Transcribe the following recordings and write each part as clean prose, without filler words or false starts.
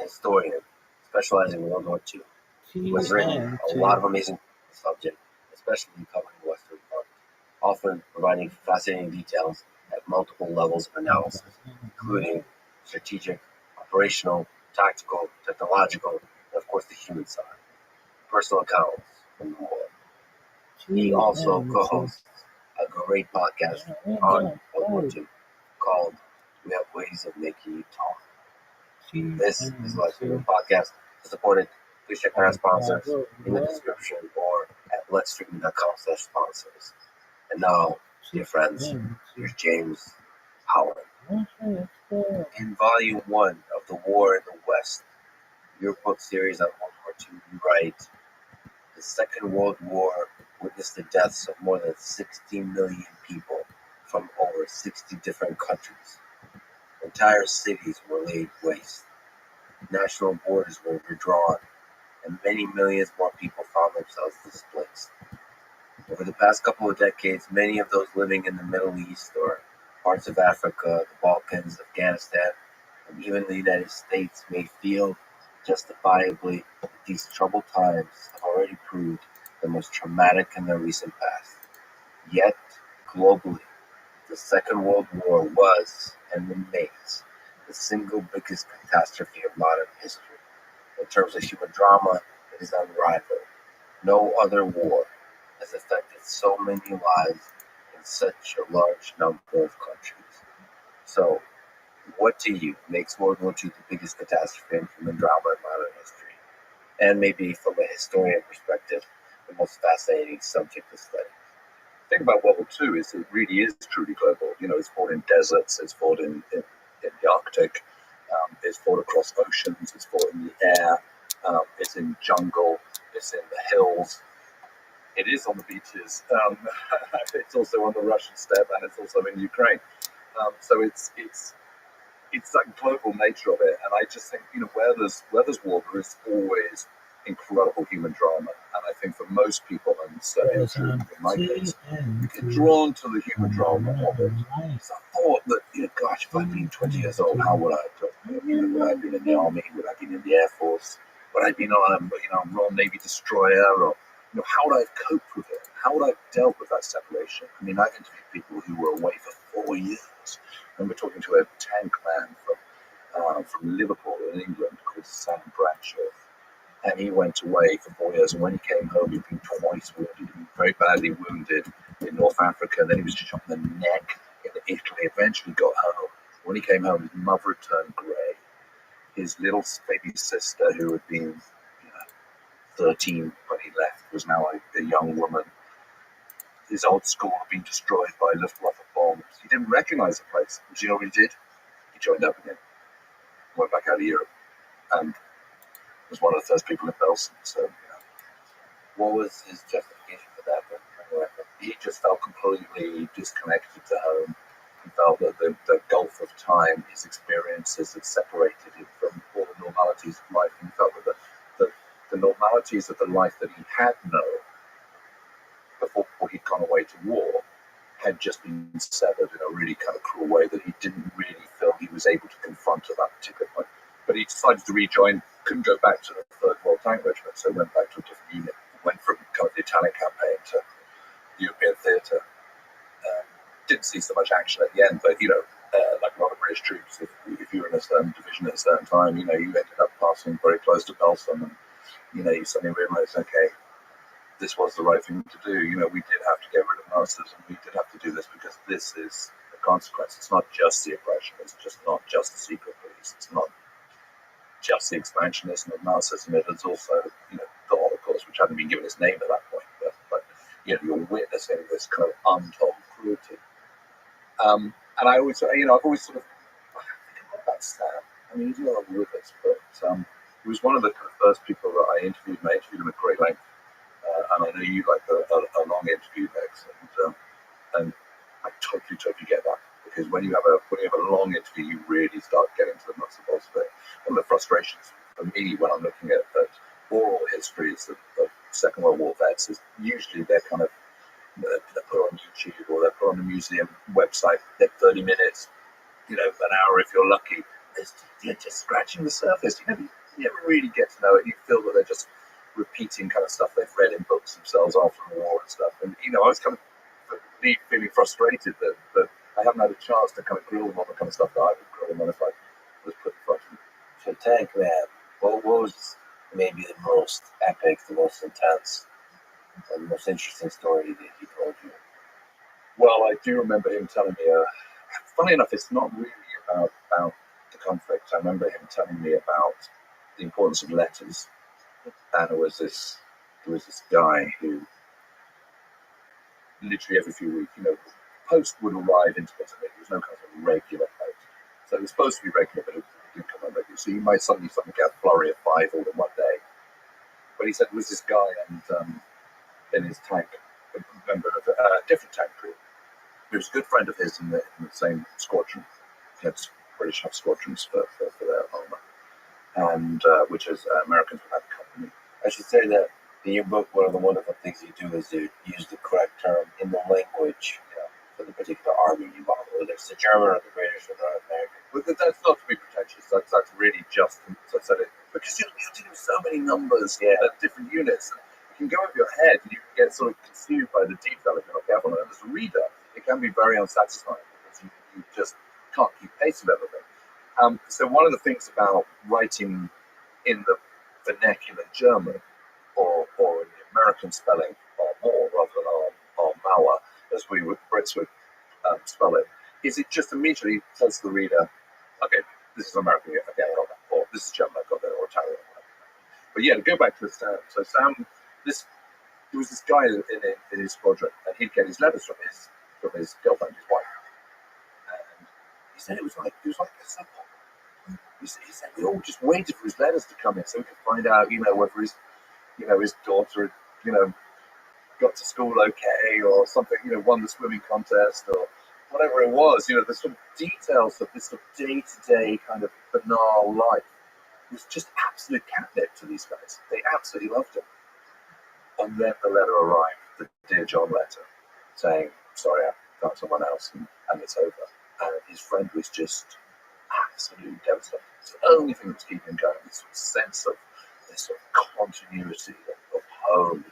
historian specializing in World War II, who has written a lot of amazing subject, especially covering the Western Front, often providing fascinating details at multiple levels of analysis, including strategic, operational, tactical, technological, and of course the human side, personal accounts from the war. He also co-hosts a great podcast on World War II called We Have Ways of Making You Talk. This is my favorite podcast. To support it, please check out our sponsors in the description or at letstream.com/sponsors. And now, dear friends, here's James Howard. In Volume 1 of The War in the West, your book series on World War II, you write, the Second World War witnessed the deaths of more than 60 million people from over 60 different countries. Entire cities were laid waste. National borders were redrawn, and many millions more people found themselves displaced. Over the past couple of decades, many of those living in the Middle East or parts of Africa, the Balkans, Afghanistan, and even the United States may feel justifiably that these troubled times have already proved the most traumatic in their recent past. Yet, globally, the Second World War was and remains the single biggest catastrophe of modern history. In terms of human drama, it is unrivaled. No other war has affected so many lives in such a large number of countries. So, what to you makes World War II the biggest catastrophe in human drama in modern history? And maybe from a historian perspective, the most fascinating subject to study. The thing about World War II is it really is truly global. You know, it's fought in deserts, it's fought in the Arctic, it's fought across oceans, it's fought in the air, it's in jungle, it's in the hills, it is on the beaches, it's also on the Russian steppe, and it's also in Ukraine. So it's that global nature of it, and I just think, you know, where there's war, there is always incredible human drama, and I think for most people, and certainly true in my case, you get drawn to the human drama of it. It's a thought that, you know, gosh, if I'd been 20 years old, how would I have done? You know, would I have been in the army? Would I have been in the Air Force? Would I have been on a Royal Navy destroyer? Or, you know, how would I have coped with it? How would I have dealt with that separation? I mean, I've interviewed people who were away for 4 years. I remember talking to a tank man from Liverpool in England called Sam Bradshaw. And he went away for 4 years, and when he came home, he'd been twice wounded. He'd been very badly wounded in North Africa, and then he was shot in the neck in Italy. Eventually got home. When he came home, his mother had turned grey. His little baby sister, who had been 13 when he left, was now a young woman. His old school had been destroyed by Luftwaffe bombs. He didn't recognise the place. Do you know what he did? He joined up again, went back out of Europe, and was one of the first people in Belsen. So, what was his justification for that? He just felt completely disconnected to home. He felt that the gulf of time, his experiences had separated him from all the normalities of life. And he felt that the normalities of the life that he had known before he'd gone away to war had just been severed in a really kind of cruel way that he didn't really feel he was able to confront at that particular point. But he decided to rejoin, couldn't go back to the 3rd World Tank Regiment, so went back to a different unit, went from kind of the Italian campaign to European theatre. Didn't see so much action at the end, but, like a lot of British troops, if you were in a certain division at a certain time, you ended up passing very close to Belsen, and, you suddenly realised, okay, this was the right thing to do. We did have to get rid of Nazism, we did have to do this because this is the consequence. It's not just the oppression, it's just not just the secret police, it's not just the expansionism of Nazism, it is also, the Holocaust, which hadn't been given its name at that point, but you're witnessing this kind of untold cruelty. And I always, I've always sort of, I think about Sam. I mean, he's no longer with us, but he was one of the kind of first people that I interviewed, and I interviewed him at great length. And I know you like a long interview, Bex, and I totally get that, because when you have a long interview, you really start getting to the nuts and bolts of it. One of the frustrations for me when I'm looking at oral histories of Second World War vets is usually they're kind of they're put on YouTube or they're put on a museum website. They're 30 minutes, an hour if you're lucky. You're just scratching the surface. you never really get to know it. You feel that they're just repeating kind of stuff they've read in books themselves after the war and stuff. And I was kind of feeling frustrated that I haven't had a chance to kind of grill them on the kind of stuff that I would grill them on if I was put in front of them. So Taik, man, what was maybe the most epic, the most intense, the most interesting story that he told you? Well, I do remember him telling me, funny enough, it's not really about the conflict. I remember him telling me about the importance of letters. And there was this guy who literally every few weeks, post would arrive intermittently. There was no kind of regular post. So it was supposed to be regular, but it didn't come on regular. So you might suddenly get a flurry of 5 all in one day. But he said there was this guy and in his tank, a member of a different tank crew. He was a good friend of his in the same squadron. He had British have squadrons for their armour, and which is Americans would have a company. I should say that in your book, one of the wonderful things you do is you use the correct term in the language for the particular army you model, whether it's the German or the British or the American. But that's not to be pretentious. That's really just, as I said it, because you do so many numbers at different units. It can go over your head, and you can get sort of consumed by the detail if you're not careful. And as a reader, it can be very unsatisfying because you just can't keep pace with everything. So one of the things about writing in the vernacular German or in the American spelling more rather than our Mauer, as Brits would spell it, is it just immediately tells the reader, okay, this is American, okay, I got that, or this is German, I got that, or Italian. But yeah, to go back to Sam. So Sam, there was this guy in his squadron, and he'd get his letters from his girlfriend, his wife, and he said it was like a soap opera. He said we all just waited for his letters to come in so we could find out, whether his daughter had, got to school okay or something, won the swimming contest or whatever it was, the sort of details of this sort of day-to-day kind of banal life was just absolute catnip to these guys. They absolutely loved him. And then the letter arrived, the Dear John letter, saying, sorry, I found someone else and it's over. And his friend was just absolutely devastated. It's the only thing that was keeping him going, this sort of sense of this sort of continuity of home,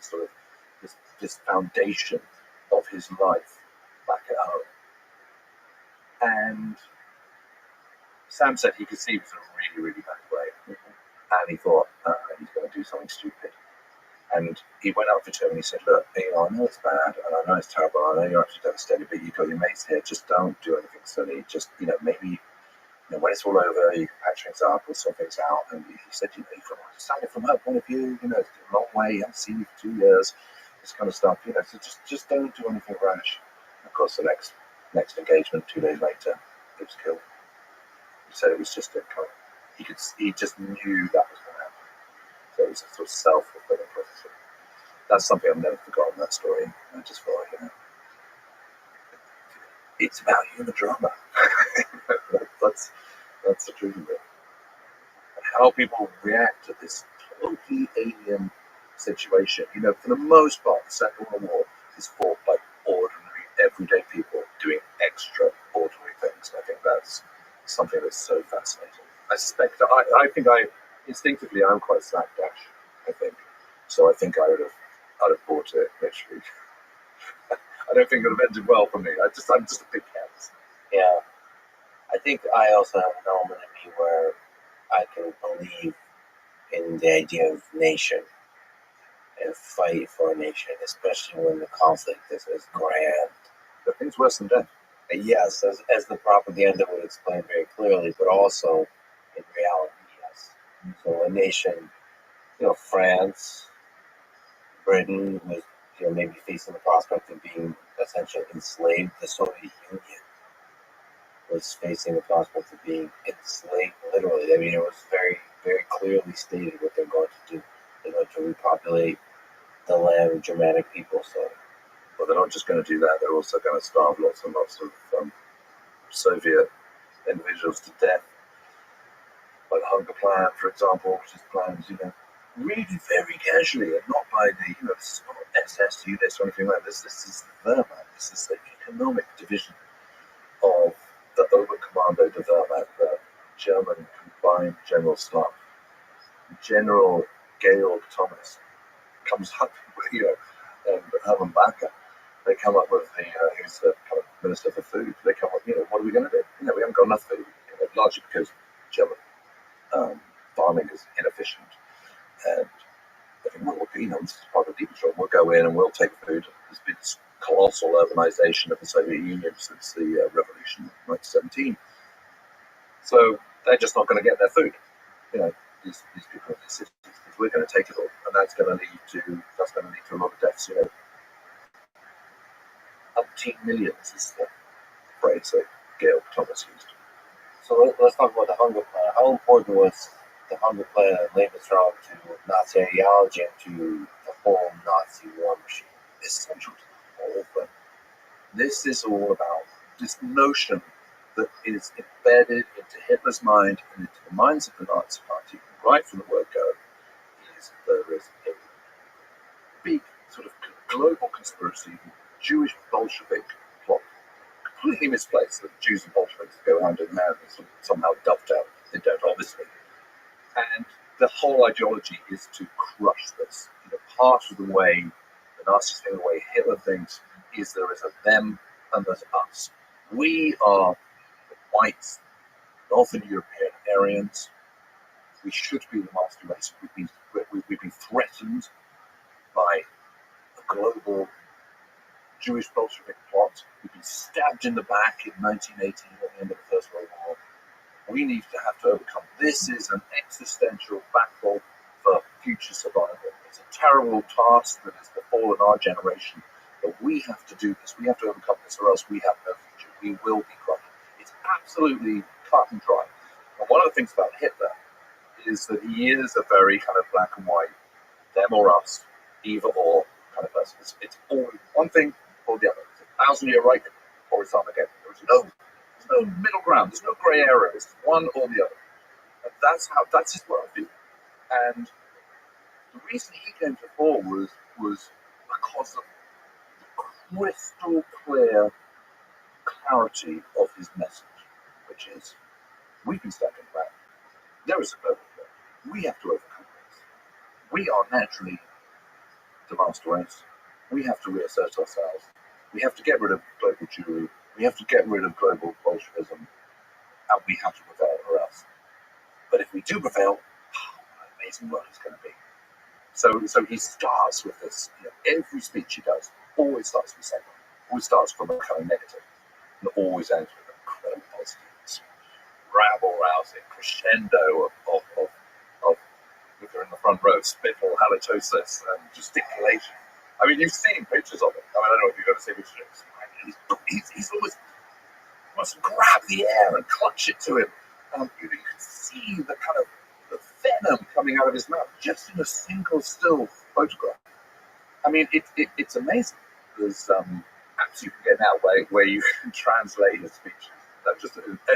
this foundation of his life back at home. And Sam said he could see he was in a really, really bad way. And he thought, he's going to do something stupid. And he went up to him and he said, look, I know it's bad, and I know it's terrible, I know you're actually devastated, but you've got your mates here, just don't do anything silly. Just, maybe, when it's all over, you can patch things up or sort things out. And he said, you understand from her point of view, it's a long way, you haven't seen you for 2 years, this kind of stuff, so just don't do anything rash. Of course, the next engagement, 2 days later, he was killed. He said it was just a kind of, he just knew that was going to happen. So it was a sort of self-fulfilling prophecy. That's something I've never forgotten, that story. I just feel like, it's about human drama. that's the truth of it. And how people react to this totally alien situation. For the most part, the Second World War is fought by ordinary, everyday people doing extraordinary things. And I think that's something that's so fascinating. I suspect that I think instinctively I'm quite slapdash, I think. So I think I would have bought it literally. I don't think it would have ended well for me. I'm just a big cat. Yeah. I think I also have an element in me where I can believe in the idea of nation and fight for a nation, especially when the conflict is grand. Nothing's worse than death. Yes, as the propaganda would explain very clearly, but also in reality, yes. So a nation, France, Britain was, maybe facing the prospect of being essentially enslaved. The Soviet Union was facing the prospect of being enslaved, literally. I mean, it was very, very clearly stated what they're going to do. They're going to repopulate the land of Germanic people. So, well, they're not just going to do that; they're also going to starve lots and lots of Soviet individuals to death. Like the Hunger Plan, for example, which is planned, really very casually, and not by the, this is not SS units or anything like this. This is the Wehrmacht. This is the economic division of the Oberkommando der Wehrmacht, the German Combined General Staff. General Georg Thomas comes up with, and Hermann Bacher, they come up with who's the kind of Minister for Food. They come up, what are we going to do? We haven't got enough food, largely because German farming is inefficient. And I think, well, this is part of the deep we'll go in and we'll take food. There's been this colossal urbanization of the Soviet Union since the revolution of 1917. So they're just not going to get their food. These people in these cities, because we're going to take it all, and that's going to lead to a lot of deaths. Umpteen millions is the phrase that Georg Thomas used. So let's talk about the hunger plan. How important was the hunger plan and Lebensraum to Nazi ideology and to the whole Nazi war machine? Essential to the whole thing. This is all about this notion that is embedded into Hitler's mind and into the minds of the Nazi Party right from the word go, is there is a big sort of global conspiracy, Jewish Bolshevik plot, completely misplaced, that Jews and Bolsheviks go hand in hand and somehow dovetail. They don't, obviously. And the whole ideology is to crush this. Part of the way the Nazis think, the way Hitler thinks, is there is a them and there's us. We are the whites, Northern European Aryans. We should be the master race. We've been threatened by a global Jewish Bolshevik plot. We've been stabbed in the back in 1918 at the end of the First World War. We need to have to overcome. This is an existential battle for future survival. It's a terrible task that is befallen our generation, but we have to do this. We have to overcome this, or else we have no future. We will be crushed. It's absolutely cut and dry. And one of the things about Hitler is that he is a very kind of black and white, them or us, either or kind of person. It's all one thing or the other. It's 1,000-year Reich or it's Armageddon. There's no middle ground. There's no grey area. It's one or the other. And that's his worldview. And the reason he came to the fore was because of the crystal clear clarity of his message, which is, we've been stuck in the back. There is a global threat. We have to overcome this. We are naturally the master race. We have to reassert ourselves. We have to get rid of global Jewry. We have to get rid of global Bolshevism. And we have to prevail, or else. But if we do prevail, what an amazing world it's going to be. So he starts with this. Every speech he does always starts with something. Always starts from a kind of negative, and always ends with an incredible positive, rabble-rousing crescendo of if you're in the front row, spittle, halitosis, and gesticulation. I mean, you've seen pictures of it. I don't know if you've ever seen pictures. He's always wants to grab the air and clutch it to him. You can see the kind of the venom coming out of his mouth just in a single still photograph. I mean, it's amazing. There's apps you can get now where you can translate his speeches. And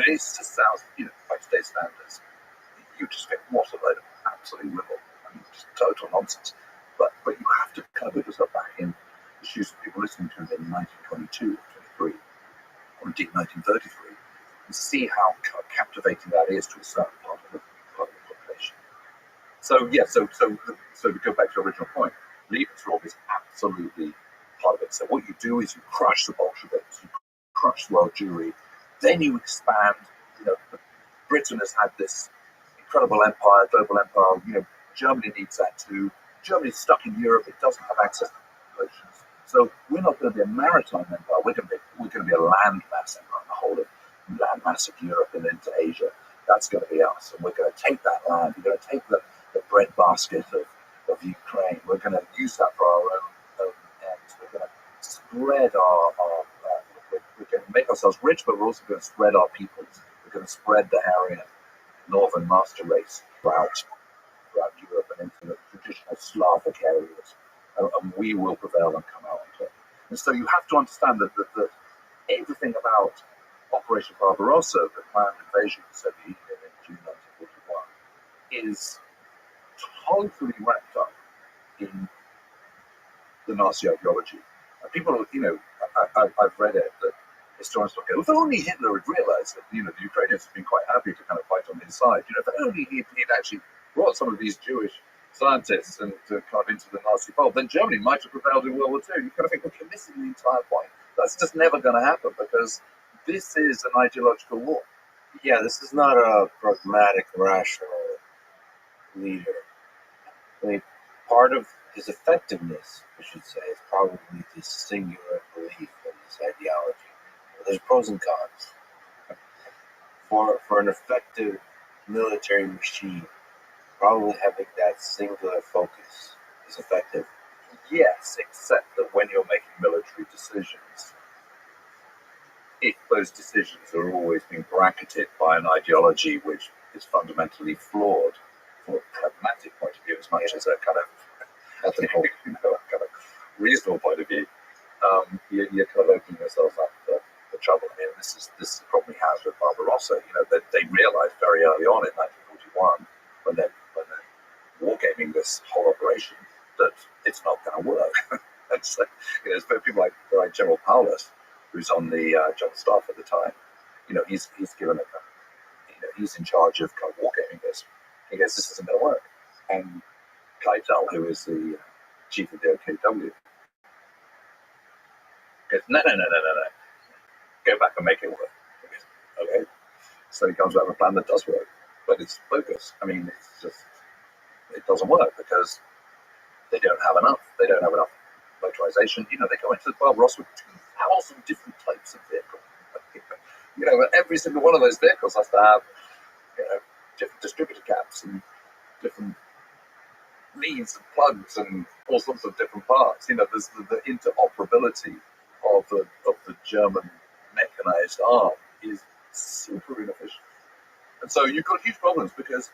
it just sounds, by today's standards, you just think, what a load of absolute ribble. I mean, just total nonsense. But you have to kind of put yourself back in the shoes of people listening to him in 1922 or 23, or indeed 1933, and see how captivating that is to a certain part of the population. So to go back to your original point, Lebensraum is absolutely part of it. So what you do is you crush the Bolsheviks, you crush the world Jewry, then you expand. Britain has had this incredible empire, global empire. Germany needs that too. Germany's stuck in Europe; it doesn't have access to the oceans. So we're not going to be a maritime empire. We're going to be a landmass empire, the whole of landmass of Europe and into Asia. That's going to be us, and we're going to take that land. We're going to take the breadbasket of Ukraine. We're going to use that for our own ends. We're going to spread we're going to make ourselves rich, but we're also going to spread our peoples. We're going to spread the Aryan northern master race throughout Europe and into the traditional Slavic areas, and we will prevail and come out on top. And so you have to understand that everything about Operation Barbarossa, the planned invasion of the Soviet Union in June 1941, is totally wrapped up in the Nazi ideology. And people, I've read it, that historians look at, if only Hitler had realized that, the Ukrainians have been quite happy to kind of fight on his side. If only he'd actually brought some of these Jewish scientists and kind of into the Nazi fold, then Germany might have prevailed in World War II. You kind of think, look, you're missing the entire point. That's just never going to happen because this is an ideological war. Yeah, this is not a pragmatic, rational leader. I mean, part of his effectiveness, I should say, is probably this singular belief in this ideology. There's pros and cons. For an effective military machine, probably having that singular focus is effective. Yes, except that when you're making military decisions, if those decisions are always being bracketed by an ideology which is fundamentally flawed from a pragmatic point of view as much as a kind of ethical, kind of reasonable point of view, you're kind of opening yourself up for trouble. I mean, this is the problem we have with Barbarossa. They realized very early on in 1941 when they're wargaming this whole operation that it's not going to work. And so, there's people like General Paulus, who's on the General Staff at the time. He's given it. He's in charge of kind of wargaming this. He goes, this isn't going to work. And Keitel, who is the chief of the OKW, goes, no. Go back and make it work. He goes, okay. So he comes up with a plan that does work, but it's bogus. I mean, it doesn't work because they don't have enough. They don't have enough motorization. They go into the Barbarossa with 2,000 different types of vehicle. Every single one of those vehicles has to have, different distributor caps and different leads and plugs and all sorts of different parts. There's the interoperability of the German mechanized arm is super inefficient, and so you've got huge problems because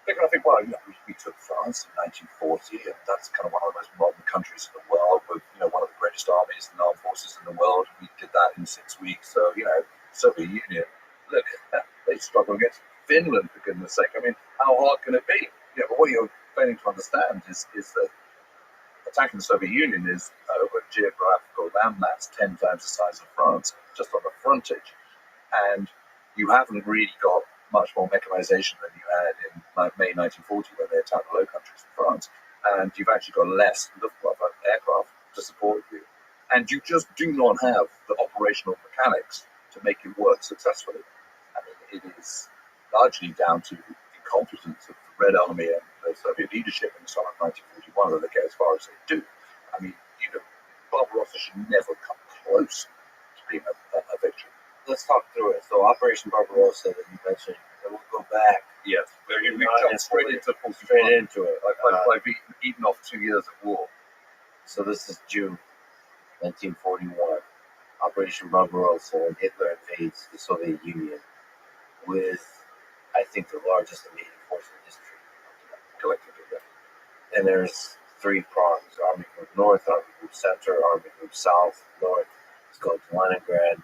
they're going to think, well, we took France in 1940, and that's kind of one of the most modern countries in the world with one of the greatest armies and armed forces in the world. We did that in 6 weeks. So Soviet Union, look, they struggle against Finland, for goodness sake. I mean, how hard can it be? But what you're failing to understand is that attacking the Soviet Union is over a geographical landmass 10 times the size of France, just on the frontage. And you haven't really got much more mechanization than you had in May 1940 when they attacked the Low Countries in France. And you've actually got less Luftwaffe aircraft to support you. And you just do not have the operational mechanics to make it work successfully. I mean, it is largely down to the incompetence of the Red Army and the Soviet leadership in the summer of 1941 that they get as far as they do. I mean, Barbarossa should never come close to being a victory. Let's talk through it. So Operation Barbarossa that you mentioned, and we'll go back. Yes, we jumped straight into it. I've eaten off 2 years of war. So this is June 1941. Operation Barbarossa, when Hitler invades the Soviet Union with, I think, the largest invading force in history. Collectively, yeah. And there's 3 prongs: Army Group North, Army Group Center, Army Group South. North is going to Leningrad.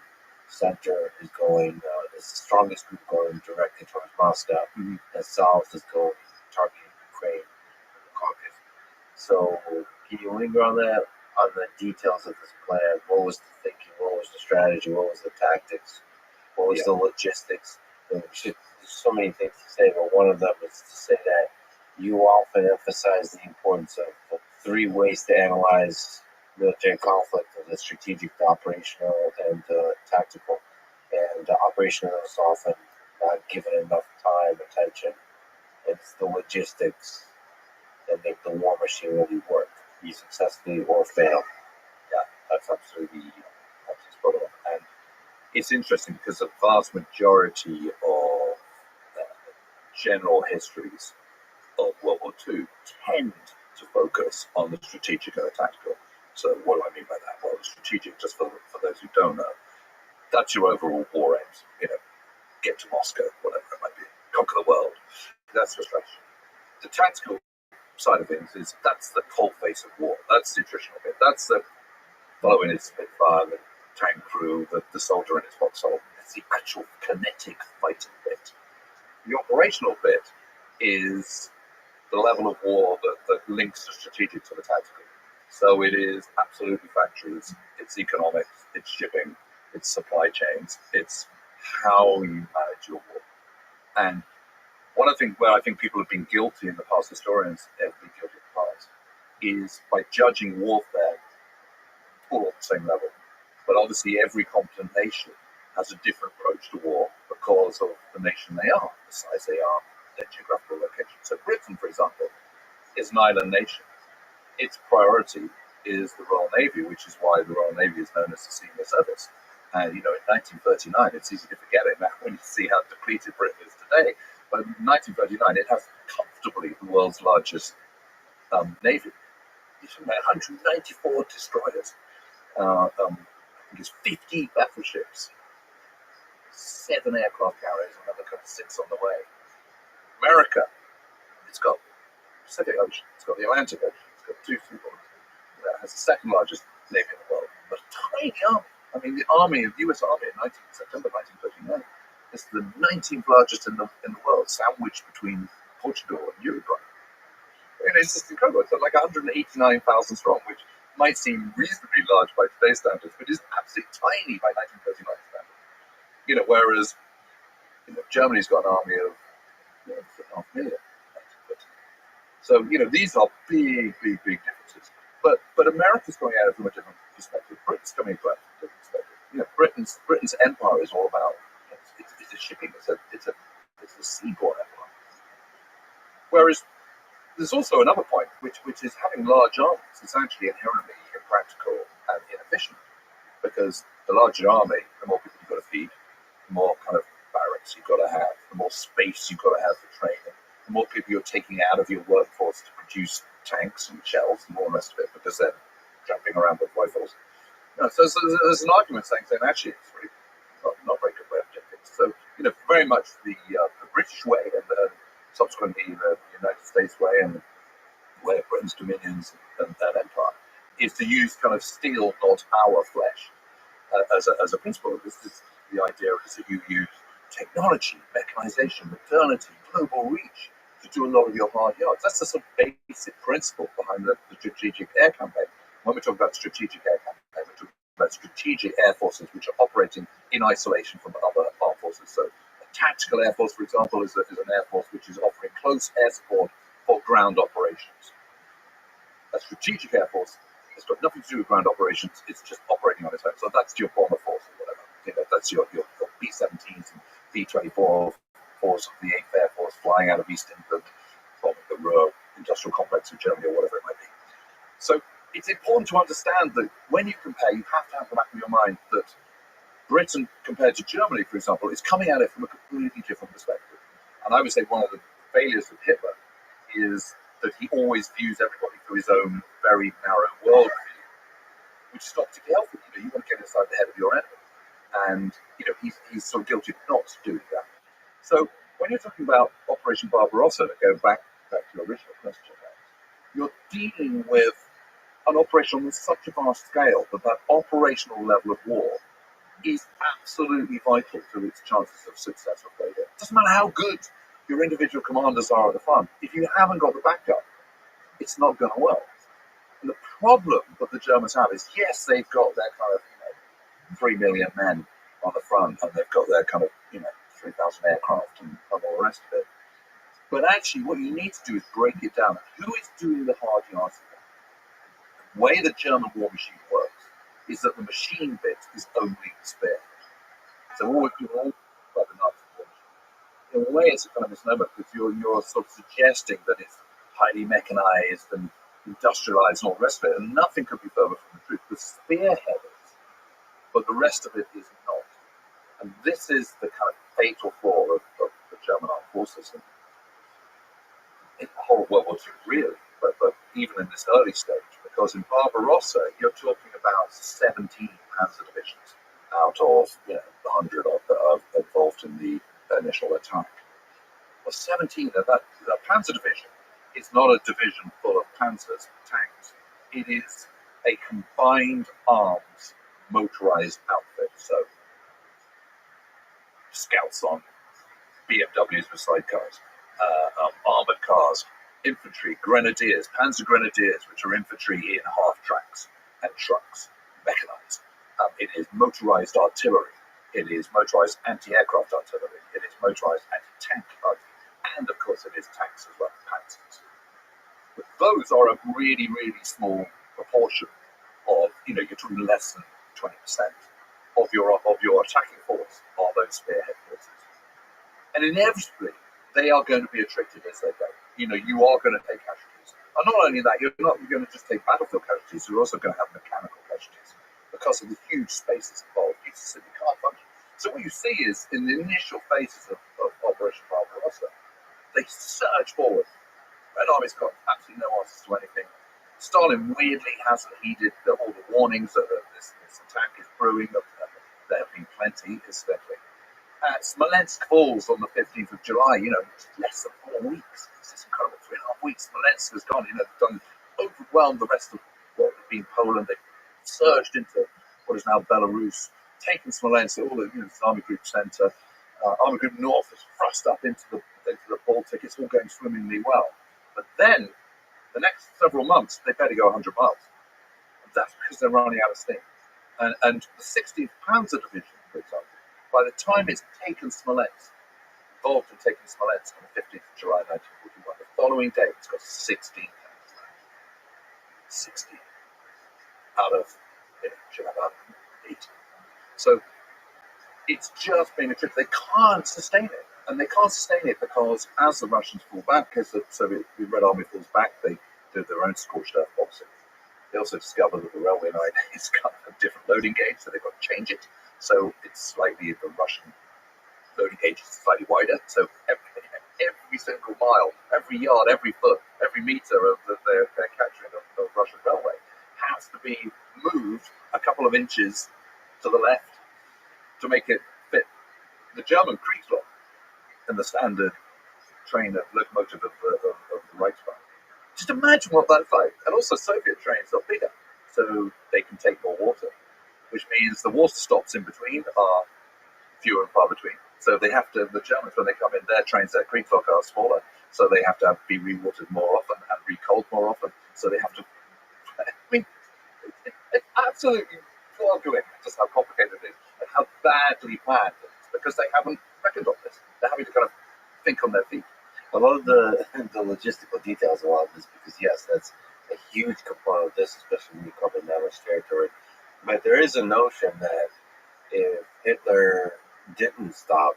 Center is going, the strongest group going directly towards Moscow. Mm-hmm. And South is going targeting Ukraine and the Caucasus. So, can you linger on that, on the details of this plan? What was the thinking? What was the strategy? What was the tactics? What was the logistics? There's so many things to say, but one of them is to say that you often emphasize the importance of 3 ways to analyze military conflict: the strategic, the operational, and tactical. And the operational is often not given enough time, attention. It's the logistics that make the war machine really work, be successfully or fail. Yeah, that's absolutely spot on. And it's interesting because the vast majority of general histories of World War II tend to focus on the strategic and the tactical. So what do I mean by that? Well, the strategic, just for those who don't know, that's your overall war aims. Get to Moscow, whatever it might be, conquer the world. That's the strategy. The tactical side of things that's the cold face of war. That's the attritional bit. That's the fellow in his Spitfire, the tank crew, the soldier in his foxhole. It's the actual kinetic fighting bit. The operational bit is the level of war that links the strategic to the tactical. So it is absolutely factories, it's economics, it's shipping, it's supply chains, it's how you manage your war. And One of the things where I think people have been guilty in the past, historians have been guilty in the past, is by judging warfare all at the same level. But obviously every competent nation has a different approach to war because of the nation they are, the size they are, their geographical location. So Britain, for example, is an island nation. Its priority is the Royal Navy, which is why the Royal Navy is known as the senior service. And, in 1939, it's easy to forget it now when you see how depleted Britain is today. But in 1939, it has comfortably the world's largest navy. It's about 194 destroyers. I think it's 50 battleships, 7 aircraft carriers, another kind of 6 on the way. America, it's got the Pacific Ocean, it's got the Atlantic Ocean, it's got 2 seaports. It has the second largest navy in the world, but a tiny army. I mean, the US Army in September 1939 is the 19th largest in the world, sandwiched between Portugal and Uruguay. And it's just incredible. It's like 189,000 strong, which might seem reasonably large by today's standards, but is absolutely tiny by 1939 standards. Whereas Germany's got an army of 3.5 million. So these are big differences. But America's coming at it from a different perspective. Britain's coming at it from a different perspective. Britain's empire is all about it's a shipping. It's a seaboard empire. Whereas there's also another point, which is having large armies is actually inherently impractical and inefficient, because the larger army, the more people you've got to feed, the more kind of barracks you've got to have, the more space you've got to have for training, the more people you're taking out of your workforce to produce tanks and shells and all the rest of it, because they're jumping around with rifles. So there's an argument saying actually it's really not very good way of doing things. So very much the British way and subsequently the United States way and the way of Britain's dominions and empire is to use kind of steel, not our flesh, as a principle. This is the idea is that you use technology, mechanization, modernity, global reach to do a lot of your hard yards. That's the sort of basic principle behind the strategic air campaign. When we talk about strategic air campaign, we talk about strategic air forces which are operating in isolation from other armed forces. So a tactical air force, for example, is an air force which is offering close air support for ground operations. A strategic air force has got nothing to do with ground operations, it's just operating on its own. So that's your bomber force or whatever. That's your B-17s and B-24 force of the 8th Air Force flying out of East England, bombing the Ruhr industrial complex of Germany or whatever it might be. So it's important to understand that when you compare, you have to have in the back of your mind that Britain, compared to Germany, for example, is coming at it from a completely different perspective. And I would say one of the failures of Hitler is that he always views everybody through his own very narrow worldview, which is not particularly healthy. You want to get inside the head of your enemy. And he's sort of guilty of not doing that. So when you're talking about Operation Barbarossa, to go back to your original question, you're dealing with an operation on such a vast scale that operational level of war is absolutely vital to its chances of success or failure. It doesn't matter how good your individual commanders are at the front. If you haven't got the backup, it's not going to work. And the problem that the Germans have is, yes, they've got their kind of 3 million men on the front, and they've got their kind of 3,000 aircraft and all the rest of it. But actually, what you need to do is break it down. Who is doing the hard yards of that? The way the German war machine works is that the machine bit is only the spare. So all like the Nazi war machine. In a way, it's a kind of misnomer, because you're sort of suggesting that it's highly mechanized and industrialized and all the rest of it, and nothing could be further from the truth. The spearhead is, but the rest of it is not. And this is the kind of fatal flaw of the German armed forces in the whole World War II, really, but even in this early stage, because in Barbarossa, you're talking about 17 panzer divisions out of the 100 that are involved in the initial attack. Well, 17 of that panzer division is not a division full of panzers and tanks. It is a combined arms motorized outfit. So scouts on BMWs with sidecars, armored cars, infantry, grenadiers, panzer grenadiers, which are infantry in half-tracks and trucks, mechanized. It is motorized artillery. It is motorized anti-aircraft artillery. It is motorized anti-tank artillery. and of course it is tanks as well, panzers. But those are a really, really small proportion of, you're talking less than 20% of your attacking force are those spearhead forces. And inevitably, they are going to be attrited as they go. You are going to take casualties. And not only that, you're not going to just take battlefield casualties, you're also going to have mechanical casualties because of the huge spaces involved. You simply can't function. So what you see is, in the initial phases of Operation Barbarossa, they surge forward. Red Army's got absolutely no answers to anything. Stalin weirdly hasn't heeded all the warnings that this attack is brewing. There have been plenty, incidentally. Smolensk falls on the 15th of July, less than 4 weeks. It's incredible, 3.5 weeks. Smolensk has gone, overwhelmed the rest of what had been Poland. They've surged into what is now Belarus, taken Smolensk, all the Army Group Center. Army Group North is thrust up into the Baltic. It's all going swimmingly well. But then, the next several months, they barely go 100 miles. And that's because they're running out of steam. And the 16th Panzer Division, for example, by the time it's taken Smolensk, involved in taking Smolensk on the 15th of July 1941, the following day, it's got 16 tanks. 16 out of, should have about 8. So it's just been a trip. They can't sustain it. And they can't sustain it because as the Russians fall back, as the Red Army falls back, they do their own scorched earth boxing. They also discover that the railway line has got a different loading gauge, so they've got to change it. So it's slightly, the Russian loading gauge is slightly wider. So every single mile, every yard, every foot, every meter of they're capturing the Russian railway has to be moved a couple of inches to the left to make it fit the German Kriegslock and the standard train locomotive of the Reichsbahn. Just imagine what that's like. And also Soviet trains are bigger, so they can take more water, which means the water stops in between are fewer and far between. So they have to, the Germans, when they come in, their trains, their Kriegslock are smaller, so they have to be rewatered more often and recoaled more often. So they have to, it's absolutely gargling just how complicated it is and how badly planned it is, because they haven't reckoned on this. They're having to kind of think on their feet. I love the logistical details of all of this because, yes, that's a huge component of this, especially when you cover that much territory. But there is a notion that if Hitler didn't stop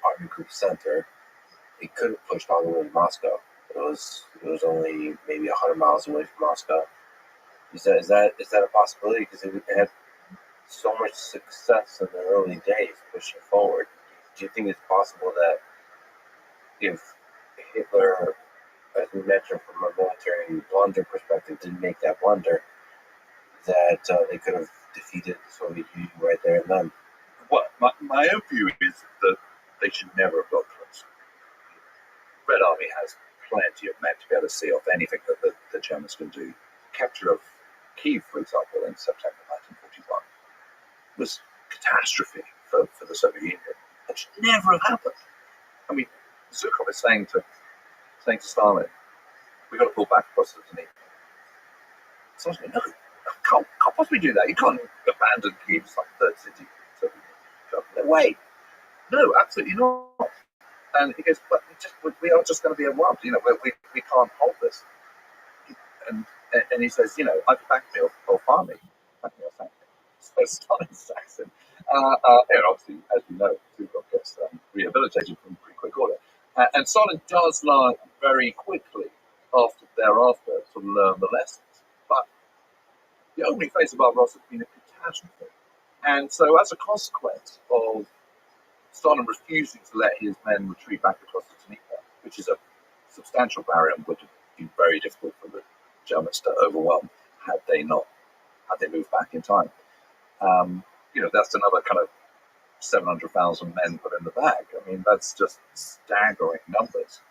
Army Group Center, he could have pushed all the way to Moscow. It was only maybe 100 miles away from Moscow. Is that a possibility? Because it had so much success in the early days pushing forward. Do you think it's possible that if Hitler, as we mentioned from a military blunder perspective, didn't make that blunder, that they could have defeated the Soviet Union right there and then? Well, my own view is that they should never have got close. Red Army has plenty of men to be able to see off anything that the Germans can do. Capture of Kiev, for example, in September 1941 was catastrophe for the Soviet Union. That should never have happened. I mean, Zhukov is saying to Stalin, "We've got to pull back across the Danube." Stalin's going, "No, can't possibly do that. You can't abandon Kiev as like the third city." No way. No, absolutely not. And he goes, "But we are just going to be overwhelmed. We can't hold this." And he says, "Either back me or farm me." Back me or sack me. So Stalin sacks him. And obviously, as you know, Zhukov gets rehabilitated from pretty quick order. And Stalin does learn very quickly thereafter to learn the lessons. But the opening phase of Barbarossa has been a catastrophe. And so as a consequence of Stalin refusing to let his men retreat back across the Dnieper, which is a substantial barrier and would have been very difficult for the Germans to overwhelm had they moved back in time. That's another kind of 700,000 men put in the bag. I mean, that's just staggering numbers.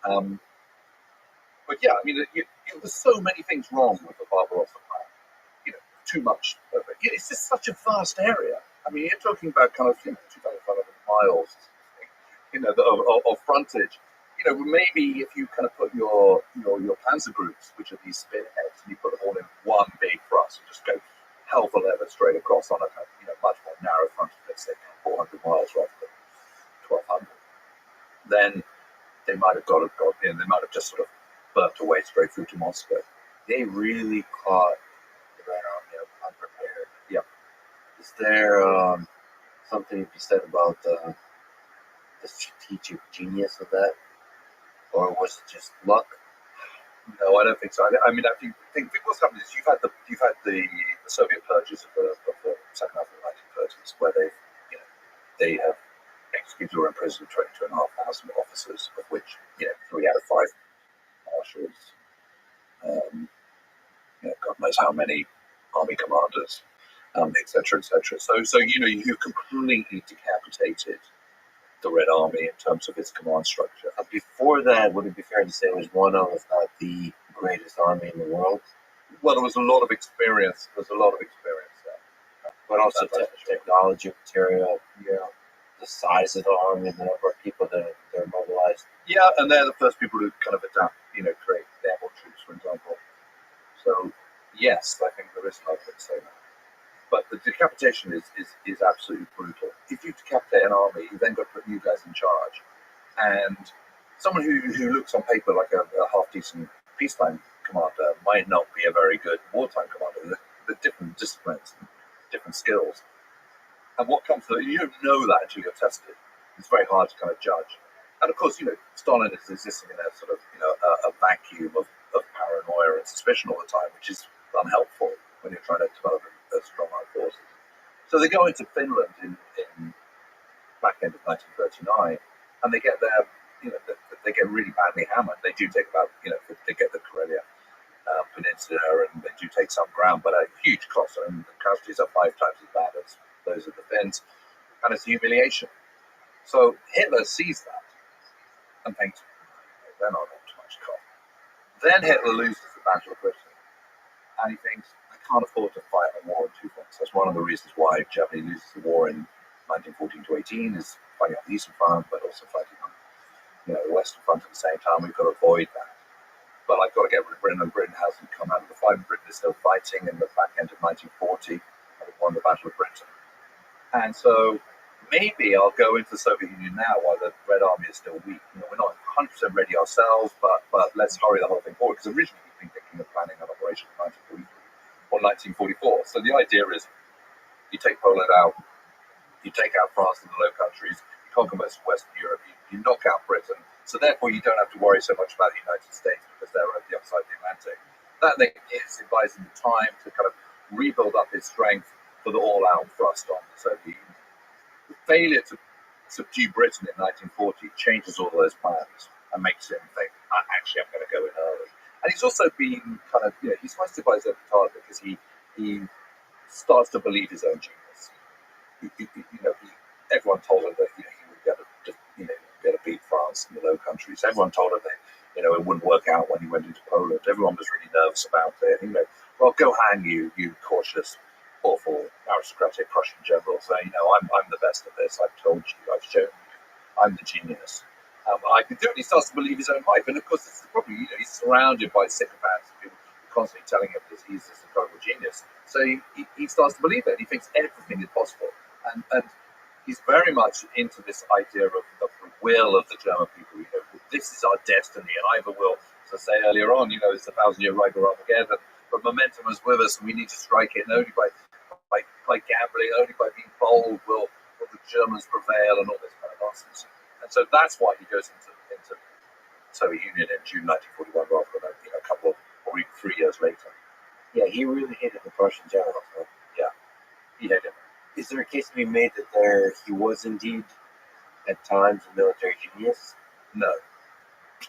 But yeah, I mean, there's so many things wrong with the Barbarossa plan. Too much of it. It's just such a vast area. I mean, you're talking about kind of 2,500 miles, of frontage. Maybe if you kind of put your panzer groups, which are these spearheads, and you put them all in one big thrust, and just go hell for leather straight across on a much more narrow frontage, let's say 400 miles rather than 1,200, then might have got in. They might have just sort of burped away straight through to Moscow. They really caught the Red Army unprepared. Yeah. Is there something to be said about the strategic genius of that, or was it just luck? No, I don't think so. I mean, I think what's happened is you've had the Soviet purges of the second half of the 1930s, where they have executed or imprisoned 22,500 officers, of which 3 out of 5 marshals, God knows how many army commanders, etc., etc. So you completely decapitated the Red Army in terms of its command structure. Before that, would it be fair to say it was one of, if not the greatest army in the world? Well, there was a lot of experience. There. But also technology, material, the size of the army, the number of people that are mobilized. Yeah, and they're the first people to kind of adapt, create airborne troops, for example. So, yes, I think there is an argument to say that. But the decapitation is absolutely brutal. If you decapitate an army, you then got to put new guys in charge. And someone who looks on paper like a half-decent peacetime commander might not be a very good wartime commander. The different disciplines and different skills. And what comes to it, you don't know that until you're tested. It's very hard to kind of judge. And of course, Stalin is existing in a sort of, a vacuum of paranoia and suspicion all the time, which is unhelpful when you're trying to develop a strong armed forces. So they go into Finland in back end of 1939, and they get there, they get really badly hammered. They do take about, they get the Karelia Peninsula, and they do take some ground, but at a huge cost. I mean, the casualties are 5 times as bad as those of the Finns, and it's a humiliation. So Hitler sees that and thinks, they're not up to much cost. Then Hitler loses the Battle of Britain, and he thinks, I can't afford to fight a war on 2 fronts. That's one of the reasons why Germany loses the war in 1914 to 18, is fighting on the Eastern Front, but also fighting on the Western Front at the same time. We've got to avoid that. But I've got to get rid of Britain, and Britain hasn't come out of the fight. Britain is still fighting in the back end of 1940, having won the Battle of Britain. And so maybe I'll go into the Soviet Union now while the Red Army is still weak. We're not 100% ready ourselves, but let's hurry the whole thing forward, because originally we've been thinking of planning an operation in 1943 or 1944. So the idea is you take Poland out, you take out France and the Low Countries, you conquer most of Western Europe, you knock out Britain, so therefore you don't have to worry so much about the United States because they're on the other side of the Atlantic. That then buys him time to kind of rebuild up his strength for the all-out thrust on the Soviet Union. The failure to subdue Britain in 1940 changes all those plans and makes him think, actually, I'm going to go in early. And he's also been kind of, he's hoisted by his own petard because he starts to believe his own genius. Everyone told him that he would be able to beat France and the Low Countries. Everyone told him that it wouldn't work out when he went into Poland. Everyone was really nervous about it. Well, go hang you cautious, awful, aristocratic Prussian general. So I'm the best at this. I've told you. I've shown you. I'm the genius. I can do it. He starts to believe his own hype, and of course, this is probably he's surrounded by sycophants who are constantly telling him that he's this incredible genius. So he starts to believe it. He thinks everything is possible, and he's very much into this idea of the will of the German people. This is our destiny, and either will, as I say earlier on, it's the 1,000-year ride to Armageddon. But momentum is with us, and we need to strike it. And only by gambling, only by being bold will the Germans prevail, and all this kind of nonsense. And so that's why he goes into the Soviet Union in June 1941, rather than a couple or even 3 years later. Yeah, he really hated the Prussian generals. Huh? Yeah, he hated them. Is there a case to be made that he was indeed, at times, a military genius? No.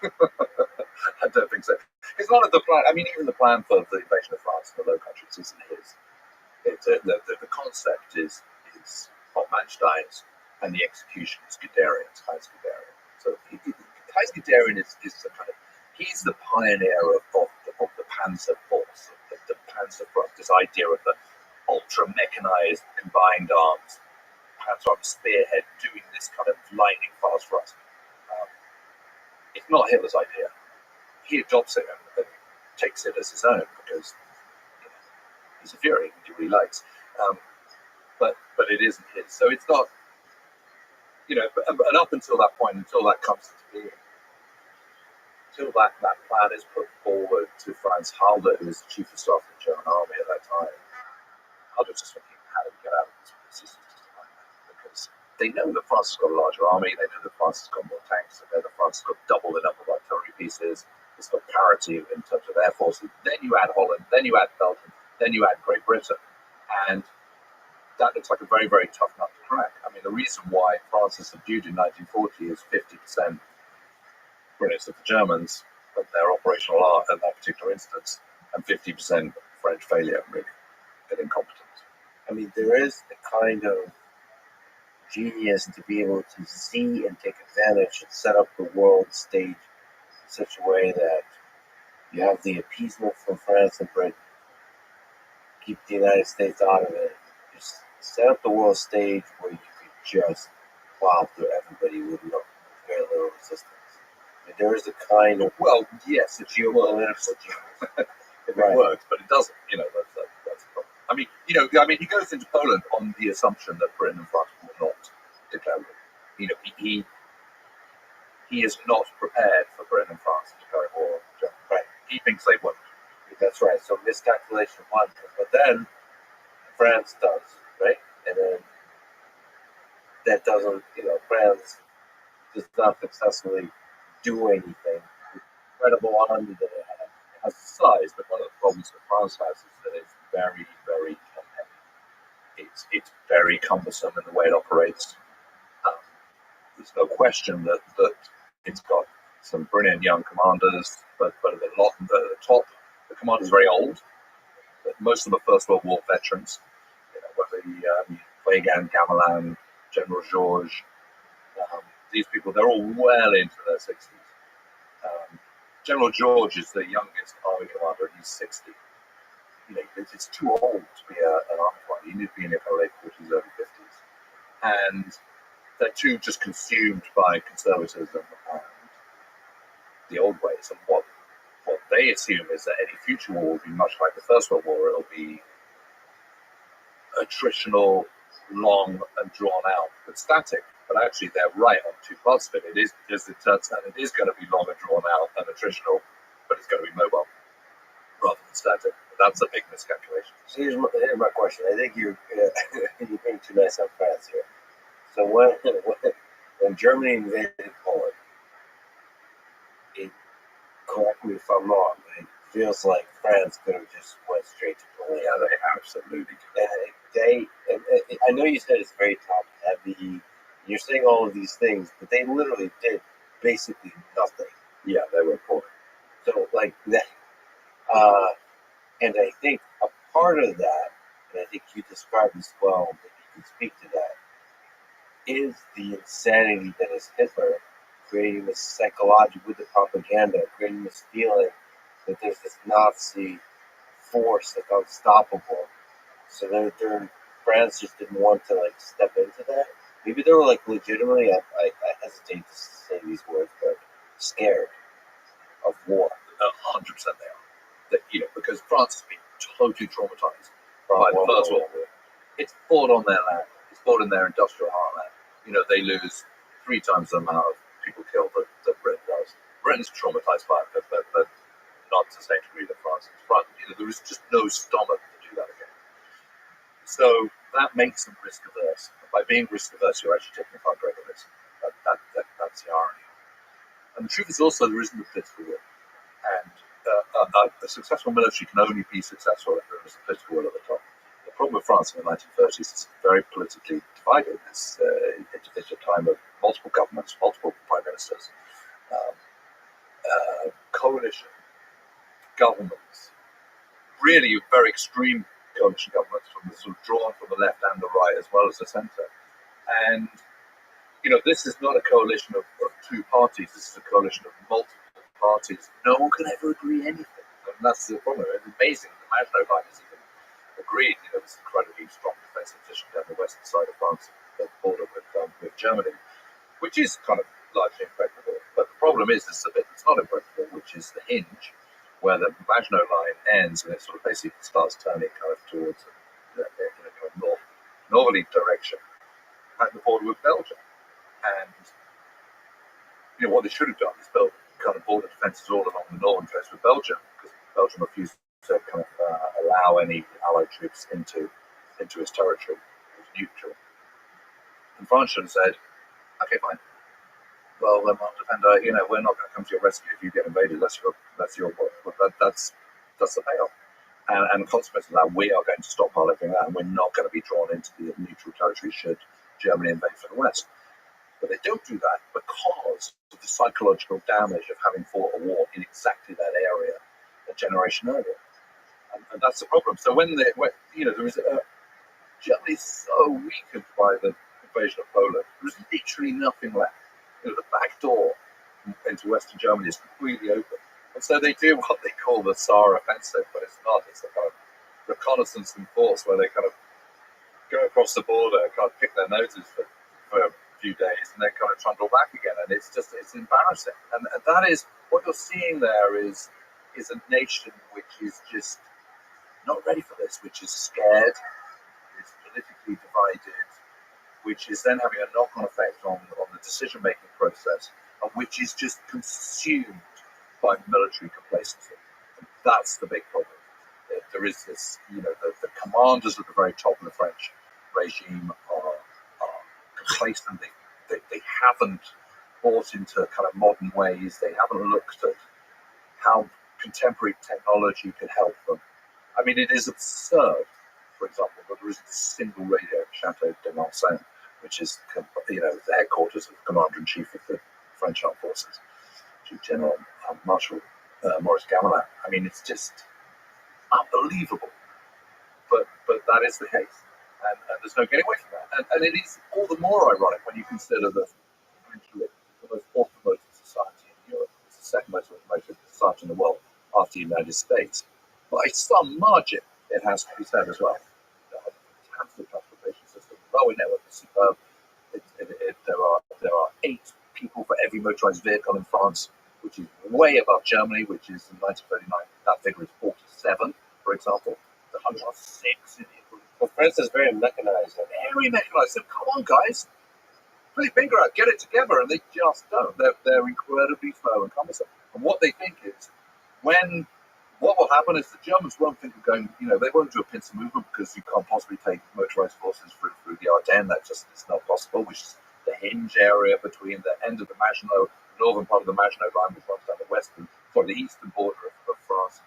I don't think so. It's not the plan. I mean, even the plan for the invasion of France and the Low Countries isn't his. The concept is von Manstein's, and the execution is Guderian's, Heinz Guderian. So Heinz Guderian is the kind of, he's the pioneer of the Panzer Force, the Panzer Front, this idea of the ultra-mechanized combined arms, Panzer arm spearhead doing this kind of lightning fast thrust. It's not Hitler's idea. He adopts it and takes it as his own because he's a Fury, which he really likes. But it isn't his. So it's not, and up until that point, until that comes into being, until that plan is put forward to Franz Halder, who was chief of staff of the German army at that time, Halder just thinking, how do we get out of this mess? Because they know that France has got a larger army, they know that France has got more tanks, they know that France has got double the number of artillery pieces, it's got parity in terms of air forces. Then you add Holland, then you add Belgium, then you add Great Britain, and that looks like a very, very tough nut to crack. I mean, the reason why France is subdued in 1940 is 50% brilliance of the Germans, of their operational art in that particular instance, and 50% French failure, really, and incompetence. I mean, there is the kind of genius to be able to see and take advantage and set up the world stage in such a way that you have the appeasement from France and Britain, keep the United States out of it, just set up the world stage where you could just plow through everybody with very little resistance. I mean, there is a kind of yes, it's geopolitical if it works, but it doesn't. That's the problem. I mean, he goes into Poland on the assumption that Britain and France will not declare war. He is not prepared for Britain and France to declare war on Germany. Right. He thinks they won't. That's right. So miscalculation one, but then France does, right? And then that doesn't, France does not successfully do anything. The incredible army that it had. It has size, but one of the problems that France has is that it's very, very heavy. It's very cumbersome in the way it operates. There's no question that it's got some brilliant young commanders, but a lot at the top. The commanders are very old. Most of them are First World War veterans. Whether Weygand, Gamelin, General Georges, these people, they're all well into their 60s. General George is the youngest army commander, and he's 60. It's too old to be an army commander. You need to be in your late 40s, early 50s. And they're too just consumed by conservatism and the old ways. And what they assume is that any future war will be much like the First World War. It'll be attritional, long, and drawn out, but static. But actually, they're right on two parts of it. It is, as it turns out, it is going to be long and drawn out and attritional, but it's going to be mobile rather than static. That's a big miscalculation. So here's my question. I think you're being too nice on France here. So when Germany invaded Poland, correct me if I'm wrong, but it feels like France could have just went straight to Poland. Yeah, they absolutely did. I know you said it's very top heavy. You're saying all of these things, but they literally did basically nothing. Yeah, they were poor. So like that, and I think a part of that, and I think you described as well, that you can speak to that, is the insanity that is Hitler creating this psychological, with the propaganda, creating this feeling that there's this Nazi force that's unstoppable. So France just didn't want to step into that. Maybe they were legitimately, I hesitate to say these words, but scared of war. 100% they are. Because France has been totally traumatized by the First World War. It's fought on their land. It's fought in their industrial heartland. They lose 3 times the amount of people killed that Britain does. Britain's traumatized by it, but not to the same degree that France is. There is just no stomach to do that again. So that makes them risk averse. By being risk averse, you're actually taking a far greater risk. That's the irony. And the truth is also there isn't a political will. And a successful military can only be successful if there is a political will at the top. The problem with France in the 1930s is very politically divided. It's a time of multiple governments, multiple prime ministers, coalition governments, really very extreme coalition governments from the sort of drawn from the left and the right as well as the centre. And this is not a coalition of 2 parties. This is a coalition of multiple parties. No one can ever agree anything, and that's the problem. It's amazing. The Maginot Line is even agreed. This incredibly strong defensive position down the western side of France, the border with Germany, which is kind of largely impregnable. But the problem is the bit that's not impregnable, which is the hinge, where the Maginot Line ends and it sort of basically starts turning kind of towards in a kind of northerly direction at the border with Belgium. And what they should have done is built kind of border defences all along the northern coast with Belgium, because Belgium refused to kind of allow any Allied troops into its territory. It was neutral. And France should have said, okay, fine. Well, then we'll defend. We're not going to come to your rescue if you get invaded. That's your fault. That's the payoff. And the consequence of that, we are going to stockpile everything that, and we're not going to be drawn into the neutral territory should Germany invade from the west. But they don't do that because of the psychological damage of having fought a war in exactly that area a generation earlier. And that's the problem. So Germany's so weakened by the invasion of Poland, there's literally nothing left. The back door into Western Germany is completely open. And so they do what they call the Saar offensive, but it's not. It's a kind of reconnaissance and force where they kind of go across the border, kind of pick their noses for a few days, and then kind of trundle back again. And it's embarrassing. And that is what you're seeing there is a nation which is just not ready for this, which is scared, is politically divided, which is then having a knock-on effect on the decision-making process, and which is just consumed by military complacency. And that's the big problem. There is this, the commanders at the very top of the French regime are complacent. They haven't bought into kind of modern ways. They haven't looked at how contemporary technology can help them. I mean, it is absurd, for example, that there isn't a single radio at Chateau de Marseille, which is, the headquarters of the Commander-in-Chief of the French Armed Forces, Chief General Marshal Maurice Gamelin. I mean, it's just unbelievable. But that is the case. And there's no getting away from that. And it is all the more ironic when you consider that eventually the most automotive society in Europe is the second most automotive society in the world after the United States. By some margin, it has to be said as well. It's a transportation system. The railway network is superb. There are 8 people for every motorized vehicle in France, which is way above Germany, which is in 1939. That figure is 47, for example. The 106 in Italy. Well, France is very mechanized. Very mechanized. So come on, guys. Put your finger out, get it together, and they just don't. They're incredibly slow and cumbersome. And what they think is, what will happen is the Germans won't think of going, they won't do a pincer movement because you can't possibly take motorized forces through the Ardennes. That just is not possible, which is the hinge area between the end of the Maginot, northern part of the Maginot Line, which runs down the eastern border of France,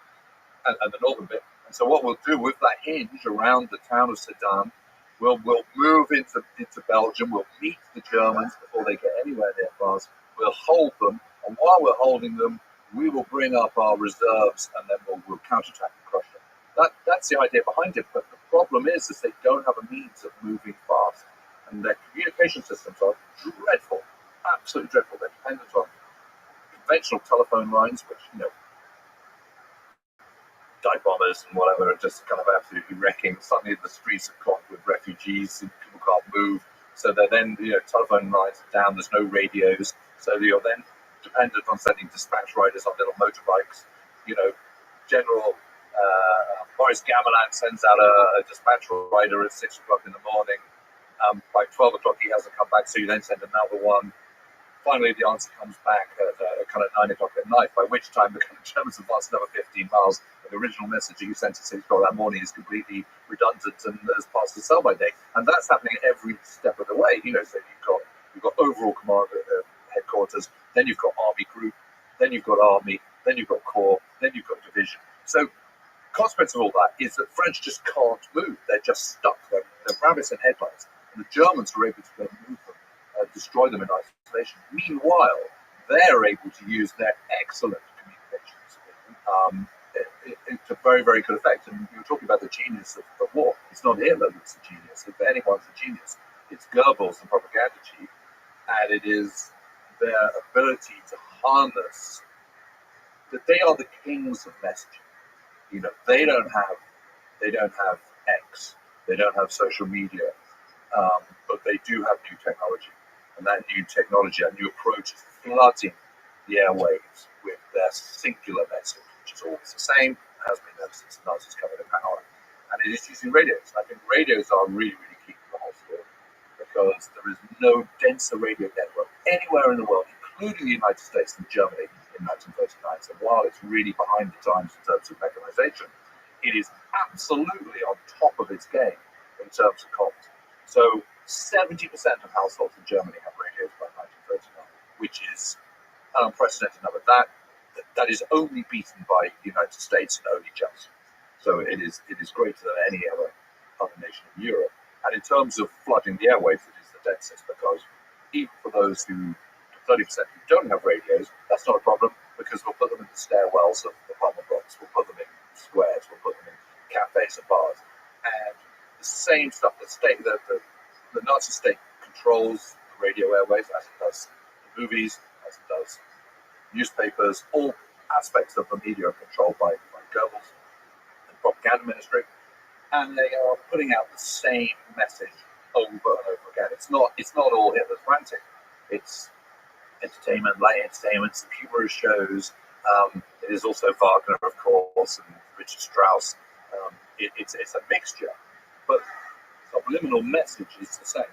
and the northern bit. And so what we'll do with that hinge around the town of Sedan, we'll move into Belgium, we'll meet the Germans before they get anywhere near France, we'll hold them, and while we're holding them, we will bring up our reserves, and then we'll counterattack and crush them. That's the idea behind it, but the problem is they don't have a means of moving fast, and their communication systems are dreadful, absolutely dreadful. They're dependent on conventional telephone lines, which, dive bombers and whatever are just kind of absolutely wrecking. Suddenly the streets are clogged with refugees and people can't move. So they're then, telephone lines are down, there's no radios. So you're then dependent on sending dispatch riders on little motorbikes. General Maurice Gamelin sends out a dispatch rider at 6 o'clock in the morning. By 12 o'clock he hasn't come back, so you then send another one. Finally, the answer comes back at kind of 9 o'clock at night, by which time the Germans have advanced another 15 miles. And the original message that you sent at 6 o'clock that morning is completely redundant and has passed the sell-by date. And that's happening every step of the way. So you've got overall command headquarters, then you've got army group, then you've got army, then you've got corps, then you've got division. So consequence of all that is that French just can't move. They're just stuck. They're rabbits in headlights. And the Germans are able to go and move them. Destroy them in isolation. Meanwhile, they're able to use their excellent communications to very, very good effect. And you were talking about the genius of war. It's not Hitler that's a genius. If anyone's a genius, it's Goebbels, the propaganda chief, and it is their ability to harness that they are the kings of messaging. They don't have X, they don't have social media, but they do have new technology. And that new technology, that new approach is flooding the airwaves with their singular message, which is always the same, has been ever since the Nazis come into power. And it is using radios. I think radios are really, really key to the whole story, because there is no denser radio network anywhere in the world, including the United States and Germany, in in 1939. So while it's really behind the times in terms of mechanization, it is absolutely on top of its game in terms of comms. So 70% of households in Germany have radios by 1939, which is an unprecedented number. That is only beaten by the United States and only just. So it is greater than any other nation in Europe. And in terms of flooding the airwaves, it is the densest, because even for those 30% who don't have radios, that's not a problem, because we'll put them in the stairwells of apartment blocks, we'll put them in squares, we'll put them in cafes and bars. And the same stuff, the Nazi state controls the radio airwaves as it does the movies, as it does newspapers. All aspects of the media are controlled by Goebbels and propaganda ministry, and they are putting out the same message over and over again. It's not all Hitler's ranting. It's entertainment, light entertainment, some humorous shows. It is also Wagner, of course, and Richard Strauss. It's a mixture, but the subliminal message is the same.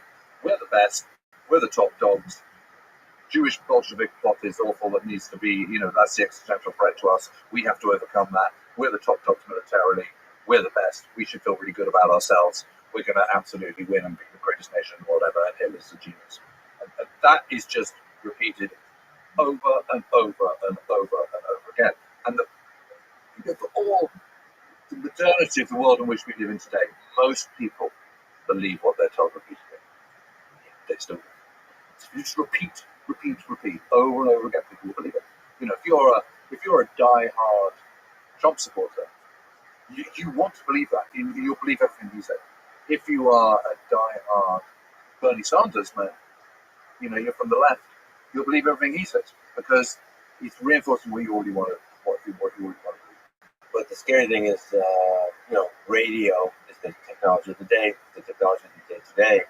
We're the best. We're the top dogs. Jewish Bolshevik plot is awful. That needs to be, that's the existential threat to us. We have to overcome that. We're the top dogs militarily. We're the best. We should feel really good about ourselves. We're going to absolutely win and be the greatest nation, whatever. And Hitler's a genius. And that is just repeated over and over and over and over again. And for all the modernity of the world in which we live in today, most people believe what they're told repeatedly. They still do. So you just repeat over and over again. People will believe it. If you're a die-hard Trump supporter, you want to believe that. You'll believe everything he said. If you are a die-hard Bernie Sanders man, you're from the left, you'll believe everything he says, because he's reinforcing what you already want to believe. But the scary thing is, radio is the technology of the day. The technology of the day today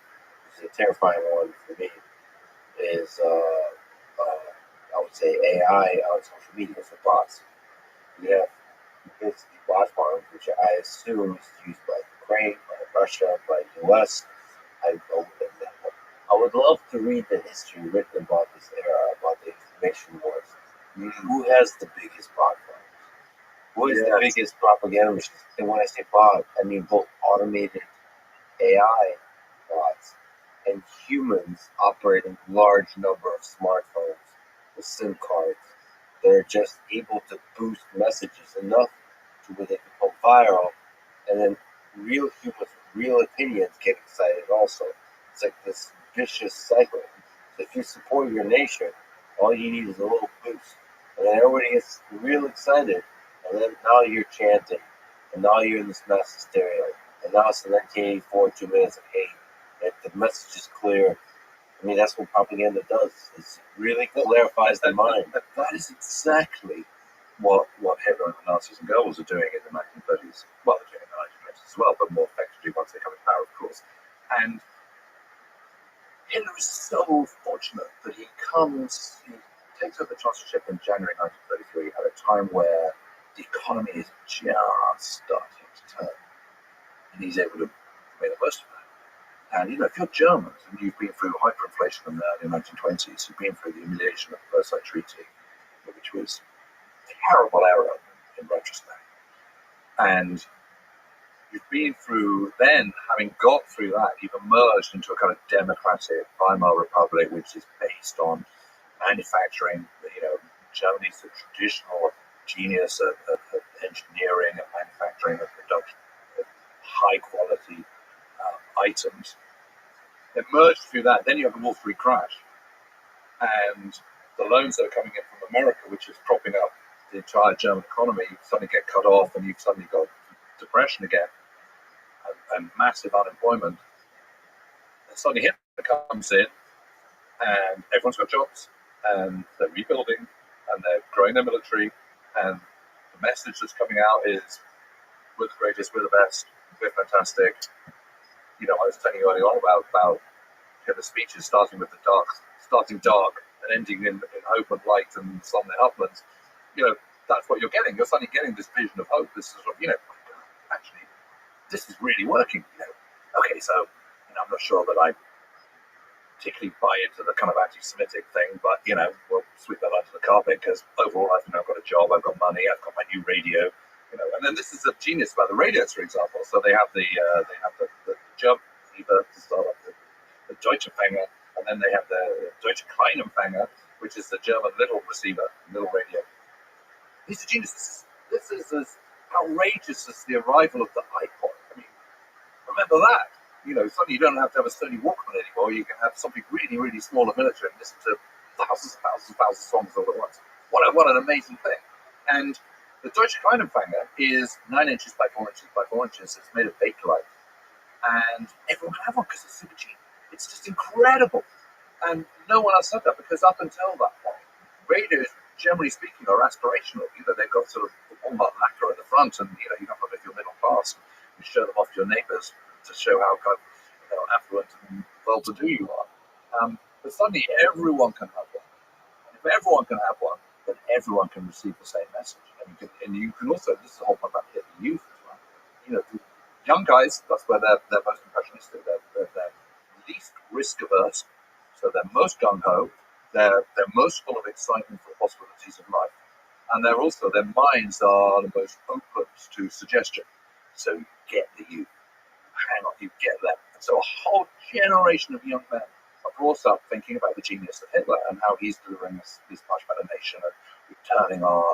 is a terrifying one for me. Is I would say AI on social media for bots. We have basically bot farms, which I assume is used by Ukraine, by Russia, by the US. I would love to read the history written about this era, about the information wars. Who has the biggest bot farms? Who is the biggest propaganda machine? And when I say bot, I mean both automated AI bots and humans operating large number of smartphones with SIM cards that are just able to boost messages enough to where they become viral, and then real humans with real opinions get excited also. It's like this vicious cycle. So if you support your nation, all you need is a little boost, and then everybody gets real excited, and then now you're chanting, and now you're in this mass hysteria, and now it's the 1984 2 minutes of hate. If the message is clear, I mean, that's what propaganda does. It really clarifies the mind. That is exactly what Hitler and the Nazis and Goebbels are doing in the 1930s. Well, they're doing in the 1920s as well, but more effectively once they come to power, of course. And Hitler is so fortunate that he takes over the chancellorship in January 1933 at a time where the economy is just starting to turn. And he's able to make the most of that. And if you're German and you've been through hyperinflation in the early 1920s, you've been through the humiliation of the Versailles Treaty, which was a terrible error in retrospect, and you've been through, then having got through that, you've emerged into a kind of democratic Weimar Republic, which is based on manufacturing. Germany's the traditional genius of engineering and manufacturing and production of high quality items. Emerged through that, then you have the Wall Street crash, and the loans that are coming in from America, which is propping up the entire German economy, suddenly get cut off, and you've suddenly got depression again and massive unemployment. And suddenly Hitler comes in, and everyone's got jobs, and they're rebuilding, and they're growing their military, and the message that's coming out is, we're the greatest, we're the best, we're fantastic. I was telling you earlier on about the speeches starting dark and ending in hope and light and sunlit uplands. That's what you're getting. You're suddenly getting this vision of hope. This is, actually, this is really working. Okay, so I'm not sure that I particularly buy into the kind of anti-Semitic thing, but we'll sweep that under the carpet because overall, I've got a job, I've got money, I've got my new radio, And then this is the genius about the radios, for example. So they have the German receiver to start off the Deutsche Empfänger, and then they have the Deutsche Kleinempfänger, which is the German little receiver, little radio. These are geniuses. This is as outrageous as the arrival of the iPod. I mean, remember that. Suddenly you don't have to have a Sony Walkman anymore. You can have something really, really small and military and listen to thousands of songs all at once. What an amazing thing. And the Deutsche Kleinempfänger is 9 inches by 4 inches by 4 inches. It's made of Bakelite. And everyone can have one because it's super cheap. It's just incredible. And no one else said that because up until that point, radios, generally speaking, are aspirational. They've got sort of the Walmart lacquer at the front, and you don't have to if you're middle class. You show them off to your neighbours to show how kind of affluent and well-to-do you are. But suddenly, everyone can have one. And if everyone can have one, then everyone can receive the same message. And you can also, this is the whole point about hitting youth as well. The young guys, that's where they're most impressionistic. They're least risk-averse, so they're most gung-ho. They're most full of excitement for the possibilities of life. And their minds are the most open to suggestion. So you get the youth. Hang on, you get them. And so a whole generation of young men are brought up thinking about the genius of Hitler and how he's delivering us this much better nation and returning our,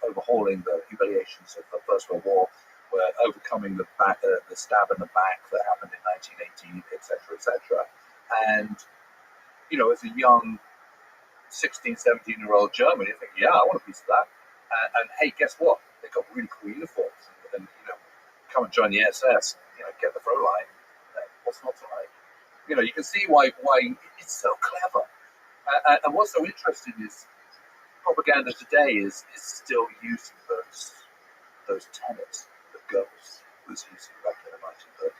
overhauling the humiliations of the First World War. We're overcoming the stab in the back that happened in 1918, etc., etc. And, as a young 16, 17-year-old German, you think, yeah, I want a piece of that. And hey, guess what? They've got really cool uniforms. And come and join the SS, get the Fräulein. What's not to like? You can see why it's so clever. And what's so interesting is propaganda today is still using those tenets that Goebbels was using back in the 1930s.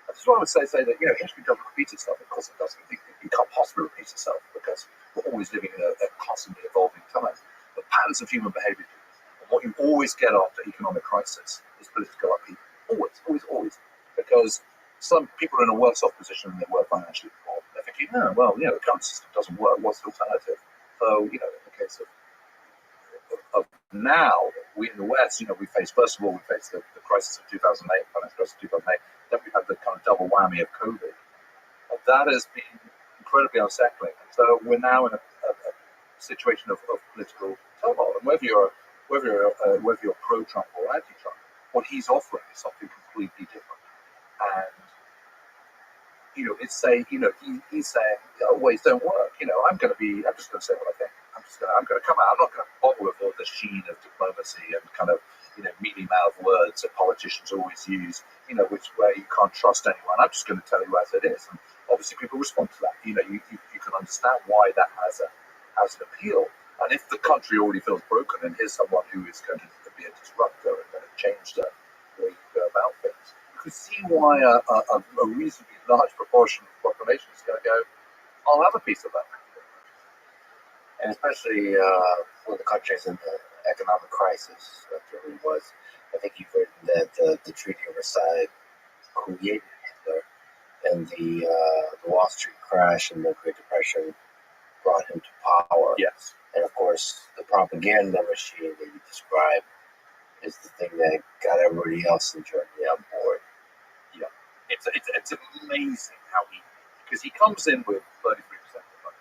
I just want to say that history doesn't repeat itself. Of course, it doesn't. It can't possibly repeat itself because we're always living in a constantly evolving time. The patterns of human behaviour do. And what you always get after economic crisis is political upheaval. Always. Because some people are in a worse off position than they were financially before. They're thinking, the current system doesn't work. What's the alternative? So, in the case of now, we in the West, we face, first of all, the crisis of 2008, financial crisis of 2008. Then we've had the kind of double whammy of COVID. And that has been incredibly unsettling. So we're now in a situation of political turmoil. And whether you're pro-Trump or anti-Trump, what he's offering is something completely different. And it's saying, he's saying, ways don't work. I'm just going to say what I think. I'm going to come out. I'm not going to bother with all the sheen of diplomacy and kind of, mealy-mouthed words that politicians always use, where you can't trust anyone. I'm just going to tell you as it is. And obviously people respond to that. You can understand why that has an appeal. And if the country already feels broken and here's someone who is going to be a disruptor and going to change the way you go about things, you can see why a reasonably large proportion of the population is going to go, I'll have a piece of that. And especially when the country's in the economic crisis, that there really was. I think you've written that the Treaty of Versailles created Hitler, and the Wall Street crash and the Great Depression brought him to power. Yes. And of course, the propaganda machine that you describe is the thing that got everybody else in Germany on board. Yeah. It's amazing how because he comes in with 33% of the vote.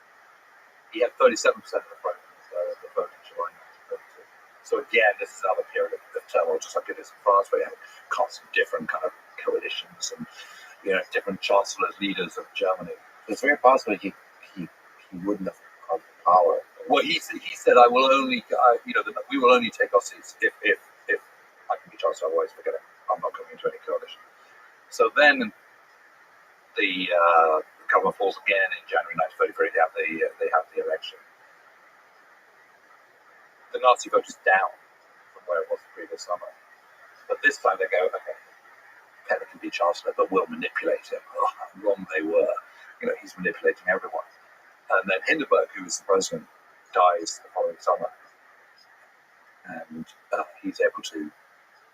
He had 37% of the vote in July 1932. So again, this is another period of turmoil, just like it is in France, where you have constant different kind of coalitions and different chancellors, leaders of Germany. It's very possible he wouldn't have come to power. Well, he said, "I will only, we will only take our seats if I can be chancellor. Otherwise, forget it. I'm not coming into any coalition." So then the government falls again in January 1933. They have the election. The Nazi vote is down from where it was the previous summer, but this time they go, okay, Hitler can be chancellor, but we'll manipulate him. Oh, how wrong they were. He's manipulating everyone. And then Hindenburg, who was the president, dies the following summer, and he's able to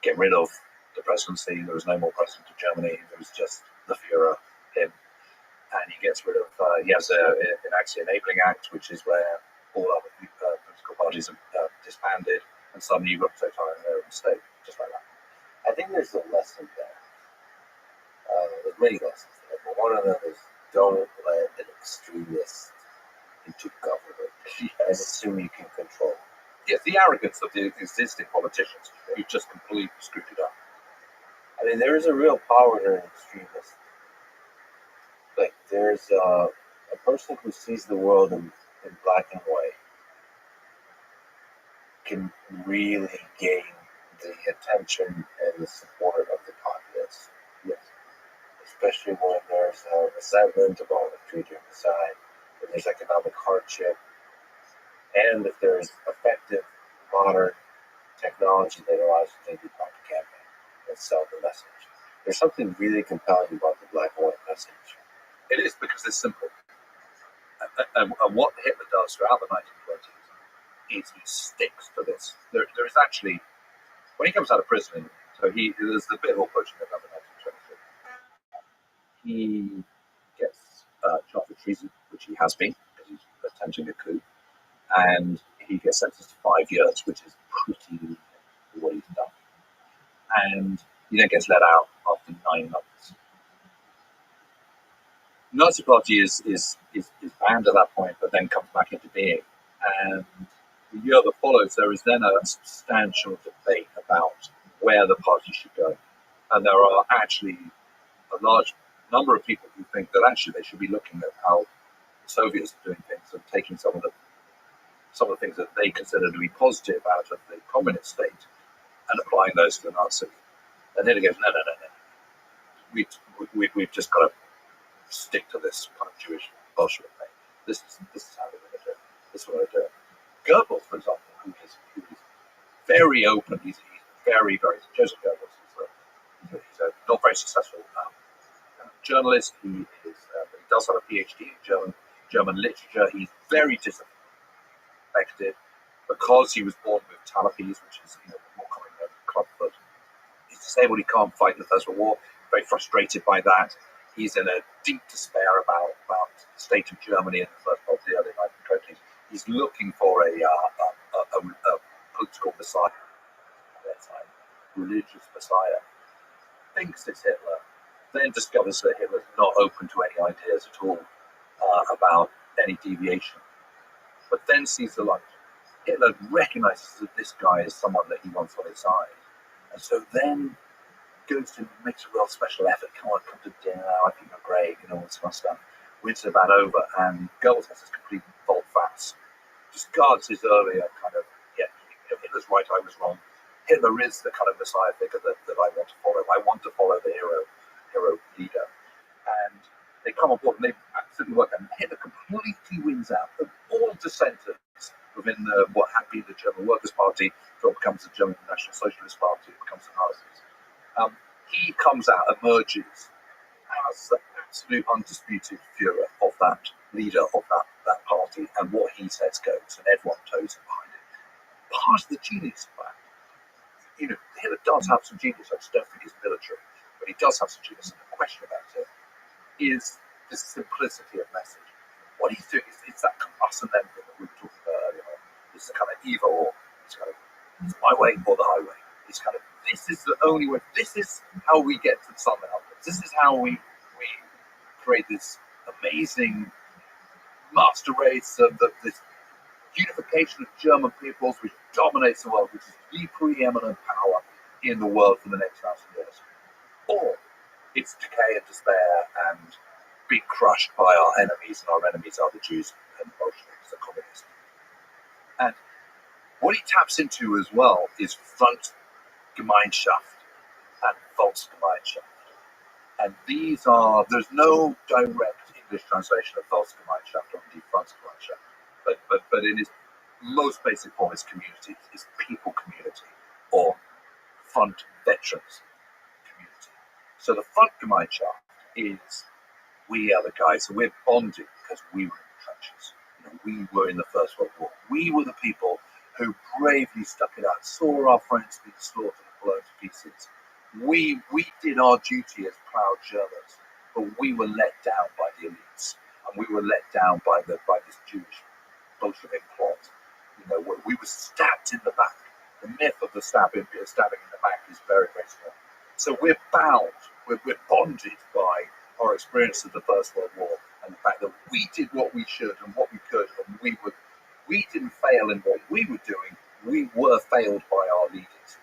get rid of the presidency. There was no more president of Germany. There was just the Führer, him. and he gets rid of. He has enacts the Enabling Act, which is where all other political parties are disbanded, and suddenly you've got to in their own state, just like that. I think there's a lesson there. There's many lessons there, but one of them is don't let an extremist into government and assume you can control. Yes, the arrogance of the existing politicians who just completely screwed it up. I mean, there is a real power in an extremist. Like, there's a person who sees the world in black and white can really gain the attention and the support of the populace. Yes. Especially when there's resentment about the treaty on the side, when there's economic hardship, and if there's effective modern technology that allows you to do propaganda and sell the message. There's something really compelling about the black and white message. It is, because it's simple. And what Hitler does throughout the 1920s is he sticks to this. There is actually, when he comes out of prison, there's the bit of push in November 1923. He gets charged with treason, which he has been, because he's attempting a coup, and he gets sentenced to 5 years, which is pretty lenient for what he's done. And he then gets let out after 9 months. The Nazi Party is banned at that point, but then comes back into being. And the year that follows, there is then a substantial debate about where the party should go. And there are actually a large number of people who think that actually they should be looking at how the Soviets are doing things and taking some of the things that they consider to be positive out of the communist state and applying those to the Nazis. And then it goes, no. We've just got to stick to this kind of Jewish Bolshevik thing. This is how we're going to do it. This is what we're doing. Goebbels, for example, who is very open. He's very, very. Joseph Goebbels he's a not very successful journalist. He does have a PhD in German literature. He's very disaffected because he was born with talipes, which is more common than clubfoot. He's disabled. He can't fight in the First World War. Very frustrated by that. He's in a deep despair about the state of Germany in the first part of the early 1920s. He's looking for a political messiah, religious messiah. Thinks it's Hitler, then discovers that Hitler's not open to any ideas at all about any deviation, but then sees the light. Hitler recognizes that this guy is someone that he wants on his side, and so then goes to makes a real special effort. Come to dinner. I think you're great. All this kind of stuff. Wins the bat over, and Goebbels has this complete volte-face. Discards his earlier kind of Hitler's right, I was wrong. Hitler is the kind of messiah figure that I want to follow. I want to follow the hero leader, and they come on board and they absolutely work. And Hitler completely wins out of all dissenters within what had been the German Workers' Party, till it becomes the German National Socialist Party, it becomes the Nazis. He comes out, emerges as the absolute undisputed Führer of that leader of that party, and what he says goes, and everyone toes him behind it. Part of the genius of that, Hitler does have some genius. I just don't think it's military, but he does have some genius. And the question about it is the simplicity of message. What he's doing is that us and them thing that we were talking about earlier. It's the kind of either or. It's my way or the highway. It's kind of, this is the only way. This is how we get to the sun mountains. This is how we create this amazing master race of this unification of German peoples, which dominates the world, which is the preeminent power in the world for the next 1,000 years. Or it's decay and despair and being crushed by our enemies, and our enemies are the Jews and the Bolsheviks, the communists. And what he taps into as well is Front-Gemeinschaft and Volksgemeinschaft. And there's no direct English translation of Volksgemeinschaft or indeed Front-Gemeinschaft. But in its most basic form, it's community, it's people community, or front veterans community. So the Front-Gemeinschaft is, we are the guys, so we're bonded because we were in the trenches. We were in the First World War. We were the people who bravely stuck it out, saw our friends being slaughtered and blown to pieces. We did our duty as proud Germans, but we were let down by the elites, and we were let down by this Jewish Bolshevik plot. We were stabbed in the back. The myth of the stabbing in the back is very, very strong. So we're bound, we're bonded by our experience of the First World War and the fact that we did what we should and what we could, and we didn't fail in what we were doing. We were failed by our leaders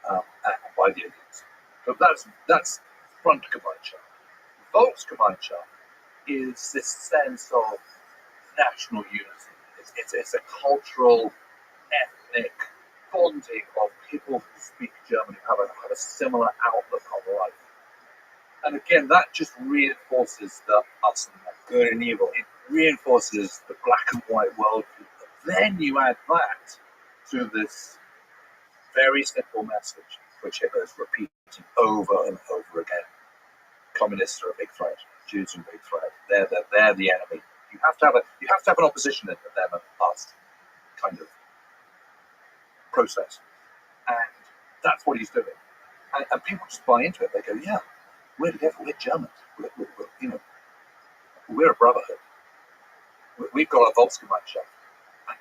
and by the elites. So that's Grundgemeinschaft. Volksgemeinschaft is this sense of national unity. It's a cultural, ethnic bonding of people who speak German, who have a similar outlook on life. And again, that just reinforces the us and them, good and evil. It reinforces the black and white worldview. Then you add that to this very simple message, which Hitler is repeating over and over again. Communists are a big threat. Jews are a big threat. They're the enemy. You have to have an opposition in them and us kind of process, and that's what he's doing. And people just buy into it. They go, "Yeah, we're together. We're Germans. We're a brotherhood. We've got our Volksgemeinschaft."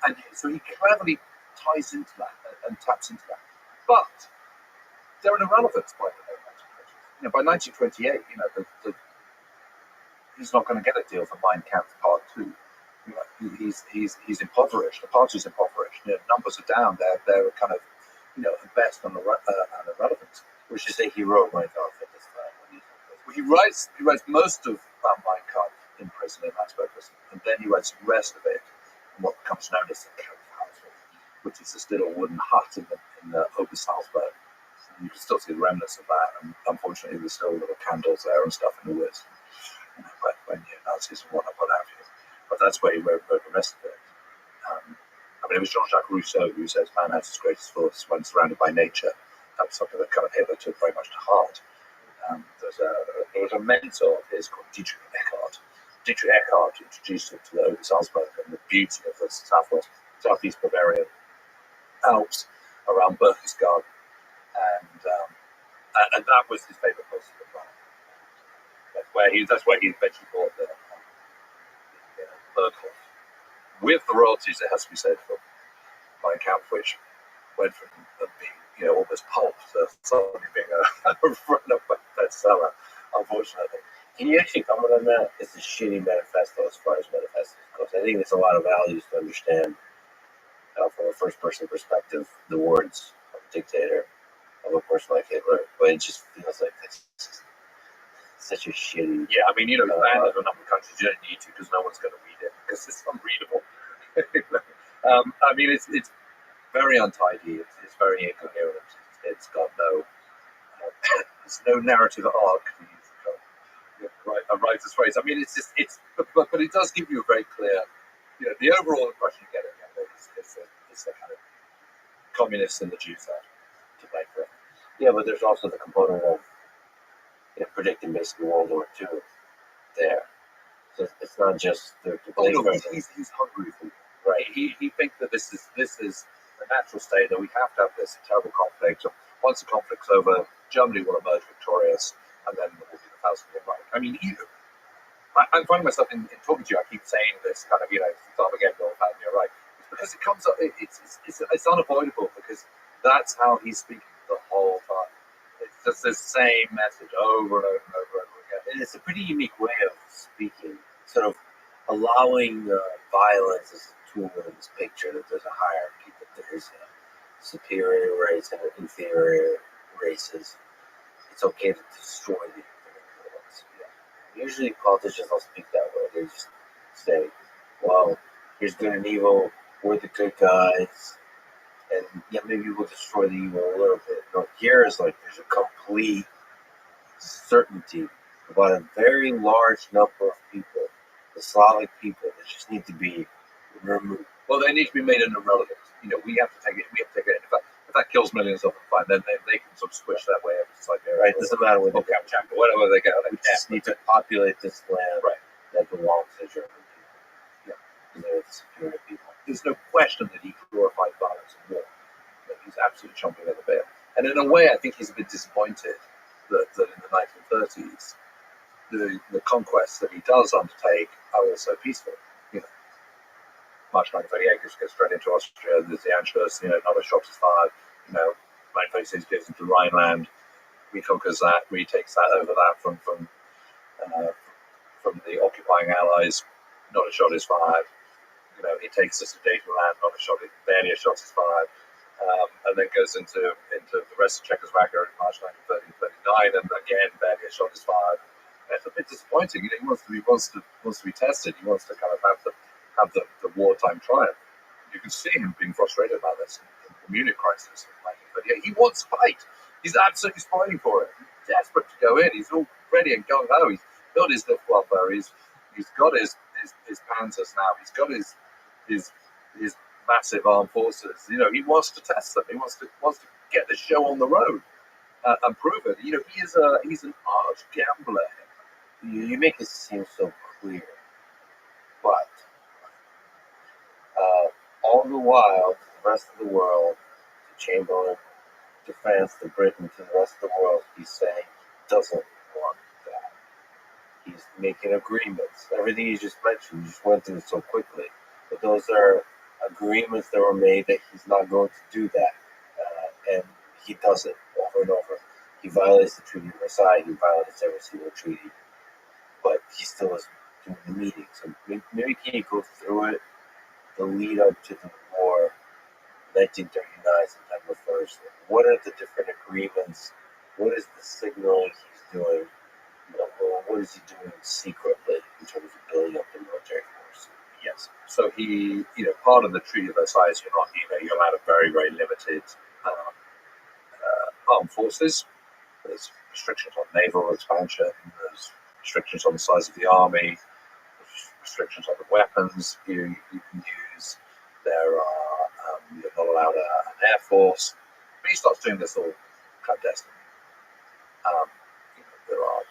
And so he cleverly ties into that and taps into that. But they're an irrelevance by the by 1928, he's not going to get a deal for Mein Kampf Part 2. He's impoverished. The party's impoverished. Numbers are down. They're kind of, at best an irrelevance. Which is a hero Mein Kampf at this time. He writes most of Mein Kampf in prison, in Augsburg prison, and then he writes the rest of it in what becomes known as the Kampfhaus, which is this little wooden hut in the Obersalzberg. You can still see the remnants of that, and unfortunately there's still little candles there and stuff in the woods. When Nazis and whatnot got out here. But that's where he wrote the rest of it. It was Jean-Jacques Rousseau who says man has his greatest force when surrounded by nature. That's something that kind of Hitler took very much to heart. There was a mentor of his called Dietrich Eckart. Dietrich Eckart introduced him to the Obersalzberg and the beauty of the southeast Bavarian Alps around Berchtesgaden. And that was his favourite place to go. That's where he eventually bought the Berghof. With the royalties, it has to be said, for Mein Kampf, which went from being almost pulp to suddenly being a run-up bestseller, unfortunately. Can you actually comment on that? It's a shitty manifesto as far as manifestos goes. I think there's a lot of values to understand from a first-person perspective the words of a dictator, of a person like Hitler, but it just feels like it's such a shitty... Yeah, you don't ban it in a number of countries. You don't need to, because no one's going to read it, because it's unreadable. It's very untidy. It's very incoherent. It's got no... there's no narrative arc, to use a writer's phrase. But it does give you a very clear... the overall impression you get is the kind of communists and the Jews there to blame for it. Yeah, but there's also the component of predicting basically World War II there. So it's not just the he's hungry for it. Right. He thinks that this is a natural state, that we have to have this terrible conflict. Once the conflict's over, Germany will emerge victorious, and then there will be the Thousand Year Reich. I'm finding myself in talking to you, I keep saying this kind of, again, the Thousand Year Reich. It's because it comes up, it's unavoidable, because that's how he's speaking the whole time. It's just the same message over and over and over and over again. And it's a pretty unique way of speaking, sort of allowing violence as a tool in this picture, that there's a hierarchy, that there's a superior race and inferior races. It's okay to destroy the inferior ones. Yeah. Usually politicians don't speak that way. They just say, well, here's good and evil, we're the good guys, and maybe we'll destroy the evil a little bit. No, here is like there's a complete certainty about a very large number of people, the Slavic people, that just need to be removed. Well, they need to be made an irrelevant. We have to take it. If that kills millions of them, fine. Then they can sort of squish that way. It's like right. Doesn't matter what or whatever they get. We just need to populate this land that belongs to German people. Yeah, they're superior people. There's no question that he glorified violence and war. He's absolutely chomping at the bit. And in a way, I think he's a bit disappointed that in the 1930s, the conquests that he does undertake are also peaceful. March 1938 gets straight into Austria. There's the Anschluss. Another shot is fired. 1936 goes into Rhineland, reconquers that, retakes that over that from the occupying Allies. Not a shot is fired. He takes the Sudetenland. Not a shot. Barely a shot is fired. And then goes into the rest of Czechoslovakia in March 1939, and again barely a shot is fired. And it's a bit disappointing. He wants to be tested. He wants to kind of have the wartime triumph. You can see him being frustrated about this in the Munich crisis. But yeah, he wants to fight. He's absolutely fighting for it. He's desperate to go in. He's all ready and gung ho. He's built his Luftwaffe. He's got his panzers now. He's got his massive armed forces. He wants to test them. He wants to get the show on the road and prove it. He's an arch gambler. You make it seem so clear, but all the while, the rest of the world, to Chamberlain, to France, to Britain, to the rest of the world, he's saying he doesn't want that. He's making agreements. Everything you just mentioned, you just went through so quickly. But those are agreements that were made that he's not going to do that. And he does it over and over. He violates the Treaty of Versailles. He violates every single treaty. But he still is doing the meetings. So maybe can you go through it? The lead up to the war, 1939, September 1st. What are the different agreements? What is the signaling he's doing? What is he doing secretly in terms of building up the military force? Yes. So he, part of the Treaty of Versailles, you're allowed a very, very limited armed forces. There's restrictions on naval expansion. There's restrictions on the size of the army. There's restrictions on the weapons you can use. There are you're not allowed an air force. But he starts doing this all clandestine. There are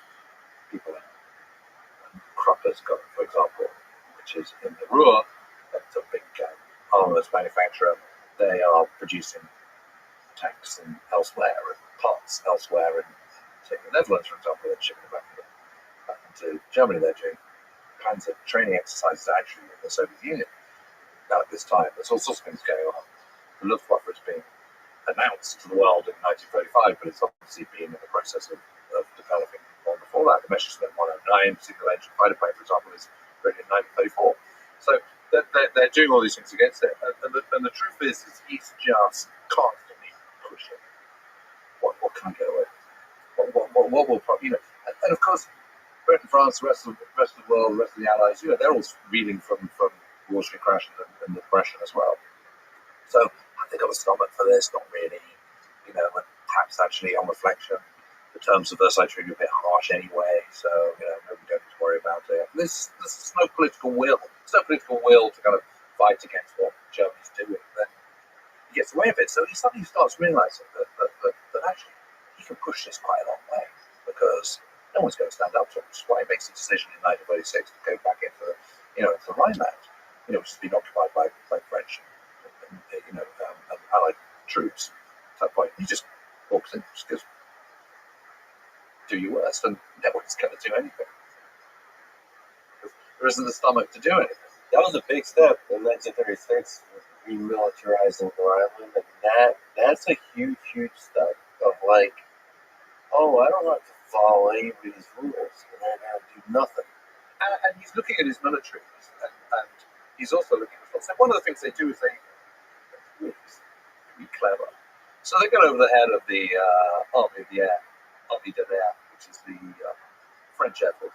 people in Kruppers, for example, which is in the Ruhr. That's a big armaments manufacturer. They are producing tanks and elsewhere and parts elsewhere. In the Netherlands, for example, they're shipping back into Germany. They're doing panzer training exercises actually in the Soviet Union. Now at this time, there's all sorts of things going on. The Luftwaffe is being announced to the world in 1935, but it's obviously been in the process of developing long before that. The Messerschmitt 109 single engine fighter plane, for example, is ready in 1934. So they're doing all these things against it. And the truth is he's just constantly pushing. What can I get away with? What will probably, and of course, Britain, France, the rest of the world, the rest of the Allies, they're all reeling from Wall Street crash and the depression as well. So have they got a stomach for this? Not really. And perhaps actually on reflection, the terms of Versailles Treaty are a bit harsh anyway. So maybe we don't need to worry about it. There's no political will. There's no political will to kind of fight against what Germany's doing. Then he gets away with it. So he suddenly starts realizing that actually he can push this quite a long way because no one's going to stand up to him. Which is why he makes the decision in 1936 to go back into the Rhineland, which has been occupied by French and Allied troops. At that point, he just walks in, just goes, "Do your worst," and no one's going to do anything. There isn't the stomach to do anything. That was a big step in 1936, remilitarizing the Rhineland, and that's a huge, huge step of I don't have to follow anybody's rules, and I'm going to do nothing. And he's looking at his military, and he's also looking at what's. One of the things they do is they really clever. So they get over the head of the Army of the Air, Army de l'Air, which is the French Air Force.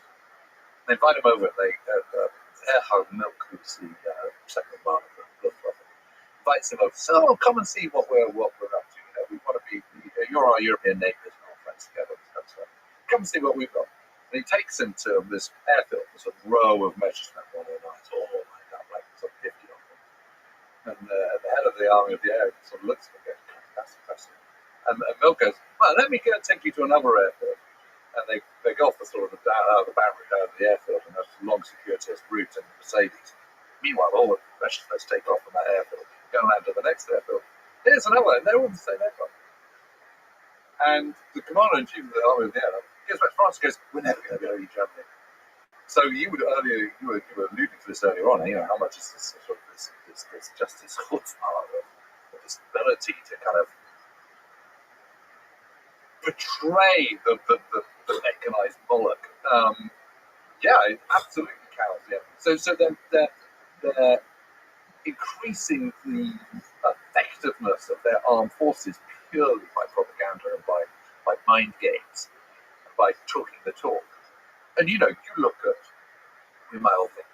They invite him over. Erhard Milk, who's the second command of the Luftwaffe, invites him over. So come and see what we're up to. We want to be. You're our European neighbours and our friends together. Come and see what we've got. And he takes him to this airfield, this row of Messerschmitt 109s, all lined up, like sort of 50 of them. And the head of the Army of the Air sort of looks at him and goes, "That's impressive." And Milk goes, "Well, let me take you to another airfield." And they go off the sort of the boundary down to the airfield, and there's a long circuitous route in Mercedes. Meanwhile, all the Messerschmitts take off from that airfield, go land to the next airfield. Here's another one, and they're all the same aircraft. And the commander-in-chief of the Army of the Air, goes back to France. Goes, we're never going to go to Germany. So you were alluding to this earlier on. You know, how much is this sort of this justice chutzpah of this ability to kind of betray the mechanized Moloch. Yeah, it absolutely counts. Yeah. So they're increasing the effectiveness of their armed forces purely by propaganda and by mind games, by talking the talk. And you know, you look at, we might all think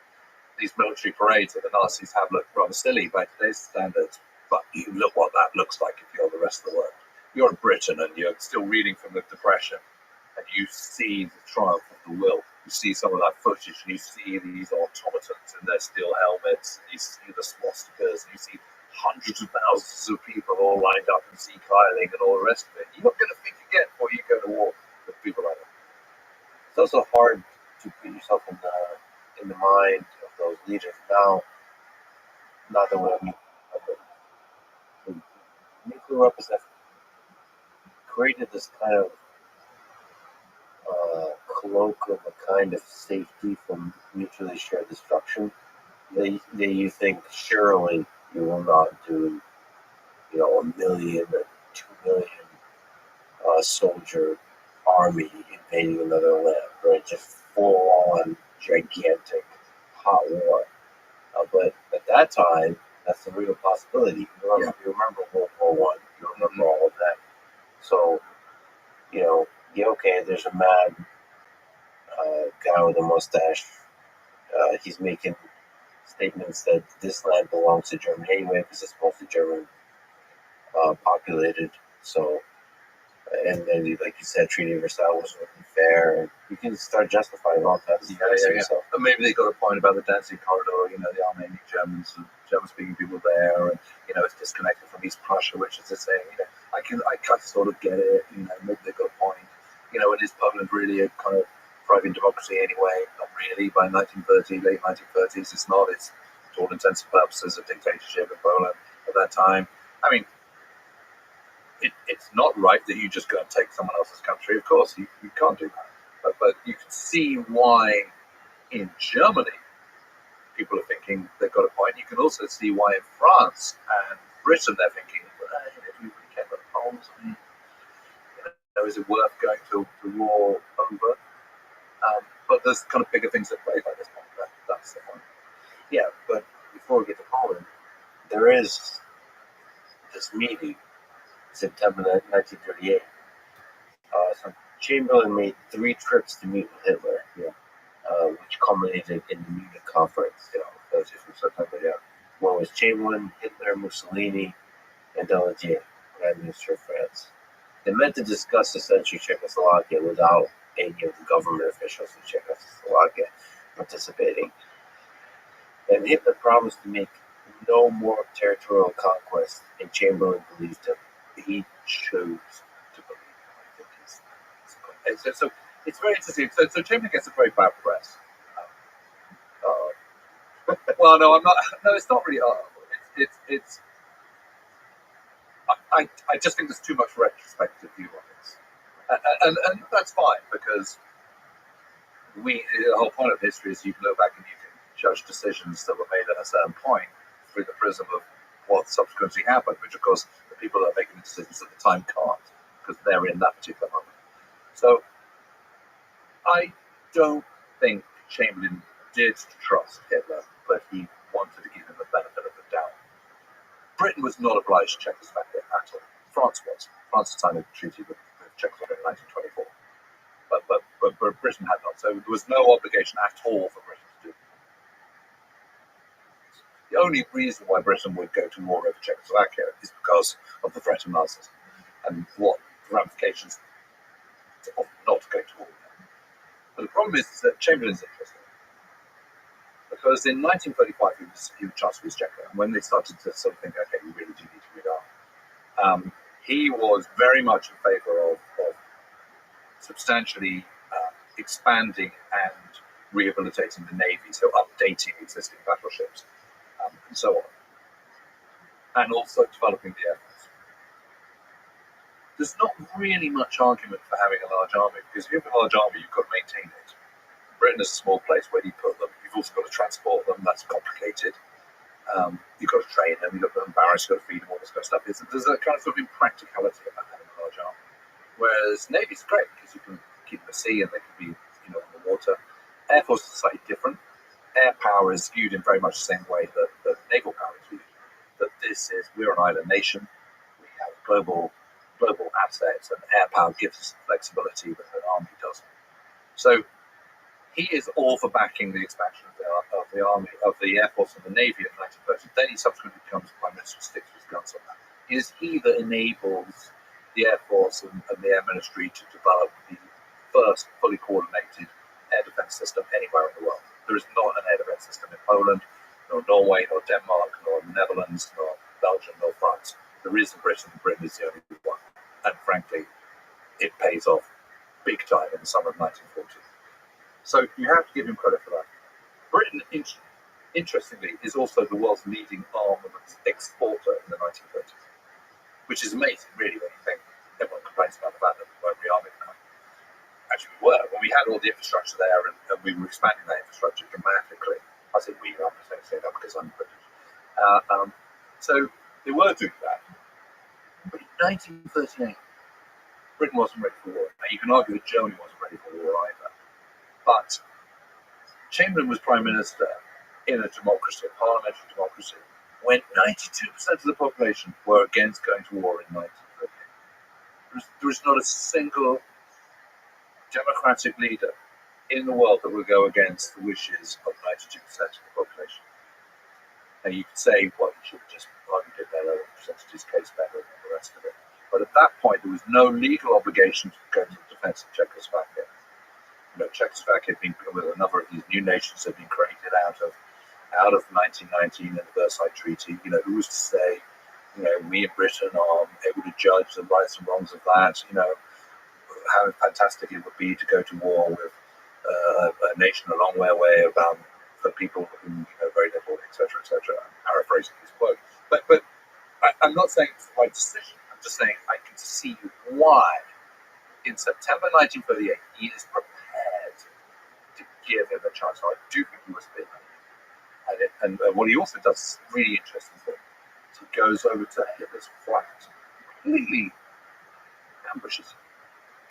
these military parades that the Nazis have look rather silly by today's standards, but you look what that looks like if you're the rest of the world. You're in Britain and you're still reading from the Depression, and you see the triumph of the will. You see some of that footage, and you see these automatons in their steel helmets, and you see the swastikas, and you see hundreds of thousands of people all lined up and sea piling and all the rest of it. You're not going to think again before you go to war with people like that. It's also hard to put yourself in the mind of those leaders now. Not that the nuclear weapons have created this kind of cloak of a kind of safety from mutually shared destruction. That you think surely you will not do, 1 million or 2 million soldier army invading another land, right? Just full on gigantic hot war. But at that time, that's a real possibility. You remember World War One. You remember all of that. So, okay, there's a mad guy with a mustache. He's making statements that this land belongs to Germany anyway because it's mostly German populated. So, and then, like you said, Treaty of Versailles wasn't fair. And you can start justifying all kinds of things yourself. But maybe they got a point about the Danzig corridor, the Armenian Germans, and German-speaking people there, and it's disconnected from East Prussia, which is to say, I can sort of get it. Maybe they got a point. Is Poland really a kind of thriving democracy anyway? Not really. By 1930, late 1930s, it's not. It's, to all intents and purposes, a dictatorship in Poland at that time. I mean, it's not right that you just go and take someone else's country. Of course, you can't do that. But you can see why in Germany people are thinking they've got a point. You can also see why in France and Britain they're thinking, if we really care about the Poles, is it worth going to war over? But there's kind of bigger things at play by this point. That's the point. Yeah, but before we get to Poland, there is this meeting, September 1938. So Chamberlain made 3 trips to meet with Hitler, which culminated in the Munich conference, 30th of September. Yeah. One was Chamberlain, Hitler, Mussolini, and Daladier, Prime Minister of France. They met to discuss essentially Czechoslovakia without any of the government officials in Czechoslovakia participating. And Hitler promised to make no more territorial conquest, and Chamberlain believed him. He chose to believe him. I think so it's very interesting. So Chamberlain gets a very bad press. Well, no, I'm not. No, it's not really. It's. I just think there's too much retrospective view on this, and that's fine because the whole point of history is you can look back and you can judge decisions that were made at a certain point through the prism of what subsequently happened, which of course the people that are making the decisions at the time can't because they're in that particular moment. So I don't think Chamberlain did trust Hitler, but he wanted to give him the benefit of the doubt. Britain was not obliged to Czechoslovakia at all. France was. France signed a treaty with Czechoslovakia in 1924. But Britain had not. So there was no obligation at all for Britain to do it. The only reason why Britain would go to war over Czechoslovakia is because of the threat of Nazism and what the ramifications of not going to war. But the problem is that Chamberlain's interesting. Because in 1935, he was Chancellor of Czechia, and when they started to sort of think, okay, we really do need to read up, he was very much in favour of substantially expanding and rehabilitating the Navy, so updating existing battleships, and so on, and also developing the Air Force. there's not really much argument for having a large army, because if you have a large army, you've got to maintain it. Britain is a small place. Where do you put them? You've also got to transport them. That's complicated. You've got to train them. You've got to put them in barracks. You've got to feed them, all this kind of stuff. There's a kind of impracticality about having a large army. Whereas Navy's great because you can keep them at sea and they can be, on the water. Air Force is slightly different. Air power is viewed in very much the same way that naval power is viewed. That we're an island nation. We have global assets, and air power gives us the flexibility that an army doesn't. So he is all for backing the expansion of the army, of the Air Force and the Navy in 1930. Then he subsequently becomes Prime Minister and sticks his guns on that. It is he that enables the Air Force and the Air Ministry to develop the first fully coordinated air defense system anywhere in the world. There is not an air defense system in Poland, nor Norway, nor Denmark, nor the Netherlands, nor Belgium, nor France. There is in Britain. Britain is the only one. And frankly, it pays off big time in the summer of 1940. So you have to give him credit for that. Britain, interestingly, is also the world's leading armaments exporter in the 1930s, which is amazing, really, when you think everyone complains about the fact that we weren't rearming now. Actually, we were. When we had all the infrastructure there and we were expanding that infrastructure dramatically. I say we, I'm just saying that because I'm British. So they were doing that. But in 1938, Britain wasn't ready for war. Now, you can argue that Germany wasn't ready for war either. But Chamberlain was Prime Minister in a democracy, a parliamentary democracy, when 92% of the population were against going to war in 1938. There was not a single democratic leader in the world that would go against the wishes of 92% of the population. Now you could say, well, you should have just argued it better, presented his case better than the rest of it. But at that point, there was no legal obligation to go to the defense of Czechoslovakia. Czechoslovakia had been, with a number of these new nations, had been created out of 1919 and the Versailles Treaty. Who was to say, we in Britain are able to judge the rights and wrongs of that. How fantastic it would be to go to war with a nation a long way away about for people who very little, etc., etc. I'm paraphrasing his quote, but I'm not saying it's the right decision. I'm just saying I can see why in September 1938 he is prepared to give him a chance. I do think he was a bit naive. And what he also does is really interesting thing. He goes over to Hitler's flat, completely ambushes him.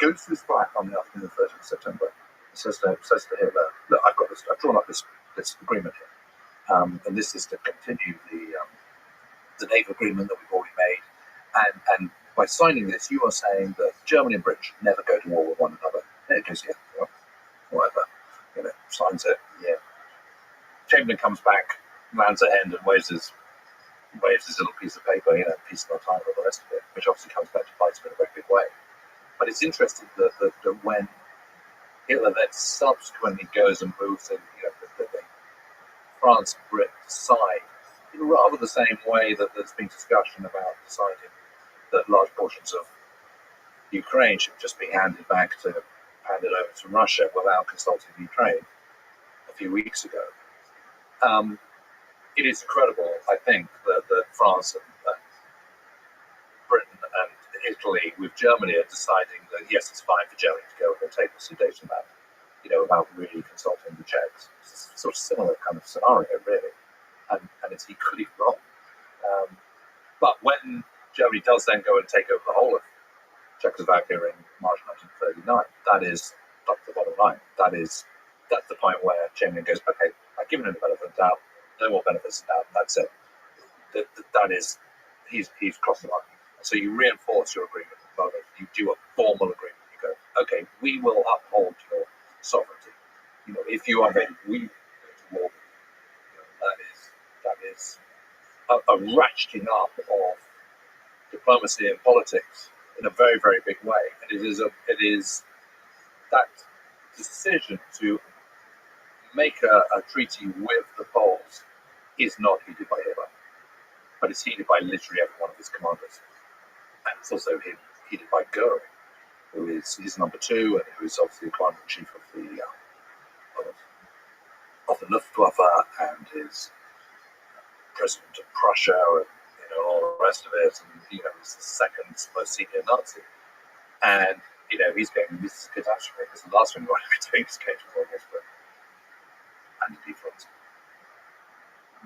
Goes to his flat on the afternoon of 30th of September and says to Hitler, look, I've drawn up this agreement here. And this is to continue the naval agreement that we've already made. And by signing this, you are saying that Germany and Britain should never go to war with one another. And it goes, yeah, well, whatever. Signs it, yeah. Chamberlain comes back, lands at end, and waves his little piece of paper, piece of our time, and the rest of it, which obviously comes back to bite him in a very big way. But it's interesting that when Hitler then subsequently goes and moves in, France and Britain decide in rather the same way that there's been discussion about deciding that large portions of Ukraine should just be handed over to Russia without consulting Ukraine a few weeks ago. It is incredible, I think, that France and Britain and Italy with Germany are deciding that yes, it's fine for Germany to go and take the Sudeten map, without really consulting the Czechs. It's a sort of similar kind of scenario, really, and it's equally wrong. But when Germany does then go and take over the whole of Czechoslovakia in March 1939, that's the bottom line. That's the point where Chamberlain goes, okay, I've given him the benefit of the doubt, no more benefits of the doubt, and that's it. He's crossed the line. So you reinforce your agreement with Poland. You do a formal agreement. You go, okay, we will uphold your sovereignty. If you are ready, we will go to war. That is a ratcheting up of diplomacy and politics in a very, very big way. And it is that decision to make a treaty with the Poles is not heeded by Hitler, but it's heeded by literally every one of his commanders. And it's also heeded by Goering, who is his number two, and who is obviously the commander-in-chief of the Luftwaffe, and is president of Prussia, and all the rest of it. And he's the second most senior Nazi. And, he's going, this is catastrophe. This is the last thing we want to be doing is going to war against Britain. And indeed France.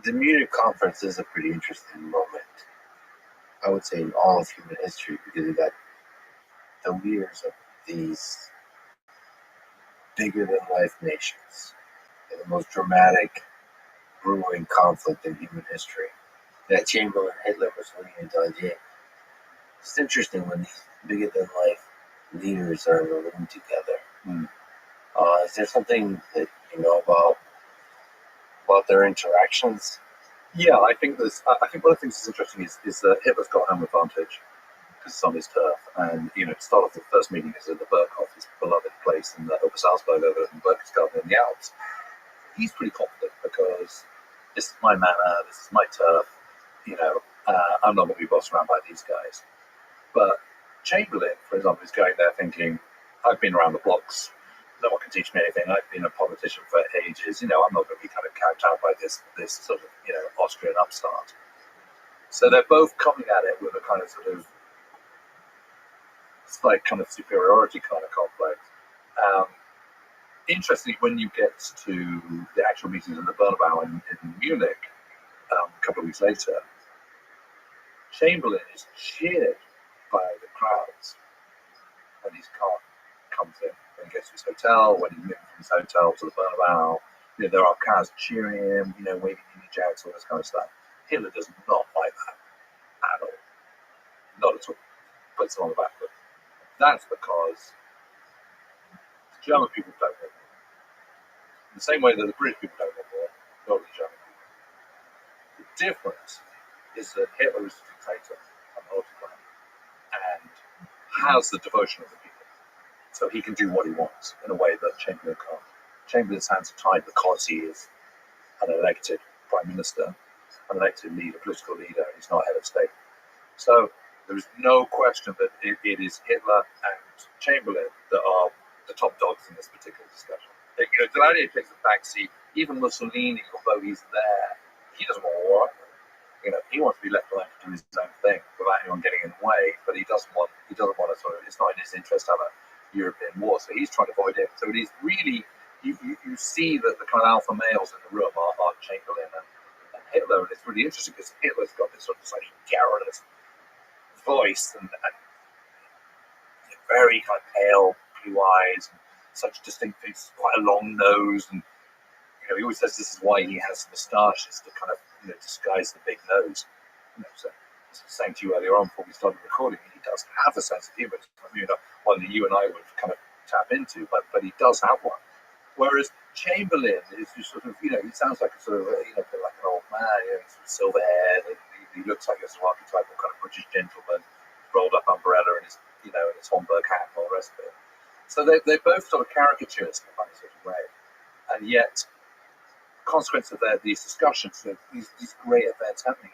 The Munich conference is a pretty interesting moment, I would say, in all of human history, because you got the leaders of these bigger-than-life nations, and the most dramatic, brewing conflict in human history. That Chamberlain, Hitler, Mussolini, and Daladier. It's interesting when these bigger-than-life leaders are in a room together. Is there something that you know about their interactions? Yeah, I think one of the things that's interesting is that Hitler's got home advantage because it's on his turf. And, to start off, the first meeting is at the Berghof, his beloved place in over Salzburg, over in Berchtesgaden in the Alps. He's pretty confident because this is my manor, this is my turf, I'm not going to be bossed around by these guys. But Chamberlain, for example, is going there thinking, I've been around the blocks, no one can teach me anything, I've been a politician for ages, I'm not going to be kind of cowed out by this sort of, Austrian upstart. So they're both coming at it with a kind of sort of slight kind of superiority kind of complex. Interestingly, when you get to the actual meetings in the Bernabeu in Munich a couple of weeks later, Chamberlain is cheered by the crowds when his car comes in, when he goes to his hotel, when he moves from his hotel to the Bernabeu. There are crowds cheering him, waving image out, all this kind of stuff. Hitler does not like that at all. Not at all. Puts him on the back foot. That's because the German people don't want war. In the same way that the British people don't want war, not the German people. The difference is that Hitler is a dictator and an autocrat and has the devotion of the people. So he can do what he wants in a way that Chamberlain can't. Chamberlain's hands are tied because he is an elected prime minister, an elected leader, political leader, and he's not head of state. So there is no question that it is Hitler and Chamberlain that are the top dogs in this particular discussion. Daladier takes a backseat. Even Mussolini, although he's there, he doesn't want war. He wants to be left alone to do his own thing without anyone getting in the way. But he doesn't want to sort of. It's not in his interest to have a European war, so he's trying to avoid it. So it is really you see that the kind of alpha males in the room are Chamberlain and Hitler, and it's really interesting because Hitler's got this sort of slightly garrulous voice and very kind of pale blue eyes and such distinct features, quite a long nose, and he always says this is why he has moustaches to kind of disguise the big nose. So as I was saying to you earlier on before we started recording, he does have a sense of humour. It's one that you and I would kind of tap into, but he does have one. Whereas Chamberlain is just sort of, he sounds like a sort of, like an old man, he's silver haired, and he looks like a sort of archetypal kind of British gentleman, rolled up umbrella and his, and his Homburg hat and all the rest of it. So they're both sort of caricatures in a funny sort of way. And yet, consequence of these discussions, these great events happening,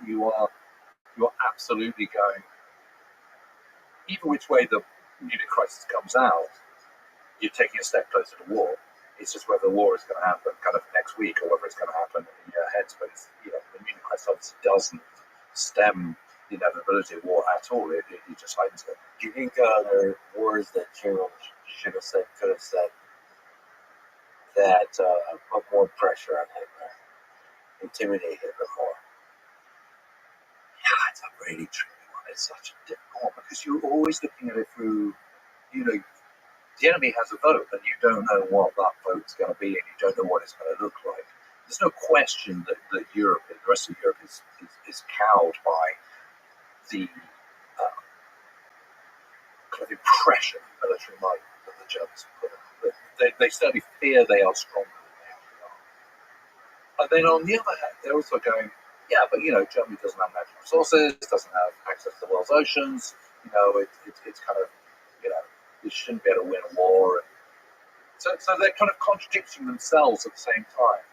you are absolutely going, even which way the Munich crisis comes out, you're taking a step closer to war. It's just whether the war is going to happen kind of next week or whether it's going to happen in the year ahead. But the Munich crisis obviously doesn't stem the inevitability of war at all. It just heightens it. Do you think there are words that Chamberlain should have said, could have said, that put more pressure on Hitler, intimidate Hitler more? Yeah, it's a really tricky one. It's such a difficult one because you're always looking at it through, the enemy has a vote and you don't know what that vote's going to be and you don't know what it's going to look like. There's no question that Europe, the rest of Europe, is cowed by the kind of impression of military might that the Germans have put in. They certainly fear they are stronger than they actually are. And then on the other hand, they're also going, yeah, but Germany doesn't have natural resources, doesn't have access to the world's oceans. It's kind of, it shouldn't be able to win a war. And so they're kind of contradicting themselves at the same time.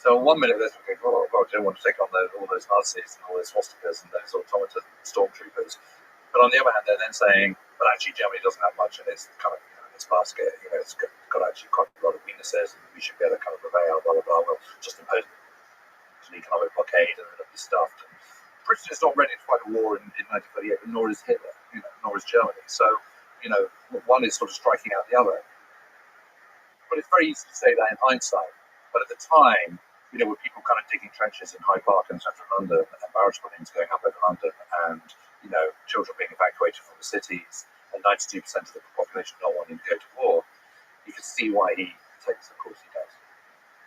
So in 1 minute they're thinking, oh God, I don't want to take on all those Nazis and all those swastikas and those automaton stormtroopers. But on the other hand, they're then saying, but actually Germany doesn't have much in its kind of in its basket. It's got actually quite a lot of weaknesses, and we should be able to kind of prevail. Blah blah blah. We'll just impose an economic blockade, and it'll be stuffed. Britain is not ready to fight a war in 1938, nor is Hitler, nor is Germany. So, one is sort of striking out the other. But it's very easy to say that in hindsight. But at the time, with people kind of digging trenches in Hyde Park in central London, and barrage buildings going up over London, and children being evacuated from the cities, and 92% of the population not wanting to go to war, you can see why he takes the course he does.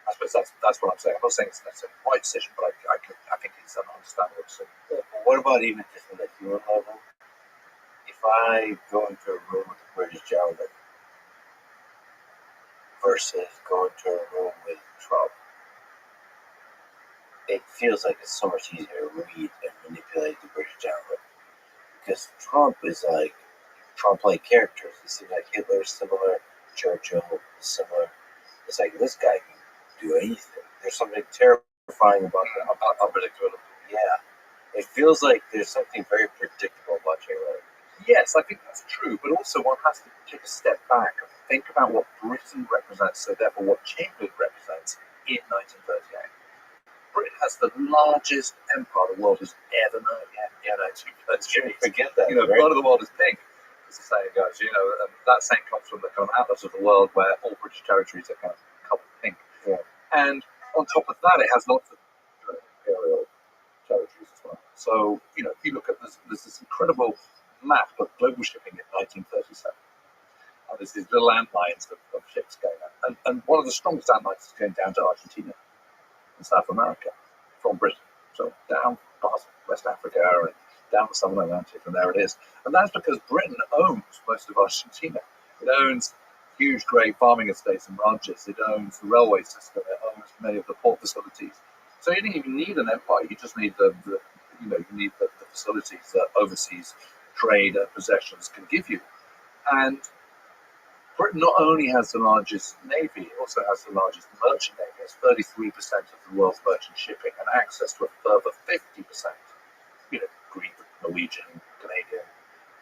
I suppose that's what I'm saying. I'm not saying it's necessarily the right decision, but I think it's an understandable decision. What about even just on the human level? If I go into a room with the British gentleman versus going to a room with Trump, it feels like it's so much easier to read and manipulate the British gentleman. Because Trump is like Trump-like characters. It seems like Hitler is similar, Churchill is similar. It's like this guy can do anything. There's something terrifying about him. Unpredictable. Yeah. It feels like there's something very predictable about Hitler. Yes, I think that's true, but also one has to take a step back and think about what Britain represents, so therefore what Chamberlain represents in 1938. Britain has the largest empire the world has ever known. Yeah, 1938. Forget that. Blood of the world is pink, as the saying goes. And that saying comes from the kind of atlas of the world, where all British territories are kind of covered pink. Yeah. And on top of that, it has lots of imperial territories as well. So, if you look at this, there's this incredible map of global shipping in 1937. And there's these little landlines of ships going out. And one of the strongest landlines is going down to Argentina in South America from Britain. So down past West Africa and down the Southern Atlantic, and there it is. And that's because Britain owns most of Argentina. It owns huge great farming estates and ranches. It owns the railway system. It owns many of the port facilities. So you don't even need an empire. You just need the facilities that overseas trade and possessions can give you. And Britain not only has the largest navy, it also has the largest merchant navy. It's 33% of the world's merchant shipping and access to a further 50%, Greek, Norwegian, Canadian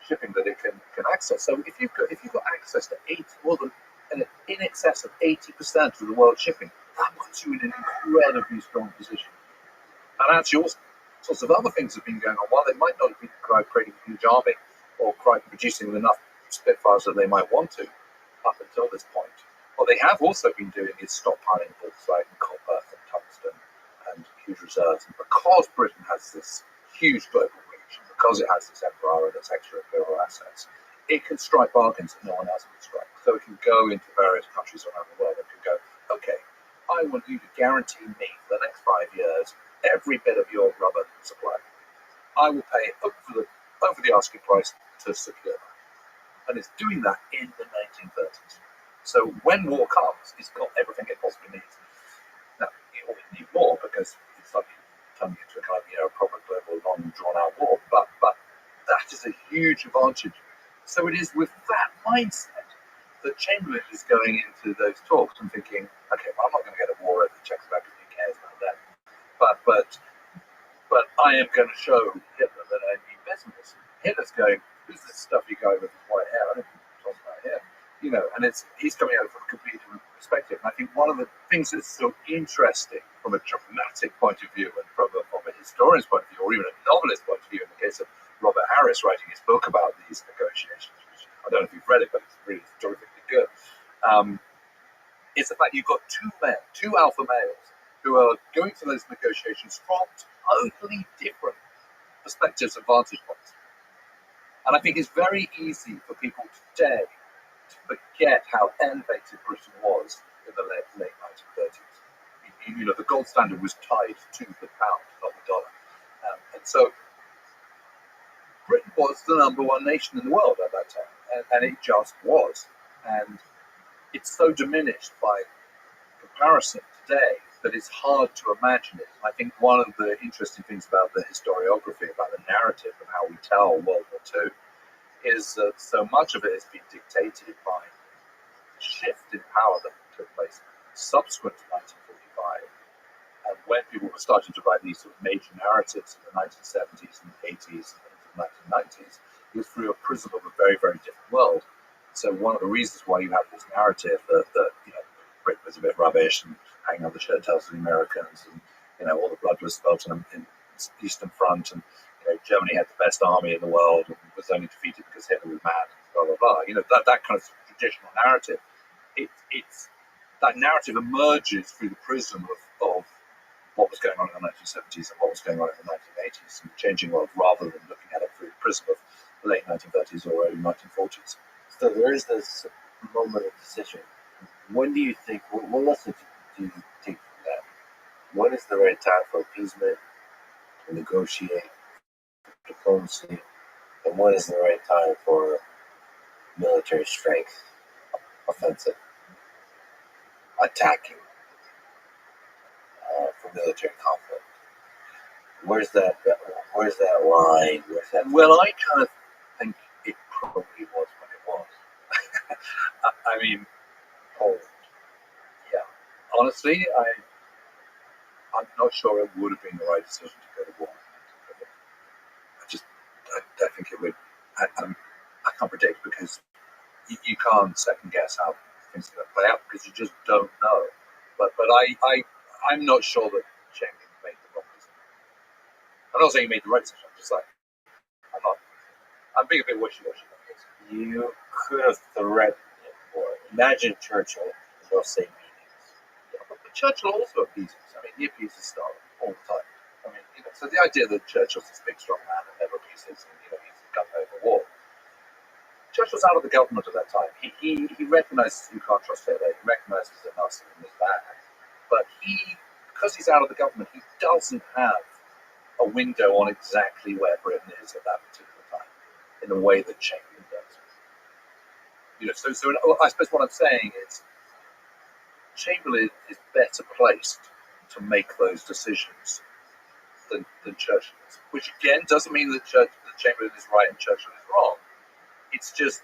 shipping that it can access. So if you've got access to in excess of 80% of the world's shipping, that puts you in an incredibly strong position. And actually, all sorts of other things have been going on. While they might not be creating a huge army or producing enough Spitfires that they might want to, up until this point. What they have also been doing is stockpiling bauxite and copper and tungsten and huge reserves. And because Britain has this huge global reach, and because it has this empire and its extra imperial assets, it can strike bargains that no one else can strike. So it can go into various countries around the world and can go, okay, I want you to guarantee me for the next 5 years every bit of your rubber supply. I will pay over the asking price to secure that. And it's doing that in the 1930s. So when war comes, it's got everything it possibly needs. Now, it always needs more because it's like turning into a kind of proper global, long drawn out war. But that is a huge advantage. So it is with that mindset that Chamberlain is going into those talks and thinking, okay, well, I'm not going to get a war over the Czechoslovakia. Who cares about that? But I am going to show Hitler that I mean business. Hitler's going, who's this stuffy guy with his white hair? I don't think he's talking about him. And he's coming at it from a completely different perspective. And I think one of the things that's so interesting from a dramatic point of view and from a historian's point of view, or even a novelist's point of view, in the case of Robert Harris writing his book about these negotiations, which I don't know if you've read it, but it's really terrifically good, is the fact you've got two alpha males, who are going to those negotiations from totally different perspectives and vantage points. And I think it's very easy for people today to forget how elevated Britain was in the late 1930s. The gold standard was tied to the pound, not the dollar. And so Britain was the number one nation in the world at that time. And it just was. And it's so diminished by comparison today that it's hard to imagine it. And I think one of the interesting things about the historiography, about the narrative of how we tell World War II, is that so much of it has been dictated by the shift in power that took place subsequent to 1945. And when people were starting to write these sort of major narratives in the 1970s and 80s and into the 1990s, it was through a prism of a very, very different world. So one of the reasons why you have this narrative that Britain was a bit rubbish and hanging on the shirt tails of the Americans and all the blood was spilt in Eastern Front, and Germany had the best army in the world and was only defeated because Hitler was mad, blah blah blah. That kind of traditional narrative. It's that narrative emerges through the prism of what was going on in the 1970s and what was going on in the 1980s and the changing world, rather than looking at it through the prism of the late 1930s or early 1940s. So there is this moment of decision. When do you think, what lessons do you take from that? When is the right time for appeasement, to negotiate, diplomacy, and when is the right time for military strength, offensive, attacking, for military conflict? Where's that line? Well, I kind of think it probably was when it was. I mean, yeah. Honestly, I'm not sure it would have been the right decision to go to war. I think it would. I can't predict, because you can't second guess how things are going to play out, because you just don't know. But I'm not sure that Chamberlain made the wrong decision. I'm not saying he made the right decision. I'm just like, I'm being a bit wishy-washy. You could have threatened him more. Imagine Churchill in those same meetings. Yeah, but Churchill also appeases. I mean, he appeases Stalin all the time. I mean, so the idea that Churchill's this big, strong man and never appeases, and he's gun over war. Churchill's out of the government at that time. He recognizes you can't trust Hitler. He recognizes that Nazism is bad, but because he's out of the government, he doesn't have a window on exactly where Britain is at that particular time, in the way that Chamberlain does. So I suppose what I'm saying is Chamberlain is better placed to make those decisions than Churchill is, which again doesn't mean that Chamberlain is right and Churchill is wrong. It's just,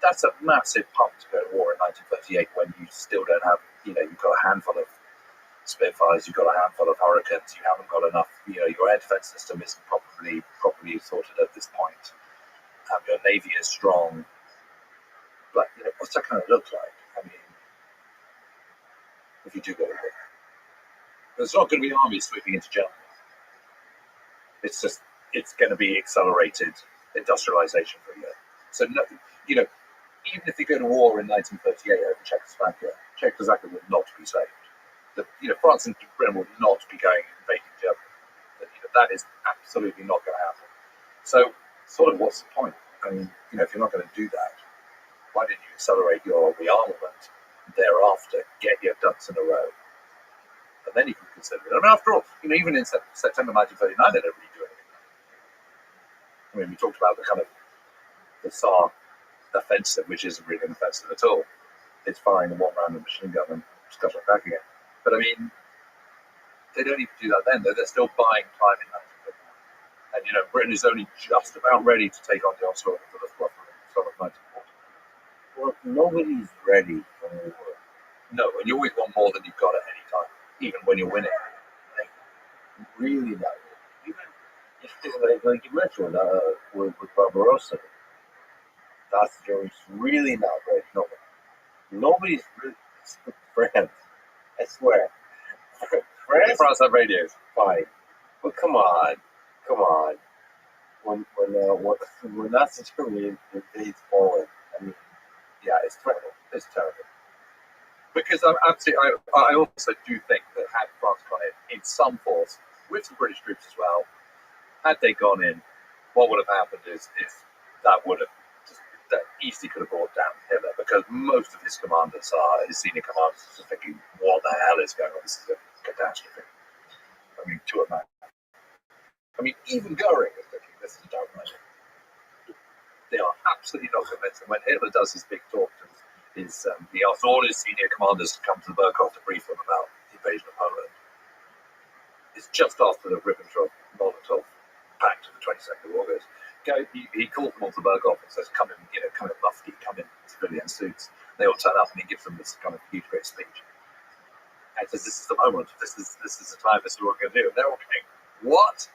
that's a massive pump to go to war in 1938 when you still don't have, you've got a handful of Spitfires, you've got a handful of Hurricanes, you haven't got enough, your air defense system isn't properly sorted at this point. Your Navy is strong, but what's that going to look like? I mean, if you do go to war, there's not going to be armies sweeping into Germany. It's going to be accelerated industrialization for a year. So no, even if you go to war in 1938 over Czechoslovakia would not be saved. France and Britain would not be going and invading Germany. That is absolutely not going to happen. So, sort of, what's the point? I mean, if you're not going to do that, why didn't you accelerate your rearmament thereafter, get your ducks in a row, and then you can consider it? I mean, after all, even in September 1939, they didn't really do anything. I mean, we talked about the kind of the Tsar offensive, which isn't really an offensive at all. It's firing one random machine gun and scuttling back again. But I mean, they don't even do that then. They're still buying time in 1939. And Britain is only just about ready to take on the onslaught of the Luftwaffe in summer of 1940. Well, nobody's ready for war. No, and you always want more than you've got at any time, even when you're winning. Like, really not. Even like you mentioned with Barbarossa, that's really not ready. Nobody's really. France, I swear. France have radios. Fine, but come on. When Nazi Germany invades Poland, I mean, yeah, it's terrible. It's terrible. Because I also do think that had France gone in some force, with some British troops as well, had they gone in, what would have happened is that easily could have brought down Hitler, because most of his senior commanders, are just thinking, what the hell is going on? This is a catastrophe. I mean, to a man. I mean, even Goering is thinking, this is a downright. They are absolutely not convinced. And when Hitler does his big talk, he asks all his senior commanders to come to the Berghof to brief them about the invasion of Poland. It's just after the Ribbentrop-Molotov Pact of the 22nd of August. He calls them all to the Berghof and says, come in mufti, come in civilian suits. They all turn up and he gives them this kind of huge, great speech. And he says, this is the moment. This is the time. This is what we're going to do. And they're all going, what?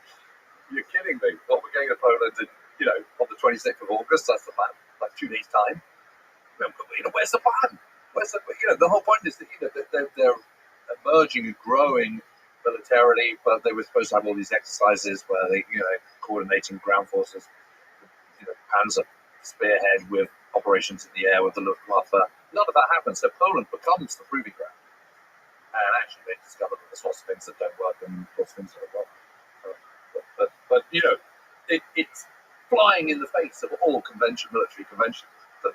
You're kidding me. What, we're going to Poland on the 26th of August? That's the plan. Like 2 days' time. Where's the plan? The whole point is that they're emerging and growing militarily, but they were supposed to have all these exercises where they, coordinating ground forces, Panzer spearhead with operations in the air with the Luftwaffe. None of that happened. So Poland becomes the proving ground. And actually, they discovered that there's lots of things that don't work and lots of things that don't work. But it's flying in the face of all military convention that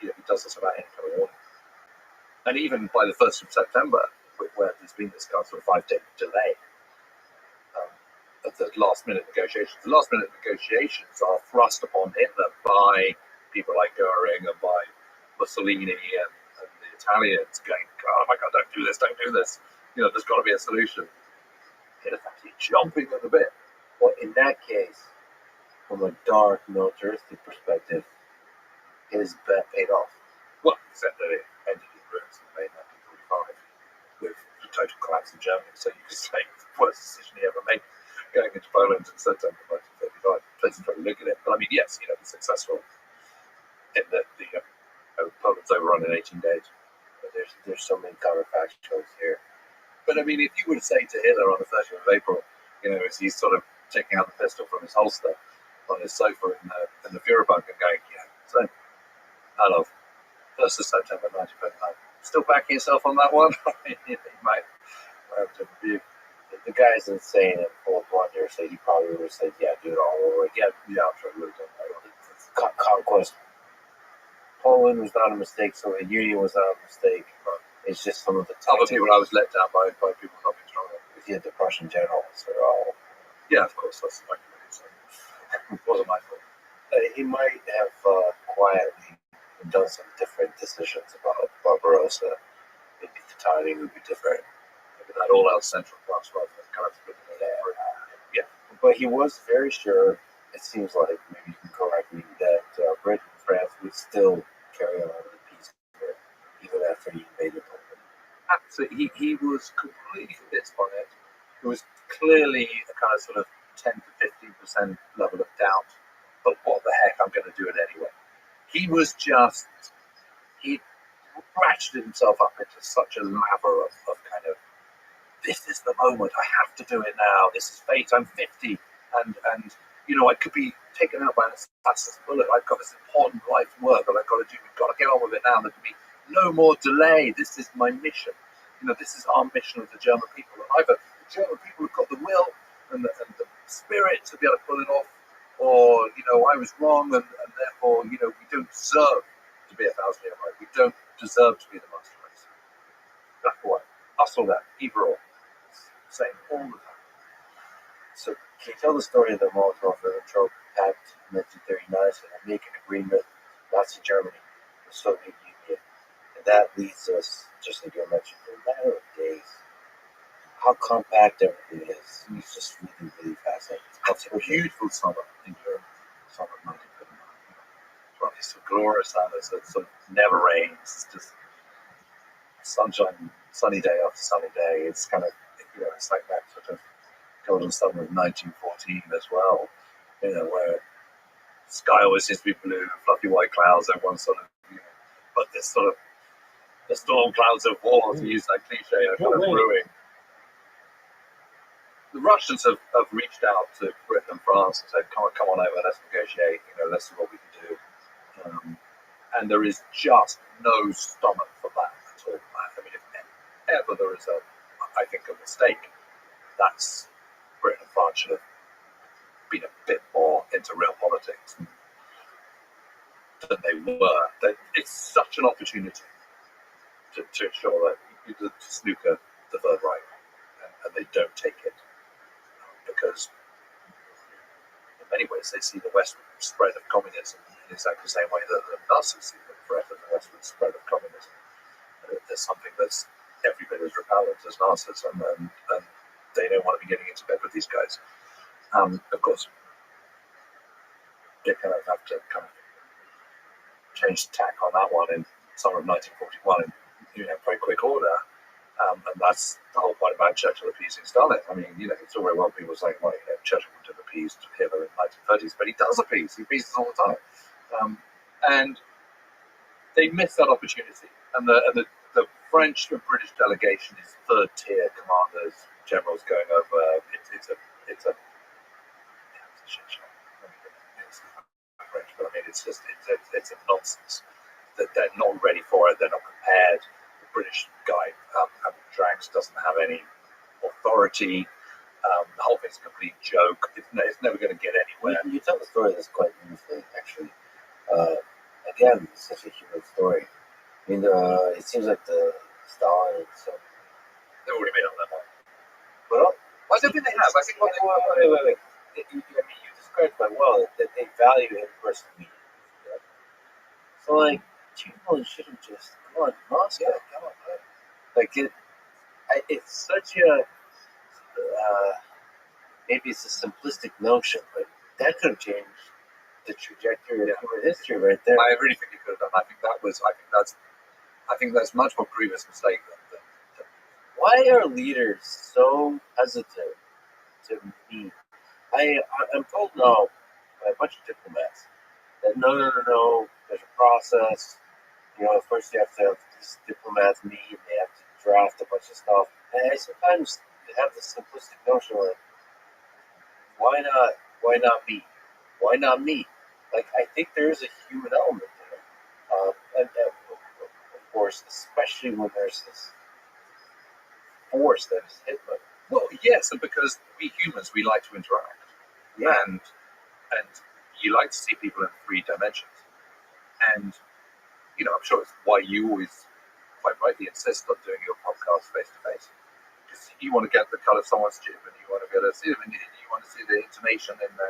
he does this about any kind of warning. And even by the 1st of September, where there's been this kind of 5-day delay of the last-minute negotiations. The last-minute negotiations are thrust upon Hitler by people like Goering and by Mussolini and the Italians going, oh my God, don't do this. There's got to be a solution. Hitler's actually jumping at the bit. Well, in that case, from a dark militaristic perspective, his bet paid off. Well, except that it ended in ruins in May 1945 with the total collapse in Germany. So you could say it's the worst decision he ever made going into Poland in September 1935. Please try to look at it. But I mean, yes, he's successful in that Poland's overrun in 18 days. But there's so many counterfactuals here. But I mean, if you were to say to Hitler on the 30th of April, as he's sort of taking out the pistol from his holster on his sofa in the Führerbunker and going, so hello, 1st of September 1939. Still backing yourself on that one? He might have a different view. The guy's insane and full of blunder, so he probably would have said, yeah, do it all over again. Yeah, I'm sure he would have done that. Conquest. Poland was not a mistake, so the Union was not a mistake. It's just some of the other people I was let down by people not being strong enough. If you had the Prussian generals, they're all... Yeah, of course, that's my committee, so it wasn't my fault. He might have quietly done some different decisions about Barbarossa. Maybe the timing would be different. Maybe that all else central class rather than kind of yeah. But he was very sure, it seems like, maybe you can correct me, that Britain and France would still carry on the peace war, even after he invaded Poland. Absolutely. He was completely convinced by it. There was clearly a kind of 10 to 15% level of doubt, but what the heck, I'm going to do it anyway. He ratcheted himself up into such a lather of kind of, this is the moment, I have to do it now, this is fate, I'm 50, and I could be taken out by an assassin's bullet, I've got this important life work that I've got to do, we've got to get on with it now, there can be no more delay, this is my mission, this is our mission of the German people, and either the German people have got the will and the spirit to be able to pull it off, or, I was wrong, and therefore, we don't deserve to be 1,000 years right. We don't deserve to be the master race. Black or white, us or that, either or. Same all the time. So, can you tell the story of the Molotov-Ribbentrop Pact in 1939? So they make an agreement, Nazi Germany, the Soviet Union, and that leads us, just like you mentioned, in a matter of days. How compact everything is. It's just really, really fascinating. It's a beautiful summer in Europe, summer of 1939. It's so glorious out there, so it sort of never rains. It's just sunshine, sunny day after sunny day. It's kind of, it's like that sort of golden summer of 1914 as well, where the sky always seems to be blue, fluffy white clouds, everyone's sort of, but this sort of, the storm clouds of war, to use that cliche, are kind of brewing. The Russians have reached out to Britain and France and said, come on over, let's negotiate, let's see what we can do. And there is just no stomach for that at all. I mean, if ever there is I think, a mistake, that's Britain and France should have been a bit more into real politics than they were. It's such an opportunity to ensure that to snooker the Third Reich, and they don't take it. Because in many ways they see the westward spread of communism in exactly the same way that the Nazis see the threat of the westward spread of communism. There's something that's every bit as repellent as Nazis, and they don't want to be getting into bed with these guys. Of course, they kind of have to kind of change the tack on that one in summer of 1941 in very quick order. And that's the whole point about Churchill appeasing Stalin. I mean, it's all very well people saying, well, Churchill would have appeased Hitler in the 1930s, but he does appease. He appeases all the time. And they missed that opportunity. And the French and British delegation is third tier commanders, generals going over. It's a shit show. It's French, but I mean it's a nonsense that they're not ready for it. They're not prepared. The British guy, Drax, doesn't have any authority. The whole thing's a complete joke. It's never going to get anywhere. You tell the story that's quite beautifully, actually. Again, it's such a human story. I mean, it seems like the Stalin and so. They've already made up their mind. Well, I don't think they have. I think wait. You described quite well that they value him personally. Yeah? So, like, Chamberlain shouldn't just come on, Moscow, come on, man. Like it's such a maybe it's a simplistic notion, but that could have changed the trajectory of human history right there. I really think it could have done. I think that's much more grievous mistake than why are leaders so hesitant to meet? I'm told now by a bunch of diplomats that no, there's a process. You know, first you have to have these diplomats meet, and they have to draft a bunch of stuff. And I sometimes have this simplistic notion like, why not meet? Why not meet? Like, I think there is a human element there. And of course, especially when there's this force that is Hitler. Well, yes, and because we humans, we like to interact. Yeah. And you like to see people in 3 dimensions. And, you know, I'm sure it's why you always quite rightly insist on doing your podcast face-to-face. Because you want to get the cut of someone's jib, and you want to be able to see them, and you want to see the intonation and the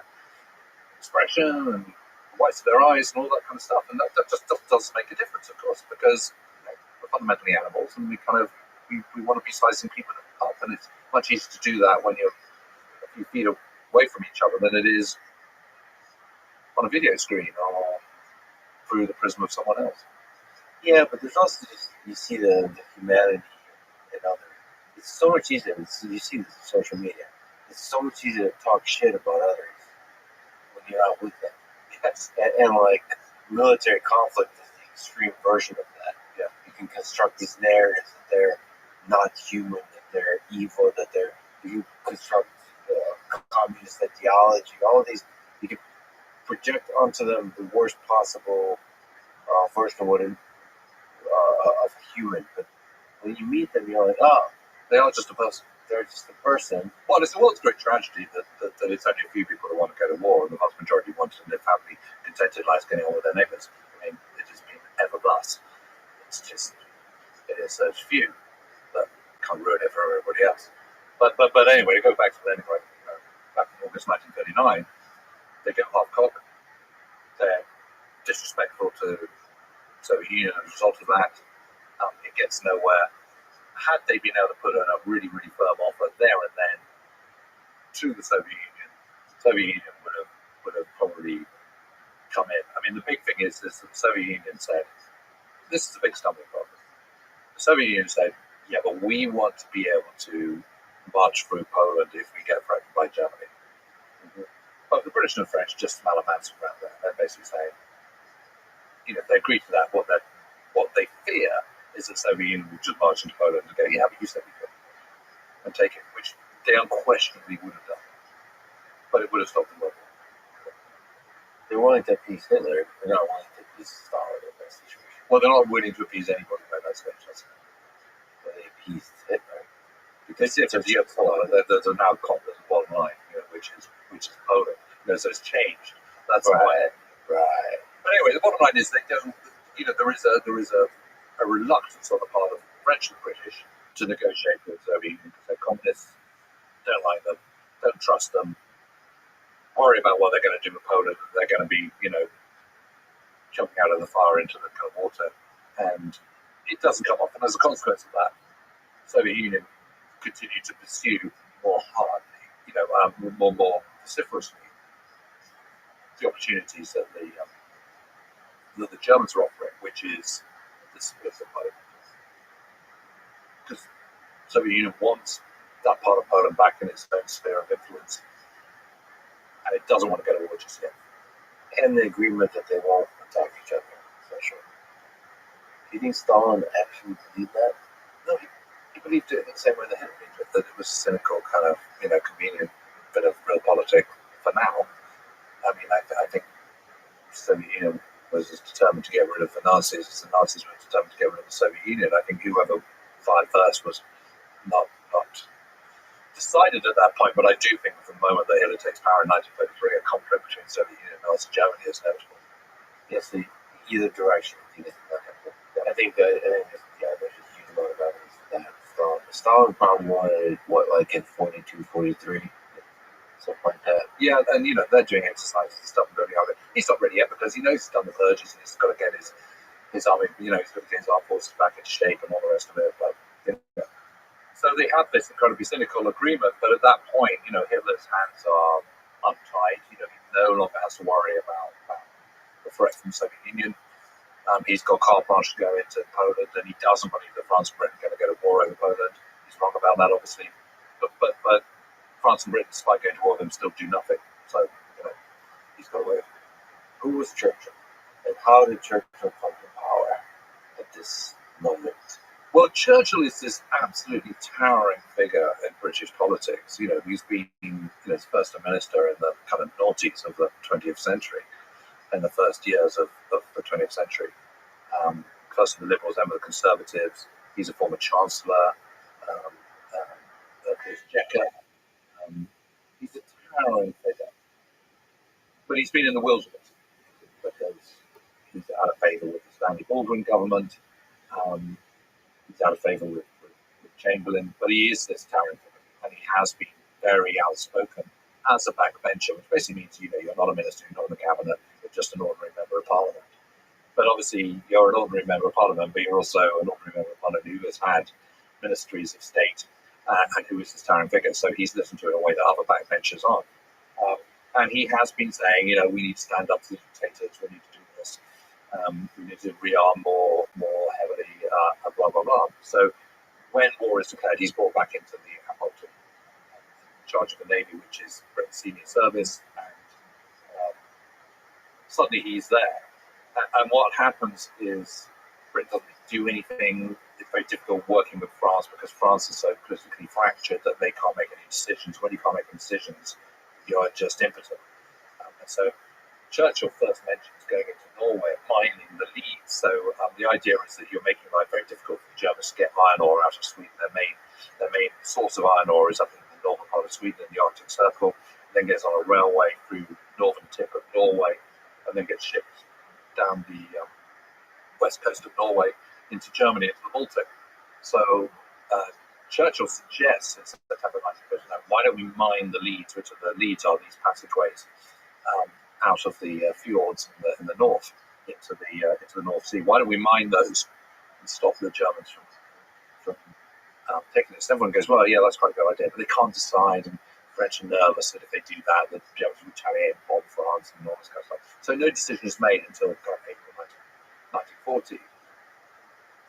expression and the whites of their eyes and all that kind of stuff. And that just does make a difference, of course, because we're fundamentally animals, and we want to be sizing people up, and it's much easier to do that when you're a few feet away from each other than it is on a video screen or through the prism of someone else. Yeah, but there's also just, you see the humanity in others. It's so much easier. You see this on social media. It's so much easier to talk shit about others when you're not with them. Yes. And like military conflict is the extreme version of that. Yeah. You can construct these narratives that they're not human, that they're evil, that you construct communist ideology, all of these. You can project onto them the worst possible version of what of a human. But when you meet them, you're like, oh, they are just a person. They're just a person. Well, it's the world's great tragedy that it's only a few people who want to go to war, and the vast majority want to live happily, contented lives getting on with their neighbours. I mean, it has been ever thus. It is such few that can't ruin it for everybody else. But anyway, to go back to Leningrad, back in August 1939, they get half cock. They're disrespectful to the Soviet Union as a result of that. It gets nowhere. Had they been able to put in a really, really firm offer there and then to the Soviet Union would have probably come in. I mean, the big thing is that the Soviet Union said, this is a big stumbling block. The Soviet Union said, yeah, but we want to be able to march through Poland if we get threatened by Germany. Mm-hmm. But the British and the French just malamancing around there. They're basically saying, you know, if they agree to that, what they fear is that the Soviet Union will just march into Poland and go, yeah, but you said we could, and take it, which they unquestionably would have done. But it would have stopped the World War. They're willing to appease Hitler, they're not willing to appease Stalin in that situation. Well, they're not willing to appease anybody by that stage, that's it. But they appeased Hitler. Because there's a now complex bottom line, you know, which is Poland. You know, so it's changed. That's why. Right. But anyway, the bottom line is they don't. You know, there is a reluctance on the part of the French and the British to negotiate with the Soviet Union because they're communists, don't like them, don't trust them, worry about what they're going to do with Poland. They're going to be, you know, jumping out of the fire into the cold water, and it doesn't come off. And as a consequence of that, the Soviet Union continue to pursue more hardly, you know, more vociferously the opportunities that the Germans are offering, which is the split of Poland. Because the Soviet Union wants that part of Poland back in its own sphere of influence, and it doesn't want to go to war just yet. And the agreement that they won't attack each other, essentially. Do you think Stalin actually believed that? believed it in the same way that Hitler did, that it was a cynical kind of, convenient bit of realpolitik for now. I mean, I think Soviet Union was as determined to get rid of the Nazis as the Nazis were determined to get rid of the Soviet Union. I think whoever fired first was not decided at that point, but I do think from the moment that Hitler takes power in 1933, a conflict between Soviet Union and Nazi Germany is notable. Yes, either direction. I think there's a huge amount of evidence for that. Stalin probably wanted, like in 42, 43, something like that. Yeah, and they're doing exercises and stuff and building out. He's not ready yet because he knows he's done the purges and he's got to get his army, he's got to get his armed forces back into shape and all the rest of it. But so they have this incredibly cynical agreement, but at that point, Hitler's hands are untied. He no longer has to worry about the threat from the Soviet Union. He's got carte blanche to go into Poland, and he doesn't believe that France and Britain are going to go to war over Poland. He's wrong about that, obviously. But France and Britain, despite going to war with him, still do nothing. So, he's got away with it. Who was Churchill? And how did Churchill come to power at this moment? Well, Churchill is this absolutely towering figure in British politics. He's been his first minister in the kind of noughties of the 20th century, in the first years of the 20th century. First with the Liberals, then with the Conservatives. He's a former Chancellor. There's Jecker. He's a towering figure. But he's been in the wilderness because he's out of favour with the Stanley Baldwin government. He's out of favour with Chamberlain, but he is this towering figure, and he has been very outspoken as a backbencher, which basically means you're not a minister, you're not in the cabinet, you're just an ordinary member of parliament. But obviously, you're an ordinary member of parliament, but you're also an ordinary member of parliament who has had ministries of state and who is this towering figure. So he's listened to it in a way that other backbenchers aren't. And he has been saying, we need to stand up to the dictators, we need to do this. We need to rearm more heavily, blah, blah, blah. So when war is declared, he's brought back into the in charge of the Navy, which is Britain's senior service, and suddenly he's there. And what happens is Britain doesn't do anything. It's very difficult working with France because France is so politically fractured that they can't make any decisions. When you can't make any decisions, you're just impotent. And so Churchill first mentions going into Norway, mining the leads. So the idea is that you're making life very difficult for the Germans to get iron ore out of Sweden. Their main source of iron ore is up in the northern part of Sweden in the Arctic Circle, and then gets on a railway through the northern tip of Norway, and then gets shipped down the west coast of Norway into Germany, into the Baltic. So Churchill suggests in September 1939, why don't we mine the leads, which are these passageways out of the fjords in the north into the North Sea. Why don't we mine those and stop the Germans from taking this? Everyone goes, well, yeah, that's quite a good idea, but they can't decide, and the French are nervous that if they do that, the Germans will retaliate and bomb France and all this kind of stuff. So no decision is made until April 1940.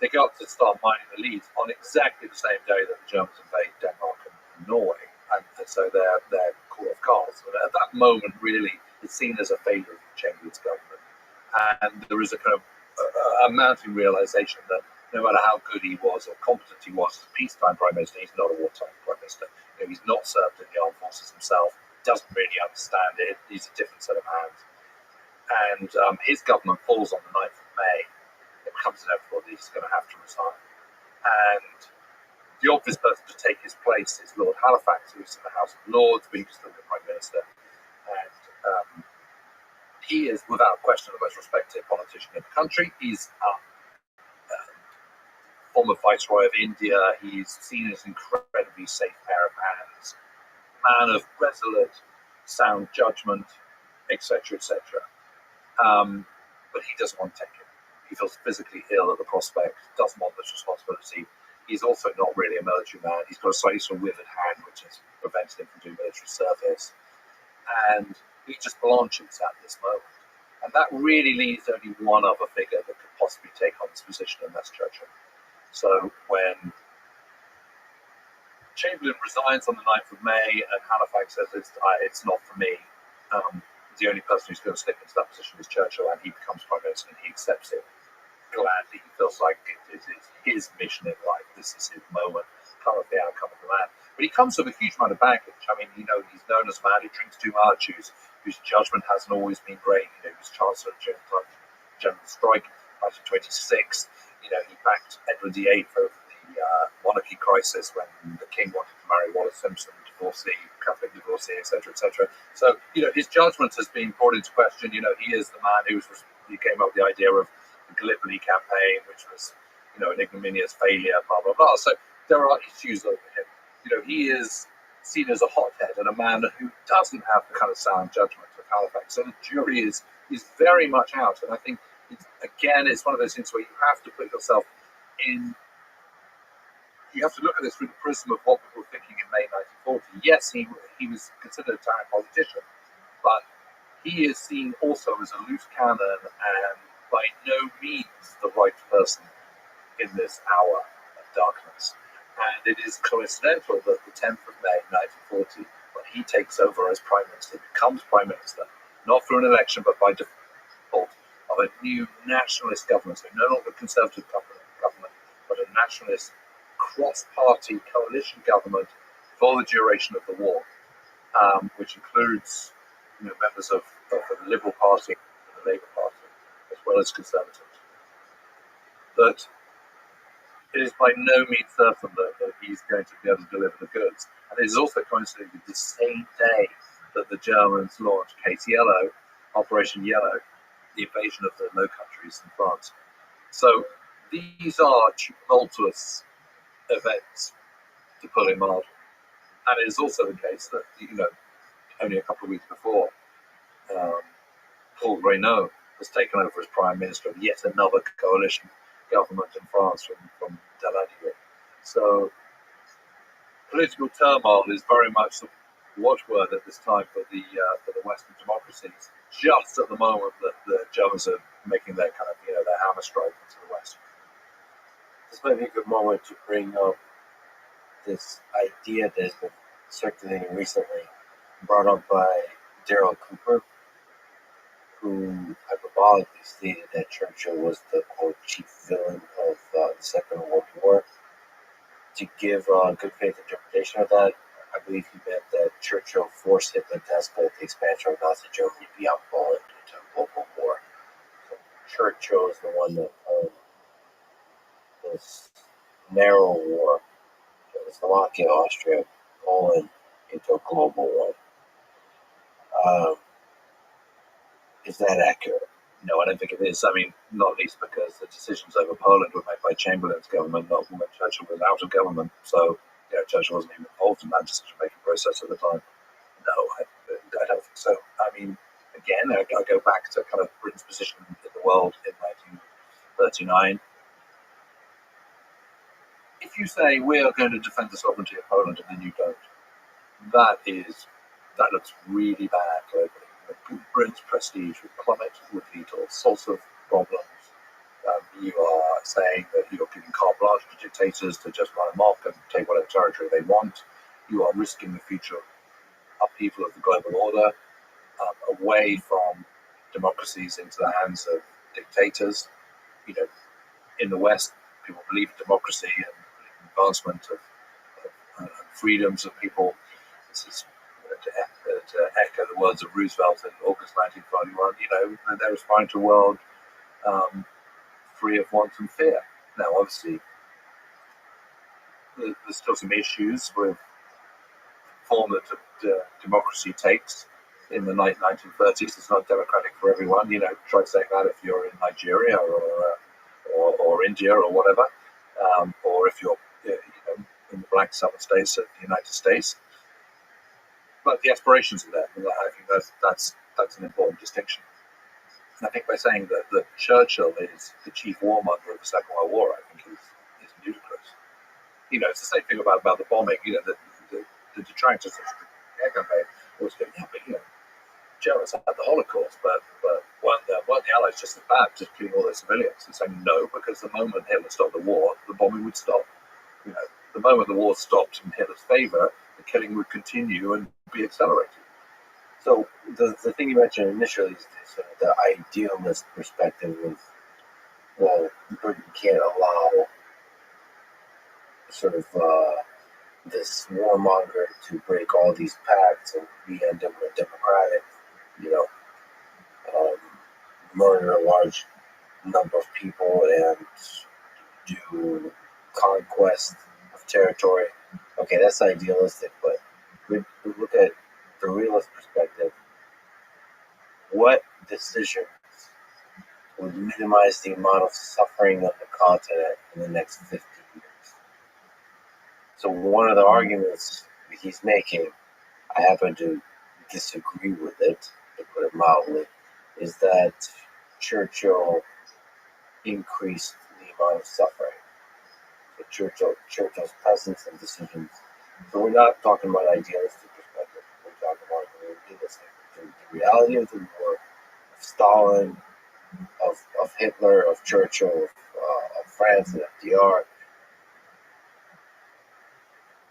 They go up to start mining the leads on exactly the same day that the Germans invade Denmark and Norway, and so they're caught off guard. So at that moment, really, it's seen as a failure of Chamberlain's government, and there is a kind of a mounting realization that no matter how good he was or competent he was as a peacetime prime minister, he's not a wartime prime minister. He's not served in the armed forces himself, doesn't really understand it. He's a different set of hands, and his government falls on the 9th of May. It becomes inevitable that he's going to have to resign, and the obvious person to take his place is Lord Halifax, who's in the House of Lords, but he was still the prime minister. And he is, without question, the most respected politician in the country. He's former Viceroy of India. He's seen as an incredibly safe pair of hands, man of resolute, sound judgment, etc., etc. But he doesn't want to take it. He feels physically ill at the prospect, doesn't want this responsibility. He's also not really a military man. He's got a slightly sort of withered hand, which has prevented him from doing military service. And he just blanches at this moment. And that really leaves only one other figure that could possibly take on this position, and that's Churchill. So when Chamberlain resigns on the 9th of May and Halifax says it's not for me, the only person who's going to slip into that position is Churchill, and he becomes prime minister, and he accepts it gladly. He feels like it is his mission in life. This is his moment. kind of the outcome of the man. But he comes with a huge amount of baggage. I mean, he's known as a man who drinks too much, whose judgment hasn't always been great. He was Chancellor during the time of the General Strike, 1926. He backed Edward VIII over the monarchy crisis when the king wanted to marry Wallis Simpson, divorcee, Catholic divorcee, etc., etc. So, his judgment has been brought into question. He is the man who came up with the idea of the Gallipoli campaign, which was, an ignominious failure, blah, blah, blah. So there are issues over him. He is seen as a hothead and a man who doesn't have the kind of sound judgment of Halifax. So the jury is very much out. And I think, it's one of those things where you have to put yourself in. You have to look at this through the prism of what people were thinking in May 1940. Yes, he was considered a tyrant politician, but he is seen also as a loose cannon and by no means the right person in this hour of darkness. And it is coincidental that the 10th of May 1940, when he takes over as Prime Minister, becomes Prime Minister, not through an election, but by default, of a new nationalist government, so no longer conservative government, but a nationalist cross-party coalition government for the duration of the war, which includes members of the Liberal Party and the Labour Party, as well as Conservatives. That it is by no means certain that he's going to be able to deliver the goods. And it is also coincidentally the same day that the Germans launched Case Yellow, Operation Yellow, the invasion of the Low Countries in France. So these are tumultuous events, to put it mildly. And it is also the case that, only a couple of weeks before, Paul Reynaud was taken over as Prime Minister of yet another coalition government in France from Daladier. So political turmoil is very much the watchword at this time for the Western democracies, just at the moment that the Germans are making their kind of their hammer strike into the West. This might be a good moment to bring up this idea that has been circulating recently, brought up by Daryl Cooper, who hyperbolically stated that Churchill was the, quote, chief villain of the Second World War. To give a good faith interpretation of that, I believe he meant that Churchill forced Hitler to escalate the expansion of Nazi Germany beyond Poland into a global war. So Churchill is the one that this narrow war, Slovakia, Austria, Poland, into a global one. Is that accurate? No, I don't think it is. I mean, not least because the decisions over Poland were made by Chamberlain's government, not when Churchill was out of government. So, Churchill wasn't even involved in that decision-making process at the time. No, I don't think so. I mean, again, I go back to kind of Britain's position in the world in 1939. If you say we are going to defend the sovereignty of Poland and then you don't, that looks really bad globally. Britain's prestige would plummet, would lead to all sorts of problems. You are saying that you're giving carte blanche to dictators to just run amok and take whatever territory they want. You are risking the future upheaval of the global order away from democracies into the hands of dictators. In the West, people believe in democracy and advancement of freedoms of people. This is to echo the words of Roosevelt in August 1941. They're aspiring to a world free of want and fear. Now, obviously, there's still some issues with the form that democracy takes in the 1930s. It's not democratic for everyone. Try saying that if you're in Nigeria or India or whatever, or if you're in the black southern states of the United States. But the aspirations are there. And I think that's an important distinction. And I think by saying that Churchill is the chief warmonger of the Second World War, I think is ludicrous. It's the same thing about the bombing. The detractors of the air campaign always go, Germans had the Holocaust, but weren't the Allies just as bad, just killing all their civilians? And saying no, because the moment Hitler stopped the war, the bombing would stop. The moment the war stopped in Hitler's favor, the killing would continue and be accelerated. So the thing you mentioned initially is the idealist perspective of, well, Britain can't allow sort of this warmonger to break all these pacts and be a democratic, you know, um, murder a large number of people and do conquest of territory. Okay, that's idealistic, but we look at the realist perspective. What decisions would minimize the amount of suffering of the continent in the next 50 years? So one of the arguments he's making, I happen to disagree with it, to put it mildly, is that Churchill increased the amount of suffering. So Churchill's presence and decisions. So we're not talking about idealistic perspective. We're talking about realistic. The reality of the war, of Stalin, of Hitler, of Churchill, of France and FDR.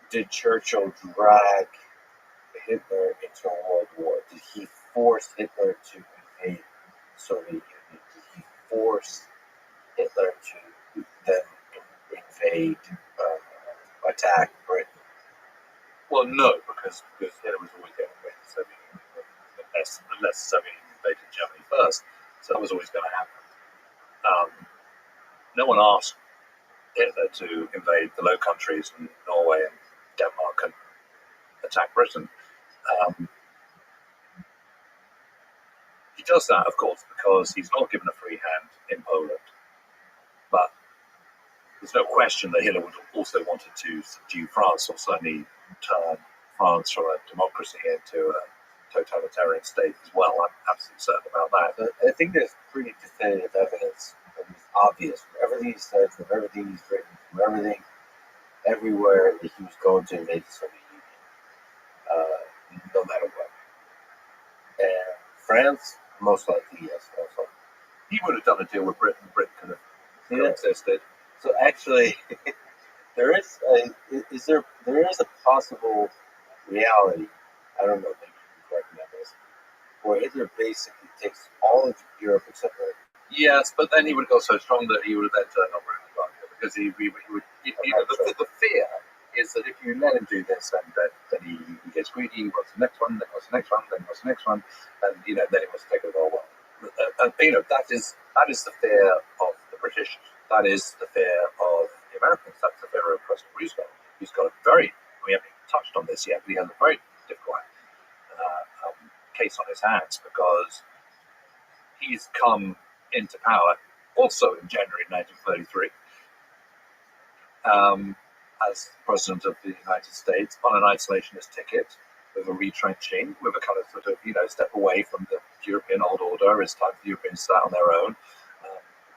Did Churchill drag Hitler into a world war? Did he force Hitler to invade the Soviet Union? Did he force Hitler to then invade, attack Britain? Well, no, because Hitler was always going to invade the Soviet Union, unless the Soviet Union invaded Germany first. So that was always going to happen. No one asked Hitler to invade the Low Countries and Norway and Denmark and attack Britain. He does that, of course, because he's not given a free hand in Poland. But there's no question that Hitler would also wanted to subdue France, or certainly turn France from a democracy into a totalitarian state as well. I'm absolutely certain about that. But I think there's pretty definitive evidence, and it's obvious from everything he said, from everything he's written, from everything, everywhere, that he was going to invade the Soviet Union, no matter what. And France, most likely, yes, also. He would have done a deal with Britain. Britain could have coexisted. So actually, there is a possible reality. I don't know, maybe you can correct me on this, where Hitler basically takes all of Europe except for. Yes, but then he would go so strong that he would have then turned over in America, because he would. The fear is that if you let him do this, and then he gets greedy, he wants the next one, then wants the next one, then wants the next one, and then he wants to take it all. And that is the fear of the British. That is the fear of the Americans. That's the fear of President Roosevelt. He's got we haven't even touched on this yet, but he has a very difficult case on his hands, because he's come into power also in January 1933 as President of the United States on an isolationist ticket, with a retrenching, with a kind of sort of, step away from the European old order. It's time for the Europeans to start on their own.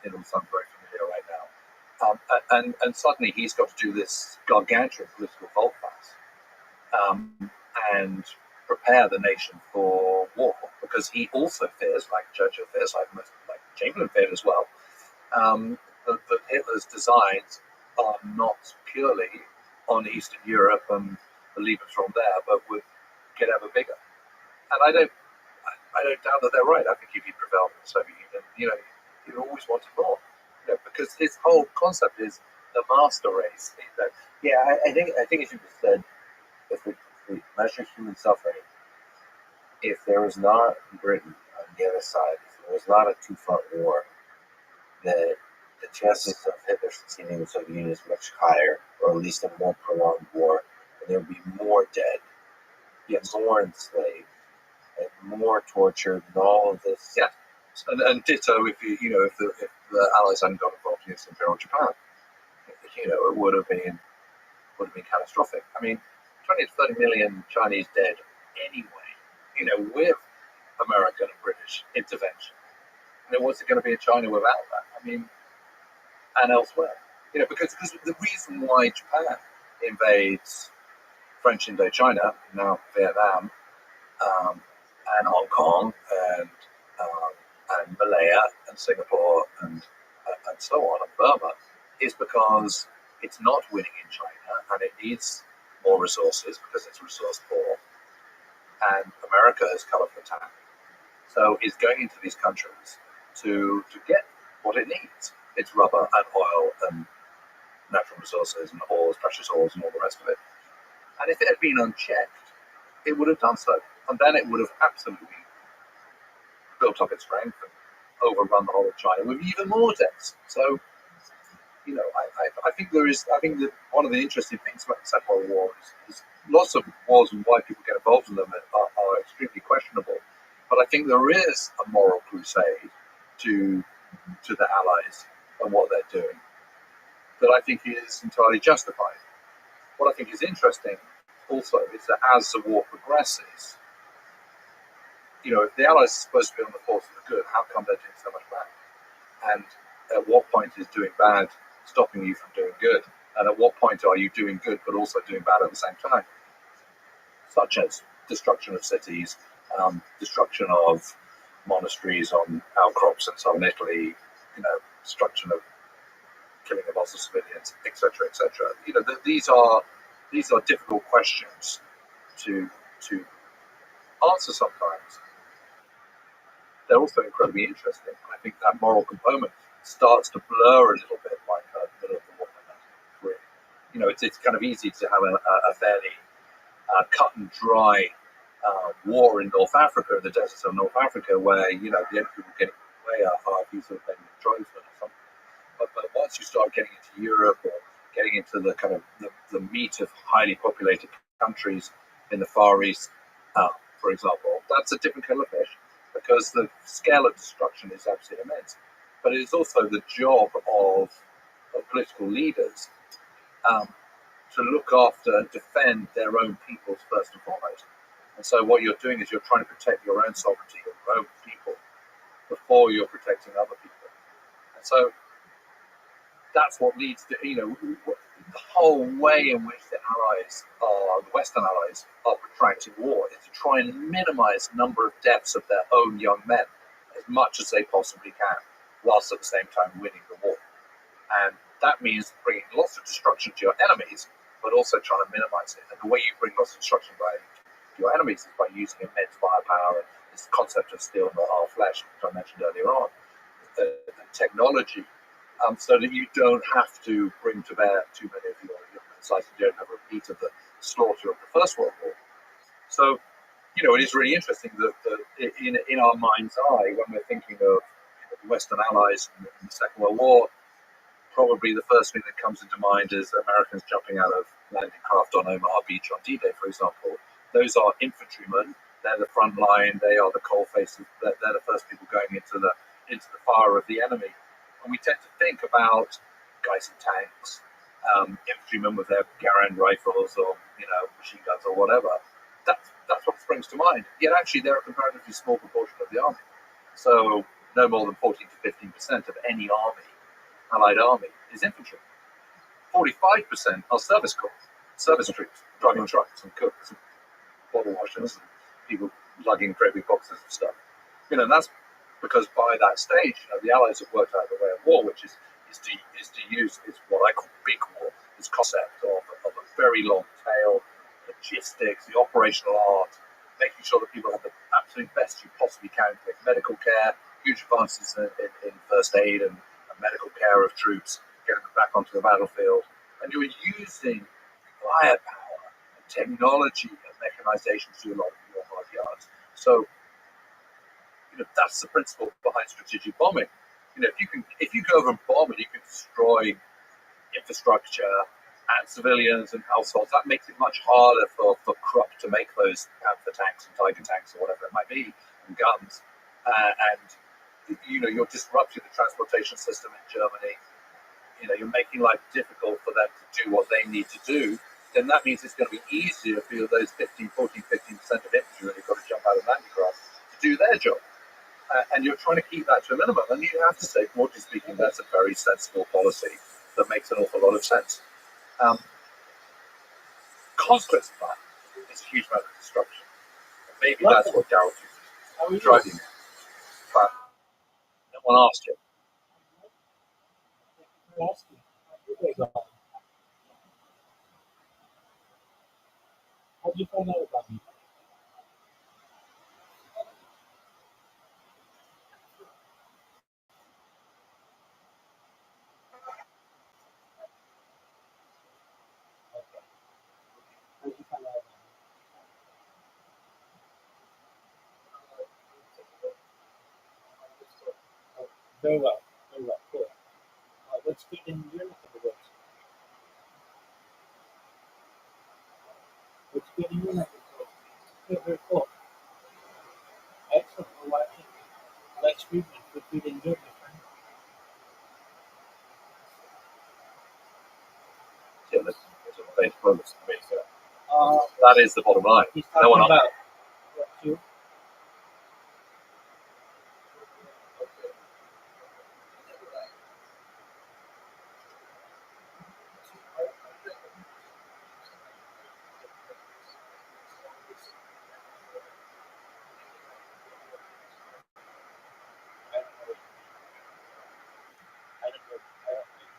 It all sounds very familiar right now. And suddenly he's got to do this gargantuan political volte-face and prepare the nation for war, because he also fears, like Churchill fears, like Chamberlain feared as well, that Hitler's designs are not purely on Eastern Europe and the levers from there, but would get ever bigger. And I don't doubt that they're right. I think if he prevailed in the Soviet Union, he'd always wanted more, because his whole concept is the master race. Yeah, I think it should be said, if we measure human suffering, if there was not Britain on the other side, if there was not a two-front war, that the chances of Hitler succeeding in the Soviet Union is much higher, or at least a more prolonged war, and there would be more dead, more enslaved, and more tortured, and all of this. Yeah, and ditto if if the Allies hadn't got involved against Imperial Japan, it would have been catastrophic. I mean, 20 to 30 million Chinese dead anyway, with American and British intervention. What's it going to be in China without that? I mean, and elsewhere, because the reason why Japan invades French Indochina, now Vietnam, and Hong Kong, and Malaya, and Singapore, and so on, and Burma, is because it's not winning in China, and it needs more resources because it's resource poor, and America has come up the tank. So it's going into these countries to get what it needs. It's rubber and oil and natural resources and ores, precious ores, and all the rest of it. And if it had been unchecked, it would have done so. And then it would have absolutely built up its strength and overrun the whole of China with even more deaths. So, I think that one of the interesting things about the Second World War is lots of wars and why people get involved in them are extremely questionable. But I think there is a moral crusade to the Allies and what they're doing that I think is entirely justified. What I think is interesting also is that as the war progresses, if the Allies are supposed to be on the force of the good, how come they're doing so much bad? And at what point is doing bad stopping you from doing good? And at what point are you doing good but also doing bad at the same time? Such as destruction of cities, destruction of monasteries on outcrops in southern Italy, destruction of killing of lots of civilians, etc., etc. These are difficult questions to answer sometimes. They're also incredibly interesting. I think that moral component starts to blur a little bit by the middle of the war. It's kind of easy to have a fairly cut and dry war in North Africa, in the deserts of North Africa, where the enemy will get away are these sort of tribesmen or something. But once you start getting into Europe or getting into the kind of the meat of highly populated countries in the Far East, for example, that's a different kettle of fish, because the scale of destruction is absolutely immense. But it is also the job of political leaders to look after and defend their own peoples first and foremost. And so what you're doing is you're trying to protect your own sovereignty, your own people, before you're protecting other people. And so that's what leads to, the whole way in which the Western allies are protracting war is to try and minimize the number of deaths of their own young men as much as they possibly can, whilst at the same time winning the war. And that means bringing lots of destruction to your enemies, but also trying to minimize it. And the way you bring lots of destruction to your enemies is by using immense firepower and this concept of steel, not our flesh, which I mentioned earlier on, the technology, so that you don't have to bring to bear too many of your sites, you don't have a repeat of the slaughter of the First World War. So, it is really interesting that in our mind's eye, when we're thinking of the Western allies in the Second World War, probably the first thing that comes into mind is Americans jumping out of landing craft on Omaha Beach on D-Day, for example. Those are infantrymen. They're the front line. They are the coal faces. They're the first people going into the fire of the enemy. And we tend to think about guys in tanks, infantrymen with their Garand rifles or machine guns or whatever. That's what springs to mind. Yet actually, they're a comparatively small proportion of the army. So no more than 14 to 15% of any army, Allied army, is infantry. 45% are service troops, driving trucks and cooks and bottle washers and people lugging great big boxes of stuff. That's because by that stage, the Allies have worked out the way of war, which is to use what I call big war, this concept of a very long tail, logistics, the operational art, making sure that people have the absolute best you possibly can with medical care, huge advances in first aid and medical care of troops, getting them back onto the battlefield. And you're using firepower and technology and mechanization to do a lot of your hard yards. So, that's the principle behind strategic bombing. If you go over and bomb and you can destroy infrastructure and civilians and households, that makes it much harder for Krupp to make those Panther tanks and Tiger tanks or whatever it might be, and guns. You're disrupting the transportation system in Germany. You're making life difficult for them to do what they need to do. Then that means it's going to be easier for those 15% of infantry who've got to jump out of landing craft to do their job. And you're trying to keep that to a minimum. And you have to say, broadly speaking, that's a very sensible policy that makes an awful lot of sense. Consequence of that is a huge amount of destruction. And maybe that's what Darrell is driving at. But no one asked him. How did you find out about me? How did you Very well. Very well. Cool. What's good in your neck of the woods? What's good in your neck of the woods? Very, very cool. Excellent. We're watching Lex Friedman. What you didn't do, my friend. Yeah, that's a base bonus to me. So that is the bottom line. He's No talking one about what you. I don't know. I don't know. I don't know.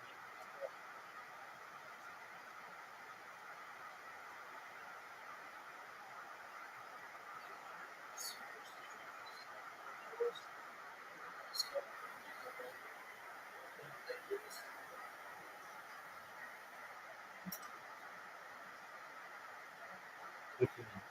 What you mean?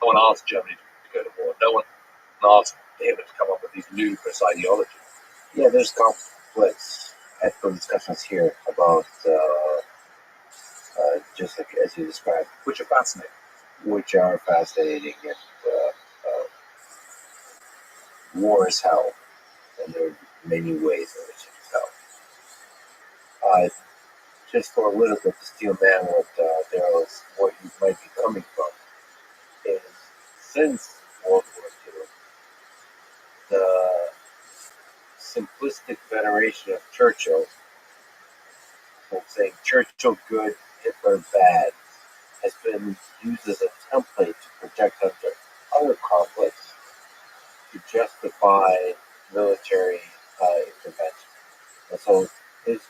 No one asked Germany to go to war. No one asked him to come up with these ludicrous ideologies. Yeah, there's complex ethical discussions here about just like as you described, Which are fascinating. which are fascinating, and war is hell, and there are many ways in which it is hell. Just for a little bit to steal man what Daryl's, what you might be coming from, is since World War II, the simplistic veneration of Churchill, so saying Churchill good, Hitler bad, has been used as a template to project onto other conflicts to justify military intervention. And so his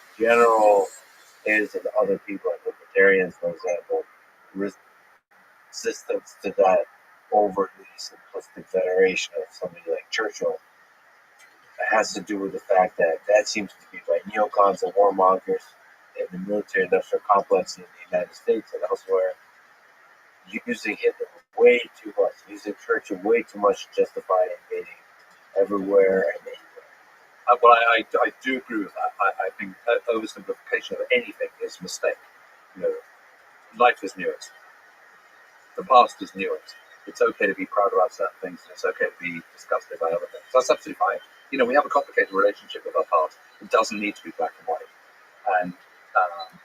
his and other people, like libertarians, for example, resistance to that overtly simplistic veneration of somebody like Churchill has to do with the fact that that seems to be by neocons and warmongers in the military-industrial complex in the United States and elsewhere, using Hitler way too much, using Churchill way too much to justify invading everywhere and anywhere. Well, I do agree with that. I think oversimplification of anything is a mistake. You know, life is nuanced. The past is nuanced. It's okay to be proud about certain things, and it's okay to be disgusted by other things. That's absolutely fine. You know, we have a complicated relationship with our past. It doesn't need to be black and white. And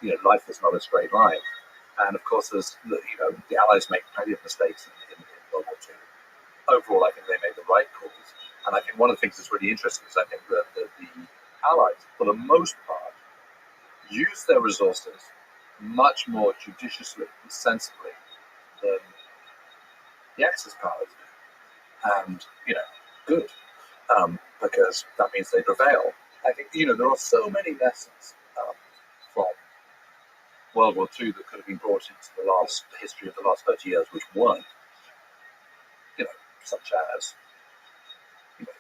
you know, life is not a straight line. And of course, the Allies make plenty of mistakes in World War II. Overall, I think they made the right calls. And I think one of the things that's really interesting is I think that the Allies, for the most part, used their resources much more judiciously and sensibly than the Axis powers did. And, you know, good, because that means they prevail. I think, you know, there are so many lessons from World War II that could have been brought into the history of the last 30 years, which weren't, you know, such as,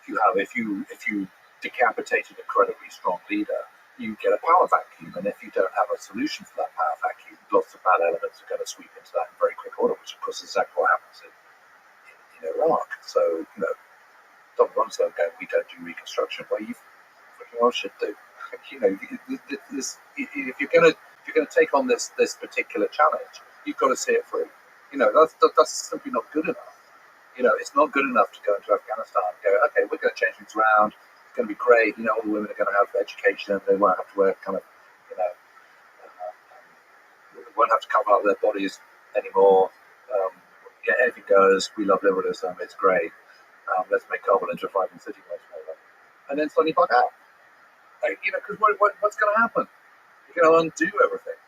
you know, if you decapitate an incredibly strong leader, you get a power vacuum, and if you don't have a solution for that power vacuum, lots of bad elements are going to sweep into that in very quick order, which of course is exactly what happens in Iraq. So, you know, Donald Rumsfeld going, we don't do reconstruction. Well, you fucking well should do. You know, if you're going to take on this particular challenge, you've got to see it through. You know, that's simply not good enough. You know, it's not good enough to go into Afghanistan and go, okay, we're going to change things around. It's going to be great. You know, all the women are going to have education. They won't have to wear kind of, you know, won't have to cover up their bodies anymore. Yeah, anything goes. We love liberalism. It's great. Let's make Kabul into a thriving city once more. And then suddenly bug out. Like, you know, because what's going to happen? You're going to undo everything.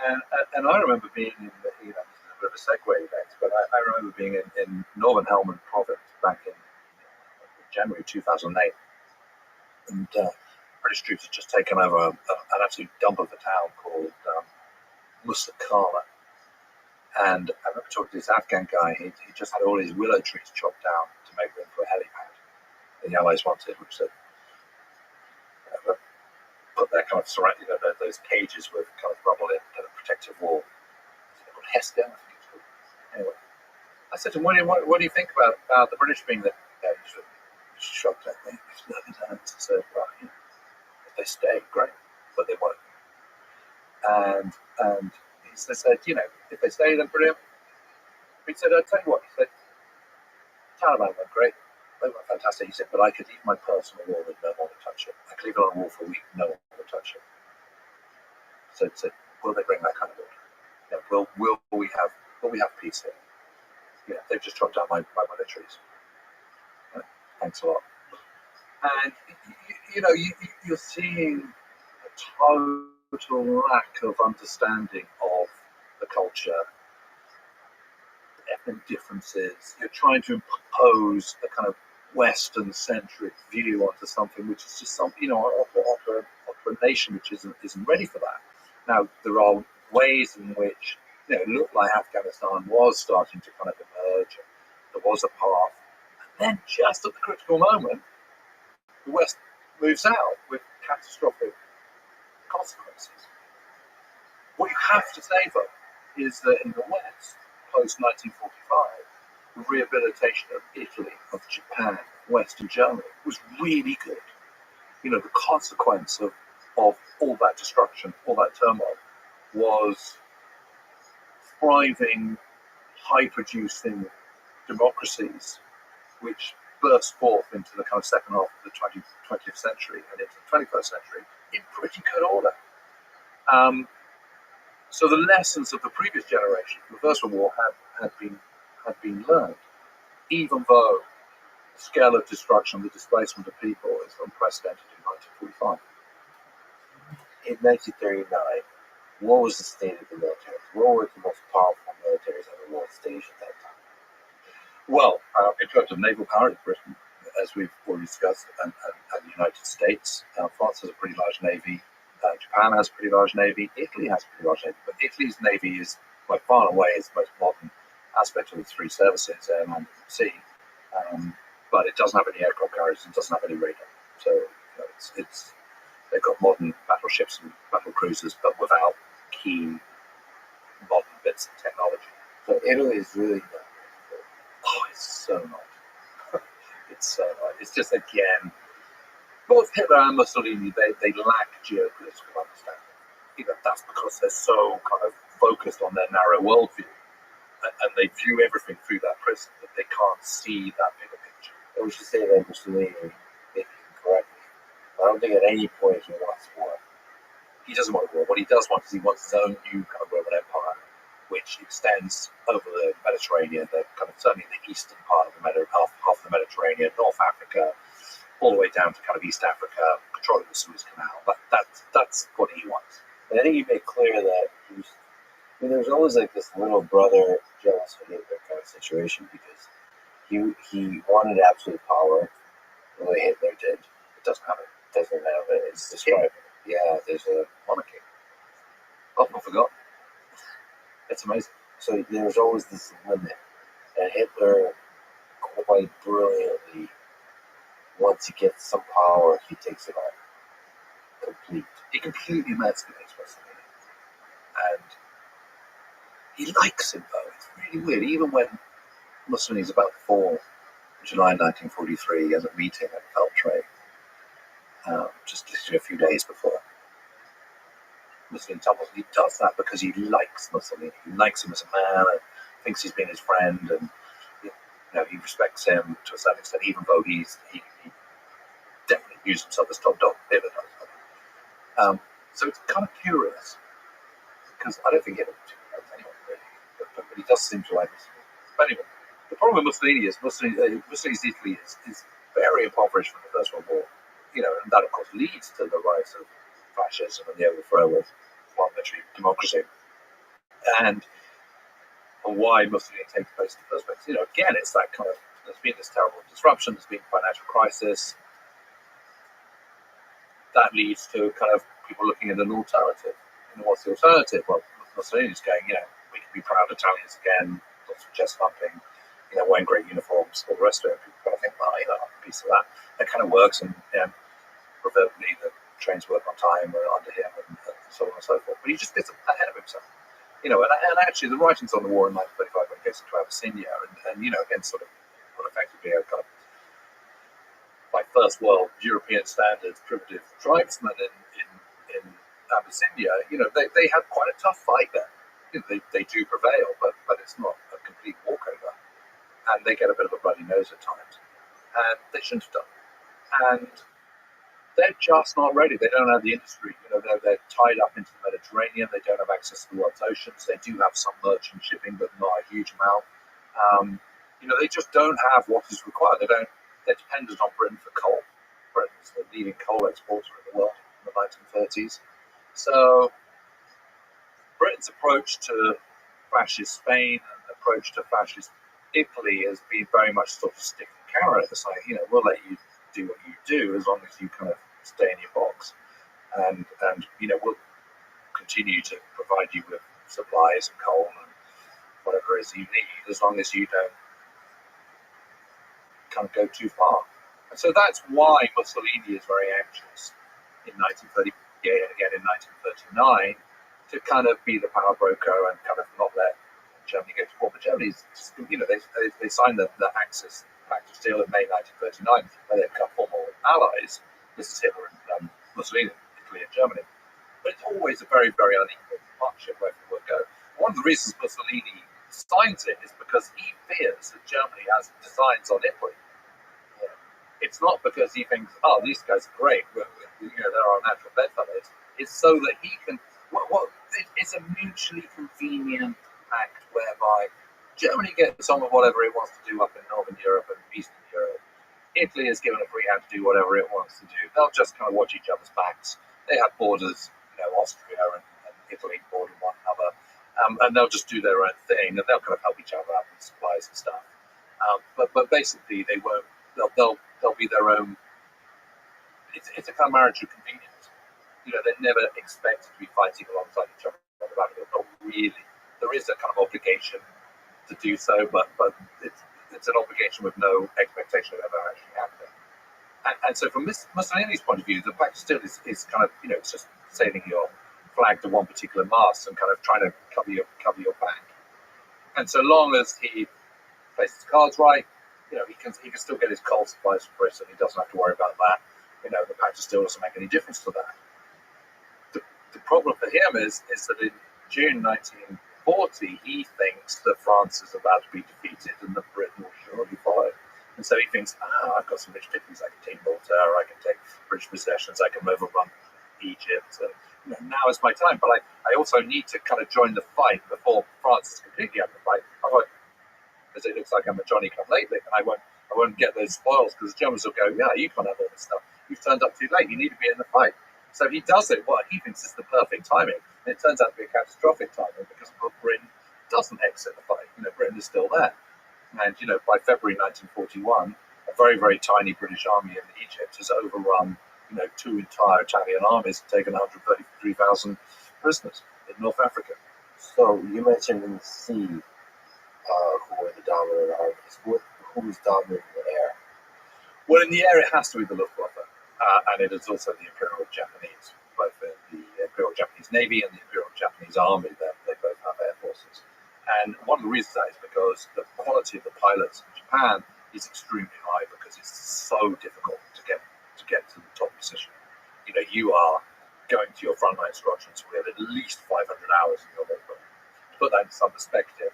And I remember being in, you know, this is a bit of a segue, but I remember being in Northern Helmand province back in January 2008. And British troops had just taken over an absolute dump of a town called Musakala. And I remember talking to this Afghan guy. He just had all his willow trees chopped down to make room for a helipad. The Allies wanted, which said, but they're kind of surrounded, those cages with kind of rubble in, kind of protective wall. They're called Heston, I think it's called. Anyway, I said to him, what do you think about the British being there? Yeah, he sort of shrugged at me. He sort of his hands and said, well, if they stay, great, but they won't. And he said, if they stay, then brilliant. He said, I'll tell you what, he said, Taliban went great. They were fantastic. He said, but I could leave my personal wall and no one would touch it. I could leave it on a wall for a week, no one would touch it. So he said, will they bring that kind of order? Yeah, will we have peace here? Yeah, they've just chopped down my militaries. Yeah, thanks a lot. And you're seeing a total lack of understanding of the culture, ethnic differences. You're trying to impose a kind of Western-centric view onto something which is just something, onto a nation which isn't ready for that. Now, there are ways in which it looked like Afghanistan was starting to kind of emerge. There was a path. And then just at the critical moment, the West moves out with catastrophic consequences. What you have to say, though, is that in the West, post-1945, the rehabilitation of Italy, of Japan, Western Germany was really good. The consequence of all that destruction, all that turmoil, was thriving, high-producing democracies which burst forth into the kind of second half of the 20th century and into the 21st century in pretty good order. So the lessons of the previous generation, the First World War, had been learned, even though the scale of destruction, the displacement of people is unprecedented in 1945. In 1939, what was the state of the military? What were the most powerful militaries on the world stage at that time? Well, in terms of naval power, Britain, as we've already discussed, and the United States, France has a pretty large navy. Japan has a pretty large navy. Italy has a pretty large navy. But Italy's navy is, by far and away, the most modern aspect of the three services, air, land, and sea. But it doesn't have any aircraft carriers. It doesn't have any radar. So they've got modern battleships and battle cruisers, but without key modern bits of technology. So Italy is really not. Oh, it's so not. It's so not. It's just, again, both Hitler and Mussolini, they lack geopolitical understanding. That's because they're so kind of focused on their narrow worldview, and they view everything through that prism that they can't see that bigger picture. I would say that Mussolini, maybe correctly, I don't think at any point he wants war. He doesn't want war. What he does want is he wants his own new kind of Roman Empire, which extends over the Mediterranean, certainly the eastern part of half the Mediterranean, North Africa, all the way down to kind of East Africa, controlling the Suez Canal. That's what he wants. And I think he made clear that there was always like this little brother jealous of Hitler kind of situation, because he wanted absolute power the way Hitler did. It doesn't have it. It's described. Yeah, there's a monarchy. Oh, I forgot. It's amazing. So there's always this limit, and Hitler, quite brilliantly, once he gets some power, he takes it on. He completely emasculates Mussolini. And he likes him, though. It's really weird. Even when Mussolini's about to fall in July 1943, he has a meeting at Feltray, just a few days before Mussolini tumbles. He does that because he likes Mussolini. He likes him as a man and thinks he's been his friend, and he respects him to a certain extent, even though he definitely views himself as top dog. Hitler does. So it's kind of curious, because I don't think Hitler likes anyone really, but he does seem to like Mussolini. But anyway, the problem with Mussolini is Mussolini's Italy is very impoverished from the First World War, and that of course leads to the rise of fascism and the overthrow of parliamentary democracy, and why Mussolini takes place in the first place. Again, it's that kind of, there's been this terrible disruption, there's been financial crisis, that leads to kind of people looking at an alternative. What's the alternative? Well, Mussolini's going, we can be proud Italians again, lots of chest thumping, wearing great uniforms, all the rest of it. People kind of think, well, I'm a piece of that. That kind of works, and proverbially the trains work on time under him, and so on and so forth. But he just gets ahead of himself. And actually the writings on the war in 1935 when he goes into Abyssinia, and again, sort of what effectively a kind of by first world European standards primitive tribesmen in Abyssinia, they have quite a tough fight there. They do prevail, but it's not a complete walkover, and they get a bit of a bloody nose at times, and they shouldn't have done. And they're just not ready. They don't have the industry. They're tied up into the Mediterranean. They don't have access to the world's oceans. They do have some merchant shipping, but not a huge amount. They just don't have what is required. They're dependent on Britain for coal. Britain's the leading coal exporter in the world in the 1930s. So Britain's approach to fascist Spain and approach to fascist Italy has been very much sort of stick and carrot. It's like, we'll let you do what you do as long as you kind of stay in your box, and we'll continue to provide you with supplies and coal and whatever it is you need, as long as you don't kind of go too far. And so that's why Mussolini is very anxious in 1938 and again in 1939 to kind of be the power broker and kind of not let Germany go to war. But Germany's just, they signed the Axis Pact of Steel in May 1939, where they become formal allies. This is Hitler and Mussolini, Italy and Germany. But it's always a very, very unequal partnership where it will go. One of the reasons Mussolini signs it is because he fears that Germany has designs on Italy. It's not because he thinks, oh, these guys are great, they're our natural bedfellows. It's so that he can. It's a mutually convenient pact whereby Germany gets on with whatever it wants to do up in Northern Europe and Eastern Europe. Italy is given a free hand to do whatever it wants to do. They'll just kind of watch each other's backs. They have borders, Austria and Italy border one another, and they'll just do their own thing, and they'll kind of help each other out with supplies and stuff. But basically, they won't. They'll be their own. It's a kind of marriage of convenience. They're never expected to be fighting alongside each other. Not really. There is a kind of obligation to do so, but it's an obligation with no expectation of ever actually happening. And so from Mussolini's point of view, the Pact of Steel is kind of, it's just sailing your flag to one particular mast and kind of trying to cover your back. And so long as he plays his cards right, he can still get his coal supplies from Britain. He doesn't have to worry about that. The Pact of Steel doesn't make any difference to that. The problem for him is that in June 1940, he thinks that France is about to be defeated and that Britain will surely follow. And so he thinks, I've got some rich pickings. I can take Malta, I can take British possessions, I can overrun Egypt. And, now is my time. But I also need to kind of join the fight before France is completely out of the fight. Because it looks like I'm a Johnny-come-lately, and I won't get those spoils because the Germans will go, yeah, you can't have all this stuff. You've turned up too late. You need to be in the fight. So he does it what he thinks is the perfect timing. And it turns out to be a catastrophic timing because Britain doesn't exit the fight. Britain is still there. And, by February 1941, a very, very tiny British army in Egypt has overrun, two entire Italian armies and taken 133,000 prisoners in North Africa. So you mentioned in the sea who are the dominant armies. Who is dominant in the air? Well, in the air, it has to be the Luftwaffe. And it is also the Imperial Japanese, both the Imperial Japanese Navy and the Imperial Japanese Army. They both have air forces. And one of the reasons that is because the quality of the pilots in Japan is extremely high because it's so difficult to get to the top position. You are going to your frontline squadrons with at least 500 hours in your notebook. To put that in some perspective,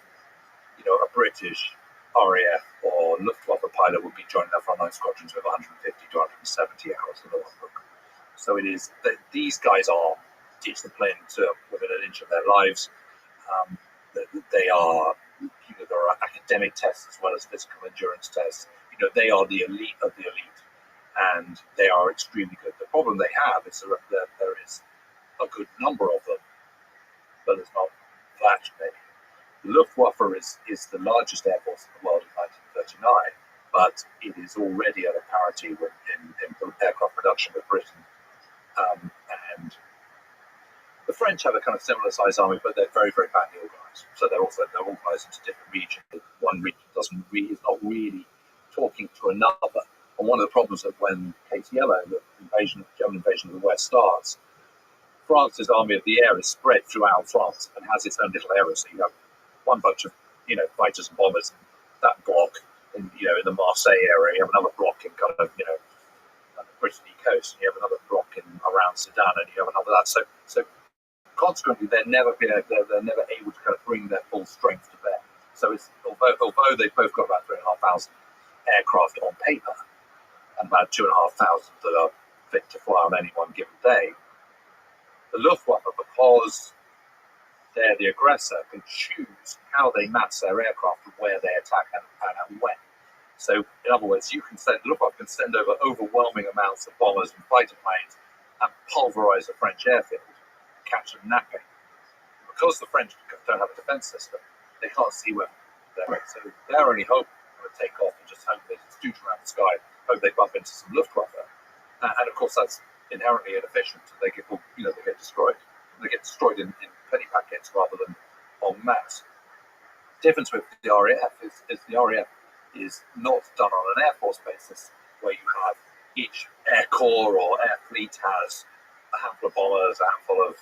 a British RAF or Luftwaffe pilot would be joining their frontline squadrons with 150 to 170 hours in the logbook. So it is that these guys are disciplined within an inch of their lives. They are, there are academic tests as well as physical endurance tests. They are the elite of the elite, and they are extremely good. The problem they have is that there is a good number of them, but there's not that many. The Luftwaffe is the largest air force in the world in 1939, but it is already at a parity in aircraft production with Britain. And the French have a kind of similar sized army, but they're very, very badly organised. So they're organised into different regions. One region is not really talking to another. And one of the problems of when KTLO, the German invasion of the West starts, France's army of the air is spread throughout France and has its own little area. So you have one bunch of fighters and bombers in that block in the Marseille area. You have another block in kind of the Brittany coast, and you have another block in around Sedan, and you have another that. So consequently, they're never able to kind of bring their full strength to bear. So it's although they've both got about 3,500 aircraft on paper and about 2,500 that are fit to fly on any one given day, the Luftwaffe, because they're the aggressor, can choose how they mass their aircraft and where they attack and when. So, in other words, the Luftwaffe can send over overwhelming amounts of bombers and fighter planes and pulverize the French airfield, catch them napping. Because the French don't have a defense system, they can't see where they're at. So their only hope is to take off and just hope they stooge around the sky, hope they bump into some Luftwaffe. And of course, that's inherently inefficient. They get destroyed. They get destroyed in penny packets rather than en masse. The difference with the RAF is the RAF is not done on an Air Force basis, where you have each Air Corps or Air Fleet has a handful of bombers, a handful of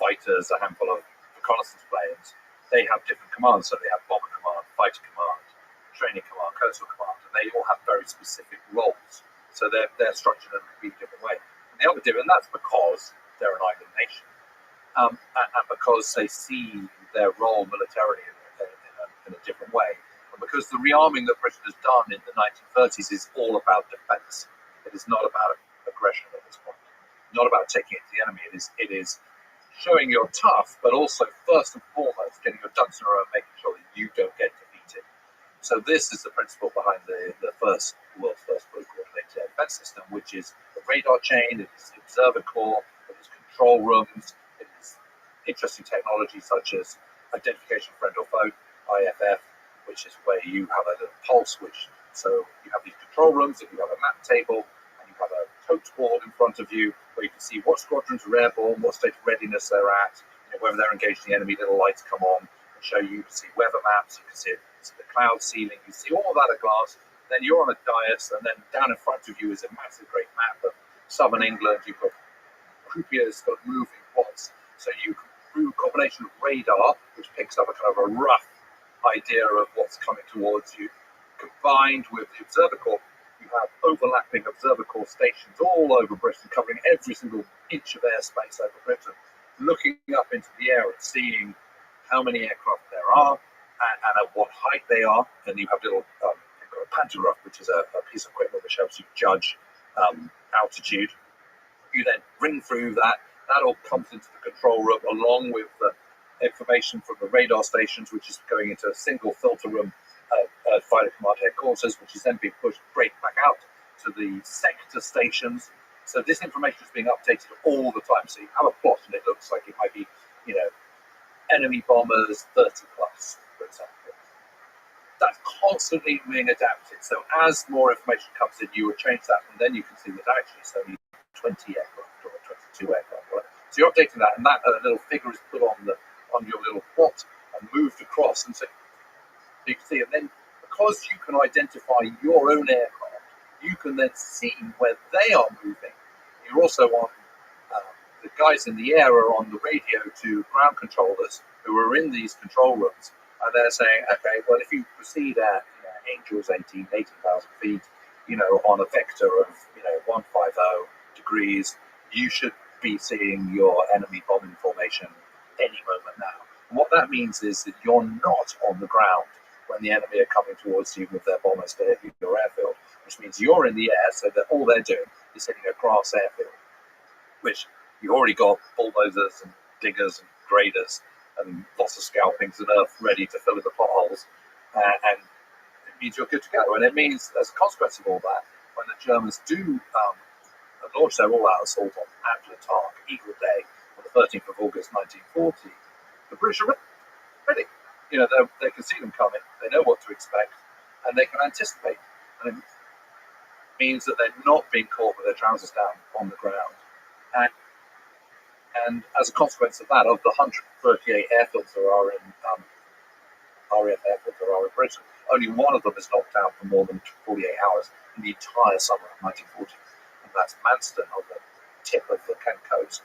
fighters, a handful of reconnaissance planes. They have different commands, so they have bomber command, fighter command, training command, coastal command, and they all have very specific roles. So they're structured in a completely different way. And that's because they're an island nation, and because they see their role militarily in a different way, and because the rearming that Britain has done in the 1930s is all about defence. It is not about aggression at this point. Not about taking it to the enemy. It is showing you're tough, but also first and foremost getting your ducks in a row and making sure that you don't get defeated. So this is the principle behind the world's first fully coordinated air defense system, which is a radar chain, it is the observer corps, it is control rooms, it is interesting technology such as identification of friend or foe, IFF, which is where you have a little pulse switch. So you have these control rooms, and you have a map table, and you have a totes board in front of you where you can see what squadrons are airborne, what state of readiness they're at, whether they're engaged in the enemy, little lights come on and show you can see weather maps, you can see the cloud ceiling, you see all of that at a glance. Then you're on a dais, and then down in front of you is a massive great map of southern England. You've got croupiers got moving points. So you can, through a combination of radar, which picks up a kind of a rough idea of what's coming towards you, combined with the observer corps, you have overlapping observer corps stations all over Britain, covering every single inch of airspace over Britain, looking up into the air and seeing how many aircraft there are and at what height they are. And you have little you've got a pantograph, which is a piece of equipment which helps you judge altitude. You then ring through that. That all comes into the control room along with the information from the radar stations, which is going into a single filter room fighter command headquarters, which is then being pushed straight back out to the sector stations. So this information is being updated all the time. So you have a plot and it looks like it might be, enemy bombers 30 plus, for example. That's constantly being adapted. So as more information comes in, you would change that, and then you can see that actually it's only 20 aircraft or 22 aircraft. Right? So you're updating that, and that little figure is put on your little plot and moved across, and so you can see it. Then because you can identify your own aircraft, you can then see where they are moving. You're also on the guys in the air are on the radio to ground controllers who are in these control rooms, and they're saying, okay, well, if you proceed at Angels 18,000 feet, on a vector of 150 degrees, you should be seeing your enemy bombing formation any moment now. And what that means is that you're not on the ground when the enemy are coming towards you with their bombers to hit your airfield, which means you're in the air, so that all they're doing is hitting a grass airfield, which you've already got bulldozers and diggers and graders and lots of scalpings and earth ready to fill in the potholes, and it means you're good to go. And it means, as a consequence of all that, when the Germans do launch their all-out assault on Antler, Taik, Eagle Day, on the 13th of August 1940, the British are ready. They can see them coming, they know what to expect, and they can anticipate. And it means that they're not being caught with their trousers down on the ground. And as a consequence of that, of the 138 airfields there are in RAF airfields there are in Britain, only one of them is knocked down for more than 48 hours in the entire summer of 1940. And that's Manston on the tip of the Kent coast,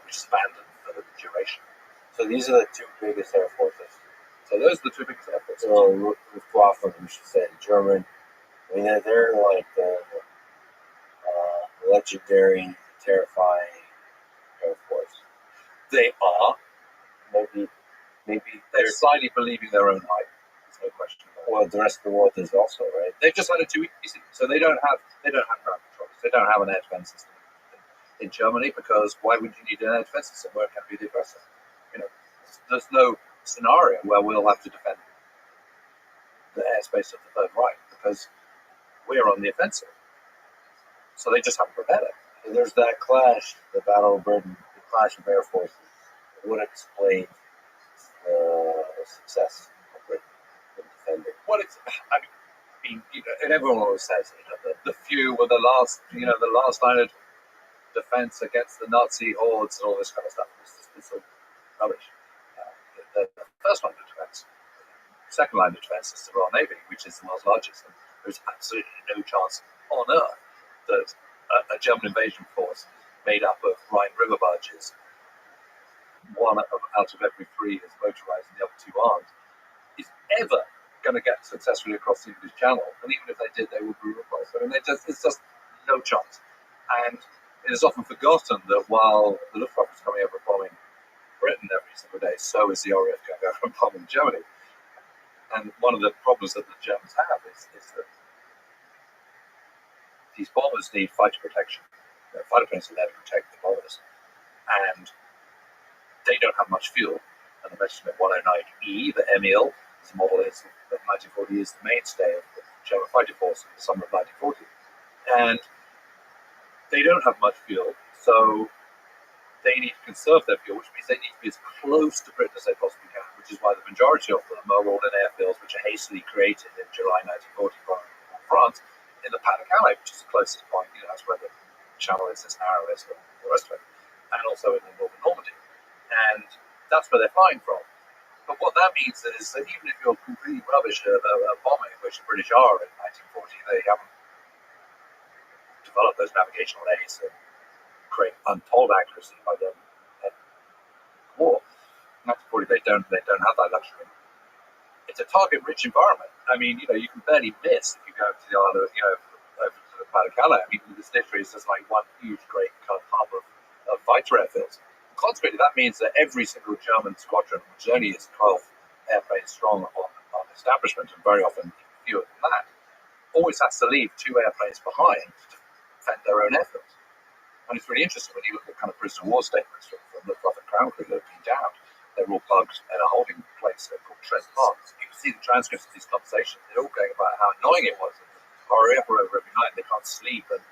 which is abandoned for the duration. So these are the two biggest air forces. So those are the two biggest air forces. So Luftwaffe, we should say, German. I mean, they're like the legendary, terrifying air force. They are. Maybe They're slightly believing their own hype. There's no question about it. well, the rest of the world is also, right? They've just had it too easy, so they don't have ground controls. They don't have an air defense system in Germany, because why would you need an air defense system where it can be the aggressor? You know, there's no scenario where we'll have to defend the airspace of the Third Reich because we're on the offensive. So they just haven't prepared it. And there's that clash, the Battle of Britain, the clash of air forces. Would explain the success of Britain in defending. Well, I mean, and everyone always says, the few were the last line of defense against the Nazi hordes and all this kind of stuff. It's all rubbish. The first line of defense, second line of defense is the Royal Navy, which is the world's largest. And there's absolutely no chance on earth that a German invasion force made up of Rhine River barges, one out of every three is motorized and the other two aren't, is ever going to get successfully across the English Channel. And even if they did, they would be repulsed. I mean, it's just no chance. And it is often forgotten that while the Luftwaffe is coming over and bombing Britain every single day, so is the RAF going over and bombing Germany. And one of the problems that the Germans have is that these bombers need fighter protection. Fighter planes are there to protect the bombers. And they don't have much fuel. And the Messerschmitt 109E, the Emil, the model is of 1940, is the mainstay of the German fighter force in the summer of 1940. And they don't have much fuel, so they need to conserve their fuel, which means they need to be as close to Britain as they possibly can, which is why the majority of them are all in airfields which are hastily created in July 1940 by France in the Pas de Calais, which is the closest point. That's where the channel is as narrow as the rest of it, and also in the northern Normandy. And that's where they're flying from. But what that means is that even if you're completely rubbish at bombing, which the British are in 1940, they haven't developed those navigational aids that create untold accuracy by them at war. In 1940, they don't have that luxury. It's a target-rich environment. I mean, you can barely miss if you go to the island, over to the Pas de Calais. I mean, this literally is just like one huge, great kind of hub of fighter airfields. Consequently, that means that every single German squadron, which only is 12 airplanes strong on establishment, and very often fewer than that, always has to leave 2 airplanes behind to defend their own airfields. And it's really interesting when you look at kind of prisoner of war statements from the Luftwaffe Crown Crew that have been down. They're all plugged in a holding place called Trent Park. You can see the transcripts of these conversations. They're all going about how annoying it was. RAF were over every night. They can't sleep, and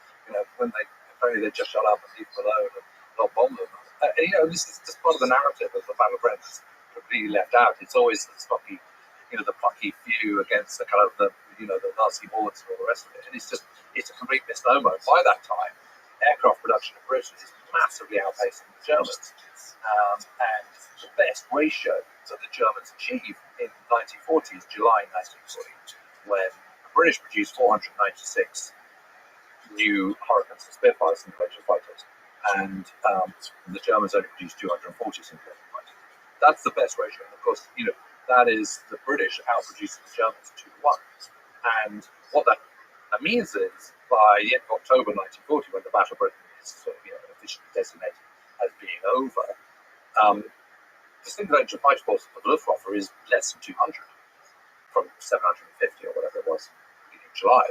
when apparently they just shut up and leave them alone and not bomb them. This is just part of the narrative of the Battle of Britain. It's completely left out. It's always the stocky, the plucky few against the kind of the Nazi hordes and all the rest of it. And it's a complete misnomer. By that time, aircraft production in Britain is massively outpacing the Germans. And the best ratio that the Germans achieve in 1940 is July 1940, when the British produced 496 new Hurricanes and Spitfires and Conventional fighters. And the Germans only produced 240 single fighters. That's the best ratio. And of course, that is the British outproducing the Germans 2-1. And what that means is, by the end of October 1940, when the Battle of Britain is officially designated as being over, the single engine fighter force of the Luftwaffe is less than 200, from 750 or whatever it was beginning of July,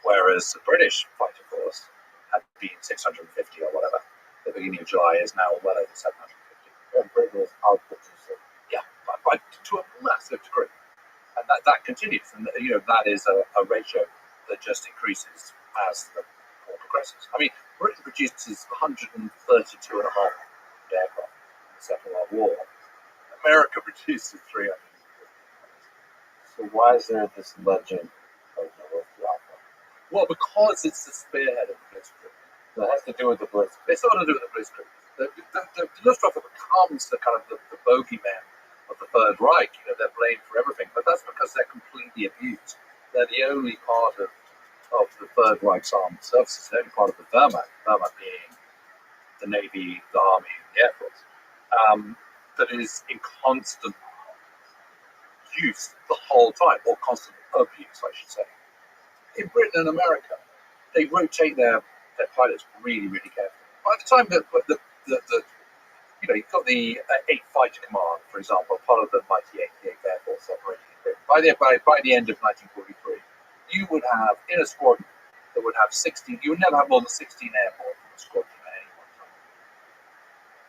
whereas the British fighter force had been 650 or whatever. The beginning of July is now well over 750. And Britain was outproducing. Yeah, to a massive degree. And that continues. And, that is a ratio that just increases as the war progresses. I mean, Britain produces 132.5 aircraft in the Second World War. America produces 300. So why is there this legend of the Luftwaffe? Well, because it's the spearhead of the Blitzkrieg. So it has to do with the Blitzkrieg. It's not to do with the Blitzkrieg. The Luftwaffe becomes the kind of the bogeyman of the Third Reich. They're blamed for everything, but that's because they're completely abused. They're the only part of of the Third Reich's armed services, only part of the Wehrmacht being the Navy, the Army, and the Air Force, that is in constant use the whole time, or constant abuse, I should say. In Britain and America, they rotate their pilots really, really carefully. By the time that you've got the 8th Fighter Command, for example, part of the mighty 88th Air Force operating in Britain. By the end of 1943, you would have, in a squadron, that would have 16, you would never have more than 16 airborne in a squadron at any one time.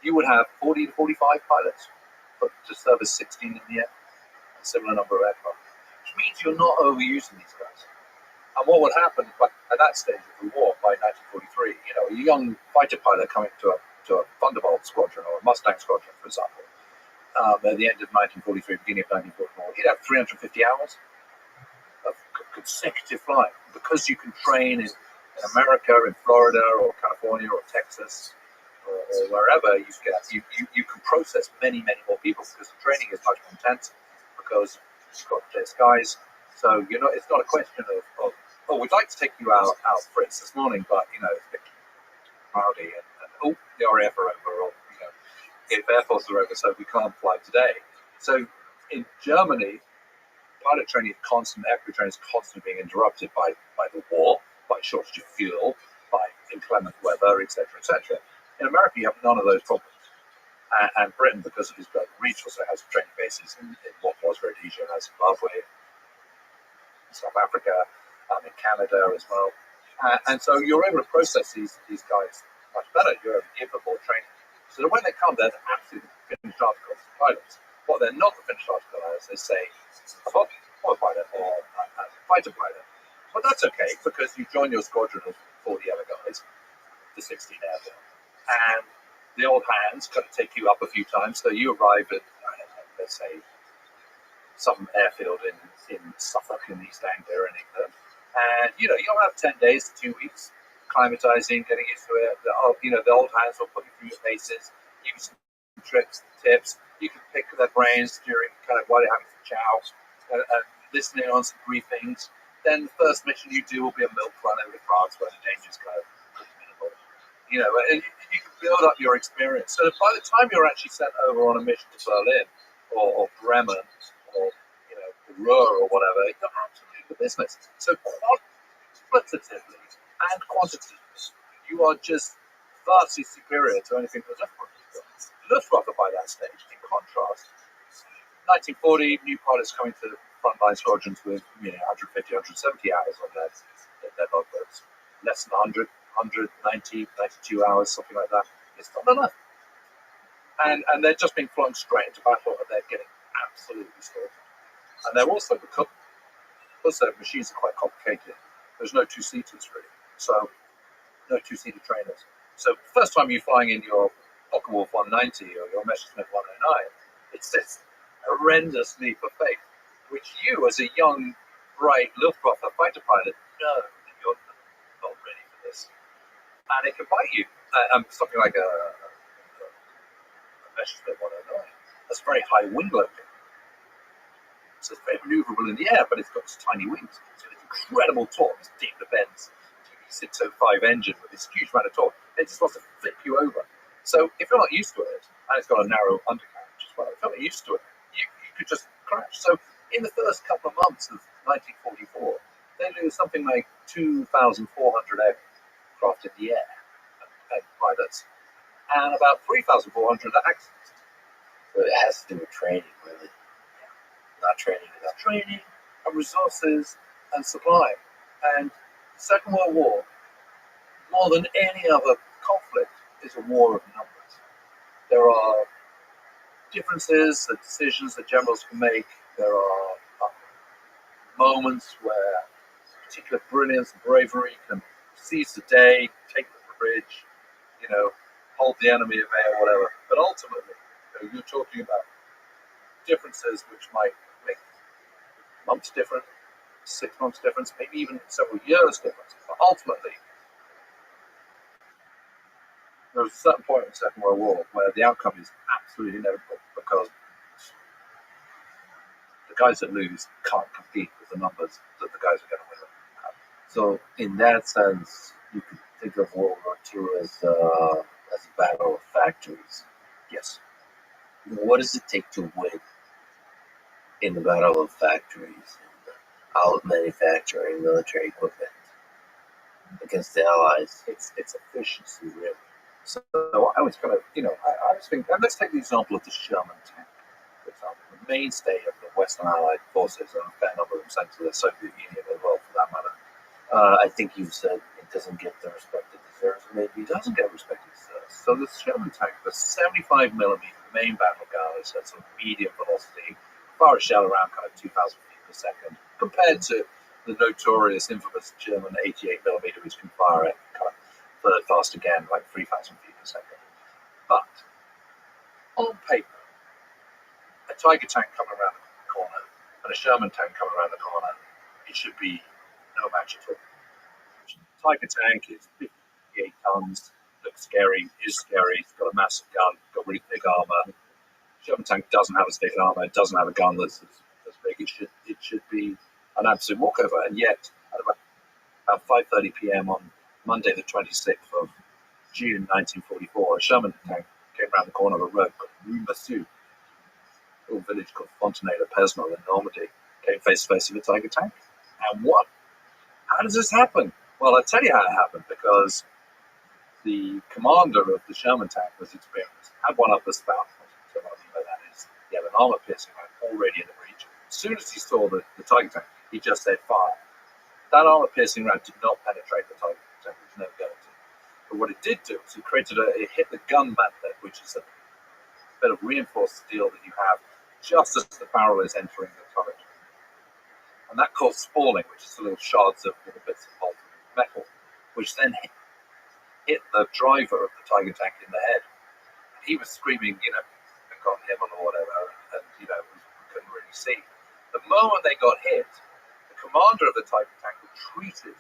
You would have 40 to 45 pilots, but to service 16 in the air, a similar number of aircraft, which means you're not overusing these guys. And what would happen at that stage of the war by 1943, a young fighter pilot coming to a Thunderbolt squadron or a Mustang squadron, for example, at the end of 1943, beginning of 1944, he'd have 350 hours of consecutive flying, because you can train in America, in Florida, or California, or Texas, or wherever you can process many, many more people, because the training is much more intense, because you've got clear skies. So it's not a question of we'd like to take you out for it this morning, but it's a bit cloudy, and the RAF are over, or if Air Force are over, so we can't fly today. So in Germany, pilot training is constant, aircrew training is constantly being interrupted by the war, by shortage of fuel, by inclement weather, etc., etc. In America, you have none of those problems. And Britain, because of its global reach, also has training bases in what was Rhodesia, Zimbabwe, South Africa, in Canada as well. And so you're able to process these guys much better. You're able to give them more training. So that when they come, they're absolutely finished articles as pilots. What they're not the finished article as, they say, a pilot or a fighter pilot. But that's okay, because you join your squadron of 40 other guys, the 16 airborne. And the old hands kind of take you up a few times. So you arrive at, let's say, some airfield in Suffolk, in East Anglia, in England. And, you'll have 10 days to 2 weeks acclimatizing, getting used to it. The old hands will put you through your paces, give you some tricks, tips. You can pick their brains during kind of while they're having some chow, and listening on some briefings. Then the first mission you do will be a milk run over to France, where the danger's kind of minimal. And you can build up your experience. So by the time you're actually sent over on a mission to Berlin or Bremen or Ruhr or whatever, you're absolutely the business. So qualitatively and quantitatively, you are just vastly superior to anything that Luftwaffe by that stage. In contrast, 1940, new pilots coming to frontline squadrons with 150, 170 hours on their logbooks. Less than 100, 190, 92 hours, something like that. It's not enough. And they're just being flown straight into battle, and they're getting absolutely slaughtered. And they're also, because their machines are quite complicated, there's no two-seaters really. So, no two-seater trainers. So, first time you're flying in your Focke-Wulf 190 or your Messerschmitt 109, it's this horrendous leap of faith, which you, as a young, bright Luftwaffe fighter pilot, know that you're not ready for this. And it can bite you. Something like a Messerschmitt 109. That's very high wing loading. So it's very maneuverable in the air, but it's got this tiny wings. So it's incredible torque, this deep defense DB605 engine with this huge amount of torque. It just wants to flip you over. So if you're not used to it, and it's got a narrow undercarriage as well, if you're not used to it, you could just crash. So in the first couple of months of 1944, they lose something like 2,400 aircraft in the air, pilots, and about 3,400 accidents. So it has to do with training, really. Not training and resources and supply. And the Second World War, more than any other conflict, is a war of numbers. There are differences and decisions that generals can make. There are moments where particular brilliance and bravery can seize the day, take the bridge, hold the enemy at bay or whatever. But ultimately, you're talking about differences which might make months different, 6 months difference, maybe even several years difference. But ultimately, there was a certain point in the Second World War where the outcome is absolutely inevitable, because the guys that lose can't compete with the numbers that the guys are going to win. So in that sense, you could think of World War II as a battle of factories. Yes. What does it take to win in the battle of factories and out manufacturing military equipment against the Allies? It's efficiency, really. So I was kind of, I was thinking, and let's take the example of the Sherman tank, for example, the mainstay of the Western Allied forces, and a fair number of them sent to the Soviet Union as well, for that matter. I think you said it doesn't get the respect it deserves. Maybe it doesn't get respect it deserves. So the Sherman tank, the 75 millimeter main battle gun, is at sort of medium velocity, fire a shell around kind of 2,000 feet per second, compared to the notorious, infamous German 88 millimeter, which can fire at kind of third fast again, like 3,000 feet per second. But on paper, a Tiger tank coming around the corner and a Sherman tank coming around the corner, it should be no match at all. Tiger tank is 58 tons, looks scary, is scary, it's got a massive gun, got really thick armor. Sherman tank doesn't have as thick armor, it doesn't have a gun that's as big. It should be an absolute walkover. And yet, at about 5:30 p.m. on Monday, the 26th of June 1944, a Sherman tank came around the corner of a road called Rue Massue, a little village called Fontenay-le-Pesnel in Normandy, came face to face with a Tiger tank and won. How does this happen? Well, I'll tell you how it happened, because the commander of the Sherman tank was experienced, had one up the spout. So what I mean by that is he had an armor-piercing round already in the breech. As soon as he saw the Tiger tank, he just said fire. That armor-piercing round did not penetrate the Tiger tank, it was never going to. But what it did do is it hit the gun mantlet, which is a bit of reinforced steel that you have just as the barrel is entering the turret. And that caused spalling, which is the little shards of little bits of molten metal, which then hit the driver of the Tiger tank in the head. And he was screaming, got him or whatever, and couldn't really see. The moment they got hit, the commander of the Tiger tank retreated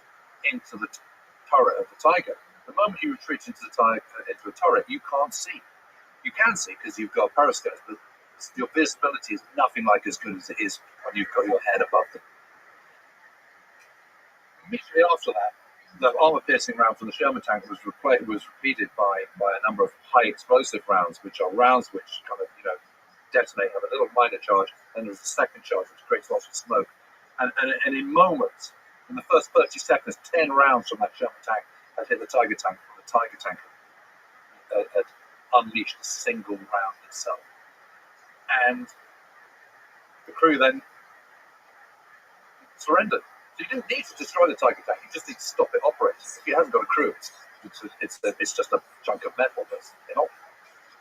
into the turret of the Tiger. The moment you retreat into a turret, you can't see. You can see because you've got periscopes, but your visibility is nothing like as good as it is when you've got your head above them. Immediately after that, the armor-piercing round from the Sherman tank was repeated by a number of high explosive rounds, which are rounds which kind of detonate, have a little minor charge, and there's a second charge which creates lots of smoke. And in moments, in the first 30 seconds, 10 rounds from that Sherman tank had hit the Tiger tank, and the Tiger tank had unleashed a single round itself. And the crew then surrendered. So you didn't need to destroy the Tiger tank, you just need to stop it operating. If you haven't got a crew, it's just a chunk of metal that's inoperable.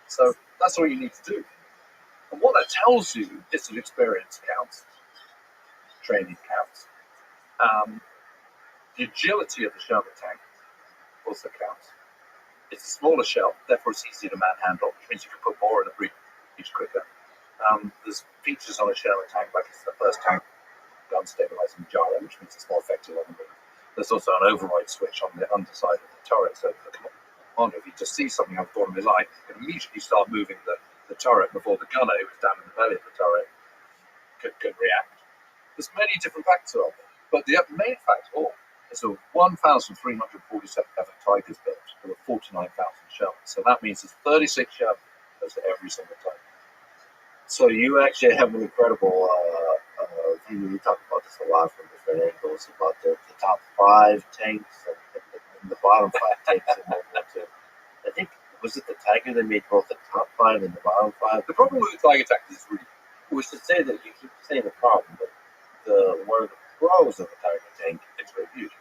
So that's all you need to do. And what that tells you is that experience counts, training counts. The agility of the Sherman tank also counts. It's a smaller shell, therefore it's easier to manhandle, which means you can put more in the breech quicker. There's features on a Sherman tank, like it's the first tank gun stabilizing gyro, which means it's more effective on the move. There's also an override switch on the underside of the turret, so the commander, if he just sees something on the corner of his eye, can immediately start moving the turret before the gunner, who's down in the belly of the turret, could react. There's many different factors of it, but the main factor is there 1,347 Tigers built. There were 49,000 Shermans, so that means there's 36 Shermans every single time. So you actually have an incredible view. We talk about this a lot from different angles, about the top 5 tanks and the bottom 5 tanks in World War II. I think, was it the Tiger that made both the top 5 and the bottom 5? The problem with the Tiger tank is really, we should say that you keep saying the problem, but one of the pros of the Tiger tank, it's very huge.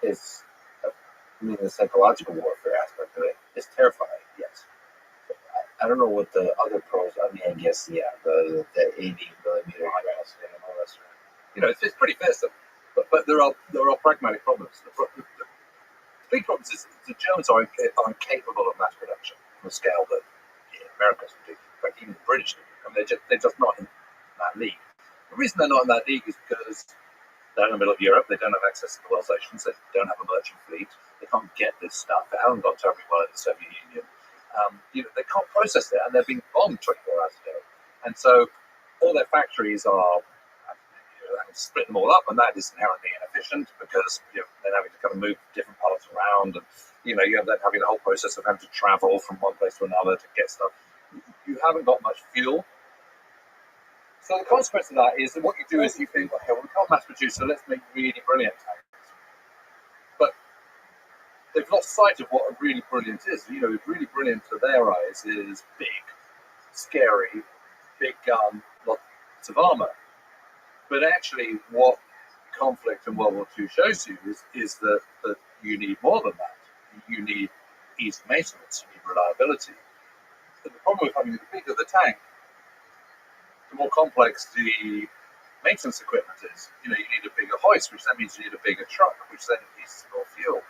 Is, the psychological warfare aspect of it is terrifying, yes. I don't know what the other pros. I guess the 80 millimeter rounds and all that stuff. It's pretty fair stuff, but there are pragmatic problems. The big problem is the Germans are incapable of mass production on a scale that Americans do. In fact, even the British do. They're just not in that league. The reason they're not in that league is because they're in the middle of Europe. They don't have access to the world's oceans. They don't have a merchant fleet. They can't get this stuff. They haven't got terribly well in the Soviet Union. They can't process it, and they're being bombed 24 hours a day. And so all their factories are, split them all up, and that is inherently inefficient. inefficient because then having to kind of move different parts around, and you're then having the whole process of having to travel from one place to another to get stuff. You haven't got much fuel. So the consequence of that is that what you do is you think, okay, well, we can't mass produce, so let's make really brilliant tanks. But they've lost sight of what a really brilliant is. Really brilliant to their eyes is big, scary, big gun, lots of armor. But actually, what conflict in World War II shows you is that you need more than that. You need ease of maintenance, you need reliability. But the problem with having the bigger the tank, the more complex the maintenance equipment is. You need a bigger hoist, which then means you need a bigger truck, which then needs more fuel.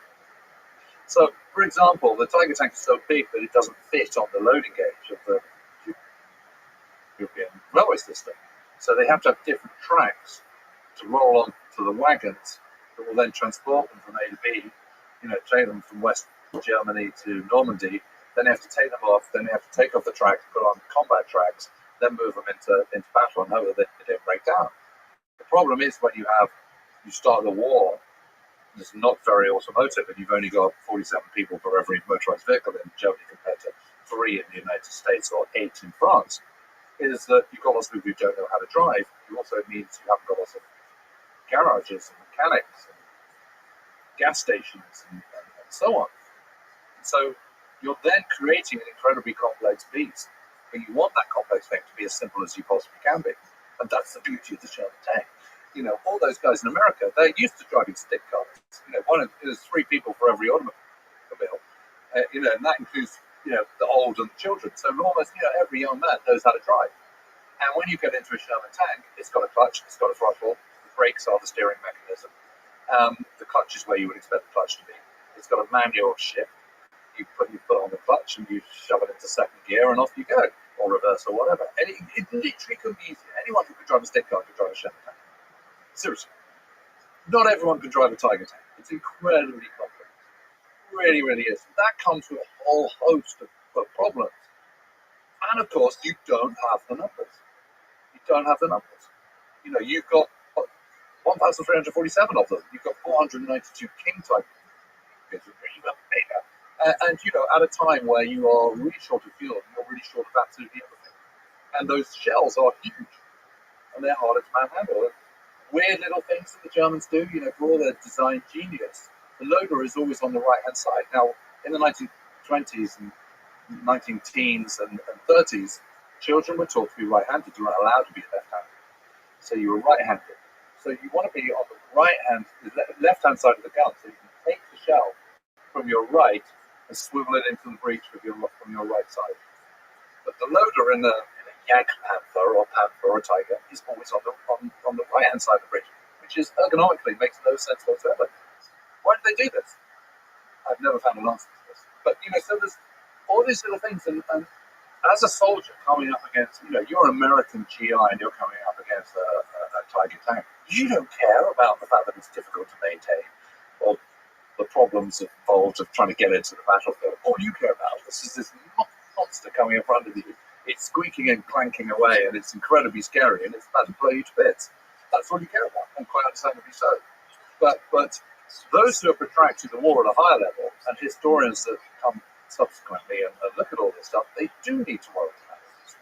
So, for example, the Tiger tank is so big that it doesn't fit on the loading gauge of the European railway system. So they have to have different tracks to roll on to the wagons that will then transport them from A to B, take them from West Germany to Normandy. Then they have to take them off, then they have to take off the tracks, put on combat tracks, then move them into battle and hope that they don't break down. The problem is when you start the war, it's not very automotive, and you've only got 47 people for every motorized vehicle in Germany compared to 3 in the United States or 8 in France, is that you've got lots of people who don't know how to drive. It also means you haven't got lots of garages and mechanics and gas stations and so on. So you're then creating an incredibly complex beast, but you want that complex thing to be as simple as you possibly can be. And that's the beauty of the Sherman tank. All those guys in America, they're used to driving stick cars. There's 3 people for every automobile, and that includes, the old and the children. So almost, every young man knows how to drive. And when you get into a Sherman tank, it's got a clutch, it's got a throttle, the brakes are the steering mechanism. The clutch is where you would expect the clutch to be. It's got a manual shift. You put your foot on the clutch and you shove it into second gear and off you go, or reverse or whatever. And it literally couldn't be easier. Anyone who could drive a stick car could drive a Sherman tank. Seriously. Not everyone can drive a Tiger tank. It's incredibly complex. Really, really is. That comes with a whole host of problems. And of course, you don't have the numbers. You've got 1,347 of them. You've got 492 King type. Even bigger. And at a time where you are really short of fuel, you're really short of absolutely everything. And those shells are huge. And they're harder to manhandle. Weird little things that the Germans do, for all their design genius. The loader is always on the right-hand side. Now, in the 1920s and 19-teens and 30s, children were taught to be right-handed. You weren't allowed to be left-handed. So you were right-handed. So you want to be on the left-hand side of the gun, so you can take the shell from your right and swivel it into the breech from your right side. But the loader in a Yak Panther or Tiger is always on the right-hand side of the bridge, which is ergonomically makes no sense whatsoever. Why do they do this? I've never found an answer to this. But so there's all these little things, and as a soldier coming up against, you're an American GI and you're coming up against a Tiger tank. You don't care about the fact that it's difficult to maintain or the problems involved of trying to get into the battlefield. All you care about is this monster coming in front of you. It's squeaking and clanking away, and it's incredibly scary, and it's about to blow you to bits. That's all you care about, and quite understandably so. But those who have protracted the war at a higher level, and historians that come subsequently and look at all this stuff, they do need to worry about this.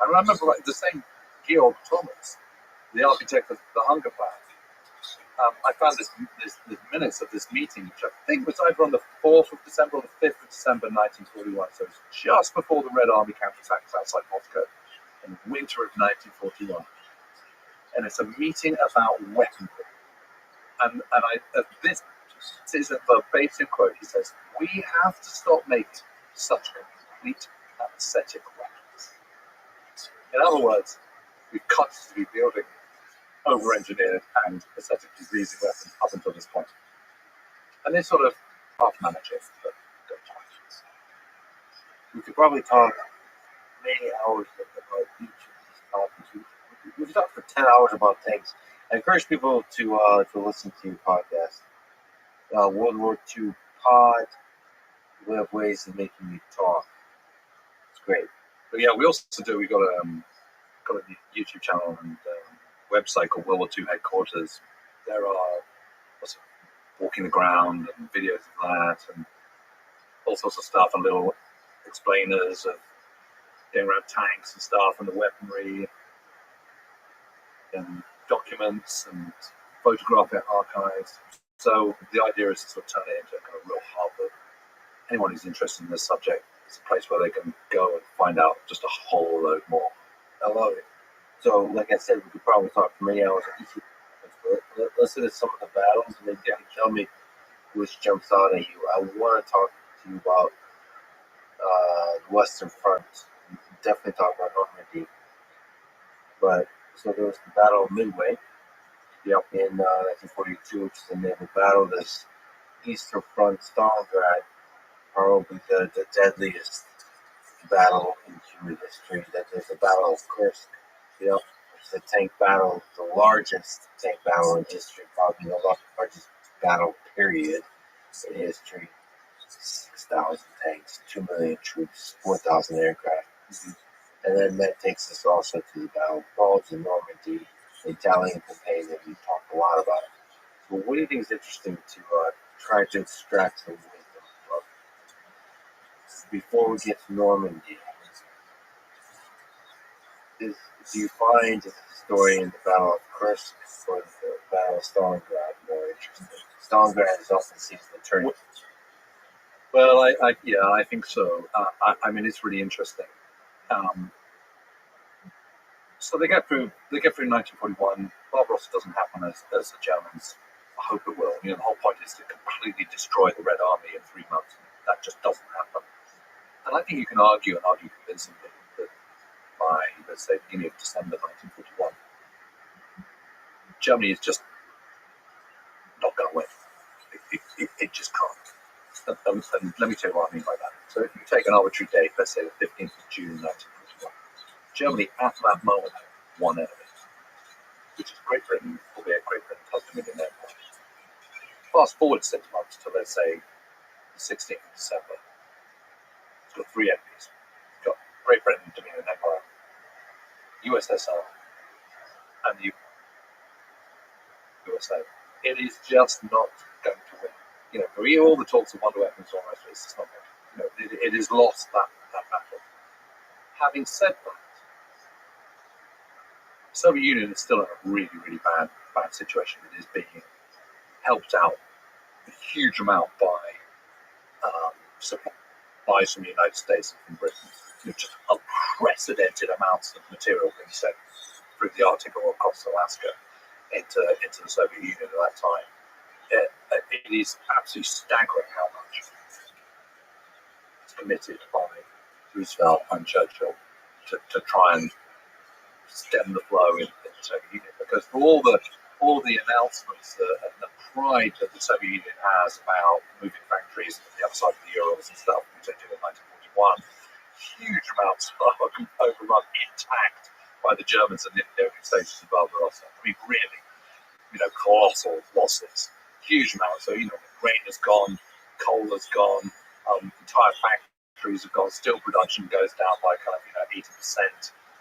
I remember the same Georg Thomas, the architect of the Hunger Plan. I found this minutes of this meeting, which I think was either on the 4th of December or the 5th of December 1941. So it's just before the Red Army counterattacks outside Moscow in the winter of 1941. And it's a meeting about weaponry. And this is a verbatim quote. He says, "We have to stop making such complete apathetic weapons." In other words, we've constantly be building over-engineered and aesthetically pleasing weapons up until this point. And they sort of half-manage it, but good times. We could probably talk many hours about each of these topics. We could talk for 10 hours about things. I encourage people to listen to your podcast. World War II Pod. We have ways of making you talk. It's great. But yeah, we also do. We got a YouTube channel and website called World War II Headquarters. there are lots of walking the ground and videos of that and all sorts of stuff and little explainers of getting around tanks and stuff and the weaponry and documents and photographic archives. So the idea is to sort of turn it into a kind of real hub of anyone who's interested in this subject. It's a place where they can go and find out just a whole load more. I love it. So, like I said, we could probably talk for many hours. Let's look at some of the battles, and then you can tell me which jumps out at you. I want to talk to you about the Western Front. Definitely talk about Normandy. But so there was the Battle of Midway, in 1942, which is the naval battle. This Eastern Front Stalingrad, probably the deadliest battle in human history. That there's the Battle of Kursk, which is a tank battle, the largest tank battle in history, probably the largest battle period in history. 6,000 tanks, 2 million troops, 4,000 aircraft. And then that takes us also to the Battle of Bulge in Normandy, the Italian campaign that we talked a lot about. So what do you think is interesting to try to extract some wisdom from before we get to Normandy? Do you find as a historian the Battle of Kursk or the Battle of Stalingrad more interesting? Stalingrad is often seen as the turning. Well, I think so. I mean, it's really interesting. So they get through 1941. Barbarossa doesn't happen as the Germans hope it will. The whole point is to completely destroy the Red Army in 3 months. That just doesn't happen. And I think you can argue convincingly that by, let's say, beginning of December 1941, Germany is just not going to win. It just can't. And let me tell you what I mean by that. So if you take an arbitrary date, let's say the 15th of June 1941, Germany at that moment had one enemy, which is Great Britain, albeit Great Britain has Dominion Empire. Fast forward 6 months to, let's say, the 16th of December. It's got three enemies. It's got Great Britain, Dominion Empire, USSR, and the USA. It is just not going to win. For all the talks of wonder weapons and all that, it's just not going to. It has lost that battle. Having said that, the Soviet Union is still in a really, really bad situation. It is being helped out a huge amount by supplies from the United States and from Britain. Just unprecedented amounts of material being sent through the Arctic or across Alaska into the Soviet Union at that time. It is absolutely staggering how much is committed by Roosevelt and Churchill to try and stem the flow in the Soviet Union, because for all the announcements and the pride that the Soviet Union has about moving factories to the other side of the Urals and stuff, which they did in 1941, huge amounts are overrun intact by the Germans and the opening stages of Barbarossa. I mean, really, colossal losses, huge amounts. So, grain has gone, coal has gone, entire factories have gone, steel production goes down by 80%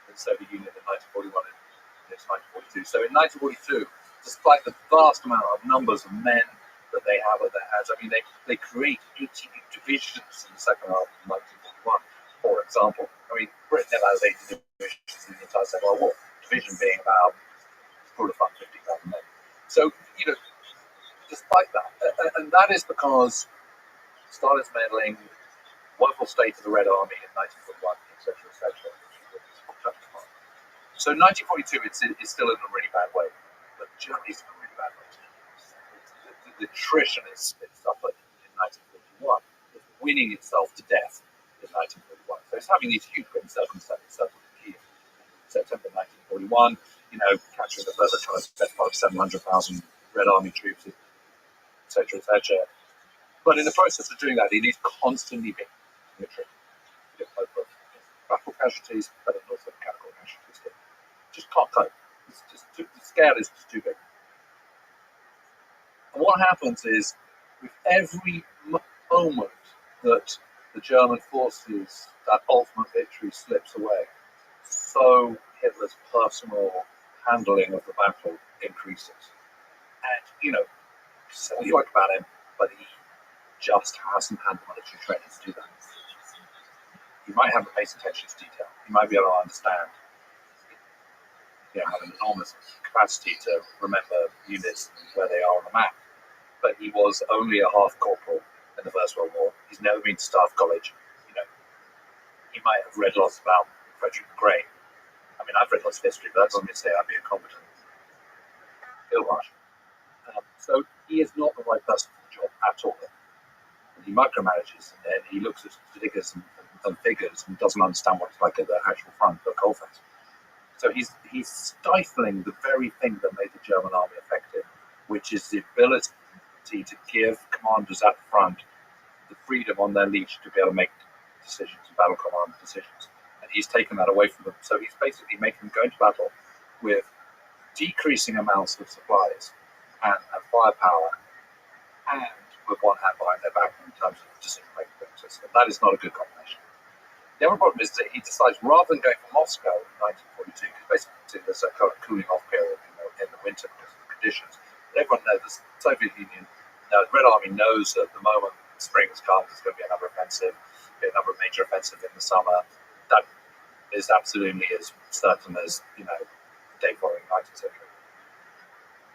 in the Soviet Union in 1941 and it's 1942. So in 1942, despite the vast amount of numbers of men that they have at their hands, I mean, they create 80 divisions in the second half of 1941, for example. I mean, Britain never has 80 divisions in the entire Second World War, division being about 50,000 men. So, despite that, and that is because Stalin's meddling, woeful state of the Red Army in 1941, etc., etc. So 1942, it's still in a really bad way, but Germany's in a really bad way. The attrition is suffered in 1941. It's winning itself to death in 1941. So it's having these huge wins, 777 Kiev, September 1941. Capturing the further best part of 700,000 Red Army troops, etc., etc. But in the process of doing that, it is constantly being retreated. Battle casualties, but also mechanical casualties. Just can't cope. The scale is just too big. And what happens is, with every moment that the German forces, that ultimate victory slips away, so Hitler's personal handling of the battle increases. And, say what you like about him, but he just hasn't had the military training to do that. He might have the base attention to detail. He might be able to understand, have an enormous capacity to remember units and where they are on the map. But he was only a half corporal in the First World War. He's never been to staff college. He might have read lots about Frederick the Great. I mean, I've read lots of history, but that doesn't mean to say I'd be a competent field marshal. So he is not the right person for the job at all. And he micromanages, and he looks at figures and figures and doesn't understand what it's like at the actual front, the coalface. So he's stifling the very thing that made the German army effective, which is the ability to give commanders at the front the freedom on their leash to be able to make decisions, battle command decisions. And he's taken that away from them. So he's basically making them go into battle with decreasing amounts of supplies and firepower, and with one hand behind their back in terms of decision-making process. And that is not a good combination. The other problem is that he decides, rather than going for Moscow in 1942, because basically there's a kind of cooling off period in the winter because of the conditions. But everyone knows the Soviet Union, the Red Army knows that the moment spring has come, there's going to be another offensive, another major offensive in the summer. That is absolutely as certain as, the day following 19th century.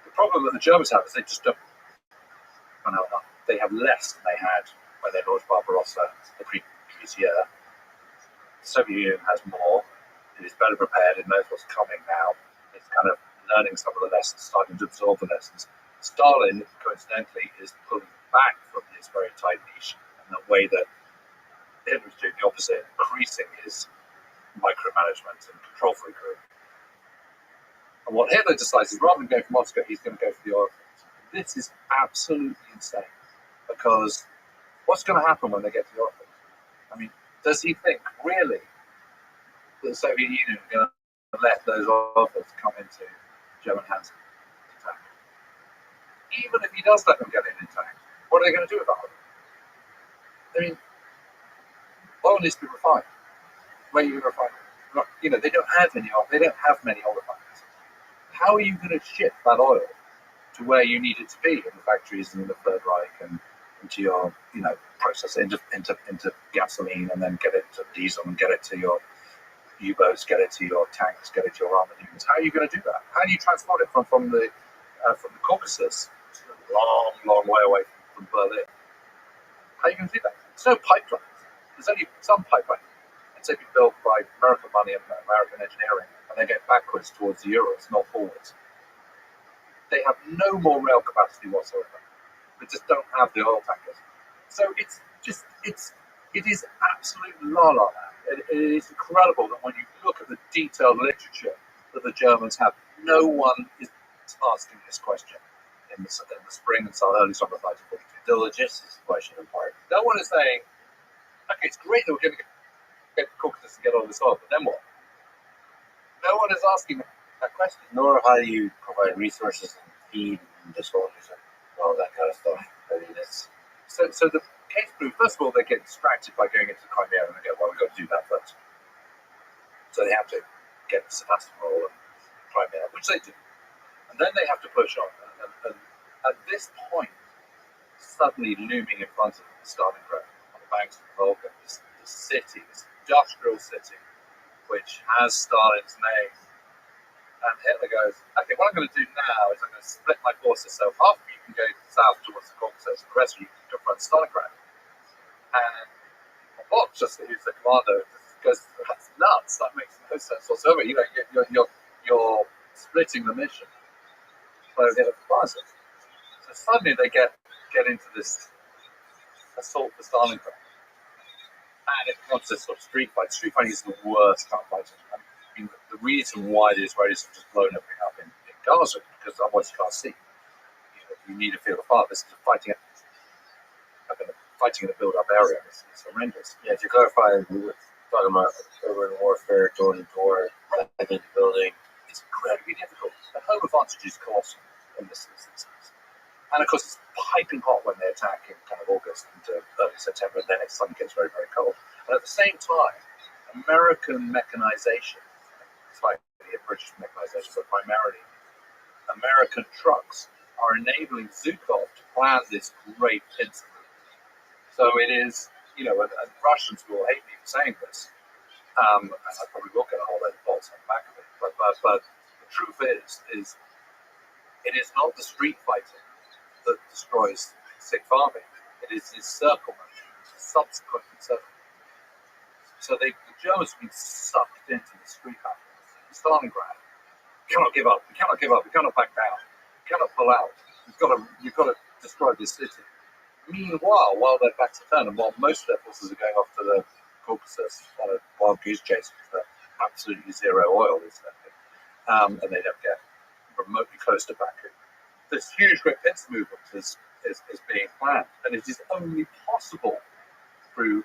The problem that the Germans have is they just don't run out enough. They have less than they had when they launched Barbarossa the previous year. The Soviet Union has more. It is better prepared. It knows what's coming now. It's kind of learning some of the lessons, starting to absorb the lessons. Stalin, coincidentally, is pulling back from his very tight niche in the way that Hitler was doing the opposite, increasing his micromanagement and control freakery. And what Hitler decides is, rather than going for Moscow, he's going to go for the oil fields. This is absolutely insane, because what's going to happen when they get to the oil fields? I mean, does he think really that the Soviet Union is going to let those oil fields come into German hands intact? Even if he does let them get in intact, what are they going to do with that oil? I mean, oil needs to be refined. Where are you going to refine it? They don't have any oil. They don't have many oil refineries. How are you going to ship that oil to where you need it to be, in the factories and in the Third Reich, and into your, process it into gasoline, and then get it to diesel, and get it to your U-boats, get it to your tanks, get it to your armored units? How are you going to do that? How do you transport it from the Caucasus, which is a long, long way away from Berlin? How are you going to do that? There's no pipelines. There's only some pipeline. It's been built by American money and American engineering, and they get backwards towards the Urals, not forwards. They have no more rail capacity whatsoever. They just don't have the oil tankers. So it is absolute la-la land. It is incredible that when you look at the detailed literature that the Germans have, no one is asking this question in the spring and early summer of 1942. The logistics question in part. No one is saying, okay, it's great that we're going to get the Caucasus and get all this oil, but then what? No one is asking that question. Nor how do you provide resources and feed and the soldiers and all that kind of stuff. I mean, it's... So the case blue, first of all, they get distracted by going into Crimea, and they go, well, we've got to do that first. So they have to get Sevastopol and Crimea, which they do. And then they have to push on. And at this point, suddenly looming in front of Stalingrad on the banks of the Volga, this city, this industrial city, which has Stalin's name. And Hitler goes, okay, what I'm going to do now is I'm going to split my forces, so half of you can go south towards the Caucasus, and the rest of you can confront Stalingrad. And Bob, just who's the commander, goes, that's nuts, that makes no sense whatsoever. You're splitting the mission. So Hitler fires it. So suddenly they get into this assault for Stalingrad. And it becomes this sort of street fight. Street fighting is the worst kind of fighting. I mean, the reason why the Israelis have just blown everything up in Gaza, because otherwise you can't see. You need a field of fire. This is fighting in a build-up area. It's horrendous. Yeah, to clarify, we were talking about urban warfare, door-to-door, in the building. It's incredibly difficult. The home advantage is colossal in this instance. And of course, it's piping hot when they attack in kind of August into early September, and then it suddenly gets very, very cold. And at the same time, American mechanization, slightly British mechanization, but primarily American trucks are enabling Zhukov to plan this great pincer move. So it is, and Russians will hate me for saying this, and I probably will get a whole lot of thoughts on the back of it, but the truth is it is not the street fighting that destroys Sixth Army. It is this circle motion, subsequent circle. So the Germans have been sucked into the street battle in Stalingrad. We cannot give up. We cannot give up. We cannot back down. We cannot pull out. You've got to destroy this city. Meanwhile, while their backs are turned, and while most of their forces are going off to the Caucasus on a wild goose chase with absolutely zero oil, and they don't get remotely close to Baku, this huge great pincer movement is being planned, and it is only possible through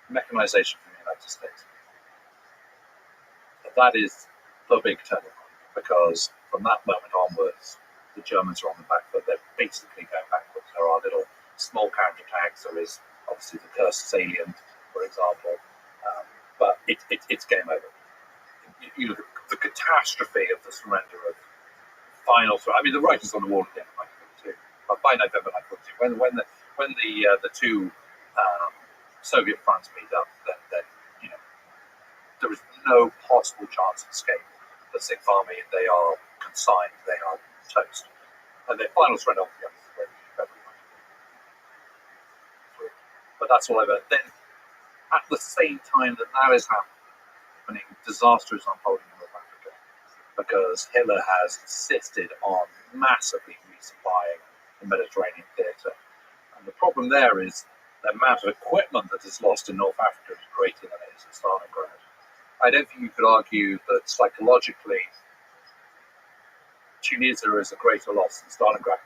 mechanization from the United States. And that is the big turning point, because from that moment onwards, the Germans are on the back foot. They're basically going backwards. There are little small counterattacks. There is obviously the cursed salient, for example, but it's game over. The catastrophe of the surrender of final. I mean, the writing's on the wall again in 1942. But by November 1942, when the two Soviet fronts meet up, then there is no possible chance of escape. The Sixth Army, they are consigned. They are toast. And their final surrender on the February 1943. But that's all over. Then, at the same time that is happening, disaster is unfolding in North Africa, because Hitler has insisted on massively resupplying the Mediterranean theatre. And the problem there is the amount of equipment that is lost in North Africa is greater than it is in Stalingrad. I don't think you could argue that psychologically Tunisia is a greater loss than Stalingrad.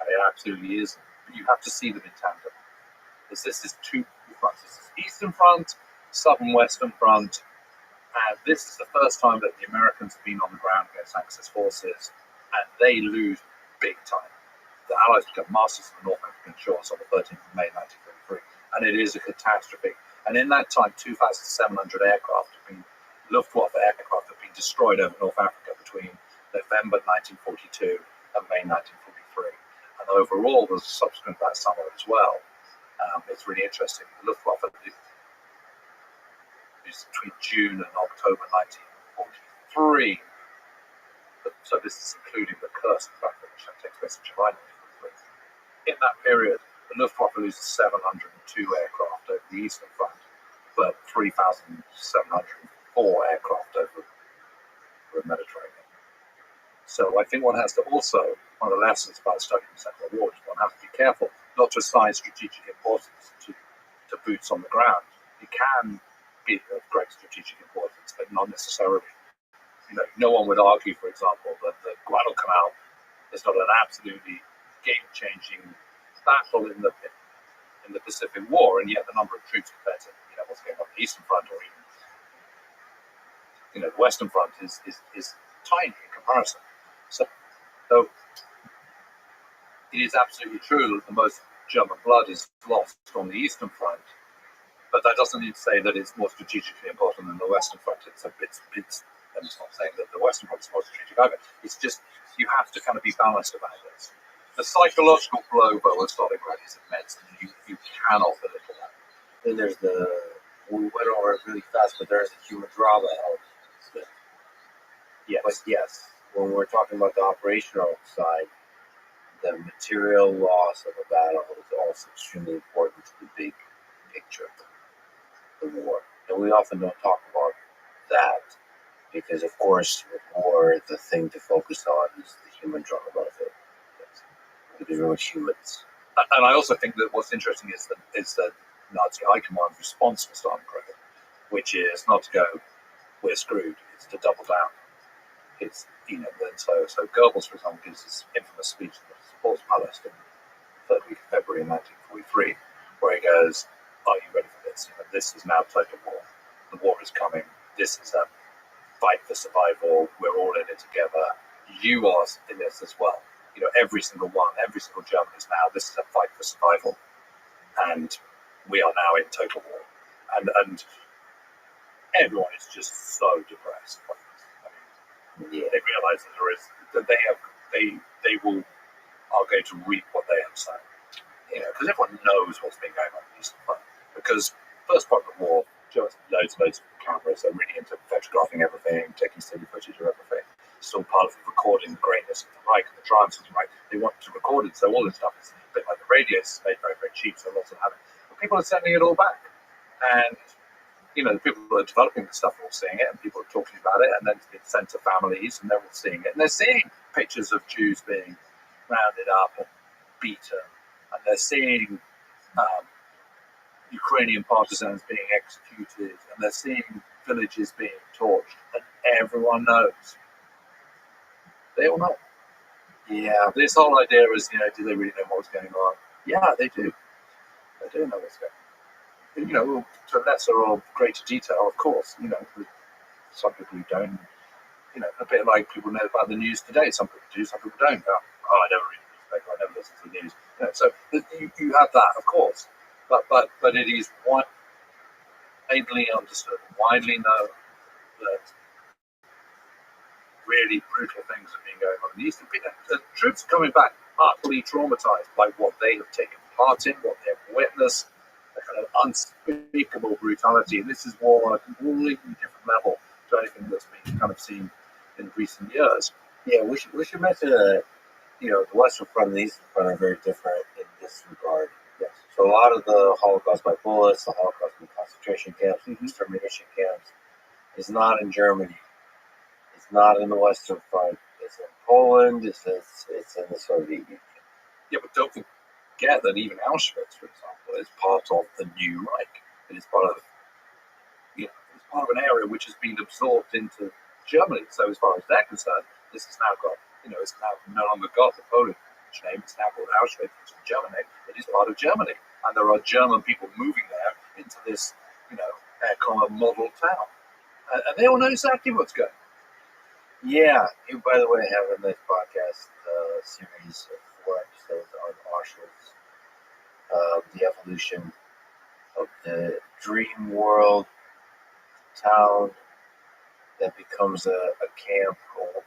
It absolutely is. But you have to see them in tandem. This is two fronts. This is Eastern Front, Southern Western Front, and this is the first time that the Americans have been on the ground against Axis forces, and they lose big time. The Allies become masters of the North African shores on the 13th of May 1943, and it is a catastrophe. And in that time, 2,700 aircraft have been, Luftwaffe aircraft have been destroyed over North Africa between November 1942 and May 1943. And overall, there's subsequent that summer as well. It's really interesting. The Luftwaffe is between June and October 1943. So this is including the Kursk battle, which takes place in July 1943. In that period, the Luftwaffe loses 702 aircraft over the Eastern Front, but 3,704 aircraft over the Mediterranean. So I think one has to also, one of the lessons about studying the Second World War is one has to be careful not to assign strategic importance to boots on the ground. It can be of great strategic importance, but not necessarily. No one would argue, for example, that the Guadalcanal is not an absolutely game-changing battle in the Pacific War, and yet the number of troops compared to what's going on the Eastern Front or even the Western Front is tiny in comparison. So it is absolutely true that the most German blood is lost on the Eastern Front, but that doesn't mean to say that it's more strategically important than the Western Front. And it's not saying that the Western Front is more strategic either. It's just you have to kind of be balanced about this. The psychological blow by Stalingrad is immense, and you cannot belittle that. Then there's we went over it really fast, but there's the human drama of it. Yes. But yes, when we're talking about the operational side, the material loss of a battle is also extremely important to the big picture of the war. And we often don't talk about that because, of course, with war, the thing to focus on is the human drama of it. Because we're humans. And I also think that what's interesting is the Nazi High Command's response to Stalingrad, which is not to go, we're screwed, it's to double down. It's, so Goebbels, for example, gives this infamous speech in the Sports Palace in the 3rd week of February 1943, where he goes, are you ready for this? This is now total war. The war is coming. This is a fight for survival. We're all in it together. You are in this as well. Every single one, every single German is now, this is a fight for survival. And we are now in total war. And everyone is just so depressed. They realize that they will able to reap what they have sown. Because everyone knows what's been going on in the Eastern Front. Because first part of the war, just loads of cameras. They're really into photographing everything, taking steady footage of everything. It's still part of recording the greatness of the Reich and the triumphs of the Reich. They want to record it, so all this stuff is a bit like the radios, made very, very cheap, so lots of having. But people are sending it all back. And the people that are developing the stuff are all seeing it, and people are talking about it, and then it's sent to families, and they're all seeing it. And they're seeing pictures of Jews being rounded up and beaten, and they're seeing Ukrainian partisans being executed, and they're seeing villages being torched, and everyone knows. They all know. Yeah, this whole idea is, do they really know what's going on? Yeah, they do. They do know what's going on. To a lesser or greater detail, of course. Some people who don't. A bit like people know about the news today. Some people do, some people don't. I never read the newspaper. I never listen to the news. So you have that, of course. But it is widely understood, widely known that really brutal things have been going on in the East. The troops are coming back utterly traumatized by what they have taken part in, what they have witnessed, the kind of unspeakable brutality. And this is war on a completely different level to anything that's been kind of seen in recent years. Yeah, we should mention that the Western Front and the Eastern Front are very different in this regard. Yes. So a lot of the Holocaust by bullets, the Holocaust in concentration camps, extermination camps, is not in Germany. It's not in the Western Front. It's in Poland. It's in the Soviet Union. Yeah, but don't forget that even Auschwitz, for example, is part of the new Reich. It is part of it's part of an area which has been absorbed into Germany. So as far as they're concerned, this has now got it's now no longer got the Polish name. It's now called Auschwitz, which is German name. It is part of Germany, and there are German people moving there into this model town, and they all know exactly what's going on. Yeah, you, by the way, have a nice podcast series of 4 episodes on Auschwitz, the evolution of the dream world town that becomes a camp or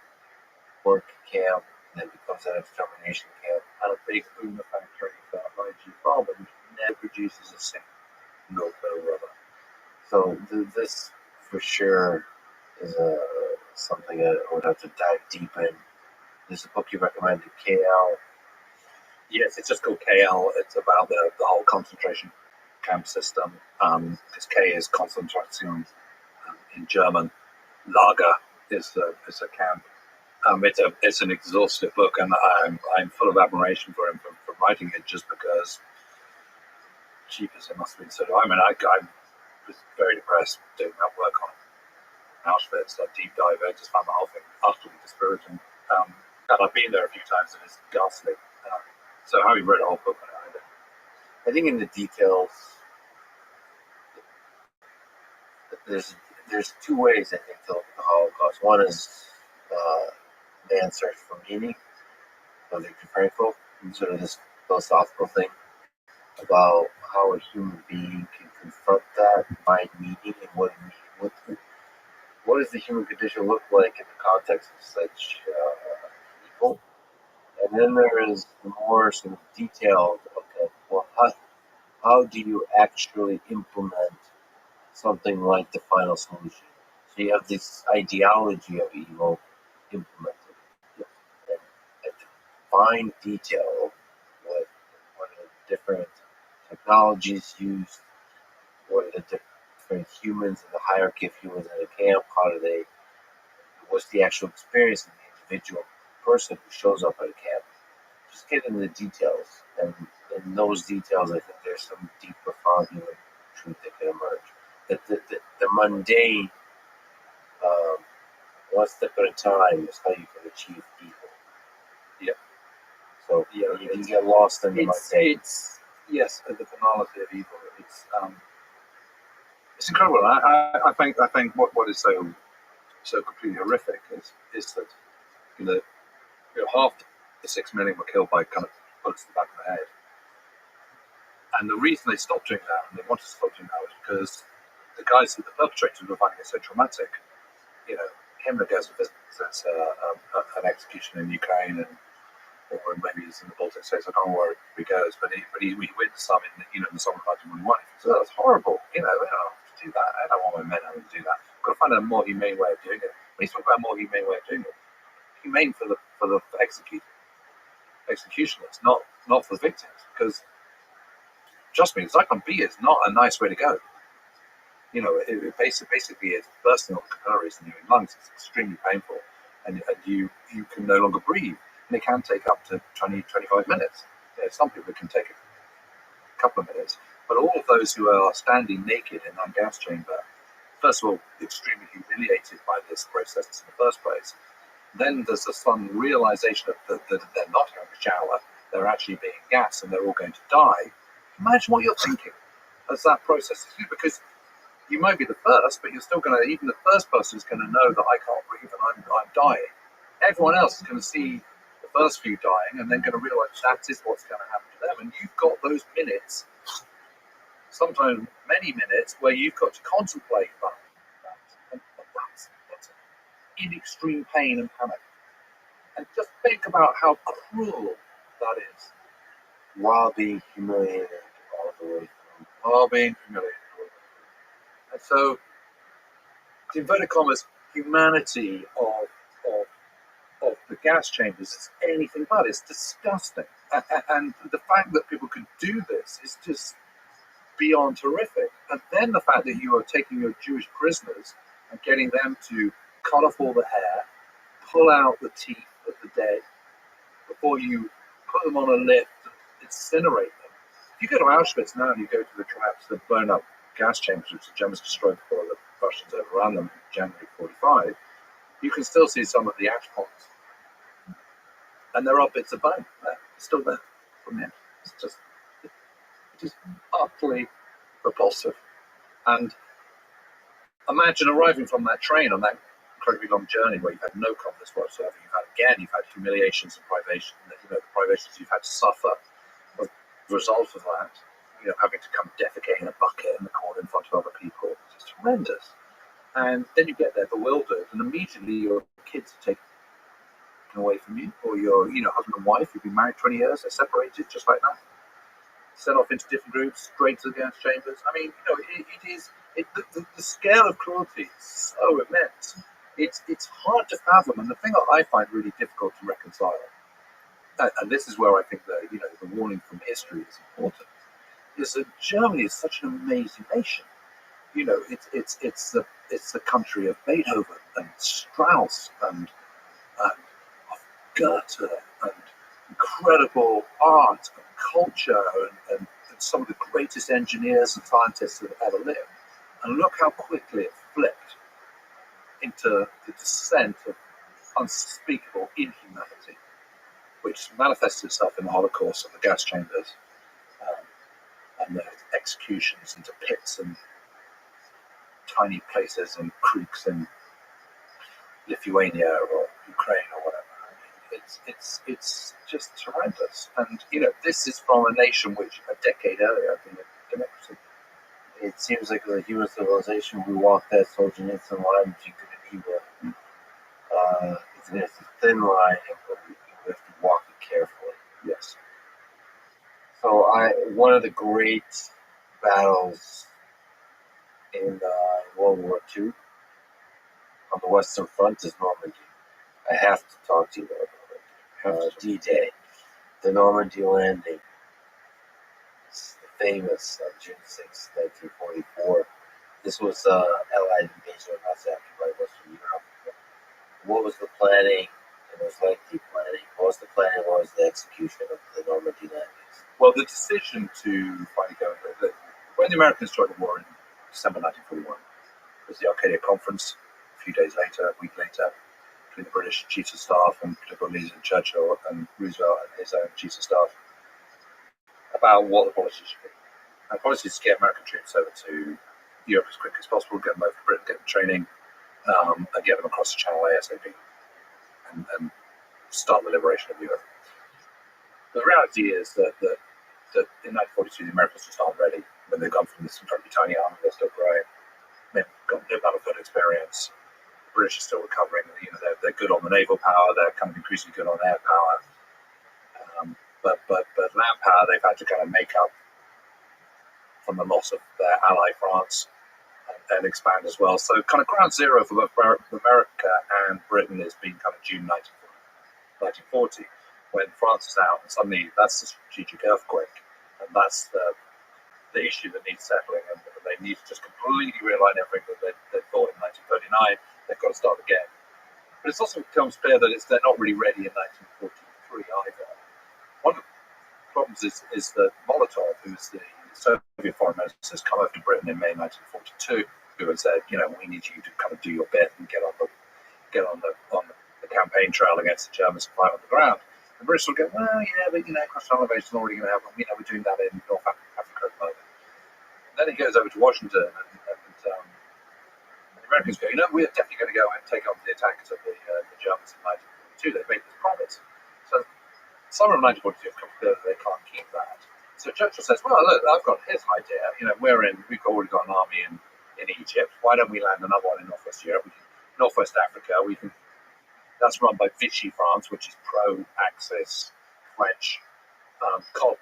work camp, and then becomes an extermination camp, and a big boom factory that IG bomb, which never produces a single no rubber. So this, for sure, is something I would have to dive deep in. There's a book you recommended, KL. Yes, it's just called KL. It's about the whole concentration camp system. Because K is Konzentration in German. Lager is a camp. It's an exhaustive book, and I'm full of admiration for him for writing it, just because, jeepers, it must have been so. I mean, I was very depressed doing that work on Auschwitz, that deep dive. I just found the whole thing utterly dispiriting. And I've been there a few times, and it's ghastly. So having read a whole book on it, I think in the details, there's 2 ways I think to look at the Holocaust. One is man's search for meaning, by Viktor Frankl, sort of this philosophical thing about how a human being can confront that, find meaning, and what does the human condition look like in the context of such evil. And then there is the more sort of detailed, okay, well, how do you actually implement something like the final solution? So you have this ideology of evil implemented. And to fine detail what are the different technologies used, what are the different humans in the hierarchy of humans in a camp, what's the actual experience of the individual person who shows up at a camp. Just get into the details, and in those details, I think there's some deep, profound human truth that can emerge. That the mundane, one step at a time, is how you can achieve evil. Yeah. So you get lost in the mundane. Yes, the banality of evil. It's incredible. I think what is so completely horrific is that half the 6 million were killed by kind of bullets in the back of the head. And the reason they stopped doing that, and they wanted to stop doing that, was because the guys, the perpetrators, were finding it so traumatic. Himmler goes and visits an execution in Ukraine, and or maybe he's in the Baltic States. I don't know where he goes, but he wins some in the summer fighting when he won. So that's horrible. I don't have to do that. I don't want my men having to do that. I've got to find a more humane way of doing it. When you talk about a more humane way of doing it, humane for the executioners, not for the victims, because trust me, Zyklon B is not a nice way to go. It basically is bursting all the capillaries in your lungs. It's extremely painful, and you can no longer breathe, and it can take up to 20-25 minutes. Some people can take a couple of minutes, but all of those who are standing naked in that gas chamber, first of all, extremely humiliated by this process in the first place. Then there's a sudden realization that they're not having a shower, they're actually being gassed, and they're all going to die. Imagine what you're thinking as that process is through, because you might be the first, but you're still going to, even the first person is going to know that I can't breathe and I'm dying. Everyone else is going to see the first few dying and then going to realize that is what's going to happen to them. And you've got those minutes, sometimes many minutes, where you've got to contemplate that. And that's in extreme pain and panic. And just think about how cruel that is. While being humiliated all the way through. While being humiliated. And so, the inverted commas, humanity of the gas chambers is anything but. It's disgusting. And the fact that people could do this is just beyond horrific. And then the fact that you are taking your Jewish prisoners and getting them to cut off all the hair, pull out the teeth of the dead, before you put them on a lift and incinerate them. If you go to Auschwitz now and you go to the traps that burn up gas chambers, which the Germans destroyed before the Russians overran them in January 1945, you can still see some of the ash ponds. And there are bits of bone there, still there from the end. It's just utterly repulsive. And imagine arriving from that train on that incredibly long journey where you've had no comforts whatsoever. You've had humiliations and privation, the privations you've had to suffer as a result of that. Having to come defecate in a bucket in the corner in front of other people. It's just horrendous. And then you get there bewildered, and immediately your kids are taken away from you, or your husband and wife, you've been married 20 years, they're separated just like that. Sent off into different groups, straight to the gas chambers. I mean, the scale of cruelty is so immense. It's hard to fathom, and the thing that I find really difficult to reconcile, and this is where I think that the warning from history is important, is that Germany is such an amazing nation. It's the country of Beethoven and Strauss and of Goethe and incredible art and culture and some of the greatest engineers and scientists that have ever lived. And look how quickly it flipped into the descent of unspeakable inhumanity, which manifests itself in the Holocaust and the gas chambers. And the executions into pits and tiny places and creeks in Lithuania or Ukraine or whatever. I mean, it's just horrendous. And this is from a nation which a decade earlier had been a democracy. It seems like the human civilization we walk that Solzhenitsyn line between good and evil. It's a thin line, but we have to walk it carefully. Yes. So one of the great battles in World War II on the Western Front is Normandy. I have to talk to you about it. D-Day, the Normandy landing. It's famous on June 6, 1944. This was Allied invasion of Nazi occupied Western Europe. What was the planning? It was lengthy planning. What was the planning? What was the execution of the Normandy landings? Well, the decision to finally go when the Americans joined the war in December 1941 was the Arcadia Conference. A few days later, a week later, between the British chiefs of staff and political leaders in Churchill and Roosevelt and his own chiefs of staff about what the policy should be. And the policy is to get American troops over to Europe as quickly as possible, get them over to Britain, get them training, and get them across the Channel ASAP, and start the liberation of Europe. The reality is that in 1942, the Americans just aren't ready. When they've gone from this incredibly tiny army, they're still growing. They've got no battlefield experience. The British are still recovering. They're good on the naval power. They're kind of increasingly good on air power. land power, they've had to kind of make up from the loss of their ally France and expand as well. So kind of ground zero for both America and Britain has been kind of June 1940, when France is out, and suddenly that's the strategic earthquake, and that's the issue that needs settling, and they need to just completely realign everything that they thought in 1939. They've got to start again. But it also becomes clear that they're not really ready in 1943 either. One of the problems is that Molotov, who's the Soviet foreign minister, has come over to Britain in May 1942, who has said, we need you to kind of do your bit and get on the campaign trail against the Germans and fight on the ground. The British will go, well, yeah, but cross-channel invasion is already going to happen. We're doing that in North Africa at the moment. And then he goes over to Washington, and the Americans go, we're definitely going to go and take on the attackers of the Germans in 1942. They've made this promise. So summer of 1942 comes clear that they can't keep that. So Churchill says, well, look, I've got his idea. We've already got an army in Egypt. Why don't we land another one in Northwest Europe? Northwest Africa. That's run by Vichy France, which is pro-Axis French colony.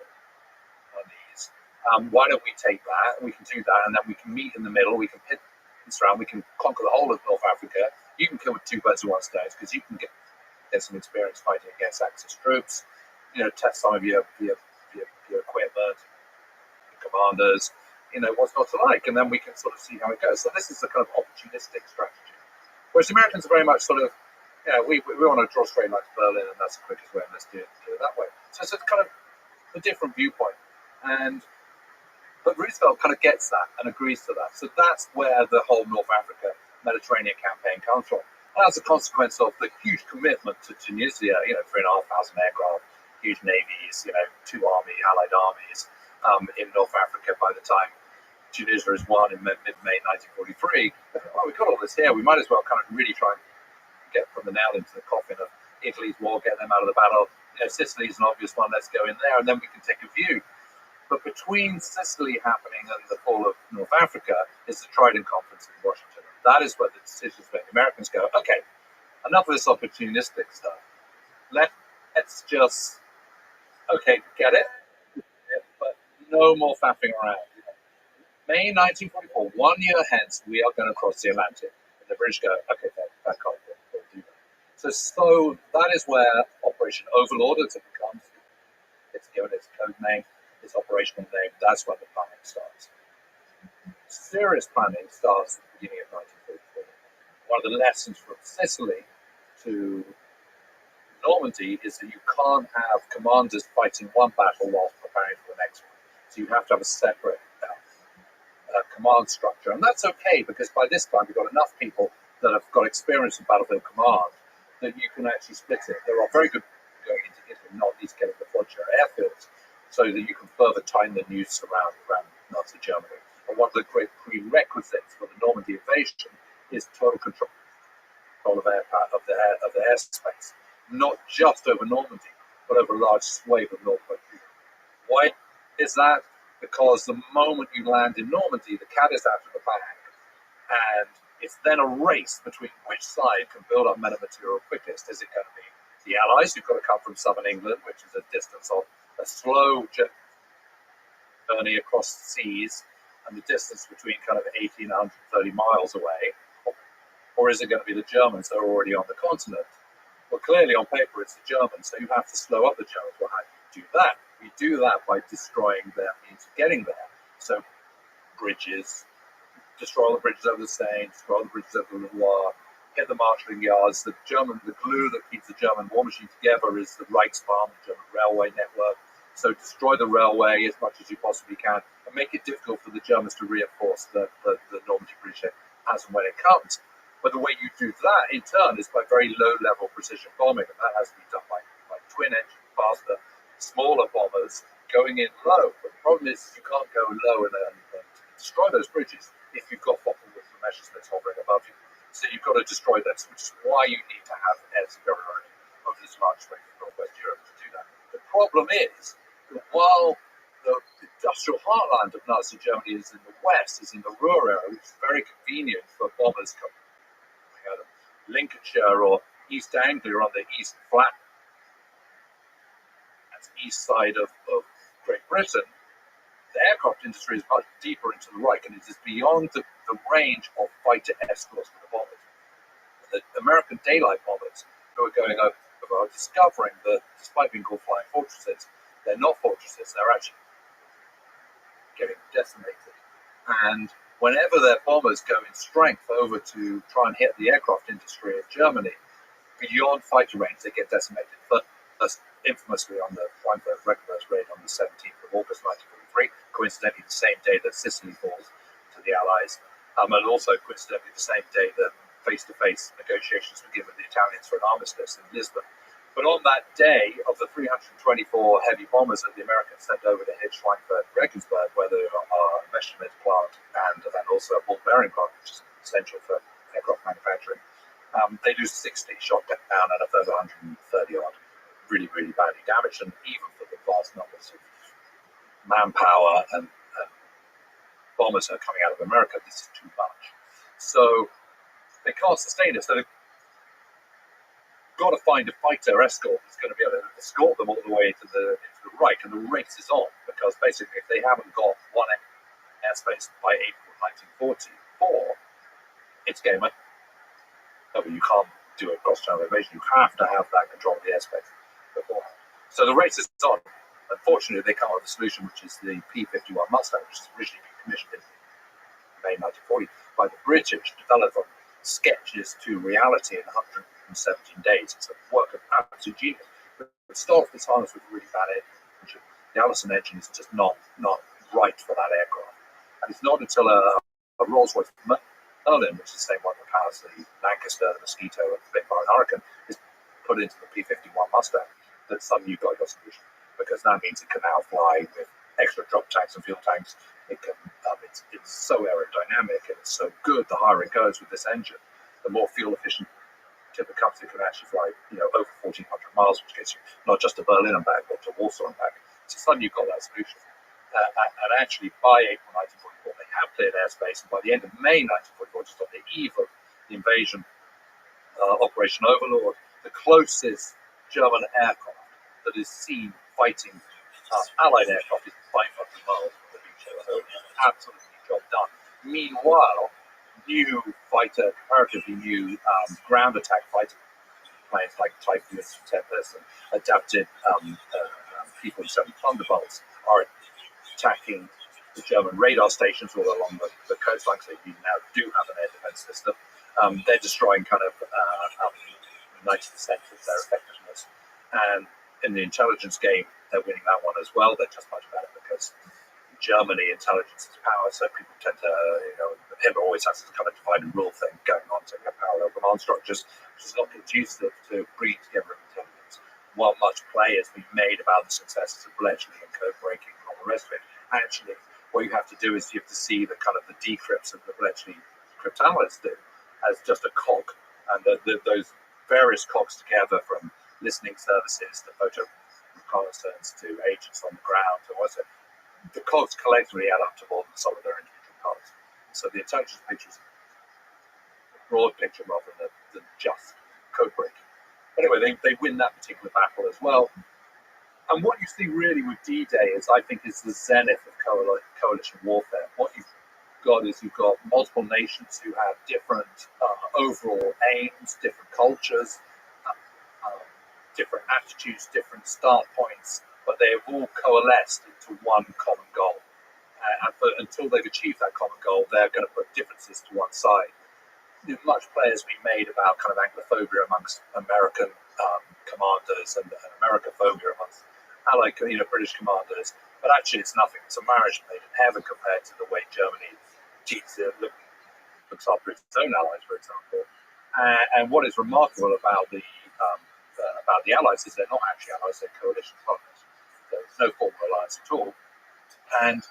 Why don't we take that? We can do that, and then we can meet in the middle. We can pit this round. We can conquer the whole of North Africa. You can kill with two birds with one stone, because you can get some experience fighting against Axis troops. Test some of your equipment, your commanders. What's not to like, and then we can sort of see how it goes. So this is the kind of opportunistic strategy. Whereas the Americans are very much sort of, we want to draw straight line to Berlin, and that's the quickest way, and let's do it that way. So it's a kind of a different viewpoint. But Roosevelt kind of gets that and agrees to that. So that's where the whole North Africa Mediterranean campaign comes from. And as a consequence of the huge commitment to Tunisia, 3,500 aircraft, huge navies, two allied armies in North Africa by the time Tunisia is won in mid-May 1943. Well, we've got all this here. We might as well kind of really try and get from the nail into the coffin of Italy's war, get them out of the battle. Sicily's an obvious one. Let's go in there, and then we can take a view. But between Sicily happening and the fall of North Africa is the Trident Conference in Washington. That is where the decisions made. The Americans go, okay, enough of this opportunistic stuff. Let's just, get it, but no more faffing around. May 1944, 1 year hence, we are going to cross the Atlantic. And the British go, okay, that can't we'll do that. So that is where Operation Overlord, as it becomes, it's given its code name, its operational name. That's when the planning starts. Serious planning starts at the beginning of 1944. One of the lessons from Sicily to Normandy is that you can't have commanders fighting one battle whilst preparing for the next one. So you have to have a separate command structure. And that's okay, because by this time you've got enough people that have got experience in battlefield command that you can actually split it. There are very good going into Italy, not least getting the Foggia airfields, so that you can further tighten the noose around Nazi Germany. And one of the great prerequisites for the Normandy invasion is total control of the airspace, not just over Normandy, but over a large swathe of Northwest Europe. Why is that? Because the moment you land in Normandy, the cat is out of the bag, and it's then a race between which side can build up metamaterial quickest. Is it going to be the Allies, who've got to come from southern England, which is a distance of a slow journey across the seas, and the distance between kind of 18 and 130 miles away? Or is it going to be the Germans that are already on the continent? Well, clearly on paper it's the Germans, so you have to slow up the Germans. Well, how do you do that? You do that by destroying their means of getting there. So bridges, destroy the bridges over the Seine, destroy the bridges over the Loire, hit the marshalling yards. The glue that keeps the German war machine together is the Reichsbahn, the German railway network. So destroy the railway as much as you possibly can, and make it difficult for the Germans to reinforce the Normandy bridgehead as and when it comes. But the way you do that, in turn, is by very low-level precision bombing, and that has to be done by twin-engine, faster, smaller bombers going in low. But the problem is you can't go low and destroy those bridges if you've got Focke-Wulf Messerschmitts hovering above you. So you've got to destroy them, which is why you need to have air superiority over this large swathe of Northwest Europe to do that. The problem is that while the industrial heartland of Nazi Germany is in the west, is in the Ruhr area, which is very convenient for bombers coming out of Lincolnshire or East Anglia on the east flat, and that's east side of Great Britain, the aircraft industry is much deeper into the Reich, and it is beyond the range of fighter escorts for the bombers. The American daylight bombers who are going over are discovering that despite being called flying fortresses, they're not fortresses, they're actually getting decimated. And whenever their bombers go in strength over to try and hit the aircraft industry in Germany, beyond fighter range, they get decimated. Thus, infamously on the Frankfurt-Recklinghurst raid on the 17th of August 1943, coincidentally the same day that Sicily falls to the Allies, and also coincidentally the same day that face-to-face negotiations were given the Italians for an armistice in Lisbon. But on that day, of the 324 heavy bombers that the Americans sent over to hit Schweinfurt-Regensburg, where there are a Messerschmitt plant and then also a ball bearing plant, which is essential for aircraft manufacturing, they lose 60 shot down and a further 130 odd really, really badly damaged. And even for the vast numbers of manpower and bombers that are coming out of America, this is too much. So they can't sustain it. So they've got to find a fighter escort that's going to be able to escort them all the way into the Reich. And the race is on, because basically if they haven't got one airspace by April 1944, it's game over. You can't do a cross-channel invasion. You have to have that control of the airspace beforehand. So the race is on. Unfortunately, they come up with a solution, which is the P-51 Mustang, which is originally commissioned in May 1940 by the British, developed from sketches to reality in 117 days. It's a work of absolute genius. But it starts this harness with really bad engine. The Allison engine is just not right for that aircraft. And it's not until a Rolls-Royce Merlin, which is the same one that powers the Lancaster, the Mosquito, and the Big Barn Hurricane, is put into the P-51 Mustang, that suddenly you've got your solution, because that means it can now fly with extra drop tanks and fuel tanks. It can, it's so aerodynamic and it's so good. The higher it goes with this engine, the more fuel efficient it becomes. It can actually fly, over 1,400 miles, which gets you not just to Berlin and back, but to Warsaw and back. So suddenly you've got that solution. And actually, by April 1944, they have cleared airspace, and by the end of May 1944, just on the eve of the invasion, Operation Overlord, the closest German aircraft that is seen fighting Allied aircraft is 500 miles from the beach. So absolutely job done. Meanwhile, new fighter, comparatively new ground attack fighter planes like Taik and Tempest and adapted P-47 Thunderbolts are attacking the German radar stations all along the coastline, so you now do have an air defense system. They're destroying kind of 90% of their effectiveness. And in the intelligence game, they're winning that one as well. They're just much better because Germany intelligence is power, so people tend to, him always has this kind of divide and rule thing going on, so you have parallel command structures, which is not conducive to bringing together intelligence. While much play has been made about the successes of Bletchley and code breaking and all the rest of it, actually, what you have to do is you have to see the kind of the decrypts of the Bletchley cryptanalysts do as just a cog, and those various cogs together, from listening services to photo reconnaissance to agents on the ground, to what's it, the cogs collectively add up to more than the sum of their individual parts. So the intelligence picture is a broad picture rather than just code breaking. Anyway, they win that particular battle as well. And what you see really with D-Day is, I think, is the zenith of coalition warfare. What you've got is you've got multiple nations who have different overall aims, different cultures, different attitudes, different start points, but they have all coalesced into one common goal. Until they've achieved that common goal, they're going to put differences to one side. Much play has been made about kind of Anglophobia amongst American commanders and Americophobia amongst Allied, British commanders, but actually it's nothing. It's a marriage made in heaven compared to the way Germany looks after its own allies, for example. And what is remarkable about the Allies is they're not actually allies; they're coalition partners. There's no formal alliance at all, and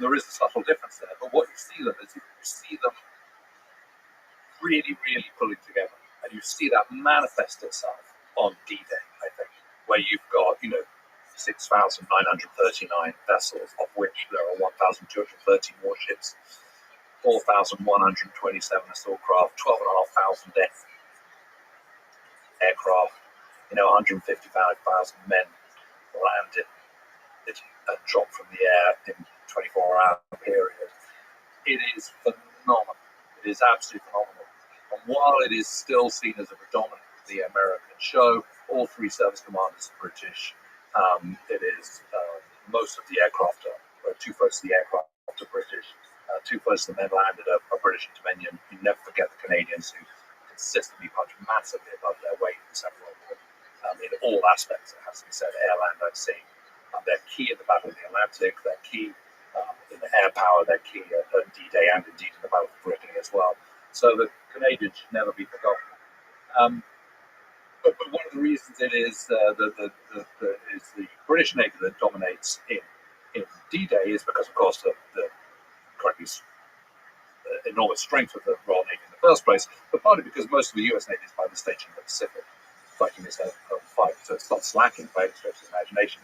there is a subtle difference there. But what you see them is you see them really, really pulling together, and you see that manifest itself on D-Day, I think, where you've got 6,939 vessels, of which there are 1,213 warships, 4,127 assault craft, 12,500 aircraft, 155,000 men landed it and dropped from the air in 24-hour period. It is phenomenal. It is absolutely phenomenal. And while it is still seen as a predominantly American show, all three service commanders are British. It is most of the aircraft are 2/3 of the aircraft are British. 2/3 of the men landed are British and Dominion. You never forget the Canadians who consistently punch massively above their weight in the Second World War. In all aspects, it has to be said, air, land, and sea. They're key in the Battle of the Atlantic. They're key in the air power. They're key at D-Day and indeed in the Battle of Britain as well. So the Canadians should never be forgotten. But one of the reasons it is is the British Navy that dominates in D-Day is because, of course, the incredibly enormous strength of the Royal Navy in the first place, but partly because most of the US Navy is by the station in the Pacific, fighting its own fight. So it's not slacking by any stretch of the imagination.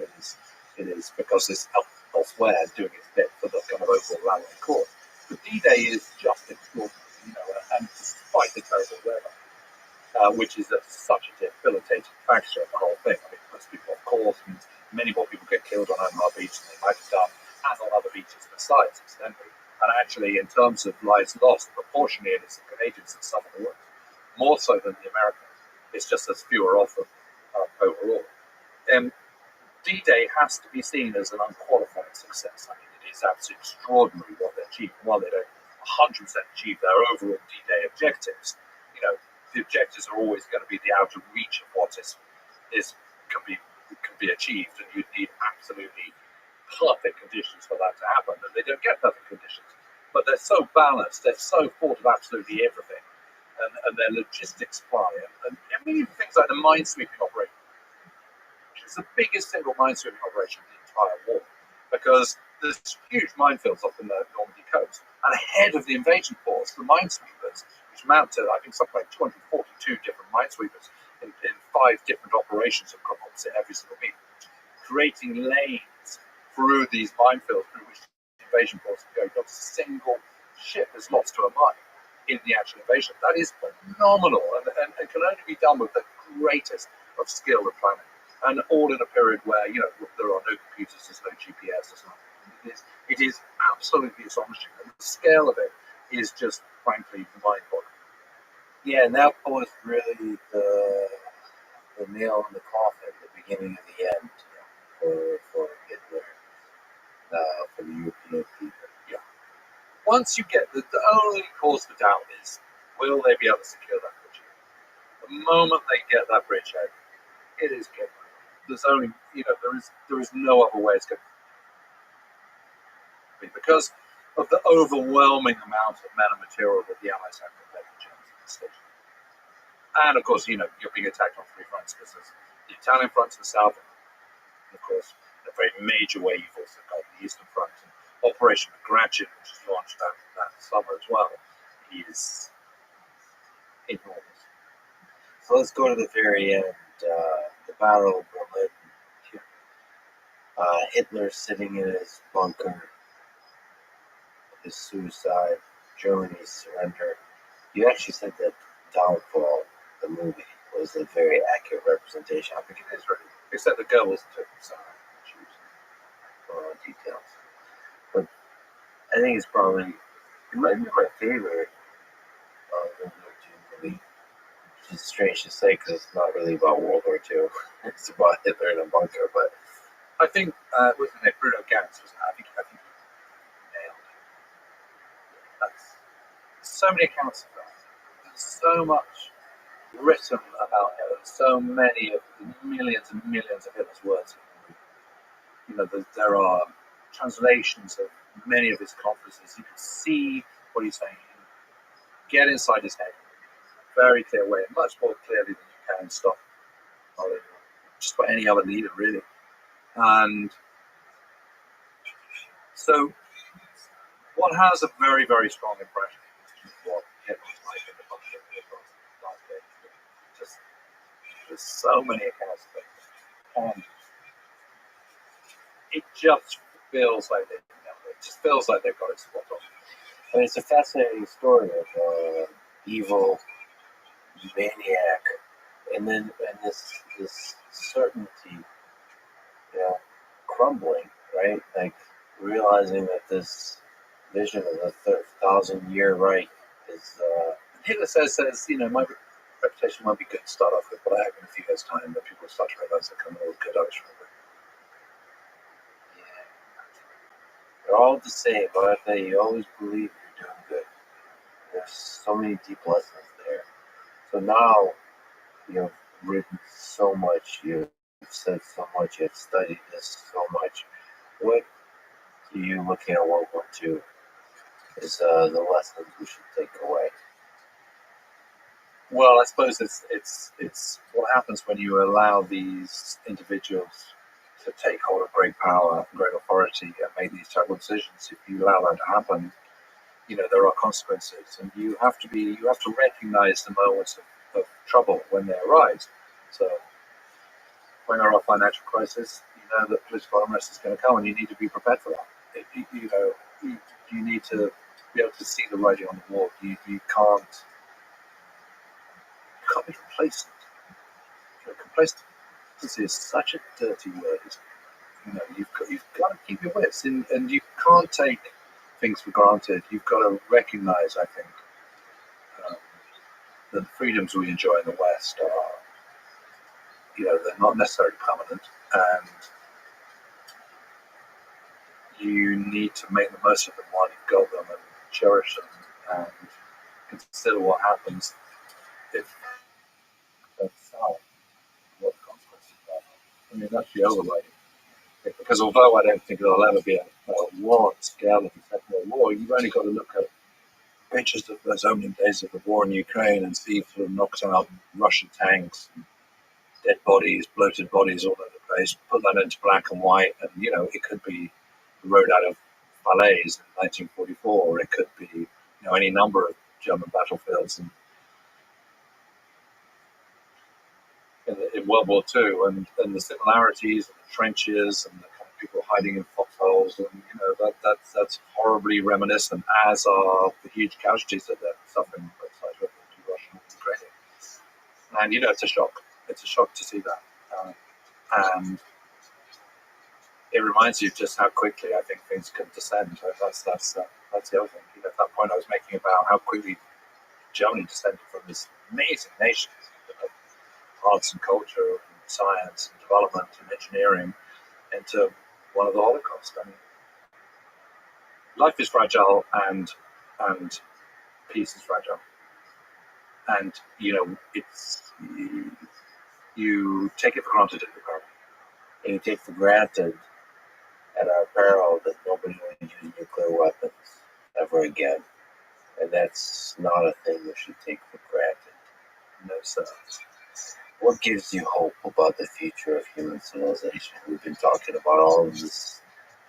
It is because it's elsewhere doing its bit for the kind of overall rallying cause. But D-Day is just extraordinary, and despite the terrible weather, which is such a debilitating factor of the whole thing. I mean, most people, of course, means many more people get killed on Omaha Beach than they might have done, and on other beaches besides, incidentally. And actually, in terms of lives lost, proportionally, it is the Canadians that suffer the worst, more so than the Americans. It's just there's fewer of them overall. D-Day has to be seen as an unqualified success. I mean, it is absolutely extraordinary what they achieved. While they don't 100% achieve their overall D-Day objectives, the objectives are always going to be the outer reach of what can be achieved, and you need absolutely perfect conditions for that to happen, and they don't get perfect conditions. But they're so balanced, they're so thought of absolutely everything, and their logistics fly, and I mean, even things like the minesweeping operation, which is the biggest single minesweeping operation in the entire war, because there's huge minefields off in the Normandy coast, and ahead of the invasion force, the minesweepers, which amount to, I think, something like 242 different minesweepers in 5 different operations opposite every single beat, creating lanes through these minefields through which the invasion force can go. Not a single ship is lost to a mine in the actual invasion. That is phenomenal, and can only be done with the greatest of skill and planning, and all in a period where there are no computers, there's no GPS, there's nothing. It is absolutely astonishing, and the scale of it is just frankly mind-boggling. Yeah, and that was really the nail in the coffin, the beginning of the end for Hitler, for the European people. Yeah. Once you get the only cause for doubt is, will they be able to secure that bridge? The moment they get that bridge out, it is good. There's only there is no other way it's going to be, because of the overwhelming amount of men and material that the Allies have compared to Germans at this stage. And of course, you're being attacked on 3 fronts, because there's the Italian front to the south, and of course, in a very major way, you've also got the Eastern Front. And Operation Gratian, which is launched that summer as well, is enormous. So let's go to the very end, the Battle of Berlin. Hitler sitting in his bunker, his suicide, Germany's surrender. You actually said that Downfall, the movie, was a very accurate representation. I think it is really, except the girl was took some details. But I think it might be my favorite World War II movie, which is strange to say because it's not really about World War II. It's about Hitler in a bunker, but I think, wasn't it Bruno Ganz? I think he nailed it. That's so many accounts of that. There's so much written about Hitler. So many of the millions and millions of Hitler's words. There are translations of many of his conferences. You can see what he's saying. Get inside his head. Very clear way, much more clearly than you can stop just about any other leader, really. And so, what has a very, very strong impression is what Hitler's like in the bunker across the last day. There's so many accounts of it. And it just feels like they've got it spot on. I mean, it's a fascinating story of evil maniac, and this certainty, crumbling, right? Like realizing that this vision of the 1,000-year Reich is. Hitler says, my reputation might be good to start off with, but I hope in a few years' time that people start to realize that I'm all good Irish. Yeah, they're all the same, but you always believe you're doing good. There's so many deep lessons there. So now you've written so much, you've said so much, you've studied this so much. What do you, looking at World War II, is the lessons we should take away? Well, I suppose it's what happens when you allow these individuals to take hold of great power and great authority and make these terrible decisions. If you allow that to happen, there are consequences, and you have to recognize the moments of trouble when they arise. So when there are financial crises, you know that political unrest is going to come, and you need to be prepared for that. You need to be able to see the writing on the wall. You can't be complacent. Complacency is such a dirty word. You've got to keep your wits, and you can't take things for granted. You've got to recognize, I think, um, that the freedoms we enjoy in the West are, they're not necessarily permanent, and you need to make the most of them while you've got them and cherish them and consider what happens if that's south. What the consequences are. I mean, that's the overriding. Because although I don't think there'll ever be a war on the scale of the Second World War, you've only got to look at pictures of those opening days of the war in Ukraine and see sort of knocked out Russian tanks and dead bodies, bloated bodies all over the place. Put that into black and white, and it could be the road out of Falaise in 1944, or it could be any number of German battlefields in World War II, and the similarities and the trenches and the kind of people hiding in foxholes, and that's horribly reminiscent, as are the huge casualties that they're suffering on both sides, whether it's Russian or Ukrainian. And it's a shock. It's a shock to see that, and it reminds you just how quickly I think things can descend. That's the other thing. That point I was making about how quickly Germany descended from this amazing nation, arts and culture, and science and development and engineering, into one of the Holocaust. I mean, life is fragile, and peace is fragile, and it's you take it for granted at the peril. And you take for granted at our peril that nobody will use nuclear weapons ever again. And that's not a thing we should take for granted. No, sir. What gives you hope about the future of human civilization? We've been talking about all of this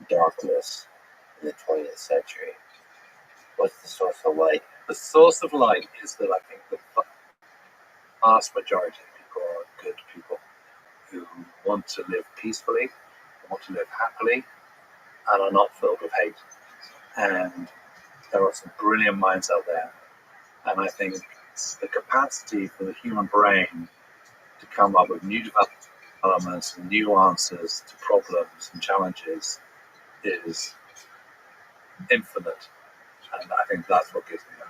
darkness in the 20th century. What's the source of light? The source of light is that I think the vast majority of people are good people who want to live peacefully, want to live happily, and are not filled with hate. And there are some brilliant minds out there. And I think the capacity for the human brain to come up with new developments and new answers to problems and challenges is infinite. And I think that's what gives me hope.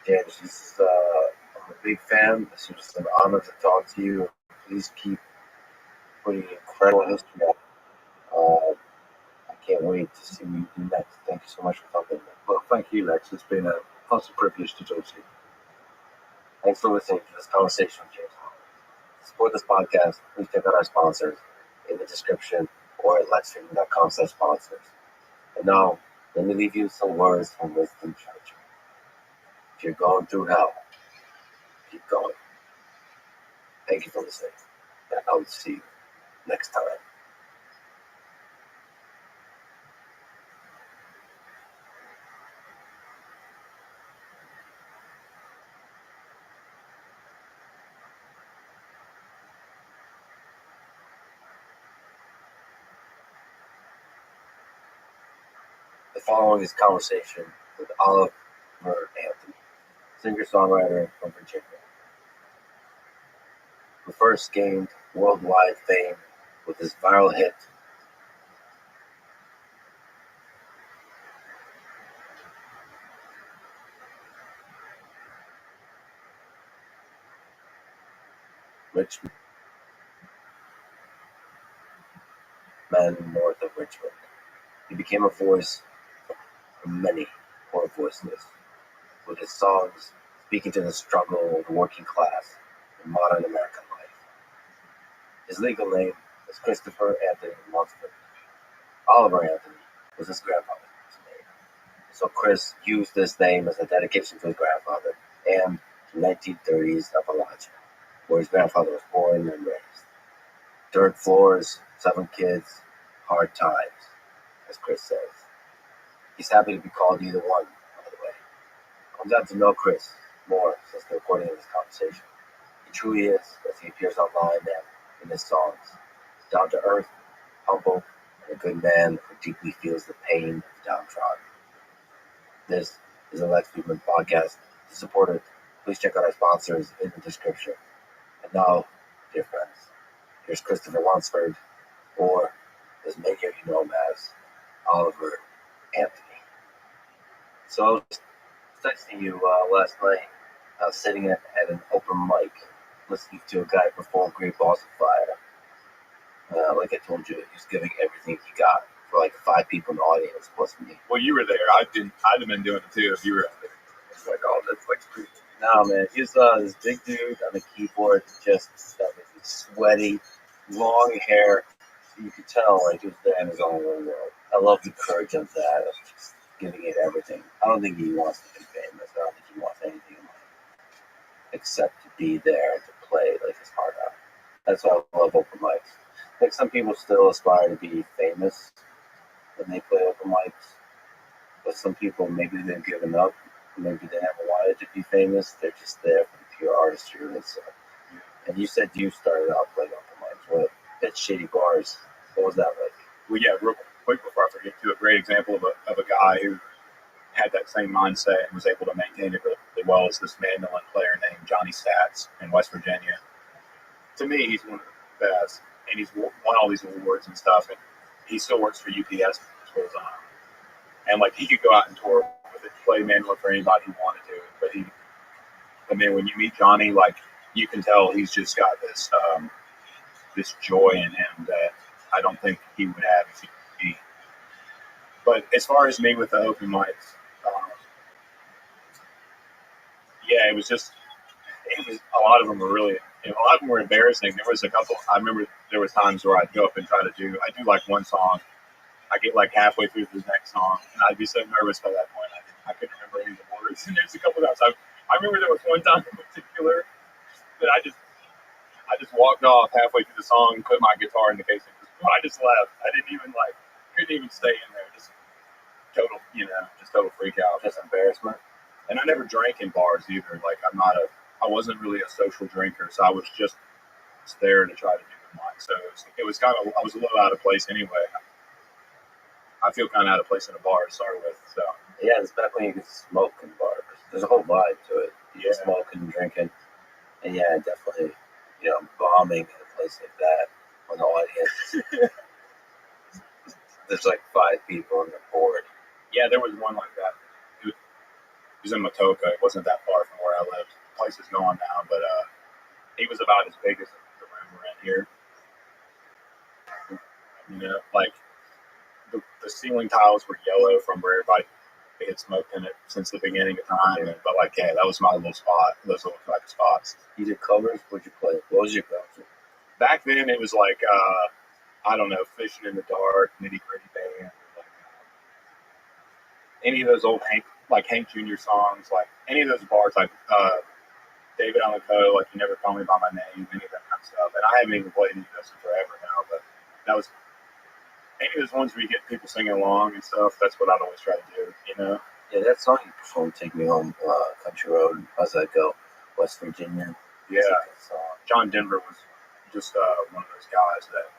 James, I'm a big fan. This was an honor to talk to you. Please keep putting incredible history up. I can't wait to see what you do next. Thank you so much for talking to me. Well, thank you, Lex. It's been a positive privilege to talk to you. Thanks for listening to this conversation with James. To support this podcast, please check out our sponsors in the description or at lexfreedom.com/sponsors. And now, let me leave you with some words from Winston Churchill. If you're going through hell, keep going. Thank you for listening, and I'll see you next time. The following is conversation with Oliver Anthony, singer-songwriter from Virginia, who first gained worldwide fame with his viral hit Richmond, Man North of Richmond. He became a voice for many poor voiceless, with his songs speaking to the struggle of the working class in modern American life. His legal name was Christopher Anthony Lunsford. Oliver Anthony was his grandfather's name. So Chris used this name as a dedication to his grandfather and to 1930s Appalachia, where his grandfather was born and raised. Dirt floors, 7 kids, hard times, as Chris says. He's happy to be called either one, by the way. I've gotten to know Chris more since the recording of this conversation. He truly is, as he appears online and in his songs, down to earth, humble, and a good man who deeply feels the pain of the downtrodden. This is a Lex Friedman podcast. To support it, please check out our sponsors in the description. And now, dear friends, here's Christopher Lunsford, or as many of you know him as, Oliver Anthony. So I was texting you last night. I was sitting at an open mic, listening to a guy perform Great Balls of Fire. Like I told you, he was giving everything he got for like 5 people in the audience plus me. Well, you were there. I'd have been doing it too if you were out there. It's like, oh, that's like crazy. No, man, he's this big dude on the keyboard, just sweaty, long hair. You could tell like he was there in his own little world. I love the courage of that, of just giving it everything. I don't think he wants to be famous. I don't think he wants anything in life except to be there to play like his heart out. That's why I love open mics. Like some people still aspire to be famous when they play open mics, but some people maybe they've given up. Maybe they never wanted to be famous. They're just there for the pure artistry. And you said you started out playing open mics. What at Shady Bars? What was that like? Well, yeah, real quick before I forget, a great example of a guy who had that same mindset and was able to maintain it really well is this mandolin player named Johnny Stats in West Virginia. To me, he's one of the best, and he's won all these awards and stuff, and he still works for UPS full time. And like he could go out and tour with it, play mandolin for anybody he wanted to. But then when you meet Johnny, like you can tell he's just got this joy in him that I don't think he would have if he. But as far as me with the open mics, yeah, it was a lot of them were really. A lot of them were embarrassing. There was a couple. I remember there was times where I'd go up and I do like one song. I get like halfway through the next song, and I'd be so nervous by that point. I couldn't remember any of the words. And there's a couple times. I remember there was one time in particular that I just walked off halfway through the song, put my guitar in the case, and I just left. I didn't even couldn't even stay in there. Just total freak out, just embarrassment. And I never drank in bars either. Like I wasn't really a social drinker, so I was just there to try to do the mic. So it was kind of, I was a little out of place anyway. I feel kind of out of place in a bar to start with. So yeah, it's back when you could smoke in bars. There's a whole vibe to it. Yeah, smoking and drinking, and yeah, definitely, bombing in a place like that when the audience there's like 5 people on the board. Yeah, there was one like that. It was in Matoka. It wasn't that far from where I lived. The place is gone now, but he was about as big as the room we're in here. Like the ceiling tiles were yellow from where everybody had smoked in it since the beginning of time. But yeah, that was my little spot. Those little type of spots. You did covers? What'd you play? What was your go-to? Back then, it was like I don't know, Fishing in the Dark, Nitty Gritty Band, any of those old Hank Jr. songs, like any of those bars, like David Allan Coe, like You Never Call Me by My Name, any of that kind of stuff. And I haven't even played any of those in forever now, but that was any of those ones where you get people singing along and stuff. That's what I'd always try to do, Yeah, that song you performed, Take Me Home, Country Road, how's that go? West Virginia. Yeah, John Denver was just one of those guys that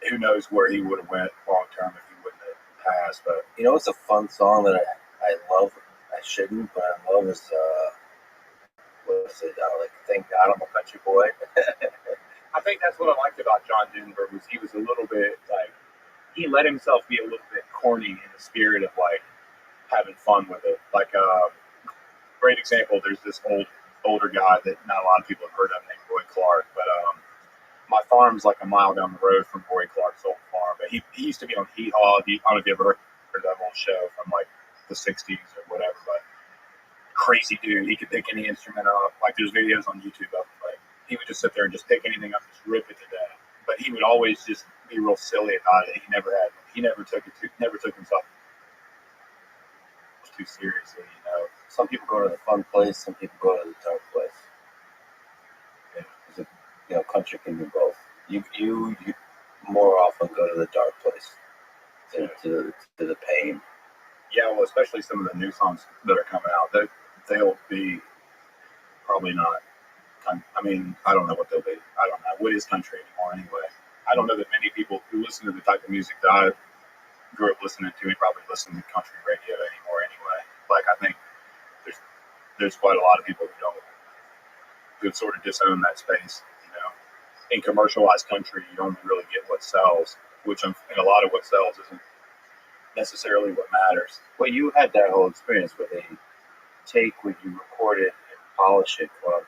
who knows where he would have went long term if he wouldn't have passed. But it's a fun song that I love. I shouldn't, but I love is what is it? Thank God I'm a Country Boy. I think that's what I liked about John Denver was he was a little bit like he let himself be a little bit corny in the spirit of like having fun with it. Like great example. There's this older guy that not a lot of people have heard of named Roy Clark, but my farm's like a mile down the road from Roy Clark's old farm. But he used to be on Heat Hog. I don't know if you ever heard that old show from like the '60s or whatever. But crazy dude. He could pick any instrument up. Like there's videos on YouTube of him. Like he would just sit there and just pick anything up, and just rip it to death. But he would always just be real silly about it. He never took himself too seriously. You know, some people go to the fun place, some people go to the dark place. Yeah. You know, country can do both. You more often go to the dark place to the pain. Yeah, well, especially some of the new songs that are coming out, they'll be probably not. I mean, I don't know what they'll be. I don't know what is country anymore. Anyway, I don't know that many people who listen to the type of music that I grew up listening to probably listen to country radio anymore. Anyway, like I think there's quite a lot of people who sort of disown that space. You know, in commercialized country, you only really get what sells, which in a lot of what sells isn't necessarily what matters. Well, you had that whole experience where they take what you recorded and polish it, quote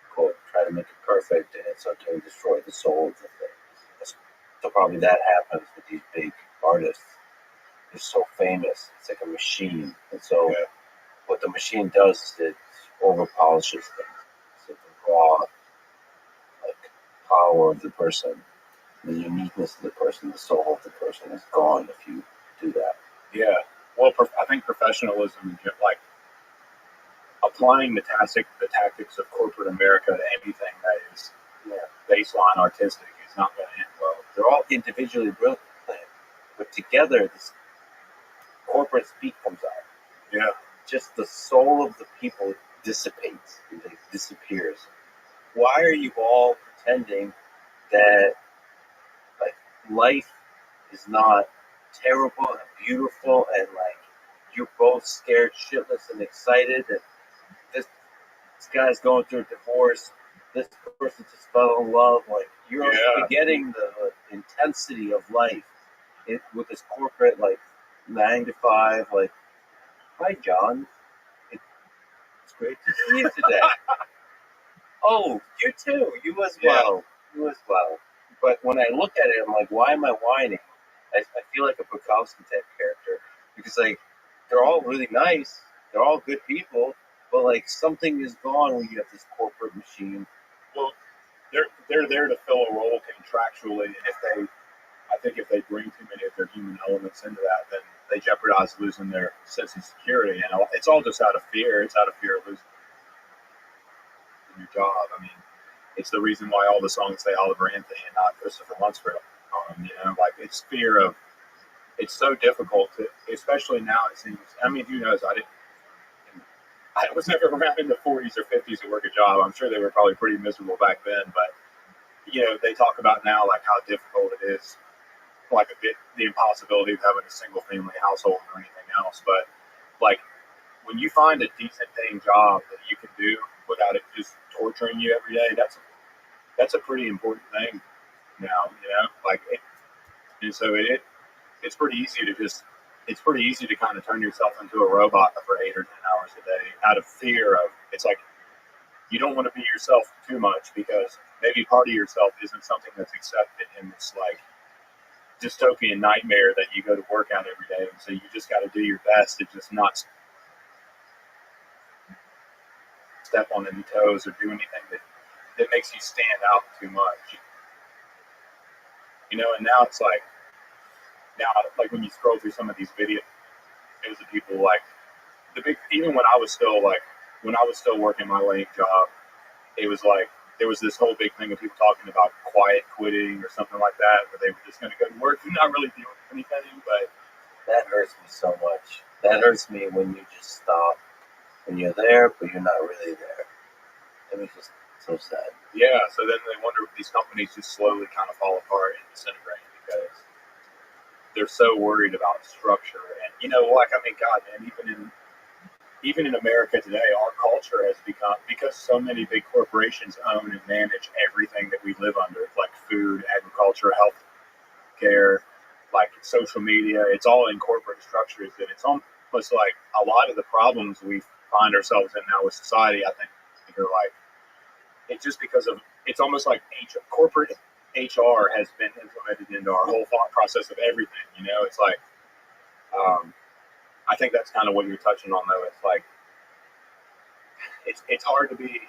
unquote, try to make it perfect, and it's okay to destroy the soul of the thing. So probably that happens with these big artists. They're so famous. It's like a machine. And so what the machine does is it over polishes things. So the raw like power of the person, the uniqueness of the person, the soul of the person is gone if you do that. Yeah. Well, I think professionalism, like applying the tactics of corporate America to anything that is baseline artistic is not going to end well. They're all individually brilliant, but together this corporate speak comes out. Yeah. Just the soul of the people dissipates, it disappears. Why are you all pretending that like life is not terrible and beautiful and like you're both scared shitless and excited and this guy's going through a divorce, this person just fell in love, like you're forgetting the intensity of life with this corporate like 9 to 5 like, hi John, it's great to see you today. Oh, you too, you as well. But when I look at it, I'm like, why am I whining? I feel like a Bukowski type character because like they're all really nice, they're all good people, but like something is gone when you have this corporate machine. Well, they're there to fill a role contractually, and I think if they bring too many of their human elements into that, then they jeopardize losing their sense of security. And it's all just out of fear. It's out of fear of losing your job. I mean, it's the reason why all the songs say Oliver Anthony and not Christopher Lunsford. You know, like it's fear of. It's so difficult to, especially now. It seems. I mean, who knows? I was never around in the 40s or 50s to work a job. I'm sure they were probably pretty miserable back then. But you know, they talk about now like how difficult it is, like the impossibility of having a single family household or anything else. But like when you find a decent paying job that you can do without it just torturing you every day, that's a pretty important thing now, you know, like and so it's pretty easy to kind of turn yourself into a robot for 8 or 10 hours a day out of fear of, it's like you don't want to be yourself too much because maybe part of yourself isn't something that's accepted in this like dystopian nightmare that you go to work out every day. And so you just got to do your best to just not step on any toes or do anything that makes you stand out too much. You know, and now it's like when you scroll through some of these videos of people like even when I was still working my lame job, it was like there was this whole big thing of people talking about quiet quitting or something like that, where they were just going to go to work and not really do anything. But that hurts me so much. That hurts me when you just stop, when you're there, but you're not really there. That makes me so sad. Yeah, so then they wonder if these companies just slowly kind of fall apart and disintegrate because they're so worried about structure. And, you know, like, I mean, God, man, even in even in America today, our culture has become, because so many big corporations own and manage everything that we live under, like food, agriculture, health care, like social media. It's all in corporate structures, and it's almost like a lot of the problems we find ourselves in now with society, I think, are like, it's just because of, it's almost like corporate HR has been implemented into our whole thought process of everything. You know, it's like, I think that's kind of what you're touching on, though. It's like, it's hard to be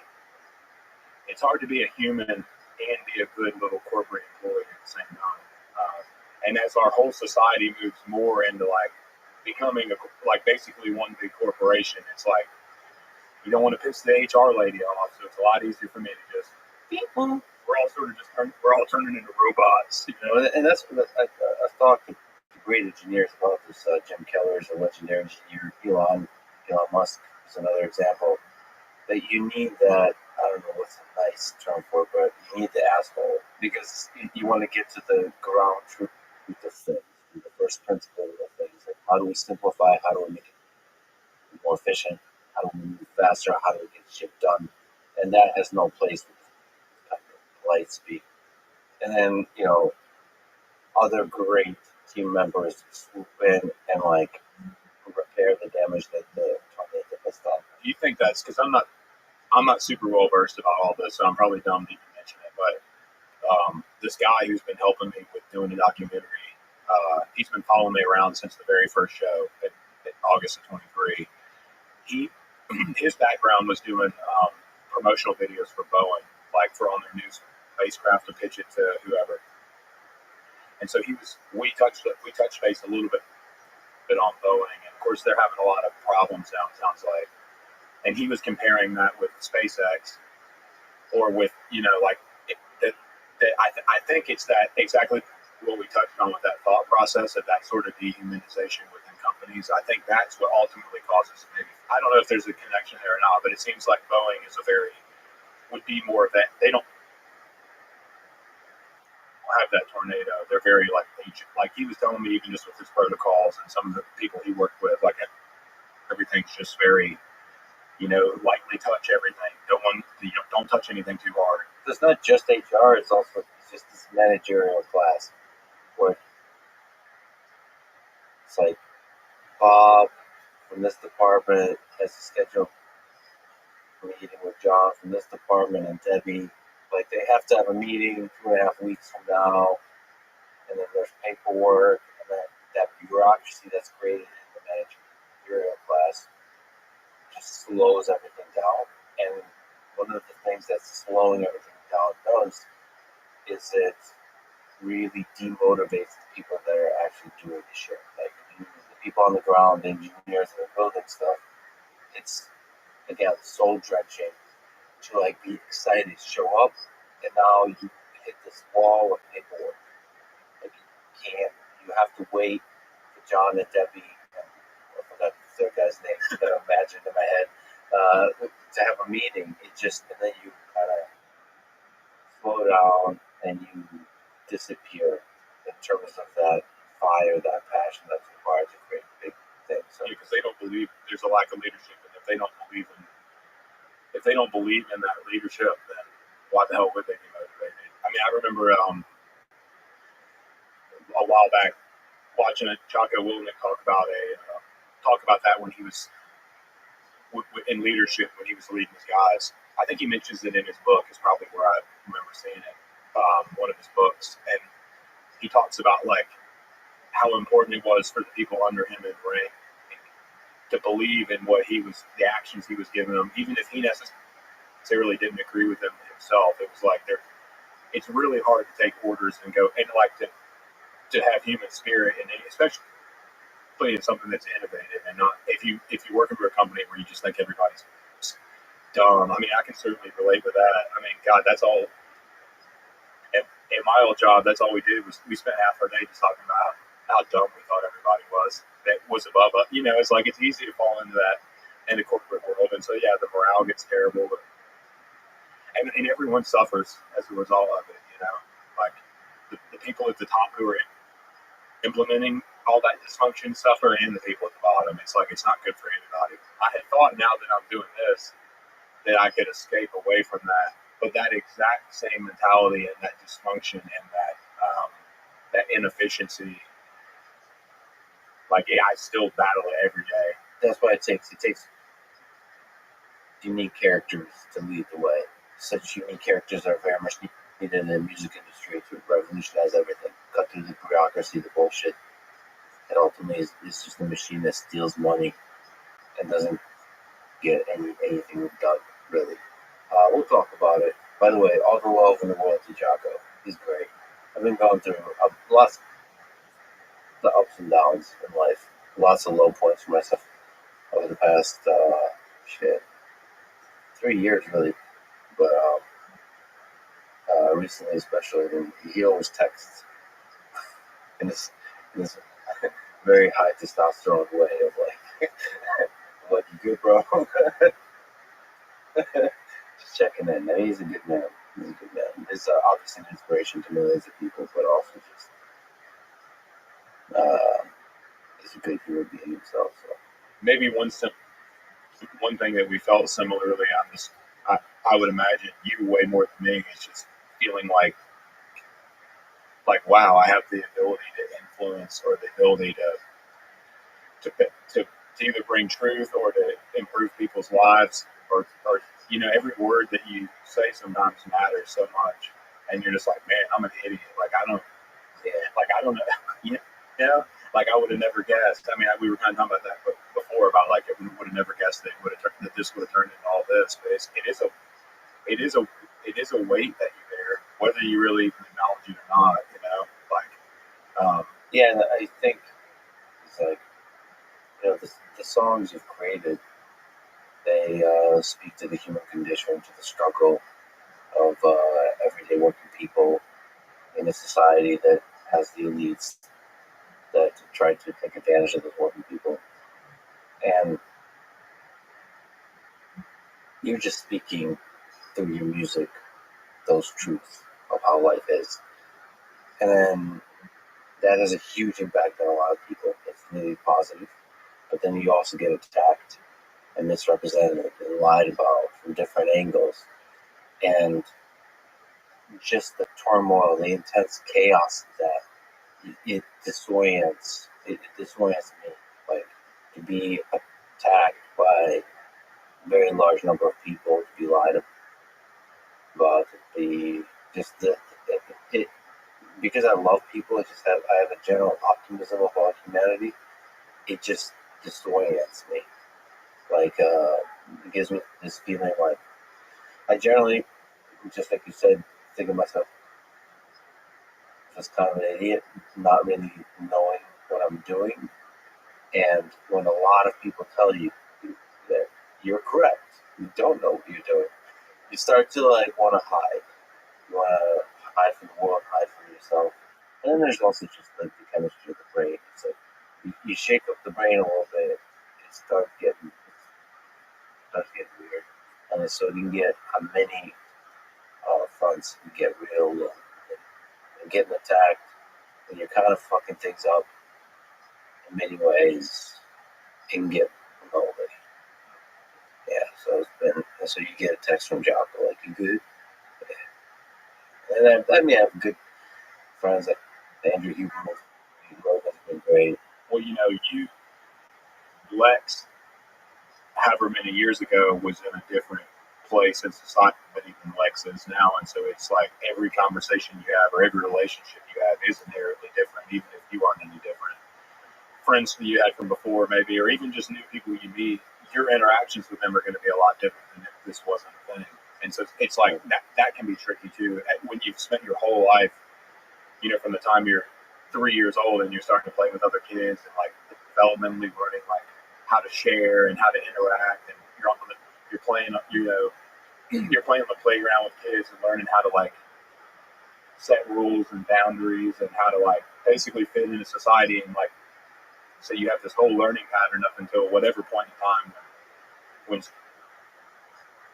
a human and be a good little corporate employee at the same time. And as our whole society moves more into like becoming like basically one big corporation, it's like you don't want to piss the HR lady off, so it's a lot easier for me to just. We're all sort of just turning into robots, you know. And that's I thought the great engineers about this. Jim Keller is a legendary engineer. Elon Musk is another example. That you need that, I don't know what's a nice term for it, but you need the asshole because you want to get to the ground truth of things, the first principle of things. Like, how do we simplify? How do we make it more efficient? How do we move faster? How do we get shit done? And that has no place with polite speak. And then, other great team members swoop in and like repair the damage that the tornado has done. Do you think that's because I'm not super well versed about all this, so I'm probably dumb to even mention it. But this guy who's been helping me with doing the documentary, he's been following me around since the very first show in August of '23. His background was doing promotional videos for Boeing, like for on their new spacecraft to pitch it to whoever. And so we touched base a little bit on Boeing, and of course they're having a lot of problems now. It sounds like. And he was comparing that with SpaceX, or with, I think it's that exactly what we touched on with that thought process of that sort of dehumanization within companies. I think that's what ultimately causes maybe. I don't know if there's a connection there or not, but it seems like Boeing would be more of that. They don't have that tornado. They're very like ancient. Like he was telling me, even just with his protocols and some of the people he worked with, like everything's just very. Lightly touch everything. Don't touch anything too hard. It's not just HR, it's just this managerial class where it's like Bob from this department has a scheduled meeting with John from this department and Debbie. Like they have to have a meeting 2.5 weeks from now, and then there's paperwork, and then that bureaucracy that's created in the managerial class just slows everything down. And one of the things that's slowing everything down does is it really demotivates the people that are actually doing the shit. Like the people on the ground, the engineers that are building stuff. It's again soul drenching to like be excited, show up, and now you hit this wall of paperwork. Like you have to wait for John and Debbie. I forgot the third guy's name that I imagined in my head, to have a meeting. And then you kind of slow down and you disappear in terms of that fire, that passion that's required to create big things. So, because they don't believe there's a lack of leadership, and if they don't believe in that leadership, then why the hell would they be motivated? I mean, I remember a while back watching Jocko Willink talk about that when he was in leadership, when he was leading his guys. I think he mentions it in his book. Is probably where I remember seeing it. One of his books, and he talks about like how important it was for the people under him in rank to believe in the actions he was giving them, even if he necessarily didn't agree with them himself. It was like it's really hard to take orders and go and like to have human spirit, and especially in something that's innovative, and not if you're working for a company where you just think everybody's dumb. I mean, I can certainly relate with that. I mean, God, that's all. In my old job, that's all we did was we spent half our day just talking about how dumb we thought everybody was. That was above us. It's like it's easy to fall into that in the corporate world, and so yeah, the morale gets terrible, and everyone suffers as a result of it. Like the people at the top who are implementing all that dysfunction suffer and the people at the bottom. It's like it's not good for anybody. I had thought now that I'm doing this that I could escape away from that, but that exact same mentality and that dysfunction and that inefficiency, like I still battle it every day. That's why it takes unique characters to lead the way. Such unique characters are very much needed in the music industry to revolutionize everything, cut through the bureaucracy, the bullshit. And ultimately, it's just a machine that steals money and doesn't get anything done, really. We'll talk about it. By the way, all the love in the world to Jocko. He's great. I've been going through lots of the ups and downs in life, lots of low points for myself over the past 3 years, really. But recently, especially, and he always texts in this very high testosterone way of like, "What, you good, bro?" Just checking in. And he's a good man. He's a good man. He's obviously an inspiration to millions of people, but also just he's a good human being himself. So maybe one thing that we felt similarly on this, I would imagine you way more than me, is just feeling like wow, I have the ability to influence or the ability to either bring truth or to improve people's lives, or every word that you say sometimes matters so much, and you're just like, man, I'm an idiot. Like I don't know, like I would have never guessed. I mean, we were kind of talking about that before about like if we would have never guessed that this would have turned into all this, but it is a weight that you bear, whether you really acknowledge it or not. Yeah, and I think it's like the songs you've created, they speak to the human condition, to the struggle of everyday working people in a society that has the elites that try to take advantage of those working people. And you're just speaking through your music those truths of how life is. And then that has a huge impact on a lot of people. It's really positive. But then you also get attacked and misrepresented and lied about from different angles. And just the turmoil, the intense chaos that it disorients me. Like to be attacked by a very large number of people, to be lied about, to be just it because I love people. I have a general optimism about humanity. It just disorients me. Like it gives me this feeling like I generally, just like you said, think of myself as kind of an idiot, not really knowing what I'm doing. And when a lot of people tell you that you're correct, you don't know what you're doing, you start to like want to hide. You want to hide from the world, hide from yourself. And then there's also just like the chemistry of the brain. It's like you shake up the brain a little bit, it starts getting weird. And so you can get on many fronts, you get real and getting attacked, and you're kind of fucking things up in many ways, it can get lonely. Yeah, so you get a text from Jocko like, you good? Yeah. And I mean, I have good friends like Andrew Huberman. Has been great. Well, Lex, however many years ago, was in a different place in society than even Lex is now, and so it's like every conversation you have or every relationship you have is inherently different, even if you aren't any different. Friends that you had from before, maybe, or even just new people you meet, your interactions with them are going to be a lot different than if this wasn't a thing. And so it's like that can be tricky too. When you've spent your whole life, from the time you're 3 years old and you're starting to play with other kids and like developmentally learning like how to share and how to interact, and you're playing on the playground with kids and learning how to like set rules and boundaries and how to like basically fit into society, and like so you have this whole learning pattern up until whatever point in time when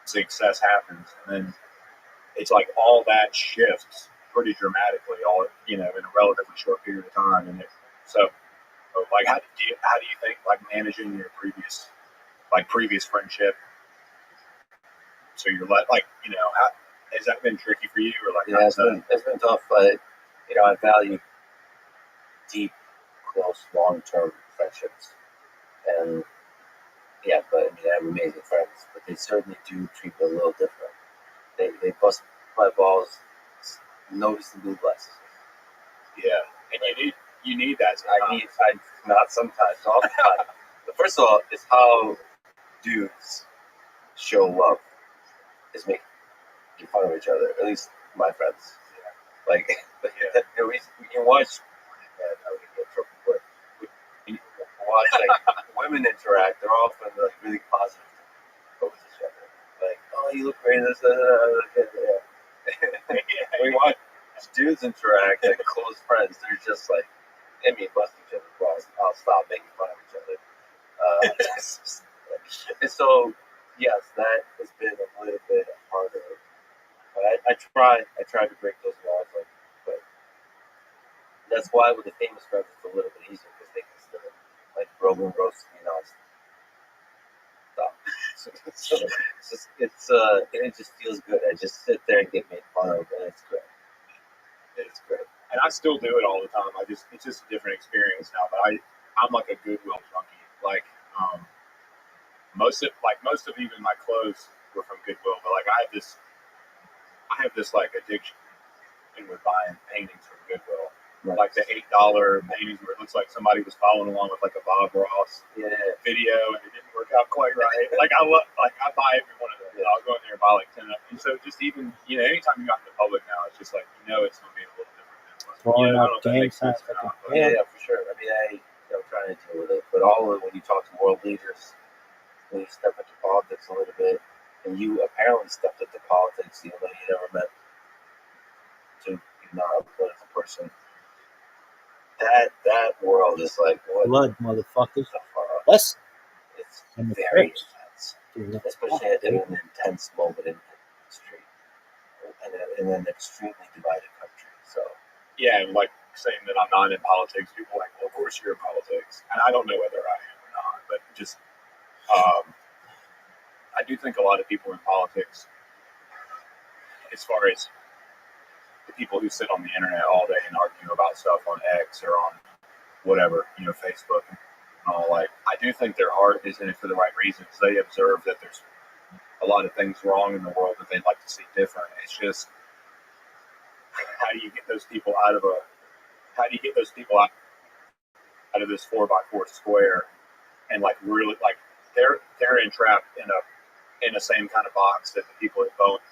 success happens, and then it's like all that shifts pretty dramatically, all in a relatively short period of time, and so Like, how do you think, like, managing your previous friendship? So you're like, has that been tricky for you, or like? Yeah, it's been tough, but I value deep, close, long-term friendships, and yeah, but I mean, I have amazing friends, but they certainly do treat me a little different. They bust my balls noticeably less. Yeah, and you need that. I not sometimes, all the time. But first of all, it's how dudes show love is making fun of each other. At least my friends. Like, we can watch. I would get in trouble, but we watch like women interact. They're often like really positive with each other. Like, oh, you look great. We watch dudes interact, like close friends. They're just like, bust each other's balls. I'll stop making fun of each other. And so, yes, that has been a little bit harder. But I try to break those walls, but that's why with the famous friends it's a little bit easier because they can still like Rogan roast me nonstop. It just feels good. I just sit there and get made fun of, and it's great. It's great. And I still do it all the time. It's just a different experience now. But I'm like a Goodwill junkie. Like most of even my clothes were from Goodwill. But like I have this like addiction with buying paintings from Goodwill. Right. Like the $8 paintings where it looks like somebody was following along with like a Bob Ross video and it didn't work out quite right. I buy every one of those. Yeah. I'll go in there and buy like 10 of them. And so just even, anytime you go out in the public now, it's just like, it's going to be a little different. Throwing up gang signs. Yeah, for sure. I mean, I'm trying to deal with it. But all of it, when you talk to world leaders, when you step into politics a little bit, and you apparently stepped into politics even though you never met to be not a political person. That world is like what? Blood, motherfuckers. It's and very intense, especially at an intense moment in history, in an extremely divided country. So yeah, and like saying that I'm not in politics, people are like, well, of course you're in politics, and I don't know whether I am or not, but just I do think a lot of people in politics, as far as the people who sit on the internet all day and argue about stuff on X or on whatever, Facebook and all, like, I do think their heart is in it for the right reasons. They observe that there's a lot of things wrong in the world that they'd like to see different. It's just, how do you get those people out of this 4x4 square and like really like they're entrapped in the same kind of box that the people that vote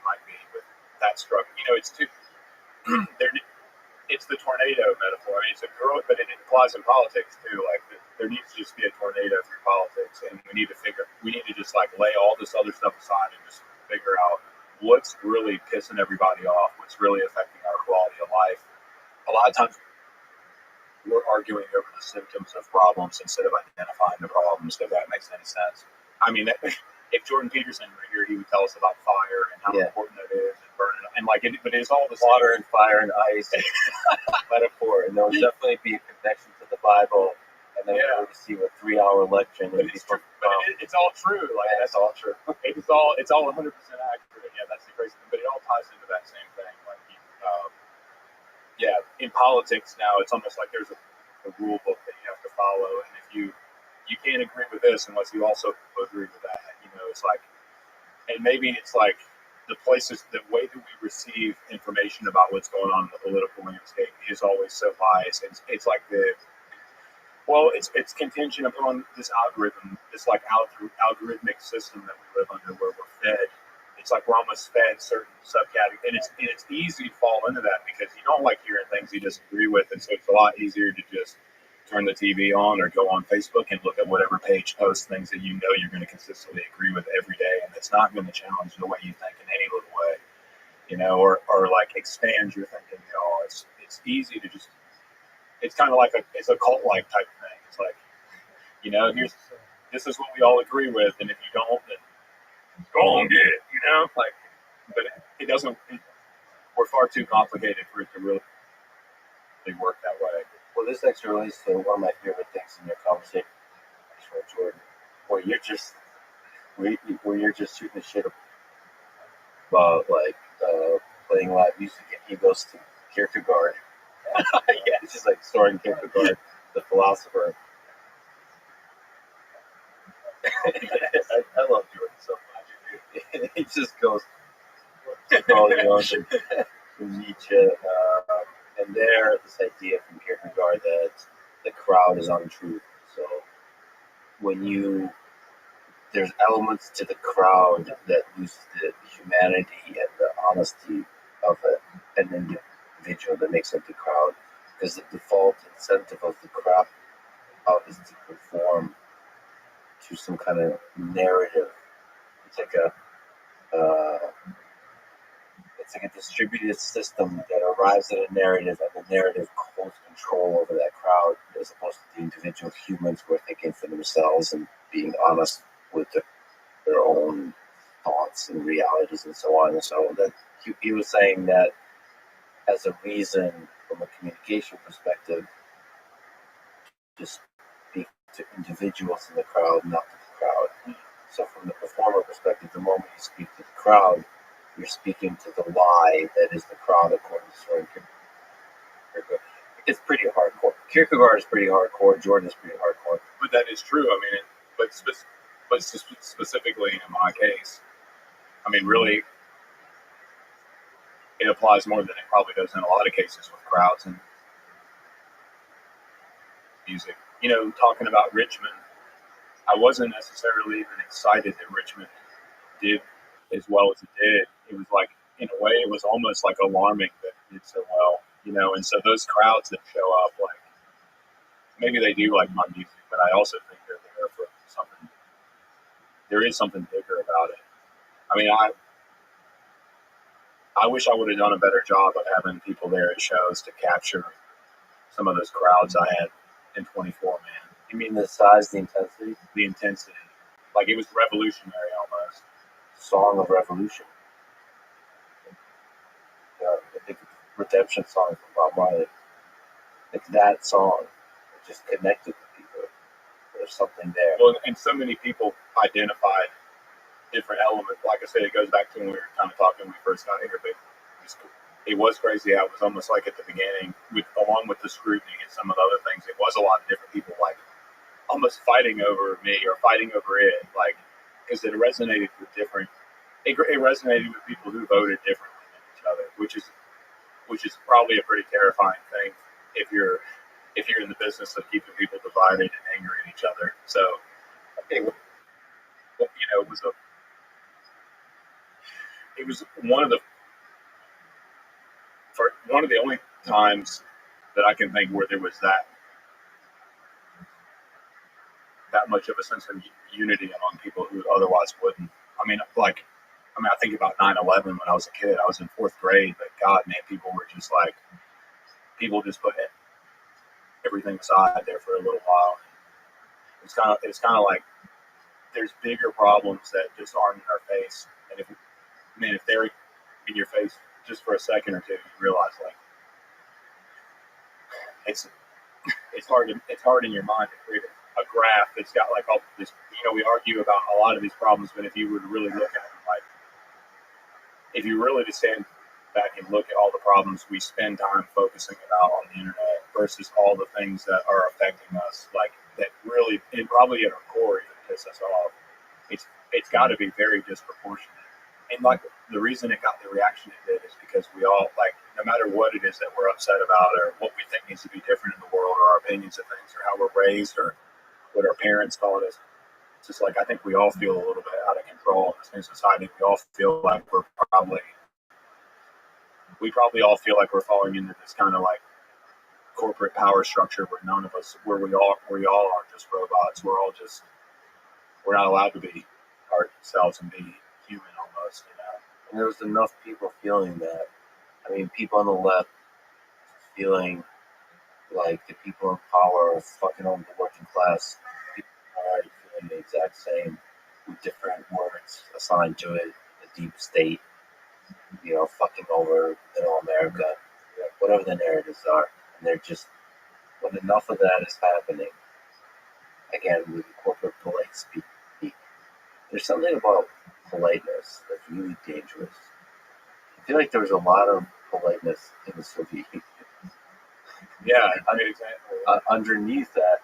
might be with that struggle. It's too it's the tornado metaphor. I mean, it's a girl, but it applies in politics too. Like there needs to just be a tornado through politics, and we need to just like lay all this other stuff aside and just figure out what's really pissing everybody off, what's really affecting our quality of life. A lot of times we're arguing over the symptoms of problems instead of identifying the problems, if that makes any sense. I mean, if Jordan Peterson were here, he would tell us about fire and how important that is and burning. And like, but it's all the water and fire and ice and metaphor. And there will definitely be a connection to the Bible. And then we'll receive a 3-hour lecture. But it's all true. Like that's all true. It's all 100% accurate. Yeah, that's the crazy thing. But it all ties into that same thing. Like, in politics now, it's almost like there's a rule book that you have to follow, and if you can't agree with this unless you also agree with that. It's like, and maybe it's like the way that we receive information about what's going on in the political landscape is always so biased. It's like it's contingent upon this algorithm, this like algorithmic system that we live under, where we're fed. It's like we're almost fed certain subcategories, and it's easy to fall into that because you don't like hearing things you disagree with, and so it's a lot easier to just turn the TV on or go on Facebook and look at whatever page posts things that you're going to consistently agree with every day, and it's not going to challenge the way you think in any little way, or like expand your thinking at all. It's easy to just. It's kind of like it's a cult-like type of thing. It's like, this is what we all agree with, and if you don't, then go on, get it, like, but it doesn't, we're far too complicated for it to really work that way. Well, this actually relates to one of my favorite things in your conversation with Jordan, where you're just where you're just shooting the shit about like playing live music, and he goes to Kierkegaard. Yeah, it's just like Soren Kierkegaard, the philosopher. I love Jordan so much. He just goes to Carl Jung and Nietzsche, and there this idea from Kierkegaard that the crowd is untrue. So when there's elements to the crowd that lose the humanity and the honesty of an individual that makes up the crowd, because the default incentive of the crowd is to conform to some kind of narrative. It's like a distributed system that arrives at a narrative, and the narrative holds control over that crowd, as opposed to the individual humans who are thinking for themselves and being honest with their own thoughts and realities and so on and so on. That he was saying that as a reason, from a communication perspective, to speak to individuals in the crowd, not to the crowd. So from the performer perspective, the moment you speak to the crowd, you're speaking to the lie that is the crowd, according to Soren Kierkegaard. It's pretty hardcore. Kierkegaard is pretty hardcore. Jordan is pretty hardcore. But that is true. I mean, but specifically in my case, I mean, really, it applies more than it probably does in a lot of cases with crowds and music. You know, talking about Richmond, I wasn't necessarily even excited that Richmond did as well as it did. It was like, in a way, it was almost like alarming that it did so well, you know. And so those crowds that show up, like, maybe they do like my music, but I also think they're there for something. There is something bigger about it. I mean, I wish I would have done a better job of having people there at shows to capture some of those crowds I had in 24, man. You mean the size, the intensity? The intensity. Like, it was revolutionary almost. Song of Revolution. I think the Redemption song from Bob Marley. Like that song, it just connected with people. There's something there. Well, and so many people identified different elements. Like I said, it goes back to when we were kind of talking when we first got here, but it was crazy how it was almost like at the beginning, along with the scrutiny and some of the other things, it was a lot of different people like almost fighting over me or fighting over it, like, because it resonated with different. It resonated with people who voted differently than each other, which is probably a pretty terrifying thing if you're in the business of keeping people divided and angry at each other. So, it was one of the only times that I can think where there was that much of a sense of unity among people who otherwise wouldn't. I think about 9/11 when I was a kid. I was in 4th grade, but God, man, people just put everything aside there for a little while. It's kind of like there's bigger problems that just aren't in our face, and if they're in your face just for a second or two, you realize like it's hard in your mind to create a graph that's got like all this. We argue about a lot of these problems, but if you were to really look at them, like if you really just stand back and look at all the problems we spend time focusing about on the internet versus all the things that are affecting us, like that really, and probably at our core even piss us off, it's got to be very disproportionate. And like the reason it got the reaction it did is because we all, like, no matter what it is that we're upset about or what we think needs to be different in the world or our opinions of things or how we're raised or what our parents taught us, it's just like I think we all feel a little bit out of control in this new society. We all feel like we probably all feel like we're falling into this kind of like corporate power structure where we all are just robots. We're not allowed to be ourselves and be human almost, And there was enough people feeling that. I mean, people on the left feeling like the people in power are fucking over the working class. People are feeling the exact same with different words assigned to it. The deep state, fucking over middle America, whatever the narratives are. And they're just when enough of that is happening, again, with corporate polite speak, there's something about politeness that's really dangerous. I feel like there was a lot of politeness in the Soviet Union. Yeah, great example. Underneath that,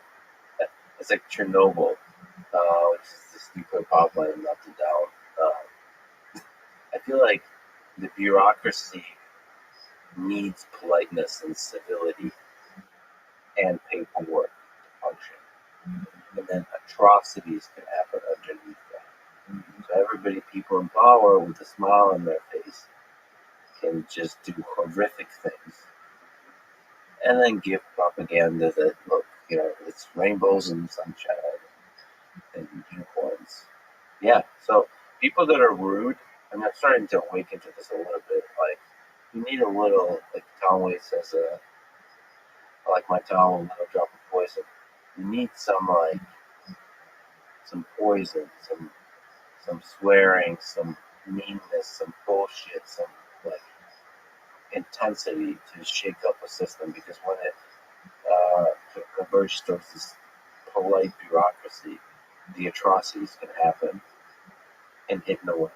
it's like Chernobyl, which is this nuclear power plant melted down. I feel like the bureaucracy needs politeness and civility and paperwork to function. And then atrocities can happen underneath that. So everybody, people in power with a smile on their face, can just do horrific things. And then give propaganda that, look, it's rainbows and sunshine and unicorns. Yeah, so people that are rude, I mean, I'm starting to awaken to this a little bit. Like, you need a little, like Tom Waits says, I like my towel, a little drop of poison. You need some poison, some swearing, some meanness, some bullshit, some like intensity to shake up a system. Because when it converges towards this polite bureaucracy, the atrocities can happen and hit no one.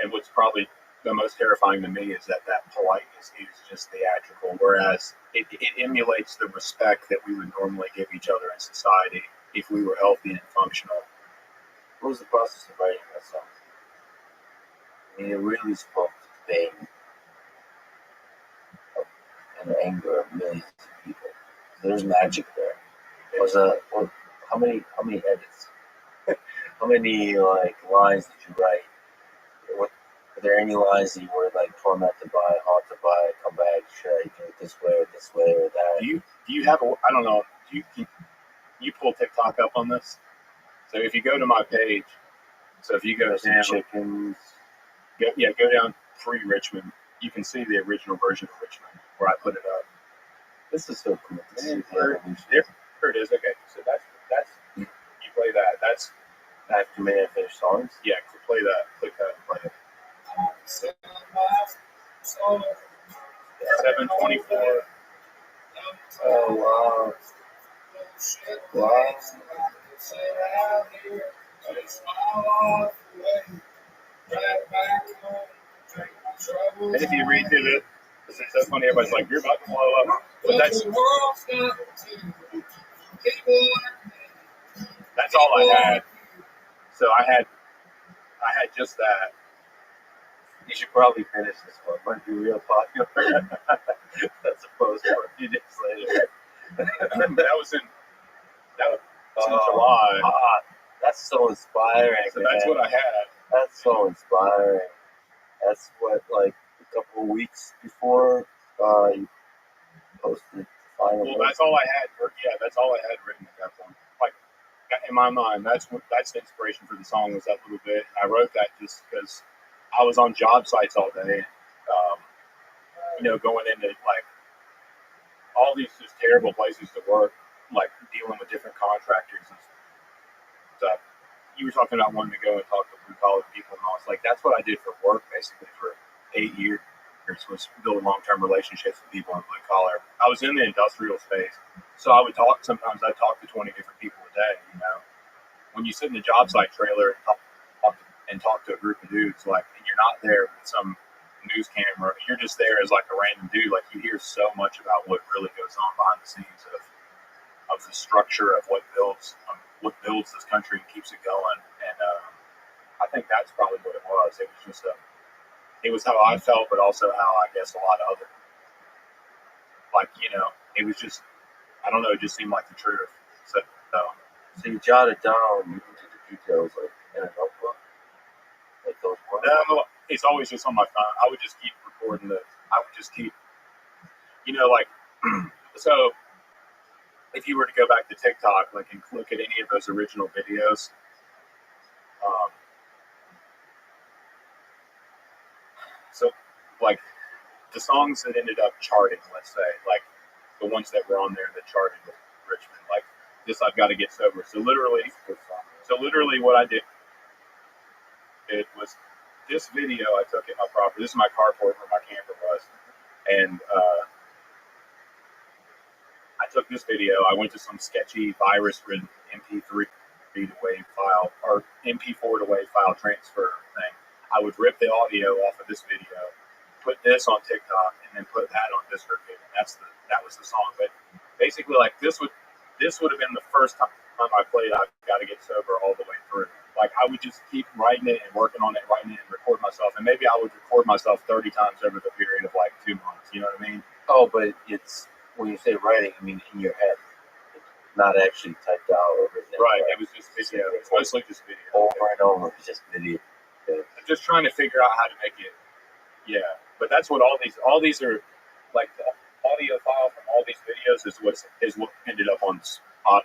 And what's probably the most terrifying to me is that politeness is just theatrical, whereas it emulates the respect that we would normally give each other in society if we were healthy and functional. What was the process of writing that song? I mean, it really spoke to the pain and the anger of millions of people. There's magic there. How many edits? How many lines did you write? Were there any lines that you were tormented by, hard to buy, come back, should I do it this way or that? Do you have I don't know, do you pull TikTok up on this? So if you go to my page, if you go down chickens, go down pre-Richmond, you can see the original version of Richmond where I put it up. This is so cool. Here it is. Okay, so that's you play that. That's after May I Finish Songs. Yeah, play that. Click that. Play it. 7:24. Oh wow! Wow! And if you read through it, it's so funny. Everybody's like, "You're about to blow up," but that's all I had. So I had just that. You should probably finish this one. It might be real popular. That's opposed to a few days later. that was in July. That's so inspiring. So that's what I had. That's so inspiring. That's what, a couple of weeks before you posted the final. Well, that's all I had. That's all I had written at that point. In my mind, that's the inspiration for the song was that little bit. I wrote that just because I was on job sites all day, going into all these just terrible places to work, dealing with different contractors and stuff. You were talking about wanting to go and talk to blue collar people and all. It's that's what I did for work basically for 8 years. Was build long-term relationships with people in blue collar. I was in the industrial space, so I would talk. Sometimes I'd talk to 20 different people a day. When you sit in the job site trailer and talk to a group of dudes, and you're not there with some news camera, you're just there as a random dude. You hear so much about what really goes on behind the scenes of the structure of what builds this country and keeps it going. And I think that's probably what it was. It was just it was how I felt, but also how I guess a lot of other, it was just, I don't know, it just seemed like the truth. So you jotted down into the details in a notebook, those words. No, it's always just on my phone. I would just keep recording I would just keep, so if you were to go back to TikTok, and look at any of those original videos, the songs that ended up charting, let's say, the ones that were on there that charted with Richmond, this I've got to get sober. So literally what I did, it was this video I took at my property. This is my carport where my camera was. And I took took this video, I went to some sketchy virus-ridden MP3 to WAV file or MP4 to WAV file transfer thing. I would rip the audio off of this video, put this on TikTok, and then put that on DistroKid, and that was the song. But basically, like this would have been the first time I played I've Got to Get Sober all the way through. Like I would just keep writing it and working on it, writing it and record myself, and maybe I would record myself 30 times over the period of like 2 months. You know what I mean? Oh, but it's when you say writing, I mean in your head, not actually typed out or written. Right. It was just video. It's mostly just video. Over and over, it's just video. Yeah. I'm just trying to figure out how to make it. Yeah, but that's what all these are like. The audio file from all these videos is what ended up on Spotify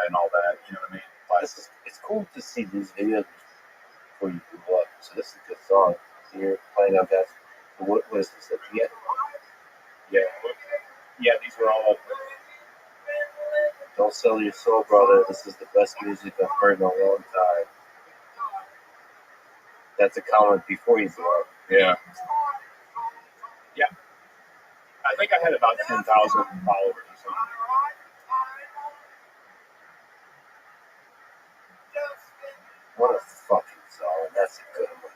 and all that. You know what I mean? It's cool to see these videos before you grew up. So this is a good song. So you're playing up that. What is this? Yeah. These were all. Don't sell your soul, brother. This is the best music I've heard in a long time. That's a comment before you grew up. Yeah. Yeah. I think I had about 10,000 followers or something. What a fucking song. That's a good one.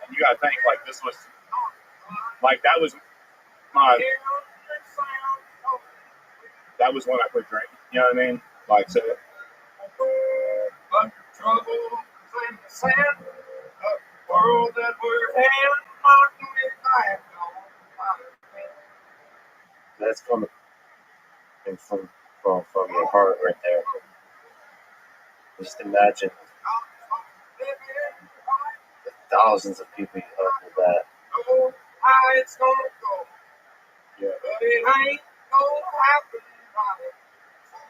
And you gotta think, like, this was, like, that was when I quit drinking. You know what I mean? Like, so. But trouble in the sand, the world that we're in, knocking me back on. That's coming from your heart right there. Just imagine the thousands of people you helped with that. Oh, how it's gonna go. Yeah. But it ain't gonna happen.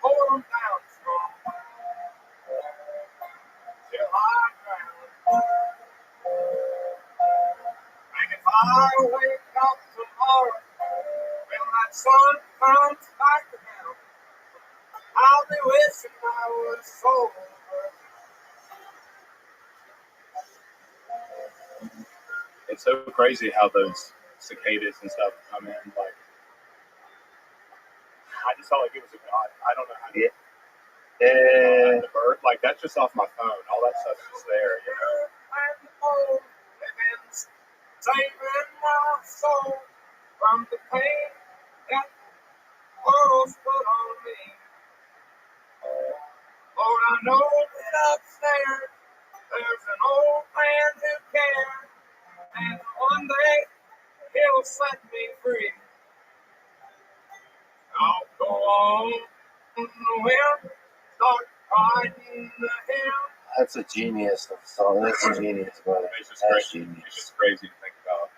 Hold them down strong. Till I drown. And if I wake up tomorrow, when that sun comes back down, I'll be wishing I was sober. It's so crazy how those cicadas and stuff come in. Like, I just felt like it was a god. I don't know how to. Yeah. The bird, like that's just off my phone. All that stuff's just there, you know. Saving my soul from the pain that world's put on me. Lord, I know that upstairs there's an old man who cares, and one day he'll set me free. I'll go on in the wind, start riding the hill. That's a genius of a song. That's a genius, brother. It's just That's crazy. genius. It's just crazy to think about.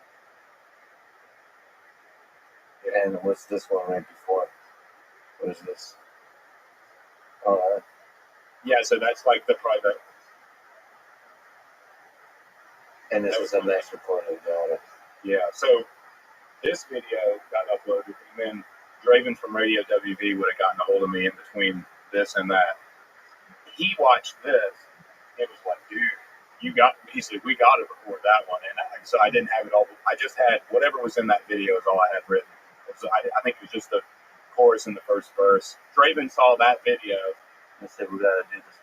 And what's this one right before? What is this? Oh, Yeah, so that's like the private. and this is a nice recording of it. Yeah, so this video got uploaded, and then Draven from Radio WV would have gotten a hold of me in between this and that. He watched this. It was like, dude, he said, we got to record that one. And so I didn't have it all. I just had whatever was in that video is all I had written. So I think it was just the chorus and the first verse. Draven saw that video and said, we got to do this.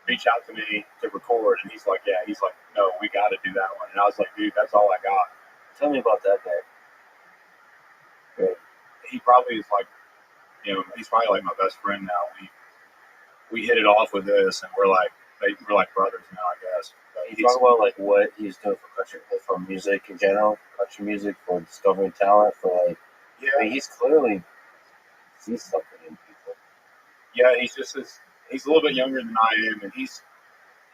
Reach out to me to record, and he's like, no, we got to do that one. And I was like, dude, that's all I got. Tell me about that guy. Good. He probably is like, he's probably like my best friend now. We hit it off with this, and we're like brothers now, I guess. You talk about like what he's doing for country, for music in general, country music, for discovering talent, for like. Yeah. I mean, he's clearly sees something in people. Yeah, he's a little bit younger than I am, and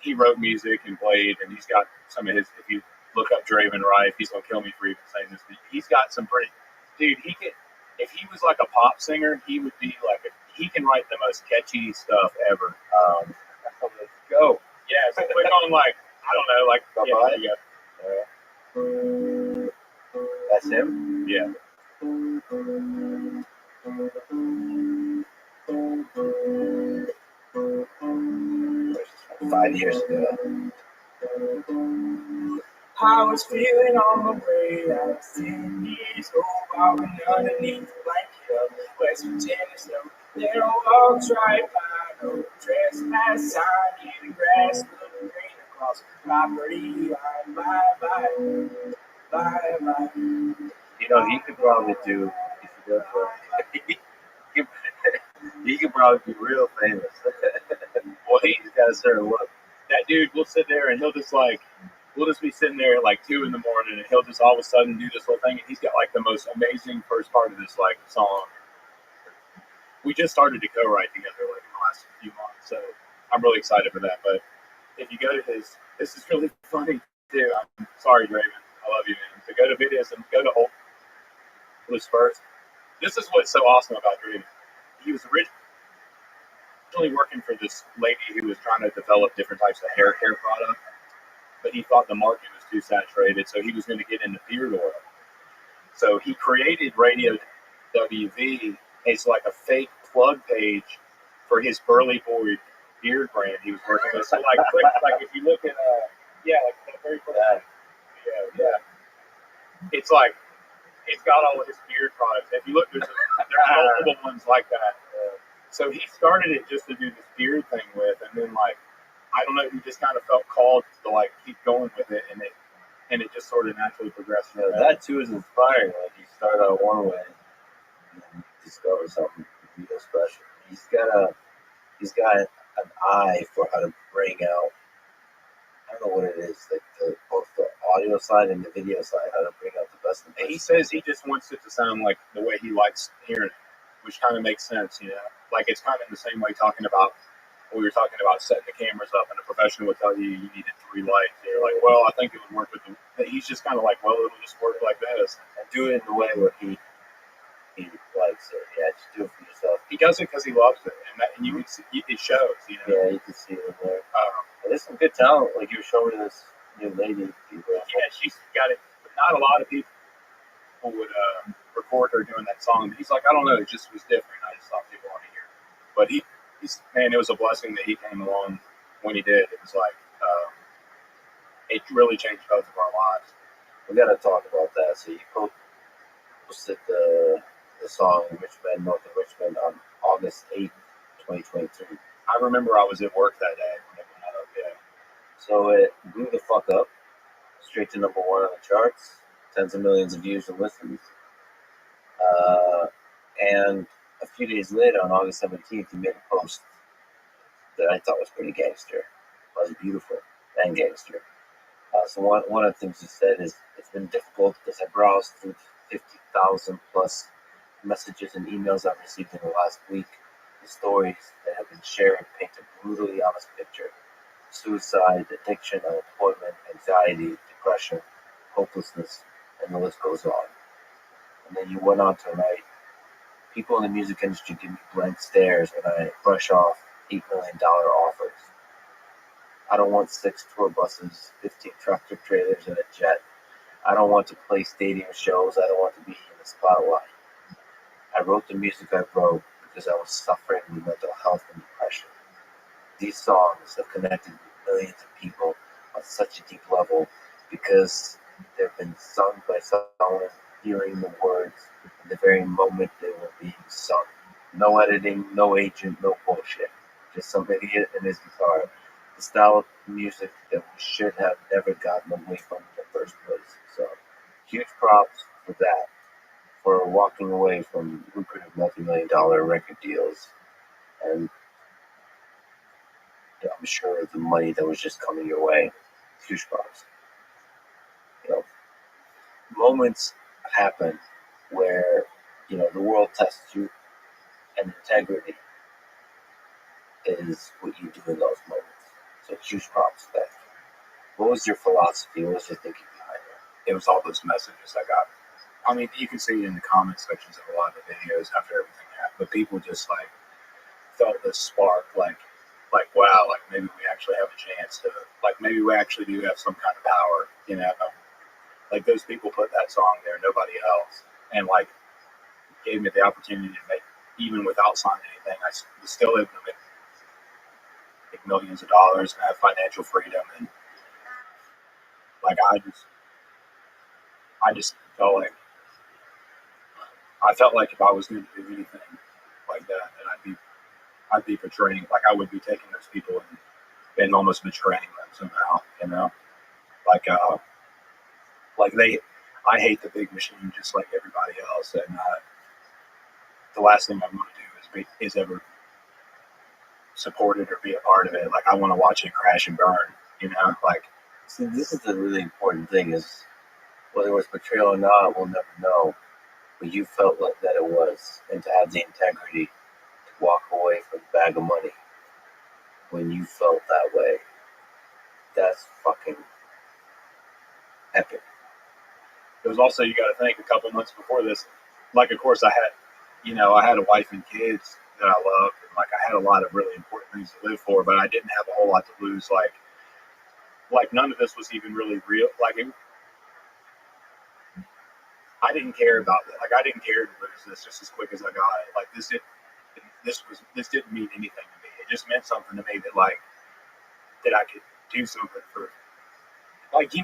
he wrote music and played, and he's got some of his. If you look up Draven Rife, he's gonna kill me for even saying this, but he's got some pretty. Dude, he could. If he was like a pop singer, he would be like he can write the most catchy stuff ever. Let's go. Yeah, so click on like I don't know, like there you go. That's him. Yeah. 5 years ago. I was feeling on the way. way I've seen these go walking underneath the blanket of West Virginia snow. There walks right by, no trespass sign in the grass, looking green across the property line. Bye bye, bye bye. You know, he could probably do, if he does well, he could probably be real famous. Well, he's got a certain look. That dude will sit there and he'll just like, we'll just be sitting there at like 2 a.m. and he'll just all of a sudden do this whole thing. And he's got like the most amazing first part of this like song. We just started to co-write together like in the last few months, so I'm really excited for that. But if you go to his, this is really funny too. I'm sorry, Draven. I love you, man. So go to videos and go to Old was first. This is what's so awesome about Draven. He was originally working for this lady who was trying to develop different types of hair care products, but he thought the market was too saturated, so he was going to get into beard oil. So he created Radio WV as like a fake plug page for his Burly Boy beard brand he was working with. So like if you look at like the very first yeah, it's like it's got all of his beard products. If you look, there's multiple ones like that. So he started it just to do this beard thing with, and then like I don't know, he just kind of felt called to like keep going with it, and it just sort of naturally progressed. Yeah, that too is inspiring. Like you start out one way, and then you discover something real special. He's got an eye for how to bring out. I don't know what it is, like both the audio side and the video side, how to bring out the best. And he says he just wants it to sound like the way he likes hearing it, which kind of makes sense, you know. Like it's kind of the same way talking about. We were talking about setting the cameras up, and a professional would tell you needed 3 lights. And you're like, well, I think it would work with them. He's just kind of like, well, it'll just work like this. And do it in the way where he likes it. Yeah, just do it for yourself. He does it because he loves it, and you can see it shows. You know? Yeah, you can see it there. There's some good talent. Like you were showing me this new lady. Yeah, she's got it. But not a lot of people would record her doing that song. But he's like, I don't know, it just was different. I just thought people want to hear it. But man, it was a blessing that he came along when he did. It was like, it really changed both of our lives. We got to talk about that. So you posted the song Richmond, North of Richmond on August 8th, 2023. I remember I was at work that day when it went up, yeah. So it blew the fuck up, straight to #1 on the charts, tens of millions of views and listens. And a few days later, on August 17th, he made a post that I thought was pretty gangster. It was beautiful and gangster. So one of the things he said is, it's been difficult because I browsed through 50,000 plus messages and emails I've received in the last week. The stories that have been shared paint a brutally honest picture. Suicide, addiction, unemployment, anxiety, depression, hopelessness, and the list goes on. And then you went on to write, people in the music industry give me blank stares when I brush off $8 million offers. I don't want 6 tour buses, 15 tractor trailers, and a jet. I don't want to play stadium shows. I don't want to be in the spotlight. I wrote the music I wrote because I was suffering with mental health and depression. These songs have connected with millions of people on such a deep level because they've been sung by someone hearing the words in the very moment they were being sung. No editing, no agent, no bullshit. Just some idiot and his guitar. The style of music that we should have never gotten away from in the first place. So, huge props for that, for walking away from lucrative multi-million-dollar record deals, and I'm sure the money that was just coming your way. Huge props. Moments happen where the world tests you, and integrity is what you do in those moments. So huge props to that. What was your philosophy? What was your thinking behind it? It was all those messages I got. I mean, you can see it in the comment sections of a lot of the videos after everything happened, but people just like felt this spark, like wow, like maybe we actually have a chance to, like maybe we actually do have some kind of power, you know. Like those people put that song there, nobody else, and like gave me the opportunity to make, even without signing anything, I was still able to make millions of dollars and have financial freedom. And like I just felt like if I was going to do anything like that, then I'd be betraying. Like I would be taking those people and almost betraying them somehow. You know, like I hate the big machine just like everybody else, and the last thing I want to do is ever support it or be a part of it. Like I want to watch it crash and burn. You know, like See, this is the really important thing is whether it was betrayal or not, we'll never know. But you felt like that it was, and to have the integrity to walk away from a bag of money when you felt that way, that's fucking epic. it was also, you got to think, a couple months before this. Like, of course, I had a wife and kids that I loved, and like I had a lot of really important things to live for, but I didn't have a whole lot to lose. Like none of this was even really real. I didn't care about it. Like I didn't care to lose this just as quick as I got it. Like this didn't mean anything to me. It just meant something to me that I could do something for. Like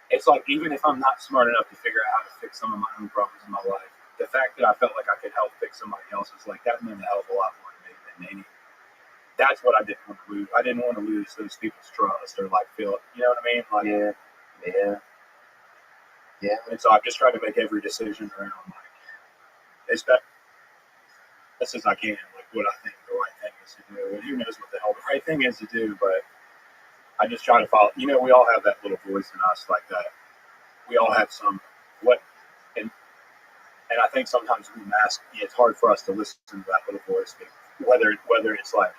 it's like even if I'm not smart enough to figure out how to fix some of my own problems in my life, the fact that I felt like I could help fix somebody else's, like that meant a hell of a lot more to me than any. That's what I didn't want to lose. I didn't want to lose those people's trust or like feel, you know what I mean? Like yeah. And so I've just tried to make every decision around like as best as I can, like what I think the right thing is to do. And who knows what the hell the right thing is to do, but I just try to follow. We all have that little voice in us, like that. We all have some what, and I think sometimes we mask. It's hard for us to listen to that little voice, whether it's like,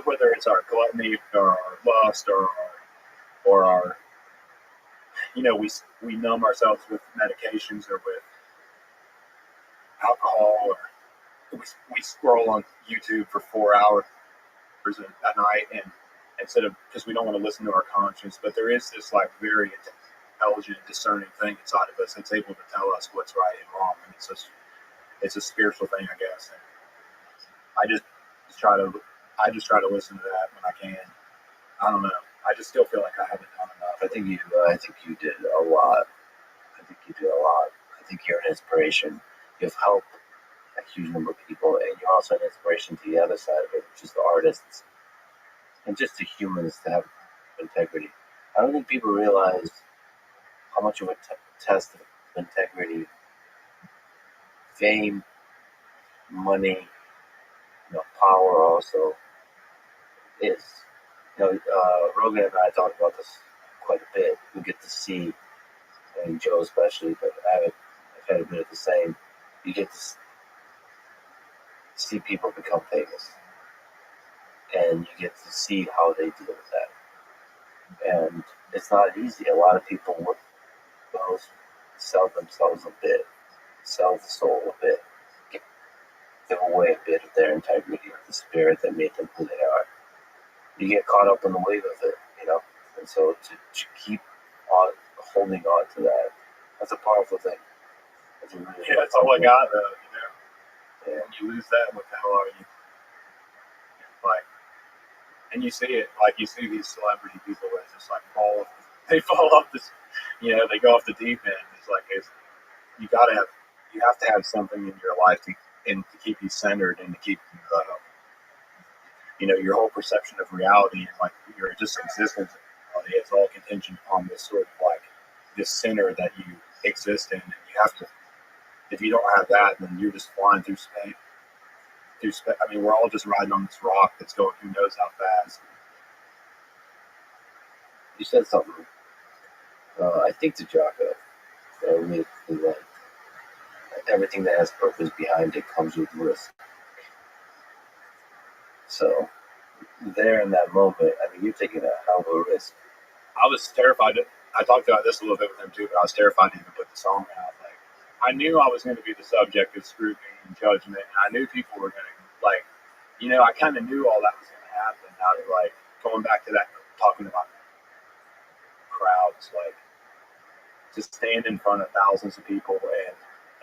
whether it's our gluttony or our lust or our, we numb ourselves with medications or with alcohol, or we scroll on YouTube for 4 hours at night, and instead of, because we don't want to listen to our conscience, but there is this like very intelligent, discerning thing inside of us that's able to tell us what's right and wrong, and it's a spiritual thing, I guess. And I just try to listen to that when I can. I don't know. I just still feel like I haven't done enough. I think you did a lot. I think you're an inspiration. You've helped a huge number of people, and you're also an inspiration to the other side of it, which is the artists and just the humans to have integrity. I don't think people realize how much of a test of integrity, fame, money, power also is. Rogan and I talk about this quite a bit. We get to see, and Joe especially, but I've had a bit of the same. You get to see people become famous, and you get to see how they deal with that. And it's not easy. A lot of people will sell themselves a bit, sell the soul a bit, give away a bit of their integrity, of the spirit that made them who they are. You get caught up in the wave of it, and so to keep on holding on to that, that's a powerful thing. That's all I got, though. Yeah. When you lose that, what the hell are you? Like, and you see it, like you see these celebrity people that just like they fall off this, they go off the deep end. It's like you have to have something in your life to keep you centered and to keep you, your whole perception of reality and like your just existence. It's all contingent upon this sort of like this center that you exist in, and you have to. If you don't have that, then you're just flying through space. I mean, we're all just riding on this rock that's going who knows how fast. You said something. I think to Jocko, really like everything that has purpose behind it comes with risk. So there in that moment, I mean, you're taking a hell of a risk. I was terrified. I talked about this a little bit with him too, but I was terrified to even put the song out. Like, I knew I was going to be the subject of scrutiny and judgment. And I knew people were going to I kind of knew all that was going to happen. Out of like going back to that, talking about crowds, like to stand in front of thousands of people and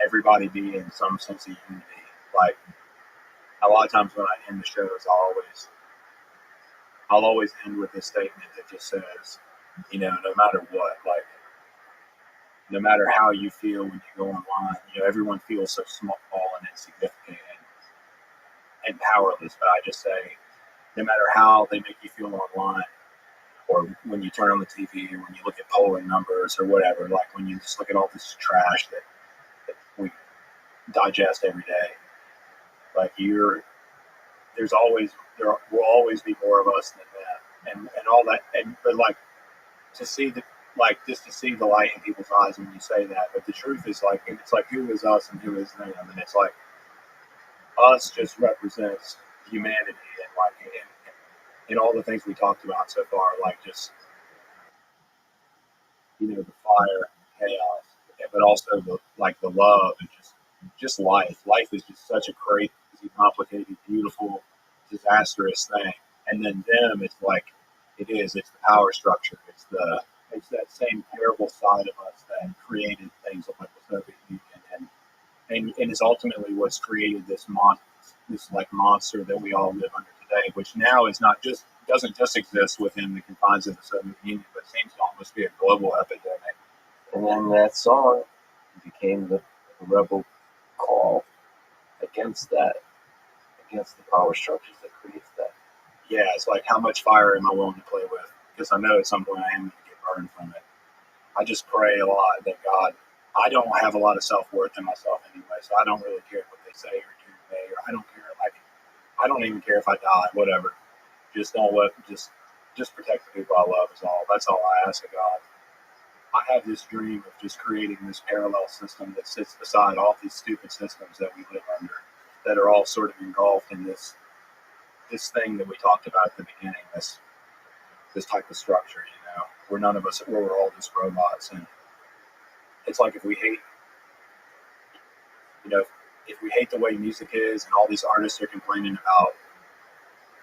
everybody be in some sense of unity. Like a lot of times when I end the shows, I'll always end with this statement that just says, no matter what, like no matter how you feel when you go online, everyone feels so small and insignificant and powerless. But I just say, no matter how they make you feel online, or when you turn on the TV, or when you look at polling numbers or whatever, like when you just look at all this trash that we digest every day, like there will always be more of us than them, and all that, but like to see just to see the light in people's eyes when you say that. But the truth is, like, it's like, who is us and who is them, and it's like us just represents humanity, and like in all the things we talked about so far, like just the fire, chaos, but also the love, and just life. Life is just such a crazy, complicated, beautiful, disastrous thing. And then them, it's like it's the power structure. It's that same terrible side of us that created things like the Soviet Union, and is ultimately what's created this monster that we all live under today, which now doesn't just exist within the confines of the Soviet Union, but seems to almost be a global epidemic. And then that song became the rebel call against the power structures that creates that. Yeah, it's like, how much fire am I willing to play with? Because I know at some point I am going to get burned from it. I just pray a lot that God, I don't have a lot of self-worth in myself anyway, so I don't really care what they say or do today, or I don't care, I don't even care if I die, whatever. Just just protect the people I love is all. That's all I ask of God. I have this dream of just creating this parallel system that sits beside all these stupid systems that we live under, that are all sort of engulfed in this thing that we talked about at the beginning, this type of structure, where we're all just robots. And it's like, if we hate the way music is, and all these artists are complaining about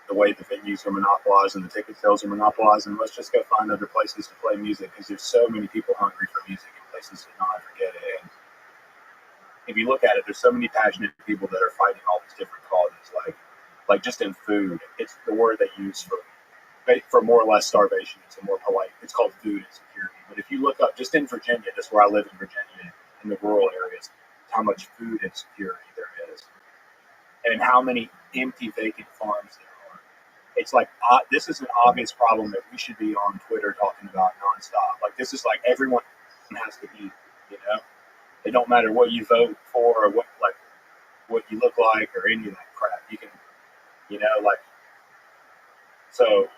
the way the venues are monopolized and the ticket sales are monopolized, and let's just go find other places to play music, because there's so many people hungry for music and places to not forget it. And if you look at it, there's so many passionate people that are fighting all these different causes, like just in food. It's the word they use for more or less starvation. It's called food insecurity. But if you look up, just in Virginia, just where I live in Virginia, in the rural areas, how much food insecurity there is, and how many empty, vacant farms there are. It's like, this is an obvious problem that we should be on Twitter talking about nonstop. Like, this is like, everyone has to eat, It don't matter what you vote for, or what you look like, or any of that crap. You can, so,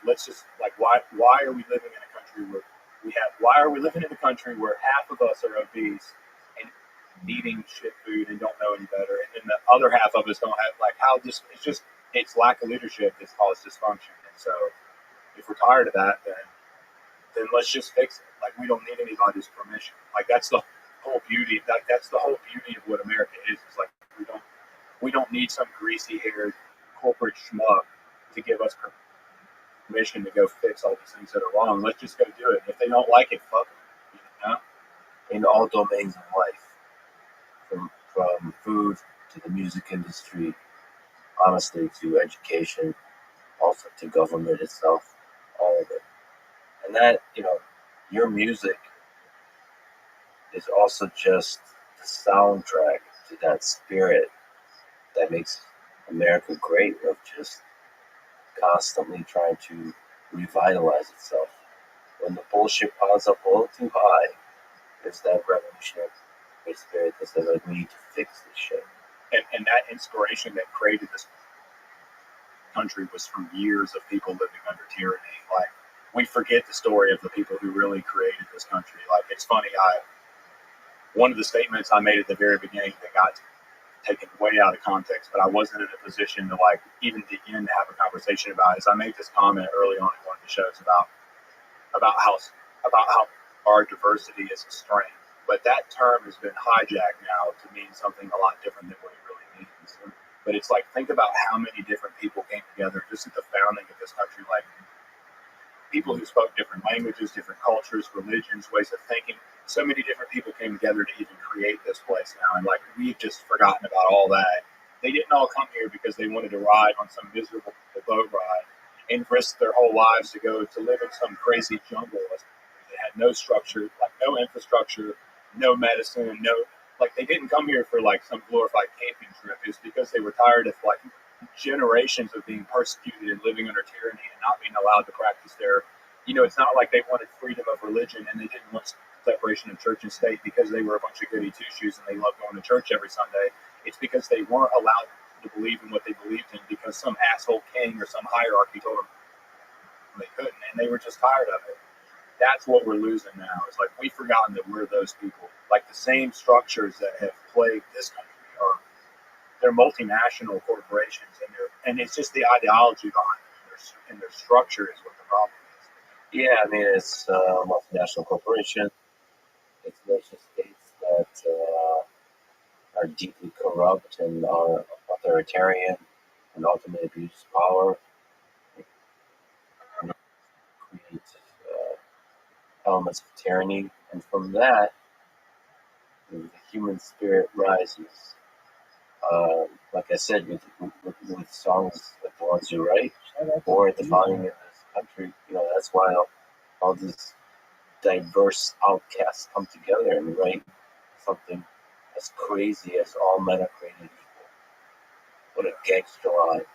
let's just, why are we living in a country why are we living in a country where half of us are obese and eating shit food and don't know any better, and then the other half of us don't have, it's lack of leadership that's caused dysfunction. And so, if we're tired of that, then let's just fix it. We don't need anybody's permission. That's the whole beauty. That's the whole beauty of what America is. It's like, we don't need some greasy-haired corporate schmuck to give us permission to go fix all these things that are wrong. Let's just go do it. If they don't like it, fuck them. In all domains of life, from food to the music industry, honestly, to education, also to government itself, all of it. And that, your music is also just the soundtrack to that spirit that makes America great, of just constantly trying to revitalize itself. When the bullshit piles up a little too high, there's that revolutionary spirit that says, we need to fix this shit. And that inspiration that created this country was from years of people living under tyranny. We forget the story of the people who really created this country. It's funny, one of the statements I made at the very beginning that got taken way out of context, but I wasn't in a position to even begin to have a conversation about it, is I made this comment early on in one of the shows about how our diversity is a strength. But that term has been hijacked now to mean something a lot different than what it really means. But it's think about how many different people came together just at the founding of this country. People who spoke different languages, different cultures, religions, ways of thinking. So many different people came together to even create this place now. And we've just forgotten about all that. They didn't all come here because they wanted to ride on some miserable boat ride and risk their whole lives to live in some crazy jungle. It had no structure, like no infrastructure, no medicine, no, like they didn't come here for like some glorified camping trip. It's because they were tired of like generations of being persecuted and living under tyranny and not being allowed to practice their, it's not like they wanted freedom of religion and they didn't want separation of church and state because they were a bunch of goody two-shoes and they loved going to church every Sunday. It's because they weren't allowed to believe in what they believed in because some asshole king or some hierarchy told them they couldn't, and they were just tired of it. That's what we're losing now. It's like we've forgotten that we're those people. Like the same structures that have plagued this country are they're multinational corporations, and it's just the ideology behind it, and their structure is what the problem is. Yeah, I mean, it's a multinational corporation. It's nation states that are deeply corrupt and are authoritarian and ultimately abuse power. And create elements of tyranny, and from that, the human spirit rises. Like I said, with songs like the ones you write, or at the founding of this country, that's why all these diverse outcasts come together and write something as crazy as all men are created equal. What a gangster line.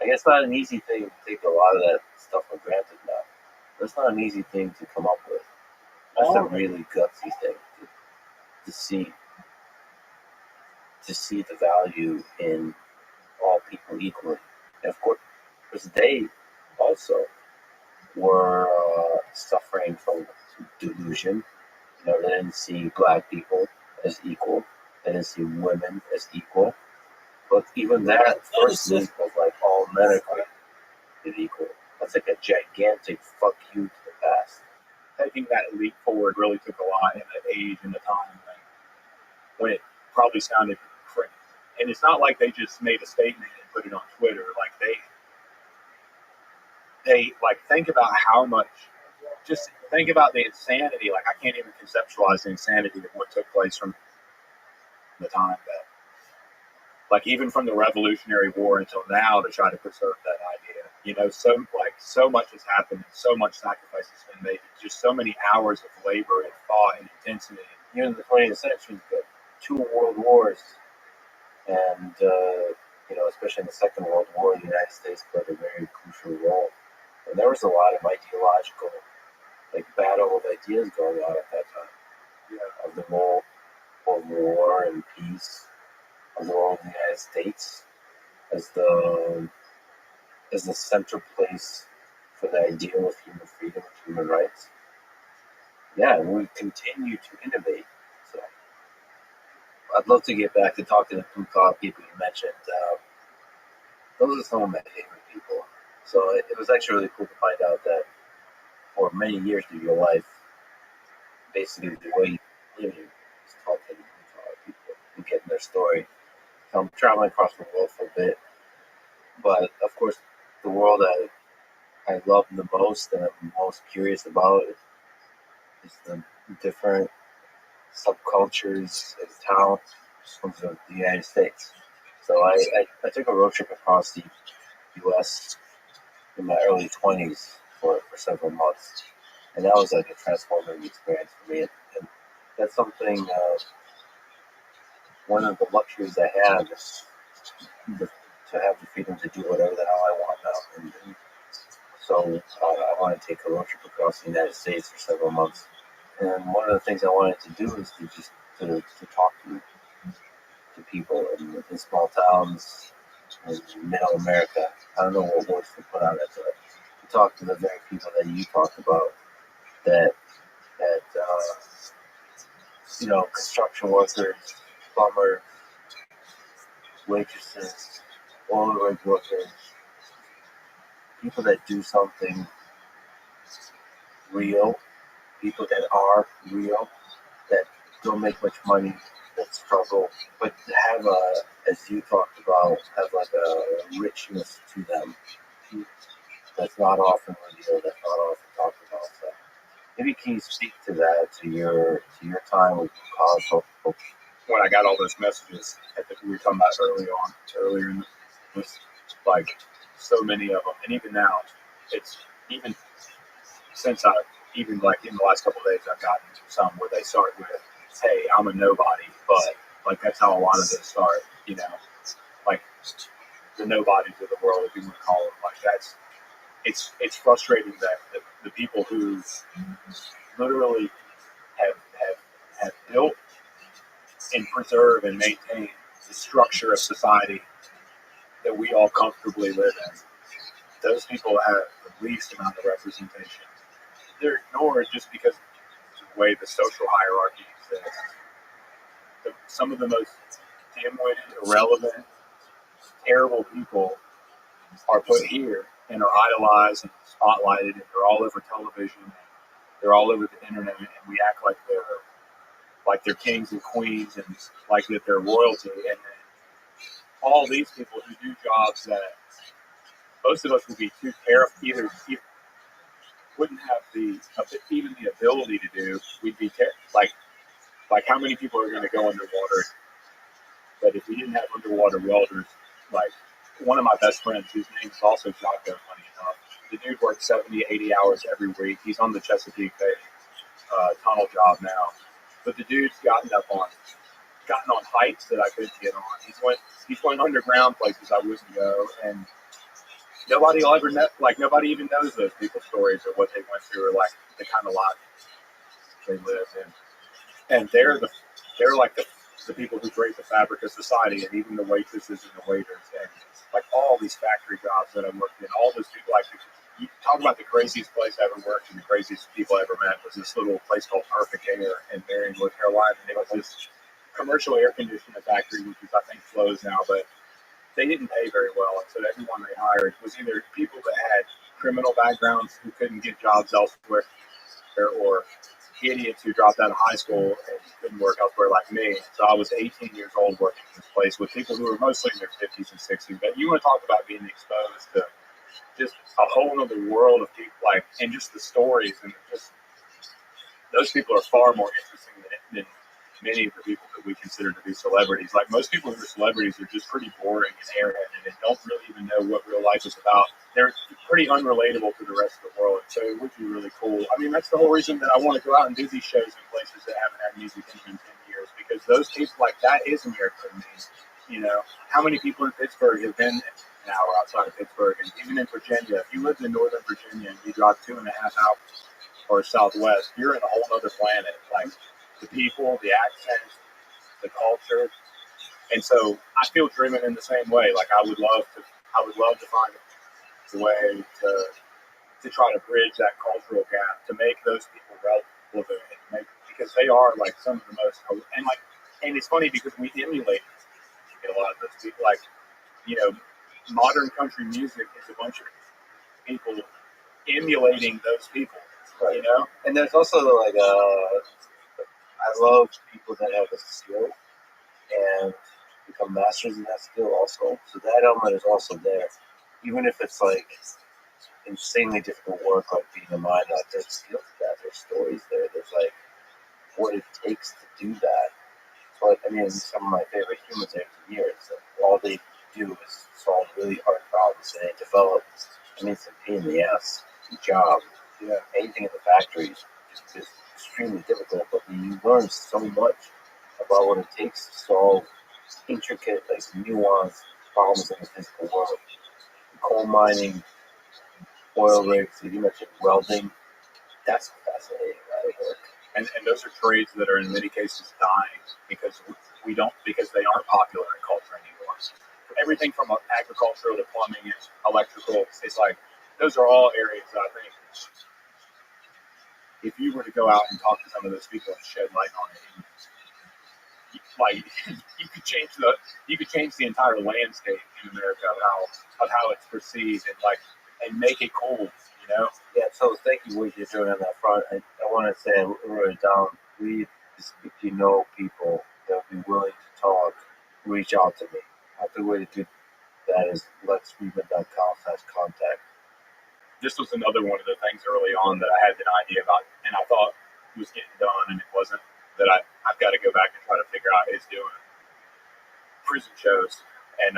I guess not an easy thing to take a lot of that stuff for granted now. That's not an easy thing to come up with. That's a really gutsy thing to see the value in all people equally. And of course, they also were suffering from delusion. They didn't see black people as equal. They didn't see women as equal. But even that first leap of like all men are created equal, that's like a gigantic fuck you to the past. Taking that leap forward really took a lot in the age and the time when it probably sounded crazy. And it's not like they just made a statement and put it on Twitter. Like they like think about how much. Just think about the insanity. Like I can't even conceptualize the insanity of what took place from the time that, like even from the Revolutionary War until now, to try to preserve that idea. So much has happened, and so much sacrifice has been made. Just so many hours of labor and thought and intensity. Even in the 20th century, but 2 world wars, and especially in the Second World War, the United States played a very crucial role. And there was a lot of ideological, battle of ideas going on at that time. Of the role of war and peace, of the role of the United States as the central place for the ideal of human freedom and human rights. Yeah, and we continue to innovate. So I'd love to get back to talking to the blue-collar people you mentioned. Those are some of my favorite people. So it was actually really cool to find out that for many years of your life, basically the way you live is talking to blue-collar people and getting their story. So I'm traveling across the world for a bit, but of course, the world I love the most and I'm most curious about is the different subcultures and talents of the United States. So I took a road trip across the U.S. in my early 20s for several months, and that was like a transformative experience for me. And that's something, one of the luxuries I have is to have the freedom to do whatever the hell I want now. And so I want to take a road trip across the United States for several months. And one of the things I wanted to do is to talk to people in small towns in middle America. I don't know what words to put on it, but to talk to the very people that you talked about, that construction workers, plumbers, waitresses, oil rig workers, people that do something real, people that are real, that don't make much money, that struggle, but have as you talked about, have like a richness to them that's not often revealed, that's not often talked about. So maybe can you speak to that, to your time with college folks? When I got all those messages that we were talking about earlier in this, like so many of them, and even now, it's even since I even like in the last couple of days, I've gotten into some where they start with, "Hey, I'm a nobody," but like that's how a lot of those start. Like the nobodies of the world, if you want to call them. Like that's it's frustrating that the people who literally have built and preserve and maintain the structure of society that we all comfortably live in, those people have the least amount of representation. They're ignored just because of the way the social hierarchy exists. Some of the most dim-witted, irrelevant, terrible people are put here and are idolized and spotlighted, and they're all over television, and they're all over the internet, and we act like they're kings and queens, and like that they're royalty. And then all these people who do jobs that most of us would be too terrified, either wouldn't have even the ability to do. We'd be like how many people are going to go underwater? But if we didn't have underwater welders, like one of my best friends, whose name is also Jocko, funny enough, the dude works 70, 80 hours every week. He's on the Chesapeake Bay tunnel job now. But the dude's gotten on heights that I couldn't get on. He's went underground places I wouldn't go, and nobody will ever know. Like nobody even knows those people's stories or what they went through, or like the kind of life they lived in. And they're like the people who create the fabric of society, and even the waitresses and the waiters, and like all these factory jobs that I worked in. All those people, like you talk about the craziest place I ever worked and the craziest people I ever met was this little place called Perfect Air in Marion, North Carolina. And it was this commercial air conditioning factory, which is I think closed now, but they didn't pay very well, and so everyone they hired was either people that had criminal backgrounds who couldn't get jobs elsewhere, or idiots who dropped out of high school and couldn't work elsewhere like me. So I was 18 years old working in this place with people who were mostly in their 50s and 60s. But you want to talk about being exposed to just a whole other world of people, like, and just the stories, and just those people are far more interesting than many of the people that we consider to be celebrities. Like most people who are celebrities are just pretty boring and airheaded and don't really even know what real life is about. They're pretty unrelatable to the rest of the world. So it would be really cool. I mean, that's the whole reason that I want to go out and do these shows in places that haven't had music in even 10 years, because those people, like, that is America to me. You know, how many people in Pittsburgh have been an hour outside of Pittsburgh, and even in Virginia? If you lived in Northern Virginia and you drive 2.5 hours or southwest, you're in a whole other planet. Like, the people, the accents, the culture. And so I feel driven in the same way. Like I would love to find a way to try to bridge that cultural gap, to make those people relevant, and because they are like some of the most, and it's funny because we emulate a lot of those people. Like, you know, modern country music is a bunch of people emulating those people, Right. you know? And there's also like I love people that have a skill and become masters in that skill also. So that element is also there. Even if it's like insanely difficult work, like being a mine, like there's skill to that, there's stories there, there's like what it takes to do that. So like, I mean, some of my favorite humans over the years, all they do is solve really hard problems, and they develop, I mean, it's a pain in the ass job. Yeah. Anything in the factory is extremely difficult, but you learn so much about what it takes to solve intricate, like nuanced problems in the physical world. Coal mining, oil rigs, you mentioned welding. That's fascinating, that work. And those are trades that are in many cases dying because because they aren't popular in culture anymore. Everything from agricultural to plumbing and electrical, it's like those are all areas that I think if you were to go out and talk to some of those people and shed light on it, like you could change the entire landscape in America of how it's perceived, and make it cool, you know? Yeah, so thank you for what you're doing on that front. I want to say, I wrote it down, if you know people that will be willing to talk, reach out to me. The way to do that is letsfreeman.com/contact. This was another one of the things early on that I had an idea about, and I thought it was getting done, and it wasn't. That I've got to go back and try to figure out is doing prison shows and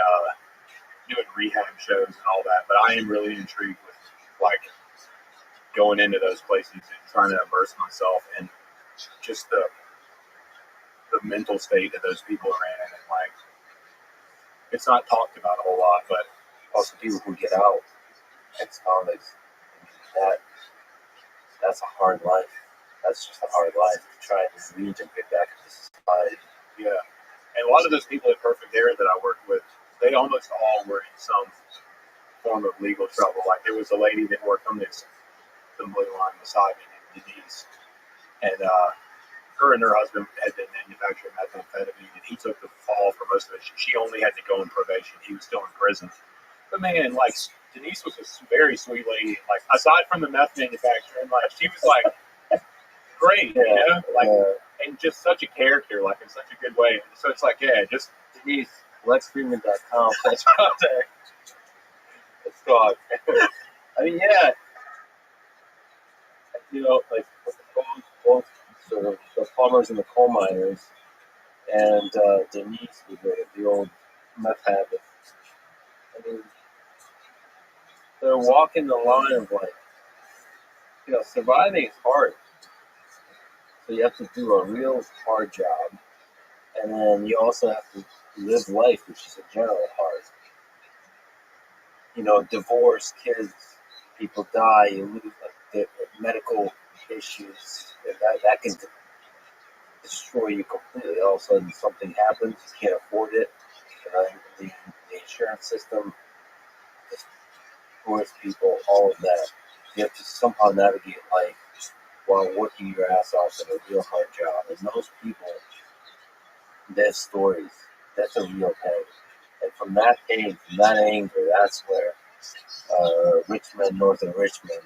doing rehab shows and all that. But I am really intrigued with like going into those places and trying to immerse myself in just the mental state that those people are in, and like it's not talked about a whole lot, but Also, people who get out, ex-convicts, that that's a hard life. That's just a hard life to try and reintegrate back into society. yeah. And a lot of those people at Perfect Air that I worked with, they almost all were in some form of legal trouble. Like there was a lady that worked on this assembly line beside me named Denise, and her and her husband had been manufacturing methamphetamine, and he took the fall for most of it. She only had to go in probation. He was still in prison. But man, like Denise was a very sweet lady. Like aside from the meth manufacturing, like she was like great, you know, like and just such a character, like in such a good way. So it's like, yeah, just Denise, LexFreeman.com. That's out there. It's gone. I mean, yeah, you know, like both sort of the plumbers and the coal miners, and Denise with the old meth habit. I mean, they're walking the line of like, you know, surviving is hard. So you have to do a real hard job, and then you also have to live life, which is in general hard. You know, divorce, kids, people die, you lose like the medical issues, that can destroy you completely. All of a sudden, something happens, you can't afford it. The insurance system destroys people, all of that. You have to somehow navigate life while working your ass off in a real hard job. And those people, their stories, that's a real pain. And from that pain, from that anger, that's where Richmond, north of Richmond,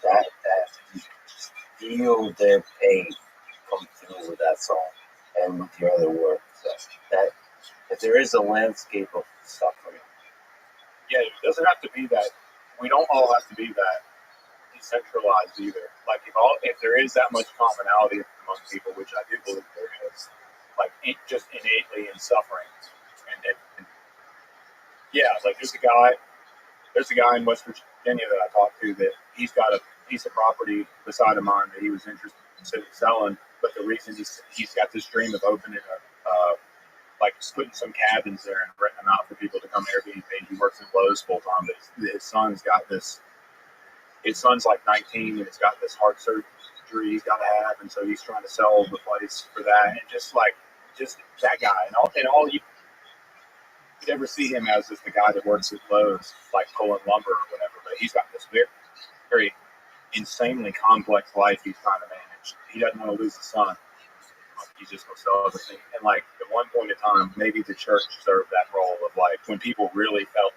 that you feel their pain come through with that song and with your other work. So that if there is a landscape of suffering. yeah, it doesn't have to be that. We don't all have to be that decentralized either. Like if there is that much commonality among people, which I do believe there is, like just innately in suffering, and yeah, like there's a guy in West Virginia that I talked to that he's got a piece of property beside of mine that he was interested in selling, but the reason he's got this dream of opening like putting some cabins there and renting them out for people to come Airbnb. He works in Lowe's full time, but his son's got this. His son's like 19 and he's got this heart surgery he's got to have, and so he's trying to sell the place for that. And just that guy, and all you could ever see him as is the guy that works at Lowe's, like pulling lumber or whatever. But he's got this very, very insanely complex life he's trying to manage. He doesn't want to lose his son. He's just going to sell everything. And like at one point in time, maybe the church served that role of like when people really felt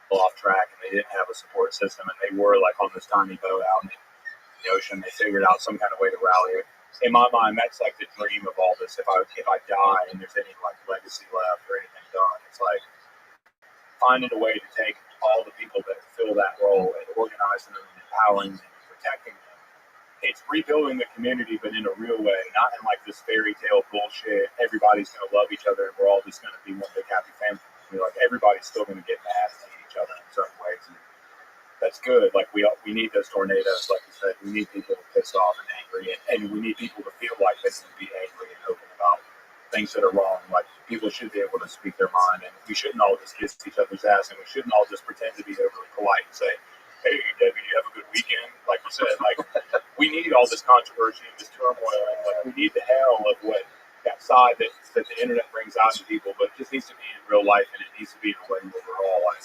off track and they didn't have a support system and they were like on this tiny boat out in the ocean, they figured out some kind of way to rally it. In my mind, that's like the dream of all this. If I die and there's any like legacy left or anything done, it's like finding a way to take all the people that fill that role and organizing them and empowering them and protecting them. It's rebuilding the community, but in a real way, not in like this fairy tale bullshit. Everybody's going to love each other and we're all just going to be one big happy family. Like everybody's still going to get mad and hate each other in certain ways. And that's good. Like we need those tornadoes, like you said. We need people to piss off and angry, and we need people to feel like they can be angry and open about things that are wrong. Like people should be able to speak their mind, and we shouldn't all just kiss each other's ass, and we shouldn't all just pretend to be overly polite and say, "Hey, Debbie, you have a good weekend." Like you said, like we need all this controversy and this turmoil, and like we need the hell of what that side that the internet brings out to people, but it just needs to be in real life, and it needs to be in a way where we're all like,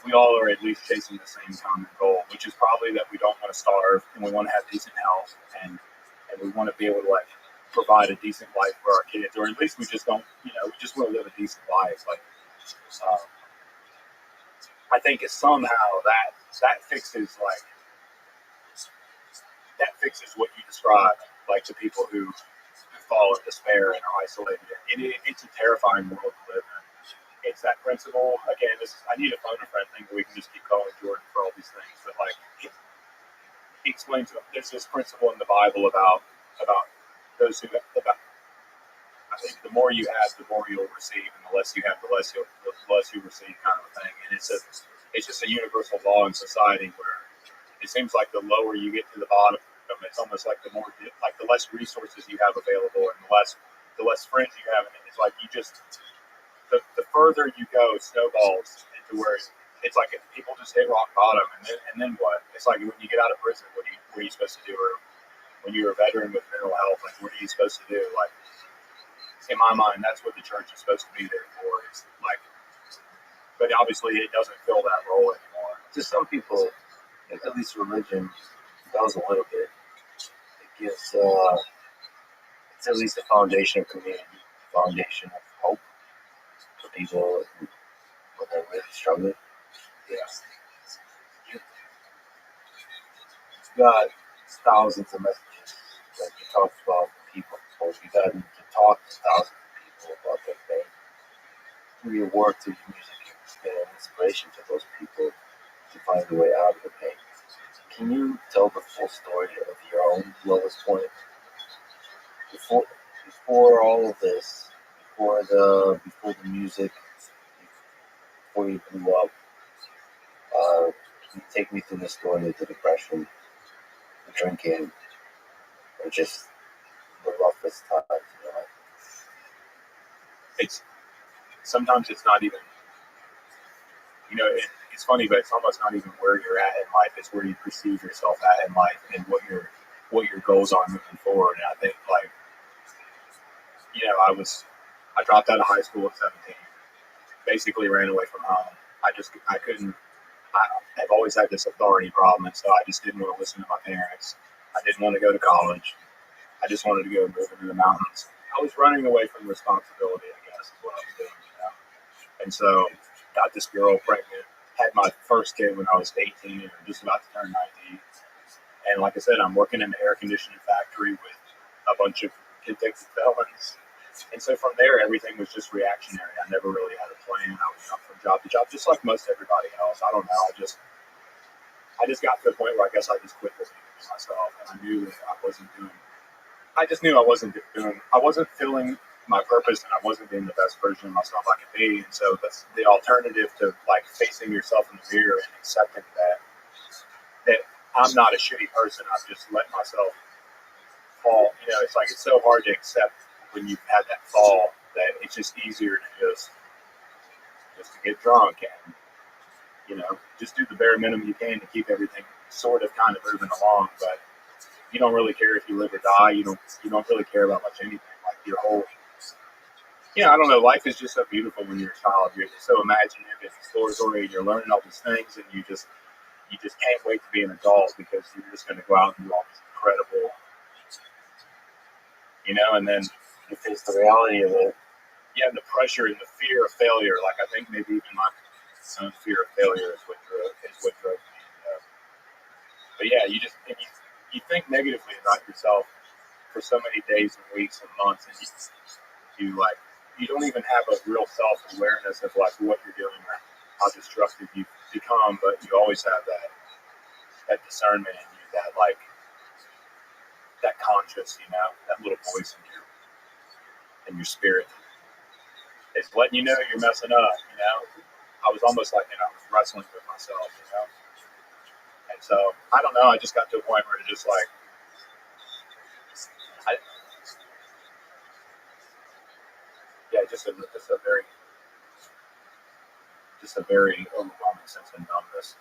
we all are at least chasing the same common goal, which is probably that we don't want to starve and we want to have decent health and we want to be able to like provide a decent life for our kids, or at least we just don't, we just want to live a decent life. Like, I think it's somehow that fixes what you described, like to people who fall in despair and are isolated. It's a terrifying world to live in. It's that principle. Again, I need a phone a friend thing where we can just keep calling Jordan for all these things. But like, he explains there's this principle in the Bible about those who I think the more you have, the more you'll receive, and the less you have, the less you receive, kind of a thing. And it's just a universal law in society where it seems like the lower you get to the bottom, it's almost like the less resources you have available and the less friends you have. And it's like the further you go, snowballs into where it's like if people just hit rock bottom, and then what? It's like when you get out of prison, what are you supposed to do? Or when you're a veteran with mental health, like what are you supposed to do? Like in my mind, that's what the church is supposed to be there for. It's like, but obviously it doesn't fill that role anymore. To some people, at least religion does a little bit. It gives it's at least a foundation of community, foundation of hope for people when they're really struggling. Yes. You've got thousands of messages that you talked about from people. So you've gotten to talk to thousands of people about their faith. Through your work, through your music, you've been an inspiration to those people to find a way out of the pain. Can you tell the full story of your own lowest point? Before all of this, before the music, before you blew up, can you take me through the story of the depression, the drinking, and just the roughest times in your life? Sometimes it's not even, it's funny, but it's almost not even where you're at in life. It's where you perceive yourself at in life and what your goals are moving forward. And I think I dropped out of high school at 17, basically ran away from home. I've always had this authority problem, and so I just didn't want to listen to my parents. I didn't want to go to college. I just wanted to go move into the mountains. I was running away from responsibility, I guess, is what I was doing. And so got this girl pregnant, had my first kid when I was 18 and just about to turn 19. And like I said, I'm working in the air conditioning factory with a bunch of convicted felons. And so from there, everything was just reactionary. I never really had a plan. I was jumping from job to job, just like most everybody else. I don't know. I just got to the point where I guess I just quit believing in myself. And I knew that I wasn't feeling my purpose, and I wasn't being the best version of myself I could be. And so that's the alternative to like facing yourself in the mirror and accepting that I'm not a shitty person. I've just let myself fall. It's like it's so hard to accept when you've had that fall that it's just easier to just to get drunk and just do the bare minimum you can to keep everything sort of kind of moving along. But you don't really care if you live or die. You don't really care about much anything. Like your whole, I don't know. Life is just so beautiful when you're a child. You're just so imaginative and exploratory, and you're learning all these things, and you just can't wait to be an adult because you're just going to go out and do all these incredible, and then you face the reality of it. Yeah, and the pressure and the fear of failure. Like I think maybe even my own fear of failure is what drove me. But yeah, you think negatively about yourself for so many days and weeks and months, and you don't even have a real self-awareness of like what you're doing or how destructive you've become, but you always have that discernment in you, that conscious, that little voice in your spirit. It's letting you know you're messing up, I was almost like, I was wrestling with myself, And so, I don't know, I just got to a point where it just like, just a very overwhelming sense of numbness,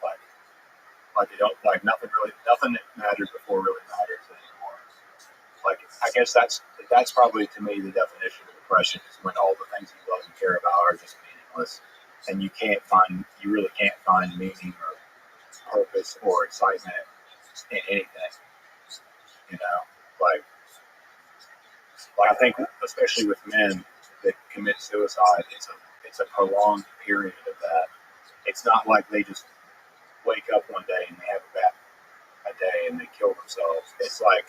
nothing that mattered before really matters anymore. Like, I guess that's probably to me the definition of depression is when all the things you love and care about are just meaningless, and you really can't find meaning or purpose or excitement in anything. Like I think, especially with men that commit suicide, it's a prolonged period of that. It's not like they just wake up one day and they have a day and they kill themselves. It's like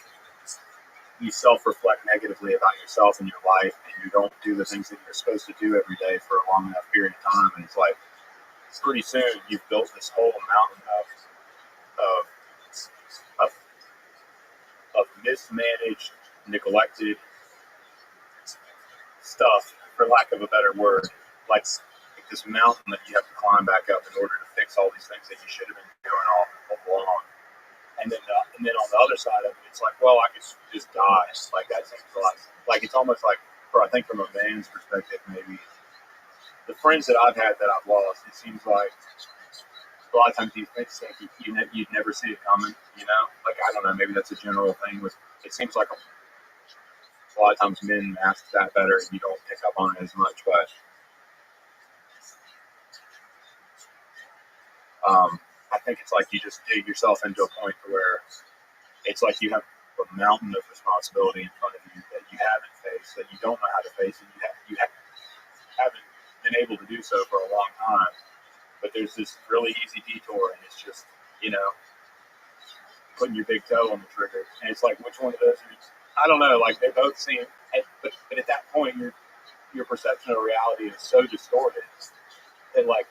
you self-reflect negatively about yourself and your life, and you don't do the things that you're supposed to do every day for a long enough period of time. And it's like pretty soon you've built this whole mountain of mismanaged, neglected stuff, for lack of a better word, like this mountain that you have to climb back up in order to fix all these things that you should have been doing all along. and then on the other side of it, it's like, well, I could just die. Like that seems like it's almost like, I think from a man's perspective, maybe the friends that I've had that I've lost, it seems like a lot of times you think you'd never see it coming. Like I don't know, maybe that's a general thing. With it seems like a lot of times men mask that better, and you don't pick up on it as much. But I think it's like you just dig yourself into a point where it's like you have a mountain of responsibility in front of you that you haven't faced, that you don't know how to face, and haven't been able to do so for a long time. But there's this really easy detour, and it's just, putting your big toe on the trigger. And it's like, which one of those I don't know, like they both seem, but at that point, your perception of reality is so distorted that like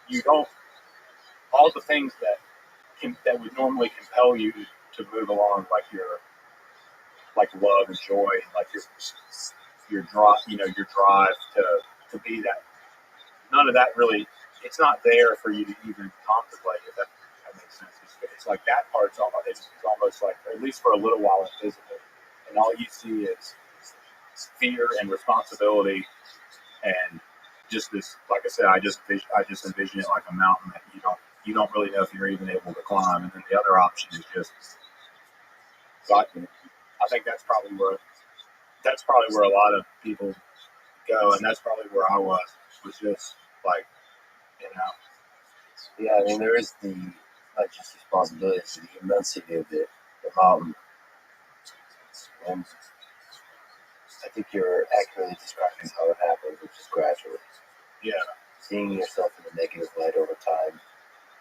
you don't, all the things that would normally compel you to move along, like your love and joy, and like your drive, your drive to be that. None of that really, it's not there for you to even contemplate. If that makes sense. It's like that part's almost like, at least for a little while, invisible, and all you see is fear and responsibility, and just this. Like I said, I just envision it like a mountain that you don't really know if you're even able to climb, and then the other option is just. So I think that's probably where a lot of people go, and that's probably where I was just like, Yeah, I mean, there is the not just responsibility, it's the immensity of the mountain. And I think you're accurately describing how it happens, which is gradually. Yeah. Seeing yourself in the negative light over time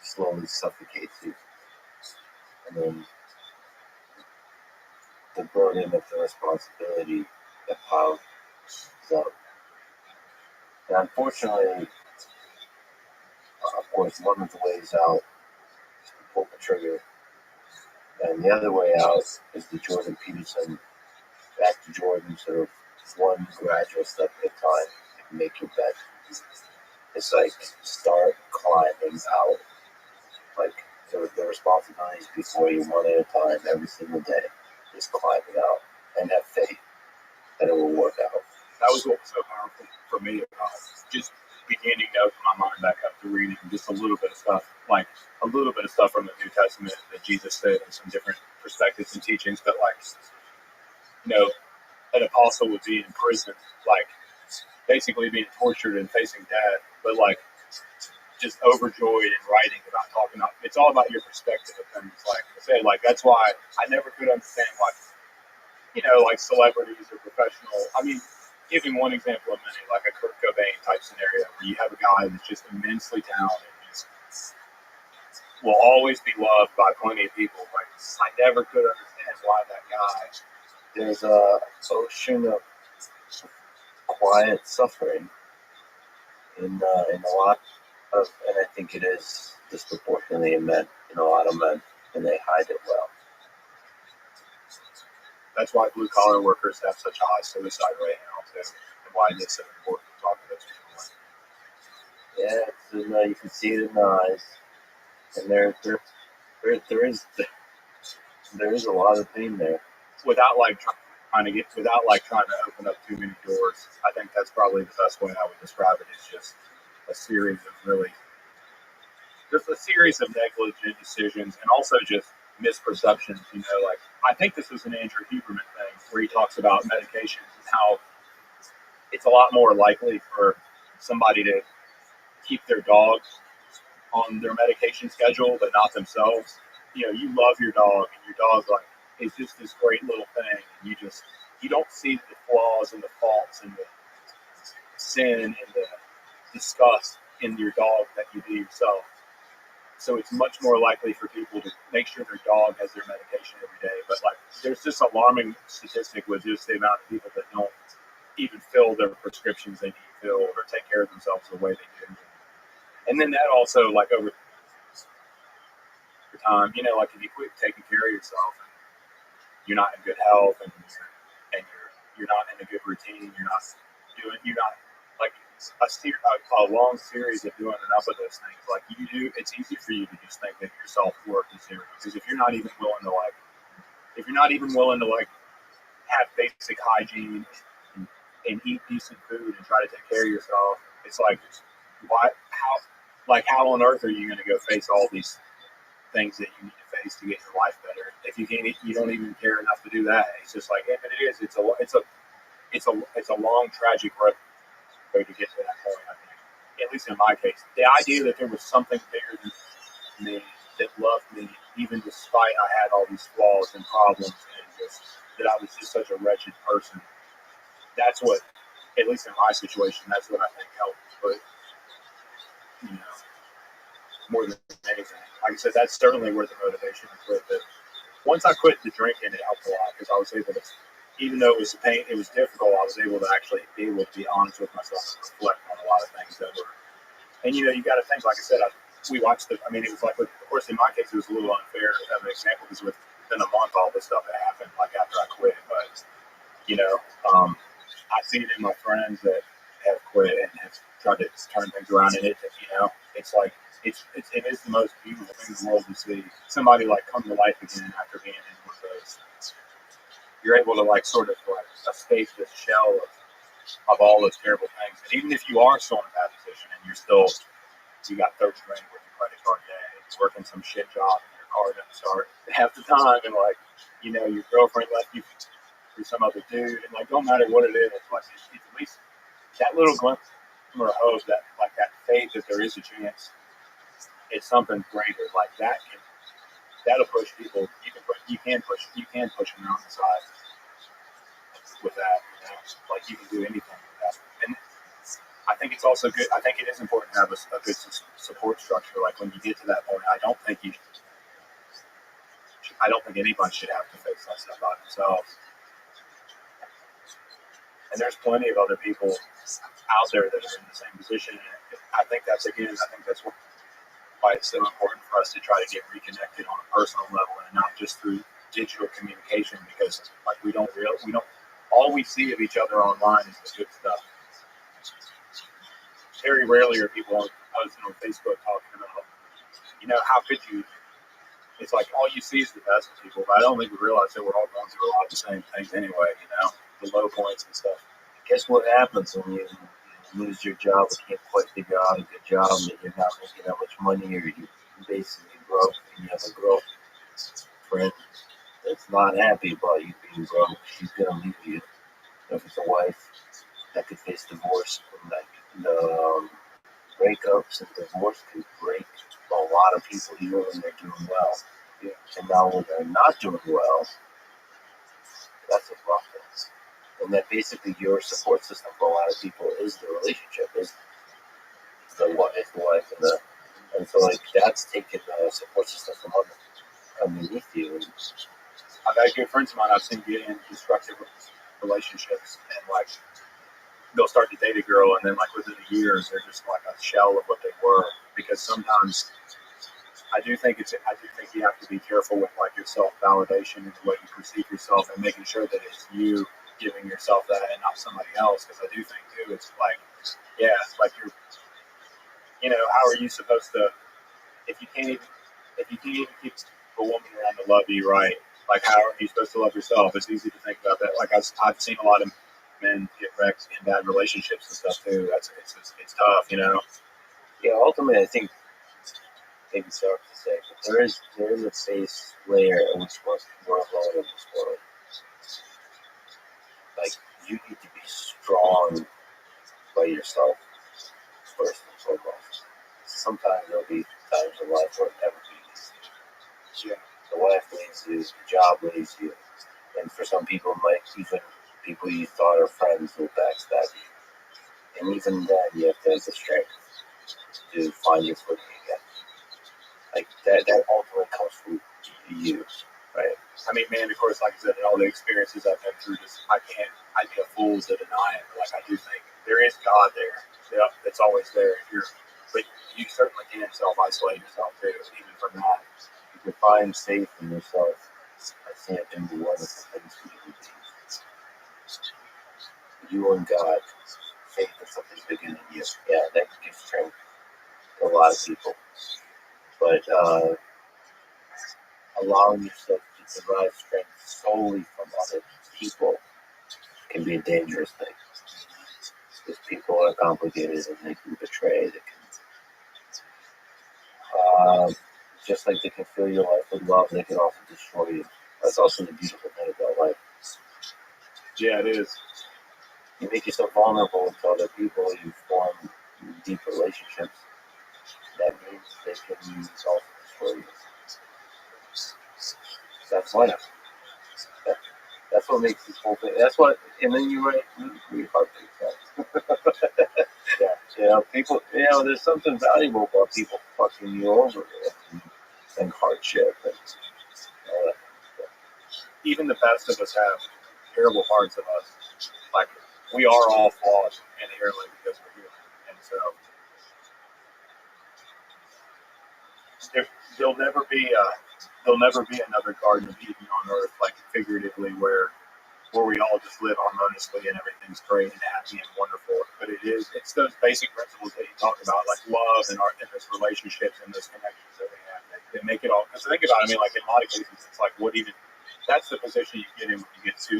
slowly suffocates you. And then the burden of the responsibility that piles up. And unfortunately, of course, one of the ways out is to pull the trigger. And the other way out is the Jordan Peterson, back to Jordan, sort of one gradual step at a time. Make your bed. It's like start climbing out. Like the responsibilities before you, one at a time, every single day. Just climbing out and have faith that it will work out. That was what was so powerful for me about just beginning to open my mind back up to reading just a little bit of stuff, like a little bit of stuff from the New Testament that Jesus said and some different perspectives and teachings. But like, an apostle would be in prison, like basically being tortured and facing death, but like just overjoyed and writing about talking about. It's all about your perspective of things. Like I said, like that's why I never could understand like celebrities or professional. I mean, giving one example of many, like a Kurt Cobain type scenario, where you have a guy that's just immensely talented, just will always be loved by plenty of people. Like I never could understand why that guy. There's a ocean of quiet suffering in a lot of, and I think it is disproportionately in men, in a lot of men, and they hide it well. That's why blue collar workers have such a high suicide rate now too, and why it is so important to talk to those people. Yeah, you can see it in the eyes, and there is a lot of pain there. Without trying to open up too many doors, I think that's probably the best way I would describe it. Is just a series of negligent decisions, and also just misperceptions. Like I think this was an Andrew Huberman thing where he talks about medications and how it's a lot more likely for somebody to keep their dog on their medication schedule, but not themselves. You love your dog, and your dog's like, it's just this great little thing, and you don't see the flaws and the faults and the sin and the disgust in your dog that you do yourself. So it's much more likely for people to make sure their dog has their medication every day. But like, there's this alarming statistic with just the amount of people that don't even fill their prescriptions they need filled or take care of themselves the way they do. And then that also, like over time, like if you quit taking care of yourself, and you're not in good health, and you're not in a good routine, you're not like a long series of doing enough of those things, like you do, it's easy for you to just think that your self-worth is zero. Because if you're not even willing to have basic hygiene and eat decent food and try to take care of yourself, it's like, how on earth are you going to go face all these things that you need to face to get your life better if you don't even care enough to do that? It's just like, if it is, it's a long tragic road to get to that point. I think, at least in my case, the idea that there was something bigger than me that loved me, even despite I had all these flaws and problems, and just that I was just such a wretched person. That's what, at least in my situation, that's what I think helped put, more than anything. Like I said, that's certainly where the motivation was. But once I quit the drinking, it helped a lot because I was able to, even though it was pain, it was difficult. I was able to actually be honest with myself and reflect on a lot of things that were. And you got to think, like I said, we watched it was like, of course, in my case, it was a little unfair to have an example because within a month, all this stuff had happened, like after I quit. But I see it in my friends that have quit and have tried to turn things around, and it's like it is the most beautiful thing in the world to see somebody like come to life again after being in one of those. You're able to sort of escape this shell of all those terrible things, and even if you are still in a bad position and you got third string with your credit card debt, working some shit job and your car doesn't start half the time, and your girlfriend left you for some other dude, and no matter what it is, it's at least that little glimmer of hope, that faith that there is a chance. It's something greater like that. That'll push people. You can push a mountainside with that. You can do anything with that. And I think it's also good. I think it is important to have a good support structure. Like when you get to that point, I don't think anybody should have to face that stuff by themselves. And there's plenty of other people out there that are in the same position. And I think that's why it's so important for us to try to get reconnected on a personal level and not just through digital communication, because all we see of each other online is the good stuff. Very rarely are people posting on Facebook talking about, how could you? It's like all you see is the best of people, but I don't think we realize that we're all going through a lot of the same things anyway, the low points and stuff. Guess what happens when you lose your job and can't quite figure out a good job, and you're not making that much money, or you basically broke, and you have a girlfriend that's not happy about you being broke. She's gonna leave you. If it's a wife that could face divorce, the breakups and divorce can break a lot of people even when they're doing well. Yeah. And now when they're not doing well, that's a rough thing. And that basically your support system for a lot of people is the relationship, is the wife, and so that's taking the support system from underneath you. And I've had good friends of mine I've seen get in destructive relationships, and they'll start to date a girl, and then within a year they're just a shell of what they were. Because sometimes I do think you have to be careful with your self-validation and the way you perceive yourself, and making sure that it's you giving yourself that and not somebody else. Because I do think too, it's you're, how are you supposed to, if you can't even keep a woman around to love you right, how are you supposed to love yourself? It's easy to think about that. I've seen a lot of men get wrecked in bad relationships and stuff too. It's tough, Yeah, ultimately, I think maybe sorry to say, but there is a base layer in which we're alone in this world. You need to be strong by yourself first and foremost. Sometimes there'll be times in life where it never be easy. Yeah. The wife leaves you, the job leaves you, and for some people, even people you thought are friends will backstab you. And even then, you have to have the strength to find your footing again. That ultimately comes from you, right? I mean, man, of course, like I said, in all the experiences I've been through, I'd be a fool to deny it. I do think there is God there. Yeah, it's always there. But you certainly can self-isolate yourself too, even from that. You can find safe in yourself. I think it can be one of the things we can do. You and God faith in something bigger than you. Yeah, that gives strength to a lot of people. But allowing yourself to derive strength solely from other people can be a dangerous thing. Because people are complicated and they can betray. They can, just like they can fill your life with love, they can also destroy you. That's also the beautiful thing about life. Yeah, it is. You make yourself vulnerable to other people. You form deep relationships. That means they can also destroy you. That's life. That's what makes this whole thing. That's what, and then you write really hard things. Yeah, people. There's something valuable about people fucking you over and hardship and all that. Even the best of us have terrible parts of us. Like, we are all flawed inherently because we're human, and so there'll never be another Garden of Eden on Earth, like figuratively, where we all just live harmoniously and everything's great and happy and wonderful. But it's those basic principles that you talk about, like love and those relationships and those connections that we have that make it all. Because think about it, I mean, like in a lot of cases, it's like that's the position you get in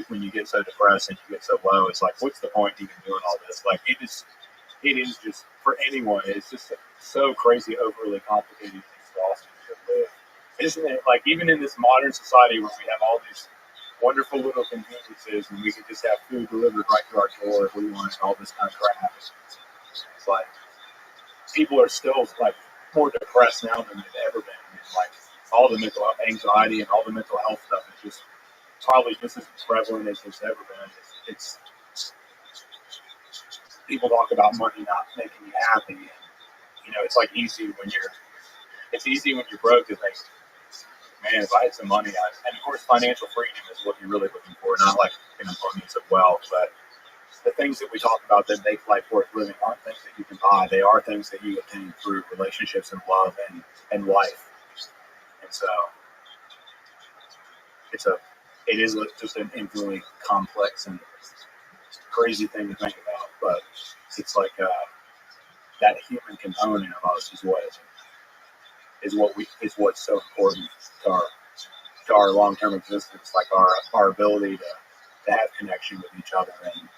when you get so depressed and you get so low. It's like, what's the point even doing all this? Like it is just for anyone. It's just so crazy, overly complicated and exhausting to live. Isn't it? Like even in this modern society where we have all these wonderful little conveniences and we can just have food delivered right to our door if we want, and all this kind of crap. It's like people are still like more depressed now than they've ever been. And, like all the mental anxiety and all the mental health stuff is just probably just as prevalent as it's ever been. It's people talk about money not making you happy, and it's like easy when you're broke to think, man, if I had some money, and of course financial freedom is what you're really looking for, not like an abundance of wealth, but the things that we talk about that make life worth living aren't things that you can buy. They are things that you attain through relationships and love and life. And so it is just an infinitely complex and crazy thing to think about, but it's like that human component of us is what's so important to our long-term existence, like our ability to have connection with each other and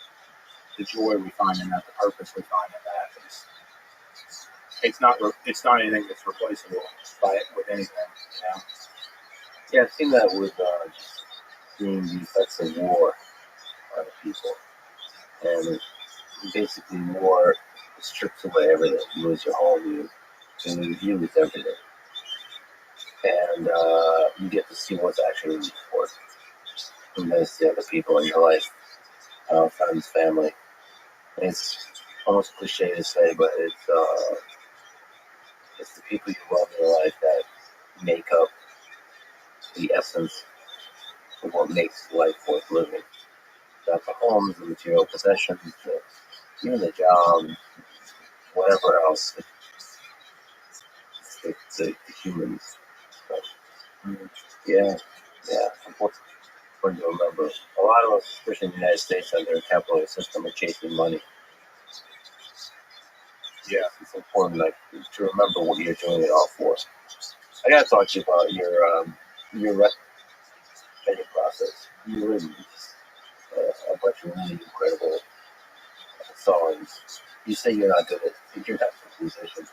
the joy we find in that, the purpose we find in that. It's not anything that's replaceable with anything. Yeah, I've seen that with seeing the effects of war on people, and basically war strips away everything. You lose your home, you lose everything, and you get to see what's actually important. You miss the other people in your life, friends, family. And it's almost cliche to say, but it's the people you love in your life that make up the essence of what makes life worth living. Not the homes, the material possessions, even the job, whatever else. It's the humans. So, yeah. Important to remember. A lot of us, especially in the United States, under a capitalist system, are chasing money. Yeah, it's important to remember what you're doing it all for. I gotta talk to you about your writing process. You written a bunch of really incredible songs. You say you're not good at it. You're not a musician.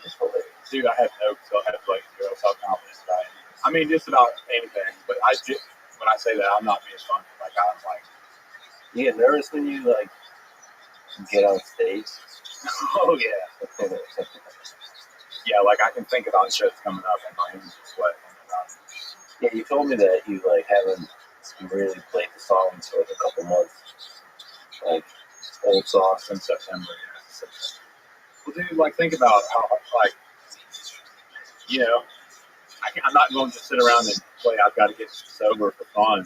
It's hilarious. Dude, I have no self-confidence about it. I mean, just about anything. But when I say that, I'm not being funny. Like I'm like, you get nervous when you get on stage. Oh yeah. Yeah, like I can think about shows coming up and my hands are sweating about it. Yeah, you told me that you haven't really played the songs for a couple months. Like old songs since September. Yeah. Well, dude, like think about how I'm not going to sit around and play. I've got to get sober for fun.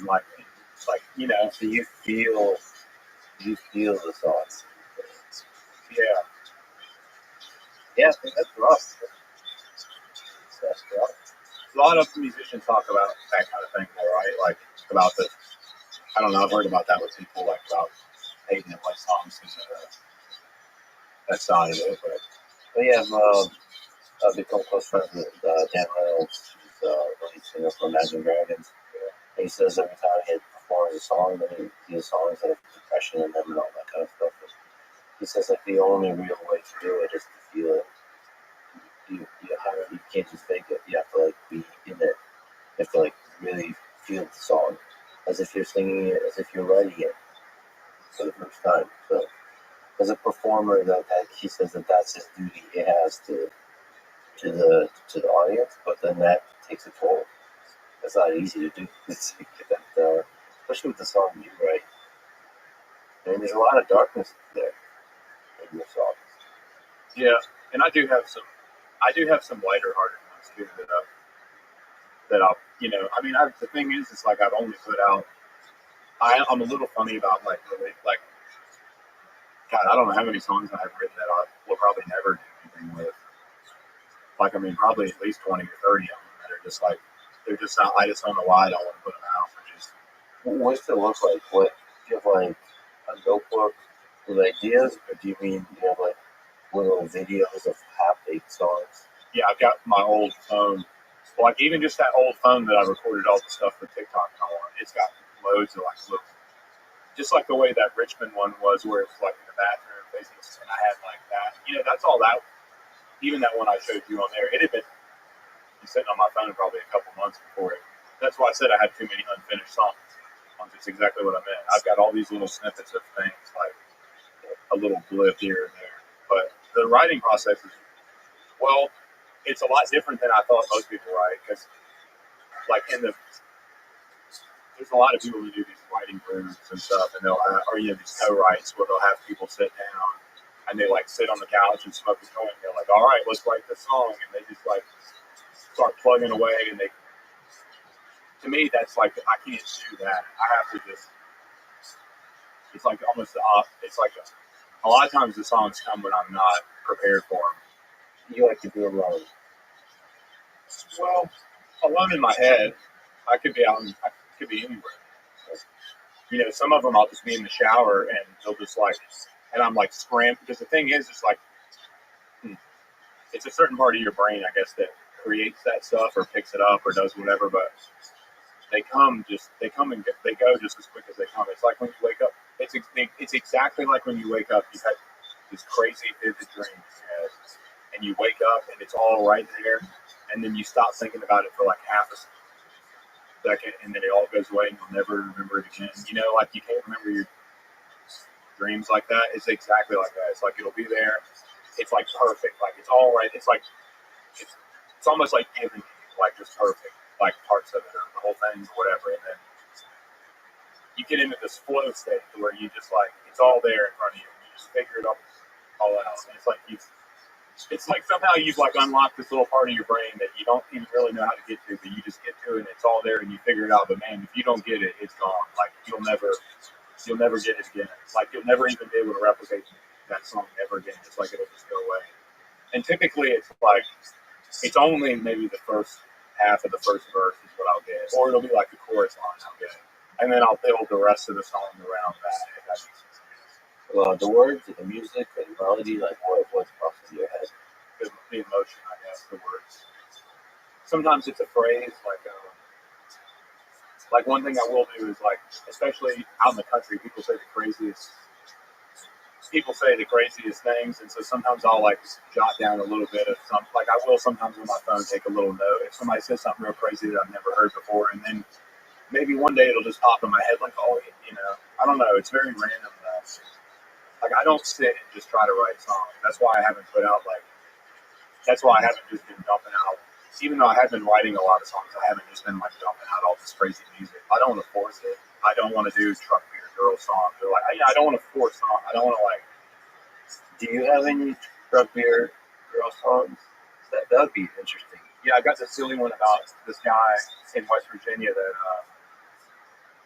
So you feel the songs. Yeah. Yeah, that's rough. That's rough. A lot of musicians talk about that kind of thing, though, right? Like about I don't know. I've heard about that with people, like about hating to play songs. that side of it. But we have become close friends with Dan Reynolds, who's the lead singer for Imagine Dragons. And he says every time he performs a song, then he has songs that have depression in them and all that kind of stuff. And he says like the only real way to do it is to feel it. You can't just think it. You have to like be in it. You have to like really feel the song, as if you're singing it, as if you're writing it for the first time. So, as a performer, that he says that's his duty. He has to the audience, but then that takes a toll. That's not easy to do. It's that, especially with the song you write. I mean, there's a lot of darkness there in your songs. Yeah, and I do have some lighter-hearted ones too that I'll I mean, the thing is, it's like I've only put out. I'm a little funny about like really like. God, I don't know how many songs I have written that I will probably never do anything with. Like, I mean, probably at least 20 or 30 of them that are just like, they're just not, I just don't know why I don't want to put them out. What's it look like? What, do you have like a notebook with ideas, or do you mean you have like little videos of half-baked songs? Yeah, I've got my old phone. Like, even just that old phone that I recorded all the stuff for TikTok and all on, it's got loads of like little, just like the way that Richmond one was, where it's like in the bathroom facing, and I had like that. That's all that. Even that one I showed you on there, it had been sitting on my phone probably a couple months before it. That's why I said I had too many unfinished songs. That's exactly what I meant. I've got all these little snippets of things, like a little blip here and there. But the writing process is, well, it's a lot different than I thought most people write, because like there's a lot of people who do these writing groups and stuff, and they'll these co-writes where they'll have people sit down and they like sit on the couch and smoke a joint. They're like, all right, let's write this song, and they just like start plugging away. And to me, that's like, I can't do that. I have to just. It's like almost it's like a lot of times the songs come when I'm not prepared for them. You like to do alone? Well, alone in my head. I could be anywhere. Some of them I'll just be in the shower and they'll just like, and I'm like scrambling, because the thing is, it's like, it's a certain part of your brain, I guess, that creates that stuff or picks it up or does whatever, but they come and they go just as quick as they come. It's like when you wake up, it's exactly like when you wake up, you've had this crazy vivid dream, and you wake up and it's all right there, and then you stop thinking about it for like half a second, and then it all goes away and you'll never remember it again. Like you can't remember your dreams like that. It's exactly like that. It's like it'll be there. It's like perfect. Like it's all right. It's like it's almost like giving, like just perfect, like parts of it or the whole thing or whatever. And then you get into this flow state where you just like, it's all there in front of you. You just figure it all out. And it's like somehow you've like unlocked this little part of your brain that you don't even really know how to get to, but you just get to it and it's all there and you figure it out. But man, if you don't get it, it's gone. Like you'll never get it again. It's like you'll never even be able to replicate that song ever again. It's like it'll just go away. And typically it's like, it's only maybe the first half of the first verse is what I'll get, or it'll be like the chorus line I'll get, and then I'll build the rest of the song around that. If that makes sense. Well, the words, the music, the melody, like what's crossing your head? The emotion, I guess, the words. Sometimes it's a phrase, like one thing I will do is like, especially out in the country, people say the craziest things, and so sometimes I'll like jot down a little bit of something. Like I will sometimes on my phone take a little note if somebody says something real crazy that I've never heard before, and then maybe one day it'll just pop in my head like, oh, I don't know. It's very random. Like I don't sit and just try to write songs. That's why I haven't just been dumping out. Even though I have been writing a lot of songs, I haven't just been like dumping out all this crazy music. I don't want to force it. I don't want to do truck beer girl songs. Or like, I don't want to force songs. I don't want to like. Do you have any truck beer girl songs? That would be interesting. Yeah, I got this silly one about this guy in West Virginia that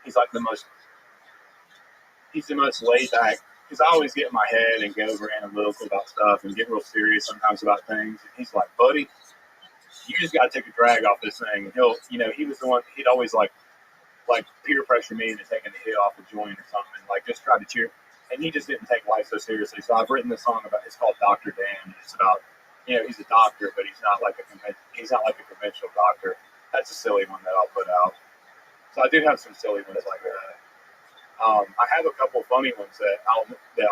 he's the most laid back. Because I always get in my head and get over analytical about stuff and get real serious sometimes about things. And he's like, buddy, you just got to take a drag off this thing. And he was the one, he'd always like peer pressure me into taking a hit off a joint or something, like just try to cheer. and he just didn't take life so seriously. So I've written this song about. It's called Dr. Dan. And it's about, he's a doctor, but he's not like a conventional doctor. That's a silly one that I'll put out. So I do have some silly ones like that. I have a couple funny ones that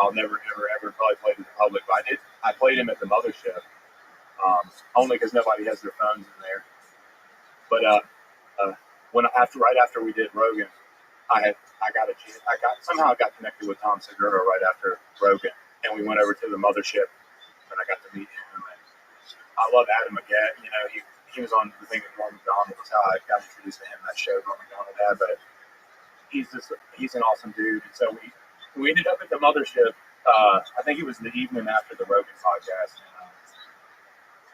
I'll never ever probably play to the public. But I played him at the mothership, only because nobody has their phones in there. But right after we did Rogan, I somehow got connected with Tom Segura right after Rogan, and we went over to the mothership, and I got to meet him. And I love Adam again. He was on the thing with Norm MacDonald. That's how I got introduced to him. That show Norm MacDonald had, but he's an awesome dude. And so we ended up at the mothership. I think it was the evening after the Rogan podcast. And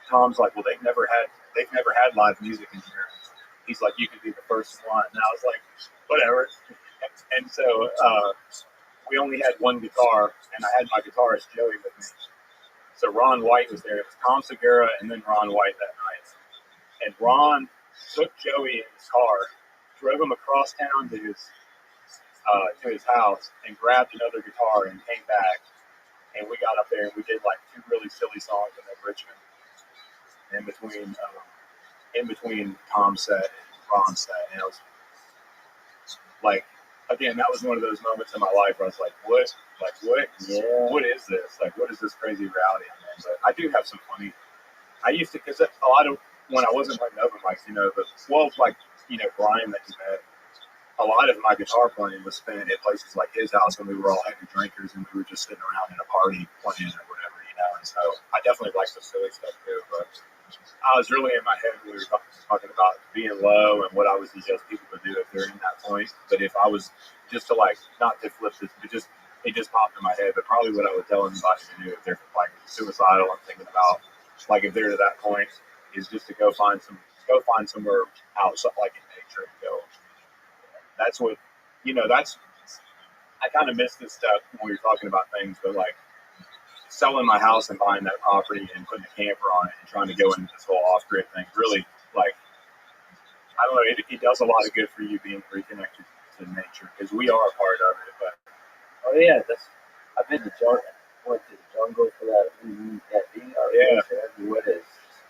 Tom's like, well, they've never had live music in here. He's like, you could be the first one. And I was like, whatever. And so we only had one guitar, and I had my guitarist Joey with me. So Ron White was there. It was Tom Segura and then Ron White that night. And Ron took Joey in his car, drove him across town to his house, and grabbed another guitar and came back. And we got up there and we did like two really silly songs in Richmond in between Tom's set and Ron's set. And it was like, again, that was one of those moments in my life where I was like, what is this? Like, what is this crazy reality I'm in? But I do have some funny. I used to, because a lot of, when I wasn't playing open mics, Brian that you met, a lot of my guitar playing was spent at places like his house when we were all heavy drinkers and we were just sitting around in a party playing or whatever, And so I definitely like the silly stuff too. But I was really in my head when we were talking about being low and what I would suggest people to do if they're in that point. But if I was just to not to flip this, but it just popped in my head. But probably what I would tell anybody to do if they're suicidal and thinking about if they're to that point is just to go find somewhere outside in nature and go. That's what, I kind of miss this stuff when we were talking about things, but selling my house and buying that property and putting a camper on it and trying to go into this whole off-grid thing, really, I don't know, it does a lot of good for you being reconnected to nature because we are a part of it. But I've been went to the jungle for that VR. Yeah. What is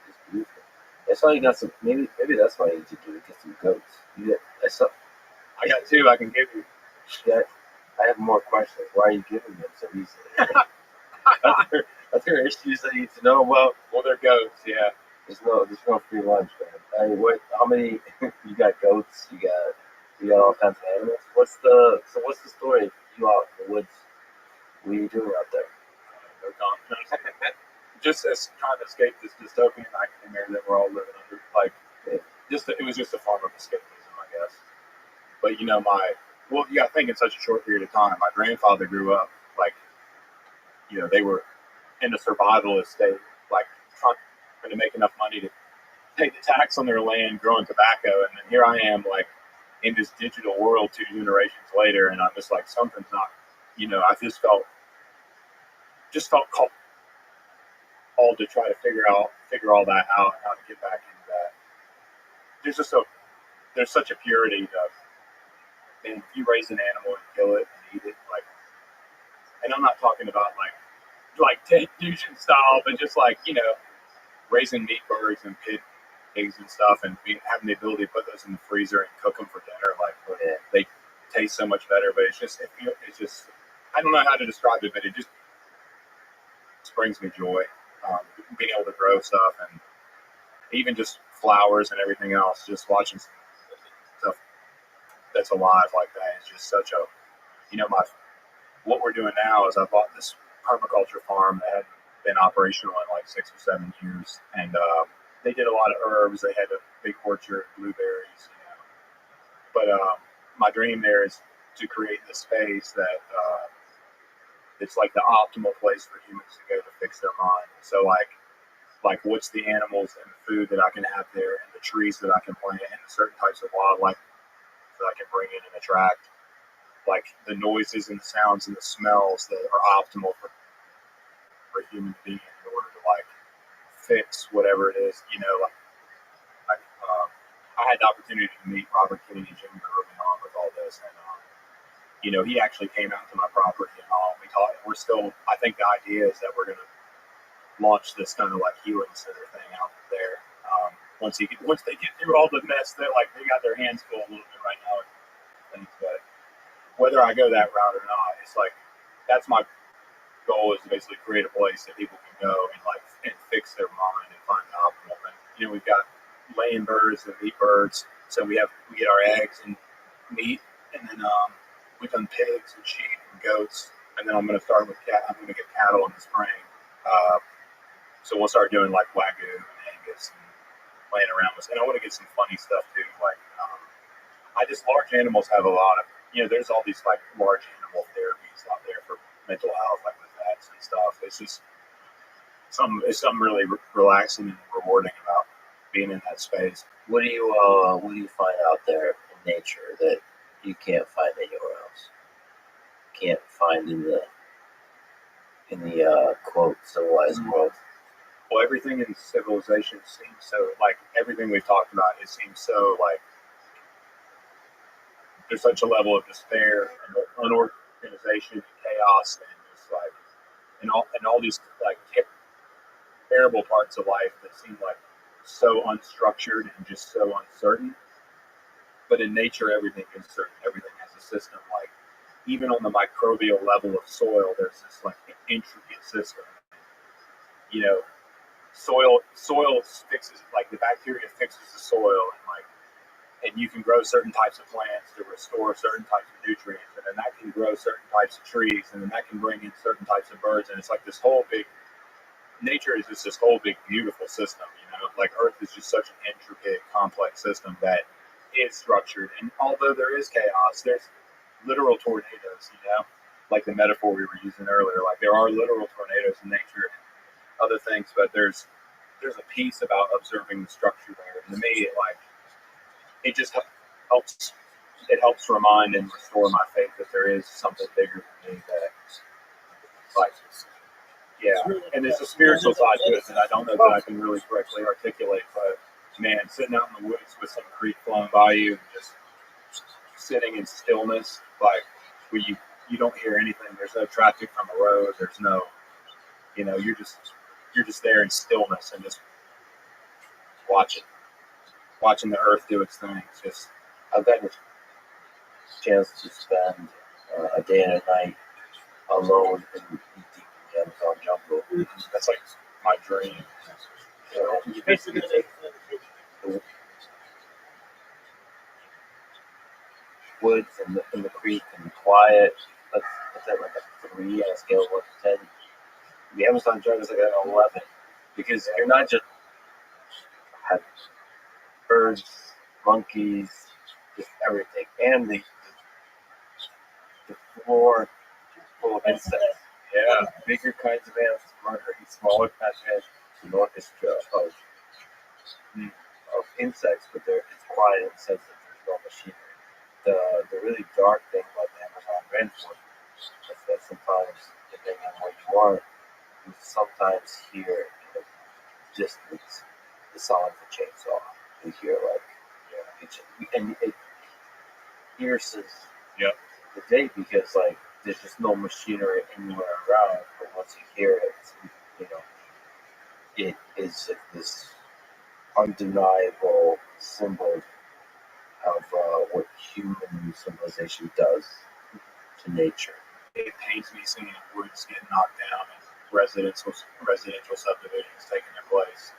it's beautiful. That's why you got some. Maybe that's why you need to get some goats. I got two I can give you. Yeah, I have more questions. Why are you giving them so easily? Are there issues that you need to know about? Well, they're goats. Yeah. There's no free lunch, man. How many? You got goats. You got all kinds of animals. What's the story? You out in the woods? What are you doing out there? They're gone. Just as trying to escape this dystopian nightmare that we're all living under. It was just a form of escapism, I guess. But you got to think in such a short period of time. My grandfather grew up they were in a survivalist state, trying to make enough money to pay the tax on their land, growing tobacco, and then here I am, in this digital world 2 generations later, and I'm just something's not, I just felt called to try to figure all that out, how to get back into that. There's such a purity to, and if you raise an animal and kill it and eat it, and I'm not talking about Ted Nugent style, but just raising meat birds and pigs and stuff, and having the ability to put those in the freezer and cook them for dinner. They taste so much better. But it's just I don't know how to describe it, but it just brings me joy. Being able to grow stuff and even just flowers and everything else. Just watching stuff that's alive like that is just such a what we're doing now is I bought this permaculture farm that hadn't been operational in 6 or 7 years, and they did a lot of herbs. They had a big orchard, blueberries, But my dream there is to create this space that it's the optimal place for humans to go to fix their mind. So what's the animals and the food that I can have there, and the trees that I can plant, and the certain types of wildlife that I can bring in and attract. The noises and the sounds and the smells that are optimal for a human being in order to fix whatever it is. I had the opportunity to meet Robert Kennedy Jr. early on with all this, and he actually came out to my property and all. We talked. We're still. I think the idea is that we're going to launch this kind of like healing center thing out there. Once they get through all the mess, they got their hands full a little bit right now. But whether I go that route or not, it's like that's my goal, is to basically create a place that people can go and fix their mind and find the optimal thing. We've got laying birds and meat birds, so we get our eggs and meat, and then we've done pigs and sheep and goats, and then I'm going to start with I'm going to get cattle in the spring. So we'll start doing like Wagyu and Angus and playing around with, and I want to get some funny stuff too. Large animals have a lot of, there's all these like large animal therapies out there for mental health, like with vets and stuff. It's just something really relaxing and rewarding about being in that space. What do you find out there in nature that you can't find anywhere else? Can't find in the quote civilized world. Well, everything in civilization seems so, like everything we've talked about, it seems so like there's such a level of despair and unorganization and chaos and just like and all these like terrible parts of life that seem like so unstructured and just so uncertain. But in nature, everything is certain. Everything has a system. Like even on the microbial level of soil, there's this like intricate system. Soil fixes, like the bacteria fixes the soil, and you can grow certain types of plants to restore certain types of nutrients, and then that can grow certain types of trees, and then that can bring in certain types of birds, and it's like this whole big, nature is just this whole big beautiful system, like Earth is just such an intricate, complex system that is structured, and although there is chaos, there's literal tornadoes, like the metaphor we were using earlier, like there are literal tornadoes in nature, other things, but there's a piece about observing the structure there, and to me, it just helps remind and restore my faith that there is something bigger than me that, and there's a spiritual side to it that I don't know that I can really correctly articulate, but man, sitting out in the woods with some creek flowing by you and just sitting in stillness, where you don't hear anything, there's no traffic from a road, there's no, you're just there in stillness and just watching the earth do its thing. It's just, I've gotten a chance to spend a day and a night alone in deep in the Amazon jungle. That's like my dream. You basically take the woods and the creek and the quiet. That's at like a 3 on a scale of 1 to 10. The Amazon jungle is like an 11 because you're not just have birds, monkeys, just everything, and the floor full of insects. Yeah, bigger kinds of ants murdering smaller kinds of ants. An orchestra of insects, but it's quiet in the sense that there's no machinery. The really dark thing about the Amazon rainforest is that sometimes, depending on where you are, you sometimes hear in the distance the sound of a chainsaw. You hear and it pierces the day because there's just no machinery anywhere around. But once you hear it, it is this undeniable symbol of what human civilization does to nature. It pains me seeing woods get knocked down and residential subdivisions taking their place.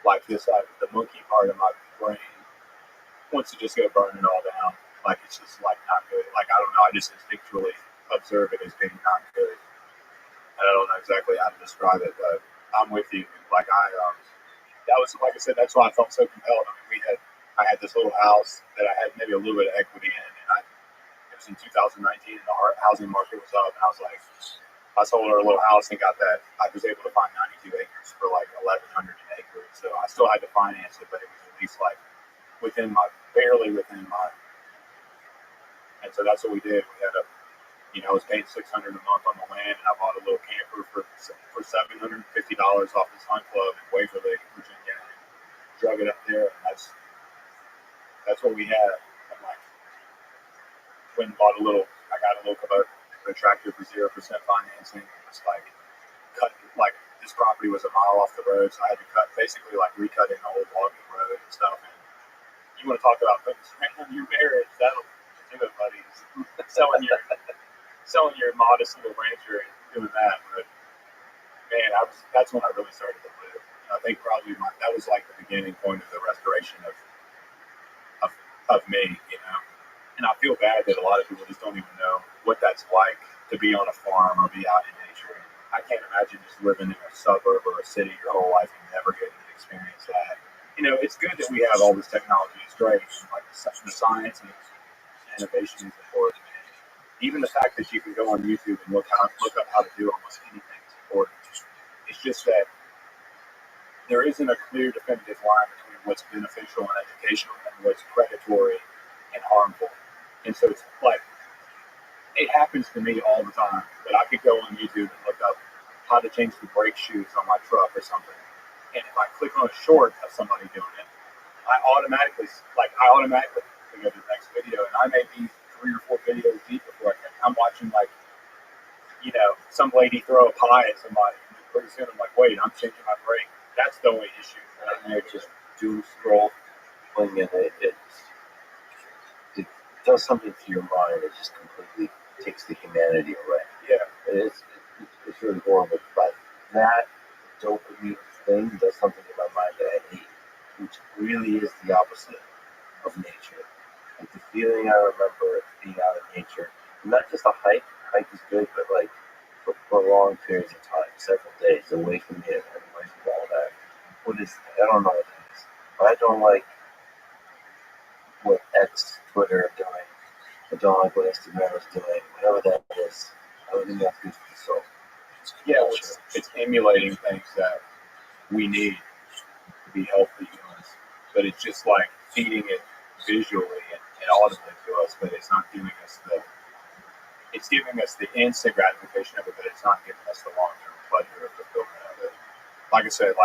Like this, the monkey part of my brain wants to just go burn it all down. It's just not good. I don't know. I just instinctually observe it as being not good. And I don't know exactly how to describe it, but I'm with you. That was, like I said, that's why I felt so compelled. I had this little house that I had maybe a little bit of equity in, and it was in 2019, and the housing market was up, and I was like, I sold her a little house and got that. I was able to find 92 acres for $1,100 an acre. So I still had to finance it, but it was at least barely within my. And so that's what we did. We had I was paying $600 a month on the land, and I bought a little camper for $750 off this hunt club in Waverly, Virginia, and drug it up there. And that's what we had. I got a tractor for 0% financing. It was like like this property was a mile off the road, so I had to basically recut an old logging road and stuff. And you want to talk about putting strain on your marriage? That'll do it, buddy. selling your modest little rancher and doing that. But man, that's when I really started to live. I think probably that was like the beginning point of the restoration of me, you know. And I feel bad that a lot of people just don't even know what that's like to be on a farm or be out in nature. I can't imagine just living in a suburb or a city your whole life and never getting to experience that. You know, it's good that we have all this technology. It's great. Like the science and innovation is important. And even the fact that you can go on YouTube and look up how to do almost anything is important. It's just that there isn't a clear, definitive line between what's beneficial and educational and what's predatory and harmful. And so it's like, it happens to me all the time that I could go on YouTube and look up how to change the brake shoes on my truck or something. And if I click on a short of somebody doing it, I automatically go to the next video, and I may be 3 or 4 videos deep before I'm watching some lady throw a pie at somebody. And then pretty soon I'm like, wait, I'm changing my brake. That's the only issue. And I just doom scroll, and it does something to your mind. It just completely takes the humanity away. Yeah, it's really horrible. But that dopamine thing does something in my mind that I hate, which really is the opposite of nature. Like the feeling I remember being out in nature, not just a hike. Hike is good, but like for long periods of time, several days, away from it and away from all that. I don't know what it is. But I don't like what Twitter are doing. I don't like what Instagram is doing. Whatever that is, I don't think that's good for the soul. Yeah, it's emulating things that we need to be healthy humans, but it's just like feeding it visually and audibly to us, but it's not giving us it's giving us the instant gratification of it, but it's not giving us the long-term pleasure of fulfillment of it. Like I said,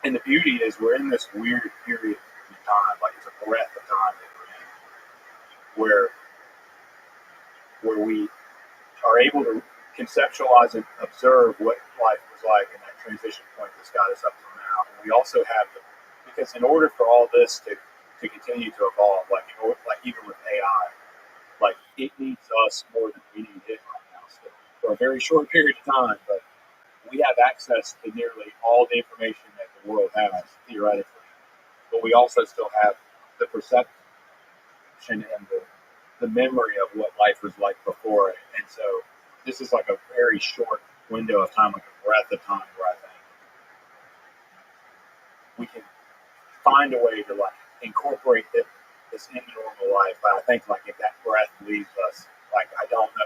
and the beauty is we're in this weird period of time, like it's a breath of time that we're in, where we are able to conceptualize and observe what life was like in that transition point that's got us up to now. And we also have because in order for all this to continue to evolve, even with AI, it needs us more than we need it right now still, for a very short period of time, but we have access to nearly all the information that the world has, theoretically. But we also still have the perception and the memory of what life was like before it. And so this is like a very short window of time, like a breath of time, where I think we can find a way to incorporate this into normal life. But I think if that breath leaves us, I don't know.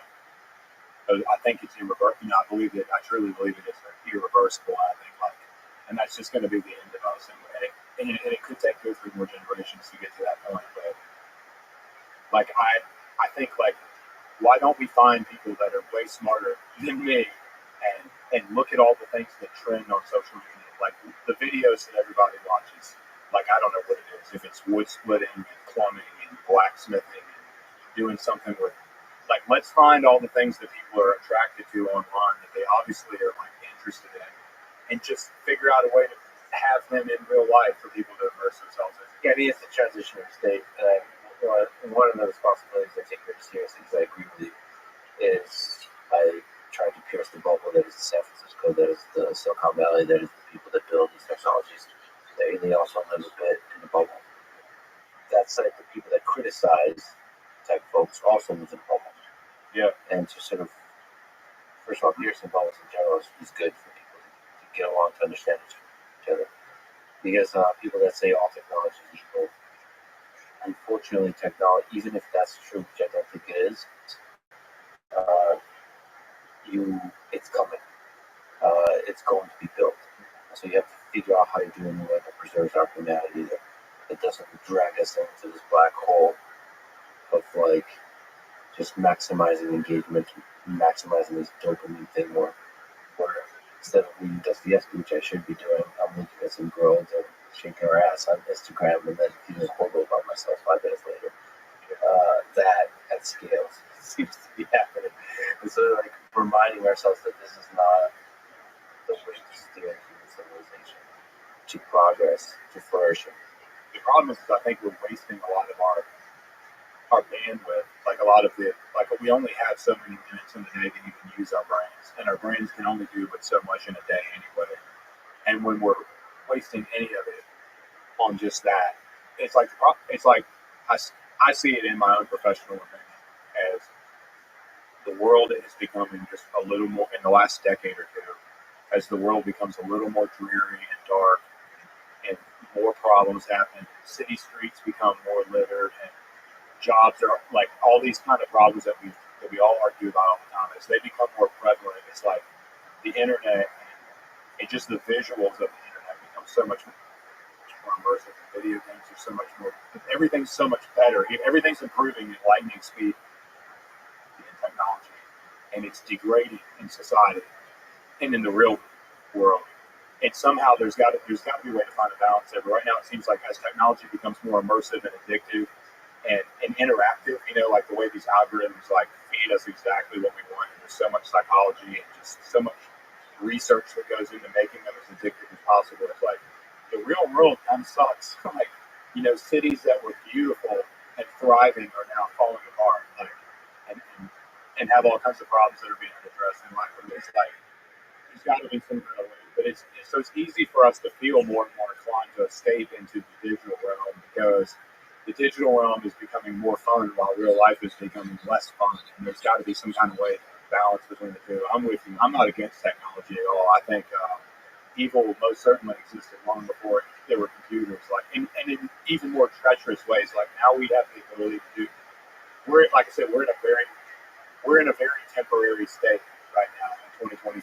I think it's irreversible. I truly believe it is irreversible. I think and that's just going to be the end of us. And it could take 2 or 3 more generations to get to that point. But I think why don't we find people that are way smarter than me and look at all the things that trend on social media, the videos that everybody watches. I don't know what it is. If it's wood splitting and plumbing and blacksmithing and doing something with, let's find all the things that people are attracted to online that they obviously are interested in, and just figure out a way to have them in real life for people to immerse themselves in. Yeah, I mean, it's a transitional state. One of the responsibilities I take very seriously, because I agree with you, is I try to pierce the bubble that is San Francisco, that is the Silicon Valley, that is the people that build these technologies. They also live a bit in the bubble. That's the people that criticize tech folks also live in the bubble. Yeah. And to sort of, first of all, piercing bubbles in general is good for people to get along, to understand each other. Because people that say all technology is evil, unfortunately, technology, even if that's true, which I don't think it is, it's coming. It's going to be built. So you have to figure out how to do it in a way that preserves our humanity, that doesn't drag us into this black hole of just maximizing engagement, maximizing this dopamine thing where instead of reading Dostoevsky, which I should be doing, I'm looking at some girls and shaking her ass on Instagram and then feeling horrible about myself 5 minutes later. That scales. seems to be happening. And so, like, reminding ourselves that this is not the way to steer human civilization, to progress, to flourishing. The problem is I think we're wasting a lot of our bandwidth. Like a lot of we only have so many minutes in the day that you can use our brains, and our brains can only do but so much in a day anyway. And when we're wasting any of it on just that, it's like I see it in my own professional opinion as the world is becoming just a little more in the last decade or two, as the world becomes a little more dreary and dark, and more problems happen. City streets become more littered, and jobs are like all these kind of problems that we all argue about all the time. As they become more prevalent, it's like the internet and just the visuals of the internet become so much more immersive. The video games are so much more. Everything's so much better. Everything's improving at lightning speed in technology, and it's degrading in society and in the real world. And somehow there's got to be a way to find a balance there. But right now it seems like as technology becomes more immersive and addictive and interactive, like the way these algorithms like feed us exactly what we want. And there's so much psychology and just so much research that goes into making them as addictive as possible. It's like the real world kind of sucks. Like, cities that were beautiful and thriving are now falling apart, and have all kinds of problems that are being addressed. And like, it's like there's got to be some kind of way. But it's easy for us to feel more and more inclined to escape into the digital realm, because the digital realm is becoming more fun while real life is becoming less fun. And there's got to be some kind of way to balance between the two. I'm with you. I'm not against technology at all. I think evil most certainly existed long before there were computers. Like, and in even more treacherous ways. Like now we have the ability to do. Like I said, we're in a very temporary state right now in 2025,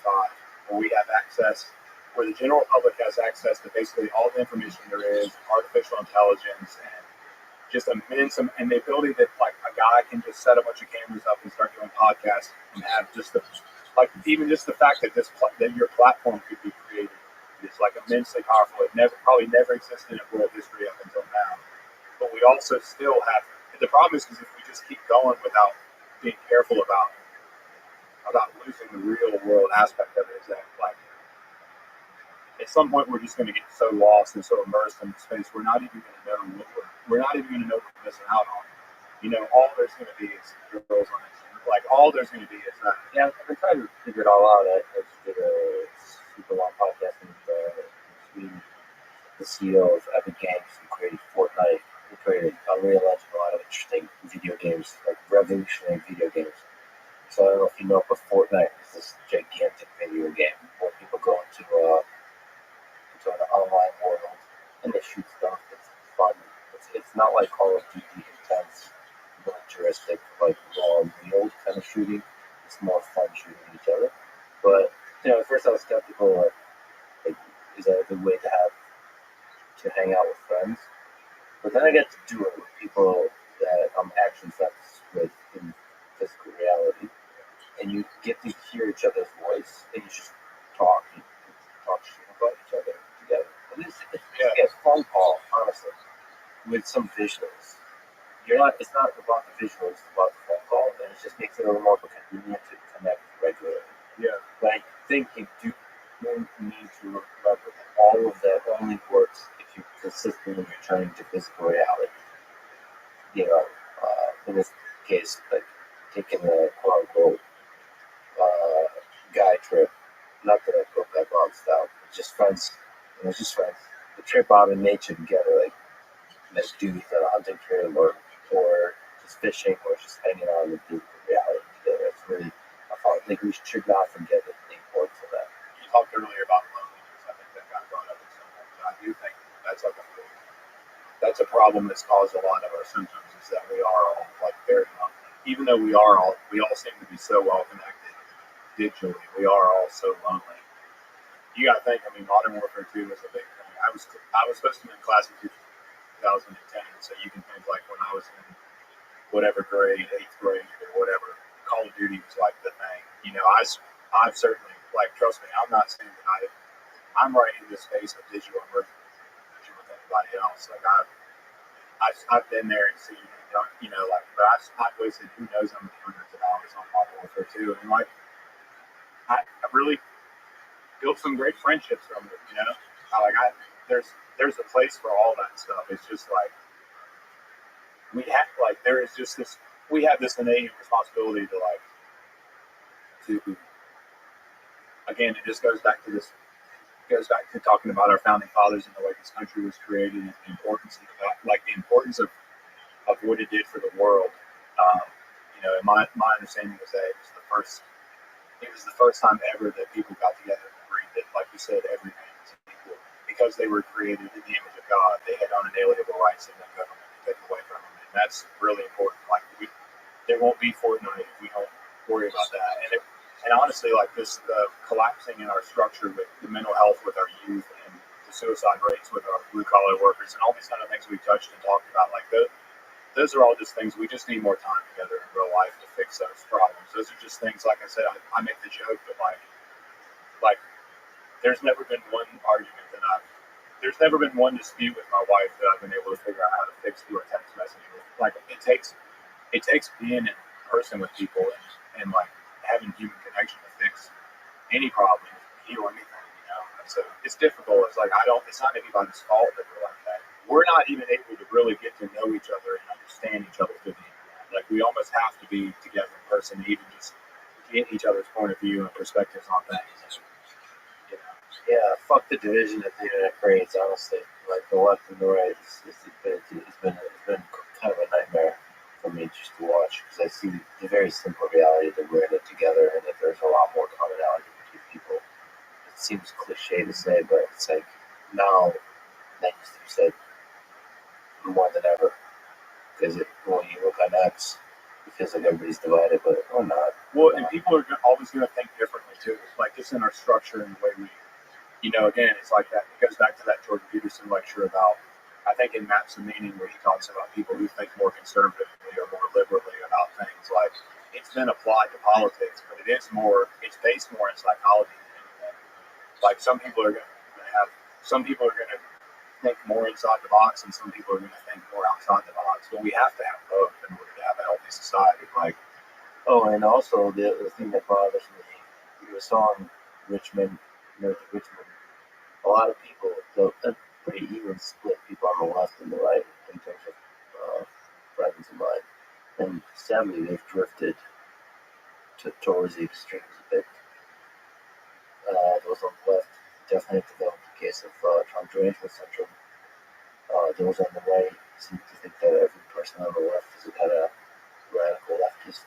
where we have access, where the general public has access to basically all the information there is, artificial intelligence, and just immense, and the ability that like a guy can just set a bunch of cameras up and start doing podcasts and have just even just the fact that that your platform could be created is like immensely powerful. It probably never existed in world history up until now. But we also still have the problem is if we just keep going without being careful about losing the real world aspect of it, is that like at some point we're just going to get so lost and so immersed in the space we're not even going to know what we're missing out on. All there's going to be is girls on Instagram. Like all there's going to be is that. Yeah, I've been trying to figure it all out. I just did a super long podcast with the CEO of Epic Games, who created Fortnite. He created Unreal Engine, a lot of interesting video games, like revolutionary video games. So I don't know if you know, but Fortnite is this gigantic video game where people go into an online world and they shoot stuff. It's fun. It's not like Call of Duty intense, militaristic, like raw, real kind of shooting. It's more fun shooting each other. But at first I was skeptical. Like, is that a good way to hang out with friends? But then I get to do it with people that I'm actually friends with in physical reality, and you get to hear each other's voice, and you just talk. You talk shit about each other together. And it's like a phone call, honestly, with some visuals. It's not about the visuals, it's about the phone call, and it just makes it a little more convenient to connect regularly. Yeah. But I think you do need to remember that all of that only works if you consistently return to physical reality. In this case, like taking a quote-unquote guy trip, not that I broke that wrong style, but just friends. It's just friends. The trip out in nature together, like dudes on a hunting trip or just fishing or just hanging out in the reality together. It's really, I think we should not forget the importance of that. You talked earlier about loneliness. I think that got brought up at some point. I do think that's a problem that's caused a lot of our symptoms, is that we are all like very lonely. Even though we all seem to be so well connected digitally, we are all so lonely. You got to think. I mean, Modern Warfare 2 was a big thing. I was supposed to be in class in 2010, so you can think like when I was in whatever grade, 8th grade or whatever, Call of Duty was like the thing. I've certainly, like, trust me, I'm not saying that I'm right in the space of digital immersion with anybody else. Like I've been there and seen, but I've wasted who knows how many hundreds of I was on modern warfare too, and like I really built some great friendships from it. You know, there's a place for all that stuff. It's just like there is just this we have this innate responsibility to again, it just goes back to talking about our founding fathers and the way this country was created and the importance of what it did for the world. And my understanding was that it was the first time ever that people got together and agreed that, like you said, every man is equal because they were created in the image of God. They had unalienable rights in the government to take away from them, and that's really important. There won't be Fortnite if we don't worry about that. And honestly, like this, the collapsing in our structure with the mental health with our youth and the suicide rates with our blue collar workers and all these kind of things we touched and talked about, those are all just things we just need more time together in real life to fix those problems. Those are just things, like I said, I make the joke, but like there's never been one argument there's never been one dispute with my wife that I've been able to figure out how to fix through a text message. Like it takes being in person with people and like having human connection to fix any problem, heal anything, And so it's difficult. It's like it's not anybody's fault that we're like that. We're not even able to really get to know each other and understand each other through the internet. Like we almost have to be together in person to even just get each other's point of view and perspectives on things. Yeah, fuck the division that the internet creates, honestly. Like the left and the right, it's been kind of a nightmare for me just to watch because I see the very simple reality that we're in it together and that there's a lot more commonality between people. It seems cliche to say, but it's like now that used to be said more than ever. Because when you look on X, it feels like everybody's divided, but we're not. Well, and people are always going to think differently too. Like just in our structure and the way we, again, it's like that. It goes back to that Jordan Peterson lecture about, I think in Maps of Meaning, where he talks about people who think more conservatively or more liberally about things. Like it's been applied to politics, but it's based more in psychology than anything. Like some people are going to think more inside the box, and some people are going to think more outside the box. But we have to have both in order to have a healthy society. And also the thing that bothers me, you saw in Richmond, North Richmond, a lot of people, a pretty even split people on the left and the right in terms of friends of mine. And sadly, they've drifted towards the extremes a bit. Those on the left definitely have developed a case of Trump derangement syndrome. Those on the right seem to think that every person on the left is a kind of radical leftist.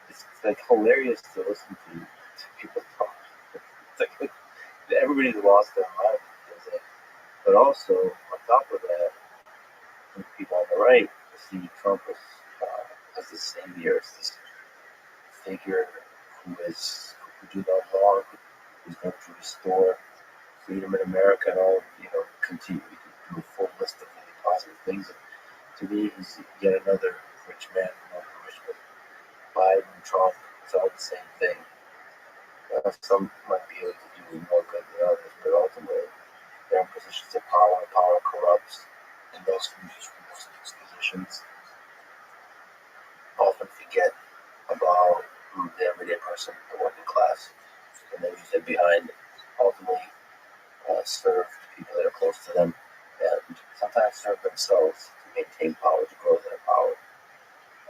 It's like hilarious to listen to people talk. It's like everybody's lost their mind. But also, on top of that, people on the right see Trump as the savior, as this figure who do no wrong, who's going to restore freedom in America and all, continue to do a full list of really positive things. To me, he's yet another rich man in Richmond. Biden, Trump, it's all the same thing. Some might be able to do more good than others, but ultimately, they're in positions of power, and power corrupts, and those who use these positions often forget about the everyday person, the working class, and they leave it behind, ultimately serve people that are close to them, and sometimes serve themselves to maintain power, to grow their power.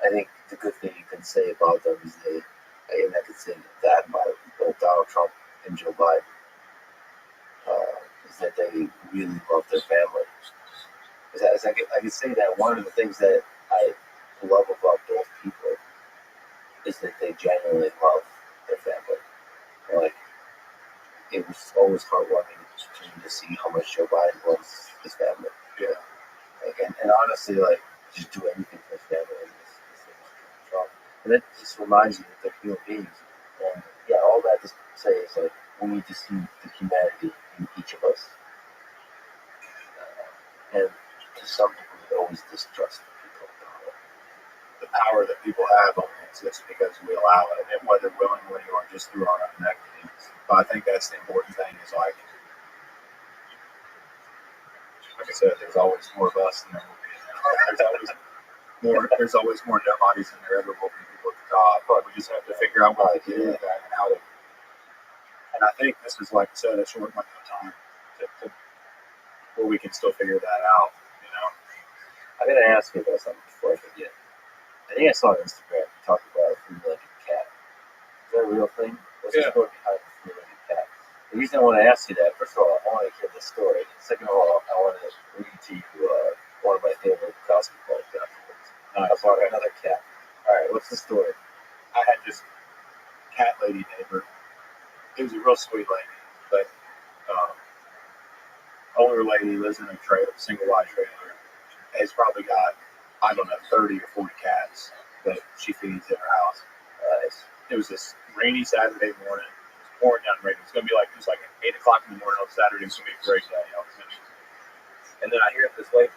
I think the good thing you can say about them is I could say that about both Donald Trump and Joe Biden, is that they really love their family. I can say that one of the things that I love about both people is that they genuinely love their family. Like, it was always heartwarming to see how much Joe Biden loves his family. Yeah. And honestly, just do anything for his family. And it just reminds you that they're human beings. And all that to say is we need to see the humanity in each of us. And to some degree, we always distrust the people in power. The power that people have only exists because we allow it, and whether willingly or just through our own activities. But I think that's the important thing is like I said, there's always more of us than there will be. There's always more dead bodies than there ever will be people God, but we just have to figure out what to do with that and how to. And I think this is, like I said, a short window of time where we can still figure that out. I gotta ask you about something before I forget. I think I saw on Instagram you talked about a three-legged cat. Is that a real thing? What's the story behind the three-legged cat? The reason I want to ask you that, first of all, I want to hear the story. Second of all, I want to read to you one of my favorite Cosby quotes afterwards. About another cat. All right, what's the story? I had this cat lady neighbor. It was a real sweet lady, but older lady, lives in a trailer, single wide trailer. Has probably got, I don't know, 30 or 40 cats that she feeds in her house. It was this rainy Saturday morning. It was pouring down rain. It was going to be like, it was like 8 o'clock in the morning on Saturday. It was going to be a great day. And then I hear this lady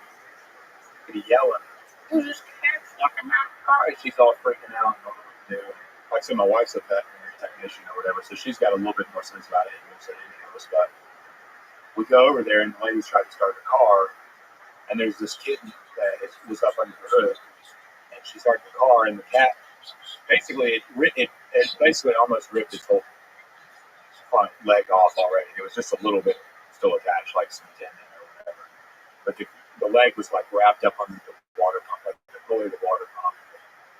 yelling, "There's this cat stuck in my car." And she's all freaking out. And all what to do. Like I said, my wife's a veterinary technician or whatever, so she's got a little bit more sense about it than any of us. But we go over there, and the lady's trying to start the car, and there's this kitten that was up under the hood, and she started the car, and the cat basically it basically almost ripped its whole front leg off already. It was just a little bit still attached, like some tendon or whatever. But the leg was like wrapped up under the water pump, like the pulley of the water pump,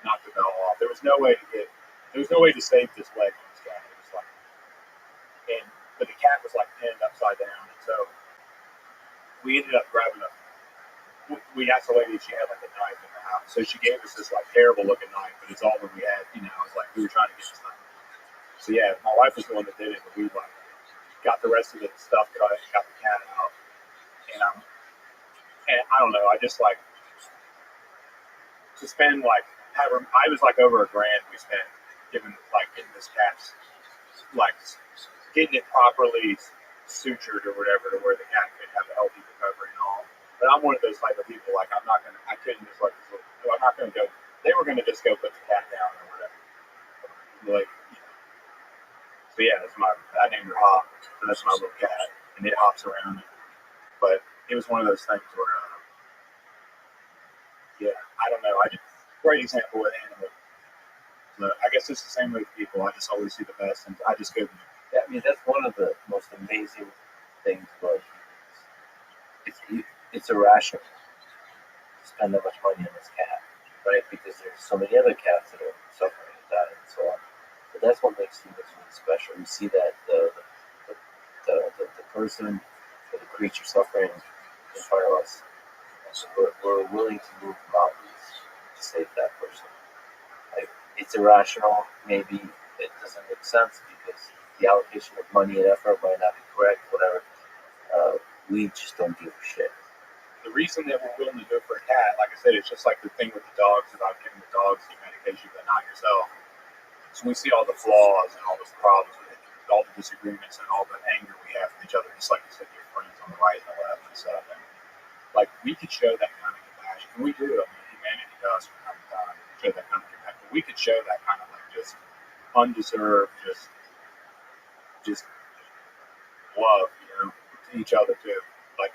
knocked the bell off. There was no way to save this leg on this cat. It was like, but the cat was like pinned upside down, and so we ended up grabbing a. We asked the lady if she had like a knife in the house, so she gave us this like terrible looking knife, but it's all that we had. It was like we were trying to get this knife. So yeah, my wife was the one that did it, but we like got the rest of the stuff cut, got the cat out, and I don't know, I just like to spend like I was like over $1,000 we spent getting this cat's like getting it properly sutured or whatever to where the cat could have a healthy recovery and all. But I'm one of those type of people, like I couldn't just like, I'm not gonna go. They were gonna just go put the cat down or whatever. Like, so yeah, I named her Hop, and that's my little cat, and it hops around. But it was one of those things where, I don't know. Great example with animals. So I guess it's the same way with people. I just always see the best, and I just couldn't. Yeah, I mean, that's one of the most amazing things about humans. It's irrational to spend that much money on this cat, right? Because there's so many other cats that are suffering and dying and so on. But that's what makes humans really special. You see that the person or the creature suffering in front of us, so we're willing to move mountains to save that person. Like, it's irrational, maybe it doesn't make sense because the allocation of money and effort might not be correct, whatever. We just don't give a shit. The reason that we're willing to do it for a cat, like I said, it's just like the thing with the dogs about giving the dogs the medication but not yourself. So we see all the flaws and all the problems with it, all the disagreements and all the anger we have with each other, just like you said, your friends on the right and the left and stuff. And like, we could show that kind of compassion, and we do. I mean, humanity does from time to time show that kind of compassion. But we could show that kind of like just undeserved, just love, to each other too. Like,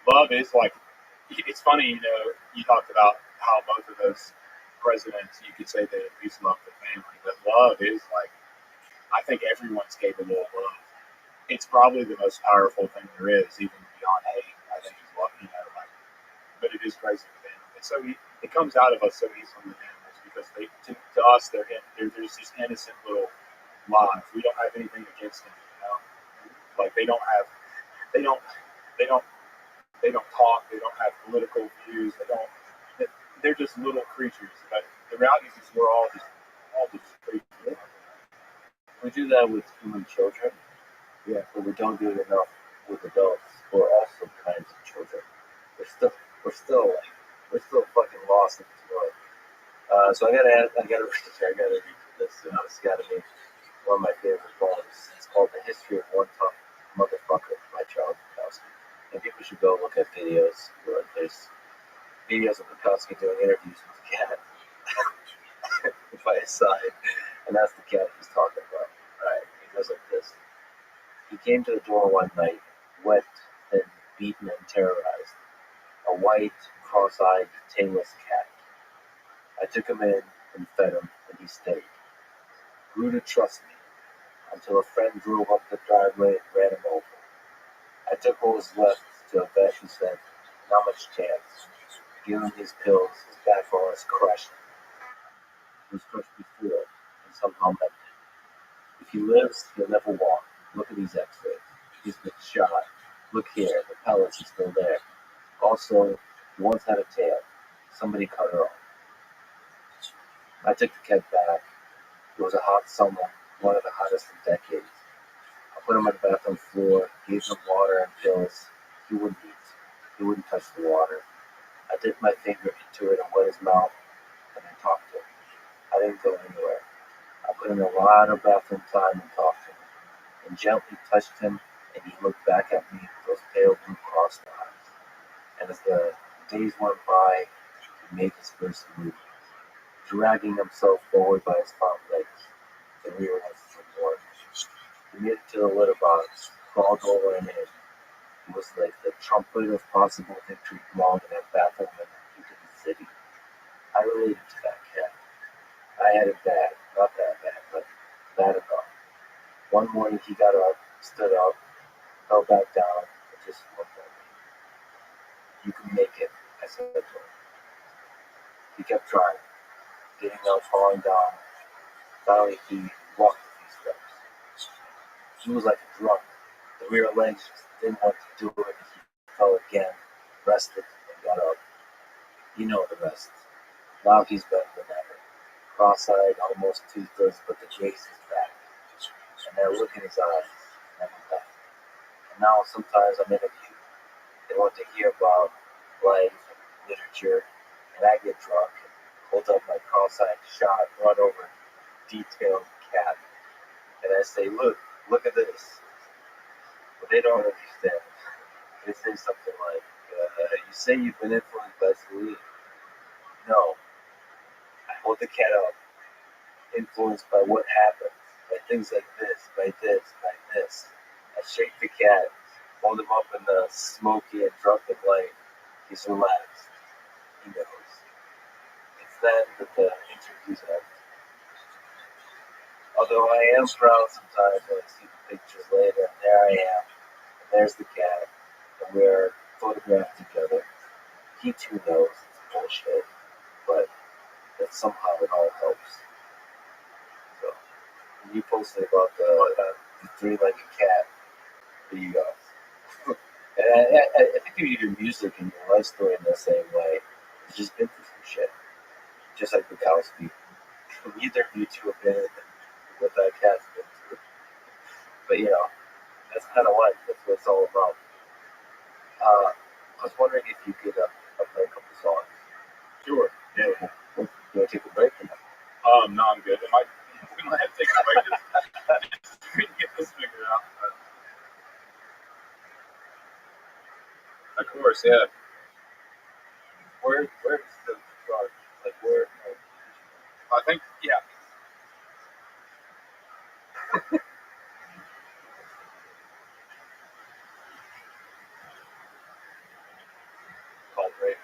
love is like, it's funny, you talked about how both of those presidents, you could say they at least love the family, but love is like, I think everyone's capable of love. It's probably the most powerful thing there is, even beyond hate. I think is love, but it is crazy with animals. And so it comes out of us so easily with animals because to us, they're just these innocent little lives. We don't have anything against them, Like they don't talk. They don't have political views. They're just little creatures. But the reality is we're all just creatures. We do that with human children, but we don't do it enough with adults or also kinds of children. We're still fucking lost in this world. So I gotta read this. It's gotta be one of my favorite poems. It's called "The History of One Tough Motherfucker" by Charles Bukowski. And people should go look at videos. There's videos of Bukowski doing interviews with the cat by his side, and that's the cat he's talking about. Right? He goes like this. He came to the door one night, wet and beaten and terrorized. A white, cross-eyed, tailless cat. I took him in, and fed him, and he stayed. Grew to trust me, until a friend drove up the driveway and ran him over. I took what was left to a vet who said, "Not much chance. Give him these pills, his backbone is crushed." He was crushed before, and somehow mended. If he lives, he'll never walk. Look at these x-rays. He's been shot. Look here, the pellets are still there. Also, he once had a tail. Somebody cut her off. I took the cat back. It was a hot summer, one of the hottest in decades. I put him on the bathroom floor, gave him water and pills. He wouldn't eat. He wouldn't touch the water. I dipped my finger into it and wet his mouth, and I talked to him. I didn't go anywhere. I put in a lot of bathroom time and talked to him, and gently touched him, and he looked back at me with those pale blue crossed eyes. And as the days went by, he made his first move, dragging himself forward by his front legs. The rear ones were more. He made it to the litter box, crawled over and in. It was like the trumpet of possible victory belonged in that bathroom and into the city. I related to that cat. I had it bad, not that bad, but bad enough. One morning he got up, stood up, fell back down, and just looked at me. "You can make it," I said to him. He kept trying, getting up, falling down. Finally he walked a few steps. He was like a drunk. The rear legs just didn't want to do it. He fell again, rested, and got up. You know the rest. Now he's better than ever. Cross-eyed, almost toothless, but the grace is back. And that look in his eyes never left. And now sometimes I'm interviewed. They want to hear about life and literature, and I get drunk and hold up my cross-eyed shot, run over detailed cat, and I say, look at this." But they don't understand. They say something like, "You say you've been influenced by Celine." No, I hold the cat up, influenced by what happens, by things like this, by this, by this. I shake the cat, hold him up in the smoky and drunken light. He's relaxed. He knows. It's then that the interviews end. Although I am proud sometimes when I see the pictures later, and there I am, and there's the cat, and we're photographed together. He too knows it's bullshit, but that somehow it all helps. So, when you posted about the three-legged cat, there you go. And I think of your music and your life story in the same way. It's just been through some shit, just like Bukowski. Neither of you two have been in what that cat's been through. But that's kind of life. That's what it's all about. I was wondering if you could play a couple songs. Sure. Yeah. You want to take a break? No, I'm good. We might have to take a break just to get this figured out. Of course, yeah. Where's the start? Like where? I think, yeah. Called break.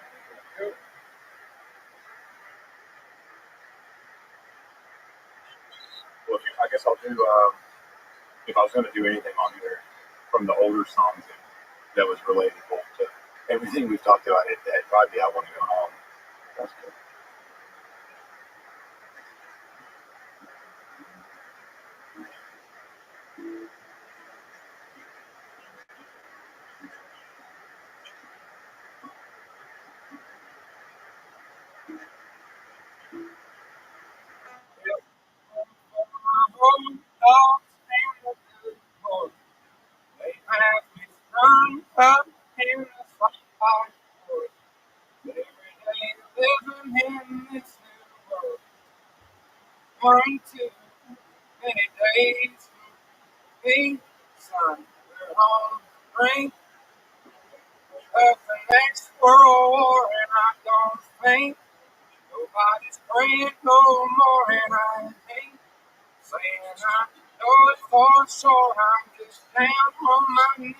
Well, I guess I'll do, if I was going to do anything on here from the older songs that was relatable to everything we've talked about, it'd probably be "I Want to Go Home." That's good. One too many days to be sun. We're on the brink of the next world war, and I don't think nobody's praying no more. And I ain't saying I know it for sure. I'm just down on my knees,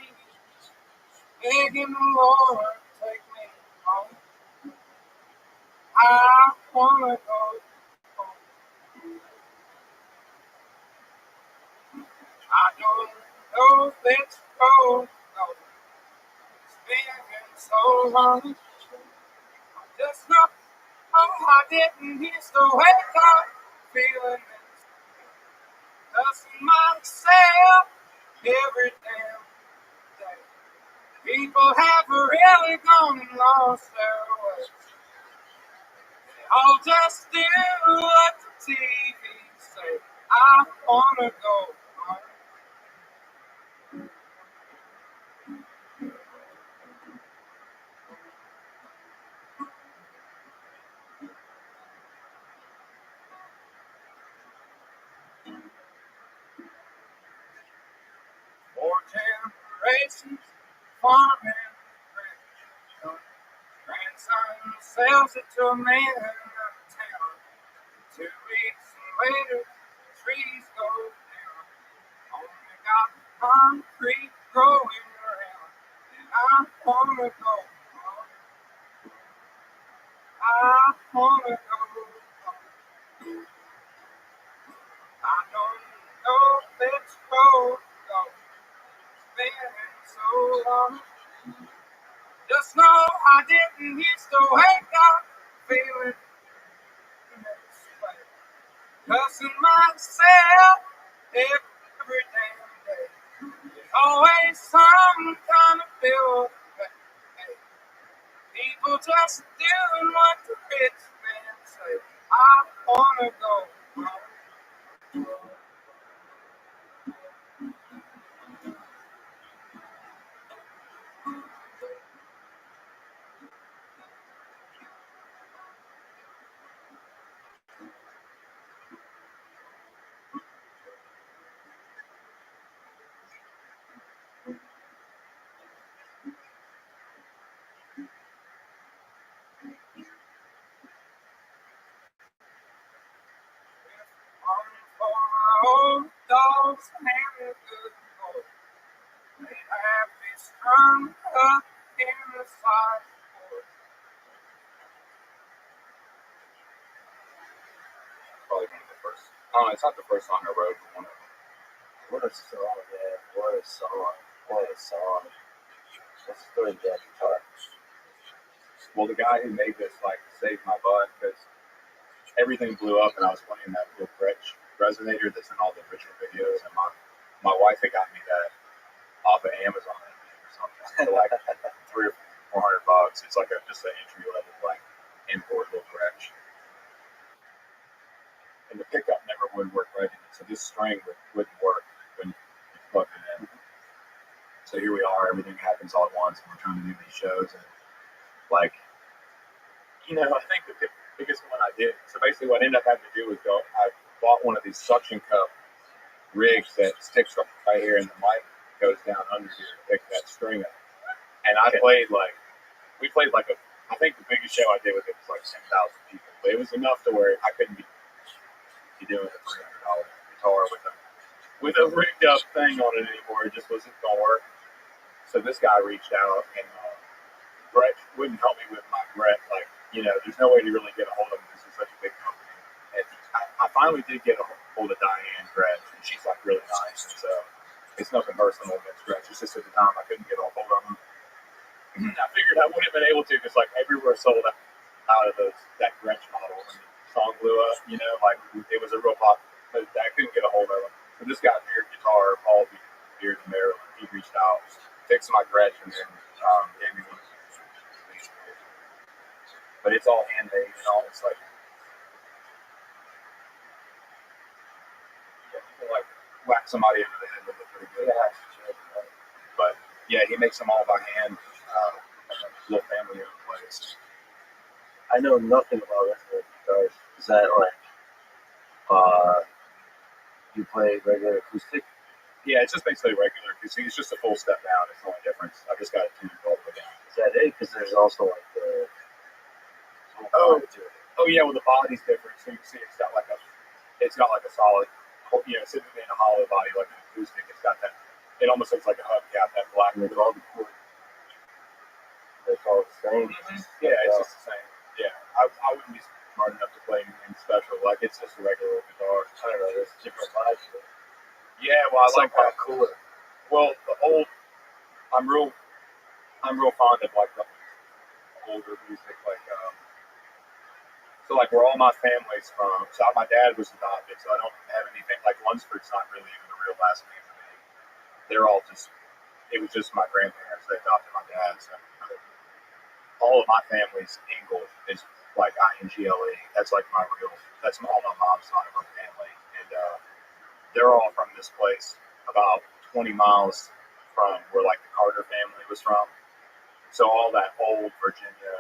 begging the Lord to take me home. I wanna go home. know it's cold. It's been so long. Just know I didn't used to wake up feeling this. Cussing myself every damn day. People have really gone and lost their way. They all just do what the TV say. I wanna go home. Four generations farming, grandson sells it to a man in town. 2 weeks later, the trees go down. Only got concrete growing around, and I wanna go home. I wanna go home. I don't know if it's cold, though. It's been so long. Just know I didn't used to wake up feeling this way. Cussing myself every damn day. There's always some kind of feel. People just doing what the rich man say. I wanna go home. For my old dogs and the good Lord, they have me strung up in the sideboard. Probably one of the first. Oh, it's not the first song I wrote, but one of them. What a song, man. What a song. What a song. What's the story of that guitar? Well, the guy who made this like saved my butt because everything blew up, and I was playing that little Gretsch resonator that's in all the original videos, and my wife had got me that off of Amazon or something for like $300 or $400. It's like just an entry level like import little Gretsch, and the pickup never would work right in it, so this string wouldn't work when you plugged it in. So here we are, everything happens all at once, and we're trying to do these shows, and like, I think the biggest one I did. So basically, what I ended up having to do was I bought one of these suction cup rigs that sticks up right here, and the mic goes down under here to pick that string up. And I played we played I think the biggest show I did with it was like 10,000 people, but it was enough to where I couldn't be doing a $300 guitar with a rigged up thing on it anymore. It just wasn't gonna work. So this guy reached out, and Brett wouldn't help me with my Brett. There's no way to really get a hold of him because he's such a big company. And I finally did get a hold of Diane Brett, and she's like really nice. And so it's nothing personal against Brett. It's just at the time I couldn't get a hold of him. I figured I wouldn't have been able to because everywhere sold out of that Gretsch model when the song blew up. It was a real pop, but I couldn't get a hold of him. So this guy, Beard Guitar, Paul Beard in Maryland, he reached out, fixed my Gretsch, and then gave me one. But it's all handmade and all. It's whack somebody over the head with it pretty good. Yeah. But yeah, he makes them all by hand. Little family owned place. I know nothing about wrestling guitars. Is that you play regular acoustic? Yeah, it's just basically regular acoustic. It's just a full step down. It's the only difference. I just got it tuned all the way down. Is that it? Because there's also the Oh yeah, well the body's different. So you can see it's got like a solid, sitting in a hollow body like an acoustic. It's got that. It almost looks like a hubcap, that black with all the cord. It's all the same. Mm-hmm. Yeah, it's just the same. Yeah, I wouldn't be smart enough to play anything special. It's just a regular guitar. I don't know. There's different vibes. Yeah, well, I like that cooler. Well, I'm real, I'm real fond of like the older music, like so like where all my family's from. So my dad was adopted, so I don't have anything like Lunsford's not really even a real last name for me. They're all just it was just my grandparents. They adopted my dad, so all of my family's English is like INGLE. That's like my real. That's all my mom's side of my family, and they're all from this place about 20 miles from where like the Carter family was from. So all that old Virginia,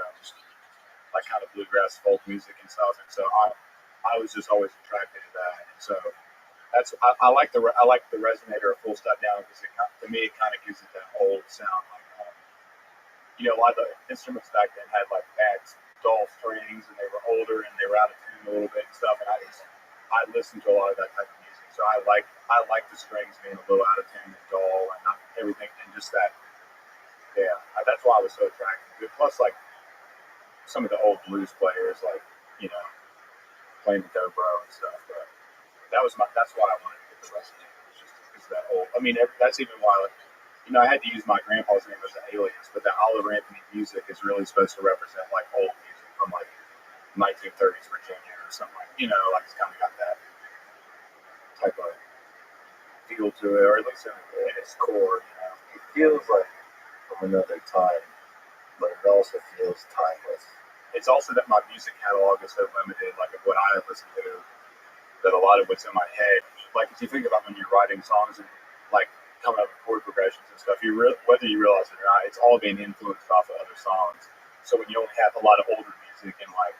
like kind of bluegrass folk music and stuff. And so I was just always attracted to that. And so I like the resonator a full step down because to me it kind of gives it that old sound. Like a lot of the instruments back then had like bad dull strings and they were older and they were out of tune a little bit and stuff. And I listened to a lot of that type of music. So I like the strings being a little out of tune and dull and not everything and just that. Yeah, that's why I was so attracted to it. Plus, like some of the old blues players, like playing the dobro and stuff. But that's why I wanted to get the resonator. It's just because that old. I mean, that's even why. I had to use my grandpa's name as an alias, but that Oliver Anthony music is really supposed to represent like old music from like 1930s Virginia or something like. Like it's kind of got that type of feel to it, or at least in its core. It feels like from another time, but it also feels timeless. It's also that my music catalog is so limited, like of what I listen to, that a lot of what's in my head, like if you think about when you're writing songs and like coming up with chord progressions and stuff, whether you realize it or not, it's all being influenced off of other songs. So when you only have a lot of older music and like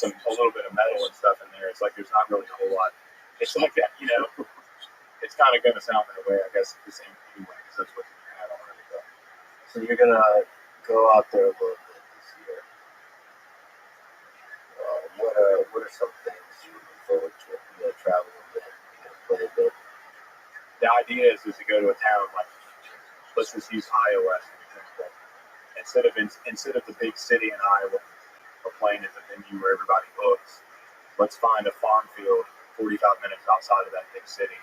a little bit of metal and stuff in there, it's like there's not really a whole lot. It's like that, it's kind of going to sound that way, I guess, the same anyway, because that's what's in your head already. But. So you're gonna go out there a little bit this year. What are some things you look forward to? Travel a bit, play a bit. The idea is to go to a town like, let's just use Iowa as an example. Instead of the big city in Iowa, or playing at the venue where everybody books, let's find a farm field 45 minutes outside of that big city.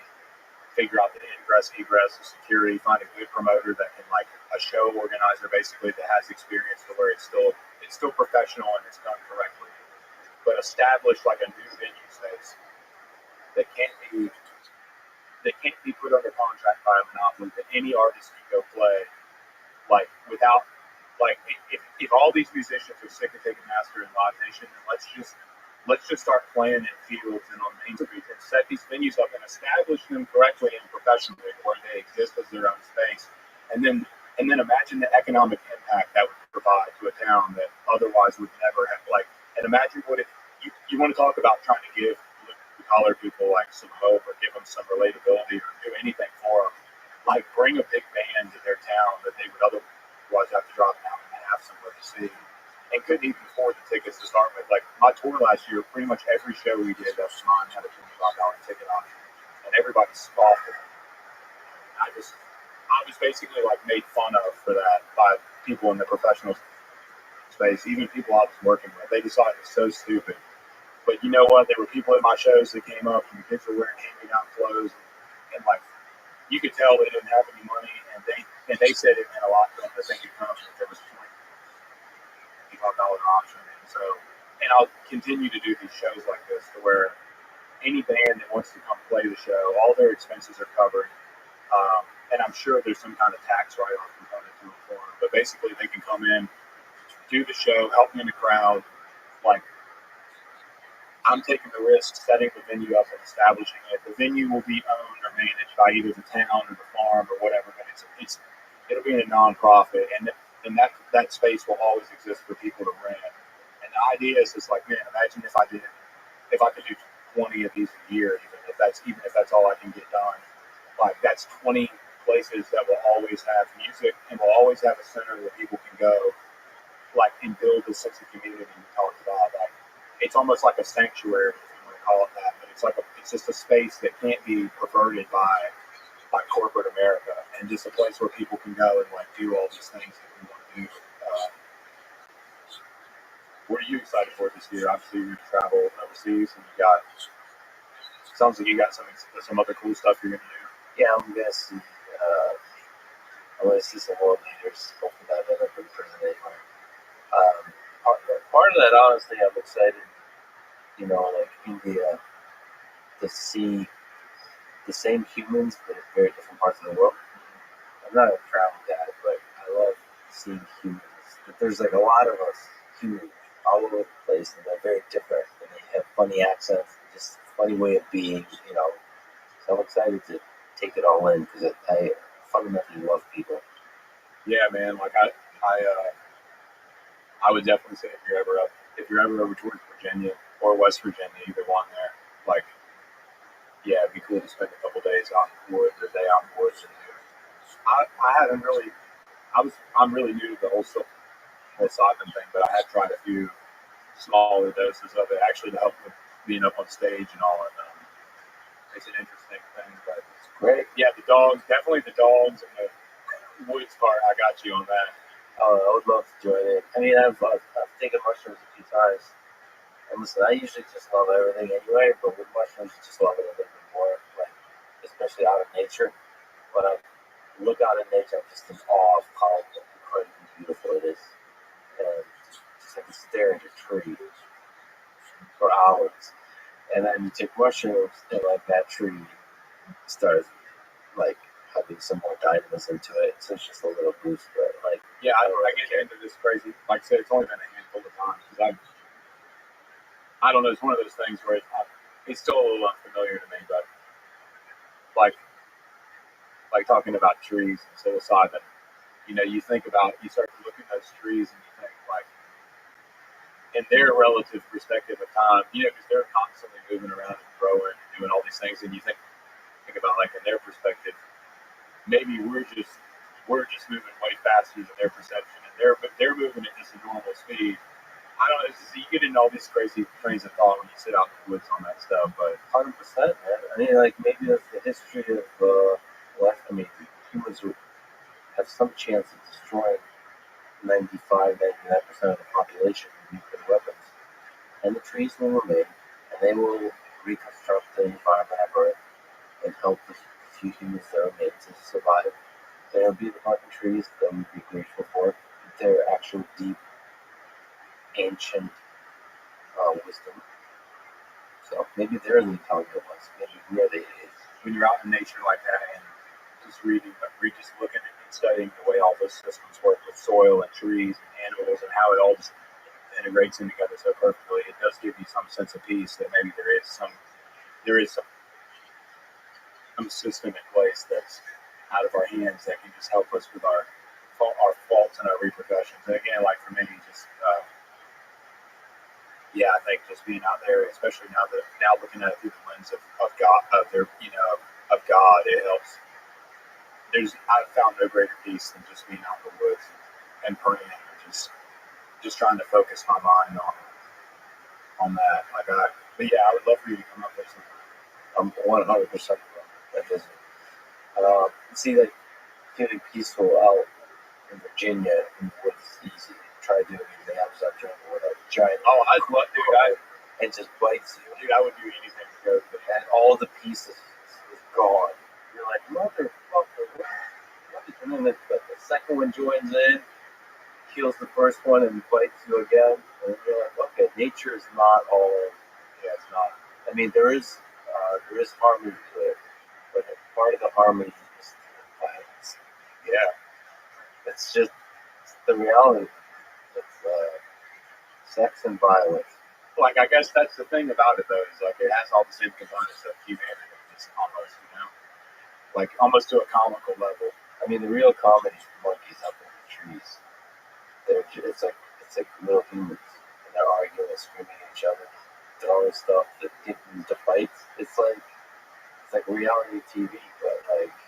Figure out the ingress, egress, the security. Find a good promoter that can, like a show organizer, basically that has experience to where it's still professional and it's done correctly. But establish like a new venue space that can't be put under contract by a monopoly. That any artist can go play, like without. Like if all these musicians are sick of taking master in Live Nation, then let's just start playing in fields and on Main Street and set these venues up and establish them correctly and professionally where they exist as their own space. And then imagine the economic impact that would provide to a town that otherwise would never have. Like, and imagine what if you want to talk about trying to give the collar people like some hope or give them some relatability or do anything for them. Like bring a big band to their town that they would otherwise have to drop out and have somewhere to see. And couldn't even afford the tickets to start with. Like my tour last year, pretty much every show we did that was mine had a $25 ticket option, and everybody scoffed at it. I was basically like made fun of for that by people in the professional space, even people I was working with. They decided it was so stupid. But you know what? There were people at my shows that came up and kids were wearing hand-me-down clothes, and like you could tell they didn't have any money, and they said it meant a lot to them that they could come if there was $25 option. And I'll continue to do these shows like this to where any band that wants to come play the show, all their expenses are covered. And I'm sure there's some kind of tax write-off component to it for them. But basically, they can come in, do the show, help me in the crowd. Like, I'm taking the risk setting the venue up and establishing it. The venue will be owned or managed by either the town or the farm or whatever, but it'll be in a non-profit, and that space will always exist for people to rent. And the idea is just like, man, imagine if I could do 20 of these a year, even if that's all I can get done. Like that's 20 places that will always have music and will always have a center where people can go, like, and build this sense of community we talked about. Like, it's almost like a sanctuary, if you want to call it that, but it's just a space that can't be perverted by corporate America, and just a place where people can go and like do all these things that we want to do. What are you excited for this year? Obviously, you're going to travel overseas, and sounds like you got some other cool stuff you're going to do. Yeah, I'm going to see I want to see some world leaders. Hopefully that end up in prison anywhere. Part of that, honestly, I'm excited, like India, to see the same humans but in very different parts of the world. I'm not a travel guy, but I love seeing humans. But there's like a lot of us humans all over the place, and they're very different, and they have funny accents, and just a funny way of being, So I'm excited to take it all in because I fundamentally love people. Yeah, man. Like I would definitely say if you're ever over towards Virginia or West Virginia, either one there, like, yeah, it'd be cool to spend a couple days out in the woods, or a day out in the woods. And I haven't really, I'm really new to the whole psilocybin thing, but I have tried a few smaller doses of it actually to help with being up on stage and all. And it's an interesting thing, but it's great. Yeah, the dogs, definitely the dogs and the woods part. I got you on that. I would love to join it. I mean, I've taken mushrooms a few times. And listen, I usually just love everything anyway, but with mushrooms, you just love it a little bit more, like, especially out in nature. When I look out in nature, I'm just in awe of how incredibly beautiful it is. And just like stare at a tree for hours. And then you take mushrooms, and like that tree starts like having some more dynamism to it. So it's just a little boost, but like, yeah, I get into this crazy. Like I said, it's only been a handful of times because I don't know. It's one of those things where it's still a little unfamiliar to me, but like talking about trees and psilocybin, you start to look at those trees and you think like, in their relative perspective of time, because they're constantly moving around and growing and doing all these things, and you think about like in their perspective, maybe we're just moving way faster than their perception, and they're moving at just a normal speed. I don't know. You get into all these crazy trains of thought when you sit out in the woods on that stuff, but 100%, man. I mean, like maybe that's the history of life. I mean, humans have some chance of destroying 99% of the population with nuclear weapons, and the trees will remain, and they will reconstruct the environment of Earth and help the few humans that remain to survive. There'll be the fucking trees that we'd be grateful for. Their actual deep, ancient wisdom. So maybe they're the intelligent ones. Maybe we're the idiots. When you're out in nature like that and just just looking at and studying the way all those systems work with soil and trees and animals and how it all just integrates in together so perfectly, it does give you some sense of peace that maybe there is some system in place that's out of our hands that can just help us with our faults and our repercussions. And again, like for me, just I think just being out there, especially now looking at it through the lens of God, of God, it helps. I've found no greater peace than just being out in the woods and praying and just trying to focus my mind on that. But yeah, I would love for you to come up there sometime. I'm 100% that doesn't. See, like feeling peaceful out in Virginia in the woods is easy. Try doing it in the Amazon jungle with a giant. Oh, I'd love to. And just bites you. Dude, I would do anything to go. And all the pieces is gone. You're like, motherfucker, what? And then the second one joins in, kills the first one, and bites you again. And you're like, okay, nature is not all. Yeah, it's not. I mean, there is harmony to it, but part of the harmony is violence. Yeah, it's just the reality. It's sex and violence. Like, I guess that's the thing about it, though, is like it has all the same components of humanity, just almost, like almost to a comical level. I mean, the real comedy is monkeys up in the trees. It's like little humans, and they're arguing and screaming at each other, throwing stuff, getting into fights. It's like reality TV, but like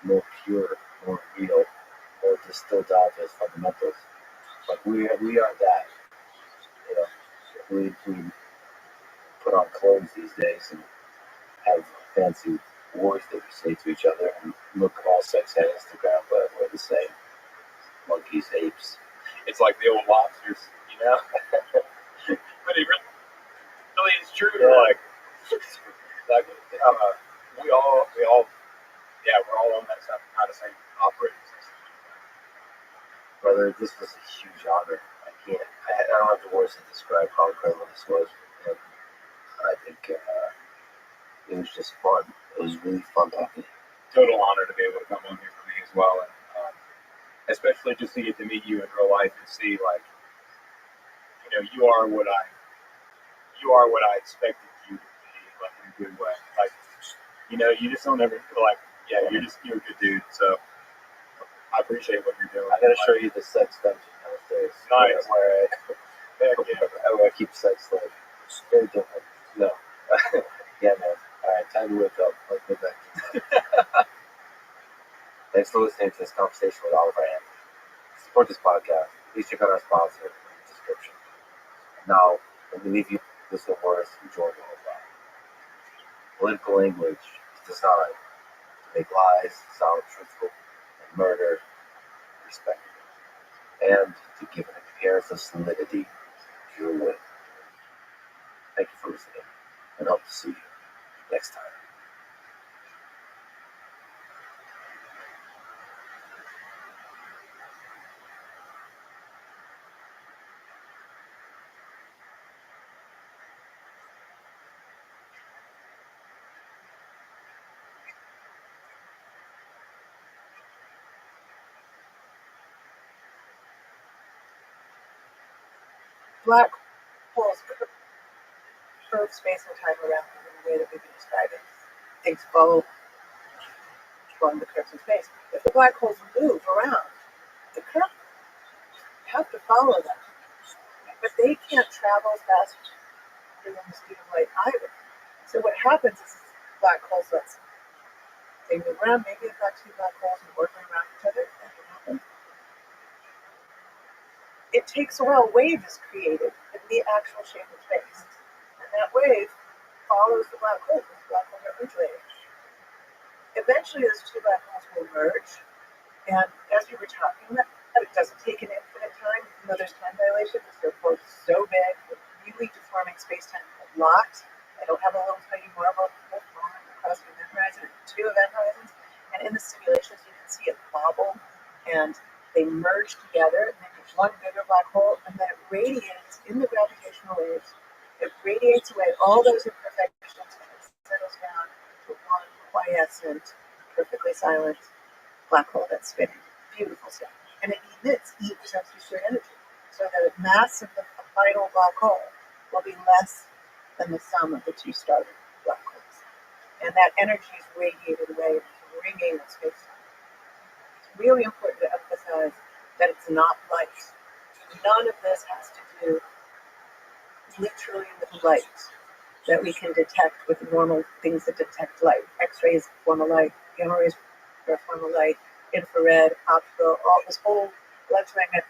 more pure, more real, more distilled down to its fundamentals. Like we are that. We put on clothes these days and have fancy words that we say to each other and look all sexy on Instagram, but we're the same. Monkeys, apes. It's like the old lobsters, But it really is true. Yeah. We're all on that kind of same operating system. Brother, this was a huge honor. I don't have the words to describe how incredible this was. And I think it was just fun. It was really fun talking. Total honor to be able to come on here for me as well, and especially just to get to meet you in real life and see, like, you are what I expected you to be, like, in a good way. Like, you just don't ever feel like, yeah, you're a good dude. So I appreciate what you're doing. I gotta show you the sex dungeon downstairs. Nice. Where I keep sex like it's very different. No. Yeah, man. Alright, time to wake up. Let's go back. Thanks for listening to this conversation with Oliver Ann. To support this podcast, please check out our sponsor in the description. Now, let me leave you with some words from George Orwell. Political language is designed to make lies sound truthful and murder respectable, and to give an appearance of solidity to your win. Thank you for listening, and hope to see you next time. Black holes curve space and time around them in the way that we can describe it. Things follow along the curves in space. If the black holes move around, the curve have to follow them. But they can't travel as fast than the speed of light either. So what happens is black holes, they move around, maybe you've got two black holes and working around each other, that can happen. It takes a while. A wave is created in the actual shape of space. And that wave follows the black hole. The black holes are undulating. Eventually, those two black holes will merge. And as you were talking about, it doesn't take an infinite time, even though there's time dilation, because they're both so big, they're really deforming space-time a lot. I don't have a little tiny marble falling across the event horizon, two event horizons. And in the simulations, you can see it bobble, and they merge together, and then there's one bigger black hole, and then it radiates in the gravitational waves. It radiates away all those imperfections, and it settles down to one quiescent, perfectly silent black hole that's spinning. Beautiful stuff. And it emits E percent sheer energy, so that the mass of the final black hole will be less than the sum of the two starting black holes. And that energy is radiated away, ringing in space-time. It's really important to emphasize that it's not light. None of this has to do literally with light that we can detect with normal things that detect light. X-rays form a light, gamma rays form a light, infrared, optical, all this whole electromagnetic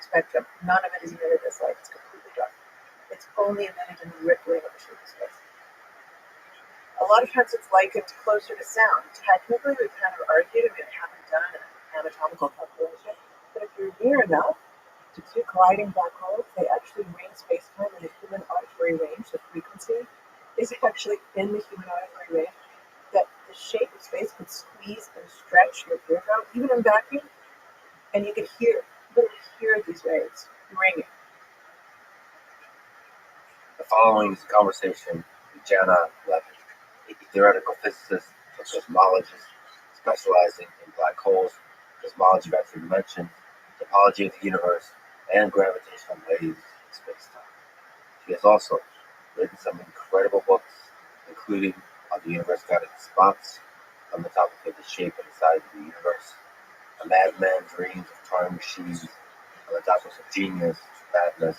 spectrum. None of it is emitted as light. It's completely dark. It's only emitted in the rippling of the shape of space. A lot of times it's likened closer to sound. Technically, we've kind of argued, and we haven't done an anatomical calculation, but if you're near enough to two colliding black holes, they actually range space-time in the human auditory range. The frequency is actually in the human auditory range, that the shape of space could squeeze and stretch your eardrum, even in vacuum, and you could literally hear these waves ringing. The following is a conversation with Jana Levin, a theoretical physicist and cosmologist specializing in black holes, cosmology of extra dimension, topology of the universe, and gravitational waves in space-time. She has also written some incredible books, including On the Universe Got Its Spots, on the topic of the shape and size of the universe, A Madman Dreams of Time Machines, on the topics of genius, madness,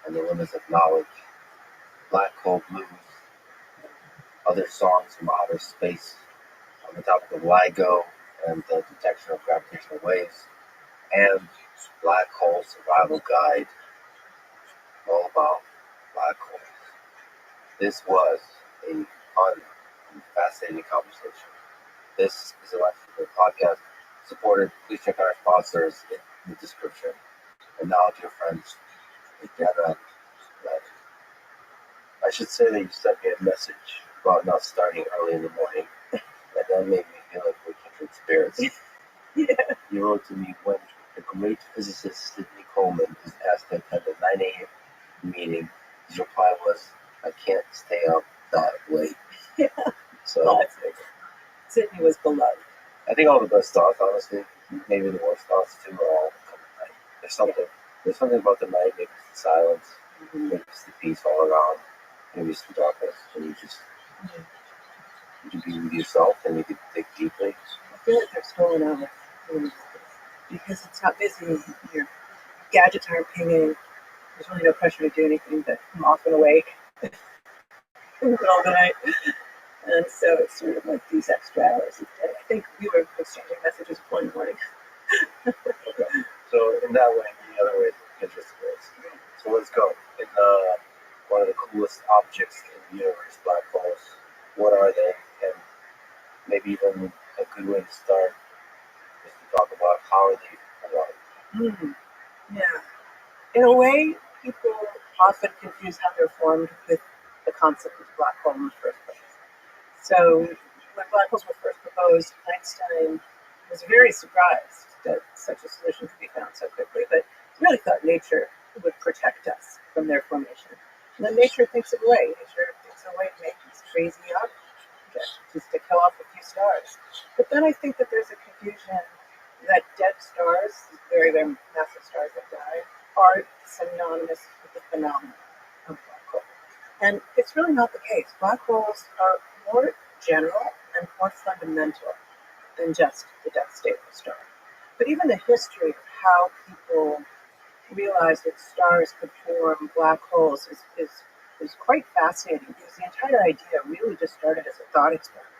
and the limits of knowledge, Black Hole Blues, Other Songs from Outer Space, on the topic of LIGO and the detection of gravitational waves, and Black Hole Survival Guide, all about black holes. This was a fun and fascinating conversation. This is a Electrical Podcast supported. Please check out our sponsors in the description. And now, dear friends, Jana, I should say that you sent me a message about not starting early in the morning, and that made me feel like we're kindred spirits. Yeah. You wrote to me when the A late physicist, Sidney Coleman, was asked to attend a 9 a.m. meeting. His reply was, "I can't stay up that late." Yeah, So classic. Sydney was beloved. I think all the best thoughts, honestly, maybe the worst thoughts too, are all come at night. There's something about the night, maybe it's the silence, maybe it's the peace all around, maybe it's the darkness, and you can be with yourself and you can think deeply. I feel like they're stolen hours because it's not busy. Your gadgets aren't pinging. There's really no pressure to do anything, but I'm often awake in the middle of the night. And so it's sort of like these extra hours of the day. I think we were exchanging messages one morning. Okay. So in that way, the other way, interesting ways. So let's go. In one of the coolest objects in the universe, black holes. What are they? And maybe even a good way to start is to talk about how are they formed. Yeah. In a way, people often confuse how they're formed with the concept of the black hole in the first place. So when black holes were first proposed, Einstein was very surprised that such a solution could be found so quickly, but he really thought nature would protect us from their formation. And then nature thinks of a way. Nature thinks of a way to make these crazy objects, just to kill off a few stars. But then I think that there's a confusion that dead stars, very, very massive stars that die, are synonymous with the phenomenon of black hole. And it's really not the case. Black holes are more general and more fundamental than just the death state of a star. But even the history of how people realized that stars could form black holes is quite fascinating because the entire idea really just started as a thought experiment.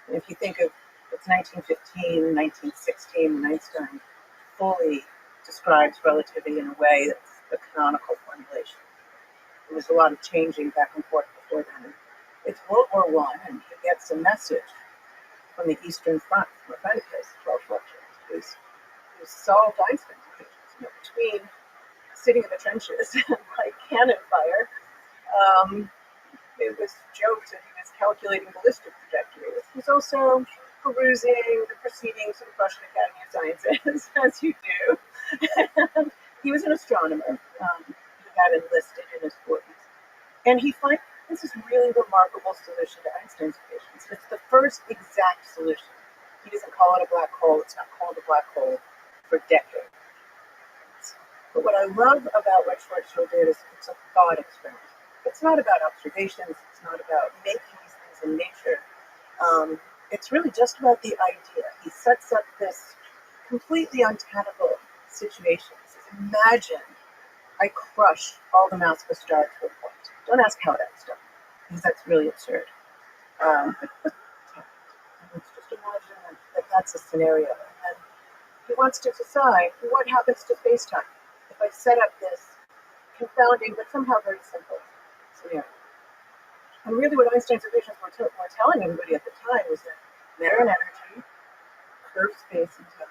And if you think of it's 1915, 1916, Einstein fully describes relativity in a way that's the canonical formulation. There was a lot of changing back and forth before then. It's World War I, and he gets a message from the Eastern Front from a friend of his, 12 lecturers, who solved Einstein's equations. Between sitting in the trenches and like cannon fire, it was joked that he was calculating ballistic trajectories. He was also perusing the proceedings of the Russian Academy of Sciences, as you do. And he was an astronomer who got enlisted in his 40s. And he finds this really remarkable solution to Einstein's equations. It's the first exact solution. He doesn't call it a black hole. It's not called a black hole for decades. But what I love about what Schwarzschild did is it's a thought experiment. It's not about observations. It's not about making these things in nature. It's really just about the idea. He sets up this completely untenable situation. He says, imagine I crush all the mass of a star to a point. Don't ask how that's done, because that's really absurd. Let's just imagine that that's a scenario. And he wants to decide what happens to space-time if I set up this confounding but somehow very simple scenario. And really what Einstein's equations were telling everybody at the time was that matter and energy curve space and time.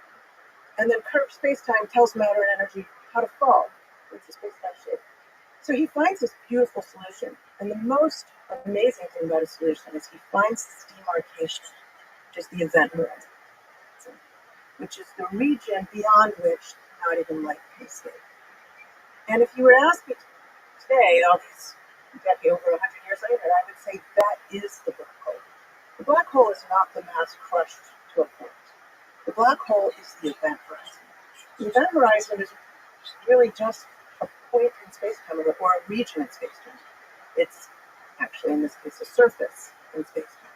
And then curved space-time tells matter and energy how to fall into space-time shape. So he finds this beautiful solution. And the most amazing thing about his solution is he finds this demarcation, which is the event horizon, which is the region beyond which not even light can escape. And if you were to ask me today, all these decades, over 100 years later, I would say that is the black hole. The black hole is not the mass crushed to a point. The black hole is the event horizon. The event horizon is really just a point in space-time or a region in space-time. It's actually, in this case, a surface in space-time.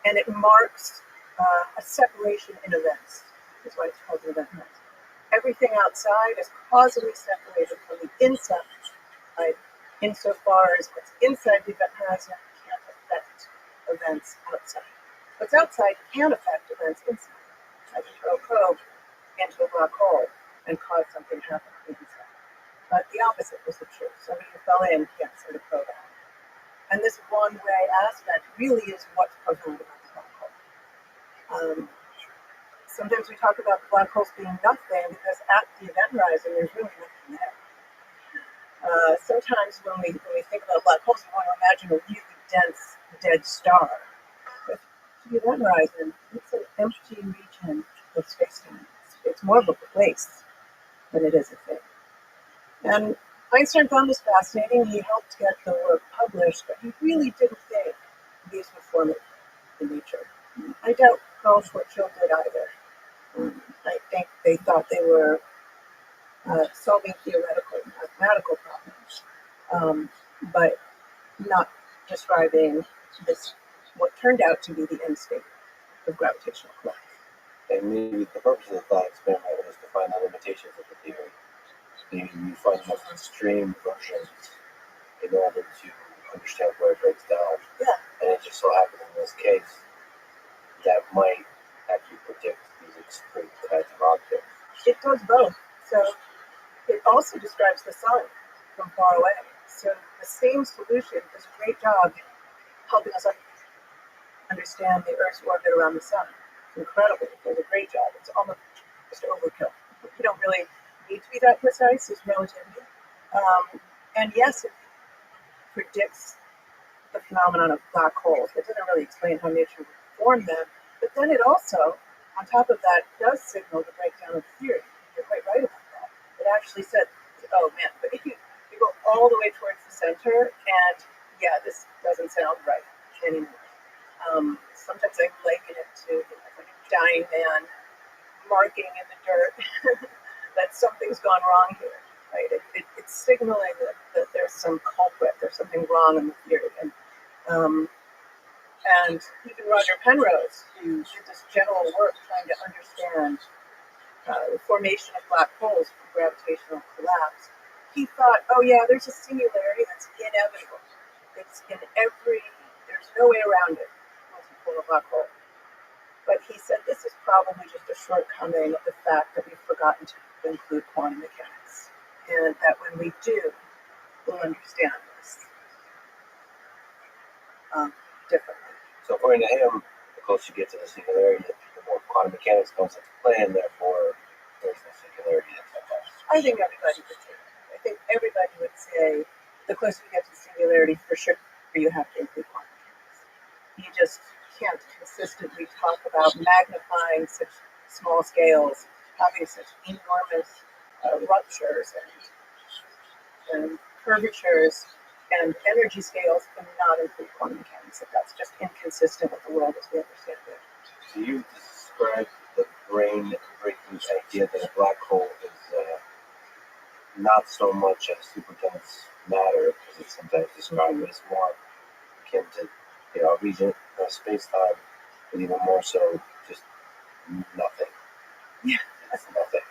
And it marks a separation in events. That's why it's called an event horizon. Everything outside is causally separated from the inside, insofar as what's inside the event horizon can't affect events outside. What's outside can affect events inside. I can throw a probe into a black hole and cause something to happen on the inside. But the opposite was the truth. Somebody who fell in can't send a probe out. And this one-way aspect really is what's profound about the black hole. Sometimes we talk about the black holes being nothing because at the event horizon, there's really nothing there. Sometimes when we think about black holes, we want to imagine a really dense, dead star. But to the event horizon, it's an empty region of space-time. It's more of a place. but it is a thing. And Einstein found this fascinating. He helped get the work published, but he really didn't think these would form it in nature. I doubt ROTHSCHILD did either. I think they thought they were solving theoretical mathematical problems, but not describing this, what turned out to be the end state of gravitational collapse. And maybe the purpose of the thought experiment was to find the limitations of the theory. Maybe we find the most extreme versions in order to understand where it breaks down. Yeah. And it just so happened in this case that might actually predict these extreme kinds of objects. It does both. So it also describes the sun from far away. So the same solution does a great job helping us understand the Earth's orbit around the sun. It's incredible. It does a great job. It's almost just overkill. You don't really need to be that precise. It's relativity. And yes, it predicts the phenomenon of black holes. It doesn't really explain how nature would form them. But then it also, on top of that, does signal the breakdown of the theory. You're quite right about that. It actually said, oh man, but if you go all the way towards the center, and yeah, this doesn't sound right anymore. Sometimes I liken it to like a dying man marking in the dirt that something's gone wrong here, right? It's signaling that there's some culprit, there's something wrong in the theory. And even Roger Penrose, who did this general work trying to understand the formation of black holes from gravitational collapse, he thought, oh yeah, there's a singularity that's inevitable. It's in there's no way around it once you form a black hole. But he said this is probably just a shortcoming of the fact that we've forgotten to include quantum mechanics. And that when we do, we'll understand this differently. So according to him, the closer you get to the singularity, the more quantum mechanics comes into play, and therefore there's no singularity. I think everybody would say that. I think everybody would say the closer you get to singularity, for sure, you have to include quantum mechanics. You just can't consistently talk about magnifying such small scales, having such enormous ruptures and curvatures and energy scales, and not include quantum mechanics. That's just inconsistent with the world as we understand it. So you described the brain-breaking idea that a black hole is not so much a super dense matter, because it's sometimes described as more akin to a region of space-time, but even more so just nothing. Yeah. It's nothing.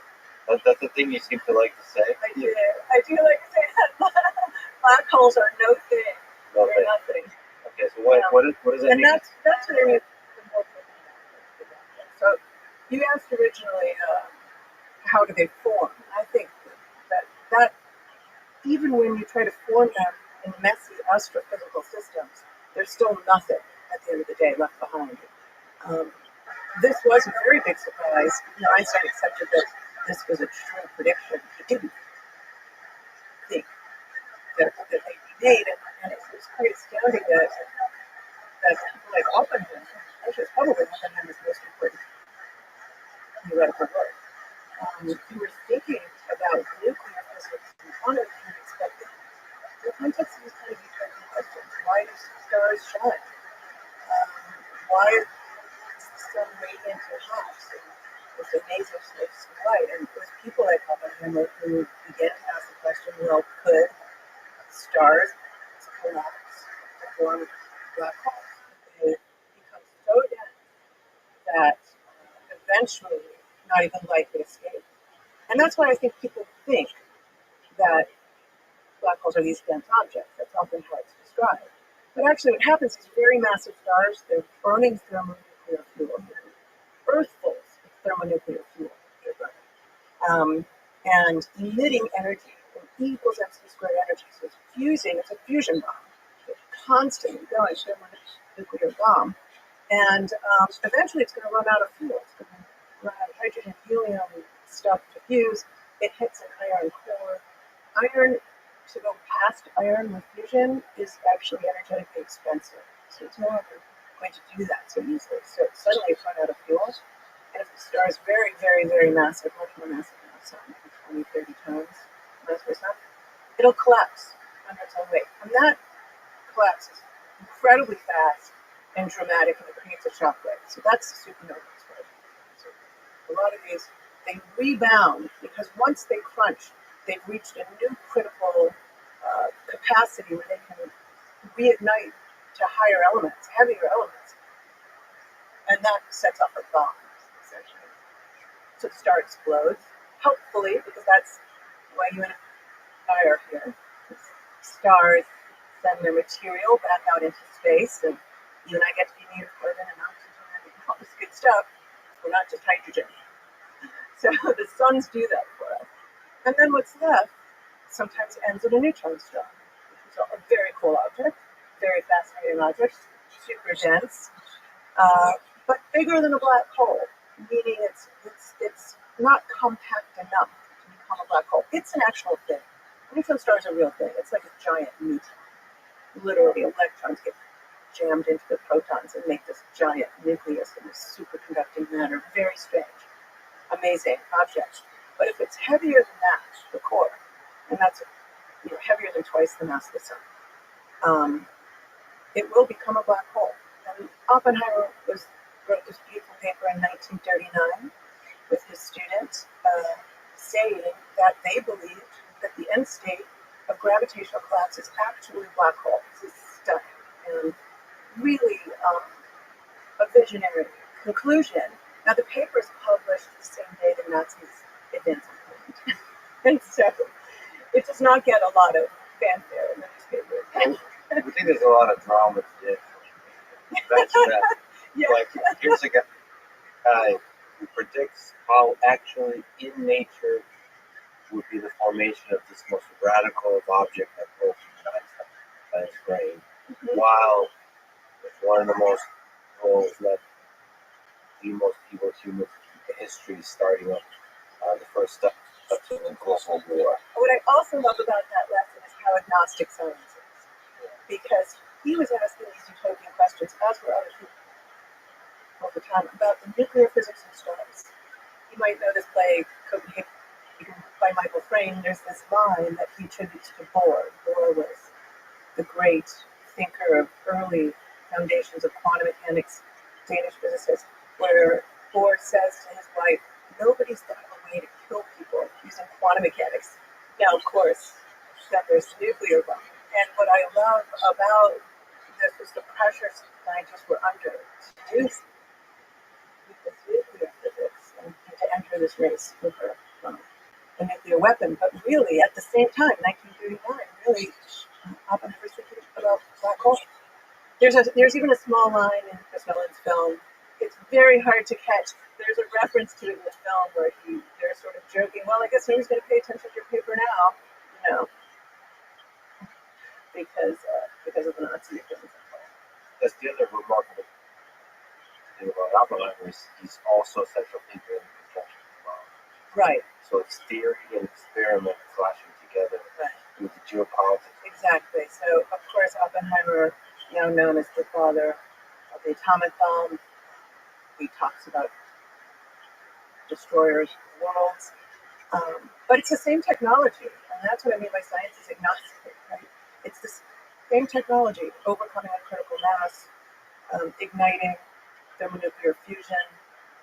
That's the thing you seem to like to say. I do like to say that. Black holes are no thing. Nothing. They're nothing. Okay, so what does that and mean? that's really the more important. So you asked originally, how do they form? I think that even when you try to form them in messy astrophysical systems, there's still nothing at the end of the day left behind. This was a very big surprise. Einstein accepted that this was a true prediction. He didn't think that they'd be made, and it was quite astounding that people like Oppenheimer, actually it's probably Oppenheimer's most important theoretical work, who were thinking about nuclear physics and quantum mechanics, but in the context of these kind of utopian questions, why do stars shine? Why is the sun radiant and hot? It's amazing snakes of light. And it was people like Oppenheimer who began to ask the question, well, could stars collapse to form black holes? They become so dense that eventually not even light would escape. And that's why I think people think that black holes are these dense objects. That's often how it's described. But actually what happens is very massive stars, they're burning thermonuclear fuel. Earthfuls of thermonuclear fuel they're burning. And emitting energy in E equals mc squared energy. So it's fusing, it's a fusion bomb. It's constantly going, thermonuclear bomb. And eventually it's going to run out of fuel. It's going to run out of hydrogen, helium, stuff to fuse. It hits an iron core. Iron, to go past iron with fusion, is actually energetically expensive. So it's no longer going to do that so easily. So suddenly it's run out of fuel. And if the star is very, very, very massive, much more massive than the sun, it'll collapse under its own weight. And that collapses incredibly fast and dramatic, and it creates a shock wave. So that's the supernova explosion. So a lot of these, they rebound because once they crunch, they've reached a new critical capacity where they can reignite to higher elements, heavier elements, and that sets off a bomb, essentially. So the star explodes, hopefully, because that's why you and I are here. Stars send their material back out into space, and you and I get to be made of carbon and oxygen and all this good stuff. We're not just hydrogen. So the suns do that for us. And then what's left sometimes ends in a neutron star, which is a very cool object, very fascinating object, super dense, but bigger than a black hole, meaning it's not compact enough to become a black hole. It's an actual thing. A neutron star is a real thing. It's like a giant neutron. Literally, electrons get jammed into the protons and make this giant nucleus in this superconducting matter. Very strange, amazing object. But if it's heavier than that, the core, and that's heavier than twice the mass of the sun, it will become a black hole. And Oppenheimer wrote this beautiful paper in 1939 with his students saying that they believed that the end state of gravitational collapse is actually a black hole. This is stunning and really a visionary conclusion. Now, the paper is published the same day the Nazis advanced on Poland. And so it does not get a lot of fanfare in the newspapers. I think there's a lot of drama today. That's that. Yeah. Like, here's a guy who predicts how actually in nature would be the formation of this most radical of object that holds Einstein's brain, while it's one of the most, not the most evil humans in history, starting up the first step to the global war. What I also love about that lesson is how agnostic science is, because he was asking these utopian questions, as were other people over time, about the nuclear physics of stars. You might know this play, Copenhagen, by Michael Frayn. There's this line that he attributes to Bohr. Bohr was the great thinker of early foundations of quantum mechanics, Danish physicist, where Bohr says to his wife, nobody's got a way to kill people using quantum mechanics. Now, of course, then there's the nuclear bomb. And what I love about this was the pressure scientists were under to do with this nuclear physics and to enter this race with a nuclear weapon. But really, at the same time, 1939, really, Oppenheimer's thinking about black holes. There's even a small line in Chris Nolan's film. It's very hard to catch. There's a reference to it in the film where they're sort of joking, well, I guess nobody's going to pay attention to your paper now, because of the Nazi things. That's the other remarkable thing about Oppenheimer is he's also a central thinker in the construction of the bomb. Right. So it's theory and experiment flashing together with the geopolitics. Exactly. So, of course, Oppenheimer, now known as the father of the atomic bomb, he talks about destroyers of worlds. But it's the same technology, and that's what I mean by science is agnostic, right? It's the same technology, overcoming a critical mass, igniting thermonuclear fusion.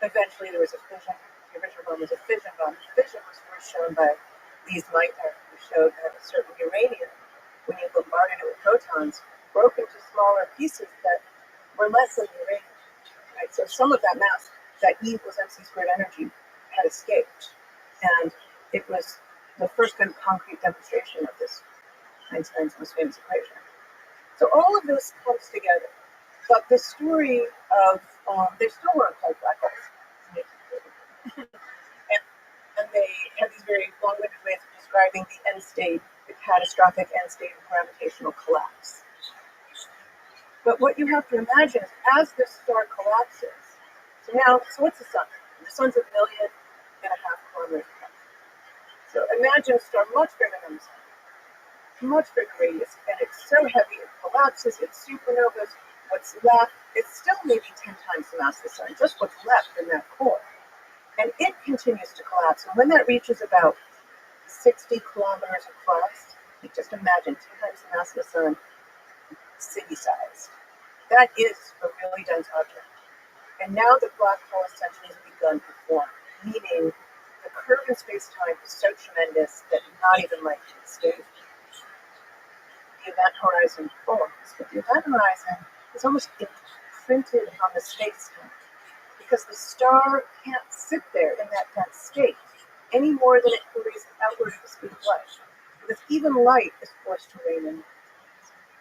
Eventually, there was a fission. The original bomb was a fission bomb. Fission was first shown by Lise Meitner, who showed that a certain uranium, when you bombarded it with protons, broke into smaller pieces that were less than uranium. Right? So some of that mass, that E equals mc squared energy, had escaped. And it was the first kind of concrete demonstration of this Einstein's most famous equation. So all of this comes together. But the story of, they still weren't called black holes. and they have these very long-winded ways of describing the end state, the catastrophic end state of gravitational collapse. But what you have to imagine is as this star collapses, so what's the sun? The sun's 1.5 million kilometers across. So imagine a star much bigger than the sun, much bigger radius, and it's so heavy it collapses, it's supernovas. What's left, it's still maybe 10 times the mass of the sun, just what's left in that core. And it continues to collapse. And when that reaches about 60 kilometers across, Like just imagine 10 times the mass of the sun, city-sized. That is a really dense object. And now the black hole ascension has begun to form, meaning the curve in space-time is so tremendous that not even light can escape. The event horizon forms, but the event horizon is almost imprinted on the space-time because the star can't sit there in that dense state any more than it can race outward at the speed of light. Because even light is forced to reign in.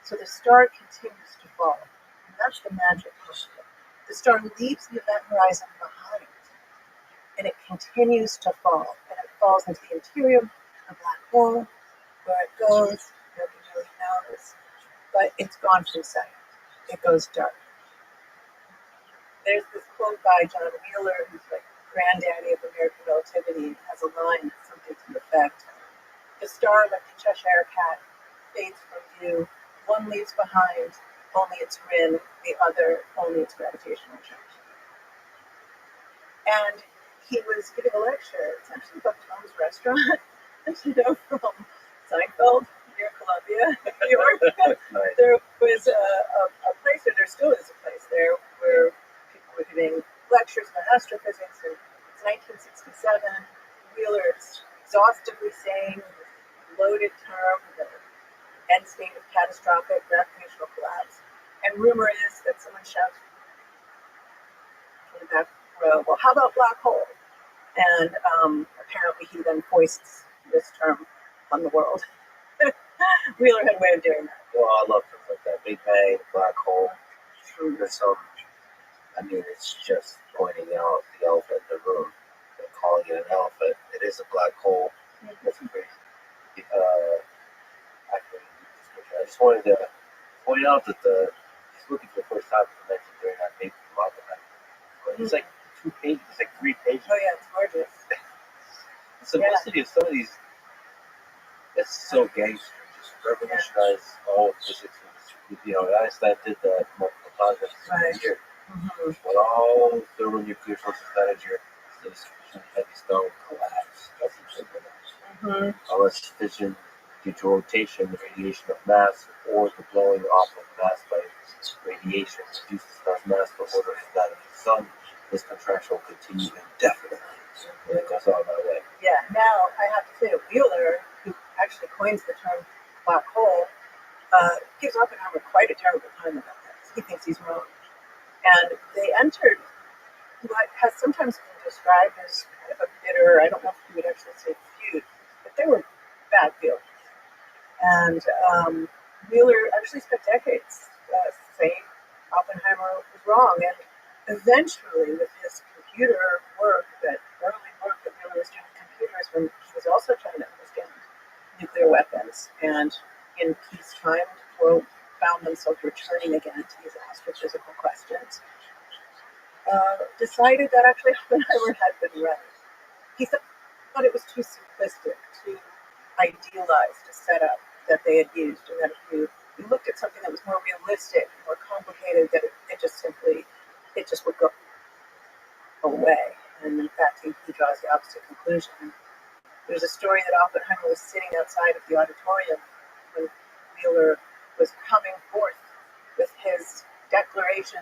So the star continues to fall. And that's the magic of it. The star leaves the event horizon behind, and it continues to fall. And it falls into the interior of a black hole, where it goes, nobody really knows. But it's gone from sight. It goes dark. There's this quote by John Wheeler, who's like granddaddy of American relativity, has a line, something to the effect: the star, like the Cheshire cat, fades from view. One leaves behind only its rim, the other only its gravitational attraction. And he was giving a lecture. It's actually about Tom's Restaurant, from Seinfeld near Columbia, New York. Nice. There was a place, or there still is a place there, where people were giving lectures on astrophysics, and it's 1967. Wheeler is exhaustively saying loaded term, the end state of catastrophic gravitational collapse. And rumor is that someone shouts from the back row, well, how about black hole? And apparently he then foists this term on the world. Wheeler had a way of doing that. Well, I love things like that. Big Bang, black hole. There's some, it's just pointing out the elephant in the room. They're calling it an elephant. It is a black hole. That's crazy. I just wanted to point out that he's looking for the first time for the 1939 paper from Oppenheimer. It's like 2 pages, it's like 3 pages. Oh yeah, it's gorgeous. The simplicity of some of these, it's so gangster. Just revolutionize all of physics. Einstein did that multiple times in a year. Mm-hmm. When all thermonuclear sources manage your heavy star will collapse. Unless fission due to rotation, the radiation of mass, or the blowing off of mass by radiation reduces the star's mass to order to that of the sun. This contraction will continue indefinitely. And it goes on that way. Yeah, now I have to say, Wheeler, who actually coins the term black hole, gives Oppenheimer quite a terrible time about this. He thinks he's wrong. And they entered what has sometimes been described as kind of a bitter, I don't know if you would actually say feud, but they were bad feelings. And Wheeler actually spent decades saying Oppenheimer was wrong. And eventually, with his computer work, that early work that Wheeler was doing with computers, when he was also trying to understand nuclear weapons, and in peacetime, the world found themselves returning again to these astrophysical questions, decided that actually Oppenheimer had been right. He thought it was too simplistic, too idealized a setup that they had used, and that if you looked at something that was more realistic, more complicated, that it just would go away. And in fact, he draws the opposite conclusion. There's a story that Oppenheimer was sitting outside of the auditorium when Wheeler was coming forth with his declaration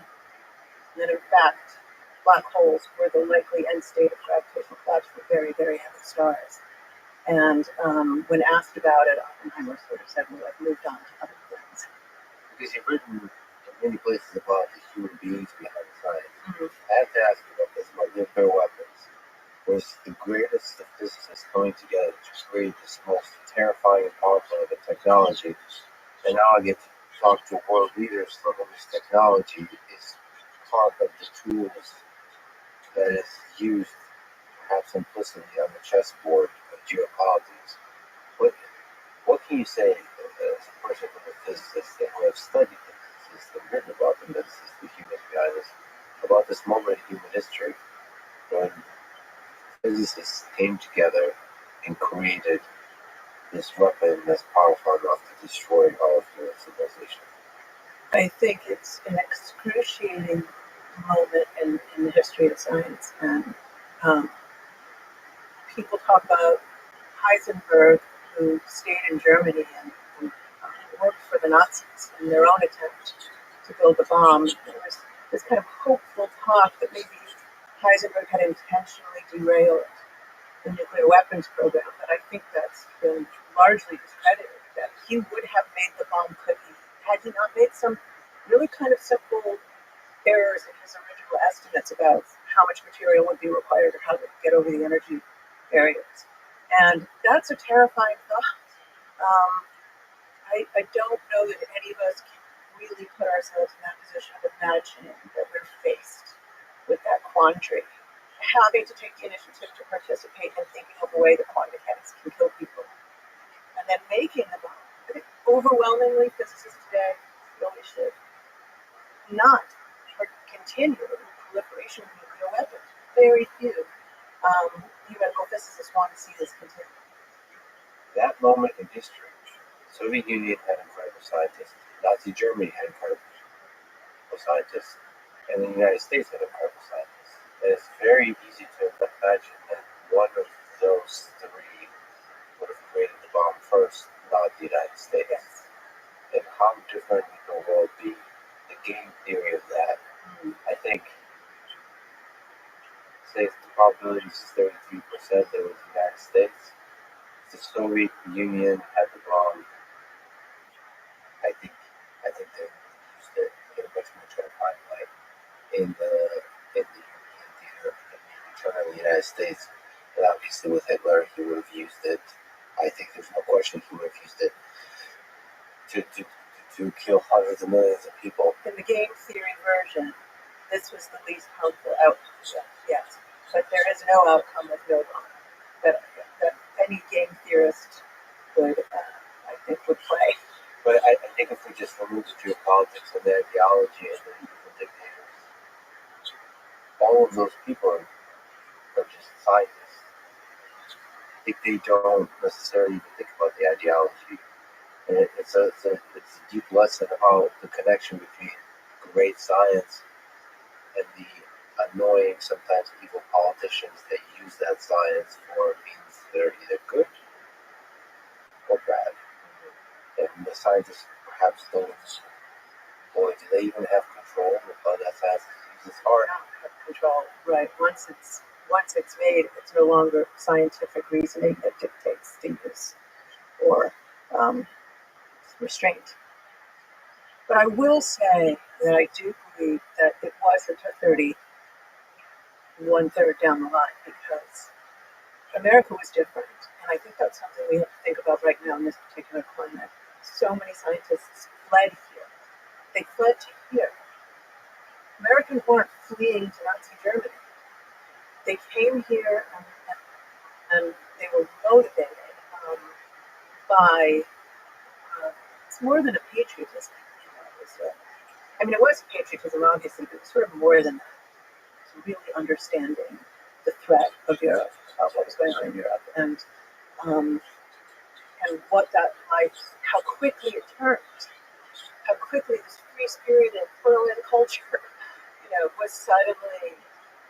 that in fact black holes were the likely end state of gravitational collapse for very, very heavy stars. And when asked about it, Oppenheimer sort of said, well, I've moved on to other things. Because you've written in many places about the human beings behind science. Mm-hmm. I have to ask you about this, about nuclear weapons. Was the greatest of physicists coming together to create this most terrifying and powerful of a technology. And now I get to talk to world leaders for whose technology is part of the tools that is used, perhaps implicitly, on the chessboard of geopolitics. What can you say as a person from a physicist that who have studied the physicists and written about the physicists, the humans behind this, about this moment in human history when physicists came together and created this weapon that's powerful enough to destroy all of human civilization? I think it's an excruciating moment in the history of science. And people talk about Heisenberg, who stayed in Germany and worked for the Nazis in their own attempt to build the bomb. There was this kind of hopeful talk that maybe Heisenberg had intentionally derailed the nuclear weapons program, but I think that's been largely discredited, that he would have made the bomb had he not made some really kind of simple errors in his original estimates about how much material would be required or how to get over the energy barriers. And that's a terrifying thought. I don't know that any of us can really put ourselves in that position of imagining that we're faced with that quandary, having to take the initiative to participate in thinking of a way that quantum mechanics can kill people, and then making the bomb. I think overwhelmingly physicists today really should not continue the proliferation of nuclear weapons. Very few theoretical physicists want to see this continue. That moment in history, the Soviet Union had incredible scientists, Nazi Germany had incredible scientists, and the United States had incredible scientists. And it's very easy to imagine that one of those three would have created the bomb first, not the United States. Yes. And how different would the world be? The game theory of that, I think, say the probability is 33% that it was the United States. If the Soviet Union had the bomb, I think they used it in a much more terrifying way in the European theater and maybe turn on the United States. And obviously with Hitler, he would have used it. I think there's no question he would have used it to kill hundreds of millions of people. In the game theory version, this was the least harmful outcome. Yes, but there is no outcome with no bomb that any game theorist would, I think, would play. But I think if we just remove the geopolitics and the ideology and the evil dictators, all of those people are just scientists. I think they don't necessarily even think about the ideology. And it's a deep lesson how the connection between great science and the annoying, sometimes evil politicians that use that science for means that are either good or bad. And the scientists perhaps don't, boy, do they even have control of how that science is used? It's hard. Have control, right? Once it's made, it's no longer scientific reasoning that dictates the use or restraint. But I will say that I do believe that it was a 30, 1/3 down the line, because America was different. And I think that's something we have to think about right now in this particular climate. So many scientists fled here. They fled to here. Americans weren't fleeing to Nazi Germany. They came here and they were motivated by it's more than a patriotism. It was patriotism, obviously, but it was sort of more than that. It was really understanding the threat of Europe, of what was going on in Europe, and what that might, how quickly it turned, how quickly this free-spirited, pluralist culture, was suddenly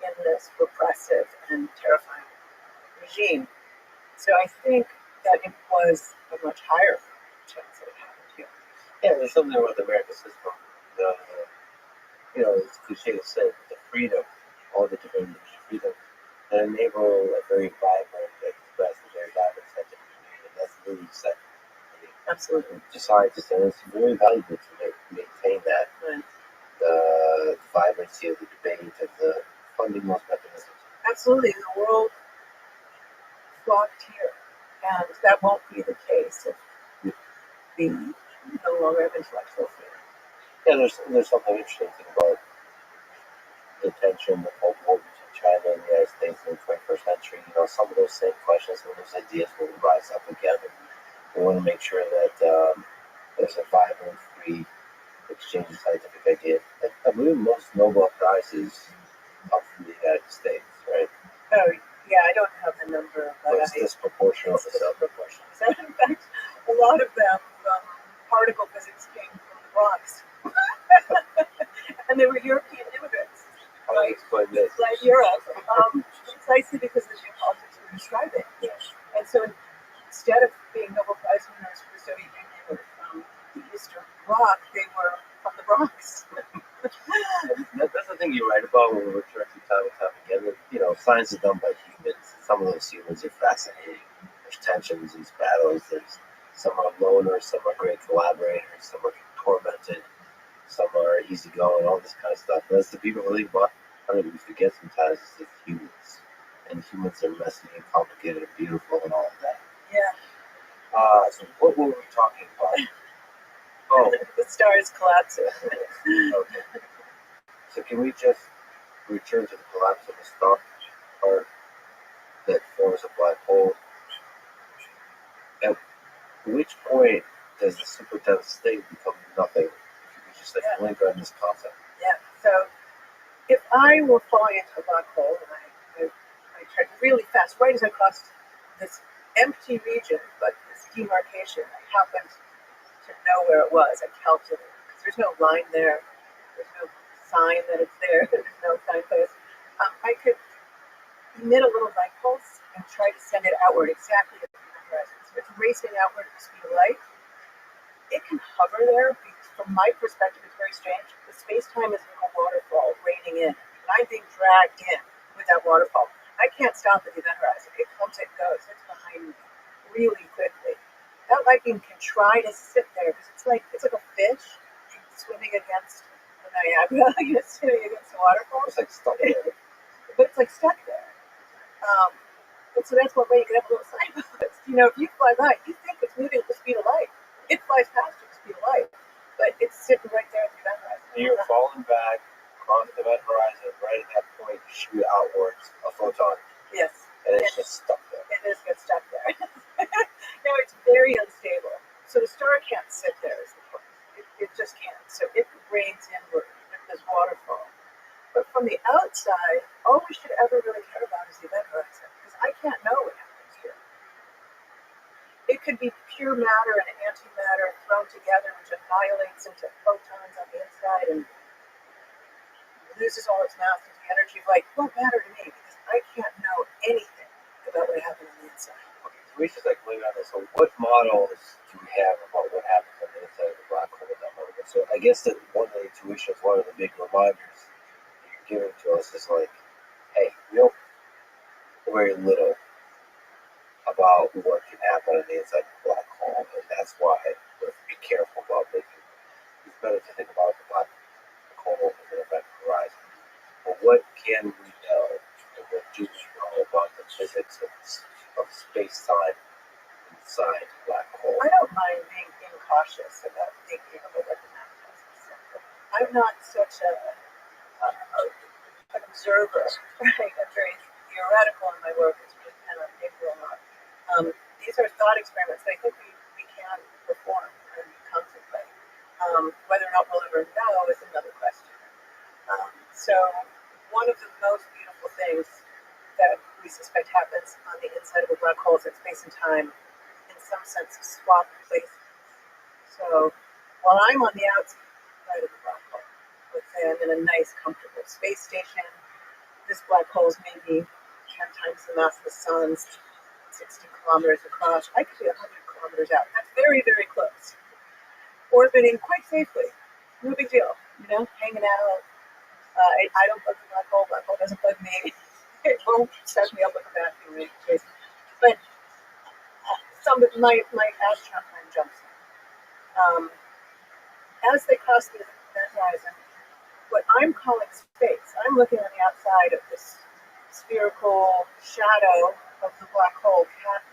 in this repressive and terrifying regime. So I think that it was a much higher chance that it happened here. Yeah, there's something about the American system. It's cliche to say, but the freedom, all the different freedom, that enable a very vibrant, expressed, a very vibrant scientific community, and that's really set. Absolutely. To scientists, and it's very valuable to maintain that. Right. The vibrancy of the debate, of the funding those mechanisms. Absolutely, the world flocked here, and that won't be the case if we no longer have intellectual freedom. Yeah, there's something interesting about the tension, the Cold War between China and the United States in the 21st century. Some of those same questions, some of those ideas will rise up again. We want to make sure that there's a vibrant, free exchange of scientific ideas. I believe most Nobel Prizes come from the United States, right? Oh, yeah, I don't have the number, but it's disproportional. It's disproportional. So in fact, a lot of them, particle physics came from the Bronx. And they were European immigrants. Right? Like Europe, precisely because of the geopolitics we're describing. Yes. And so instead of being Nobel through time and time again. And, you know, science is done by humans. Some of those humans are fascinating. There's tensions, there's battles, there's some are loners, some are great collaborators, some are tormented, some are easygoing, all this kind of stuff. And that's the people who think about. I think we forget sometimes is it's humans. And humans are messy and complicated and beautiful and all of that. Yeah. So what were we talking about? Oh, The stars collapsing. okay. So can we just return to the collapse of the star part that forms a black hole? At which point does the superdense state become nothing? If you could just blink on this concept. Yeah. So if I were falling into a black hole and I tried really fast, right as I crossed this empty region, but this demarcation, I happened to know where it was. I calculated because there's no line there. There's no sign that it's there. There's no signpost. I could emit a little light pulse and try to send it outward exactly at the horizon. So it's racing outward at the speed of light. It can hover there because from my perspective, it's very strange. The space-time is like a waterfall raining in, and I'm being dragged in with that waterfall. I can't stop at the event horizon. It comes, it goes. It's behind me really quickly. That light beam can try to sit there because it's like a fish swimming against the Niagara, swimming against the waterfall. It's like stuck there. But it's like stuck there. And so that's one way you can have a little signpost. If you fly by, you think it's moving at the speed of light. It flies past at the speed of light, but it's sitting right there at the event horizon. You're falling back, across the event horizon, right at that point, you shoot outwards a photon. Yes. And it's just stuck there. It is get stuck there. No, it's very unstable. So the star can't sit there is the point. It just can't. So it rains inward with this waterfall. But from the outside, all we should ever really care about is the event horizon, because I can't know what happens here. It could be pure matter and antimatter thrown together, which annihilates into photons on the inside and loses all its mass into the energy of light. It won't matter to me because I can't know anything about what happened on the inside. Okay, so we just leave on this. So what models do we have about what happens on the inside of the black hole at that moment? So I guess that one of the intuitions, one of the big reminders you're giving to us is like, hey, we know very little about what can happen on the inside of the black hole, and that's why we have to be careful about making. It's better to think about the black hole as an event horizon. But what can we know, and what do we know about the physics of space-time inside the black hole? I don't mind being incautious about thinking about what the manifest is. I'm not such an observer, right? I'm very theoretical in my work, as we just kind of maybe will not. These are thought experiments that I think we can perform and contemplate. Whether or not we'll ever know is another question. So one of the most beautiful things that we suspect happens on the inside of a black hole is that space and time, in some sense, swap places. So while I'm on the outside of the black hole, let's say I'm in a nice, comfortable space station, this black hole is maybe 10 times the mass of the sun, 60 kilometers across. I could be 100 kilometers out. That's very, very close. Orbiting quite safely. No big deal. Hanging out. I don't bug the black hole doesn't bug me. It won't set me up with a vacuum. But my astronaut friend jumps in. As they cross the event horizon, what I'm calling space, I'm looking on the outside of this spherical shadow of the black hole. Can't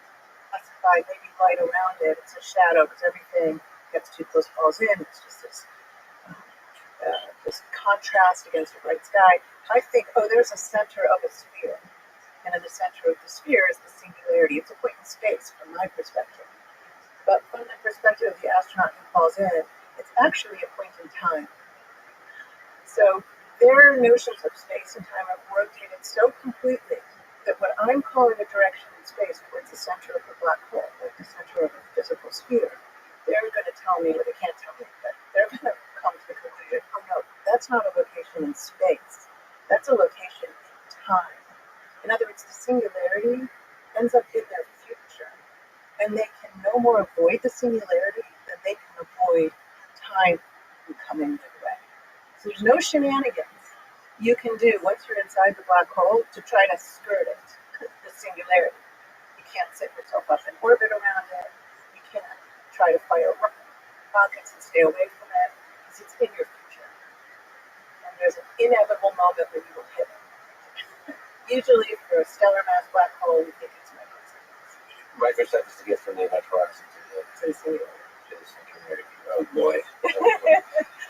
classify maybe light around it. It's a shadow because everything gets too close, falls in. It's just this contrast against a bright sky. I think, there's a center of a sphere. And in the center of the sphere is the singularity. It's a point in space from my perspective. But from the perspective of the astronaut who falls in, it's actually a point in time. So their notions of space and time have rotated so completely that what I'm calling a direction in space towards the center of the black hole, like the center of a physical sphere, they're going to tell me, or they can't tell me, but they're going to come to the conclusion, no, that's not a location in space. That's a location in time. In other words, the singularity ends up in their future. And they can no more avoid the singularity than they can avoid time from coming their way. So there's no shenanigans you can do once you're inside the black hole to try to skirt it, the singularity. You can't set yourself up in orbit around it. You can't try to fire rockets and stay away from it because it's in your future. And there's an inevitable moment when you will hit it. Usually, for a stellar mass black hole, we think it's microseconds. Microseconds to get from the event horizon to the singularity. Oh boy.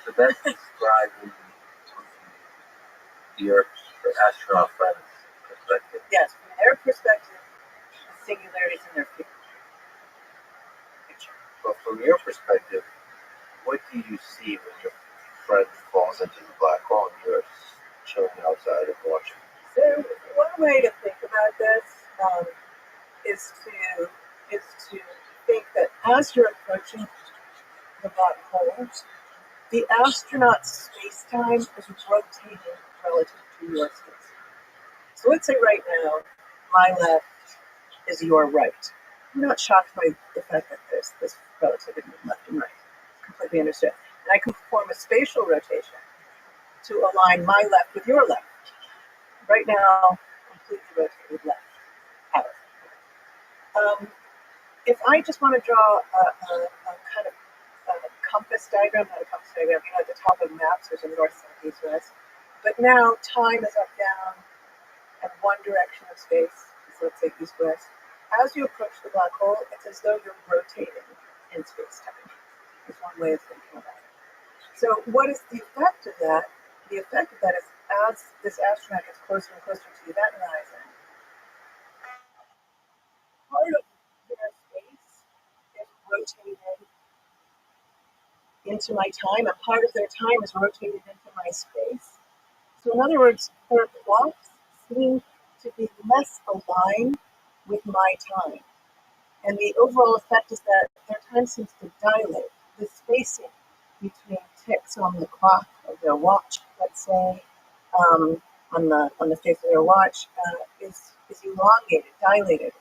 So that's describing your astronaut friend's perspective. Yes, from their perspective, the singularities in their future. But from your perspective, what do you see when your friend falls into the black hole and you're chilling outside and watching? So one way to think about this is to think that as you're approaching the black hole, the astronaut's space-time is rotating relative to your space. So let's say right now, my left is your right. I'm not shocked by the fact that there's this relativity of left and right. Completely understood. And I can perform a spatial rotation to align my left with your left. Right now, completely rotated left. Out. If I just want to draw a kind of compass diagram, not a compass diagram, at the top of maps, there's a north, south, east, west. But now time is up, down, and one direction of space, so let's say east, west. As you approach the black hole, it's as though you're rotating in space-time. That's one way of thinking about it. So what is the effect of that? The effect of that is as this astronaut gets closer and closer to the event horizon, part of their space is rotated into my time, and part of their time is rotated into my space. So in other words, their clocks seem to be less aligned with my time. And the overall effect is that their time seems to dilate. The spacing between ticks on the clock of their watch, let's say, on the face of their watch, is elongated, dilated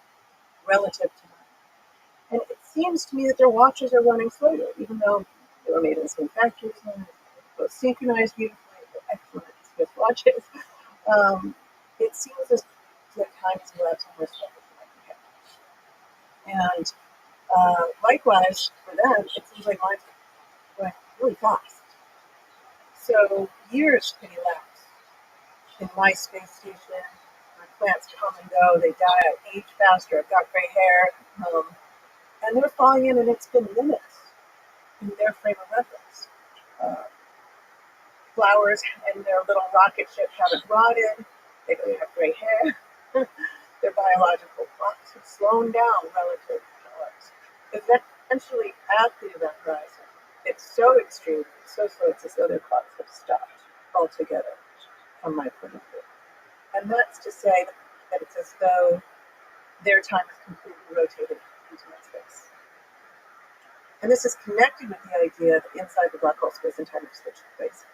relative to mine. And it seems to me that their watches are running slower, even though they were made in the same factories and both synchronized beautifully, excellent Swiss watches. It seems as though time is elapsing more slowly than I can. And likewise, for them, it seems like mine's going really fast. So years can elapse in my space station. My plants come and go. They die. I age faster. I've got gray hair. And they're falling in, and it's been minutes in their frame of reference. Flowers and their little rocket ship haven't rotted. They don't have gray hair. Their biological clocks have slowed down relative to ours. Eventually, at the event horizon, it's so extreme, so slow, it's as though their clocks have stopped altogether from my point of view. And that's to say that it's as though their time is completely rotated into my space. And this is connected with the idea that inside the black hole space and time have switched places.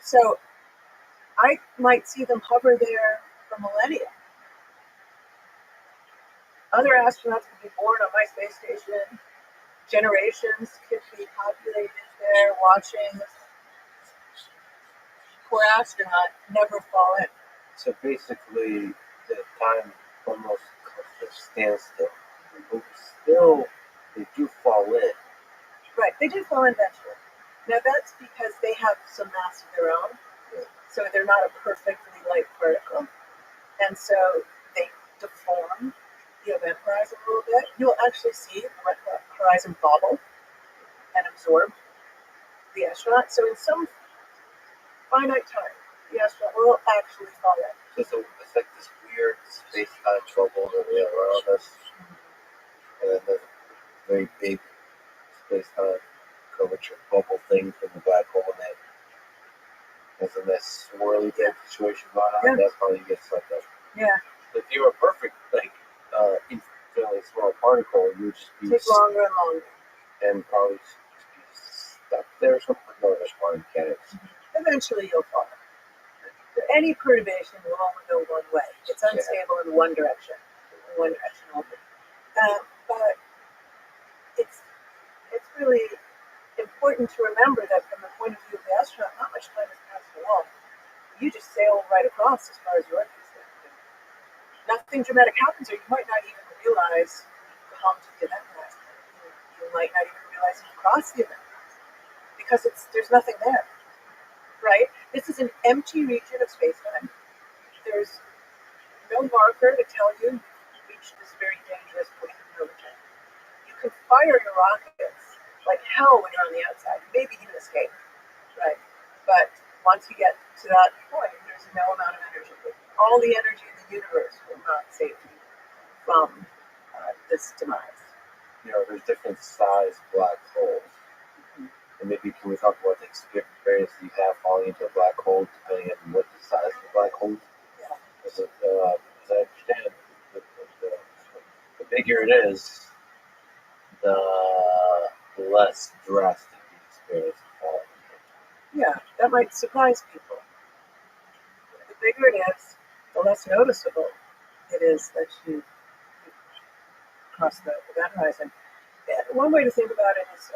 So I might see them hover there for millennia. Other astronauts could be born on my space station. Generations could be populated there watching this poor astronaut never fall in. So basically, the time almost comes to a standstill. But still, they do fall in. Right, they do fall in eventually. Now that's because they have some mass of their own, so they're not a perfectly light particle, and so they deform the event horizon a little bit. You'll actually see the horizon bobble and absorb the astronaut. So in some finite time, the astronaut will actually fall in. So it's like this weird space-time bubble that we have around us, and then the very big space-time curvature bubble thing from the black hole, and then there's a nice swirly type situation going on. Yeah. That's how you get sucked up. Yeah. If you were a perfect, infinitely small particle, you would just be take longer and longer, and probably just be stuck there or something. No, that's quantum mechanics. Eventually, you'll fall. Any perturbation will only go one way. It's unstable in one direction only. But it's really important to remember that from the point of view of the astronaut, not much time has passed at all. You just sail right across as far as you're concerned. Nothing dramatic happens, or you might not even realize you've come to the event horizon. You might not even realize you've crossed the event horizon because there's nothing there, right? This is an empty region of space-time. There's no marker to tell you you've reached this very dangerous point of no return. You can fire your rockets like hell when you're on the outside. Maybe you can escape, right? But once you get to that point, there's no amount of energy. All the energy in the universe will not save you from this demise. There's different size black holes. And maybe can we talk about the experience you have falling into a black hole, depending on what the size of the black hole is? Yeah. As I understand, the bigger it is, the less drastic the experience falling. Yeah, that might surprise people. The bigger it is, the less noticeable it is that you cross the event horizon. One way to think about it is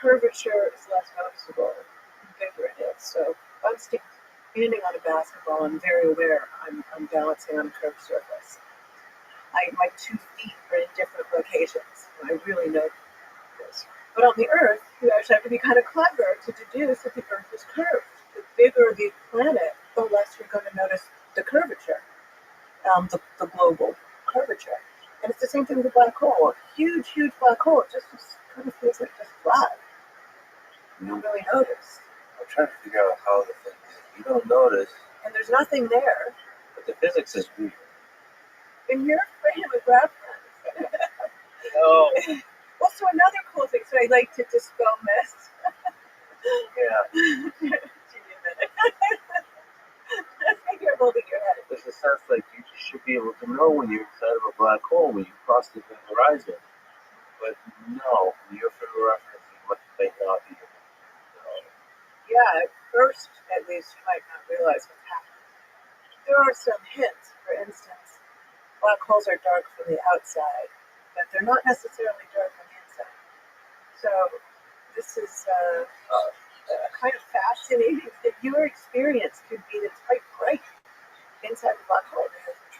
curvature is less noticeable the bigger it is. So if I'm standing on a basketball, I'm very aware I'm balancing on a curved surface. My 2 feet are in different locations, and I really know this. But on the Earth, you actually have to be kind of clever to deduce that the Earth is curved. The bigger the planet, the less you're going to notice the curvature, the global curvature. And it's the same thing with a black hole. A huge, huge black hole, it just kind of feels like just flat. You don't really notice. I'm trying to figure out how the thing is. You don't notice. And there's nothing there. But the physics is weird. In your frame of reference. Oh. Also, another cool thing, so I like to dispel myths. Yeah. Give me a minute. You're holding your head. There's a sense like you should be able to know when you're inside of a black hole when you cross the horizon. But no, your frame of reference may not be. Yeah, at first, at least, you might not realize what's happening. There are some hints. For instance, black holes are dark from the outside, but they're not necessarily dark on the inside. So this is kind of fascinating that your experience could be that it's quite bright inside the black hole.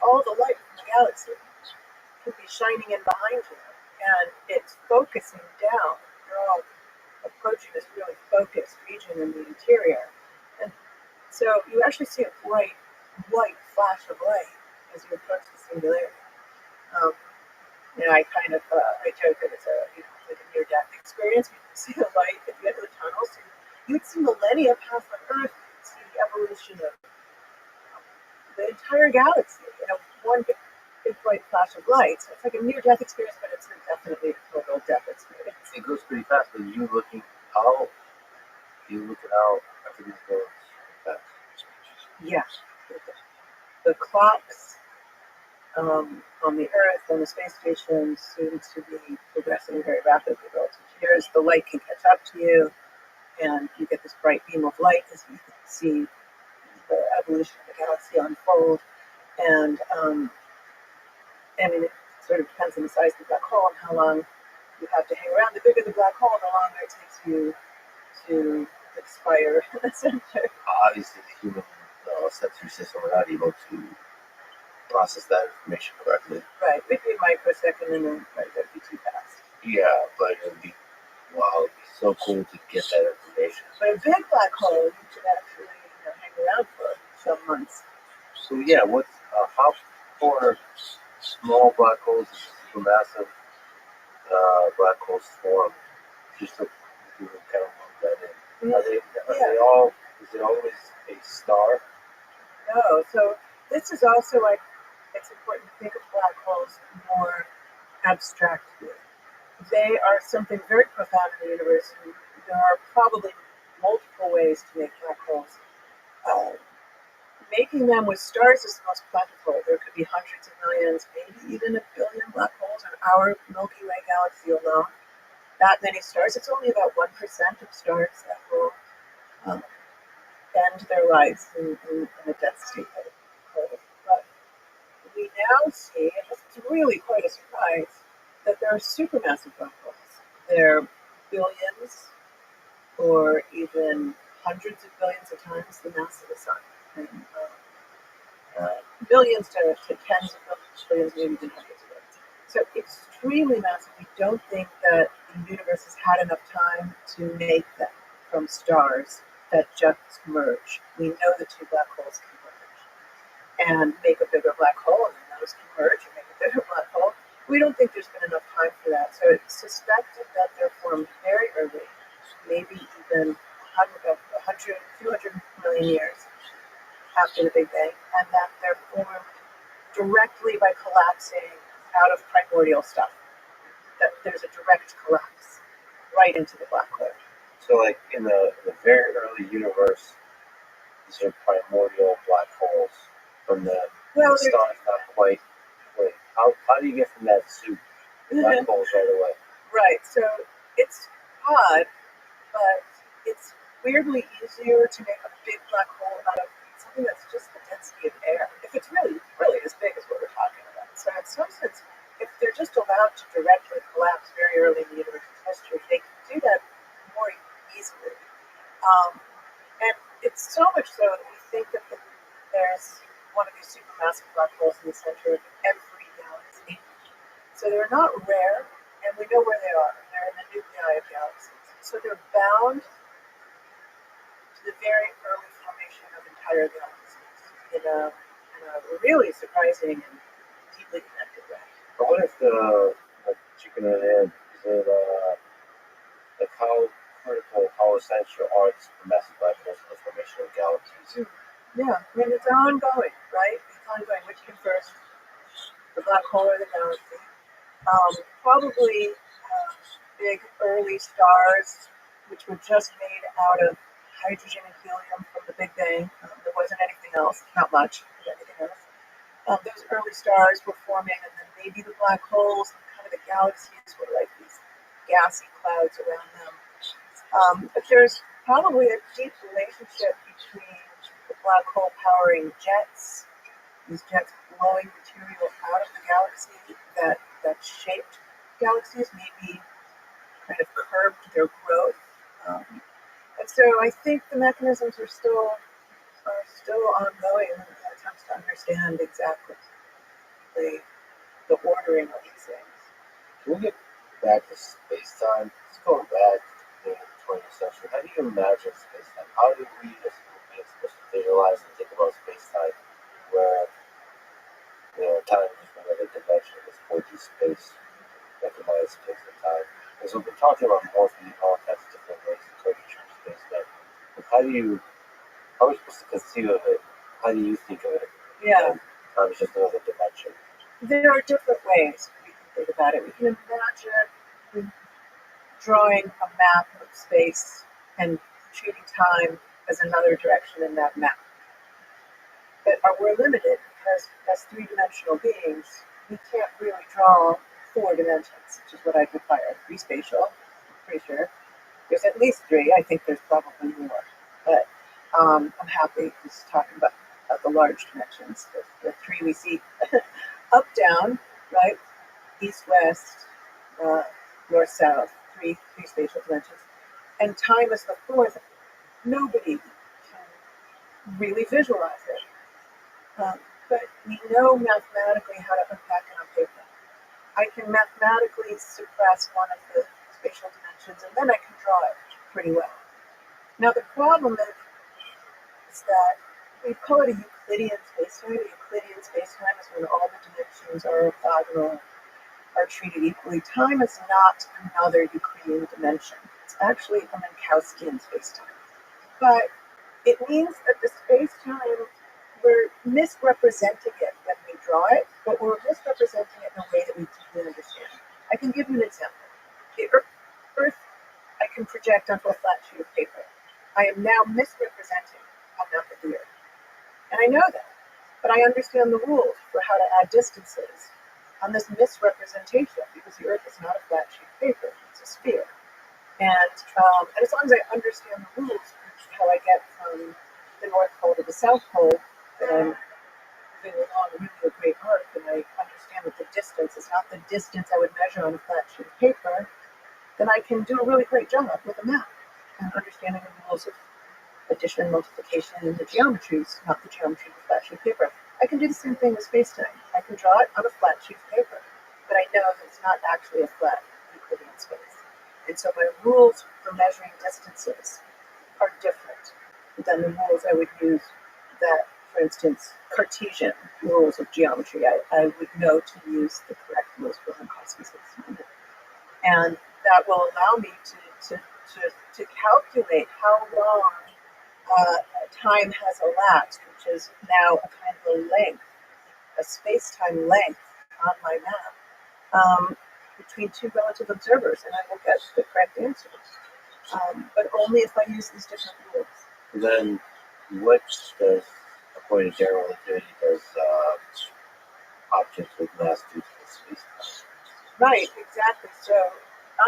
All the light from the galaxy could be shining in behind you, and it's focusing down. You're all approaching this really focused region in the interior. And so you actually see a bright white flash of light as you approach the singularity. I kind of I joke that it's like a near-death experience. You can see the light at the end of the tunnel. So you'd see millennia pass on Earth. You'd see the evolution of the entire galaxy. One big bright flash of light. So it's like a near-death experience, but it's definitely a total death experience. It goes pretty fast, but you looking out, everything goes fast. Yeah. The clocks on the Earth and the space station seem to be progressing very rapidly relative to yours. The light can catch up to you, and you get this bright beam of light as you see the evolution of the galaxy unfold. And it sort of depends on the size of the black hole and how long you have to hang around. The bigger the black hole, the longer it takes you to expire in the center. Obviously, the human sensory system are not able to process that information correctly. Right, it'd be a microsecond, and then that'd be too fast. Yeah, but it'd be so cool to get that information. But a big black hole, you could actually hang around for some months. So yeah, how for small black holes and supermassive black holes form? Just to kind of lump that in. Are they all? Is it always a star? No. So this is also it's important to think of black holes more abstractly. They are something very profound in the universe, and there are probably multiple ways to make black holes. Making them with stars is the most plentiful. There could be hundreds of millions, maybe even a billion black holes in our Milky Way galaxy alone. That many stars. It's only about 1% of stars that will end their lives in a death state. But we now see, and this is really quite a surprise, that there are supermassive black holes. They're billions or even hundreds of billions of times the mass of the sun, and billions to tens of billions, maybe even hundreds of billions. So extremely massive. We don't think that the universe has had enough time to make them from stars that just merge. We know the two black holes can merge and make a bigger black hole, and then those can merge and make a bigger black hole. We don't think there's been enough time for that. So it's suspected that they're formed very early, maybe even 200 million years after the Big Bang, and that they're formed directly by collapsing out of primordial stuff. That there's a direct collapse right into the black hole. So, like in the very early universe, these are primordial black holes from the stars not quite. Wait, how do you get from that to black holes right away? Right. So it's odd, but it's weirdly easier to make a big black hole out of something that's just the density of air. If it's really, really as big as what we're talking about. So in some sense, if they're just allowed to directly collapse very early in the universe's history, they can do that more easily. And it's so much so that we think that there's one of these supermassive black holes in the center of every galaxy. So they're not rare, and we know where they are. They're in the nuclei of galaxies. So they're bound to the very early formation of entire galaxies in a really surprising and deeply connected way. But what if the chicken and egg, is it like how critical, how essential are these massive black holes in the formation of galaxies? Yeah, I mean, it's ongoing, right? It's ongoing. Which came first, the black hole or the galaxy? Probably big early stars, which were just made out of hydrogen and helium from the Big Bang. There wasn't anything else, not much of anything else. Those early stars were forming, and then maybe the black holes and kind of the galaxies were like these gassy clouds around them. But there's probably a deep relationship between the black hole powering jets, these jets blowing material out of the galaxy that shaped galaxies, maybe kind of curbed their growth. And so I think the mechanisms are still ongoing in attempts to understand exactly the ordering of these things. Can we get back to space-time? Let's go back to the 20th century. How do you imagine space-time? How do we as human beings supposed to visualize and think about space-time where time is another dimension, this 4D space, recognized space and time? Because we've been talking about morphing and all kinds of different ways of curvature of space-time. But how are we supposed to conceive of it? How do you think of it? Yeah. Time is just another dimension. There are different ways we can think about it. We can imagine drawing a map of space and treating time as another direction in that map. But we're limited because as three-dimensional beings, we can't really draw 4 dimensions, which is what I'd require. 3 spatial, I'm pretty sure. There's at least 3. I think there's probably more. But I'm happy just talking about the large dimensions, the 3 we see up, down, right? East, west, north, south, 3 spatial dimensions. And time is the 4th. Nobody can really visualize it. But we know mathematically how to unpack it on paper. I can mathematically suppress one of the spatial dimensions, and then I can draw it pretty well. Now the problem is that we call it a Euclidean spacetime. A Euclidean spacetime is when all the dimensions are orthogonal, are treated equally. Time is not another Euclidean dimension. It's actually a Minkowskian spacetime. But it means that the spacetime, we're misrepresenting it when we draw it, but we're misrepresenting it in a way that we deeply understand. I can give you an example. The Earth, I can project onto a flat sheet of paper. I am now misrepresenting a map of the Earth. And I know that, but I understand the rules for how to add distances on this misrepresentation, because the Earth is not a flat sheet of paper, it's a sphere. And as long as I understand the rules, which is how I get from the North Pole to the South Pole, that I'm moving along really a great arc, and I understand that the distance is not the distance I would measure on a flat sheet of paper, then I can do a really great job with a map. and understanding the rules of addition and multiplication and the geometries, not the geometry of a flat sheet of paper. I can do the same thing with space-time. I can draw it on a flat sheet of paper, but I know that it's not actually a flat Euclidean space. And so my rules for measuring distances are different than the rules I would use that, for instance, Cartesian rules of geometry. I would know to use the correct rules for Minkowski space. And that will allow me to calculate how long time has elapsed, which is now a kind of a length, a space-time length on my map, between two relative observers, and I will get the correct answer. But only if I use these different rules. Then, what does, according to general relativity, does objects with mass do to the space-time? Right, exactly. So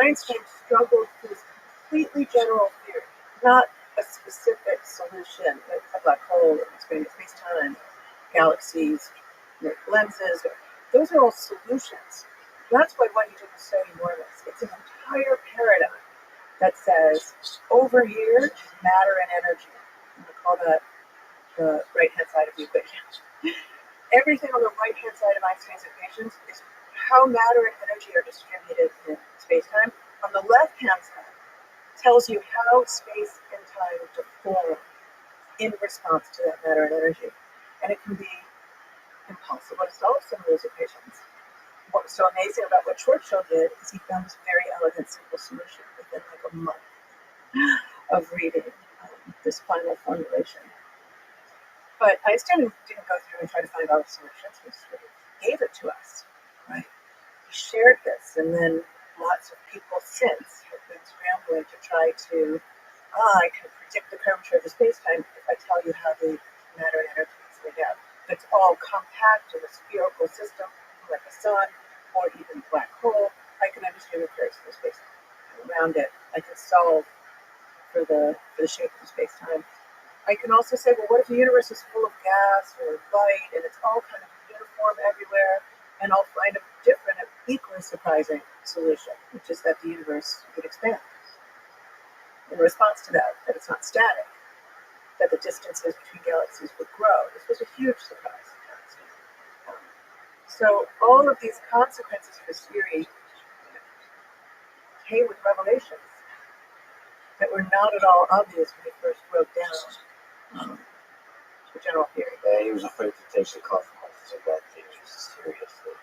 Einstein struggled with completely general theory, not a specific solution, like a black hole, expanding space-time, galaxies, lenses. Those are all solutions. That's why what he did was so enormous. It's an entire paradigm that says, over here, matter and energy. I'm going to call that the right-hand side of the equation. Everything on the right-hand side of Einstein's equations is how matter and energy are distributed in space-time. On the left-hand side, tells you how space and time deform in response to that matter and energy. And it can be impossible to solve some of those equations. What's so amazing about what Schwarzschild did is he found this very elegant, simple solution within like a month of reading this final formulation. But Einstein didn't go through and try to find all the solutions. He sort of gave it to us, right? He shared this, and then lots of people since have been scrambling to try to, I can predict the curvature of the space-time if I tell you how the matter and energy is laid out. It's all compact in a spherical system, like a sun, or even a black hole. I can understand the curves of the space-time around it. I can solve for the shape of the space-time. I can also say, well, what if the universe is full of gas or light and it's all kind of uniform everywhere? And I'll find a different, equally surprising solution, which is that the universe would expand. In response to that it's not static, that the distances between galaxies would grow. This was a huge surprise. So all of these consequences of his theory came with revelations that were not at all obvious when he first wrote down the general theory. Yeah, he was afraid to take the consequences of that theory seriously.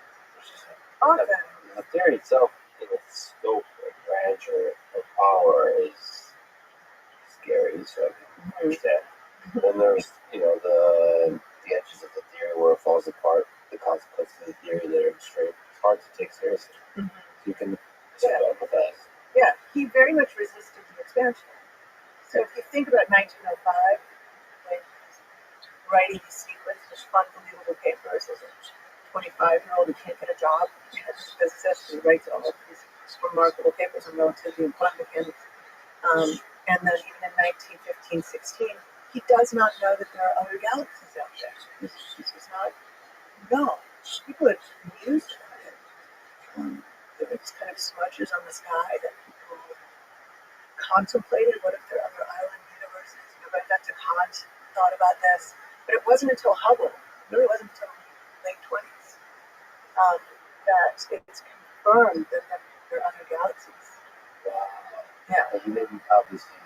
Often. The theory itself, in its scope and grandeur of power, is scary, so I can understand. Then there's, the edges of the theory where it falls apart, the consequences of the theory that are extreme. It's hard to take seriously. Mm-hmm. You can up with that. Yeah, he very much resisted the expansion. So if you think about 1905, like writing these sequences of unbelievable papers as a 25-year-old who can't get a job, as a physicist, who writes all of these remarkable papers on relativity and quantum mechanics. And then even in 1915-16, he does not know that there are other galaxies out there. This was not known. People had mused about it. There were kind of smudges on the sky that people contemplated. What if there are other island universes? Going back to Kant, thought about this. But it wasn't until Hubble, it really wasn't until the late 20s, that it's confirmed that there are other galaxies. Yeah. And he didn't, obviously,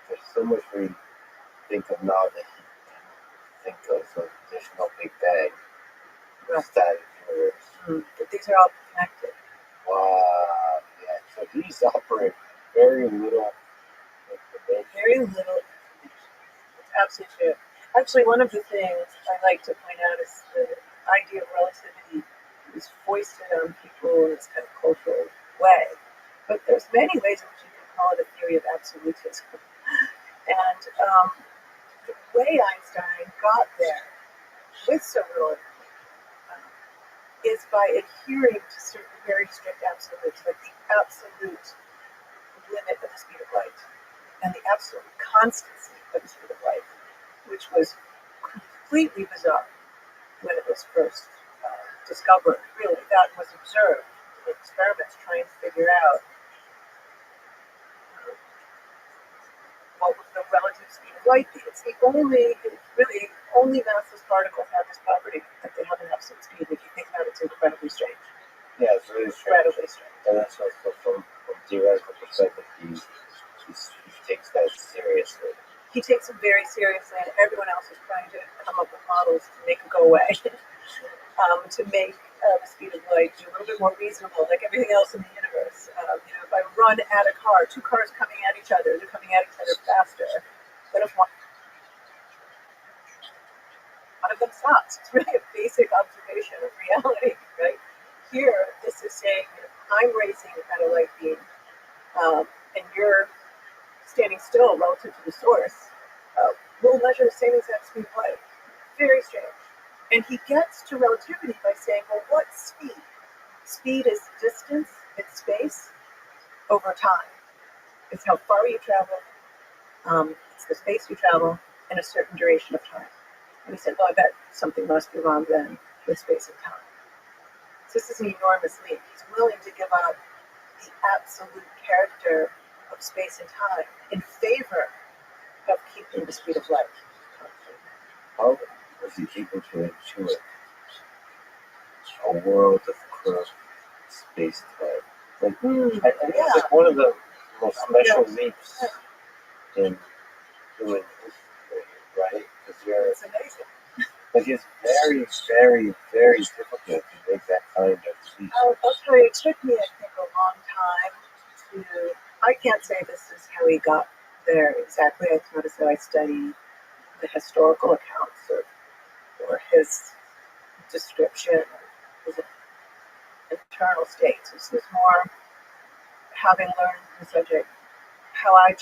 there's so much we think of now that he didn't think of. So there's no Big Bang, static universe. But these are all connected. Wow. Yeah. So he's offering very little information. Very little information. It's absolutely true. Actually, one of the things I like to point out is the idea of relativity is foisted on people in this kind of cultural way. But there's many ways in which you can call it a theory of absolutism. And the way Einstein got there with so little is by adhering to certain very strict absolutes, like the absolute limit of the speed of light and the absolute constancy of the speed of light, which was completely bizarre when it was first discovered. Really, that was observed in experiments trying to figure out what would the relative speed of light be? It's really only massless particles have this property that they have an absolute speed. If you think about it, it's incredibly strange. Yeah, it's really strange. Incredibly strange. And that's also from theoretical perspective, he takes that seriously. He takes it very seriously, and everyone else is trying to come up with models to make it go away, to make the speed of light be a little bit more reasonable, like everything else in the universe. If I run at a car, two cars coming at each other, they're coming at each other faster. But if one of them stops, it's really a basic observation of reality, right? Here, this is saying I'm racing at a light beam, and you're standing still relative to the source. We'll measure the same exact speed of light. Very strange. And he gets to relativity by saying, well, what's speed? Speed is distance, it's space, over time. It's how far you travel, it's the space you travel, in a certain duration of time. And he said, well, I bet something must be wrong then with space and time. So this is an enormous leap. He's willing to give up the absolute character of space and time in favor of keeping the speed of light. How does he keep into it a world of curved space-time? I think it's like one of the most special leaps in human history, right? Because It's amazing. it's very, very, very difficult to make that kind of leap. I'll tell you, it took me, I think, a long time to. I can't say this is how he got there exactly. I noticed that I study the historical accounts or his description of his internal states. This is more having learned the subject, how I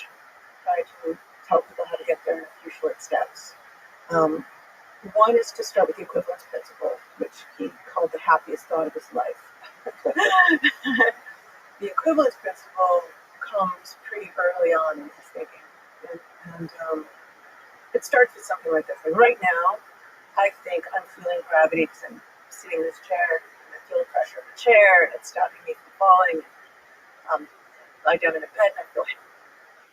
try to tell people how to get there in a few short steps. One is to start with the equivalence principle, which he called the happiest thought of his life. The equivalence principle comes pretty early on in his thinking. And it starts with something like this. Like right now, I think I'm feeling gravity because I'm sitting in this chair, and I feel the pressure of the chair, and it's stopping me from falling. Lie down in a bed, and I feel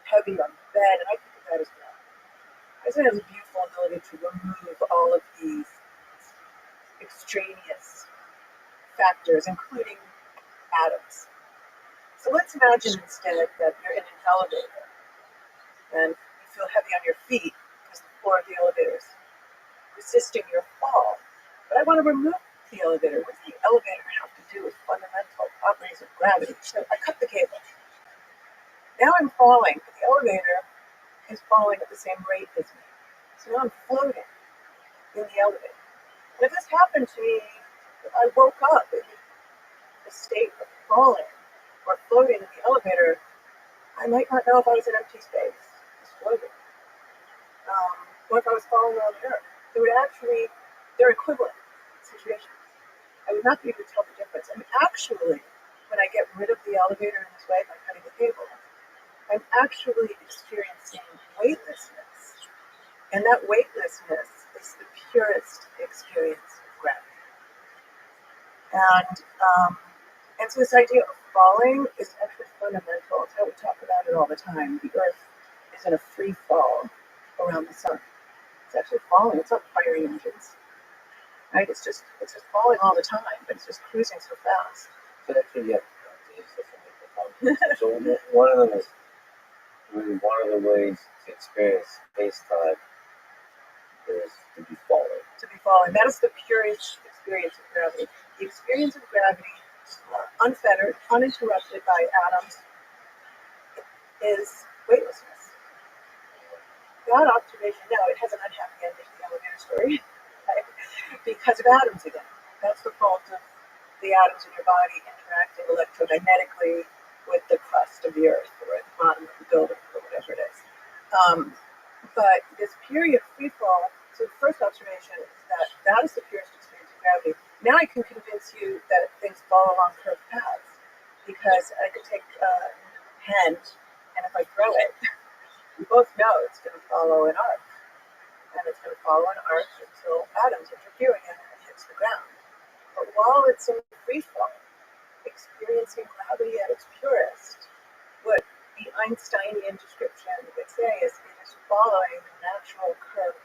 heavy on the bed, and I think of that as well. Isaac has a beautiful ability to remove all of these extraneous factors, including atoms. So let's imagine instead that you're in an elevator and you feel heavy on your feet because the floor of the elevator is resisting your fall. But I want to remove the elevator. What does the elevator have to do with fundamental properties of gravity? So I cut the cable. Now I'm falling, but the elevator is falling at the same rate as me. So now I'm floating in the elevator. And if this happened to me, if I woke up in the state of falling or floating in the elevator, I might not know if I was in empty space, just floating. Or if I was falling around the earth. They're equivalent situations. I would not be able to tell the difference. And actually, when I get rid of the elevator in this way by cutting the cable, I'm actually experiencing weightlessness. And that weightlessness is the purest experience of gravity. And so this idea of falling is actually fundamental. It's how we talk about it all the time. The Earth is in a free fall around the sun. It's actually falling. It's not firing engines. Right? It's just falling all the time, but it's just cruising so fast. But actually, yeah, so one of them is really one of the ways to experience space-time is to be falling. To be falling. That is the purest experience of gravity. The experience of gravity, unfettered, uninterrupted by atoms, is weightlessness. That observation, now it has an unhappy ending, the elevator story, right? Because of atoms again. That's the fault of the atoms in your body interacting electromagnetically with the crust of the earth or at the bottom of the building or whatever it is. But this period of free fall, so the first observation is that is the purest experience of gravity. Now I can convince you that things fall along curved paths because I could take a pen and if I throw it, we both know it's going to follow an arc. And it's going to follow an arc until atoms interfere again and it hits the ground. But while it's in free fall, experiencing gravity at its purest would be Einsteinian description would say is it is following the natural curve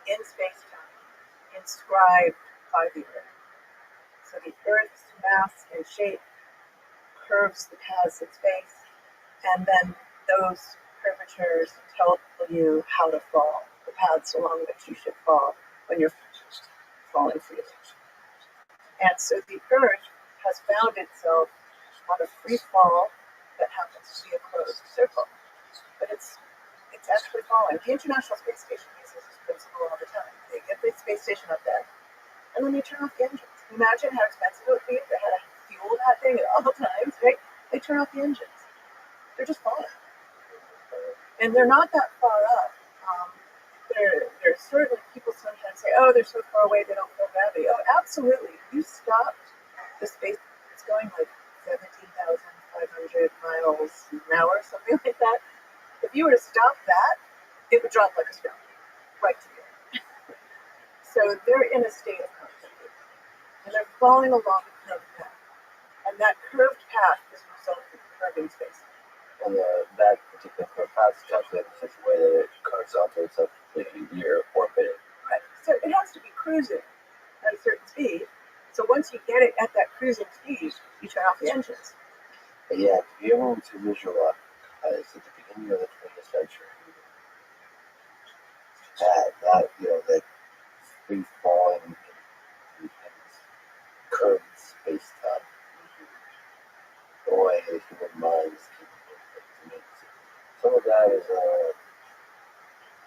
in space-time inscribed by the Earth. So the Earth's mass and shape curves the paths in space, and then those curvatures tell you how to fall, the paths along which you should fall when you're falling freely. And so the Earth has found itself on a free fall that happens to be a closed circle. But it's actually falling. The International Space Station uses this principle all the time. They get the space station up there, and then they turn off the engines. Imagine how expensive it would be if they had to fuel that thing at all times, right? They turn off the engines. They're just falling. And they're not that far up. There's certainly people sometimes say, oh, they're so far away they don't feel gravity. Oh, absolutely. You stopped the space, it's going like 17,500 miles an hour, something like that. If you were to stop that, it would drop like a stone right to the earth. So they're in a state of consciousness, and they're falling along a curved path. And that curved path is a result of curving space. And that particular curve path is calculated in such a way that it curves out to itself completely near orbit. Right. So it has to be cruising at a certain speed. So once you get it at that cruising speed, you turn off the engines. But yeah, to be able to visualize at the beginning of the 20th century, that free falling and curved space time, the way the human mind is capable of it. Some of that is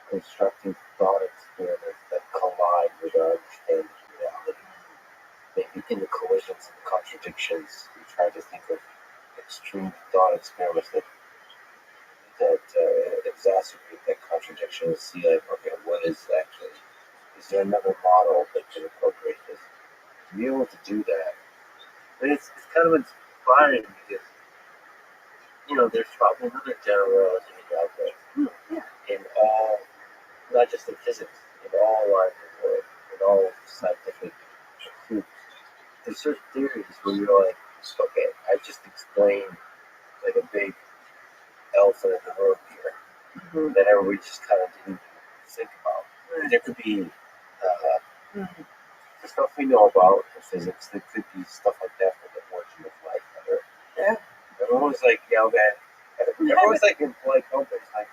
constructing thought experiments that collide with our understanding of reality. Maybe in the collisions and contradictions, we try to think of extreme thought experiments that exacerbate that contradiction and see like, okay, what is actually, is there another model that can incorporate this? To be able to do that, and it's kind of inspiring because, there's probably another general relativity out there in all, not just in physics, in all lines of work, in all scientific pursuits. There's certain theories where you're like, okay, I just explained like a big elephant in the room here that everybody just kind of didn't think about. Right. There could be the stuff we know about in physics. There could be stuff like that for the origin of life on Earth. Yeah. Everyone's like, yeah, man. Everyone's like in polite companies, like,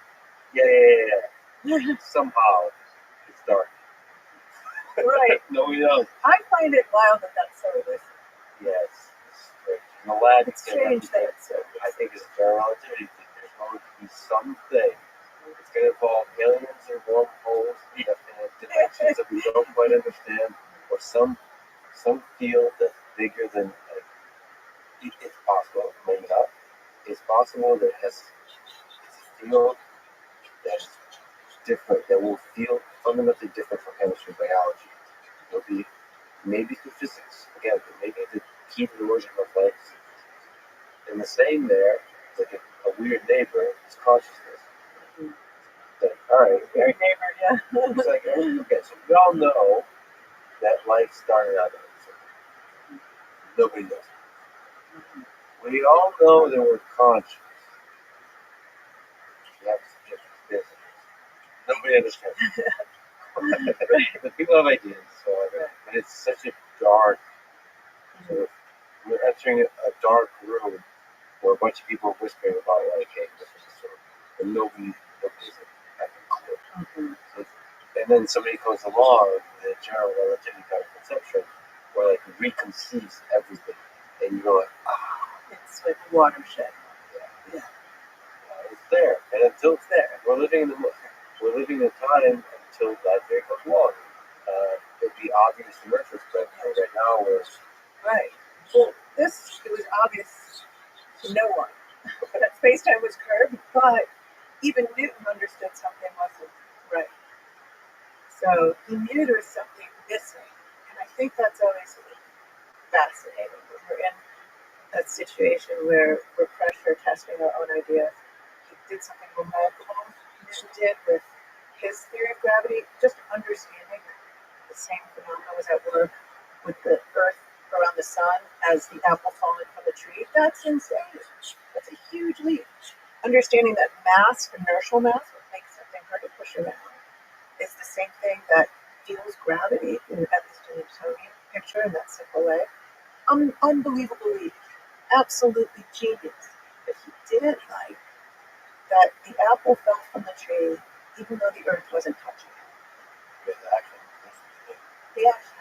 yeah. Somehow it's dark. Right. No, we don't. I find it wild that that's so elusive. Yes. In the lab, it's strange that it's so elusive. I think it's a general relativity thing. There's going to be something. It's going to involve aliens or wormholes in dimensions that we don't quite understand, or some field that's bigger than, it's possible, maybe not. It's possible that it's a field that's different, that will feel fundamentally different from chemistry and biology. It'll be maybe through physics, again, maybe the key to the origin of life. And the same there, like a weird neighbor is consciousness. Like, all right, weird neighbor, yeah. It's like, okay, so we all know that life started out of it. Nobody knows. We all know that we're conscious. We have subjective business. Nobody understands. But people have ideas, so but it's such a dark sort of, we're entering a dark room where a bunch of people are whispering about like, hey, this is a story. And nobody's having a clue. And then somebody comes along with a general relativity kind of conception where like reconceives everything. And you go like, it's like a watershed. Yeah. It's there. And until it's there, we're living in a time until that day comes along. It'll be obvious in retrospect. Right now we're right. Well, it was obvious to no one that space-time was curved, but even Newton understood something wasn't right. So he knew there was something missing, and I think that's always fascinating when we're in a situation where we're pressure testing our own ideas. He did something remarkable. Newton did with his theory of gravity, just understanding the same phenomenon was at work with the Earth around the sun as the apple falling from the tree. That's insane. That's a huge leap. understanding that mass, inertial mass, what makes something hard to push around, is the same thing that deals gravity, at least in the Newtonian picture in that simple way. Unbelievably, absolutely genius. But he didn't like that the apple fell from the tree even though the earth wasn't touching it. The action.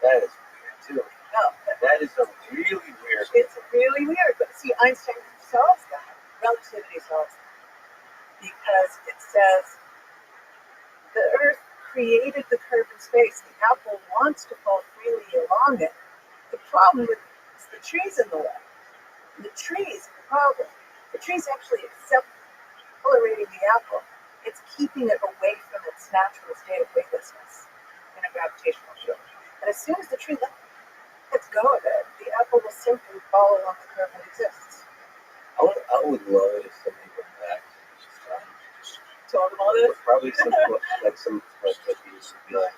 That is weird too. No, that is a really weird. It's really weird, but see, Einstein solves that. Relativity solves that because it says the Earth created the curve in space. The apple wants to fall freely along it. The problem is the tree's in the way. The tree's the problem. The tree's actually accelerating the apple. It's keeping it away from its natural state of weightlessness in a gravitational field. And as soon as the tree lets go of it, the apple will simply fall along the curve that exists. I would love it if somebody went back to told them all this. Probably some used to be like,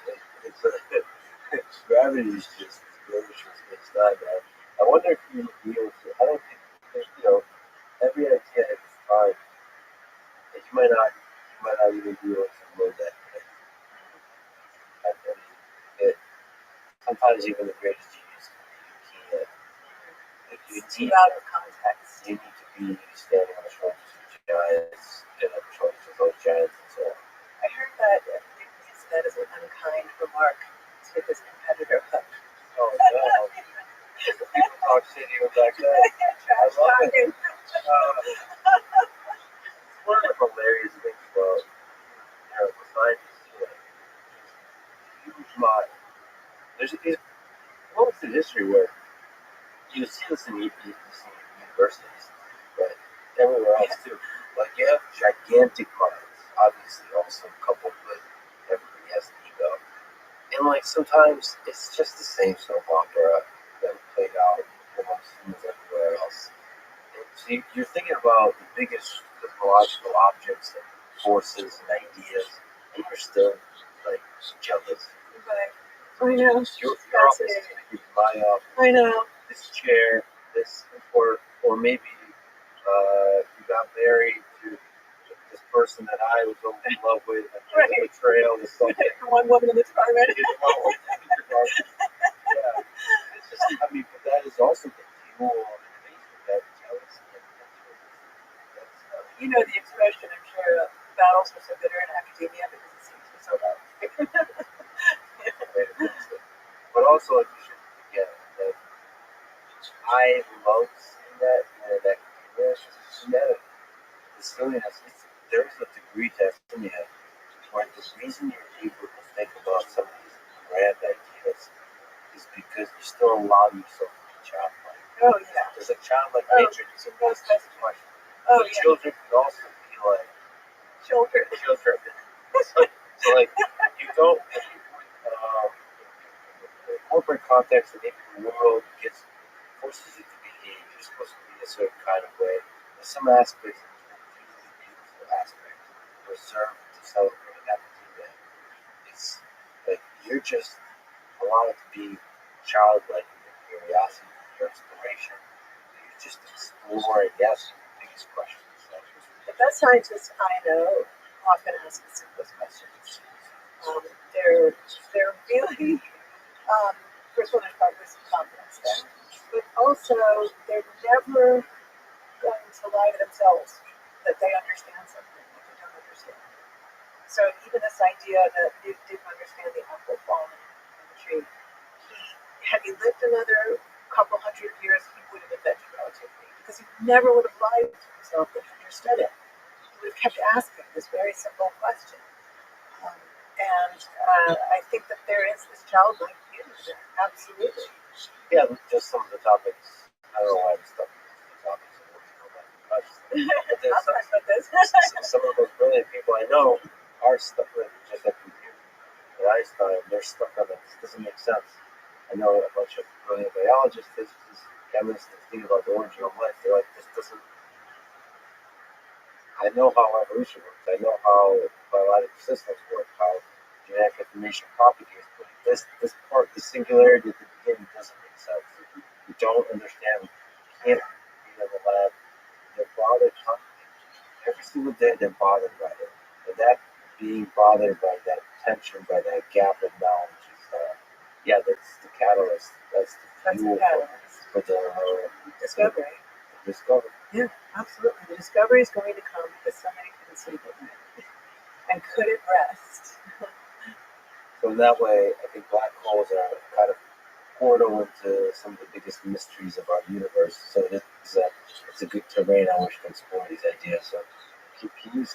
gravity is just it's not bad. I wonder if you would be able to. I don't think every idea at this time. Like you might not even be able to load that. Sometimes even the greatest genius can't. It's too out of context. You need to be standing on the shoulders of giants and on the shoulders of those giants and so on. I heard that Nick used that as an unkind remark to his competitor. Oh no! People talk shit even back then. I love it. It's one of the hilarious things about scientists. Huge mind. There's moments in history where you see this in universities, but everywhere else too. Like you have gigantic minds, obviously also coupled with everybody has an ego. And like sometimes it's just the same soap opera that played out amongst humans everywhere else. And so you're thinking about the biggest cosmological objects and forces and ideas, and you're still like jealous. I know. I know. This chair, this or maybe you got married to this person that I was in love with, and there's a betrayal or something. One woman in the department. Yeah, it's just. I mean, but that is also the fuel and amazing that jealousy. You know the expression, I'm sure, battles are so bitter in academia because it seems to be so bad. But also, you shouldn't forget that I love seeing that and that humanity, the silliness. There's a degree to silliness where the reason you're able to think about some of these grand ideas is because you still allow yourself to be childlike. Oh yeah. There's a childlike nature. It's a most best question. Oh but yeah. Children can also be like children. So like you don't. The corporate context and maybe the world forces you to behave. You're supposed to be a certain kind of way. There's some aspects of the really beautiful aspect reserved to celebrate and have to do that. It's like you're just allowed to be childlike in your curiosity, your exploration. You just explore and ask the biggest questions. The best scientists I know often ask the simplest questions. They're really first of all, there's probably some confidence there, but also they're never going to lie to themselves that they understand something that they don't understand. So even this idea that Newt didn't understand the apple falling in the tree, had he lived another couple hundred years, he would have invented relativity because he never would have lied to himself that he understood it. He would have kept asking this very simple question. And I think that there is this childlike beauty there, absolutely. Yeah, just some of the topics. I don't know why I'm stuck with the topics. But some of those brilliant people I know are stuck with just like computer and Einstein. They're stuck on it. This doesn't make sense. I know a bunch of brilliant biologists, physicists, chemists that think about the origin of life. They're like, this doesn't. I know how evolution works. I know how biological systems work. How genetic information propagates, but this part, the singularity at the beginning doesn't make sense. You don't understand. You can't be in the lab. Their father taught me. every single day they're bothered by it. And that being bothered by that tension, by that gap in knowledge is, that's the catalyst. That's the fuel for the discovery. Discovery. Yeah, absolutely. The discovery is going to come because somebody couldn't sleep at night and couldn't rest. So in that way, I think black holes are kind of portal into some of the biggest mysteries of our universe. So it's a good terrain on which to explore these ideas. So can you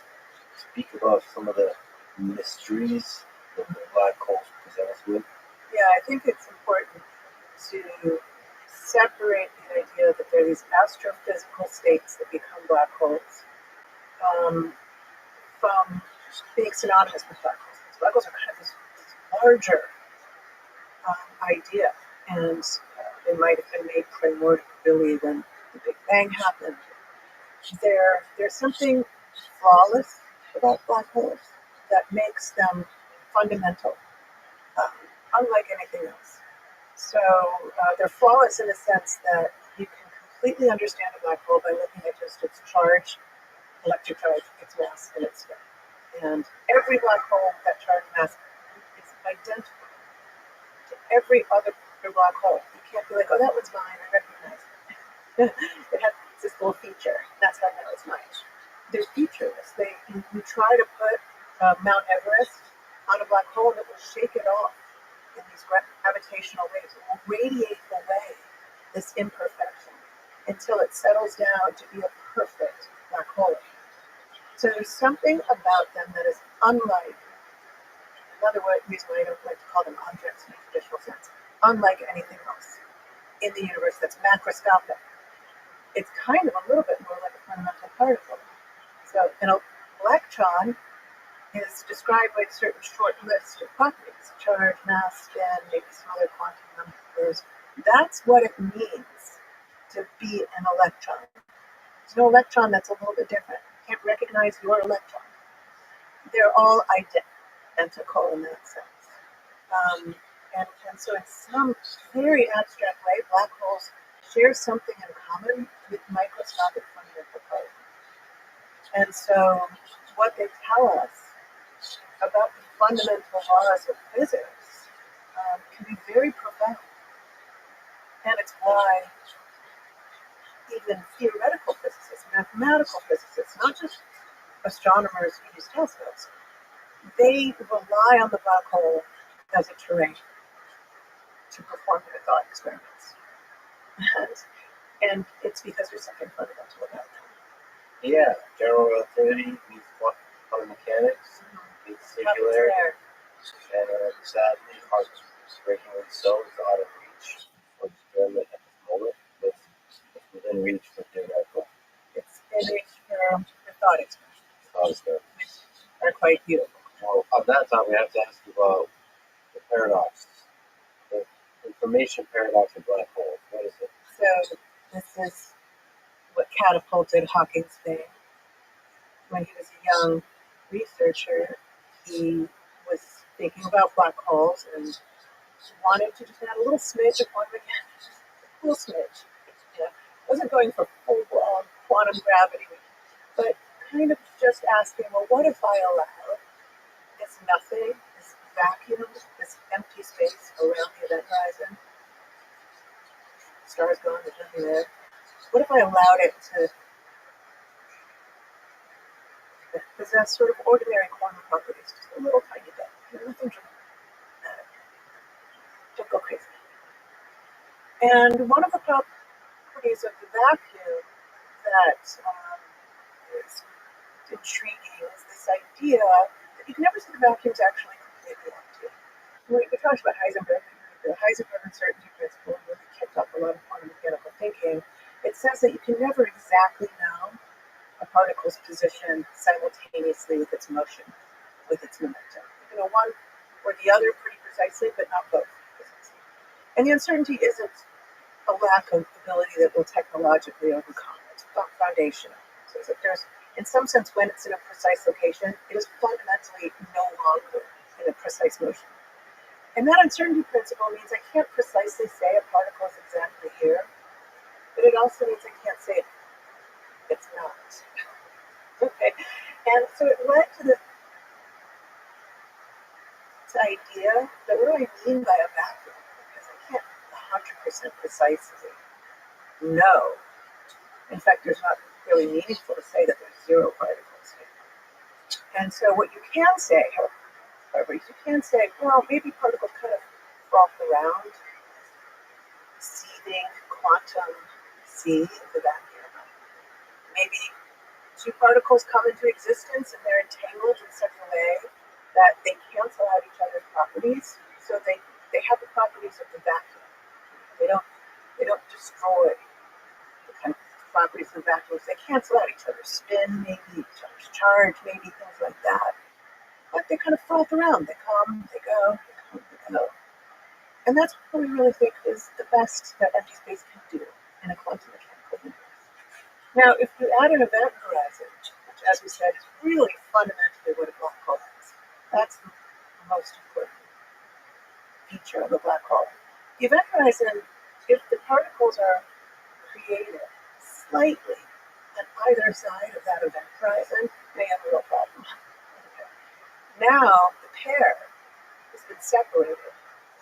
speak about some of the mysteries that the black holes present us with? Yeah, I think it's important to separate the idea that there are these astrophysical states that become black holes from being synonymous with black holes. Black holes are kind of this larger idea, and they might have been made primordially when the Big Bang happened. There's something flawless about black holes that makes them fundamental, unlike anything else. So they're flawless in the sense that you can completely understand a black hole by looking at just its charge, electric charge, its mass, and its spin. And every black hole, that charge mass, is identical to every other black hole. You can't be like, oh, that one's mine, I recognize it. It has this little feature. That's how I know it's mine. They're featureless. You try to put Mount Everest on a black hole and it will shake it off in these gravitational waves. It will radiate away this imperfection until it settles down to be a perfect black hole. So there's something about them that is unlike, another reason why I don't like to call them objects in a traditional sense, unlike anything else in the universe that's macroscopic. It's kind of a little bit more like a fundamental particle. So an electron is described by a certain short list of properties: charge, mass, spin, maybe some other quantum numbers. That's what it means to be an electron. There's no electron that's a little bit different. You can't recognize your electron. They're all identical in that sense. And so in some very abstract way, black holes share something in common with microscopic fundamental particles. And so what they tell us about the fundamental laws of physics can be very profound. And it's why even theoretical physicists, mathematical physicists, not just astronomers who use telescopes, they rely on the black hole as a terrain to perform their thought experiments. And it's because there's something fundamental about them. Yeah, general relativity means quantum mechanics, means singularity, and sadly, heartbreakingly so, is out of reach for experiment at this moment, but it's within reach for theoretical. It's in reach for thought experiments, which are quite beautiful. Well, on that time, we have to ask you about the paradox, the information paradox of black holes. What is it? So this is what catapulted Hawking's fame. When he was a young researcher, he was thinking about black holes and wanted to just add a little smidge of quantum mechanics, a little smidge. Yeah, wasn't going for full-blown quantum gravity, but kind of just asking, well, what if I allowed this nothing, this vacuum, this empty space around the event horizon? Stars gone, there's nothing there. What if I allowed it to possess sort of ordinary quantum properties, just a little tiny bit, nothing dramatic. Don't go crazy. And one of the properties of the vacuum that is intriguing is this idea that you can never say the vacuum is actually completely empty. We talked about Heisenberg. The Heisenberg uncertainty principle really kicked off a lot of quantum mechanical thinking. It says that you can never exactly know a particle's position simultaneously with its motion, with its momentum. You know, one or the other pretty precisely, but not both precisely. And the uncertainty isn't a lack of ability that we'll technologically overcome. It's foundational. So if there's, in some sense, when it's in a precise location, it is fundamentally no longer in a precise motion. And that uncertainty principle means I can't precisely say a particle is exactly here, but it also means I can't say it's not. by a vacuum because I can't 100% precisely know. In fact, there's not really meaningful to say that there's zero particles here. And so what you can say, however, is you can say, well, maybe particles kind of froth around, seething quantum sea in the vacuum. Maybe two particles come into existence and they're entangled in such a way that they cancel out each other's properties, so they have the properties of the vacuum. They don't destroy the kind of properties of vacuums. They cancel out each other's spin, maybe each other's charge, maybe things like that. But they kind of froth around. They come, they go, they come, they go. And that's what we really think is the best that empty space can do in a quantum mechanical universe. Now, if you add an event horizon, which, as we said, is really fundamentally what a black hole is, that's the most important feature of a black hole. The event horizon, if the particles are created slightly on either side of that event horizon, may have a real problem. Okay. Now, the pair has been separated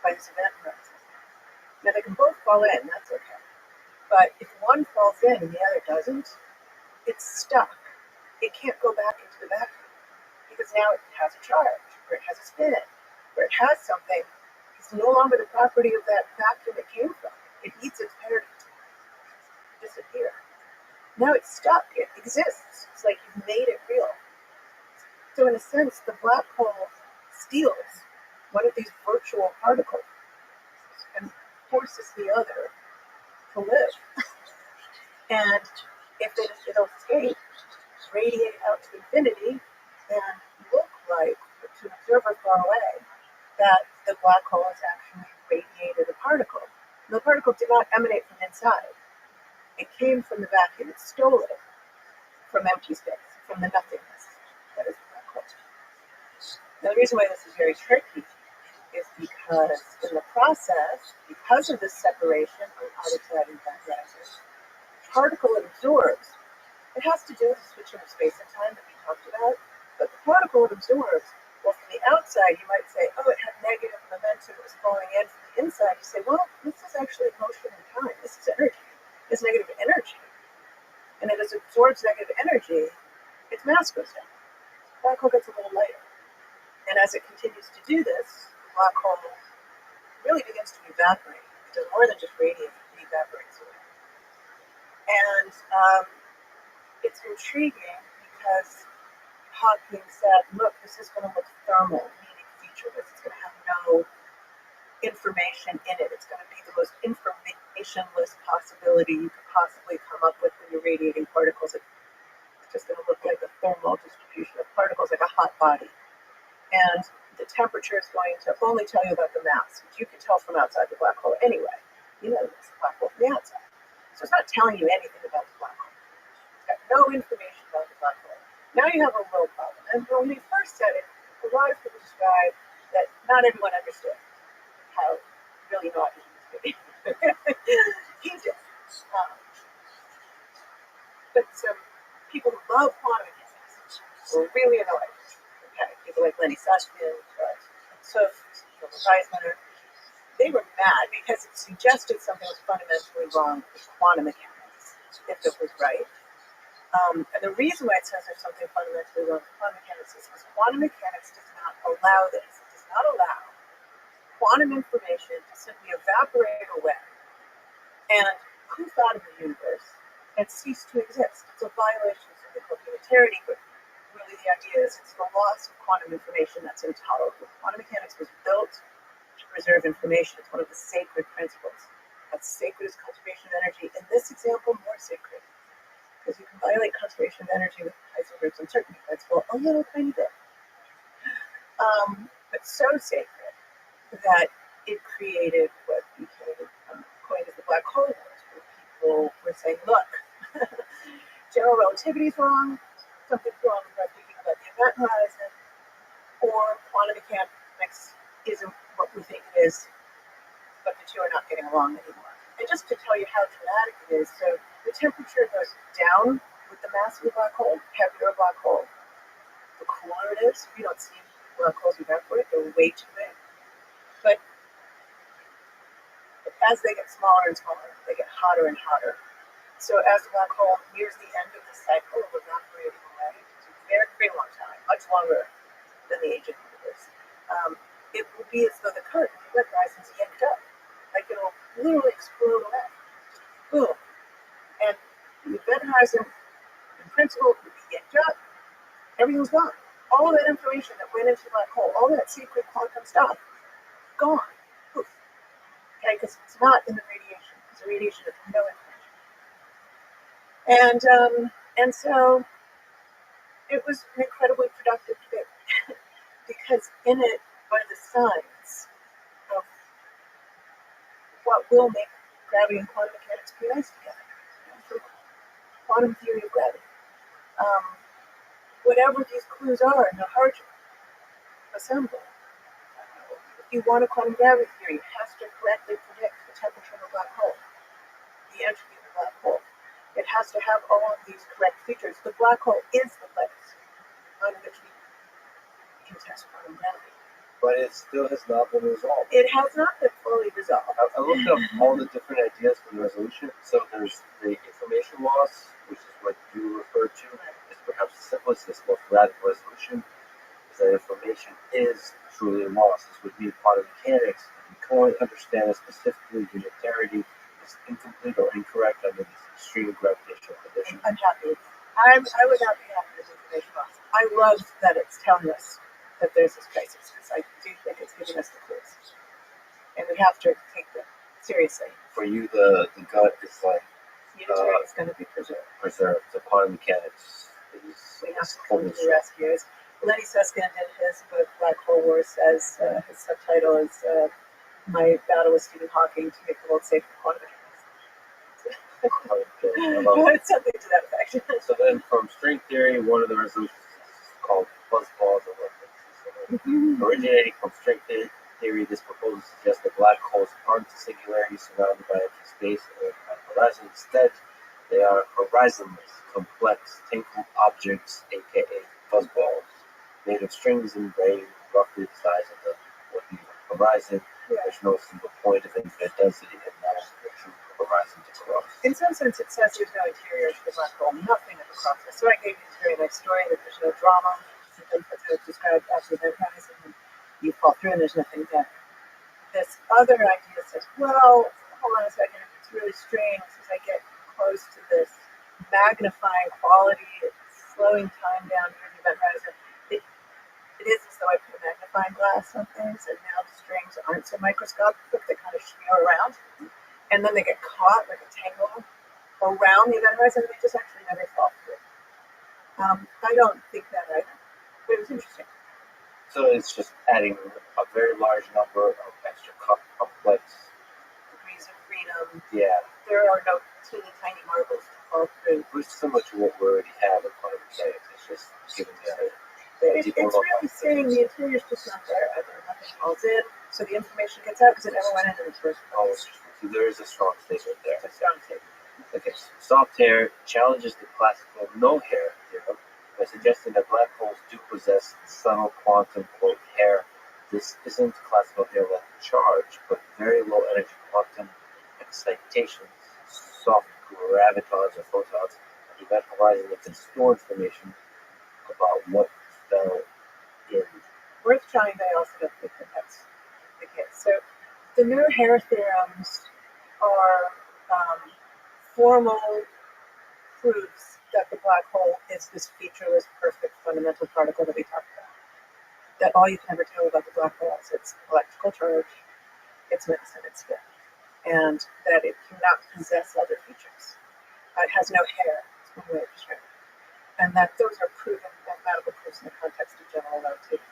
by this event horizon. Now, they can both fall in, that's okay. But if one falls in and the other doesn't, it's stuck. It can't go back into the vacuum because now it has a charge, or it has a spin, or it has something. It's no longer the property of that vacuum it came from. It needs its pair to disappear. Now it's stuck. It exists. It's like you've made it real. So in a sense, the black hole steals one of these virtual particles and forces the other to live. And if it'll escape, radiate out to infinity, and look like, to an observer far away, that the black hole has actually radiated a particle. And the particle did not emanate from inside. It came from the vacuum. It stole it from empty space, from the nothingness that is the black hole. Now, the reason why this is very tricky is because in the process, because of this separation on either side of that horizon, particle it absorbs. It has to do with the switching of space and time that we talked about, but the particle it absorbs, well, from the outside, you might say, oh, it had negative momentum, it was flowing in. From the inside, you say, well, this is actually motion and time. This is energy. It's negative energy. And as it absorbs negative energy, its mass goes down. The black hole gets a little lighter. And as it continues to do this, the black hole really begins to evaporate. It does more than just radiate, it evaporates away. And it's intriguing because Hawking said, look, this is going to look thermal, meaning featureless. It's going to have no information in it. It's going to be the most informationless possibility you could possibly come up with when you're radiating particles. It's just going to look like a thermal distribution of particles, like a hot body. And the temperature is going to only tell you about the mass, which you can tell from outside the black hole anyway. You know it's the black hole from the outside. So it's not telling you anything about the black hole. It's got no information about the black hole. Now you have a real problem. And when we first said it, a lot of people described that not everyone understood how really naughty he was getting. He did. But some people who love quantum mechanics were really annoyed. Okay, people like Lenny Susskind, Reisner, they were mad because it suggested something was fundamentally wrong with quantum mechanics, if it was right. And the reason why it says there's something fundamentally wrong with quantum mechanics is because quantum mechanics does not allow this. It does not allow quantum information to simply evaporate away and poof out of the universe and cease to exist. It's a violation of something called unitarity, but really the idea is it's the loss of quantum information that's intolerable. Quantum mechanics was built to preserve information. It's one of the sacred principles. As sacred as conservation of energy. In this example, more sacred. Because you can violate conservation of energy with Heisenberg's uncertainty principle a little tiny bit. But so sacred that it created what became coined as the black hole wars, where people were saying, look, general relativity is wrong, something's wrong with our thinking about the event horizon, or quantum mechanics isn't what we think it is, but the two are not getting along anymore. And just to tell you how dramatic it is, so the temperature goes down with the mass of the black hole, heavier a black hole, the cooler it is. You don't see black holes evaporate, they're way too big. But as they get smaller and smaller, they get hotter and hotter. So as the black hole nears the end of the cycle of evaporating away, it's a very, very long time, much longer than the age of the universe, it will be as though the curtain, the event horizon, is yanked up. Like it'll literally explode away. Boom. And the event horizon, in principle, will be yanked up. Everything's gone. All of that information that went into the black hole, all that secret quantum stuff, gone. Poof. Okay, because it's not in the radiation. It's a radiation of no information. And so it was an incredibly productive debate because in it are the signs of what will make gravity and quantum mechanics be nice together. Quantum theory of gravity. Whatever these clues are, and they're hard to assemble. If you want a quantum gravity theory, it has to correctly predict the temperature of a black hole, the entropy of a black hole. It has to have all of these correct features. The black hole is the place on which we can test quantum gravity. But it still has not been resolved. It has not been fully resolved. I looked up all the different ideas for the resolution. So there's the information loss, which is what you referred to. It's perhaps the simplest, it's most radical resolution. Is that information is truly lost. This would be part of mechanics. You can only understand it specifically. Unitarity is incomplete or incorrect under these extreme gravitational conditions. I'm happy. I would not be happy with information loss. I love that it's telling us that there's this crisis because I do think it's giving us the clues, and we have to take them seriously. For you, the gut is like unitary is going to be preserved. The quantum mechanics We have to come to the rescue. Lenny Susskind in his book Black Hole Wars says his subtitle is "My Battle with Stephen Hawking to Make the World Safe for Quantum Mechanics." It's something to that effect. So then, from string theory, one of the resolutions is called fuzzballs or what? Originating from string theory, this proposal suggests that black holes aren't a singularity surrounded by empty space or a horizon. Instead, they are horizonless, complex, tangled objects, aka fuzzballs, made of strings and grain, roughly the size of the horizon. There's no single point of infinite density, and that's the true horizon to cross. In some sense, it says there's no interior to the black hole, nothing at the cross. So I gave you this very nice story that there's no drama. Sometimes that's how it's described as the event horizon, and you fall through and there's nothing there. This other idea says, well, hold on a second, it's really strange as I get close to this magnifying quality, it's slowing time down near the event horizon. It is as though I put a magnifying glass on things, and now the strings aren't so microscopic, they kind of smear around, and then they get caught like a tangle around the event horizon, and they just actually never fall through. I don't think that either, but it was interesting. So it's just adding a very large number of extra complex degrees of freedom. Yeah. There are no teeny tiny marbles to fall through. Which is similar to what we already have in quantum mechanics. It's just giving the It's really saying the interior is just not there. Nothing falls in, so the information gets out because it never went into the first place. So there is a strong statement there. It's a strong statement. Okay, so soft hair challenges the classical no hair theorem by suggesting that black holes do possess subtle quantum quote hair. This isn't classical hair like charge, but very low energy quantum excitations, soft gravitons or photons, and the event horizon that can store information about what fell in. ROTHSCHILD, I also don't think that that's the case. So the no hair theorems are formal proofs that the black hole is this featureless, perfect fundamental particle that we talked about. That all you can ever tell about the black hole is its electrical charge, its mass, and its spin, and that it cannot possess other features. It has no hair. It's one way of describing it. And that those are proven mathematical proofs in the context of general relativity.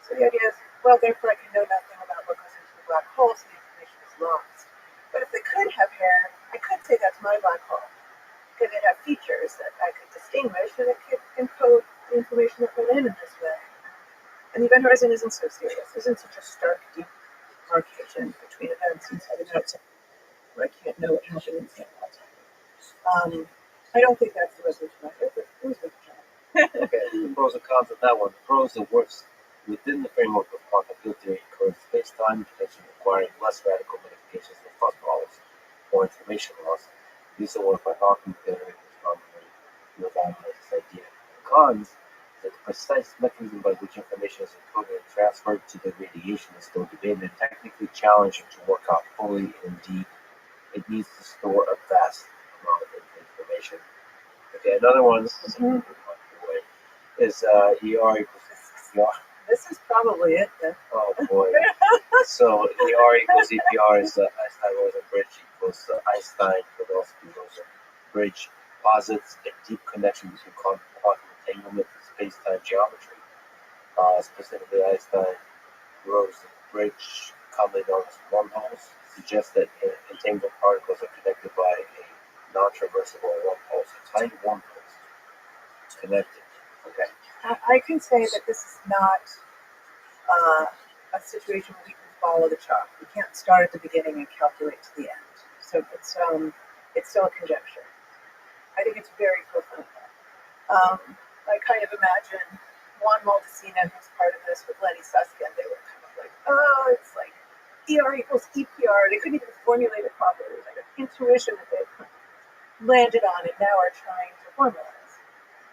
So the idea is, well, therefore I can know nothing about what goes into the black hole, so the information is lost. But if they could have hair, I could say that's my black hole. Because it have features that I could distinguish, and it could encode the information that went in this way. And the event horizon isn't so serious. It isn't such a stark demarcation between events inside and outside, where I can't know what happened inside and outside. I don't think that's the resolution either, but it was worth trying. Okay, the pros and cons of that one. The pros, it works within the framework of quantum field theory, encodes space-time, potentially requiring less radical modifications applications of footballs or information loss. These are work by Hawking theory astronomy to evaluate this idea. The cons that the precise mechanism by which information is encoded and transferred to the radiation is still debated and technically challenging to work out fully. Indeed, it needs to store a vast amount of information. Okay, another one, this is is ER equals EPR. This is probably it then. Oh boy. So ER equals EPR is the Einstein-Rosen bridge equals Einstein Podolsky-Rosen bridge posits a deep connection between quantum entanglement and space-time geometry. Specifically, Einstein-Rosen bridge, commonly known as wormholes, suggests that entangled particles are connected by a non-traversable wormhole. So tiny wormholes connected. Okay. I can say that this is not a situation where we can follow the chalk. We can't start at the beginning and calculate to the end. So it's still a conjecture. I think it's very profound. I kind of imagine Juan Maldacena, who's part of this, with Lenny Susskind, they were kind of like, oh, it's like ER equals EPR. They couldn't even formulate it properly. It was like an intuition that they landed on and now are trying to formalize.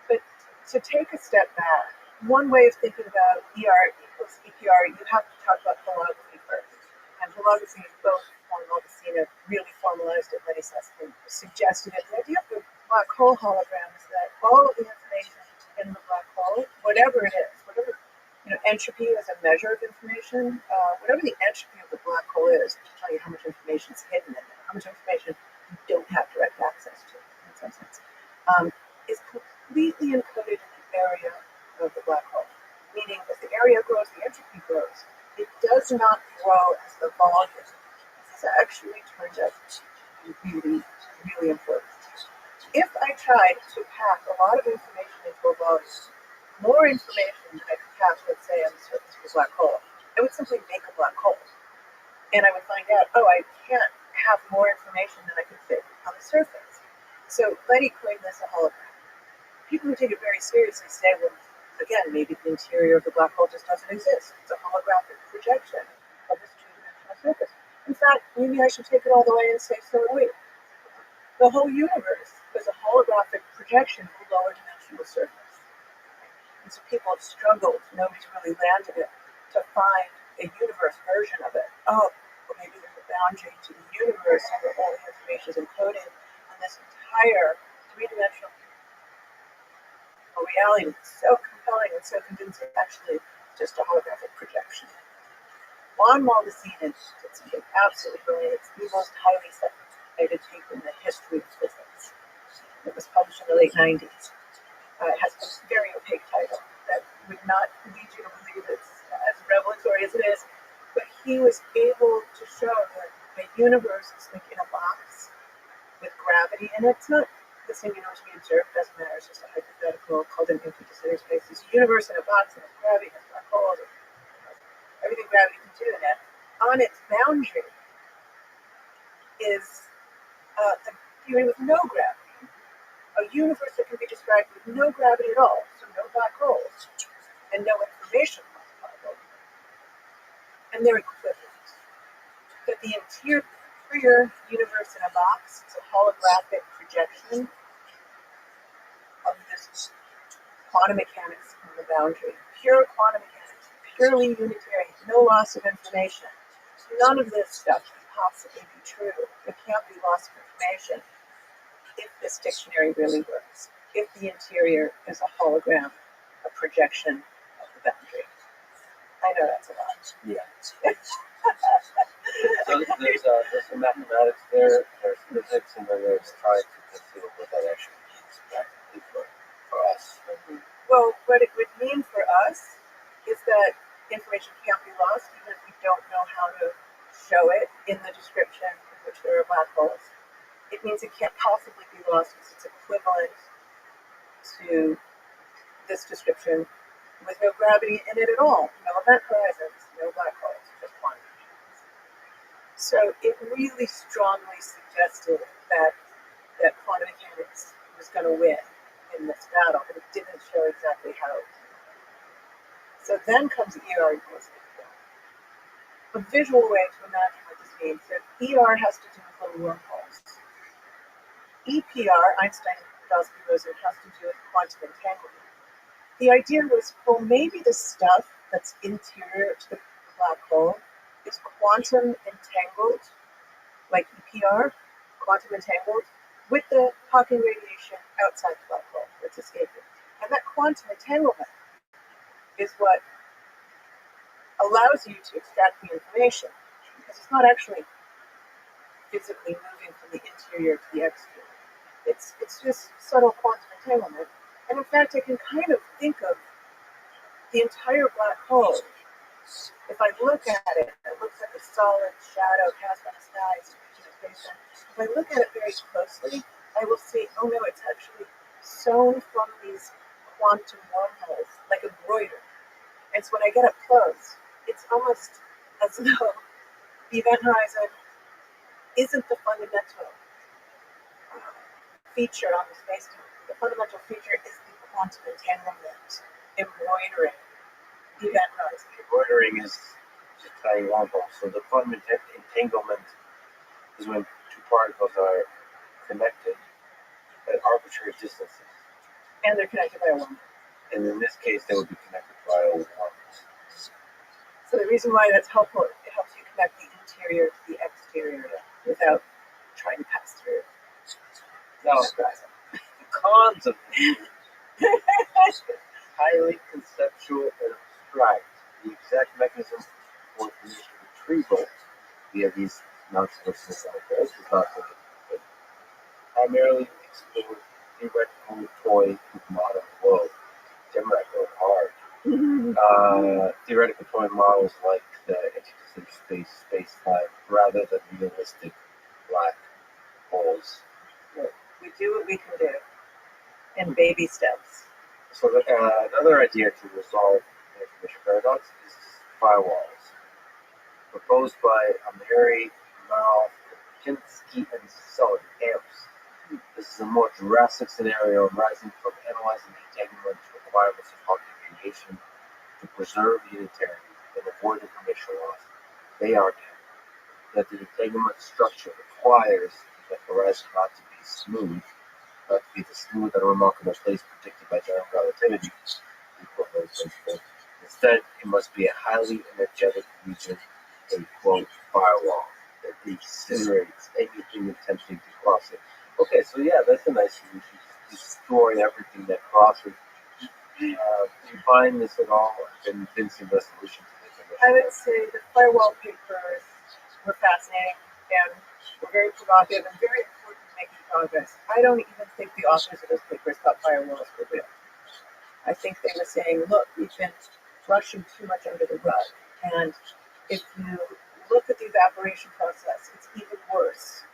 But to take a step back, one way of thinking about ER equals EPR, you have to talk about holography first. And holography, both Juan Maldacena really formalized it, Lenny Susskind suggested it. The idea of the black hole hologram is that all of the information in the black hole, whatever it is, whatever, entropy is a measure of information, whatever the entropy of the black hole is to tell you how much information is hidden in there, how much information you don't have direct access to, in some sense, is completely encoded in the area of the black hole. Meaning, as the area grows, the entropy grows. It does not grow as the volume. This actually turns out to be really, really important. If I tried to pack a lot of information into a volume, more information than I could pack, let's say, on the surface of a black hole, I would simply make a black hole. And I would find out, oh, I can't have more information than I could fit on the surface. So Letty coined this a hologram. People who take it very seriously say, well, again, maybe the interior of the black hole just doesn't exist. It's a holographic projection of this two-dimensional surface. In fact, maybe I should take it all the way and say, so do we. The whole universe is a holographic projection of a lower dimensional surface. And so people have struggled, nobody's really landed it, to find a universe version of it. Oh, well, maybe there's a boundary to the universe where all the information is encoded, and this entire three-dimensional reality is so compelling and so convincing, actually just a holographic projection. Juan Maldacena did something absolutely brilliant. It's the most highly cited paper in the history of physics. It was published in the late 90s. It has a very opaque title that would not lead you to believe it's as revelatory as it is, but he was able to show that the universe is like in a box with gravity, and it's not the same universe we observe, doesn't matter, it's just a hypothetical called an empty de Sitter space. It's a universe in a box, and it's gravity, and it's black holes, everything gravity can do in it. On its boundary is the theory with no gravity, a universe that can be described with no gravity at all, so no black holes, and no information possible. And they're equivalent. That the interior universe in a box is a holographic projection of this quantum mechanics on the boundary. Pure quantum mechanics, purely unitary, no loss of information. None of this stuff can possibly be true. It can't be loss of information if this dictionary really works. If the interior is a hologram, a projection of the boundary. I know that's a lot. Yeah. So there's some mathematics there, there's physics, and then there's trying to consider what that actually means practically for us. Well, what it would mean for us is that information can't be lost even if we don't know how to show it in the description in which there are black holes. It means it can't possibly be lost because it's equivalent to this description with no gravity in it at all, no event horizons, no black holes, just quantum mechanics. So it really strongly suggested that quantum mechanics was going to win in this battle, but it didn't show exactly how it was going to win. So then comes ER equals EPR. A visual way to imagine what this means. There are ER has to do with little wormholes. EPR, Einstein-Gauss-Boson, has to do with quantum entanglement. The idea was, well, maybe the stuff that's interior to the black hole is quantum entangled, like EPR, quantum entangled, with the Hawking radiation outside the black hole that's escaping. And that quantum entanglement is what allows you to extract the information, because it's not actually physically moving from the interior to the exterior. It's just subtle quantum entanglement. And in fact, I can kind of think of the entire black hole. If I look at it, it looks like a solid shadow cast on the sky. If I look at it very closely, I will see, oh no, it's actually sewn from these quantum wormholes, like a broider. And so when I get up close, it's almost as though the event horizon isn't the fundamental feature on the space-time. The fundamental feature is the quantum entanglement, embroidering the event horizon. Embroidering is just tying wormholes. So the quantum entanglement is when two particles are connected at arbitrary distances. And they're connected by a wormhole. And in this case, they would be connected by a wormhole. So the reason why that's helpful, it helps you connect the interior to the exterior without trying to pass through. Now, the cons of this highly conceptual and abstract. The exact mechanism for information retrieval via these non-traditional cycles is not good. Primarily explore theoretical toy with modern world. Theoretical hard. Theoretical toy models like the interstellar space-time rather than realistic black holes. We do what we can do in baby steps. So another idea to resolve the information paradox is firewalls, proposed by Amiri, Mao, Pinsky, and Sully Amps. This is a more drastic scenario arising from analyzing the entanglement requirements of Hawking radiation to preserve unitarity and avoid information loss. They argue that the entanglement structure requires the horizon not to be smooth, not to be the smooth and remarkable place predicted by general relativity. Instead, it must be a highly energetic region, a quote firewall that incinerates anything attempting to cross it. Okay, so yeah, that's a nice solution. Just destroy everything that crosses. Do you find this at all a convincing resolution to this? I would say the firewall papers were fascinating and were very provocative and very important in making progress. I don't even think the authors of those papers thought firewalls were real. I think they were saying, look, we've been brushing too much under the rug. And if you look at the evaporation process, it's even worse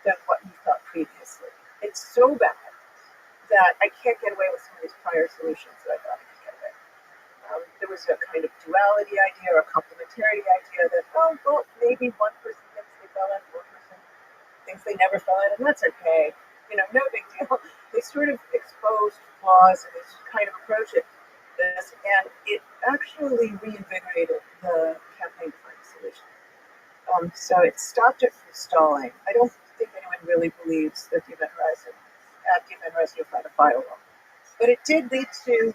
than what you thought previously. It's so bad that I can't get away with some of these prior solutions that I thought I could get away. There was a kind of duality idea or a complementarity idea that, oh, well, maybe one person thinks they fell in, one person thinks they never fell in, and that's okay. You know, no big deal. They sort of exposed flaws in this kind of approach at this, and it actually reinvigorated the campaign to find a solution. So it stopped it from stalling. I don't think anyone really believes that at the event horizon you'll find a firewall. But it did lead to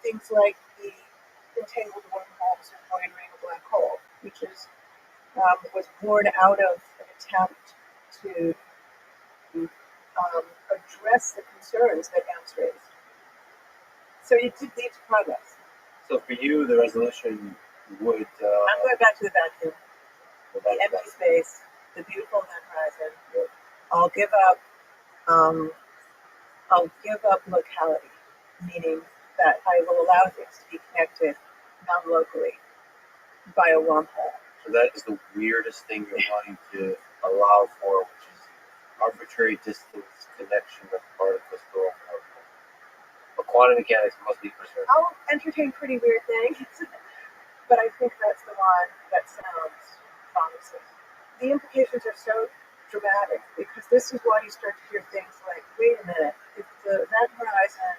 things like the entangled wormholes embroidering a black hole, which was born out of an attempt to address the concerns that Amps raised. So it did lead to progress. So for you, the resolution would... I'm going back to the vacuum, the empty space, the beautiful event horizon. I'll give up locality, meaning that I will allow things to be connected non-locally by a wormhole. So that is the weirdest thing you're wanting to allow for, which is arbitrary distance connection of particles to a wormhole. But quantum mechanics must be preserved. I'll entertain pretty weird things, but I think that's the one that sounds promising. The implications are so dramatic because this is why you start to hear things like, wait a minute, if the event horizon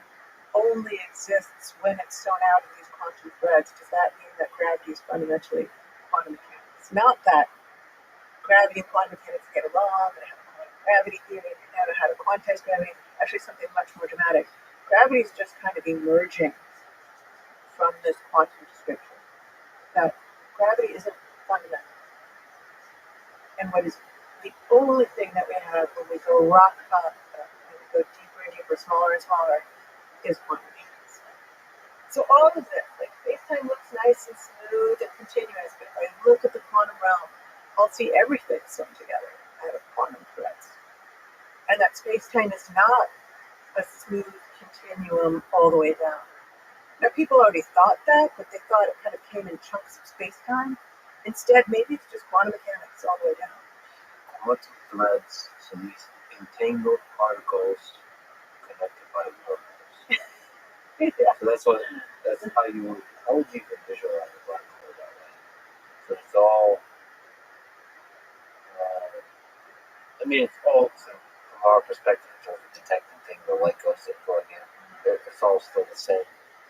only exists when it's sewn out of these quantum threads, does that mean that gravity is fundamentally quantum mechanics? Not that gravity and quantum mechanics get along, and I have a quantum gravity theory, and now I how to quantize gravity. Actually, something much more dramatic. Gravity is just kind of emerging from this quantum description. That gravity isn't fundamental. And what is the only thing that we have when we go rock up and we go deeper and deeper, smaller and smaller, is quantum mechanics. So all of this, like space-time looks nice and smooth and continuous, but if I look at the quantum realm, I'll see everything sewn together out of quantum threads. And that space-time is not a smooth continuum all the way down. Now, people already thought that, but they thought it kind of came in chunks of space-time. Instead, maybe it's just quantum mechanics all the way down. Quantum threads, so these entangled particles connected by wormholes. Yeah. So that's how would you even visualize a black hole that way? So it's all, it's all, so from our perspective, in terms of detecting things, the light goes in for again, it's all still the same.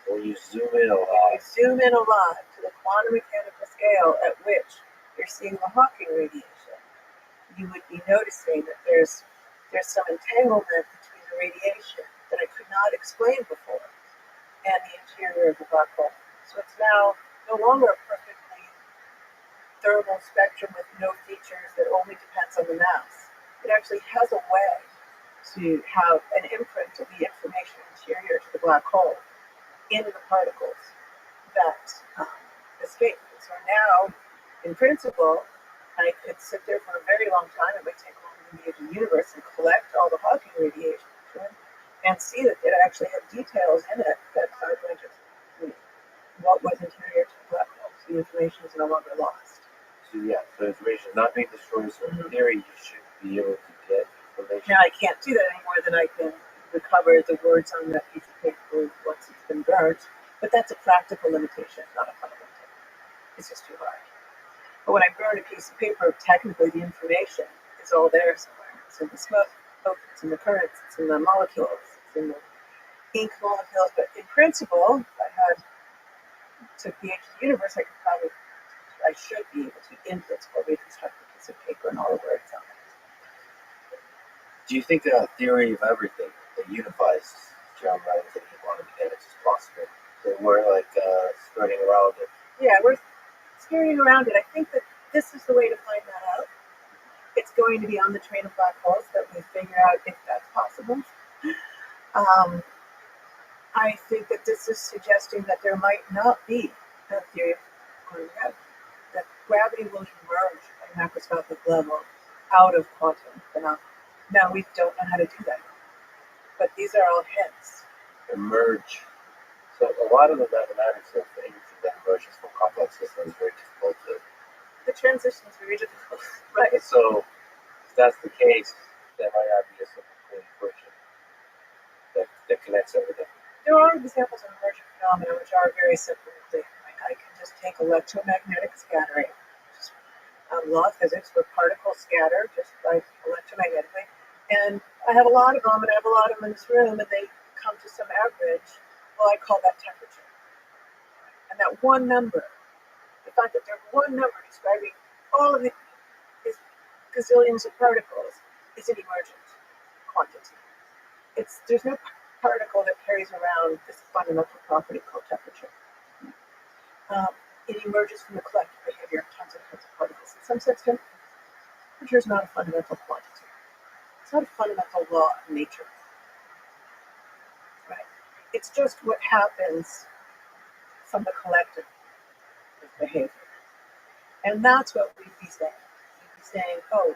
So when you zoom in a lot, to the quantum mechanical scale at which you're seeing the Hawking radiation, you would be noticing that there's some entanglement between the radiation that I could not explain before and the interior of the black hole. So it's now no longer a perfectly thermal spectrum with no features that only depends on the mass. It actually has a way to have an imprint of the information interior to the black hole in the particles that escape. So now, in principle, I could sit there for a very long time, it might take longer than the age of the universe, and collect all the Hawking radiation and see that it actually had details in it that are going to what was interior to the black hole. So the information is no longer lost. So information not being destroyed, so in theory you should be able to get information. Now I can't do that anymore than I can recover the words on that piece of paper once it's been burnt, but that's a practical limitation, not a fundamental. It's just too hard. But when I burn a piece of paper, technically the information is all there somewhere. It's in the smoke, it's in the currents, it's in the molecules, it's in the ink molecules. But in principle, if I took the age of the universe, I should be able to, in principle, reconstruct a piece of paper and all the words on it. Do you think that a theory of everything that unifies general relativity and quantum mechanics is possible? So we're skirting around it. Yeah, we're skirting around it. I think that this is the way to find that out. It's going to be on the train of black holes that we figure out if that's possible. I think that this is suggesting that there might not be a theory of quantum gravity, that gravity will emerge at a macroscopic level out of quantum phenomena. Now, we don't know how to do that, but these are all hints. Emerge. So a lot of the mathematics of anything that emerges from complex systems is very difficult to. The transition is very difficult, right? So if that's the case, there might not be a simple clean equation that connects everything. There are examples of emergent phenomena which are very simple and clean. Like I can just take electromagnetic scattering, law of physics, where particles scatter just like electromagnetically. And I have a lot of them, and I have a lot of them in this room, and they come to some average. Well, I call that temperature. And that one number, the fact that there's one number describing all of these gazillions of particles, is an emergent quantity. There's no particle that carries around this fundamental property called temperature. It emerges from the collective behavior of tons and tons of particles. In some sense, temperature is not a fundamental quantity. It's not a fundamental law of nature. Right? It's just what happens from the collective behavior. And that's what we'd be saying. We'd be saying, oh,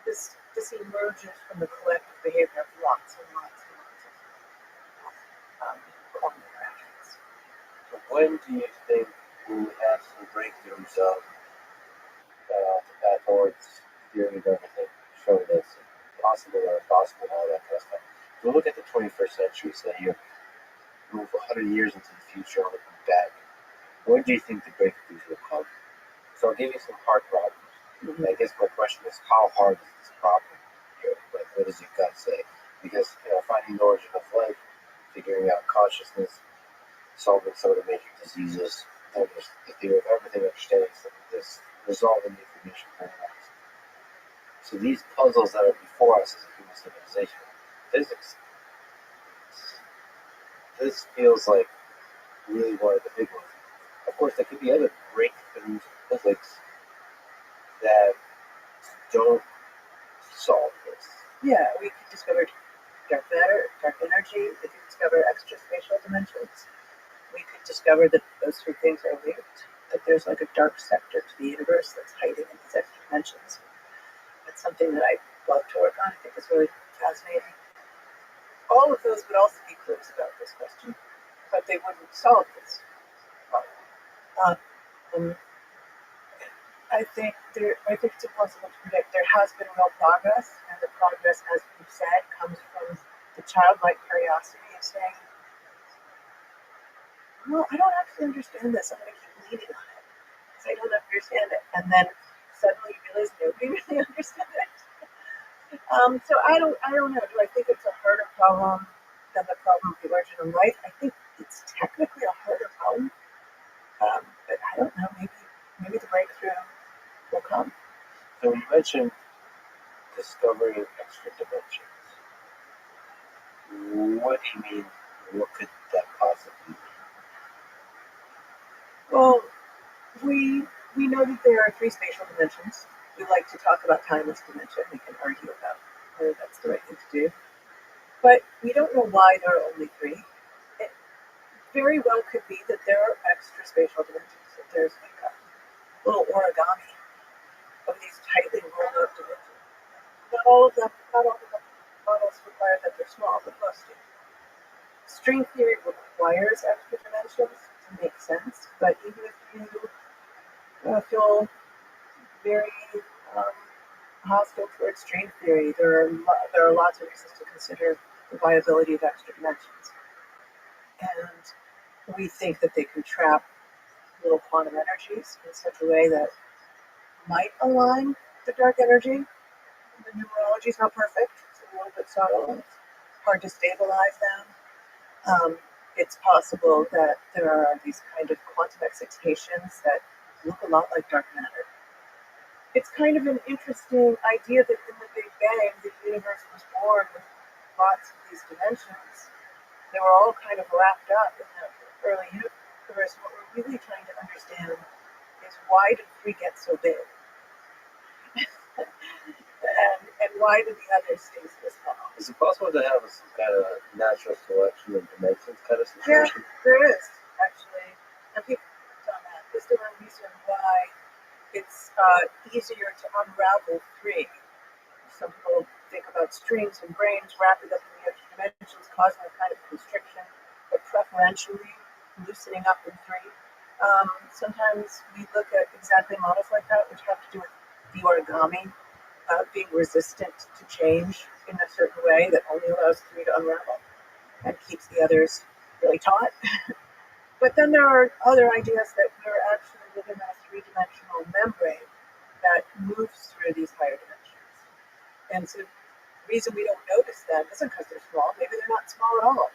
this emerges from the collective behavior of lots and lots and lots of quantum interactions. So when do you think we will have some breakthroughs of the path towards theory of everything, showing us possible or impossible, all that kind of stuff? So look at the 21st century, say you move 100 years into the future and looking back. When do you think the breakthroughs will come? So I'll give you some hard problems. Mm-hmm. I guess my question is, how hard is this problem here? Like, what does your gut say? Because finding the origin of life, figuring out consciousness, solving some of the major diseases, and the theory of everything, understanding some of this resolving the information paradox. So these puzzles that are before us as a human civilization, physics, this feels like really one of the big ones. Of course, there could be other breakthroughs in physics that don't solve this. Yeah, we could discover dark matter, dark energy. We could discover extraspatial dimensions. We could discover that those three things are linked, that there's like a dark sector to the universe that's hiding in these extra dimensions. That's something that I love to work on. I think it's really fascinating. All of those would also be clues about this question, but they wouldn't solve this problem. I think it's impossible to predict. There has been real progress, and the progress, as we've said, comes from the childlike curiosity of saying, well, I don't actually understand this. I'm going to keep leaning on it because I don't understand it. And then suddenly you realize nobody really understands it. So I don't know. Do I think it's a harder problem than the problem of the origin of life? I think it's technically a harder problem, but I don't know. Maybe the breakthrough will come. So you mentioned discovering extra dimensions. What do you mean? What could that possibly be? Well, we know that there are three spatial dimensions. We like to talk about timeless dimension. We can argue about whether that's the right thing to do. But we don't know why there are only three. It very well could be that there are extra spatial dimensions. That there's like a little origami of these tightly rolled up dimensions. Not all of the models require that they're small, but most do. String theory requires extra dimensions to make sense, but even if you feel very hostile towards string theory, there are lots of reasons to consider the viability of extra dimensions. And we think that they can trap little quantum energies in such a way that might align the dark energy. The numerology is not perfect. It's a little bit subtle. It's hard to stabilize them. It's possible that there are these kind of quantum excitations that look a lot like dark matter. It's kind of an interesting idea that in the Big Bang, the universe was born with lots of these dimensions. They were all kind of wrapped up in the early universe. What we're really trying to understand is why did 3 get so big? and why did the others stay so small? Is it possible to have some kind of natural selection of dimensions kind of Yeah, situation? there is, actually. And people have done that. Is there a reason why it's easier to unravel 3? Some people think about strings and brains wrapped up in the extra dimensions, causing a kind of constriction, but preferentially loosening up in 3. Sometimes we look at exactly models like that, which have to do with the origami being resistant to change in a certain way that only allows 3 to unravel and keeps the others really taut. But then there are other ideas that we're actually living in a 3-dimensional membrane that moves through these higher dimensions. And so the reason we don't notice them isn't because they're small. Maybe they're not small at all.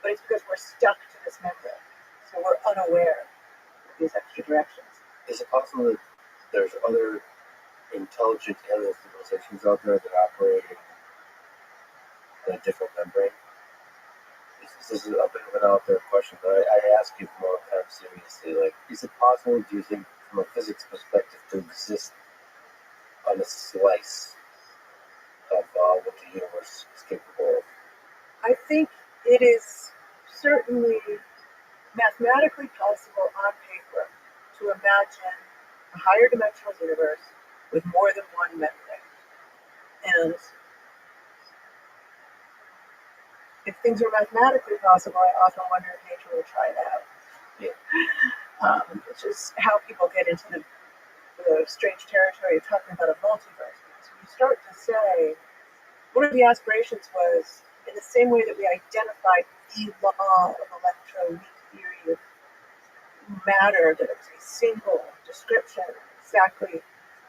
But it's because we're stuck to this membrane. So we're unaware of these extra directions. Is it possible that there's other intelligent alien civilizations out there that operate in a different membrane? This is a bit of an out there question, but I ask you more kind of seriously. Like, is it possible, do you think, from a physics perspective, to exist on a slice of what the universe is capable of? I think it is certainly mathematically possible on paper to imagine a higher dimensional universe with more than one membrane. And if things are mathematically possible, I often wonder if nature will try it out. Yeah. Which is how people get into the strange territory of talking about a multiverse. Because when you start to say, one of the aspirations was, in the same way that we identified the law of electroweak theory of matter, that it was a single description, exactly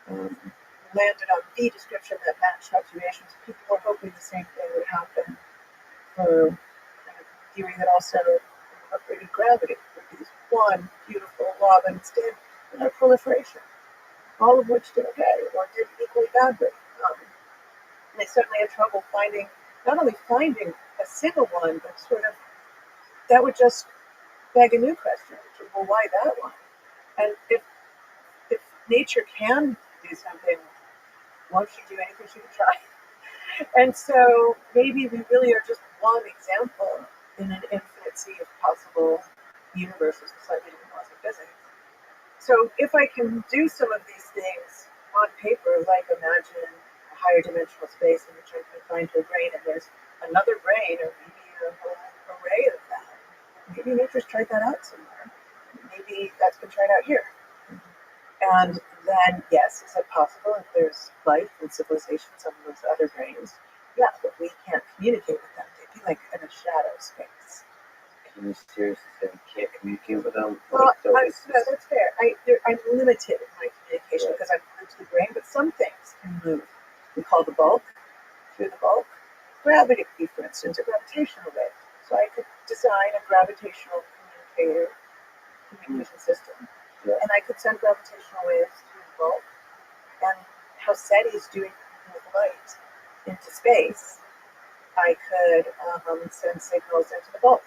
landed on the description that matched observations, people were hoping the same thing would happen for kind of theory that also incorporated gravity. It would be this one beautiful law, but instead, proliferation. all of which did okay or did equally badly. And I certainly had trouble finding, not only finding a single one, but sort of that would just beg a new question, which is, well, why that one? And if nature can do something, won't she do anything she can try? And so maybe we really are just one example in an infinite sea of possible universes with slightly different laws of physics. So if I can do some of these things on paper, like imagine a higher dimensional space in which I'm confined to a brain and there's another brain or maybe a whole array of that, maybe nature's tried that out somewhere. Maybe that's been tried out here. And then, yes, is it possible if there's life and civilization in some of those other brains? Yeah, but we can't communicate with them. They'd be like in a shadow space. Can you seriously say you can't communicate with them? Well, no, that's fair. I'm limited in my communication because I'm glued to the brain, but some things can move. We call the bulk, through the bulk. Gravity, for instance, a gravitational wave. So I could design a gravitational communication system. Yeah. And I could send gravitational waves through the bulk. And how SETI is doing with light into space, I could send signals into the bulk,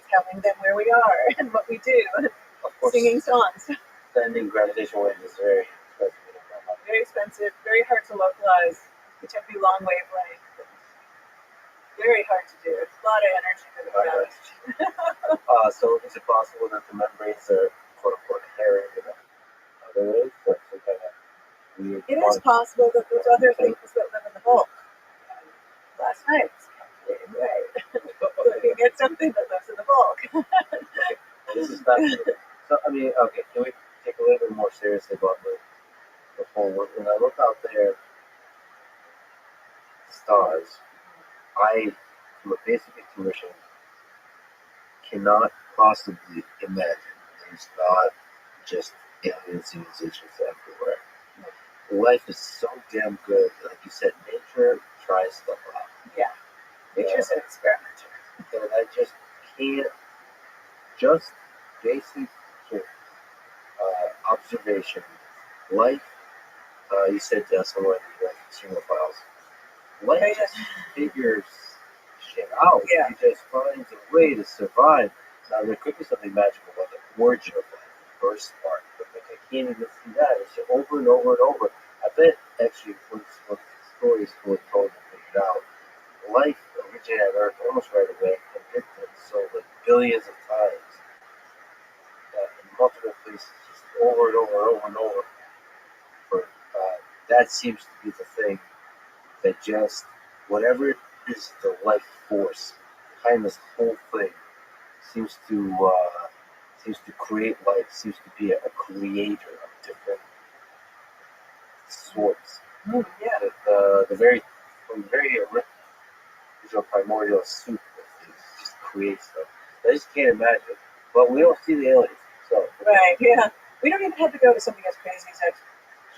telling them where we are and what we do, of course, singing songs. Sending gravitational waves is very expensive. Very expensive, very hard to localize. It took me long wavelength. Very hard to do. It's a lot of energy for the ground. So is it possible that the membranes are quote unquote carrying the other waves? Like some kind of weird it is possible that there's other things that live in the bulk. Last night I was calculating, looking at something that lives in the bulk. This is fascinating. So I mean, okay, can we take a little bit more seriously about the whole world? When I look out there, stars, I, from a basic intuition, cannot possibly imagine there's not just alien civilizations everywhere. Life is so damn good. Like you said, nature tries stuff out. Yeah. Nature's an experimenter. And I just can't, just basic sort of, observation, life, you said somewhere in the consumer files, life just figures shit out. Yeah. It just finds a way to survive. Now, there could be something magical about the origin of life, the first part, but like, I can't even see that. It's just over and over and over. I bet, actually, once the story is fully told and figured out, life originated on Earth almost right away and it's been so like billions of times in multiple places, just over and over and over and over. But that seems to be the thing that just, whatever is the life force behind this whole thing seems to create life, seems to be a creator of different sorts. Yeah. The very original primordial soup of things just creates stuff. I just can't imagine. But we don't see the aliens, so right, yeah. We don't even have to go to something as crazy as extra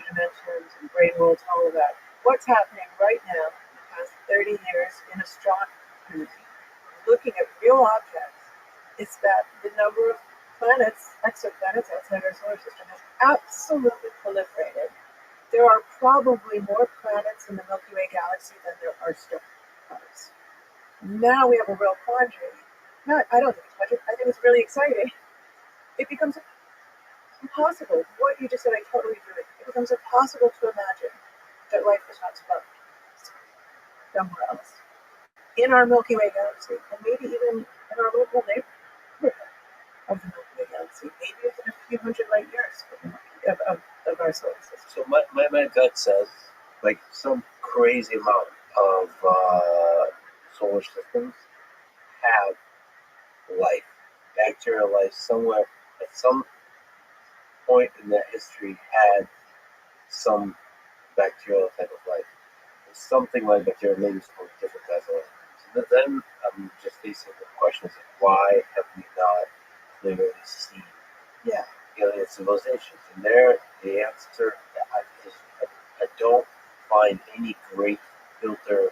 dimensions and brain worlds and all of that. What's happening right now in the past 30 years in astronomy, looking at real objects, is that the number of planets, exoplanets outside our solar system has absolutely proliferated. There are probably more planets in the Milky Way galaxy than there are stars. Now we have a real quandary. No, I don't think it's magic. I think it's really exciting. It becomes impossible. What you just said, I totally agree with. It becomes impossible to imagine that life is not somewhere else. In our Milky Way galaxy, and maybe even in our local neighborhood of the Milky Way galaxy, maybe within a few hundred light years of our solar system. So my gut says, like, some crazy amount of solar systems have life, bacterial life somewhere at some point in their history had some bacterial type of life. Something like bacteria, maybe some different kinds of life. So then I'm just facing the question is, why have we not clearly seen alien civilizations? And there, the answer, I don't find any great filter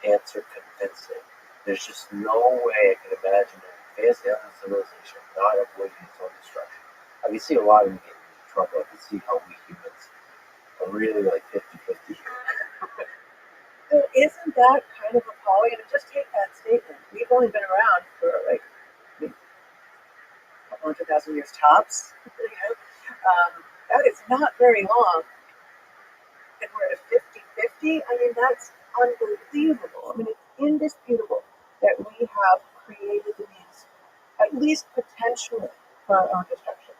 answer convincing. There's just no way I can imagine an advanced alien civilization not avoiding its own destruction. I can see a lot of them getting trouble, I can see how we humans are really like 50-50. So isn't that kind of appalling? And just take that statement. We've only been around for like a couple 100,000 years tops. That is not very long. And we're at 50-50. I mean, that's unbelievable. I mean, it's indisputable that we have created the means, at least potentially, for our own destruction.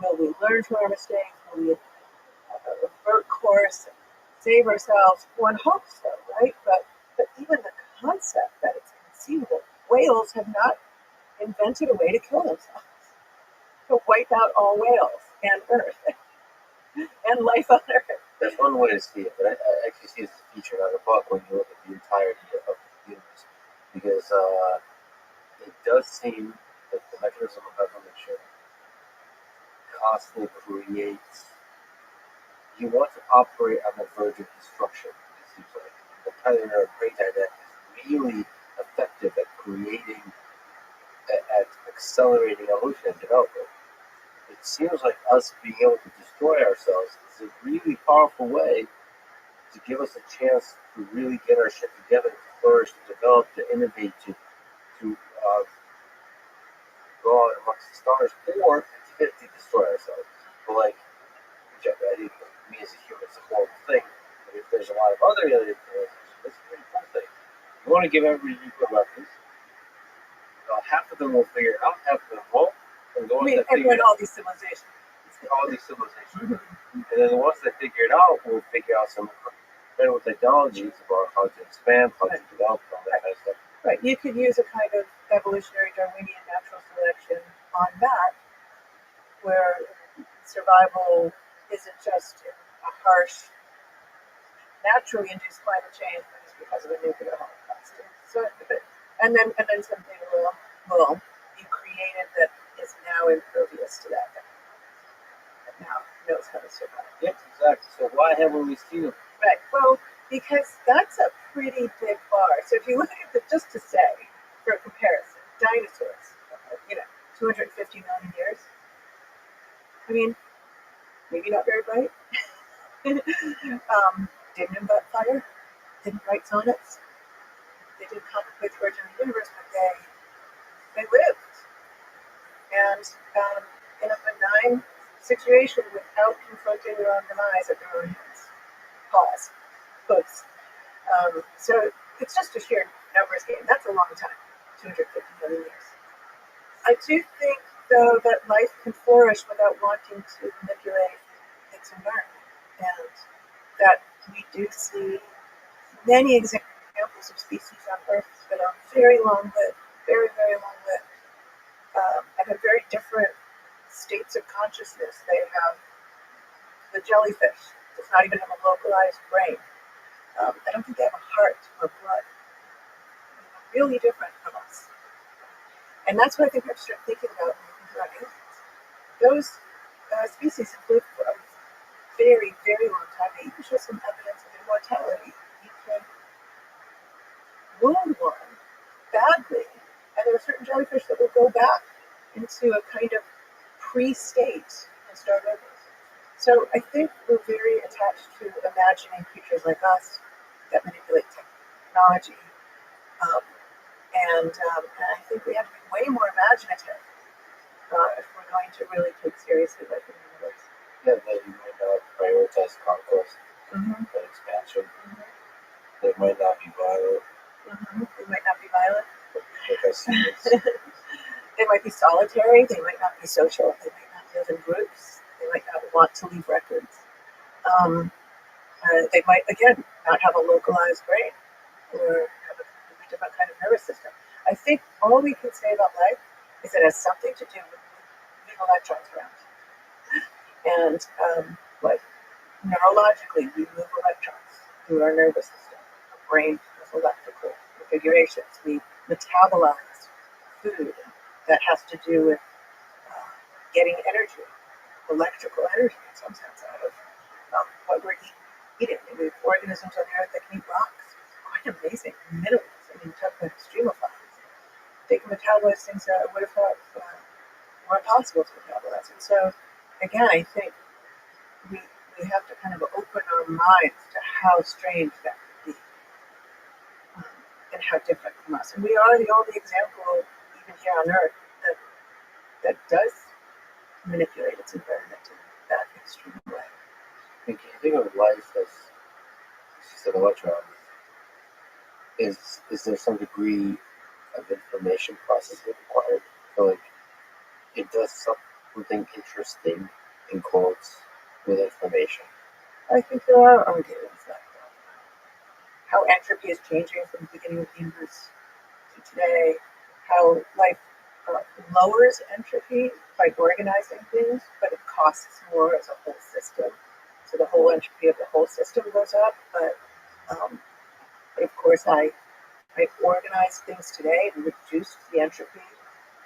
Will we learn from our mistakes? Will we avert course and save ourselves? One hopes so, right? But even the concept that it's conceivable, whales have not invented a way to kill themselves, to wipe out all whales and Earth and life on Earth. There's one way to see it, but I actually see it as a feature, not a bug, when you look at the entirety of the universe. Because it does seem that the mechanism of evolution constantly creates. You want to operate on the verge of destruction, it seems like. The predator prey dynamic is really effective at creating, at accelerating evolution and development. It seems like us being able to destroy ourselves is a really powerful way to give us a chance to really get our shit together, to flourish, to develop, to innovate, to go out amongst the stars, or to destroy ourselves. But like, I think me as a human, it's a horrible thing. But if there's a lot of other alien civilizations, it's a pretty cool thing. You want to give everybody equal weapons. Half of them will figure it out, half of them won't. And the ones that figure all these civilizations. And then the ones that figure it out will figure out some incredible technologies about how to expand, how to develop, all that kind of stuff. Right. You could use a kind of evolutionary Darwinian natural selection on that, where survival isn't just a harsh, naturally induced climate change, but it's because of a nuclear holocaust. So, and then something will be created that is now impervious to that. And now knows how to survive. Yep, exactly. So why haven't we seen them? Right. Well, because that's a pretty big bar. So if you look at it, just to say, for comparison, dinosaurs, 250 million years. I mean, maybe not very bright. Didn't invent fire. Didn't write sonnets. They didn't contemplate the origin of the universe, but they lived. And in a benign situation without confronting their own demise at their own hands. Pause. Books. So it's just a sheer numbers game. That's a long time, 250 million years. I do think, though, that life can flourish without wanting to manipulate its environment, and that we do see many examples of species on Earth that are very long-lived, very, very long-lived, and have very different states of consciousness. They have the jellyfish does not even have a localized brain. I don't think they have a heart or blood. They're really different from us. And that's what I think we have to start thinking about when we think about aliens. Those species have lived for a very, very long time. They even show some evidence of immortality. You can wound one badly, and there are certain jellyfish that will go back into a kind of pre-state and start over. So I think we're very attached to imagining creatures like us that manipulate technology. And I think we have to be way more imaginative if we're going to really take seriously life in the universe. Yeah, that you might not prioritize conquest and expansion. They might not be violent. They might not be violent. Like I see this. They might be solitary. They might not be social. They might not live in groups. They might not want to leave records. They might, again, not have a localized brain or have a completely different kind of nervous system. I think all we can say about life is it has something to do with moving electrons around. And like neurologically, we move electrons through our nervous system. Our brain has electrical configurations. We metabolize food that has to do with getting energy, electrical energy in some sense, out of what we're eating. We have organisms on the earth that can eat rocks. It's quite amazing. Minerals. I mean, talk about extremophiles. They can metabolize things that would have thought were impossible to metabolize. And so, again, I think we have to kind of open our minds to how strange that could be, and how different from us. And we are the only example, even here on Earth, that does manipulate its environment in that extreme way. Can you think of life as just an electron? Is there some degree of information processing required? So like it does something interesting in quotes with information. I think there are arguments that how entropy is changing from the beginning of the universe to today, how life lowers entropy by organizing things, but it costs more as a whole system. So the whole entropy of the whole system goes up. But of course, I organized things today and reduced the entropy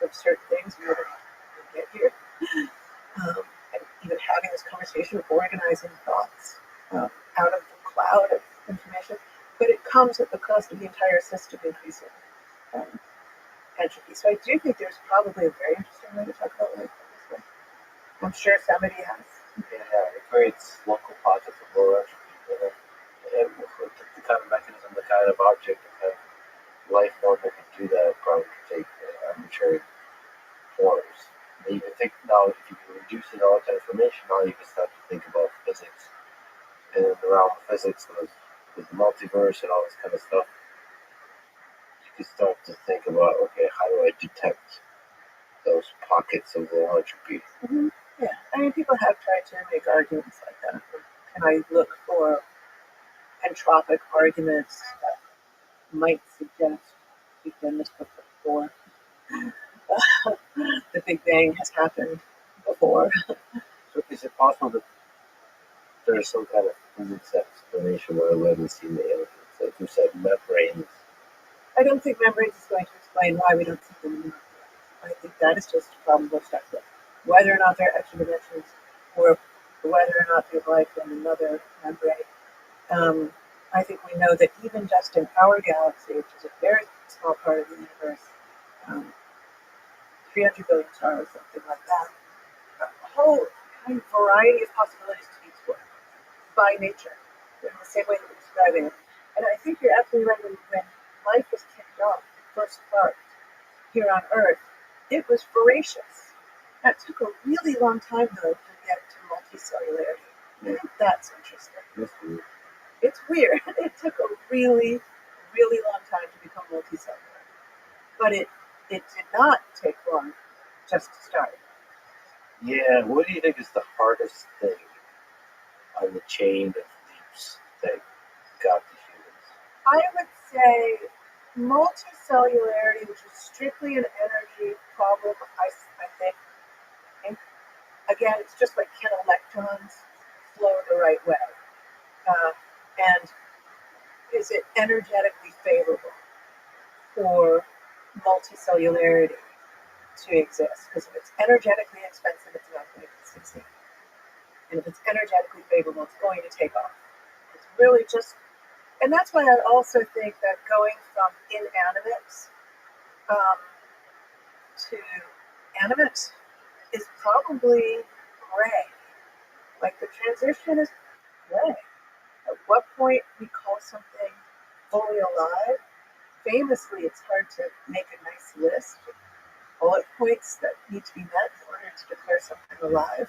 of certain things in order to get here. And even having this conversation, organizing thoughts out of the cloud of information, but it comes at the cost of the entire system increasing entropy. So I do think there's probably a very interesting way to talk about life this way. I'm sure somebody has. Yeah, it creates local pockets of low entropy. And the kind of mechanism, the kind of object, the kind of life form that can do that probably could take arbitrary forms. And you can think now, if you can reduce it all to information, now you can start to think about physics. And in the realm of physics, with the multiverse and all this kind of stuff, you can start to think about, okay, how do I detect those pockets of low entropy? Mm-hmm. Yeah, I mean, people have tried to make arguments like that. Can I look for entropic arguments that might suggest, we've done this before, the Big Bang has happened before. So is it possible that there's some kind of physics explanation where we haven't seen the aliens? Like you said, membranes. I don't think membranes is going to explain why we don't see them anymore. I think that is just a problem we're stuck with. Whether or not they're extra dimensions, or whether or not they're life in another membrane. I think we know that even just in our galaxy, which is a very small part of the universe, 300 billion stars, something like that, a whole kind of variety of possibilities to be explored by nature, in the same way that we're describing it. And I think you're absolutely right. When life was kicked off, first part here on Earth, it was voracious. That took a really long time, though, to get to multicellularity. Yeah. That's interesting. That's weird. It's weird. It took a really, really long time to become multicellular. But it did not take long just to start. Yeah, what do you think is the hardest thing on the chain of leaps that got the humans? I would say multicellularity, which is strictly an energy problem, I think. Again, it's just like, can electrons flow the right way? And is it energetically favorable for multicellularity to exist? Because if it's energetically expensive, it's not going to succeed. And if it's energetically favorable, it's going to take off. It's really just, and that's why I also think that going from inanimate to animate is probably gray. Like the transition is gray. At what point we call something fully alive? Famously, it's hard to make a nice list of bullet points that need to be met in order to declare something alive.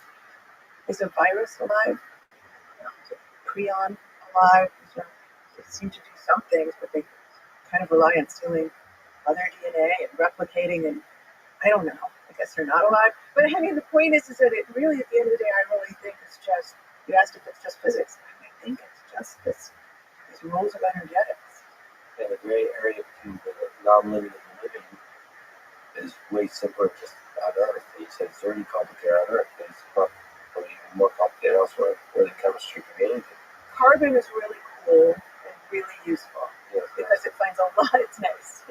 Is a virus alive? Is a prion alive? They seem to do some things, but they kind of rely on stealing other DNA and replicating, and I don't know. I guess they're not alive. But I mean, the point is that it really, at the end of the day, I really think it's just, you asked if it's just physics. I think it's just these rules of energetics. And the gray area between the non-living and the living is way simpler just on Earth. You said it's already complicated on Earth, but it's probably even more complicated elsewhere where the chemistry can be anything. Carbon is really cool and really useful because it finds a lot, it's nice.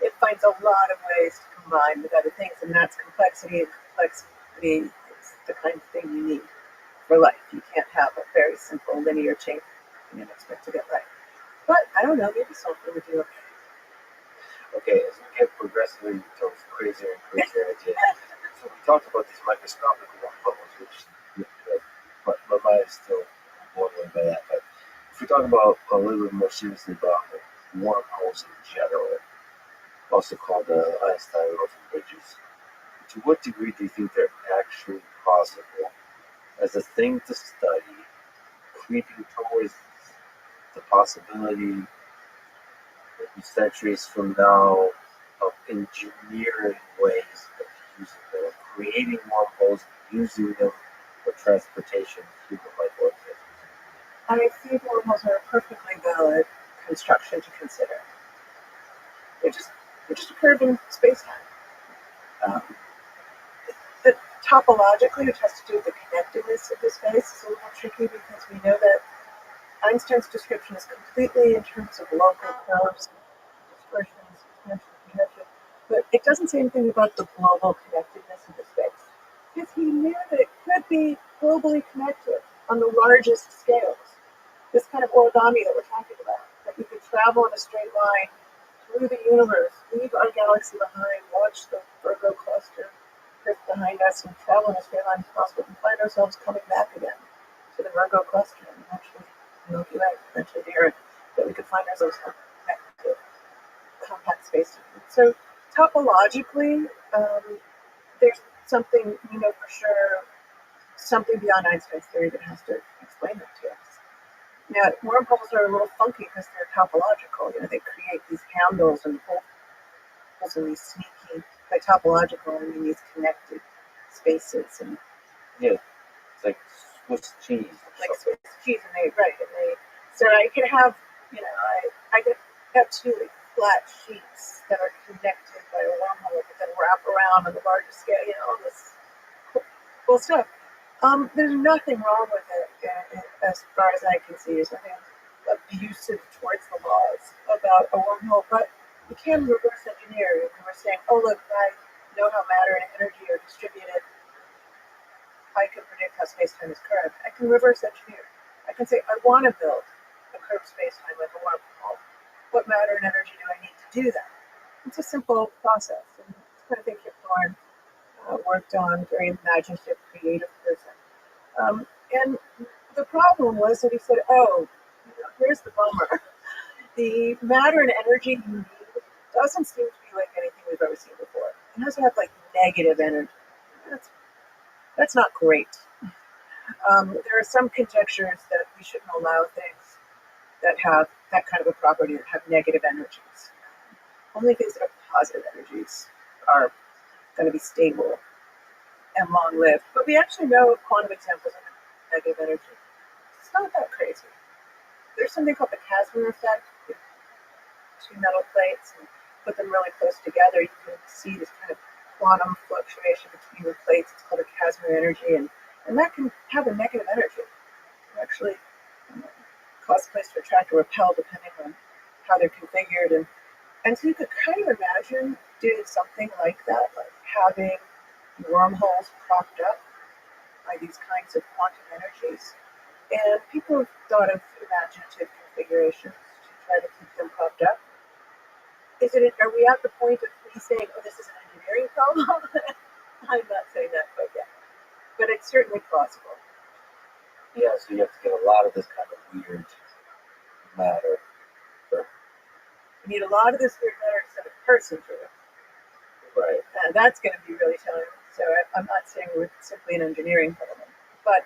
It finds a lot of ways to combine with other things, and that's complexity, and complexity is the kind of thing you need for life. You can't have a very simple linear chain and expect to get life. But I don't know, maybe sulfur would do okay. Okay, as we get progressively towards crazier and crazier ideas, so we talked about these microscopic bubbles, which my mind is still blown away by that. But if we talk about a little bit more seriously about wormholes in general, also called the Einstein-Rosen bridges, to what degree do you think they're actually possible as a thing to study, creeping towards the possibility centuries from now of engineering ways of using them, creating wormholes, using them for transportation of human life organisms? I think wormholes are a perfectly valid construction to consider. They just occurred in space-time. Topologically, which has to do with the connectedness of the space, is a little tricky because we know that Einstein's description is completely in terms of local curves, dispersions, expansion, convection, but it doesn't say anything about the global connectedness of the space. Because he knew that it could be globally connected on the largest scales. This kind of origami that we're talking about, that we could travel in a straight line through the universe, leave our galaxy behind, watch the Virgo cluster drift behind us, and travel in a straight line as possible, and find ourselves coming back again to the Virgo cluster, and eventually Milky Way, eventually the Earth, that we could find ourselves connected to compact space-time. So topologically, there's something we know for sure, something beyond Einstein's theory that has to explain that to us. Now, wormholes are a little funky because they're topological. They create these handles and holes in these sneaky, by topological, I mean these connected spaces. And yeah, it's like Swiss cheese. Like Swiss cheese, and so I could have, I could have two flat sheets that are connected by a wormhole that then wrap around on the largest scale, all this cool stuff. There's nothing wrong with it, as far as I can see. There's nothing abusive towards the laws about a wormhole, but you can reverse engineer. And we're saying, oh look, I know how matter and energy are distributed. I can predict how space-time is curved. I can reverse engineer. I can say, I want to build a curved space-time like a wormhole. What matter and energy do I need to do that? It's a simple process. And it's kind of thing Kip Thorne worked on, very imaginative, creative person. And the problem was that he said, here's the bummer. The matter and energy you need doesn't seem to be like anything we've ever seen before. It has to have like negative energy. That's not great. There are some conjectures that we shouldn't allow things that have that kind of a property that have negative energies. Only things that have positive energies are going to be stable and long-lived. But we actually know quantum examples of negative energy. It's not that crazy. There's something called the Casimir effect. You two metal plates and put them really close together, you can see this kind of quantum fluctuation between the plates. It's called a Casimir energy, and that can have a negative energy. It can actually cause plates to attract or repel depending on how they're configured. And so you could kind of imagine doing something like that, like having wormholes propped up by these kinds of quantum energies. And people have thought of imaginative configurations to try to keep them propped up. Are we at the point of me saying, oh, this is an engineering problem? I'm not saying that quite yet. But it's certainly plausible. Yeah, so you have to get a lot of this kind of weird matter. You need a lot of this weird matter to set a person through it. Right. And that's going to be really challenging. So I'm not saying we're simply an engineering problem, but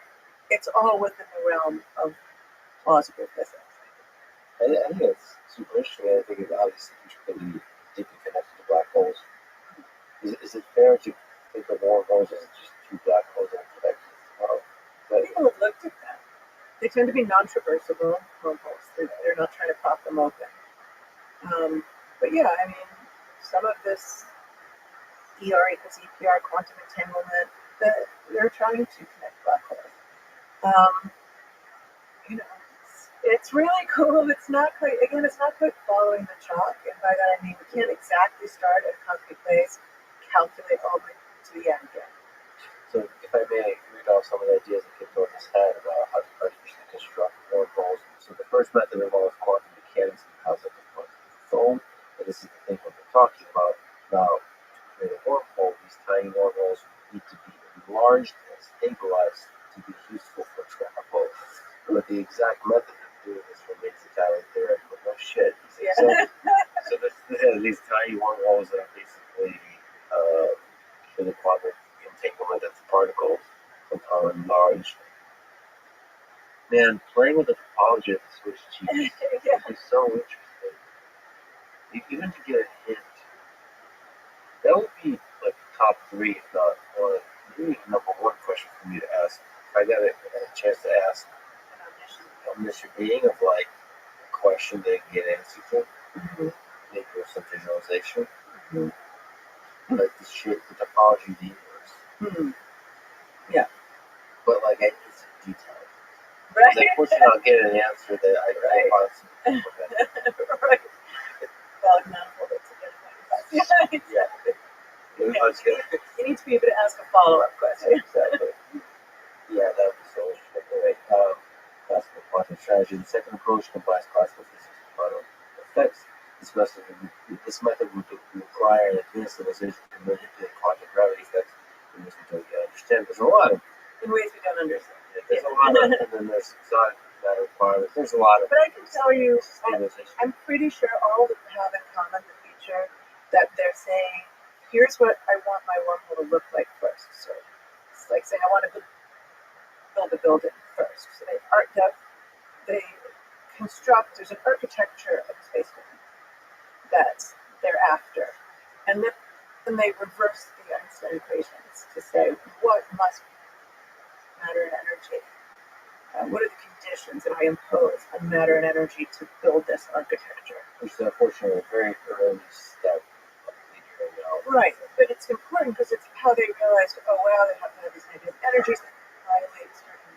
it's all within the realm of plausible physics. I think it's super interesting. I think it's obviously really deeply connected to black holes. Is it fair to think of wormholes as just two black holes that are connected? People have looked at that. They tend to be non-traversable wormholes. They're not trying to prop them open. But yeah, I mean, some of this ER equals EPR quantum entanglement, they're trying to connect black holes. It's really cool. It's not quite following the chalk, and by that I mean we can't exactly start at a concrete place, calculate all the way to the end yet. So if I may read off some of the ideas that Kip Thorne has had about how to artificially construct wormholes. So the first method involves quantum mechanics and the concept of quantum foam, and this is the thing what we're talking about. Now, to create a wormhole, these tiny wormholes need to be enlarged and stabilized to be useful for exact method of doing this for basic Tyler theory, but no shit. Yeah. So these tiny wormholes that are basically for the quantum entanglement of particles somehow enlarged. Man, playing with the topology of the Swiss cheese is so interesting. Even to get a hint, that would be like top three, if not one. Maybe number one question for me to ask. If I got a chance to ask an omniscient being of like a question they can get answer to, maybe with some visualization, like the topology of the universe. Yeah. But like I need some detail. Right. Unfortunately, I'll get an answer that I can't possibly prevent. Right. Well, manifold, it's a good point. Yeah. You need to be able to ask a follow-up question. Exactly. Yeah, that would be so interesting. Anyway, classical quantum strategy. The second approach combines classical physics with quantum effects. This method would require an advanced civilization to manipulate quantum gravity effects in ways we don't yet understand. There's a lot of in ways we don't understand. There's a lot of, and then there's exotic matter requirements. There's a lot of. But I can tell you, I'm pretty sure all of them have in common the feature that they're saying, here's what I want my wormhole to look like first. So it's like saying, I want to build a building first. So they construct, there's an architecture of space-time that they're after. And then they reverse the Einstein equations to say, what must matter and energy? What are the conditions that I impose on matter and energy to build this architecture? Which is unfortunately a very early step of figuring out. Right, but it's important because it's how they realized, oh wow, they have to have these negative energies that violate certain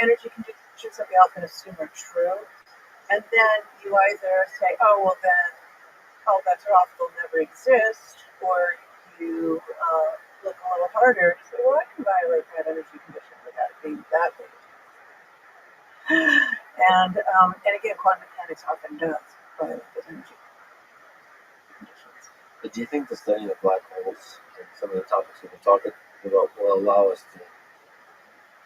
energy conditions that we often assume are true. And then you either say, oh, well then, all bets are off, they'll never exist, or you look a little harder and say, well, I can violate that energy condition without it being that big. And again, quantum mechanics often does violate those energy conditions. But do you think the study of black holes and some of the topics we've been talking about will allow us to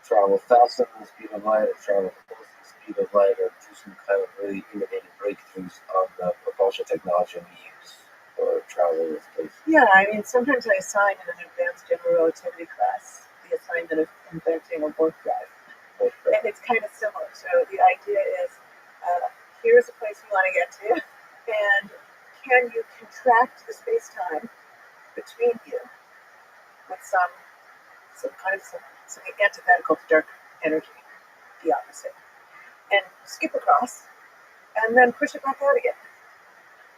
travel faster than the speed of light, or travel close to the speed of light, or do some kind of really innovative breakthroughs on the propulsion technology we use for traveling in space? Yeah, I mean, sometimes I assign in an advanced general relativity class the assignment of inventing a warp drive. And it's kind of similar. So the idea is, here's a place you want to get to, and can you contract the space-time between you with some kind of something antithetical to dark energy, the opposite, and skip across, and then push it back out again.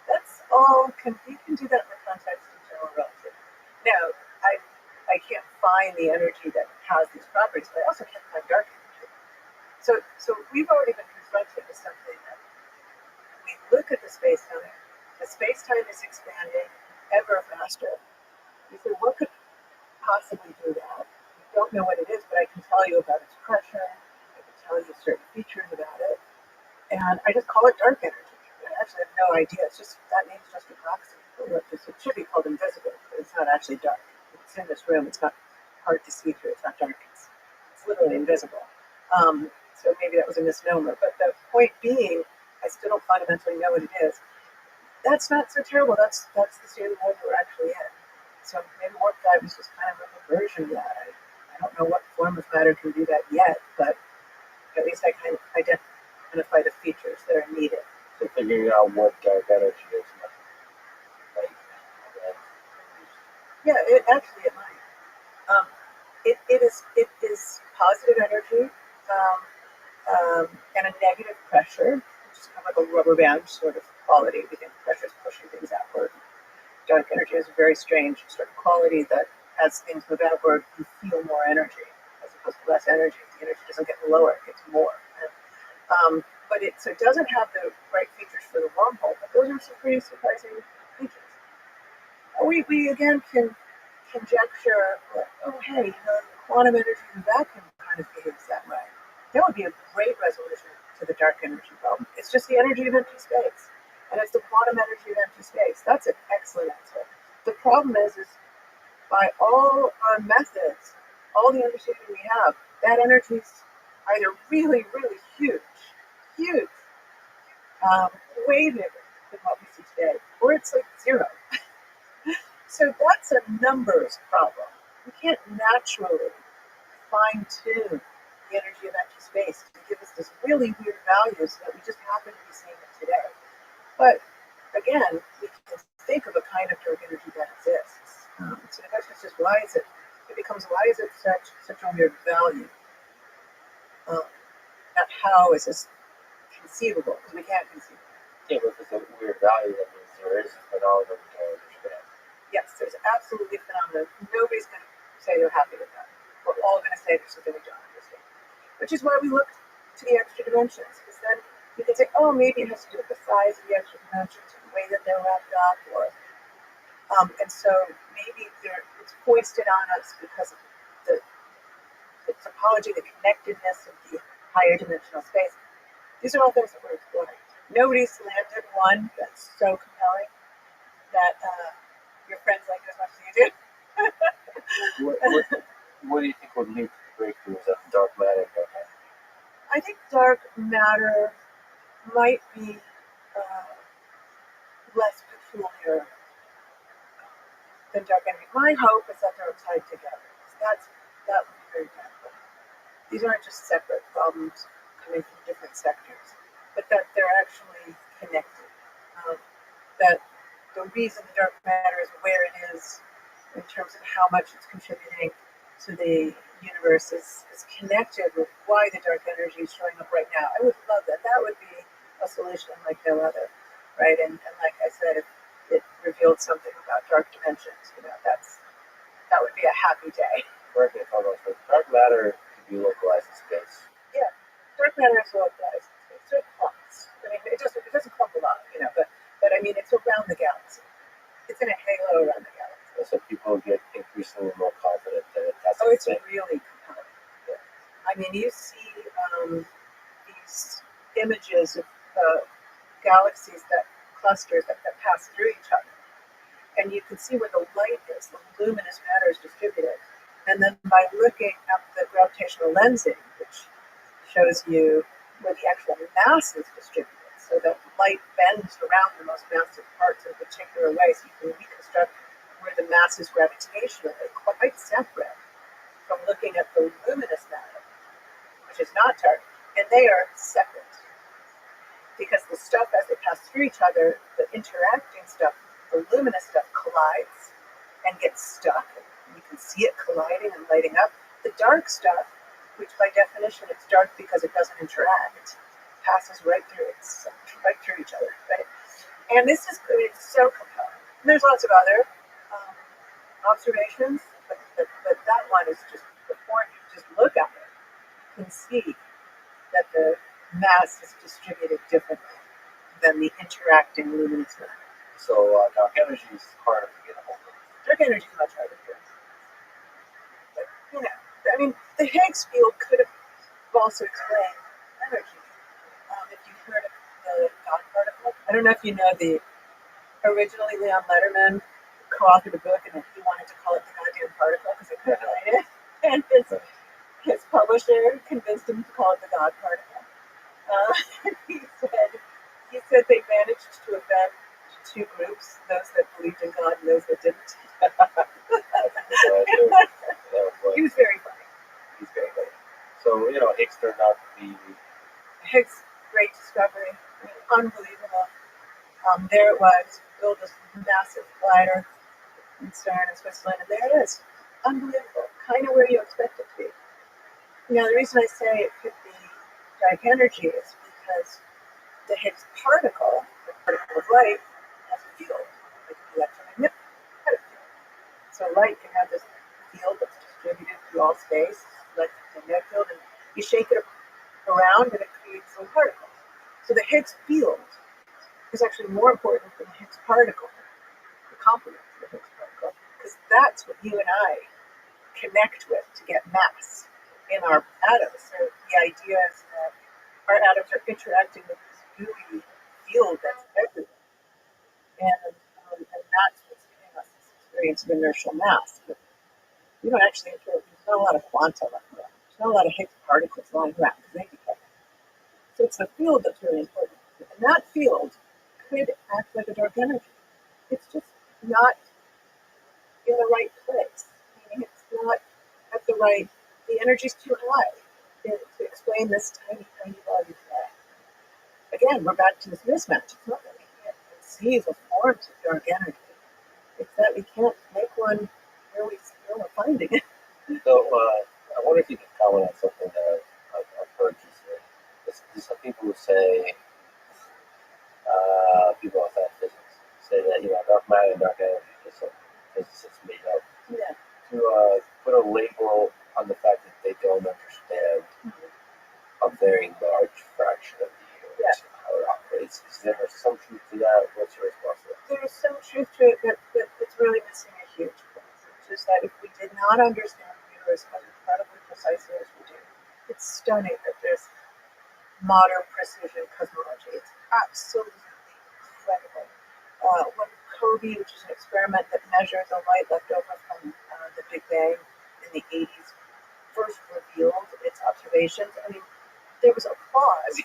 That's all. You can do that in the context of general relativity. Now, I can't find the energy that has these properties, but I also can't find dark energy. So we've already been confronted with something that we look at the space-time is expanding ever faster. We say, what could possibly do that? We don't know what it is, but I can tell you about its pressure. I can tell you certain features about it. And I just call it dark energy. I actually have no idea. It's just, that name's just a proxy for what this, it should be called invisible, but it's not actually dark. If it's in this room, it's not hard to see through. It's not dark. It's literally invisible. So maybe that was a misnomer, but the point being, I still don't fundamentally know what it is. That's not so terrible. That's the state of the world we're actually in. So maybe warp drive is just kind of like a version of that. I don't know what form of matter can do that yet, but at least I kind of identify the features that are needed. So figuring out what dark energy is like. Yeah, it might. It is positive energy. And a negative pressure, which is kind of like a rubber band sort of quality. We think pressure is pushing things outward. Dark energy has a very strange sort of quality that as things move outward, you feel more energy as opposed to less energy. The energy doesn't get lower, it gets more. But it doesn't have the right features for the wormhole, but those are some pretty surprising features. We again can conjecture, oh hey, quantum energy in the vacuum kind of behaves that way. That would be a great resolution to the dark energy problem. It's just the energy of empty space. And it's the quantum energy of empty space. That's an excellent answer. The problem is by all our methods, all the understanding we have, that energy's either really, really huge, huge, way bigger than what we see today, or it's like zero. So that's a numbers problem. We can't naturally fine-tune the energy of empty space to give us this really weird values that we just happen to be seeing it today. But again, we can think of a kind of dark energy that exists. So the question is just why is it? It becomes why is it such a weird value? Not how is this conceivable? Because we can't conceive it. Yeah, but if it's a weird value, that means there is a phenomenon we can't understand. Yes, there's absolutely a phenomenon. Nobody's going to say they're happy with that. We're all going to say there's something we don't understand. Which is why we look to the extra dimensions, because then you can say, oh, maybe it has to do with the size of the extra dimensions, or the way that they're wrapped up, or and so maybe it's foisted on us because of the topology, the connectedness of the higher dimensional space. These are all things that we're exploring. Nobody's landed one that's so compelling that your friends like it as much as you do. What do you think would lead to the breakthroughs of dark matter? I think dark matter might be less peculiar than dark energy. My hope is that they're tied together. That would be very powerful. These aren't just separate problems coming from different sectors, but that they're actually connected. That the reason the dark matter is where it is in terms of how much it's contributing to the universe is connected with why the dark energy is showing up right now. I would love that. That would be a solution like no other, right? And like I said, if it revealed something about dark dimensions, that would be a happy day. Correct me if I'm wrong, but dark matter can be localized in space. Yeah, dark matter is localized in space. So it clumps. I mean, it doesn't clump a lot, but I mean, it's around the galaxy. It's in a halo around the galaxy. And so people get increasingly more confident that that's it's really compelling. Yeah. I mean, you see these images of galaxies clusters that pass through each other. And you can see where the light is, the luminous matter is distributed. And then by looking at the gravitational lensing, which shows you where the actual mass is distributed, so that light bends around the most massive parts in a particular way, so you can reconstruct where the mass is gravitationally, quite separate from looking at the luminous matter, which is not dark, and they are separate. Because the stuff, as they pass through each other, the interacting stuff, the luminous stuff collides and gets stuck. You can see it colliding and lighting up. The dark stuff, which by definition it's dark because it doesn't interact, passes right through each other. Right? And this is so compelling. And there's lots of other observations, but that one is just, before you just look at it, you can see that the mass is distributed differently than the interacting luminous matter. So dark energy is harder to get a hold of. Dark energy is much harder to get. But, I mean, the Higgs field could have also explained energy. If you've heard of the God particle, I don't know if you know originally Leon Letterman co-authored a book and he wanted to call it the goddamn particle because they couldn't write it. And his publisher convinced him to call it the God particle. He said they managed to offend two groups, those that believed in God and those that didn't. He was very funny. He's very funny. So, Higgs turned out to be... Higgs, great discovery. I mean, unbelievable. There it was, built this massive glider in CERN in Switzerland, and there it is. Unbelievable. Kind of where you expect it to be. The reason I say it could be dark energy is because the Higgs particle, the particle of light, has a field, like an electromagnetic field. So light can have this field that's distributed through all space, like a magnetic field, and you shake it around and it creates little particles. So the Higgs field is actually more important than the Higgs particle, the complement to the Higgs particle, because that's what you and I connect with to get mass in our atoms. So the idea is that our atoms are interacting with this gooey field that's everywhere. And that's what's giving us this experience of inertial mass. But we don't actually there's not a lot of quanta left around. not a lot of Higgs particles lying around because they decay. So it's the field that's really important. And that field could act like a dark energy. It's just not in the right place. Meaning it's not at the right, the energy's too high to explain this tiny, tiny body today. Again, we're back to this mismatch. It's not that we can't conceive of forms of dark energy. It's that we can't make one where we still are finding it. So I wonder if you could comment on something that I've heard you say. There's some people who say, people outside of physics, say that, dark matter and dark energy is just something physicists made up Yeah. to put a label on the fact that they don't understand a very large fraction of the universe and how it operates. Is there some truth to that? What's your response to that? There's some truth to it, but it's really missing a huge point. Which is that if we did not understand the universe as incredibly precisely as we do, it's stunning that there's modern precision cosmology. It's absolutely incredible. When COBE, which is an experiment that measures the light left over from the Big Bang in the 80s, first revealed its observations, I mean, there was applause,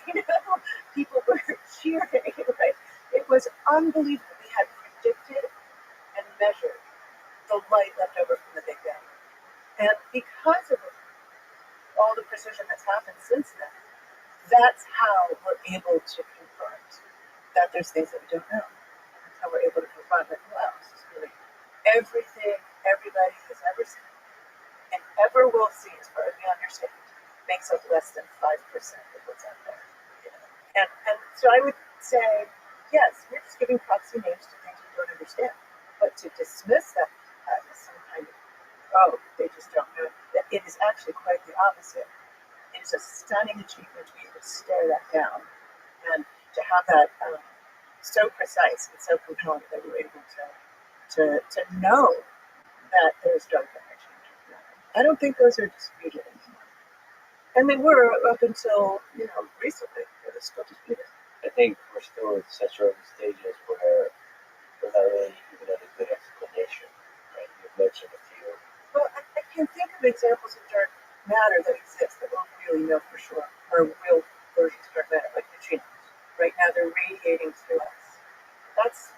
people were cheering, right? It was unbelievable. We had predicted and measured the light left over from the Big Bang. And because of all the precision that's happened since then, that's how we're able to confront that there's things that we don't know. That's how we're able to confront that, wow, this is really everything everybody has ever seen and ever will see, as far as we understand, makes up less than 5% of what's out there. And so I would say, yes, we're just giving proxy names to things we don't understand. But to dismiss that as some kind of, they just don't know, that it is actually quite the opposite. It is a stunning achievement to be able to stare that down and to have that so precise and so compelling that we're able to know that there's dark energy. I don't think those are disputed anymore. And they were up until, recently. They're still disputed. I think we're still in such early stages where we're not really even at a good explanation, right? You've mentioned a few. Well, I can think of examples of dark matter that exist that we'll really know for sure, or real versions of dark matter, like neutrinos. Right now they're radiating through us. That's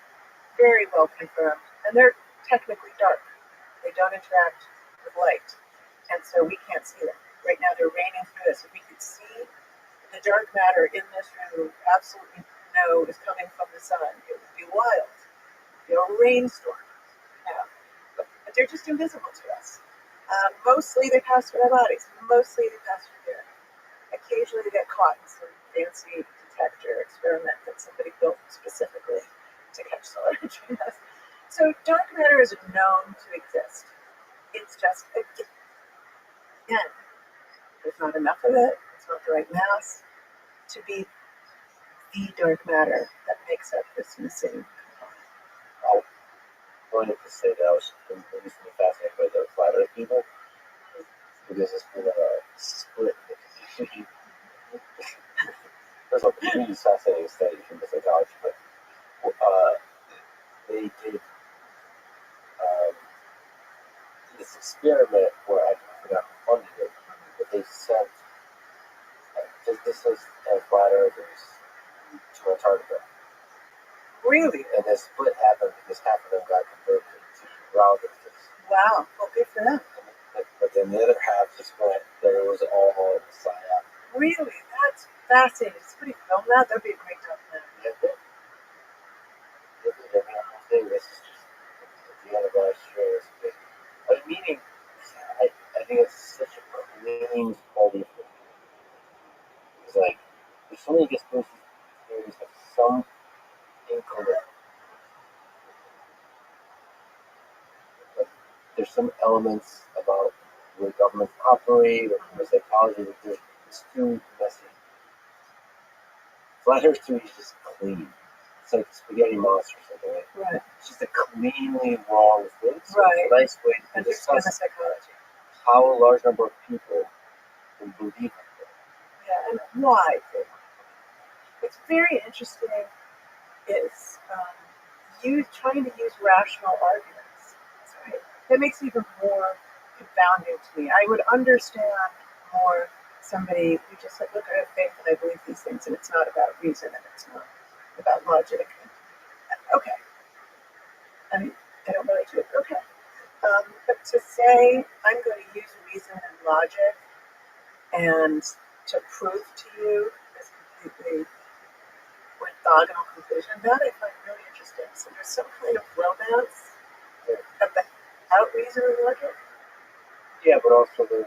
very well confirmed, and they're technically dark. They don't interact with light, and so we can't see them. Right now they're raining through us. If we could see the dark matter in this room, absolutely know is coming from the sun, it would be wild. It would be a rainstorm. Yeah. But they're just invisible to us. Mostly they pass through our bodies. Mostly they pass through the air. Occasionally they get caught in some fancy detector experiment that somebody built specifically to catch solar neutrinos. So dark matter is known to exist. It's just, again, there's not enough of it. It's not the right mass to be the dark matter that makes up this missing component. I wanted to say that I was recently fascinated by the flat earth people because there's been a split in the community. First of all, the community is fascinating study from the psychology, but they did this experiment where I forgot who funded it, but they sent physicists and flat earthers to Antarctica. Really? And the split happened because half of them got converted to round earthers. Wow, well, good for them. But then the other half just went, that it was all psyop. Really? That's fascinating. Somebody film that? That'd be a great documentary. Yeah, this is just at the end of last year. Meaning, I think it's such a clean study for me. It's like, there's so many conspiracy theories of some inkling. Like, there's some elements about the way governments operate or human psychology that it's too messy. Flat Earth theory is just clean. It's like spaghetti monster or something. Right. It's just a cleanly wrong thing. So Right. It's a nice way to Understand the discuss psychology. how a large number of people can believe it. Yeah, and why? What's very interesting is you trying to use rational arguments. Right? That makes it even more confounding to me. I would understand more somebody who just said, look, I have faith and I believe these things, and it's not about reason and it's not about logic. Okay. I don't really do it. Okay. But to say I'm going to use reason and logic and to prove to you this completely orthogonal conclusion, that I find really interesting. So there's some kind of romance about reason and logic. Yeah, but also there's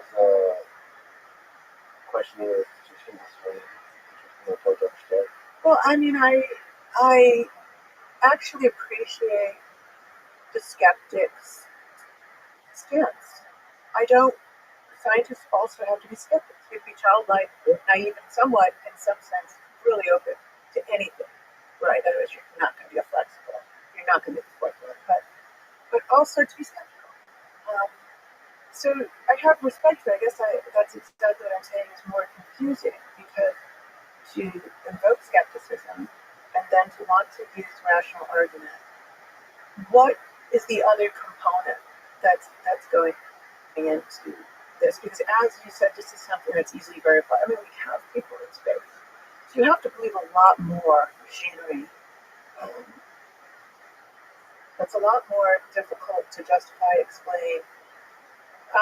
questioning of institutions is really interesting to understand. Well, I mean, I actually appreciate the skeptics' stance. I don't. Scientists also have to be skeptics. You have to be childlike, naive, and somewhat, in some sense, really open to anything. Right? Otherwise, you're not going to be a flexible. You're not going to be flexible. But also to be skeptical. So I have respect for it. I guess that's exactly what I'm saying is more confusing because to invoke skepticism and then to want to use rational argument, what is the other component that's going into this? Because as you said, this is something that's easily verified. I mean, we have people in space. So you have to believe a lot more machinery. That's a lot more difficult to justify, explain,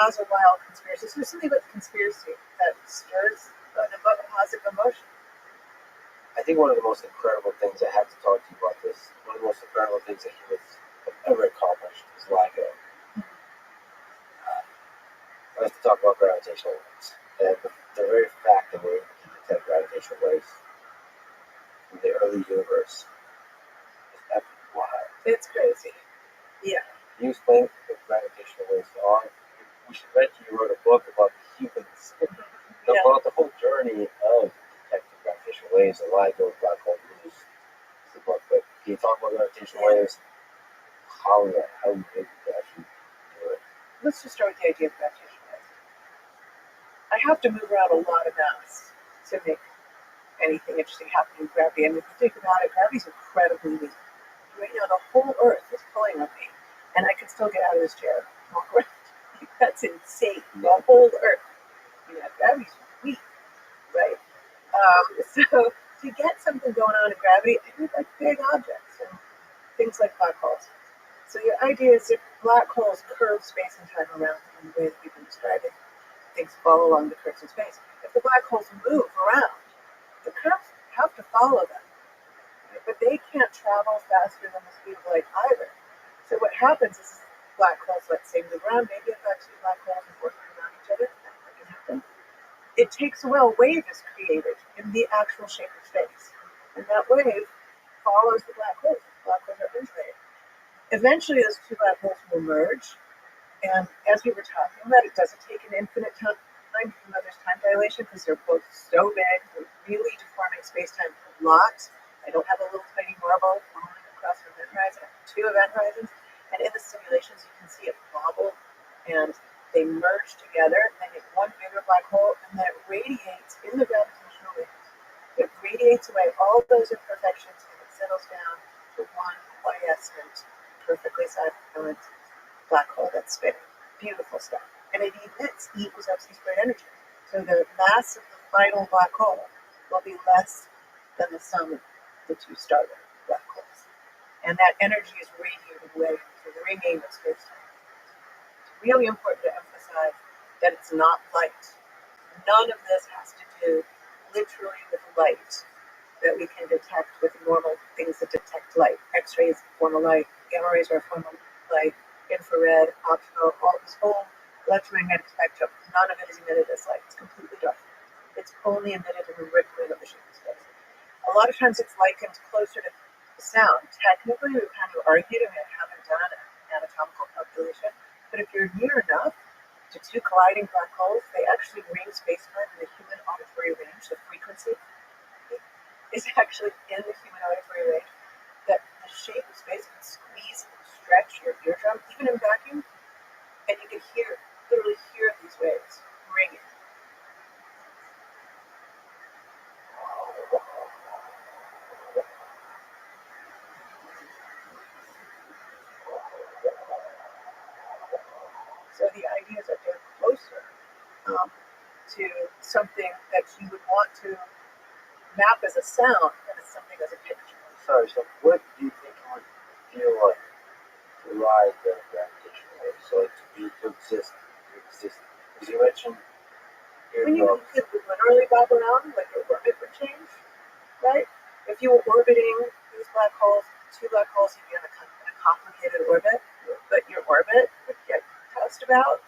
as a wild conspiracy. So there's something about the conspiracy that stirs a positive emotion. I think one of the most incredible things I have to talk to you about this, one of the most incredible things that humans have ever accomplished is LIGO. I have to talk about gravitational waves. And the very fact that we're able to detect gravitational waves from the early universe is epic. Wow. It's crazy. Yeah. Can you explain what gravitational waves are? We should bet you wrote a book about the humans, about the whole journey of detecting gravitational waves and LIGO, black hole blues. It's a book, but can you talk about gravitational waves? How we actually do it? Let's just start with the idea of gravitational waves. I have to move around a lot of mass to make anything interesting happen in gravity. And if you think about it, gravity's incredibly weak. Right now, the whole Earth is pulling on me, and I can still get out of this chair and walk around. That's insane. The whole Earth. Gravity's weak, right? So to get something going on in gravity, I need like big objects and things like black holes. So the idea is if black holes curve space and time around in the way that we've been describing, things fall along the curves of space. If the black holes move around, the curves have to follow them. Right? But they can't travel faster than the speed of light either. So what happens is black holes, let's say, move around. Maybe if that two black holes are working around each other, that can happen. It takes a while. A wave is created in the actual shape of space. And that wave follows the black holes. Black holes are insulated. Eventually, those two black holes will merge. And as we were talking about, it doesn't take an infinite time, even though there's time dilation, because they're both so big, they're really deforming space-time a lot. I don't have a little tiny marble falling across an event horizon. I have two event horizons. And in the simulations, you can see it wobble, and they merge together, and they make one bigger black hole, and then it radiates in the gravitational waves. It radiates away all those imperfections, and it settles down to one quiescent, perfectly silent black hole that's spinning. Beautiful stuff. And it emits E equals mc squared energy. So the mass of the final black hole will be less than the sum of the two starter black holes. And that energy is radiated away through the remainder of space-time. It's really important to emphasize that it's not light. None of this has to do literally with light that we can detect with normal things that detect light. X-rays, form of light, gamma rays are a form of light, infrared, optical, all this whole electromagnetic spectrum. None of it is emitted as light. It's completely dark. It's only emitted in the rippling of the shape of space. A lot of times it's likened closer to sound. Technically, we've kind of argued, and we haven't done an anatomical calculation, but if you're near enough to two colliding black holes, they actually ring space-time in the human auditory range. The frequency is actually in the human auditory range, that the shape of space can squeeze and stretch your eardrum, even in vacuum, and you can literally hear these waves ringing. So the idea is that they're closer to something that you would want to map as a sound and as something as a picture. Sorry, so what do you think it would feel like to ride the gravitational wave? So like to exist. Because you mentioned When you could literally bob around, like your orbit would change, right? If you were orbiting these black holes, two black holes, you'd be in a complicated orbit, but your orbit would get tossed about.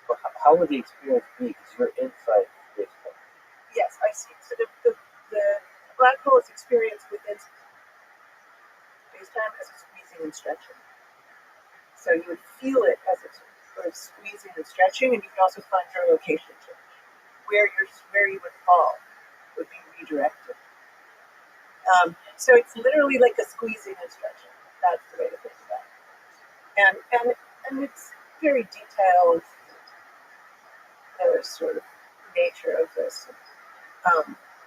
But how would the experience be? Because you're inside space-time. Yes, I see. So the black hole is experienced within space-time as a squeezing and stretching. So you would feel it as it's sort of squeezing and stretching, and you can also find your location change. Where you would fall would be redirected. So it's literally like a squeezing and stretching. That's the way to think about it. And it's very detailed, the sort of nature of this.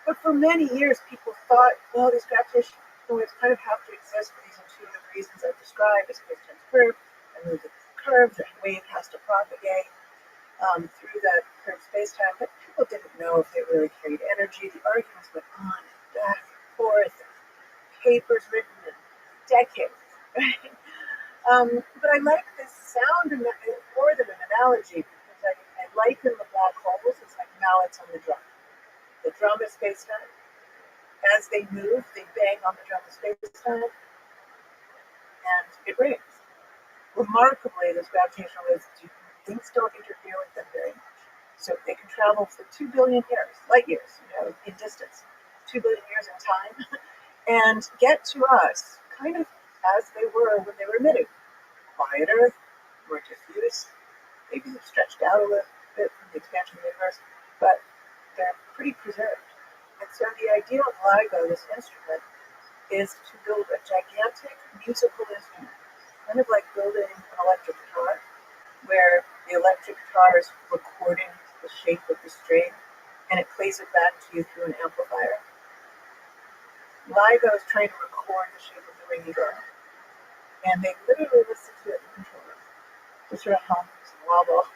But for many years, people thought, well, these gravitational waves kind of have to exist for these intuitive reasons I've described. As space-time's curve, and with the curve, the wave has to propagate through that curved space-time. But people didn't know if they really carried energy. The arguments went on and back and forth. Papers written in decades. But I like this sound more than an analogy because I liken the black holes as like mallets on the drum. The drum is space-time. As they move, they bang on the drum of space-time, and it rings. Remarkably, those gravitational waves, things don't interfere with them very much. So they can travel for 2 billion years, light years, in distance, 2 billion years in time, and get to us kind of as they were when they were emitted. Quieter, more diffuse, maybe they've stretched out a little bit from the expansion of the universe, but they're pretty preserved. And so the idea of LIGO, this instrument, is to build a gigantic musical instrument, kind of like building an electric guitar, where the electric guitar is recording the shape of the string, and it plays it back to you through an amplifier. LIGO is trying to record the shape of the ringing drum, and they literally listen to it in the control room, just sort of hums and wobble,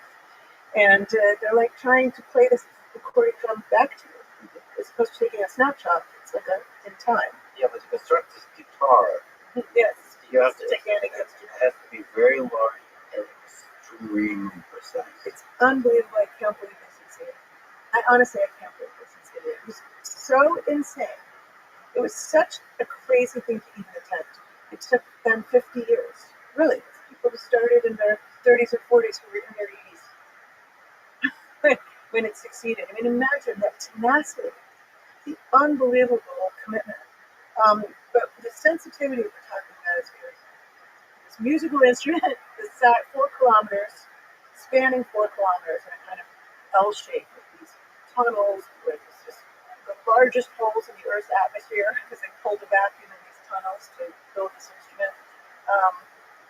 and they're like trying to play this recording drum back to you. It's supposed to be taking a snapshot. It's like in time. Yeah, but to construct this guitar, Yes, you have to. it has to be very large and extremely precise. It's unbelievable. I can't believe they succeeded. I honestly can't believe they succeeded. It was so insane. It was such a crazy thing to even attempt. It took them 50 years. Really, people who started in their 30s or 40s who were in their 80s when it succeeded. I mean, imagine that tenacity, the unbelievable commitment. But the sensitivity we're talking about is here. This musical instrument is at 4 kilometers, spanning 4 kilometers in a kind of L shape with these tunnels, with just the largest holes in the Earth's atmosphere because they pulled a vacuum in these tunnels to build this instrument.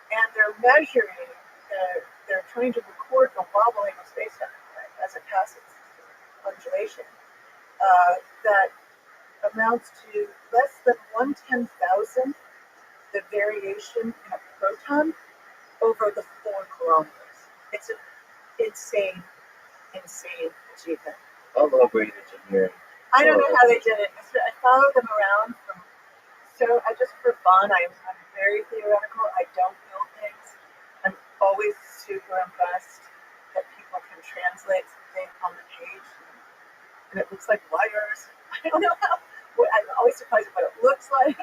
And they're measuring, they're trying to record the wobbling of space-time, right, as it passes undulation. That amounts to less than 1/10,000 the variation in a proton over the 4 kilometers. It's an insane achievement. I love brain engineering. I don't know how they did it. I followed them around just for fun. I'm very theoretical. I don't build things. I'm always super impressed that people can translate something on the page and it looks like wires. I don't know how. I'm always surprised at what it looks like.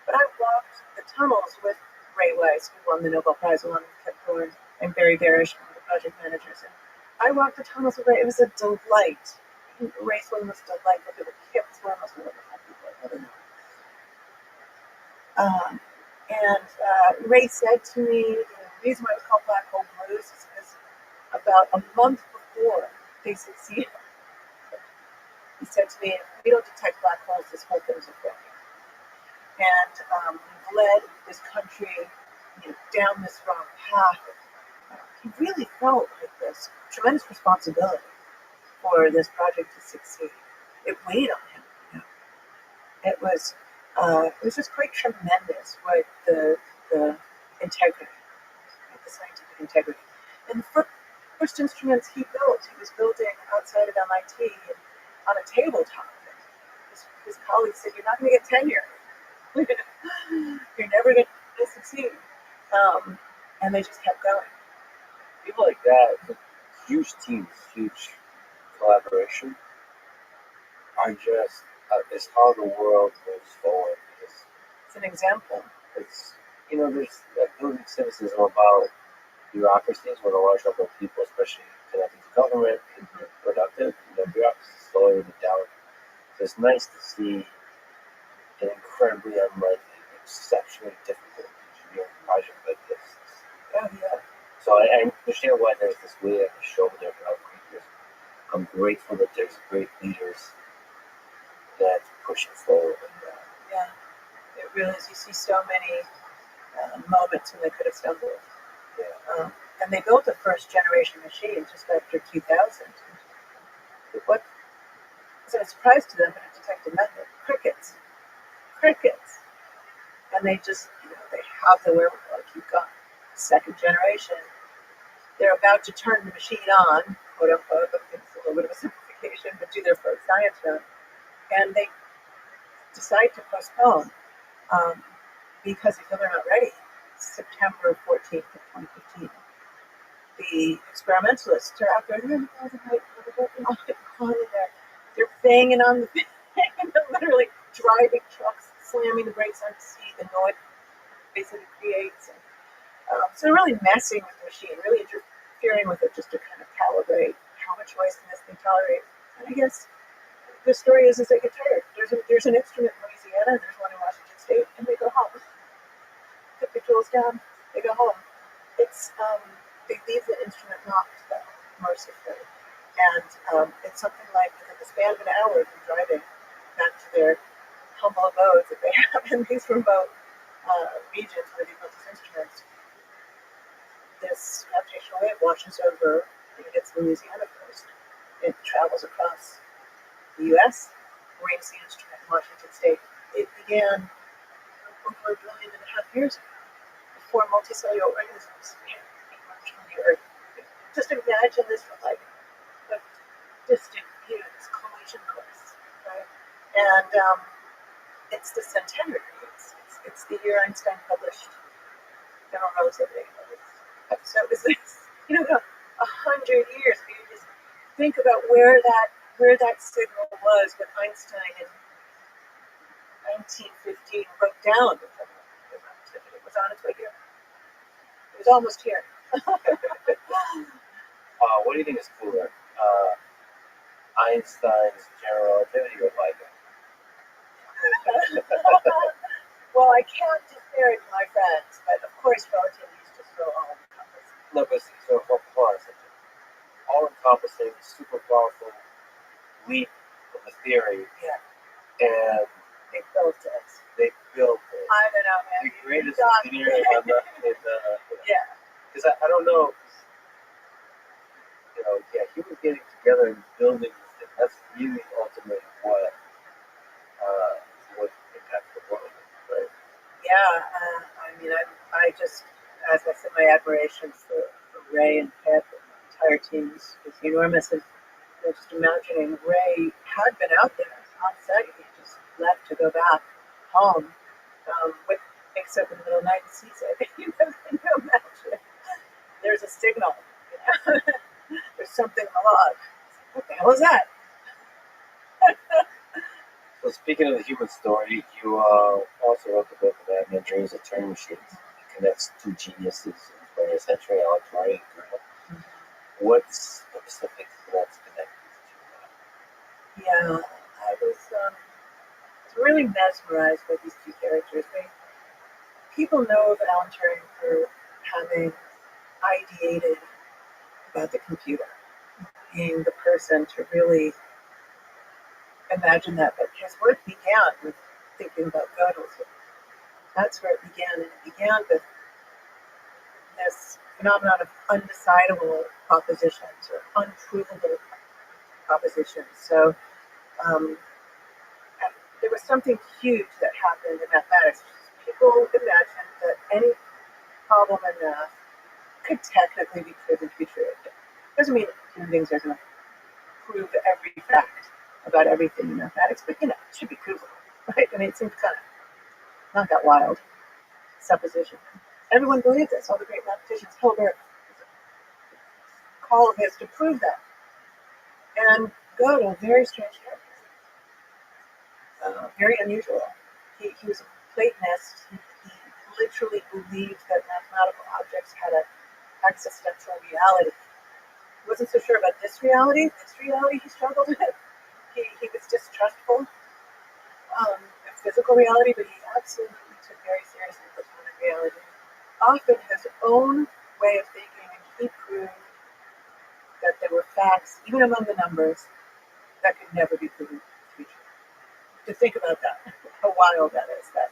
But I walked the tunnels with Ray Weiss, who won the Nobel Prize along with Kip Thorne, and Barry Barish, one of the project managers. And I walked the tunnels with Ray. It was a delight. Ray's one was delightful. But Kip's one was wonderful people. I don't know. Ray said to me, the reason why it was called Black Hole Blues is because about a month before they succeeded, he said to me, if we don't detect black holes, this whole thing's a failure. And we've led this country down this wrong path. He really felt like this tremendous responsibility for this project to succeed. It weighed on him. It was just quite tremendous what the integrity, the scientific integrity. And first instruments he built, he was building outside of MIT on a tabletop. His colleagues said, "You're not going to get tenure. You're never going to succeed." And they just kept going. People like that, huge teams, huge collaboration, are just it's how the world moves forward. It's an example. It's there's building cynicism about bureaucracies when a large number of people, especially connected to government, can be productive. Bureaucracy is slowing it down. So it's nice to see an incredibly unlikely, exceptionally difficult engineering project like this. Yeah. So I understand why there's this weight on the shoulder of creators. I'm grateful that there's great leaders that push it forward. Yeah, it really is. You see so many moments when they could have stumbled. Yeah. And they built a first generation machine just after 2000. What was a surprise to them, but it detected nothing. Crickets. And they just, they have the wherewithal to keep going. Second generation. They're about to turn the machine on, quote unquote, but it's a little bit of a simplification, but do their first science run. And they decide to postpone because they feel they're not ready. September 14th of 2015. The experimentalists are out there, they're banging on the thing, literally driving trucks, slamming the brakes on the seat, the noise basically creates. And, so they're really messing with the machine, really interfering with it just to kind of calibrate how much noise can this thing tolerate. And I guess the story is they get tired. There's an instrument in Louisiana, and there's one in Washington State, and they go home. Put the tools down, they go home. It's they leave the instrument locked though, mercifully. And it's something like within the span of an hour of them driving back to their humble abodes that they have in these remote regions where they built these instruments. This gravitational wave washes over and it hits Louisiana first. It travels across the U.S., brings the instrument in Washington State. It began over 1.5 billion years ago, before multicellular organisms emerged from the Earth. Just imagine this from like a distant view, this collision course, right? And it's the centenary. It's the year Einstein published general relativity. So it was this, 100 years. If you just think about where that signal was when Einstein in 1915 wrote down the relativity. It was on its way here. It was almost here. What do you think is cooler? Einstein's general relativity or LIGO? Well, I can't disparage my friends, but of course relativity is just so all-encompassing. No, but so hold on a second. All-encompassing, super powerful leap of the theory. Yeah. And they built it. I don't know, man. The greatest engineer in the yeah. Because I don't know. Humans getting together and building this thing, that's really ultimately what impacts the world, right? Yeah, I just, as I said, my admiration for Ray and Pep and the entire team is enormous. And just imagining Ray had been out there on site, he just left to go back home, wakes up in the middle of the night and sees it. Can you imagine? There's a signal. There's something in the log. What the hell is that? So speaking of the human story, you also wrote the book about Dreams of Turing Machines. It connects two geniuses in the 20th century, Alex Murray and Greta. What's specific that's connected to that? Yeah, I was really mesmerized by these two characters. People know of Alan Turing for having ideated about the computer, being the person to really imagine that. But his work began with thinking about Gödel's. That's where it began, and it began with this phenomenon of undecidable propositions or unprovable propositions. So there was something huge that happened in mathematics. People imagined that any problem in math could technically be proven to be true. Doesn't mean that human beings are going to prove every fact about everything in mathematics, but it should be provable, right? I mean, it seems kind of not that wild supposition. Everyone believed this. All the great mathematicians. Hilbert, call of his to prove that, and Gödel, very strange character, very unusual. He was a Platonist. He literally believed that mathematical objects had an existential reality. He wasn't so sure about this reality. This reality he struggled with. He was distrustful of physical reality, but he absolutely took very seriously Platonic reality. Often his own way of thinking, and he proved that there were facts, even among the numbers, that could never be proven to be true. To think about that, how wild that is, that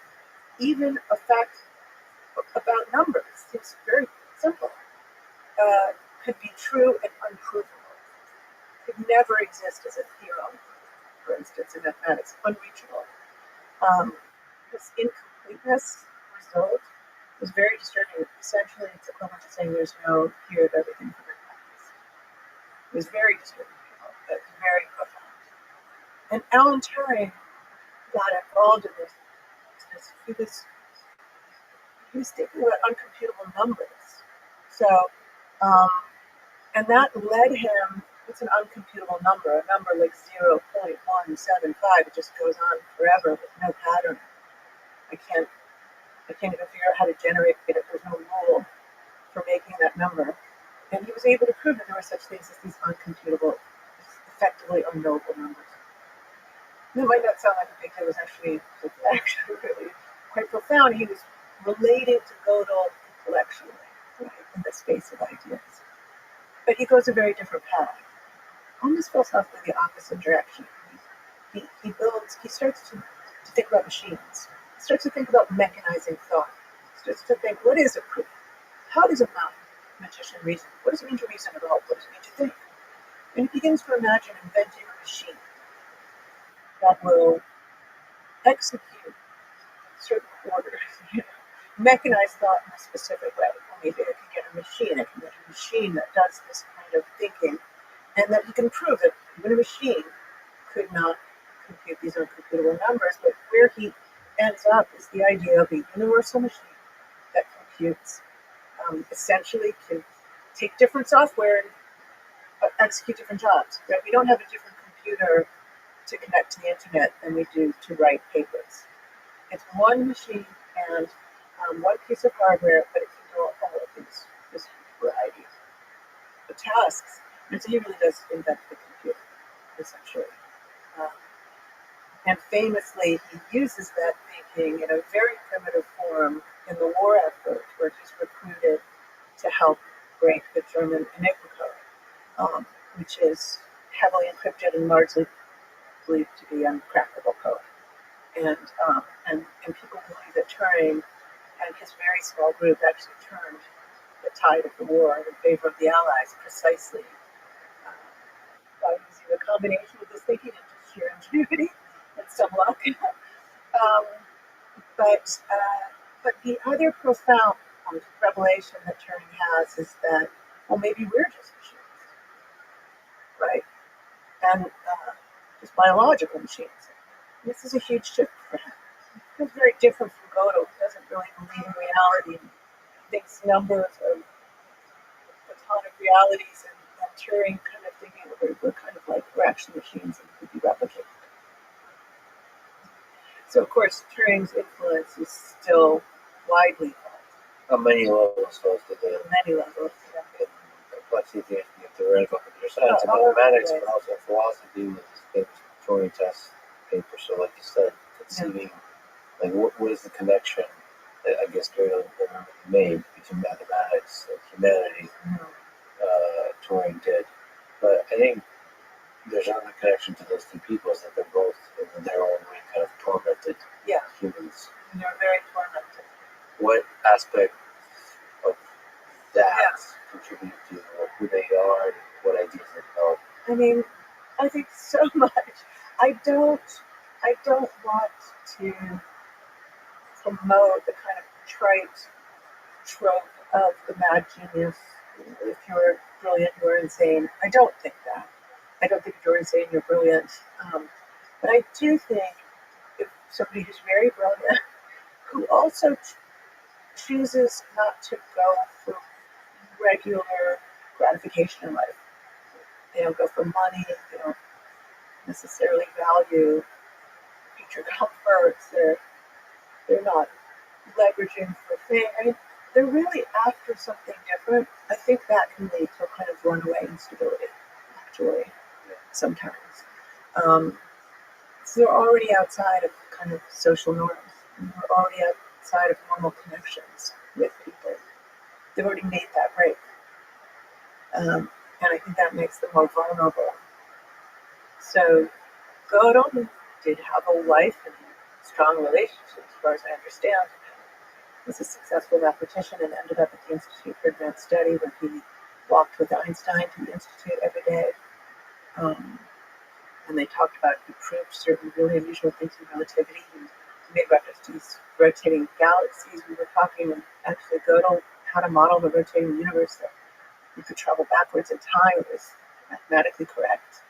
even a fact about numbers seems very simple, could be true and unprovable, could never exist as a theorem, for instance, in mathematics, unreachable. This incompleteness result was very disturbing. Essentially, it's equivalent to saying there's no here of everything for mathematics. It was very disturbing, but very profound. And Alan Turing got involved in this. He was thinking about uncomputable numbers. So, and that led him. It's an uncomputable number, a number like 0.175. It just goes on forever with no pattern. I can't even figure out how to generate it. There's no rule for making that number. And he was able to prove that there were such things as these uncomputable, effectively unknowable numbers. And it might not sound like a big deal. It was actually really quite profound. He was related to Gödel intellectually, right, in the space of ideas. But he goes a very different path, almost philosophically the opposite direction. He starts to think about machines. He starts to think about mechanizing thought. He starts to think, what is a proof? How does a mathematician reason? What does it mean to reason at all? What does it mean to think? And he begins to imagine inventing a machine that will execute certain orders, mechanize thought in a specific way. Well, maybe I can get a machine that does this kind of thinking, and that he can prove that even a machine could not compute these uncomputable numbers. But where he ends up is the idea of a universal machine that computes, essentially can take different software and execute different jobs. Right? We don't have a different computer to connect to the internet than we do to write papers. It's one machine and one piece of hardware, but it can do all of this variety of tasks. And so he really does invent the computer, essentially. And famously, he uses that thinking in a very primitive form in the war effort, where he's recruited to help break the German Enigma code, which is heavily encrypted and largely believed to be uncrackable code. And people believe that Turing and his very small group actually turned the tide of the war in favor of the Allies precisely by using a combination of this thinking and just sheer ingenuity and some luck. But the other profound revelation that Turing has is that, well, maybe we're just machines, right? And just biological machines. This is a huge shift for him. It's very different from Gödel, who doesn't really believe in reality and thinks numbers are Platonic realities, and Turing kind of thinking we're kind of like we're actually machines and could be replicated. So, of course, Turing's influence is still widely felt. On many levels, both of the On many levels. complexity of theoretical computer science and mathematics, but also philosophy with this famous Turing test paper. So, like you said, conceiving, like what is the connection that I guess Gödel made between mathematics and humanity? Turing did, but I think there's another connection to those two people is that they're both in their own way kind of tormented humans. And they're very tormented. What aspect of that contribute to who they are and what ideas they develop? I mean, I think so much. I don't want to promote the kind of trite trope of the mad genius If you're brilliant, you're insane. I don't think that. I don't think if you're insane, you're brilliant. But I do think if somebody who's very brilliant, who also chooses not to go for regular gratification in life, they don't go for money, they don't necessarily value future comforts, they're not leveraging for fame. I mean, they're really after something different. I think that can lead to a kind of runaway instability, actually, sometimes. So they're already outside of kind of social norms. And they're already outside of normal connections with people. They've already made that break. And I think that makes them more vulnerable. So Gödel did have a life and strong relationships, as far as I understand. Was a successful mathematician and ended up at the Institute for Advanced Study, where he walked with Einstein to the Institute every day. And they talked about, he proved certain really unusual things in relativity. He made reference to these rotating galaxies. We were talking, and actually Gödel had a model of a rotating universe that you could travel backwards in time. It was mathematically correct.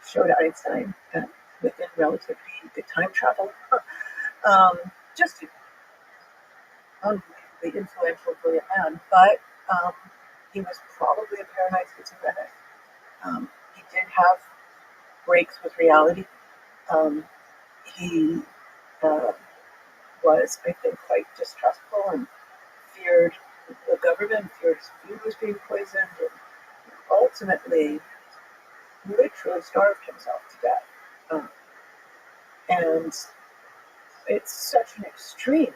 Showed Einstein that within relativity you could time travel. Just unbelievably influential, brilliant man, but he was probably a paranoid schizophrenic. He did have breaks with reality. He was, I think, quite distrustful and feared the government, feared his food was being poisoned, and ultimately literally starved himself to death. And it's such an extreme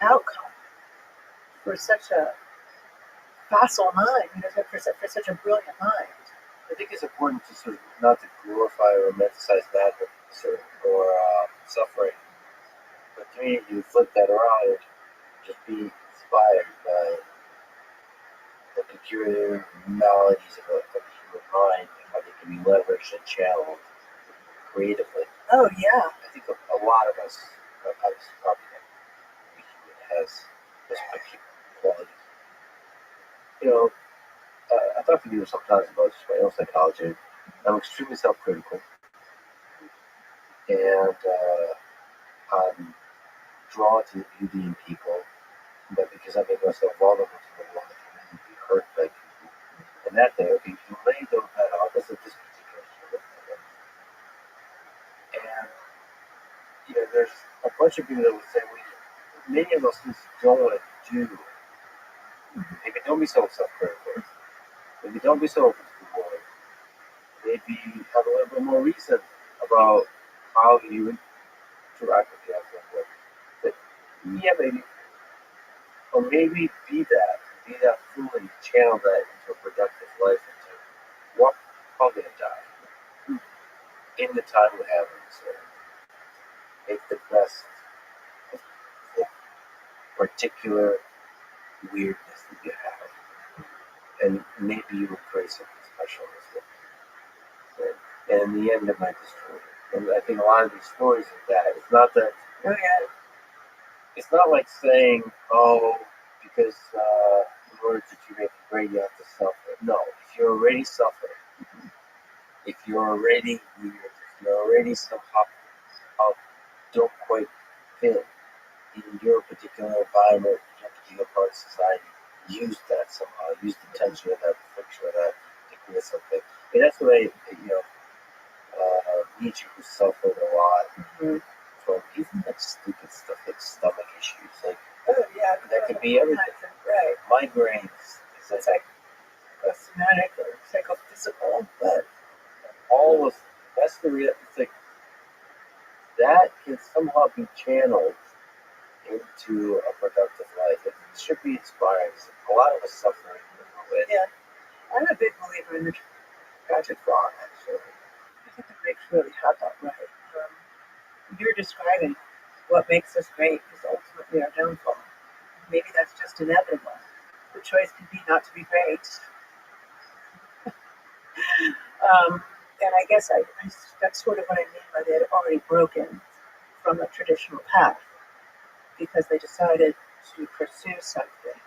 outcome for such a facile mind, for such a brilliant mind. I think it's important to sort of not to glorify or romanticize madness or suffering. But to me, you flip that around and just be inspired by the peculiar maladies of the human mind and how they can be leveraged and channeled creatively. Oh, yeah. I think a lot of us, obviously, probably every human has this peculiar quality. I talk to people sometimes about just my own psychology. I'm extremely self-critical, and I'm drawn to the beauty in people, but because I make myself vulnerable to the world, I can really be hurt by people. And that therapy, you lay those that out, this is this particular human. And there's a bunch of people that would say, many of those things you don't want to do. Maybe don't be so self-critical. Maybe don't be so open to the world. Maybe have a little bit more reason about how you interact with the outside world. But yeah, maybe. Or maybe be that fully, channel that into a productive life, into what probably a die in the time we have in this world. Make the best of the particular weirdness that you have. And maybe you will create something special in this world. And in the end, it might destroy you. And I think a lot of these stories of that, it's not that, it's not like saying, because in order to make it great, you have to suffer. No, if you're already suffering, if you're already weird, if you're already somehow don't quite fit in your particular environment, your particular part of society, use that somehow, use the tension of that, the friction of that, to create something. And that's the way, Nietzsche, who suffered a lot from even that stupid stuff like stomach issues. Like, that could be everything. Right. Migraines. It's like somatic or psychophysical, but all of that's the real. It's like that can somehow be channeled into a productive life. It should be inspiring. A lot of us suffer with. Yeah, I'm a big believer in the tragic wrong, actually. I think the Greeks really had that right. You're describing what makes us great is ultimately our downfall. Maybe that's just inevitable. The choice could be not to be great. And I guess that's sort of what I mean by they had already broken from a traditional path because they decided to pursue something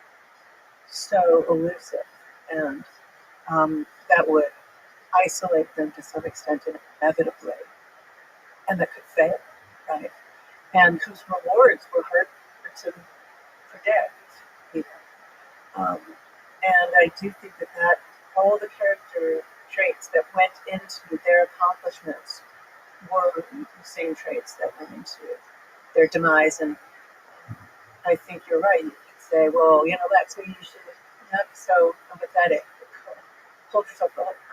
so elusive and that would isolate them to some extent inevitably, and that could fail, right? And whose rewards were hard to predict, even. And I do think that all the character traits that went into their accomplishments were the same traits that went into their demise. And I think you're right. You could say, well, that's what you should not be so empathetic. Hold yourself,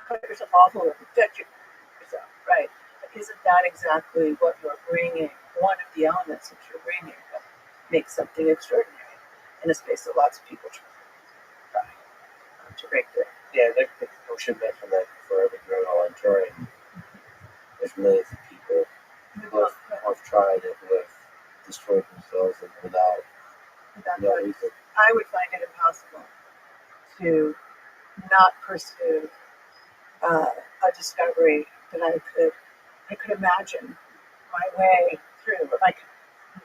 cut yourself off or protect yourself, right? But isn't that exactly what you're bringing? One of the elements that you're bringing that makes something extraordinary in a space that lots of people try to break through. Yeah, I should mention that for every journal I'm touring, there's millions of people who have tried it, who have destroyed themselves, and without no reason. I would find it impossible to not pursue a discovery that I could imagine my way through, if I could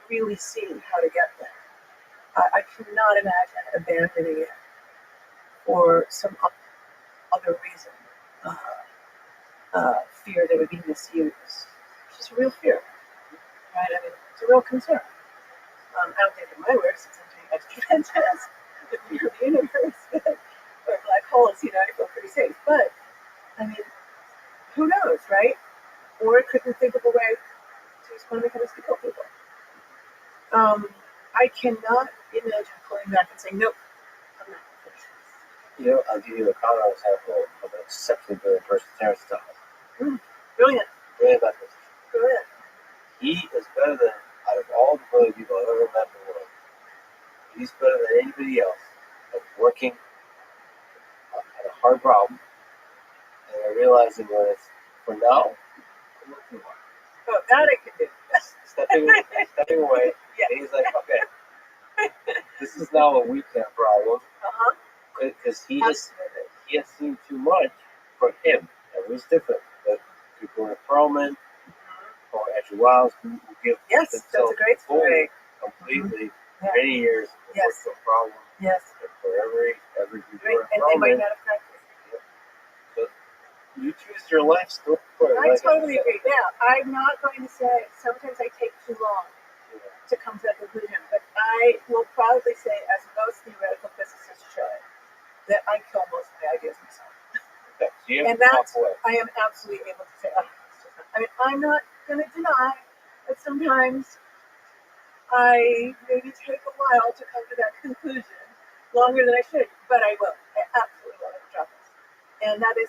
really see how to get there. I cannot imagine abandoning it for some other reason. Fear that it would be misused. It's just a real fear, right? I mean, it's a real concern. I don't think in my work, since I'm doing experiments with the universe, or black holes, I feel pretty safe. But, I mean, who knows, right? Or it couldn't think of a way to use quantum mechanics to kill people. I cannot imagine pulling back and saying, nope, I'm not going to finish this. I'll give you a counter example of an exceptionally brilliant person, Terrence Stamp. Brilliant. Brilliant mathematician. Go ahead. He is better than, out of all the brilliant people I've ever met in the world, he's better than anybody else at working at a hard problem and realizing when it's, for now, I'm not too hard. Oh, that I can do. Stepping away, Yeah. and he's like, okay, this is now a weekend problem, because he has seen too much for him. Everyone's different, but people in Perlman or Andrew Wiles who give Yes, that's a great story. Completely, Yeah. many years to Yes. work for a problem. Yes. And for every Right. And they might not have practiced. So you choose your life story. I totally agree. Now, I'm not going to say sometimes I take too long to come to that conclusion, but I will proudly say, as most theoretical physicists should, that I kill most of my ideas myself. Okay. So you have And to that's, walk away. I am absolutely able to say, I mean, I'm not going to deny that sometimes I maybe take a while to come to that conclusion, longer than I should, but I will. I absolutely will never drop this. And that is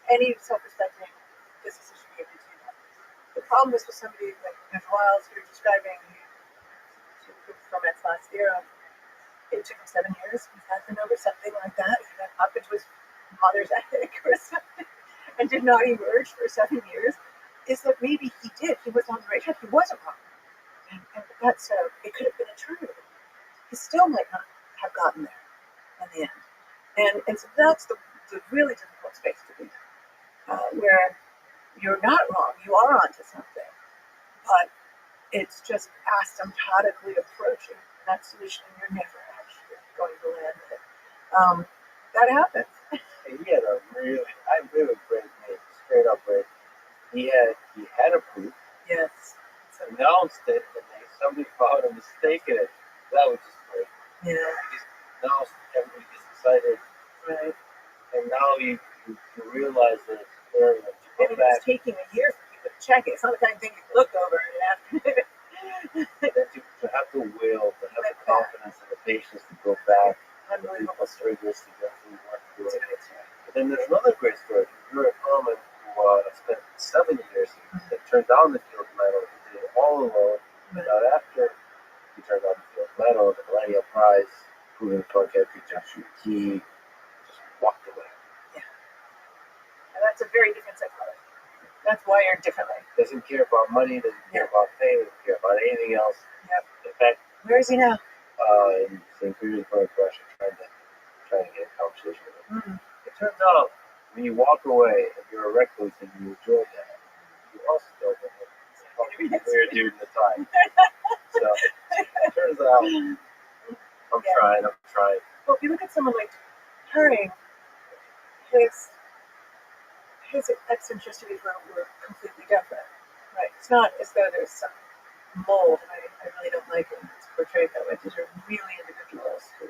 any self-respecting physicist should be able to do that. The problem is with somebody like Andrew Wiles, who you're describing, to prove Fermat's last theorem. It took him 7 years. He had to know or something like that. He went up into his mother's attic or something and did not emerge for 7 years. Is that maybe he did? He was on the right track. He wasn't wrong. And that's it could have been eternity. He still might not have gotten there in the end. And so that's the really difficult space to be in, where you're not wrong. You are onto something, but it's just asymptotically approaching that solution, and you're never actually going to land it. That happens. He had a really great name, straight up great. He had a proof. Yes. Announced it, and then somebody found a mistake in it. That was just great. Yeah. Now everybody gets excited, Right. and now you realize that it's very much. And it's taking a year for people to check it. It's not the kind of thing you look over in an afternoon. To have the will, to have the confidence and the patience to go back, Unbelievable. rigorously work through it. But then there's another great story. You're a Coleman who spent 7 years that turned down the field medal. He did it all alone. Not after he turned down the field medal, the Millennial Prize, proving the project conjunction, he just walked away. Yeah. And that's a very different psychology. That's wired differently. Doesn't care about money, doesn't care about fame, doesn't care about anything else. Yep. In fact, where is he now? In St. Petersburg, Russia, trying to get a conversation with him. Mm-hmm. It turns out when you walk away and you're a recluse and you enjoy that, you also don't know what weird dude in the time. So it turns out I'm trying. Well, if you look at someone like Turing, his eccentricities were completely different. Right? It's not as though there's some mold, and I really don't like it when it's portrayed that way. These are really individuals who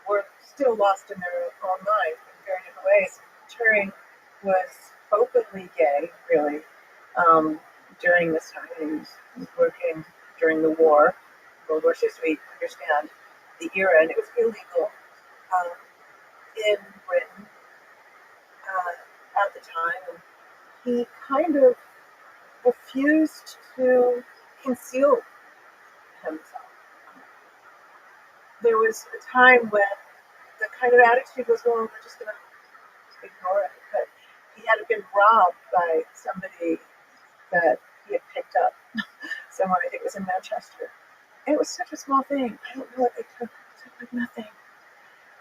were still lost in their own mind in very different ways. Turing was openly gay, really, during this time. He was working during the war, World War II, so we understand the era, and it was illegal in Britain at the time. And he kind of refused to conceal himself. There was a time when the kind of attitude was, well, we're just going to ignore it. But he had been robbed by somebody that he had picked up somewhere. I think it was in Manchester. And it was such a small thing. I don't know what they took. It took like nothing.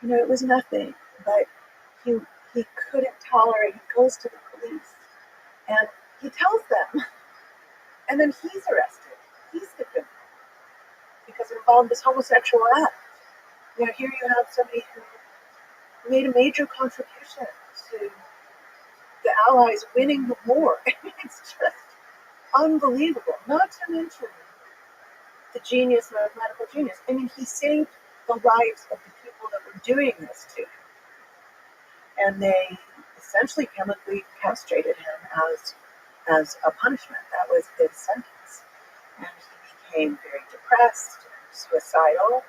It was nothing. But he couldn't tolerate. He goes to the police and he tells them. And then he's arrested. He's the criminal because it involved this homosexual act. Here you have somebody who made a major contribution to the Allies winning the war. It's just unbelievable. Not to mention the genius, mathematical genius. I mean, he saved the lives of the people that were doing this to him. And they essentially chemically castrated him as a punishment. That was his sentence. And he became very depressed and suicidal.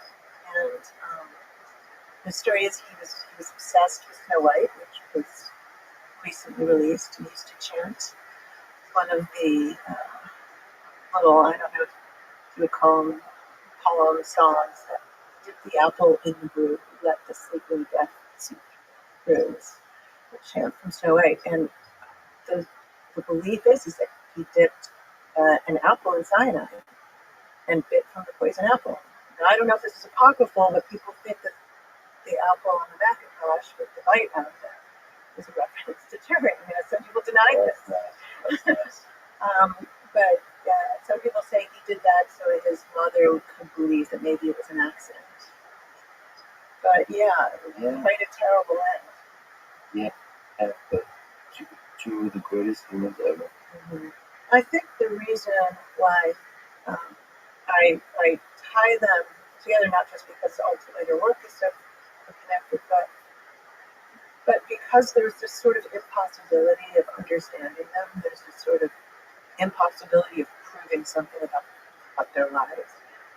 And the story is he was obsessed with Snow White, which was recently released. He used to chant one of the little, I don't know if you would call them poem songs that dip the apple in the brew, let the sleeping death sleep through. The chant from Snow White. And the belief is that he dipped an apple in cyanide and bit from the poison apple. Now, I don't know if this is apocryphal, but people think that the apple on the Macintosh with the bite out of it is a reference to Turing. Some people deny this. But some people say he did that so his mother could believe that maybe it was an accident. But quite a terrible end. Yeah, but two of the greatest humans ever. Mm-hmm. I think the reason why I tie them together, not just because ultimately their work is so connected, but because there's this sort of impossibility of understanding them. There's this sort of impossibility of proving something about their lives.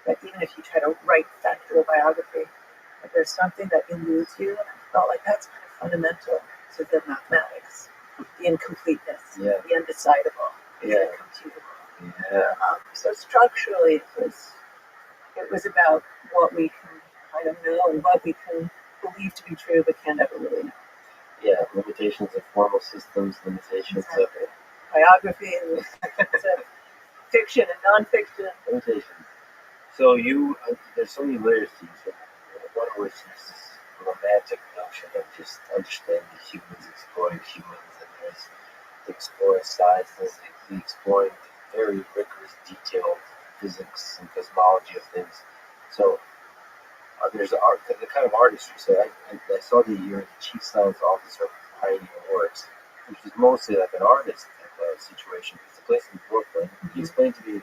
But even if you try to write factual biography, there's something that eludes you, and I felt like that's kind of fundamental to the mathematics, the incompleteness, the undecidable, the incomputable. So structurally, it was about what we can kind of know and what we can believe to be true, but can't ever really know. Yeah, limitations of formal systems, limitations of biography, and fiction and nonfiction. Limitations. So there's so many layers to you. So one of which is this romantic notion of just understanding humans, exploring humans, and there's the exploring science, there's the exploring the very rigorous, detailed physics and cosmology of things. So there's the kind of artistry. So I saw that you're the Chief Science Officer for Pioneer Works, which is mostly like an artist type of situation. It's a place in Brooklyn. Can you explain to me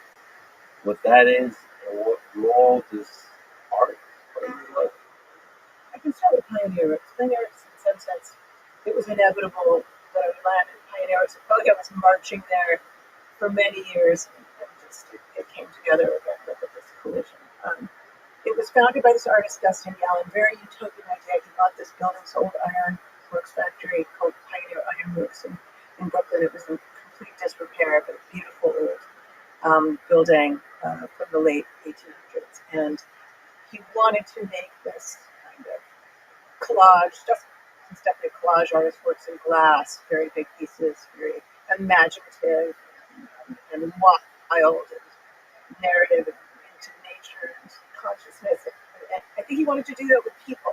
what that is and what role does art play in your life? I can start with Pioneer Works. Pioneer Works, in some sense, it was inevitable that I would land in Pioneer Works. I was marching there for many years, and just it came together again with this collision. It was founded by this artist, Dustin Gallen, very utopian idea. He bought this building, this old iron works factory called Pioneer Iron Works in Brooklyn. It was in complete disrepair, but a beautiful old building from the late 1800s. And he wanted to make this kind of collage, he's definitely a collage artist, works in glass, very big pieces, very imaginative and wild and narrative and into nature and consciousness. And I think he wanted to do that with people.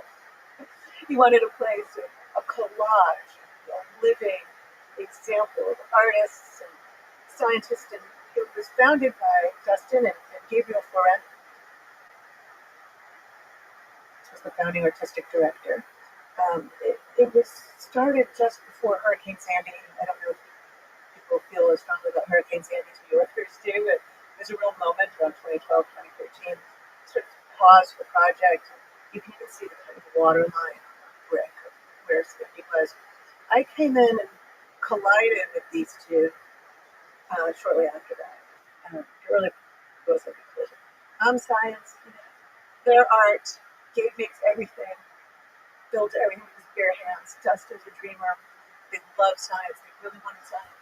He wanted a place, a collage, a living example of artists and scientists. And it was founded by Dustin and Gabriel Florent. It was the founding artistic director. It was started just before Hurricane Sandy. I don't know if people feel as strongly about Hurricane Sandy as New Yorkers do. It was a real moment around 2012, 2013. Sort of paused the project. You can even see the kind of waterline brick where Sandy was. I came in and collided with these two shortly after that. It really was like a collision. Science, their art, Gabe makes everything, built everything with his bare hands. Dustin's a dreamer. They love science. They really wanted science.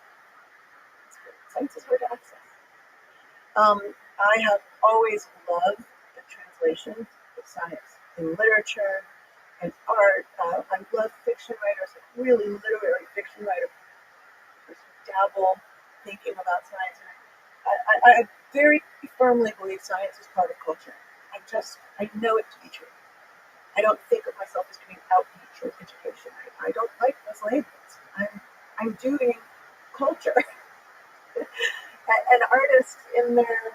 Science is hard to access. I have always loved the translation of science in literature and art. I love fiction writers, like really literary fiction writers who dabble thinking about science. And I very firmly believe science is part of culture. I know it to be true. I don't think of myself as doing outreach education. I don't like those labels. I'm doing culture. And artists in their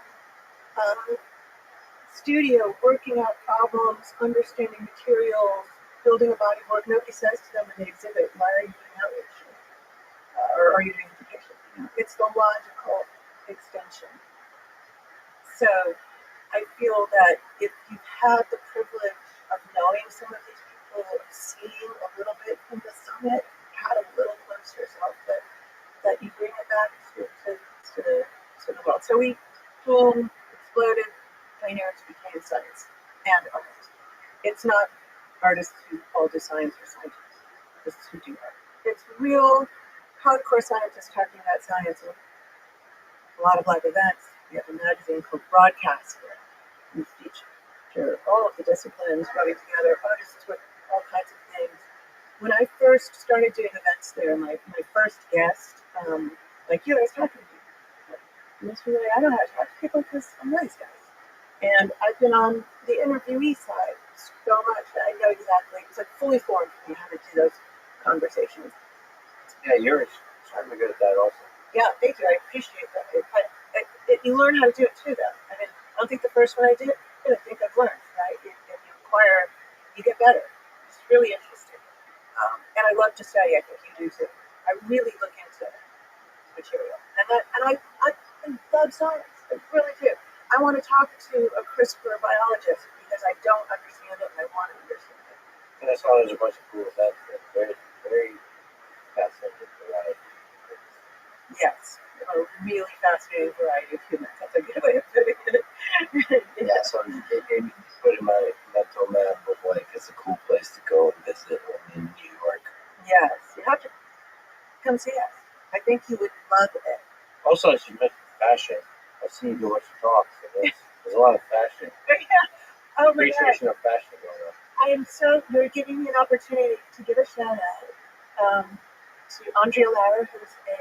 studio working out problems, understanding materials, building a body of work. Nobody says to them when they exhibit, why are you doing outreach? Or are you doing education? It's the logical extension. So I feel that if you've had the privilege of knowing some of these people, of seeing a little bit from the summit, had a little glimpse yourself, that you bring it back to the world. So we boom, exploded, fine arts became science and art. It's not artists who all do science or scientists. Artists who do art. It's real hardcore scientists talking about science and a lot of live events. We have a magazine called Broadcast where we feature all of the disciplines running together, artists with all kinds of things. When I first started doing events there, my first guest, like you, I was talking to you. I don't know how to talk to people because I'm nice guys. And I've been on the interviewee side so much that I know exactly, it's like fully formed for me how to do those conversations. Yeah, you're extremely good at that also. Yeah, thank you. I appreciate that. You learn how to do it too, though. I mean, I don't think the first one I did, I think I've learned, right? If you acquire, you get better. It's really interesting. And I love to study. I think you do too. I really look into material. And I love science. I really do. I want to talk to a CRISPR biologist because I don't understand it and I want to understand it. And I saw there's a bunch of cool events. Very, very fascinating variety. Yes, a really fascinating variety of humans. That's a good way of putting it. Yeah, so it made me put in my mental map of like it's a cool place to go and visit in New York. Yes, you have to come see us. I think you would love it. Also, as you mentioned fashion, I've seen you do a bunch of talks. And there's a lot of fashion. Yeah. Oh my Appreciation God. of fashion going on. I am so, you're giving me an opportunity to give a shout out to Andrea Lauer, who's a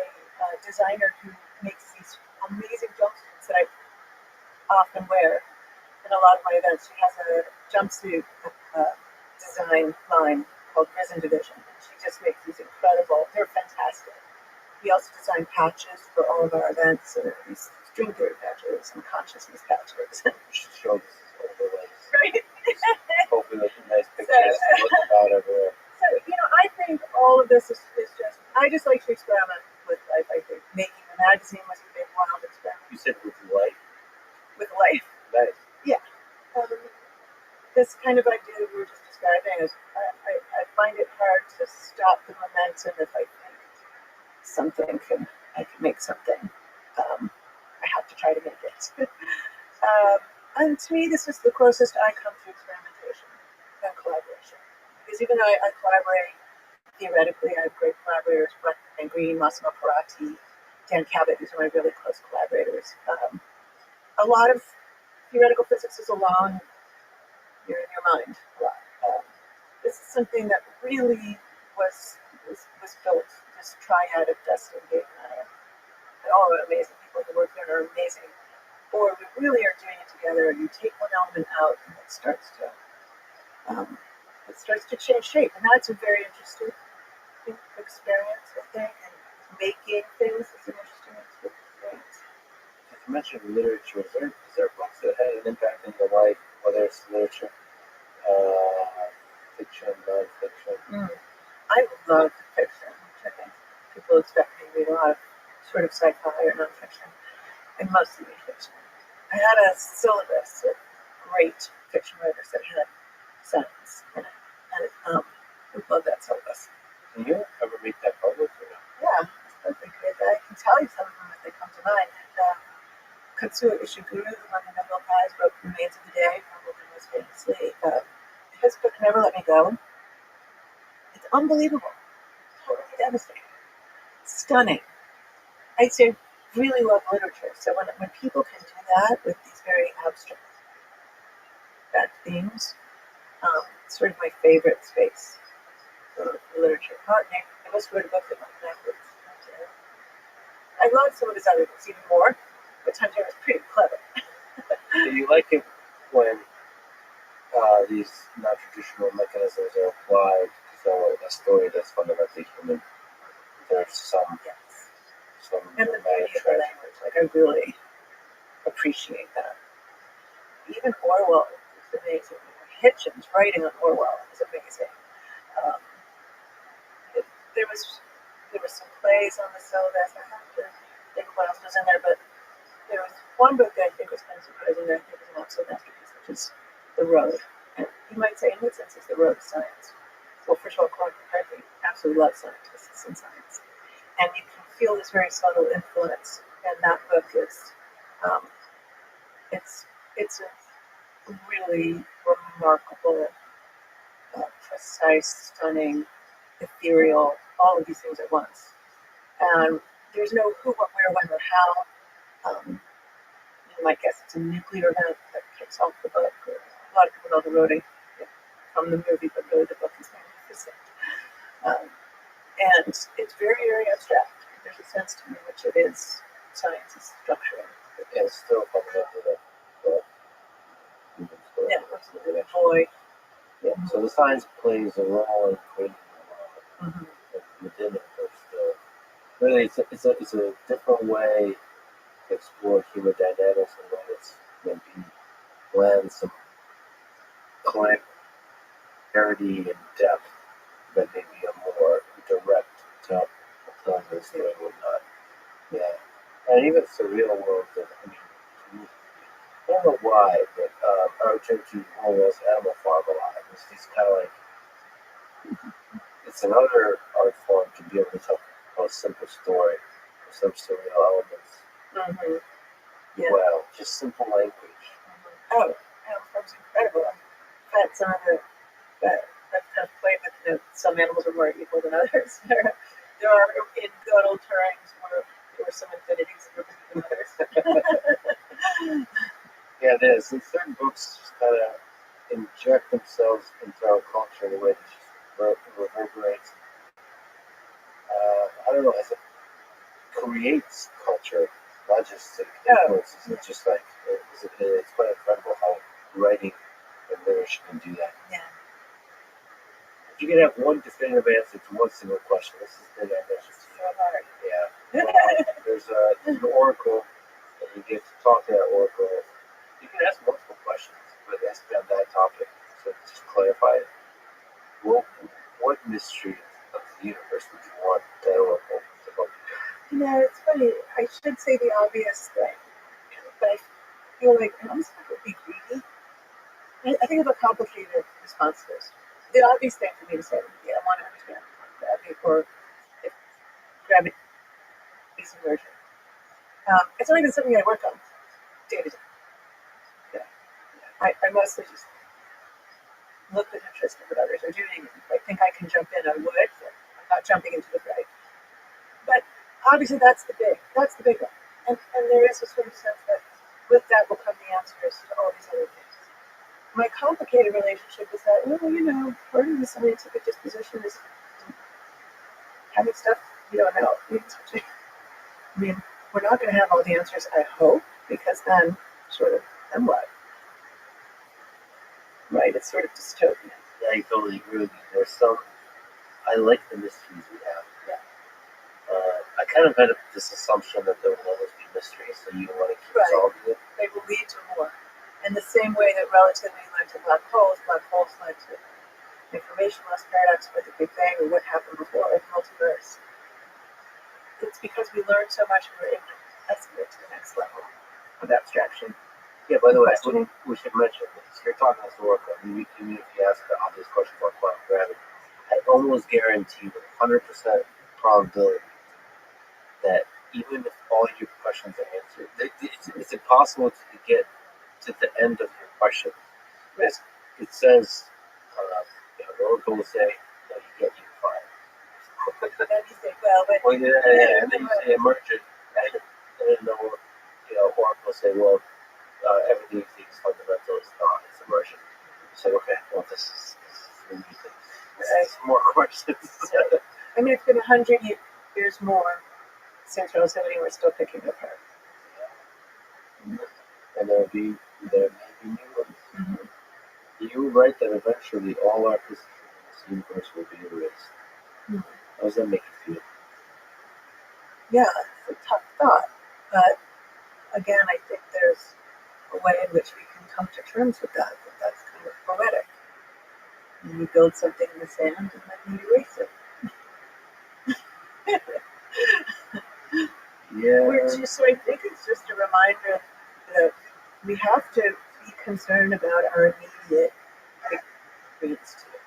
designer who makes these amazing jumpsuits that I often wear in a lot of my events. She has a jumpsuit design line called Risen Division. She just makes these incredible, they're fantastic. We also design patches for all of our events, these string theory patches and consciousness patches. You should show this overlay. Right? Hopefully there's some nice pictures to look about everywhere. So, I think all of this is just, I just like to experiment with life. I think making the magazine was a big wild experiment. You said with life? With life. Nice. Yeah. This kind of idea that we were just describing is, I find it hard to stop the momentum if I think I can make something. I have to try to make it. And to me, this is the closest I come to experimentation and collaboration. Because even though I collaborate theoretically, I have great collaborators, Brett and Green, Massimo Parati, Dan Cabot, these are my really close collaborators. A lot of theoretical physics is alone. You're in your mind a lot. This is something that really was built, this triad of Dustin, Gabe, and I, and all the amazing people who work there are amazing. Or we really are doing it together, and you take one element out, and it starts to change shape, and that's a very interesting experience, I think. And making things is an interesting experience. You mentioned literature. Is there books that had an impact in your life, whether it's literature, sci-fi or nonfiction, and mostly fiction. I had a syllabus of great fiction writers that had science in it, and we love that syllabus. Can you ever make that public? Yeah, I think I can tell you some of them if they come to mind. And, Katsuo Ishiguro, who won the Nobel Prize, wrote *Remains of the Day*, probably most famously. His book *Never Let Me Go*. It's unbelievable, totally devastating, stunning. I say really love literature. So when people can do that with these very abstract themes, it's sort of my favorite space for literature. I must wrote a book that went backwards. I love some of his other books even more, but Time Terror is pretty clever. Do you like it when these non-traditional mechanisms are applied to tell a story that's fundamentally human? There's some And the beauty of the language, like I really appreciate that. Even Orwell is amazing. Hitchens writing on Orwell is amazing. Um, there was some plays on the syllabus. I have to think what else was in there, but there was one book that I think was kind of surprising that I think was an absolute masterpiece, which is The Road. And you might say, in what sense is The Road science? Well, first of all, Cormac McCarthy absolutely loves scientists and science. And you can feel this very subtle influence. And that book is, it's a really remarkable, precise, stunning, ethereal, all of these things at once. And there's no who, what, where, when, or how. You might guess it's a nuclear event that kicks off the book. A lot of people know the roadie from the movie, but really the book is magnificent. And it's very, very abstract. There's a sense to me in which it is science is structuring. And still fundamentally the human story. Yeah, absolutely. The boy. Yeah. So the science plays a role in creating the world. Within it, but still, really, it's a different way to explore human dynamics and when it's maybe blend some clarity and depth that maybe a more direct telling the story would not. Yeah. And even surreal worlds of, I don't know why, but I return to Orwell's Animal Farm a lot. It's these kind of like, it's another art form to be able to tell a simple story with some surreal elements. Yeah. Well, just simple language. Oh, Animal Farm's incredible. I've had some of the, I've played with, some animals are more evil than others. There are in good old terrains where there were some infinities that were bigger than others. Yeah, it is. And certain books just kind of inject themselves into our culture in a way that just reverberates. I don't know, as it creates culture, not just influences. It's just like, it's quite incredible how writing and literature can do that. Yeah. If you could have one definitive answer to one single question, this is the answer. So hard. Yeah. Well, there's an oracle, and you get to talk to that oracle. You can ask multiple questions, but it has to be on that topic. So just clarify it. What mystery of the universe would you want that oracle to help you? It's funny. I should say the obvious thing, but I feel like I almost think it would be greedy. I think of a complicated response to this. The obvious thing for me to say would be, I want to understand gravity or if gravity is emergent. It's not even something I work on day to day. Yeah. I mostly just look with interest at what others are doing. If I think I can jump in, I would. But I'm not jumping into the fray. But obviously, that's the big one. And there is a sort of sense that with that will come the answers to all these other things. My complicated relationship is that, part of the scientific disposition is having stuff you don't know. We're not going to have all the answers, I hope, because then then what? Right? It's sort of dystopian. Yeah, I totally agree with you. I like the mysteries we have. Yeah. I kind of had this assumption that there will always be mysteries, so you want to keep solving it. They will lead to more. In the same way that relativity led to black holes led to information loss paradox, or the Big Bang, or what happened before, or the multiverse. it's because we learned so much and we're able to escalate to the next level of abstraction. Yeah, by the way, Questioning. we should mention this. You're talking historical. Even if you ask the obvious question about quantum gravity, I almost guarantee with 100% probability that even if all your questions are answered, it's impossible to get to the end of your question. Because it says, Oracle will say, no, you get unified. But then you say, well, but Well, yeah, and then you say emergent, and then Oracle will say, well, everything you think is fundamental is not, it's emergent. So, okay, well, this is more questions. I mean, it's been 100 years more since relativity, we're still picking apart. And there may be new ones. Mm-hmm. You're right that eventually all our history in this universe will be erased. Mm-hmm. How does that make you feel? Yeah, it's a tough thought. But again, I think there's a way in which we can come to terms with that. That's kind of poetic. And you build something in the sand and then you erase it. Yeah. So I think it's just a reminder that we have to be concerned about our immediate experience too.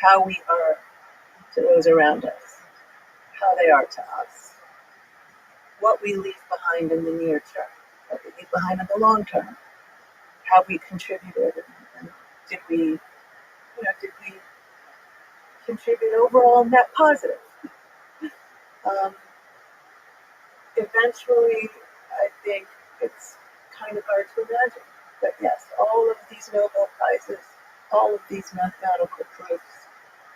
How we are to those around us, how they are to us, what we leave behind in the near term, what we leave behind in the long term, how we contributed, and did we contribute overall net positive? Eventually, I think it's kind of hard to imagine. But yes, all of these Nobel Prizes, all of these mathematical proofs,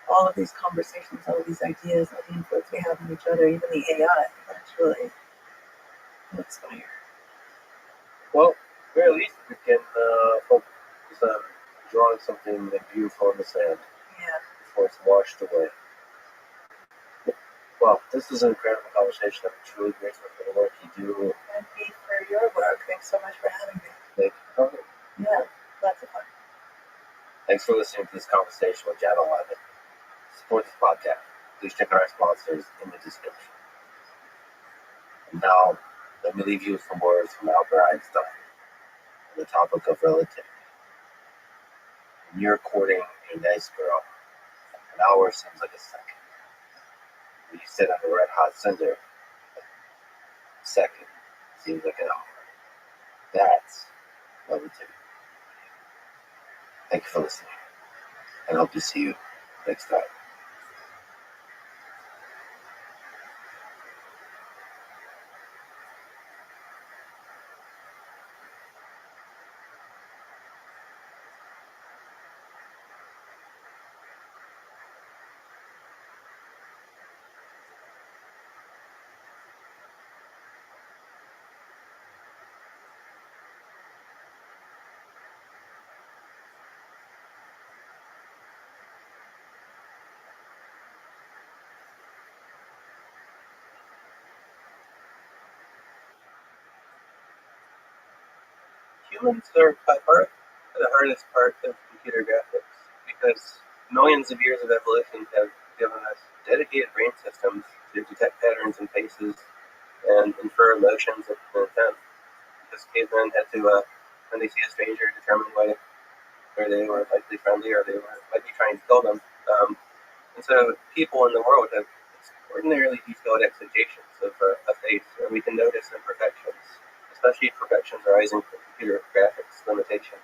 all of these conversations, all of these ideas, all the influence we have on each other, even the AI, eventually will expire. Well, at the very least, we can focus on drawing something beautiful in the sand before it's washed away. Well, this was an incredible conversation. I'm truly grateful for the work you do. And me for your work. Thanks so much for having me. Thank you for coming. Yeah, lots of fun. Thanks for listening to this conversation with Jan 11. Support this podcast. Please check out our sponsors in the description. And now, let me leave you with some words from Albert Einstein on the topic of relativity. When you're courting a nice girl, an hour seems like a second. When you sit on a red hot cinder, a second seems like an hour. That's relativity. Thank you for listening, and I hope to see you next time. Humans are by far the hardest part of computer graphics because millions of years of evolution have given us dedicated brain systems to detect patterns in faces and infer emotions and intent. Because cavemen had to, when they see a stranger, determine whether they were likely friendly or they were likely trying to kill them. And so people in the world have extraordinarily detailed expectations of a face, and we can notice imperfections, especially imperfections arising from computer graphics limitations.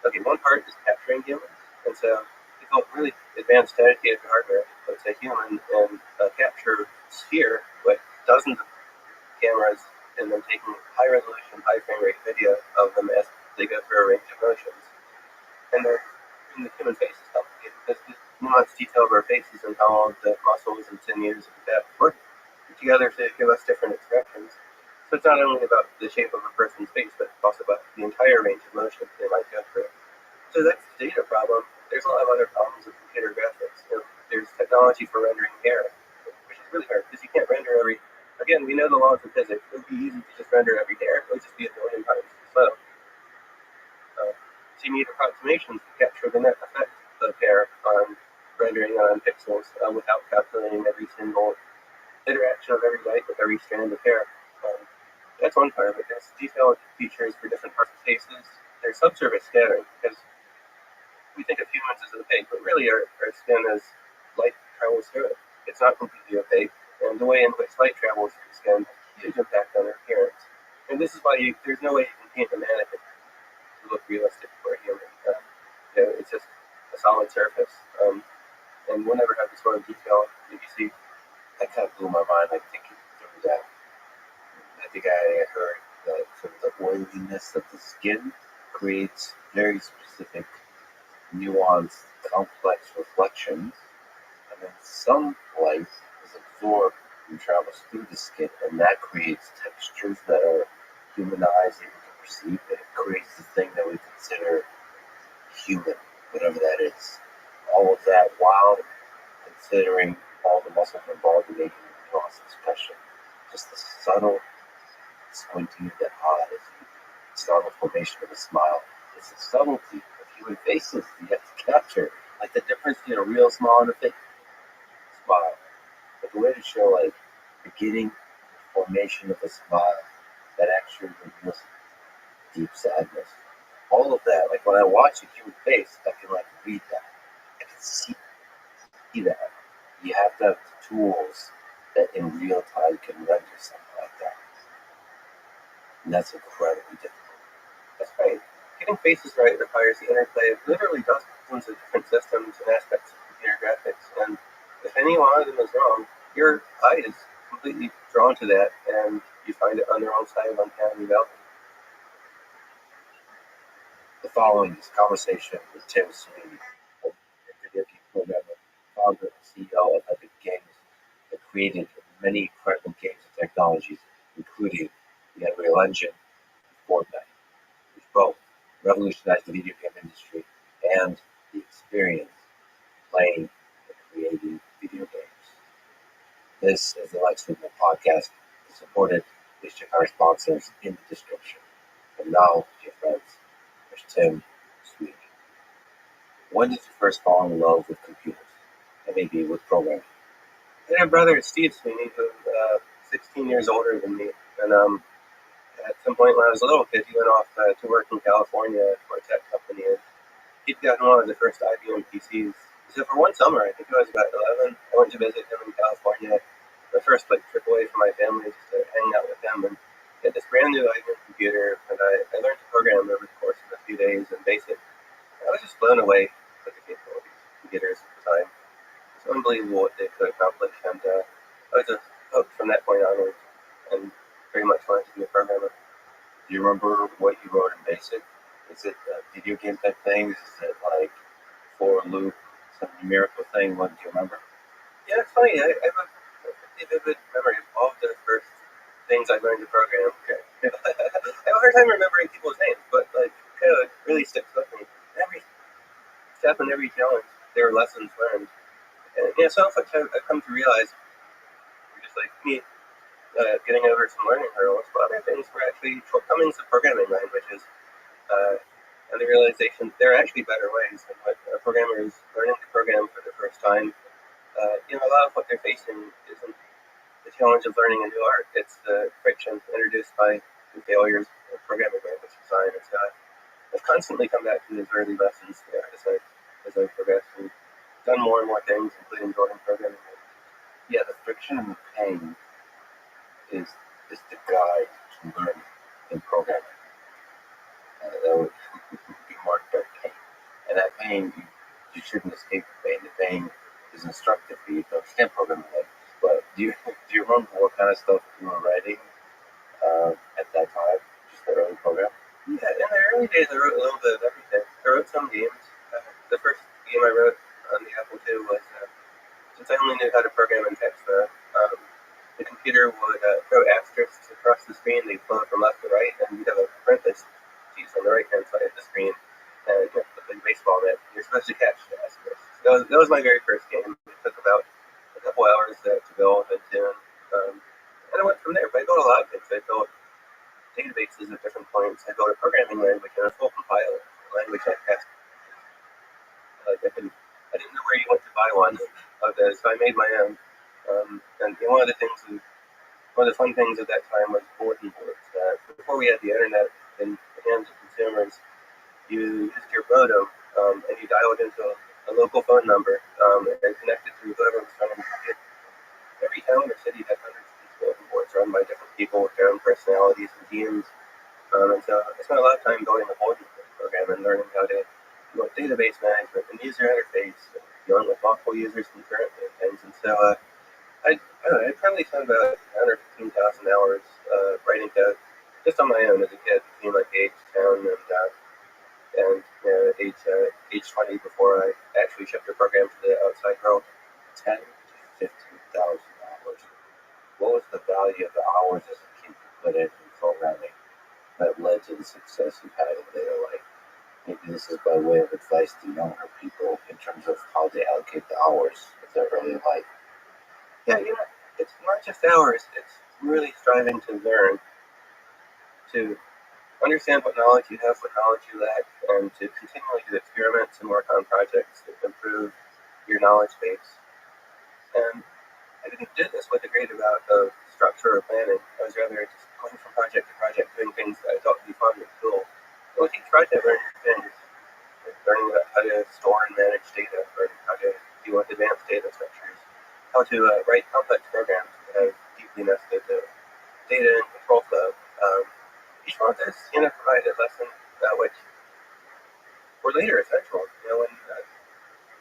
Okay, one part is capturing humans, and so we built really advanced dedicated hardware that puts a human in a capture sphere with dozens of cameras and then taking high resolution, high frame rate video of them as they go through a range of motions. And the human face is complicated because the nuanced detail of our faces and how the muscles and sinews and fat work together to give us different expressions. So it's not only about the shape of a person's face, but it's also about the entire range of motions they might go through. So that's the data problem. There's a lot of other problems with computer graphics. There's technology for rendering hair, which is really hard because you can't render every. Again, we know the laws of physics. It would be easy to just render every hair. It would just be a billion times slow. So you need approximations to capture the net effect of hair on rendering on pixels without calculating every single interaction of every light with every strand of hair. That's one part of it. There's detailed features for different parts of faces. There's subsurface scattering, because we think of humans as opaque, but really our skin is light travels through it. It's not completely opaque, and the way in which light travels through skin has a huge impact on our appearance. And this is why there's no way you can paint a mannequin to look realistic for a human. It's just a solid surface, and we'll never have the sort of detail that you see. That kind of blew my mind. I think through that. I think I heard that sort of the oiliness of the skin creates very specific, nuanced, complex reflections, and then some light is absorbed and travels through the skin, and that creates textures that are human eyes able to perceive, and it creates the thing that we consider human, whatever that is. All of that while considering all the muscles involved in making the nuance expression. Just the subtle squinting of the eyes, the subtle formation of a smile. It's the subtlety of human faces you have to capture. Like the difference between a real smile and a fake smile. But the way to show like beginning formation of a smile that actually reveals deep sadness. All of that, like when I watch a human face, I can like read that. I can see that. You have to have the tools that in real time can render something like that. And that's incredibly difficult. That's right. Getting faces right requires the interplay of literally dozens of different systems and aspects of computer graphics, and if any one of them is wrong, your eye is completely drawn to that, and you find it on their own side of uncanny valley. The following is a conversation with Tim Sweeney, a video game programmer, founder and CEO of Epic Games, that created many incredible games and technologies, including the Unreal Engine and Fortnite, which both revolutionized the video game industry and the experience of playing and creating video games. This is the Lex Luthor podcast, supported. Please check our sponsors in the description. And now, dear friends, there's Tim Sweeney. When did you first fall in love with computers? And maybe with programming? I had a brother, Steve Sweeney, who's 16 years older than me, and at some point when I was a little kid, he went off to work in California for a tech company, and he'd gotten one of the first IBM PCs. So for one summer, I think I was about 11, I went to visit him in California. The first trip away from my family, just to hang out with him, and he had this brand new IBM computer, and I learned to program over the course of a few days in BASIC. I was just blown away with the capabilities of computers at the time. It's unbelievable what they could accomplish, and I was just hooked from that point onward, and very much wanted to be a programmer. Do you remember what you wrote in BASIC? Is it video game type things? Is it like for loop, some numerical thing? What do you remember? Yeah, it's funny. I have a pretty vivid memory of all the first things I learned to program. I have a hard time remembering people's names, but like kind of really sticks with me. Every step and every challenge, there are lessons learned. And so I've come to realize, just like me, getting over some learning hurdles, but other things were actually shortcomings of programming languages, and the realization there are actually better ways. And what a programmer is learning to program for the first time, a lot of what they're facing isn't the challenge of learning a new art. It's the friction introduced by the failures of programming language design. And so I've constantly come back to those early lessons as I progressed and done more and more things, including building programming languages. Yeah, the friction and the pain is the guide to learning in programming. That would be marked by pain. And that pain, you shouldn't escape the pain. The pain is instructive for you to understand programming languages. But do you remember what kind of stuff you were writing at that time? Just the early program? Yeah, in the early days, I wrote a little bit of everything. I wrote some games. The first game I wrote on the Apple II was, since I only knew how to program in text, the computer would throw asterisks across the screen. They'd flow from left to right, and you'd have a parenthesis on the right-hand side of the screen, and the baseball net. You're supposed to catch the asterisks. That was my very first game. It took about a couple hours to build and tune, and I went from there. But I built a lot of things. I built databases at different points. I built a programming language and a full compiler, a language I passed. I didn't know where you went to buy one of those, so I made my own. And one of the fun things at that time was bulletin boards. Before we had the internet in the hands of consumers, you used your modem and you dialed into a local phone number and connected to whoever was trying to get. Every town or city had hundreds of these bulletin boards run by different people with their own personalities and teams. And so I spent a lot of time building a bulletin board program and learning how to do database management and user interface, and dealing with multiple users concurrently and things. And so I don't know, I probably spent about 10 or 15,000 hours writing code just on my own as a kid between like age 10 and age 20 before I actually shipped a program to the outside world. 10 to 15,000 hours. What was the value of the hours as a kid you put in programming that led to the success you've had in later life? Maybe this is by way of advice to younger people in terms of how they allocate the hours of their early life. Yeah, it's not just hours. It's really striving to learn, to understand what knowledge you have, what knowledge you lack, and to continually do experiments and work on projects that improve your knowledge base. And I didn't do this with a great amount of structure or planning. I was rather just going from project to project, doing things that I thought would be fun and cool. And with each project, learning things, learning about how to store and manage data, learning how to deal with advanced data structures, how to write complex programs that have deeply nested data and control flow. Each one of those, provided lessons which were later essential.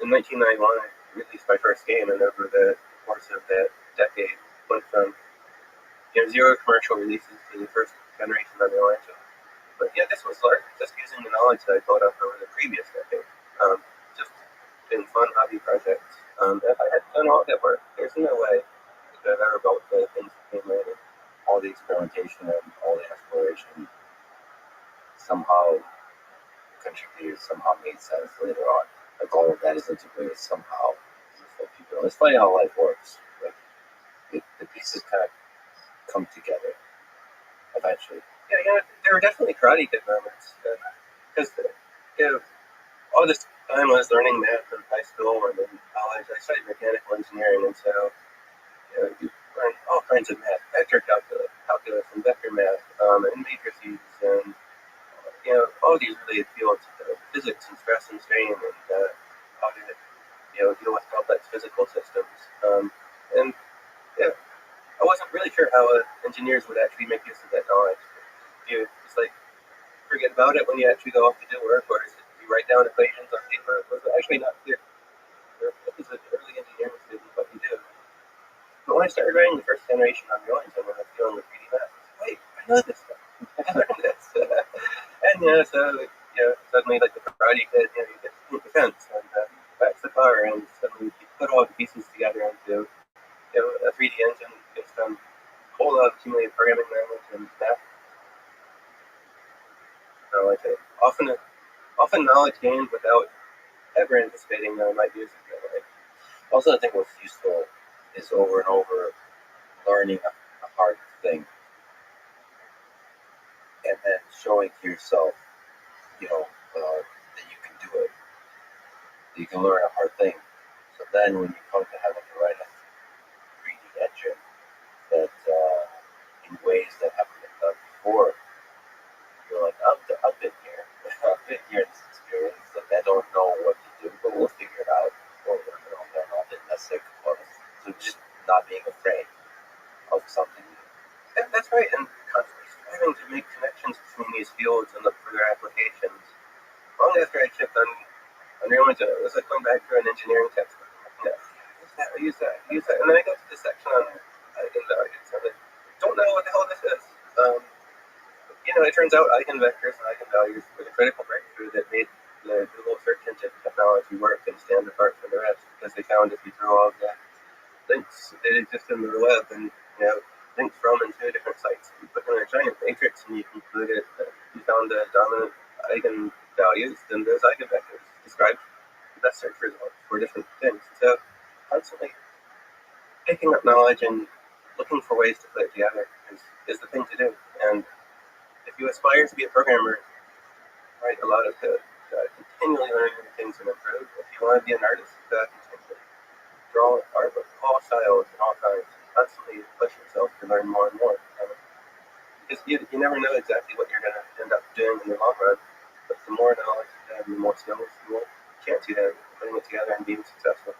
In 1991, I released my first game, and over the course of that decade, went from 0 commercial releases to the first generation of the Unreal. But yeah, this was just using the knowledge that I built up over the previous decade, just in fun hobby projects. If I had done all that work, there's no way I could have ever built the things that came later. All the experimentation and all the exploration somehow contributed, somehow made sense later on. Like all of that is integrated somehow. It's funny how life works. Like the pieces kind of come together eventually. Yeah, there were definitely Karate Kid moments. Because all this time I was learning math in high school and in college. I studied mechanical engineering, and so you learn all kinds of math, vector calculus and vector math, and matrices, and all these related fields, physics and stress and strain, and how to deal with complex physical systems. And yeah, I wasn't really sure how engineers would actually make use of that knowledge. You just forget about it when you actually go off to do work, or you write down equations on paper. It was actually not clear. This is an early engineering student, what you do. But when I started writing the first generation on drawings, I was dealing with 3D math. Wait, I know this stuff. I learned this. And suddenly, like the Karate Kid, you get the fence and backs the car, and suddenly you put all the pieces together into a 3D engine based on a whole lot of accumulated programming language and math. Often knowledge gained without ever anticipating that I might use it. Also, I think what's useful is over and over learning a hard thing and then showing to yourself, that you can do it. That you can learn a hard thing. So then when you come to having to write a 3D engine that in ways that haven't been done before, you're like, I've been here. I've been here in this experience. Like, I don't know what to do, but we'll figure it out. We'll work it on that. That's like, so just not being afraid of something new. That's right, and constantly striving to make connections between these fields and look for their applications. Long after I shipped on Unreal Engine, it was like going back to an engineering textbook. Use that. And then I got to this section on eigenvalues, and I don't know what the hell this is. It turns out eigenvectors and eigenvalues were the critical breakthrough that made the Google search engine technology work and stand apart from the rest, because they found if you throw all the links that exist in the web and links from and to different sites, you put them in a giant matrix and you concluded that you found the dominant eigenvalues, then those eigenvectors describe the best search results for different things. So constantly picking up knowledge and looking for ways to put it together is the thing to do. And if you aspire to be a programmer, write a lot of code, continually learn new things and improve. If you want to be an artist, continually draw art with all styles and all kinds, constantly push yourself to learn more and more. Because you never know exactly what you're going to end up doing in the long run. But the more knowledge you have, the more skills, the more chance you have of putting it together and being successful.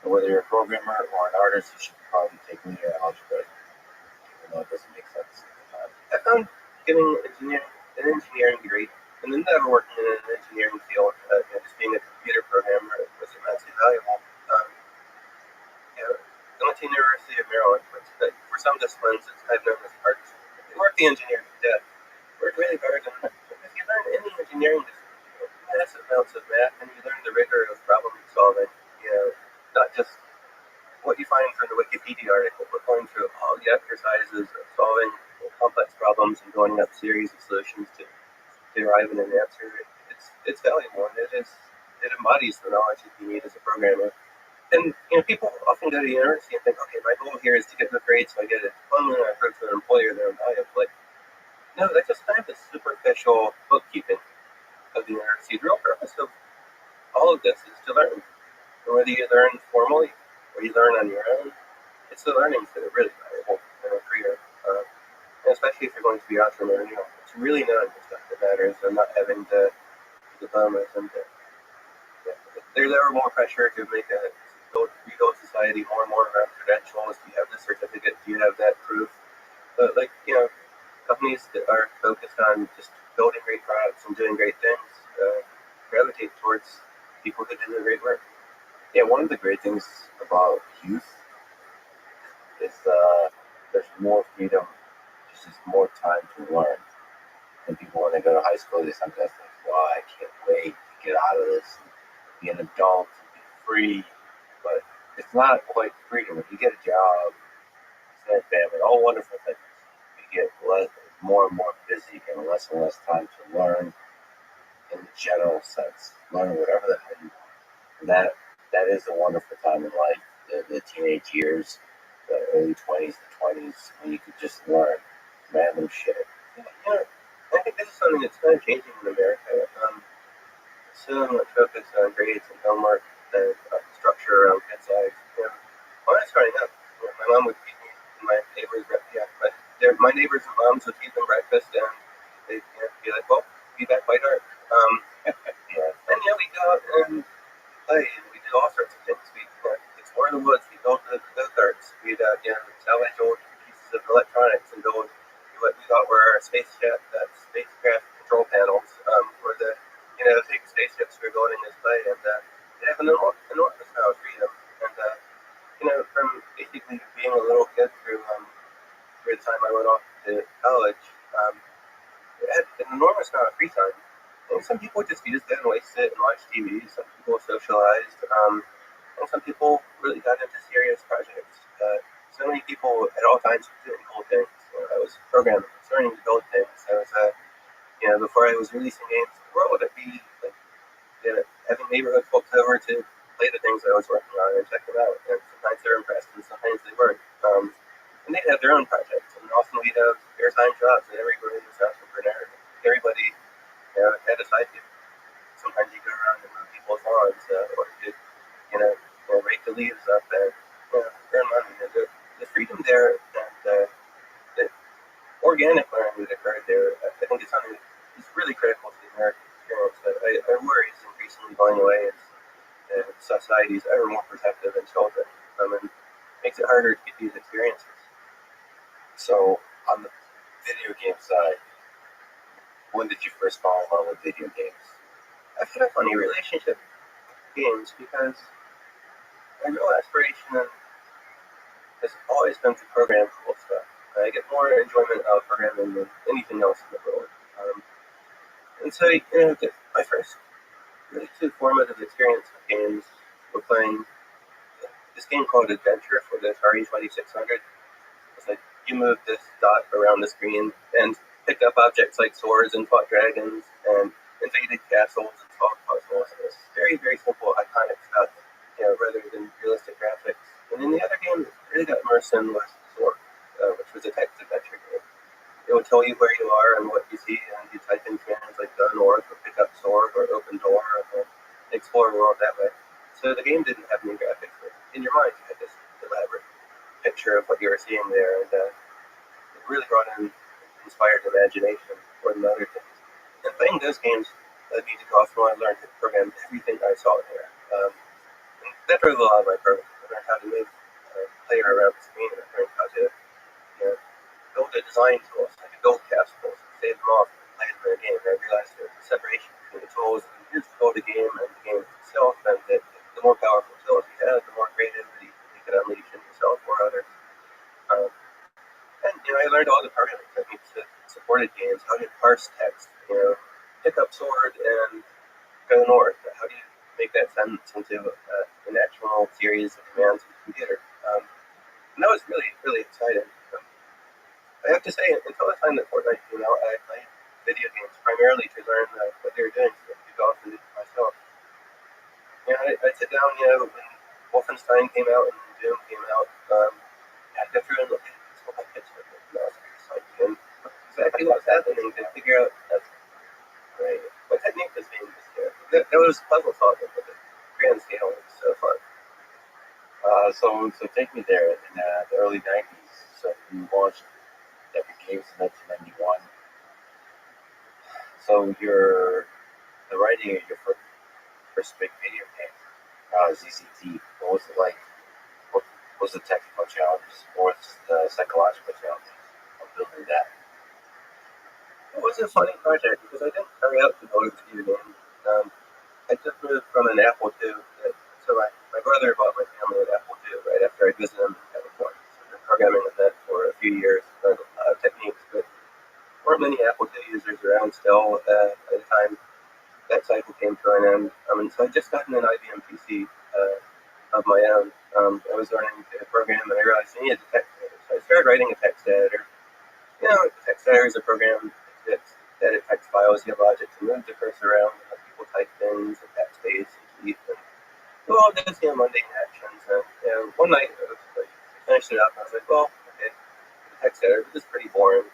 And whether you're a programmer or an artist, you should probably take linear algebra, even though it doesn't make sense at the time. I found getting an engineering degree and then never working in an engineering field, just being a computer programmer was immensely valuable. I went to the University of Maryland, but for some disciplines I've known as arts. I worked the engineering to death. Worked really hard, and if you learn any engineering discipline, massive amounts of math, and you learn the rigor of problem solving. Not just what you find from the Wikipedia article, but going through all the exercises of solving complex problems and going up series of solutions to arrive at an answer. It's valuable, and it embodies the knowledge that you need as a programmer. And people often go to university and think, okay, my goal here is to get the grades so I get a diploma and I prove to an employer that I'm valuable. No, that's just kind of the superficial bookkeeping of the university. The real purpose of all of this is to learn. And whether you learn formally or you learn on your own, it's the learnings that are really valuable in a career. And especially if you're going to be entrepreneurial, it's really knowing the stuff that matters and not having the diplomas. And there's ever more pressure to rebuild society more and more around credentials. Do you have this certificate? Do you have that proof? But companies that are focused on just building great products and doing great things gravitate towards people who do the great work. Yeah, one of the great things about youth is there's more freedom, there's just more time to learn. And people, when they go to high school, they sometimes think, wow, I can't wait to get out of this and be an adult and be free. But it's not quite freedom. If you get a job, extended family, all wonderful things, you get more and more busy and less time to learn in the general sense. Learn whatever the hell you want. That is a wonderful time in life, the teenage years, the early 20s, the 20s, when you could just learn random shit. I think this is something that's kind of changing in America. So much focus on grades and homework and structure around kids' lives. When I was growing up, my mom would feed me and my neighbors. My neighbors and moms would feed them breakfast, and they'd be like, "Well, be back by dark." And we'd go out and play, and we did all sorts of things. We'd explore the woods. We'd build the go-karts. We'd salvage old pieces of electronics and build what we thought were our spacecraft control panels for the big spaceships we were building this play, and they have an enormous amount of freedom. And from basically being a little kid through the time I went off to college, I had an enormous amount of free time. And some people just used it and wasted it and watched TV. Some people socialized, and some people really got into serious projects. So many people at all times were doing cool things. I was programming, learning to build things. I was, before I was releasing games to the world, I'd be having neighborhood folks over to play the things I was working on and check them out. And sometimes they're impressed, and sometimes they weren't. And they'd have their own projects, and often we'd have airtime jobs, and everybody was an entrepreneur. Everybody had a side gig. Sometimes you go around and move people's lawns, or you rake the leaves up and earn money. And the freedom there and the organic learning that occurred there, I think is something that's really critical to the American experience that I worry is increasingly going away as society is ever more protective of children, and makes it harder to get these experiences. So, on the video game side, when did you first fall in love with video games? I've had a funny relationship with games because my real aspiration has always been to program cool stuff. I get more enjoyment out of programming than anything else in the world. And so, my first really two formative experience with games were playing this game called Adventure for the Atari 2600. It's like you move this dot around the screen and picked up objects like swords and fought dragons and invaded castles and solved puzzles. It was very, very simple, iconic stuff, rather than realistic graphics. And then the other game that really got immersed in was Sword, which was a text adventure game. It would tell you where you are and what you see, and you type in commands like gun or pick up sword or open door and explore the world that way. So the game didn't have any graphics, but in your mind you had this elaborate picture picture of what you were seeing there, and it really brought in inspired imagination more than other things. And playing those games led me to go off and learn to program everything I saw there. And that drove a lot of my programming. I learned how to move a player around the screen, and I learned how to build a design tools. I could build capsules, save them off, and play them in a game. And I realized there was a separation between the tools that you use to build a game and the game itself, and that the more powerful tools you had, the more creativity you could unleash in yourself or others. Um, and I learned all the programming techniques that supported games, how to parse text, pick up sword and go north. How do you make that sentence into an actual series of commands in the computer? And that was really, really exciting. I have to say, until the time that Fortnite came out, I played video games primarily to learn what they were doing, so I could go off and do it myself. I'd sit down, when Wolfenstein came out and Doom came out, I'd go through and look at this whole picture of the mouse and exactly what's happening to figure out what technique is being used here. That was puzzle solving, but the grand scale was so fun. So take me there in the early 90s. So you launched Epic Games in 1991. So you're the writing of your first big video game, ZCT. What was it like? What was the technical challenges? What was the psychological challenges of building that? It was a funny project because I didn't hurry up to build a video game. I just moved from an Apple II. So my brother bought my family an Apple II right after I visited him in California. So I've been programming with that for a few years, learned a lot of techniques, but weren't many Apple II users around still at the time that cycle came to an end. So I just gotten an IBM PC of my own. I was learning to program, and I realized I needed a text editor. So I started writing a text editor. A text editor is a program that edit text files. You have logic to move the cursor around, and let people type things, and backspace, and keep, and do all those mundane actions. And one night I finished it up, and I was like, well, okay, the text editor, this is pretty boring.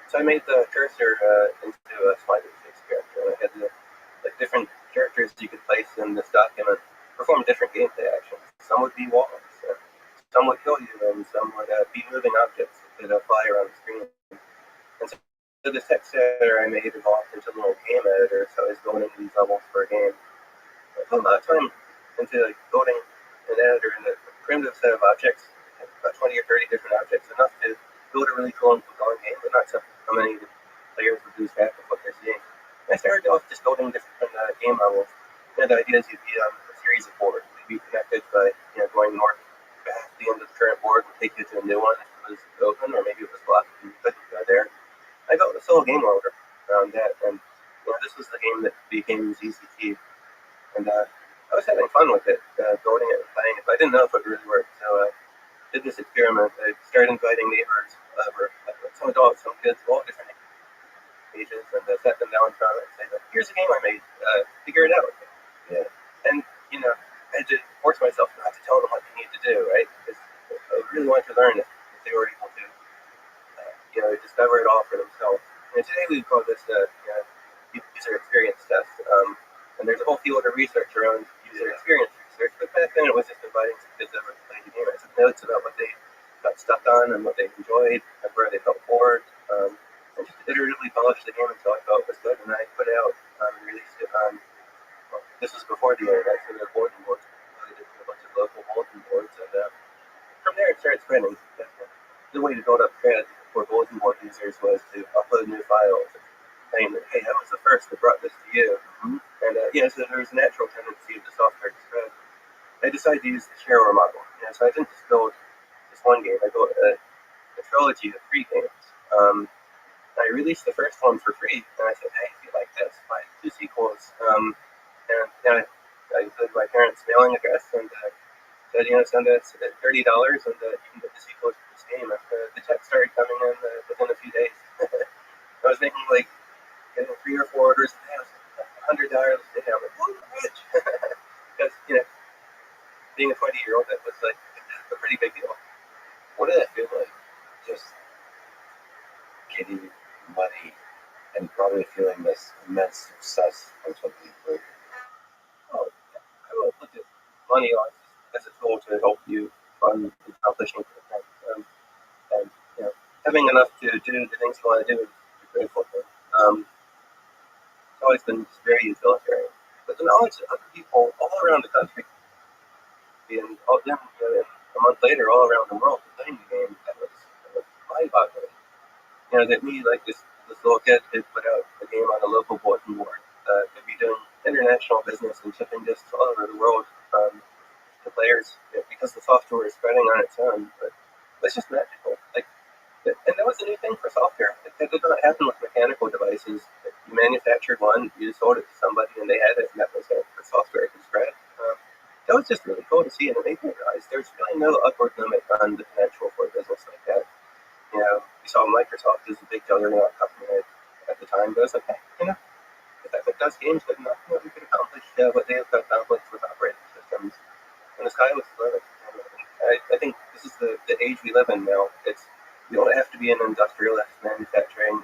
So I made the cursor into a sliding face character, and I had different characters you could place in this document perform different gameplay actions. Some would be walls, some would kill you, and some would be moving objects that could fly around the screen. And so the text editor I made evolved into a little game editor, so I was building these levels for a game. I put a lot of time into building an editor in a primitive set of objects, about 20 or 30 different objects, enough to build a really cool and fulfilling game, but not so how many players would lose track of what they're seeing. And I started off just building different game levels. And the idea is you'd be on a series of boards. You'd be connected by going north past the end of the current board and take you to a new one if it was open, or maybe it was blocked and you couldn't go there. I built a solo game loader around that, and this was the game that became ZCT. And I was having fun with it, building it and playing it, but I didn't know if it really worked. So I did this experiment. I started inviting neighbors over, some adults, some kids, all different ages, and sat them down in front of it and say, here's a game I made, figure it out. Yeah. And, I had to force myself not to tell them what they need to do, right? Because I really wanted to learn if they were able to, discover it all for themselves. And today we call this user experience test. And there's a whole field of research around user experience research, but back then it was just inviting some kids over to play the game. I took notes about what they got stuck on and what they enjoyed and where they felt bored. And just iteratively polished the game until I felt it was good, and I put it out and released it on. This was before the internet, so there were bulletin boards. I did a bunch of local bulletin boards, and from there it started spreading. The way to build up cred for bulletin board users was to upload new files, saying that, hey, I was the first that brought this to you. Mm-hmm. And so there was a natural tendency of the software to spread. I decided to use the shareware model. So I didn't just build this one game. I built a trilogy of 3 games. I released the first one for free, and I said, hey, if you like this, buy 2 sequels. And I included my parents' mailing address and said, send us $30 and you can get the sequels to this game. The text started coming in within a few days. I was making 3 or 4 orders a day. I was $100 a day. I'm like, oh, I'm rich. Because, being a 20-year-old, that was a pretty big deal. What did it feel like? Just getting money and probably feeling this immense success from something great. Oh, I would look at money as a tool to help you fund accomplishing things. having enough to do the things you want to do is grateful for. It's always been very utilitarian. But the knowledge that other people all around the country, and then a month later, all around the world, playing the game, that was mind-boggling. That me, like this little kid, could put out a game on a local bulletin board, could be doing international business and shipping discs all over the world to players, because the software is spreading on its own. But it's just magical. And that was a new thing for software. That did not happen with mechanical devices. You manufactured one, you sold it to somebody, and they had it, and that was it. The software could spread. That was just really cool to see, and it made me realize there's really no upward limit on the potential for a business like that. We saw Microsoft as a big juggernaut company at the time, but it's like, hey, if that does games good enough, we could accomplish what they have accomplished with operating systems. And the sky was the limit. I think this is the age we live in now. You don't have to be an industrialist manufacturing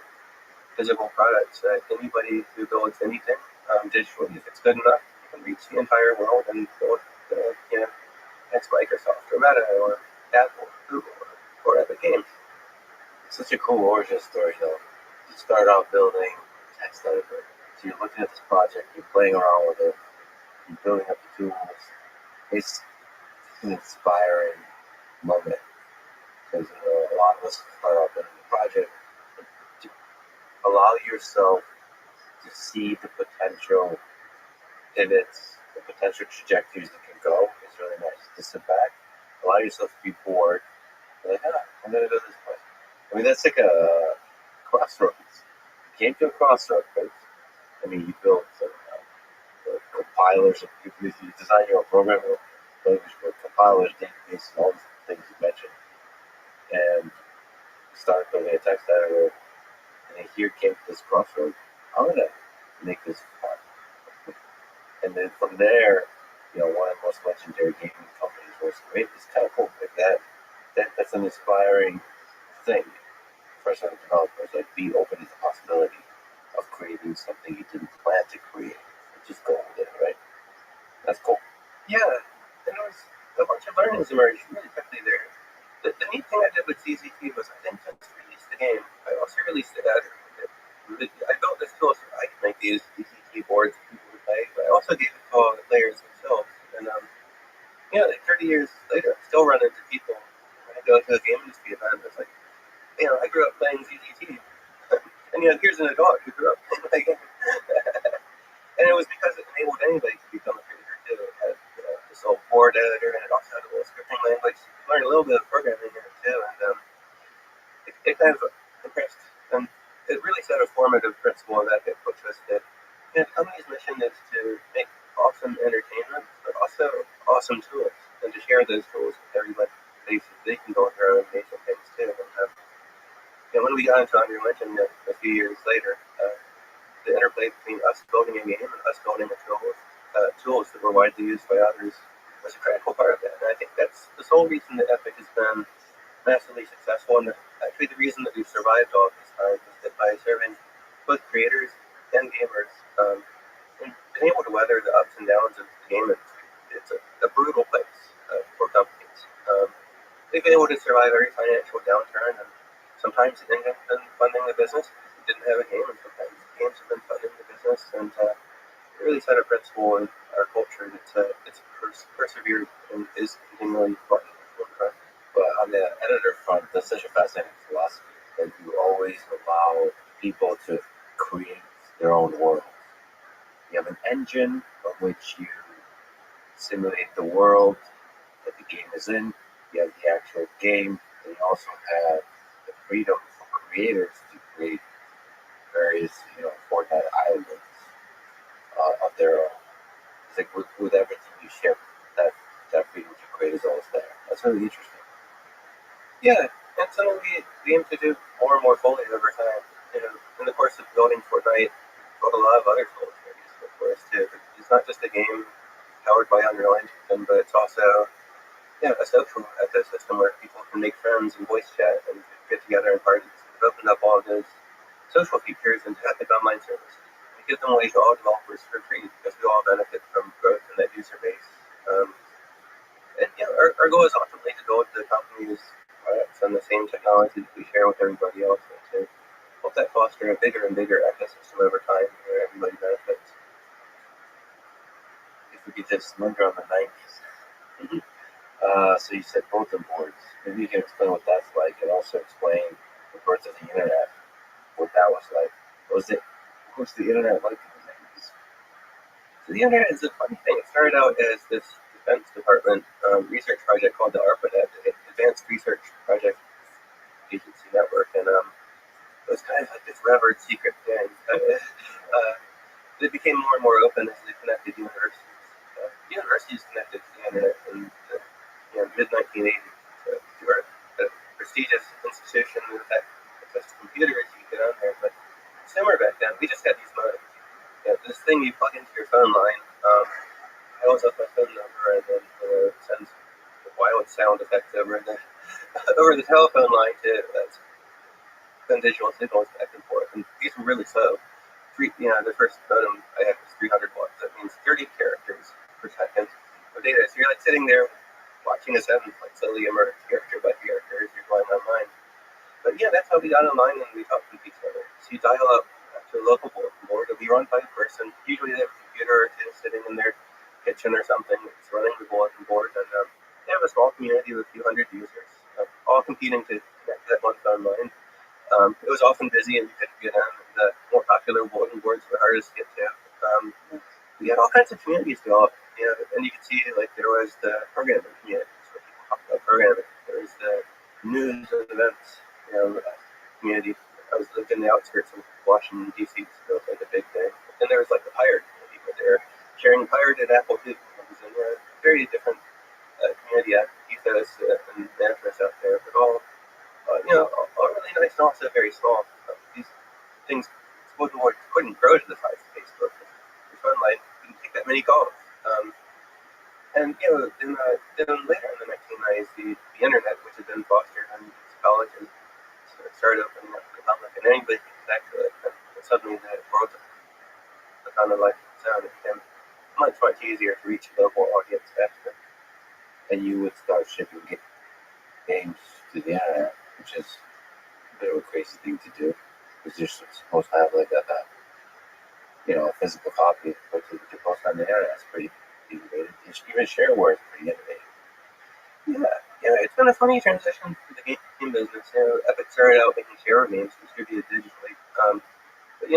physical products. Anybody who builds anything digitally, if it's good enough, you can reach the entire world and build, next Microsoft or Meta or Apple or Google or Epic Games. Such a cool origin story, though. You start out building text editor. So you're looking at this project, you're playing around with it, you're building up the tools. It's an inspiring moment because a lot of us start out building the project. To allow yourself to see the potential pivots, the potential trajectories that can go is really nice. To sit back, allow yourself to be bored. You're like, I'm going to go this way. I mean, that's like a crossroads. You came to a crossroads. You built compilers, you design your own programming language for compilers, databases, all these things you mentioned. And you started building a text editor, and then here came to this crossroad. I'm going to make this fun. And then from there, one of the most legendary gaming companies was great. It's kind of cool. That's an inspiring thing for some developers. Be open to the possibility of creating something you didn't plan to create. Just go with it, right? That's cool. Yeah, and there was a bunch of learnings emerged really quickly there. The neat thing I did with ZZT was I didn't just release the game. I also released the editor. I built this tool so I could make these ZZT boards for people to play, but I also gave it to all the players themselves. And 30 years later, I still run into people when I go to a game industry event. It's like, I grew up playing ZZT. And here's an adult who grew up playing my game. And it was because it enabled anybody to become a creator too. It had this old board editor, and it also had a little scripting language. You learn a little bit of programming in it too, and it kind of impressed. And it really set a formative principle of Epic, which was that the company's mission is to make awesome entertainment, but also awesome tools, and to share those tools with everybody. They can go on their own amazing things too. And when we got into Unreal Engine a few years later, the interplay between us building a game and us building tools that were widely used by others was a critical part of that. And I think that's the sole reason that Epic has been massively successful, and actually the reason that we've survived all this time is that by serving both creators and gamers, and been able to weather the ups and downs of the game industry. It's a brutal place for companies. They've been able to survive every financial downturn, and sometimes it ended up funding the business because they didn't have a game, and sometimes games have been funding the business, and it really set a principle in our culture that it's persevered and is continually fun. But on the editor front, that's such a fascinating philosophy that you always allow people to create their own world. You have an engine of which you simulate the world that the game is in. You have the actual game, and you also have the freedom for creators to create various, Fortnite islands of their own. It's like with everything you ship, that freedom to create is always there. That's really interesting. Yeah, and something we aim to do more and more fully over time. In the course of building Fortnite, built a lot of other tools that are useful for us too. It's not just a game powered by Unreal Engine, but it's also a social ecosystem where people can make friends and voice chat and get together in parties. We've opened up all of those social features into Epic Online services. We give them away to all developers for free because we all benefit from growth in that user base. And our goal is ultimately to build the companies products and the same technology that we share with everybody else, and to help that foster a bigger and bigger ecosystem over time where everybody benefits. If we could just linger on the 90s. So you said bulletin boards. Maybe you can explain what that's like, and also explain the birth of the internet, what that was like. What was the internet like in the 90s? So the internet is a funny thing. It started out as this Defense Department research project called the ARPANET, the Advanced Research Project Agency Network, and it was kind of like this revered secret thing. It became more and more open as they connected universities. Universities connected to the internet in the mid-1980s. You were a prestigious institution that had access to computers, you could get on there, but similar back then, we just had these modems. This thing you plug into your phone line, dials up my phone number, and then sends wild sound effects over the telephone line to send digital signals back and forth. And these were really slow. The first modem I had was 300 watts. That means 30 characters per second of data. So you're like sitting there watching a sentence like slowly emerge character by character as you're going online. But yeah, that's how we got online and we talked with each other. So you dial up to a local bulletin board. It'll be run by a person. Usually they have a computer or two sitting in their kitchen or something. It's running the bulletin board, and they have a small community with a few hundred users, all competing to connect to that one phone line. It was often busy and you couldn't get on. The more popular bulletin boards were hardest to get to. We had all kinds of communities develop, and you could see like there was the programming communities where people talked about programming. There was the news and events, community. I lived in the outskirts of Washington D.C., so it was like a big thing. And there was like the pirate community where they were sharing pirated Apple II. It was a very different community ethos and mantras out there, but all really nice and also very small. These things couldn't grow to the size of Facebook. Your phone line didn't take that many calls. And then later in the 1990s, the internet, which had been fostered in colleges, started opening up to the public, and anybody could connect to it. And suddenly the world took on a life of its own. It became much easier to reach a local audience faster. And you would start shipping games to the internet, which is a bit of a crazy thing to do, because you're supposed to have like a physical copy, but to post on the internet is pretty innovative. Even shareware is pretty innovative. Yeah, it's been a funny transition for the game business. Epic started out making shareware games distributed digitally, but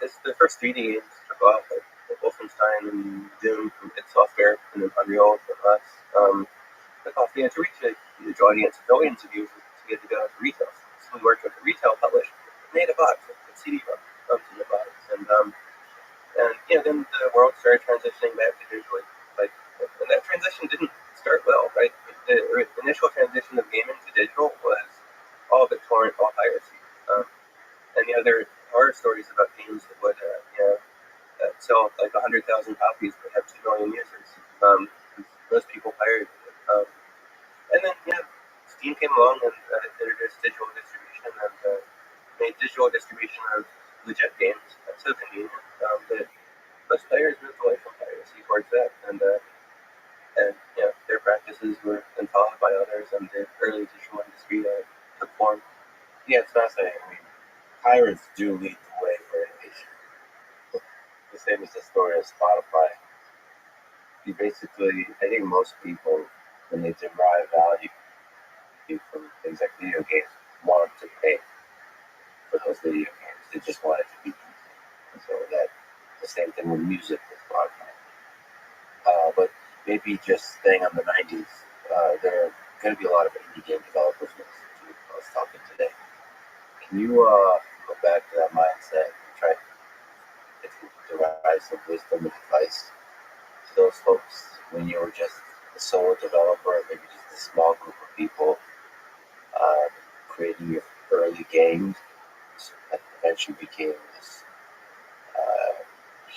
as the first 3D games took off, like Wolfenstein and Doom from id Software, and then Unreal from us, took off, to reach a huge audience, millions of users to get to go to retail. So we worked with a retail publisher, made a box with CD-ROMs in the box, and then the world started transitioning back to digitally. And that transition didn't start well, right? The initial transition of gaming to digital was all BitTorrent, all piracy. And there are horror stories about games that would sell like 100,000 copies but have 2 million users. Most people pirated it. And then Steam came along and introduced digital distribution and made digital distribution of legit games so convenient that most players moved away from piracy towards that, and their practices were then followed by others, and the early digital industry took form. Yeah, it's fascinating. I mean, pirates do lead the way for innovation. The same as the story of Spotify. I think most people, when they derive value from things like video games, want to pay for those video games. They just want it to be easy. And so the same thing with music with Spotify. But maybe just staying on the 90s, there are going to be a lot of indie game developers listening to us talking today. Can you go back to that mindset and try to derive some wisdom and advice to those folks when you were just a solo developer, maybe just a small group of people creating your early games that eventually became this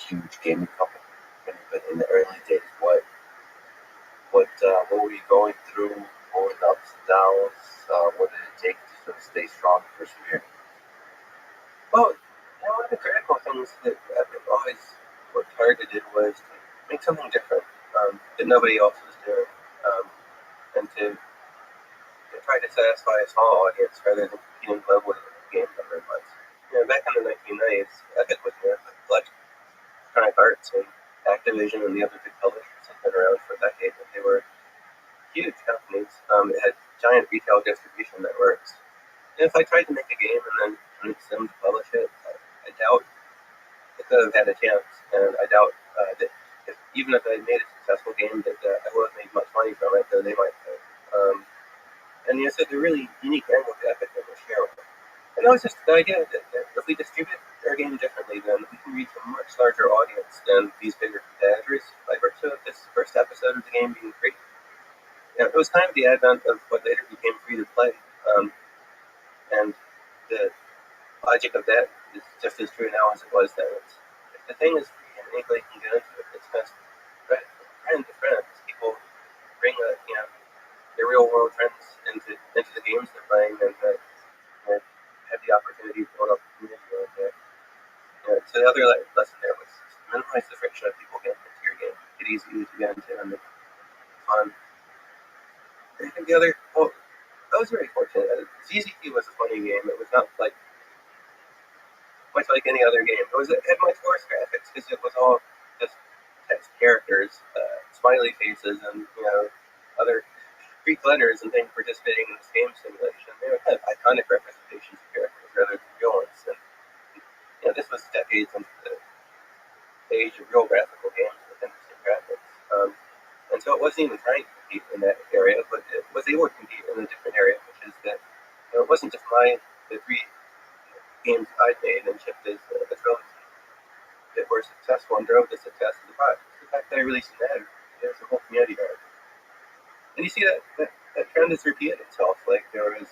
huge gaming company? But in the early days, what were you going through? What were the ups and downs? What did it take to sort of stay strong and persevere? Well, one of the critical things that I've always worked hard to do was to make something different that nobody else was doing, and to try to satisfy a small audience rather than competing globally with the game number of months. Back in the 1990s, Epic was more like Electronic Arts and Activision and the other big publishers had been around for decades, and they were huge companies. It had giant retail distribution networks. And if I tried to make a game and then convince them to publish it, I doubt it could have had a chance, and I doubt that even if I made a successful game, that I would have made much money from it, though they might have. And so the really unique angle to Epic that we're sharing. And that was just the idea that if we distribute our game differently, then we can reach a much larger audience than these bigger competitors by virtue of this first episode of the game being free. It was kind of the advent of what later became free to play. And the logic of that is just as true now as it was then. If the thing is free and anybody can get into it, it's best friend to friends. People bring their real world friends into the games they're playing and have the opportunity to build up a community like that. So the other lesson there was minimize the friction of people getting into your game. Get easy to get into and make it fun. I think the other, I was very fortunate. ZZT was a funny game. It was not much like any other game. It had much worse graphics because it was all just text characters, smiley faces, and other Greek letters and things participating in this game simulation. They were kind of iconic representations of characters rather than real ones. And this was decades into the age of real graphical games with interesting graphics. And so it wasn't even trying to compete in that area, but it was able to compete in a different area, which is that it wasn't just the three games I made and shipped as a trilogy that were successful and drove the success of the product. The fact that I released an ad, there's a whole community around it. And you see that trend has repeated itself. Like there was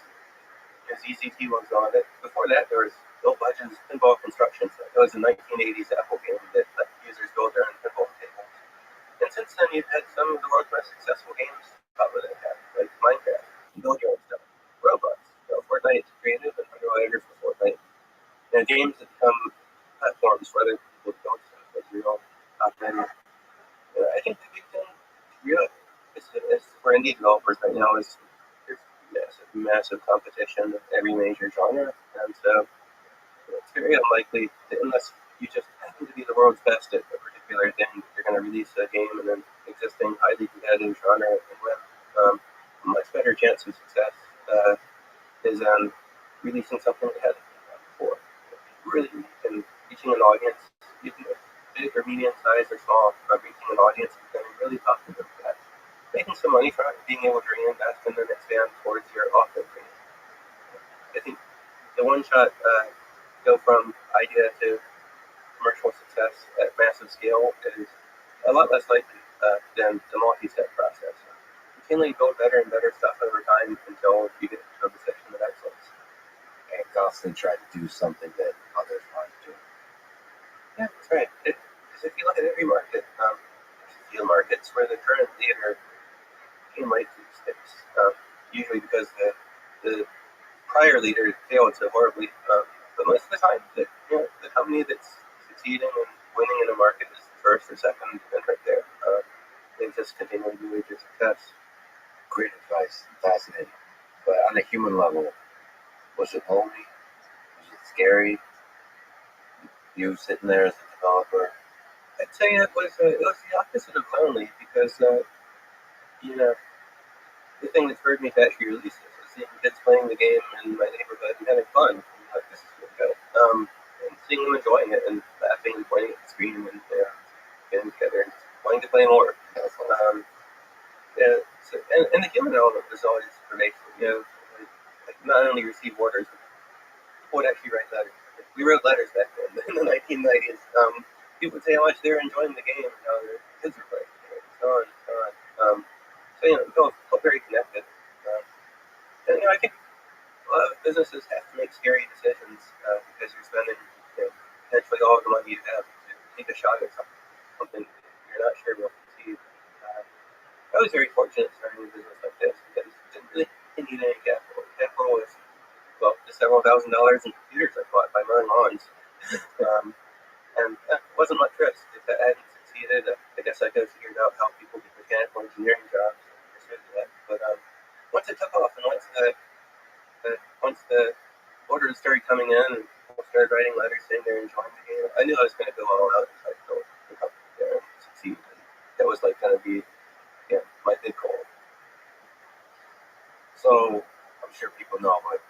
ZZT was on it. Before that, there was Bill Budgeon's Pinball Construction Set. It was a 1980s Apple game that let users build their own pinball tables. And since then, you've had some of the world's most successful games pop with it, like Minecraft, build your own stuff, Roblox, Fortnite's creative and underwriters for Fortnite. Games that become platforms for other people to build stuff as real operating. I think the big thing is for indie developers right now is there's massive competition of every major genre, and so it's very unlikely that unless you just happen to be the world's best at a particular thing, you're going to release a game in an existing highly competitive genre and win. A much better chance of success is on releasing something that hasn't been done before. Really unique and reaching an audience, even if big or medium size or small, reaching an audience is going to be really tough to do that. Making some money from it, being able to reinvest and then expand towards your office. I think the one shot go from idea to commercial success at massive scale is a lot less likely than the multi-step process. Continually build better and better stuff over time until you get to a position of excellence. And constantly try to do something that others aren't doing. Yeah, that's right. Because if you look at every market, there's a few markets where the current leader came right to the sticks, usually because the prior leader failed so horribly. But most of the time, the company that's succeeding and winning in a market is the first or second, and right there, they just continually do major success. Great advice, fascinating. But on a human level, was it lonely? Was it scary? You sitting there as a developer? I'd say it was the opposite of lonely because the thing that spurred me to actually release this was seeing kids playing the game in my neighborhood and having fun. And like, this is really good. And seeing them enjoying it and laughing and pointing at the screen and getting together and wanting to play more. And the human element was always pervasive. Like not only receive orders, but people would actually write letters. We wrote letters back then in the 1990s. People would say how much they were enjoying the game and how their kids were playing it, and so on and so on. So it felt very connected. And I think a lot of businesses have to make scary decisions because you're spending potentially all the money you have to take a shot at something you're not sure will succeed. I was very fortunate starting a business like this because it didn't really need any capital. Capital was just several $1,000s in computers I bought by mowing lawns. And it wasn't much risk. If I hadn't succeeded, I guess I could have figured out how people get mechanical engineering jobs and pursued that. But once it took off and once the orders started coming in and people started writing letters saying they're enjoying the game, I knew I was going to go all out and try to build the company there and succeed. And that was like going to be my big goal. So I'm sure people know, but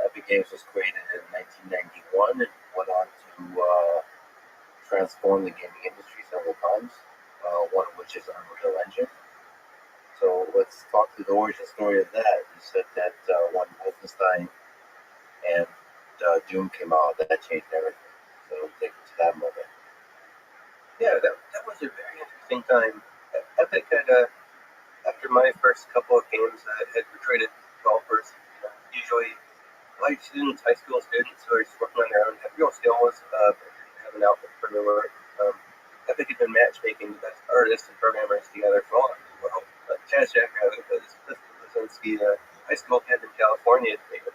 Epic Games was created in 1991 and went on to transform the gaming industry several times, one of which is Unreal Engine. So let's talk through the origin story of that. You said that when Wolfenstein and Doom came out, that changed everything. So take us to that moment. Yeah, that was a very interesting time. Epic had, after my first couple of games, had recruited golfers, usually college students, high school students who are just working on their own, had real skills, but didn't have an outlet for their work. Epic had been matchmaking the best artists and programmers together for a long time. Well, Chaz Jackrabbit was Lisinski, a high school kid in California, made a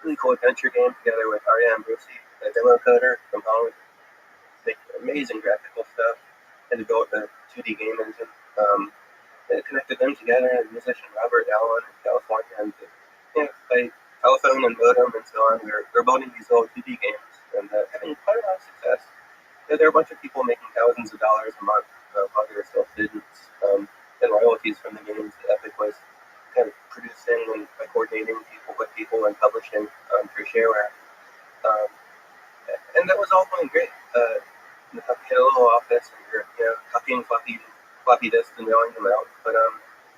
really cool adventure game together with Ariane Brucey, a demo coder from Holland, make amazing graphical stuff, and develop a 2D game engine. And it connected them together, and musician Robert Allen in California, and by telephone and modem and so on, we're building these little 2D games and having quite a lot of success. There are a bunch of people making thousands of dollars a month while they were still students, and royalties from the games that Epic was kind of producing and coordinating people with people and publishing through shareware. And that was all going great. We had a little office, and we were copying floppy disks and mailing them out. But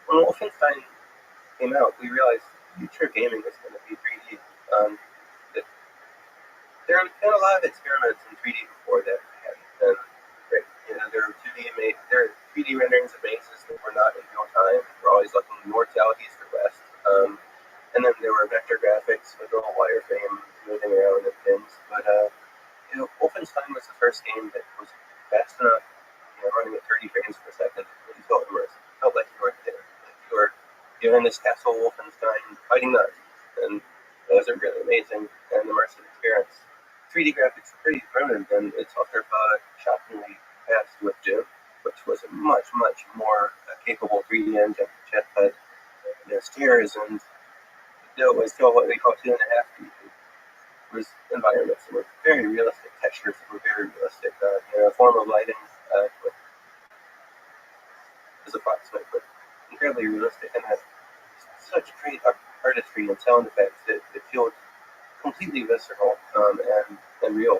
when Wolfenstein came out, we realized the future of gaming was going to be 3D. There had been a lot of experiments in 3D before that hadn't been great. There were 3D renderings of mazes that were not in real time. We're always looking north, south, east, or west. And then there were vector graphics with a little wireframe moving around and things. But Wolfenstein was the first game that was fast enough, running at 30 frames per second. It felt immersive. It felt like you were there. Like you were in this castle Wolfenstein fighting nuts. And it was a really amazing and immersive experience. 3D graphics are pretty primitive, and its author found it shockingly fast with Doom, which was a much, much more capable 3D engine, which had stairs, and it was still what we call 2.5D. It was environments that were very realistic, textures that were very realistic, a form of lighting was approximate, but incredibly realistic, and had such great artistry and sound effects that it felt completely visceral and real.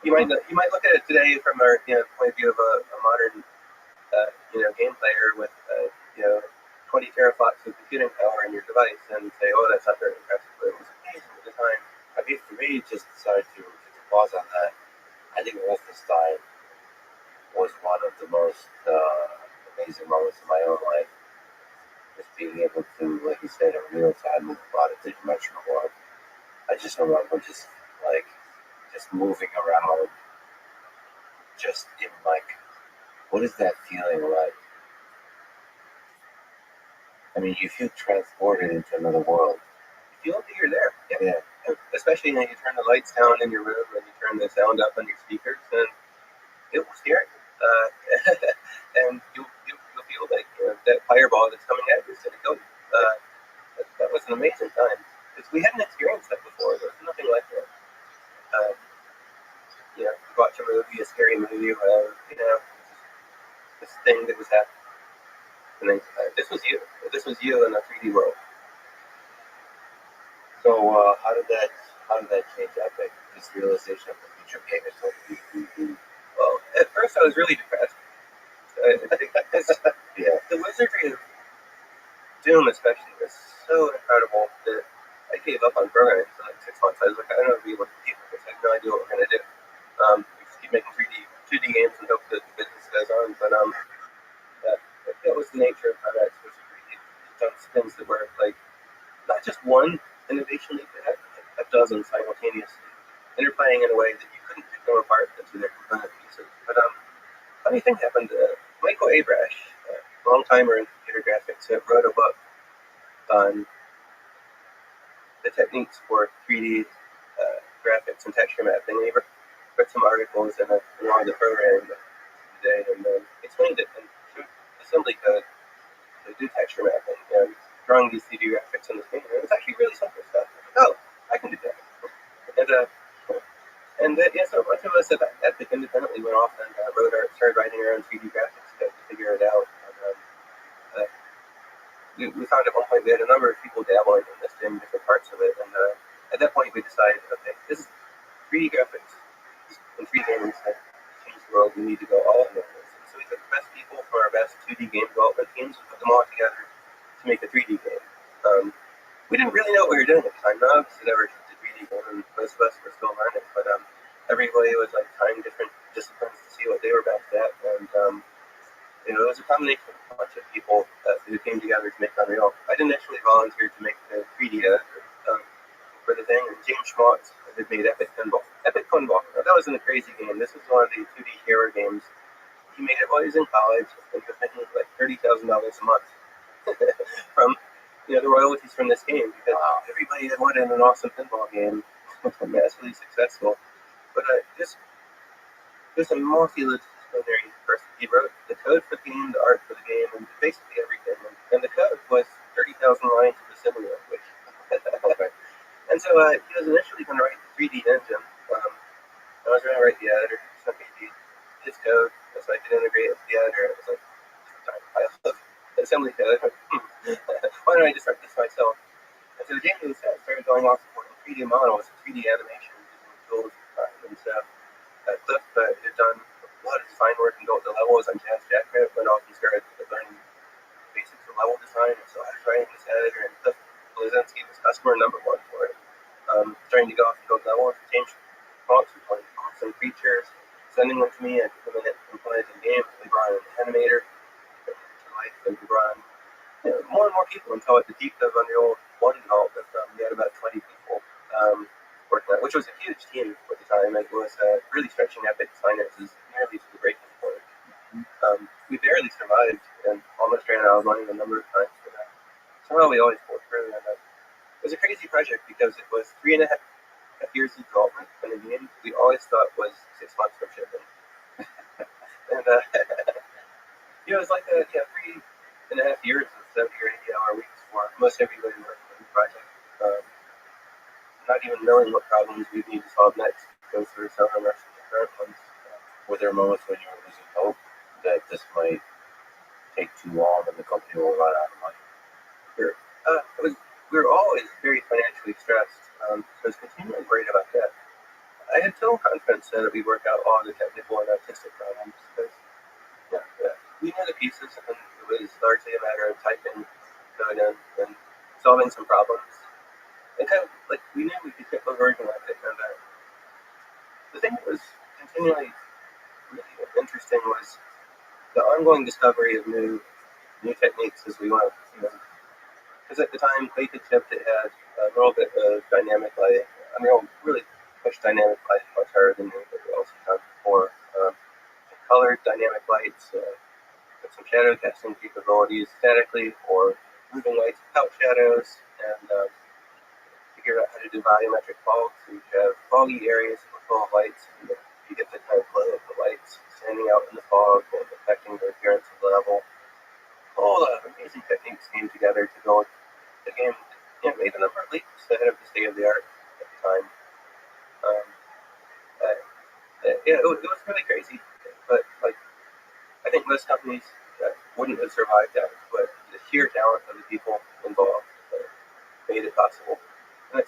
You might look at it today from our point of view of a modern game player with 20 teraflops of computing power in your device and say, oh, that's not very impressive, but it was amazing at the time. I mean, for me, just decided to pause on that. I think Wolfenstein was one of the most amazing moments of my own life. Just being able to, like you said, in real time move about a three-dimensional world. I just remember just moving around, just in what is that feeling like? I mean, you feel transported into another world. You feel like you're there. Yeah. Especially when you turn the lights down in your room and you turn the sound up on your speakers, and it was scary. And you feel like that fireball that's coming at you is going to kill you. That was an amazing time because we hadn't experienced that before. There was nothing like that. You watch a movie, a scary movie, this thing that was happening. This was you. This was you in a 3D world. So how did that change Epic? This realization of the future of gaming. Well, at first I was really depressed. The wizardry of Doom especially was so incredible that I gave up on programming for like 6 months. I was like, I don't know if we would compete with this. I have no idea what we're going to do. We just keep making 2D games and hope that the business goes on. But that was the nature of how that was created. Done things that were like not just one innovation leap, but a dozen simultaneously, interplaying in a way that you couldn't pick them apart into their component pieces. But funny thing happened. Michael Abrash, a long-timer in computer graphics, wrote a book on the techniques for 3D graphics and texture mapping. He wrote some articles in one of the programming today and explained it in assembly code do texture mapping and drawing these 3D graphics in this game. And it was actually really simple stuff. Oh, I can do that. So a bunch of us at Epic independently went off and started writing our own 3D graphics to figure it out. And, we found at one point we had a number of people dabbling in this in different parts of it, and at that point we decided, okay, this is 3D graphics in 3 games that change the world. We need to go all in on this. And so we took the best people from our best 2D game development teams and put them all together to make a 3D game. We didn't really know what we were doing at the time. None of us had ever did a 3D game, and most of us were still learning. But everybody was like trying different disciplines to see what they were best at, and it was a combination of a bunch of people who came together to make Unreal. I didn't actually volunteer to make the 3D editor for the thing, and James Schmaltz had made Epic Pinball. Epic Pinball. Now, that wasn't a crazy game. This was one of the 2D hero games. He made it while he was in college, and he was making like $30,000 a month from the royalties from this game, because everybody had wanted an awesome pinball game, massively successful. But just a multidisciplinary person. He wrote the code for the game, the art for the game, and basically everything. And the code was 30,000 lines of assembly language. And so he was initially going to write the 3D engine. I was going to write the editor, so his code, so I could integrate it with the editor. It was like, I love assembly code. Why don't I just write this myself? And so James started going off supporting 3D models, 3D animation using tools at the time. And so Cliff had done a lot of design work and built the levels on Jazz Jackrabbit, went off and started learning basics of level design. And so I was writing this editor, and Cliff Blazinski was customer number 1 for it. Starting to go off and build levels, James Schmaltz was playing awesome features, sending them to me, and put them in implemented in games. We brought in an animator to life, and we brought in more and more people until at the peak of Unreal 1 development, we had about 20 people working on it, which was a huge team at the time. It was really stretching Epic's finances nearly to the breaking point. We barely survived and almost ran out of money a number of times for that. Somehow we always pulled through, and it was a crazy project because it was 3.5 years of development, and a game we always thought was 6 months from shipping. And it was like 3.5 years of 70 or 80-hour weeks for most everybody working on the project. Not even knowing what problems we need to solve next, go through some of the current ones. Were there moments when you were losing hope that this might take too long and the company will run out of money? Sure. We were always very financially stressed, so I was continually worried about that. I had total confidence that we'd work out all the technical and artistic problems, because we knew the pieces, and it was largely a matter of typing code in and solving some problems. And kind of like we knew we could get the version of it, and the thing that was continually really interesting was the ongoing discovery of new techniques as we went. Because at the time, Taik had shipped, it had a little bit of dynamic lighting. Unreal really pushed dynamic lighting much harder than anybody else had done before. Colored dynamic lights, with some shadow casting capabilities statically or moving lights without shadows, and figure out how to do volumetric fog. So you have foggy areas full of lights, and you get the kind of glow of the lights standing out in the fog and affecting the appearance of the level. All amazing techniques came together to build the game. It made a number of leaps ahead of the state of the art at the time. It was really crazy, but I think most companies wouldn't have survived that, but the sheer talent of the people involved made it possible. And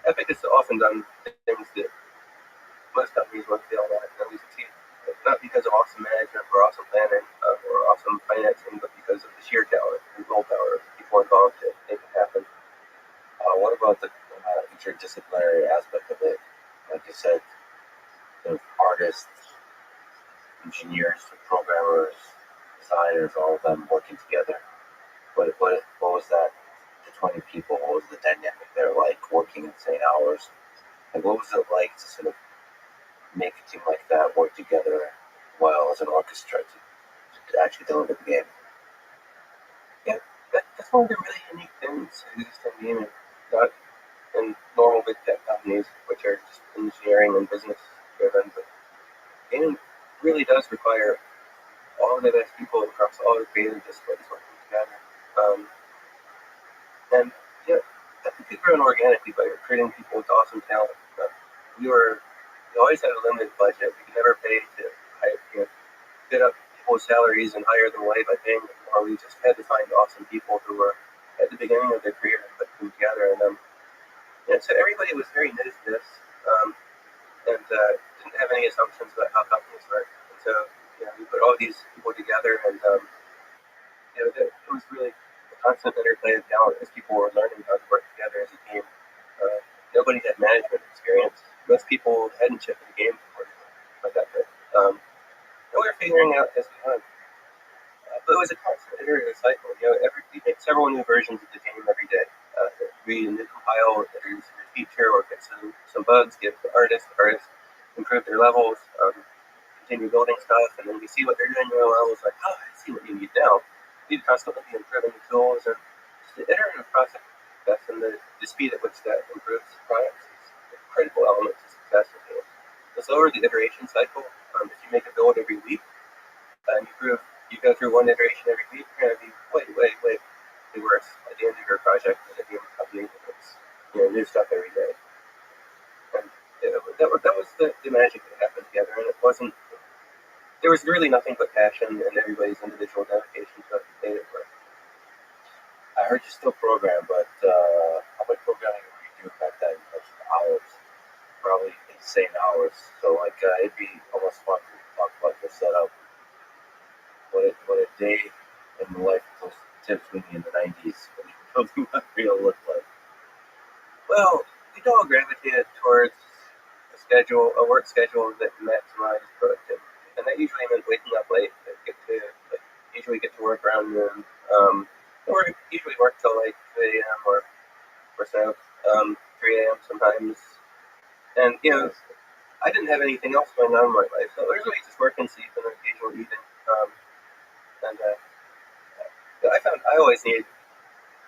Epic has often done things that most companies would fail at, and we succeed. Not because of awesome management or awesome planning or awesome financing, but because of the sheer talent and willpower of the people involved to make it happen. What about the interdisciplinary aspect of it? Like you said, the artists, engineers, programmers, designers, all of them working together. What was that? The 20 people, what was the dynamic there like, working insane hours? Like, what was it like to sort of make a team like that work together well as an orchestra to actually deliver the game? Yeah, that's one of the really unique things that exists in gaming, not in normal big tech companies, which are just engineering and business driven, but gaming really does require all the best people across all the creative disciplines working together. And I think we've grown organically by recruiting people with awesome talent. We always had a limited budget. We could never pay to get up people's salaries and hire them away by paying them more. We just had to find awesome people who were at the beginning of their career and put them together. And so everybody was very new to this, and didn't have any assumptions about how companies work. And so we put all these people together, and it was really a constant interplay of talent as people were learning how to work together as a team. Nobody had management experience. Most people hadn't shipped a game before, like that. And we were figuring out as we went. But it was a constant iterative cycle. We make several new versions of the game every day. We new compile, introduce a new feature, or get some bugs, give the artists improve their levels, continue building stuff, and then we see what they're doing in their levels, like, oh, I see what you need now. We constantly be improving the tools, and the iterative process, and the speed at which that improves products is a critical element to success with games. The slower the iteration cycle, if you make a build every week, and you go through one iteration every week, you're going to be way worse at the end of your project than if you have a company that's new stuff every day. And that was the magic that happened together, and there was really nothing but passion and everybody's individual dedication to it that made it work. I heard you still program, but how much programming were you doing back then? Hours, probably insane hours. So it'd be almost fun to talk about your setup. What a day in the life of Tim Sweeney in the 90s when you were building Unreal looked like. Well, we all gravitated towards a work schedule that maximized productivity, and that usually meant waking up late. Usually get to work around noon, or usually work till 2 a.m. or so, 3 a.m. sometimes. And I didn't have anything else going on in my life, so it was really just work and sleep and occasional eating. I found I always needed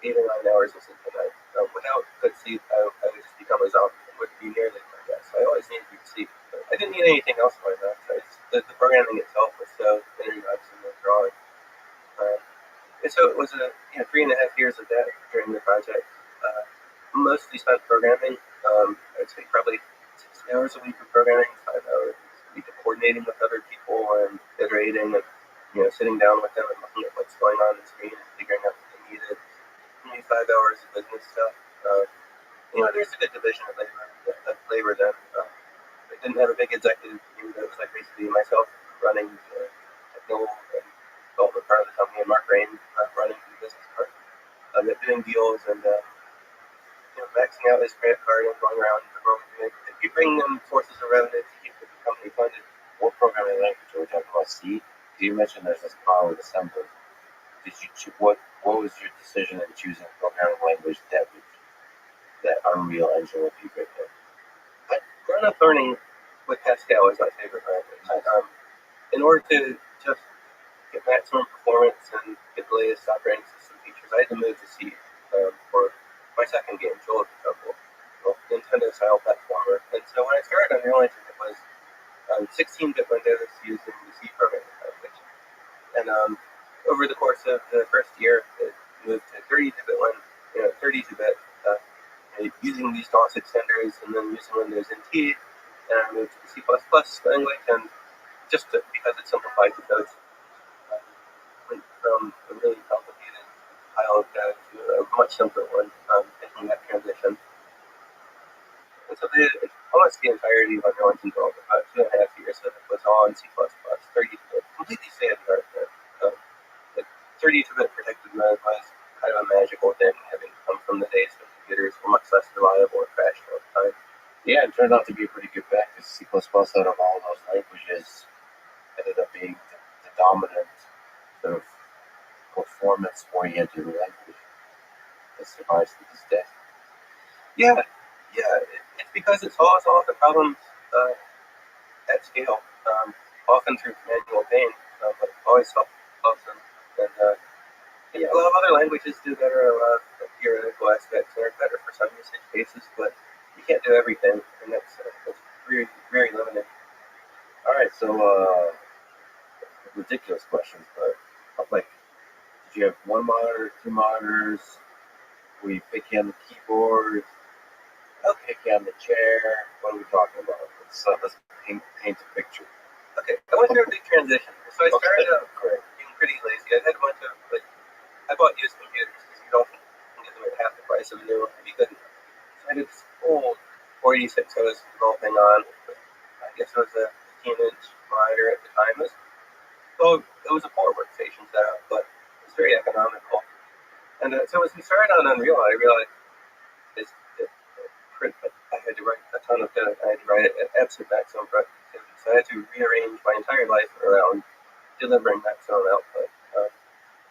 8 or 9 hours of sleep a night. Without good sleep, I would just become a zombie. It wouldn't be nearly my best. So I always needed good sleep. But I didn't need anything else in my life. The programming itself was so energizing and drawing. And so it was 3.5 years of that during the project. Mostly spent programming. I'd say probably 60 hours a week of programming, 5 hours a week of coordinating with other people and iterating and sitting down with them and looking at what's going on the screen and figuring out what they needed. Maybe 5 hours of business stuff. There's a good division of labor then. I didn't have a big executive team. It was basically myself running the technical and development part of the company, and Mark Rain running the business part. Doing deals and maxing out his credit card and going around the world doing it. Keep bringing them sources of revenue to keep the company funded. What programming language are we talking about? C? You mentioned there's this power of assembly. What was your decision in choosing a programming language that Unreal Engine would be great for? I've grown up learning with Pascal as my favorite language. In order to just get maximum performance and get the latest operating system features, I had to move to C for my second game, Joel the Couple, Nintendo-style platformer. And so when I started Unreal Engine, it was 16-bit Windows using the C programming language. And over the course of the first year, it moved to 32-bit using these DOS extenders, and then using Windows NT, and I moved to the C++ language, and because it simplified the code, went from a really complicated pile of code to a much simpler one, making that transition. And so almost the entirety of Unreal Engine development, about 2.5 years of it was all in C++, 32-bit, completely state-of-the-art. 32-bit protected mode was kind of a magical thing, having come from the days when computers were much less reliable and crashed all the time. Yeah, it turned out to be a pretty good bet because C++ out of all those languages ended up being the dominant sort of performance-oriented language that survives to this day. Yeah, it's because it solves all the problems at scale, often through manual pain, but always solves them. And a lot of other languages do better, a lot of theoretical aspects are better for some usage cases, but you can't do everything, and that's very, very limited. All right, so ridiculous questions, but did Do you have one monitor, two monitors? Were you picky on the keyboard? Picky on the chair? What are we talking about? Let's paint a picture. Okay, I went through a big transition. So I started out Great. being pretty lazy. I had a bunch of, I bought used computers because you don't get them at half the price of a new one if you couldn't. So I had this old 486 I was developing on. I guess it was a 15-inch monitor at the time. It was a poor workstation setup, but it was very economical. And so as we started on Unreal, I realized I had to write a ton of code. I had to write it at absolute maximum productivity. So I had to rearrange my entire life around delivering maximum output.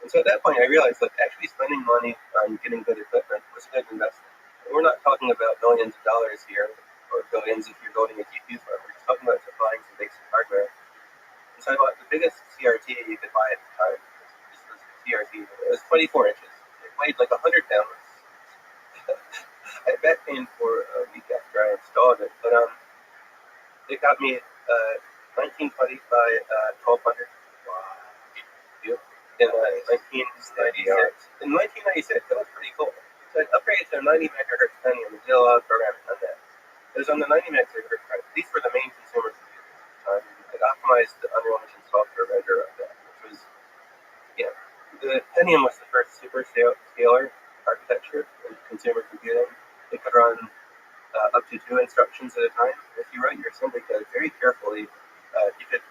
And so at that point, I realized that actually spending money on getting good equipment was a good investment. And we're not talking about millions of dollars here, or billions if you're building a GPU farm. We're just talking about supplying some basic hardware. And so I bought the biggest CRT you could buy at the time. This was the CRT. It was 24 inches. It weighed like 100 pounds. I had back pain for a week after I installed it, but it got me 1920 by 1200. Wow. In 1996. In 1996, that was pretty cool. So I upgraded to a 90 megahertz Pentium and did a lot of programming on that. It was on the 90 megahertz. These were the main consumer computers at the time. I'd optimized the Unreal Engine software render of that, which was, the Pentium was the first super scalar architecture in consumer computing. It could run up to 2 instructions at a time. If you write your assembly code very carefully, you could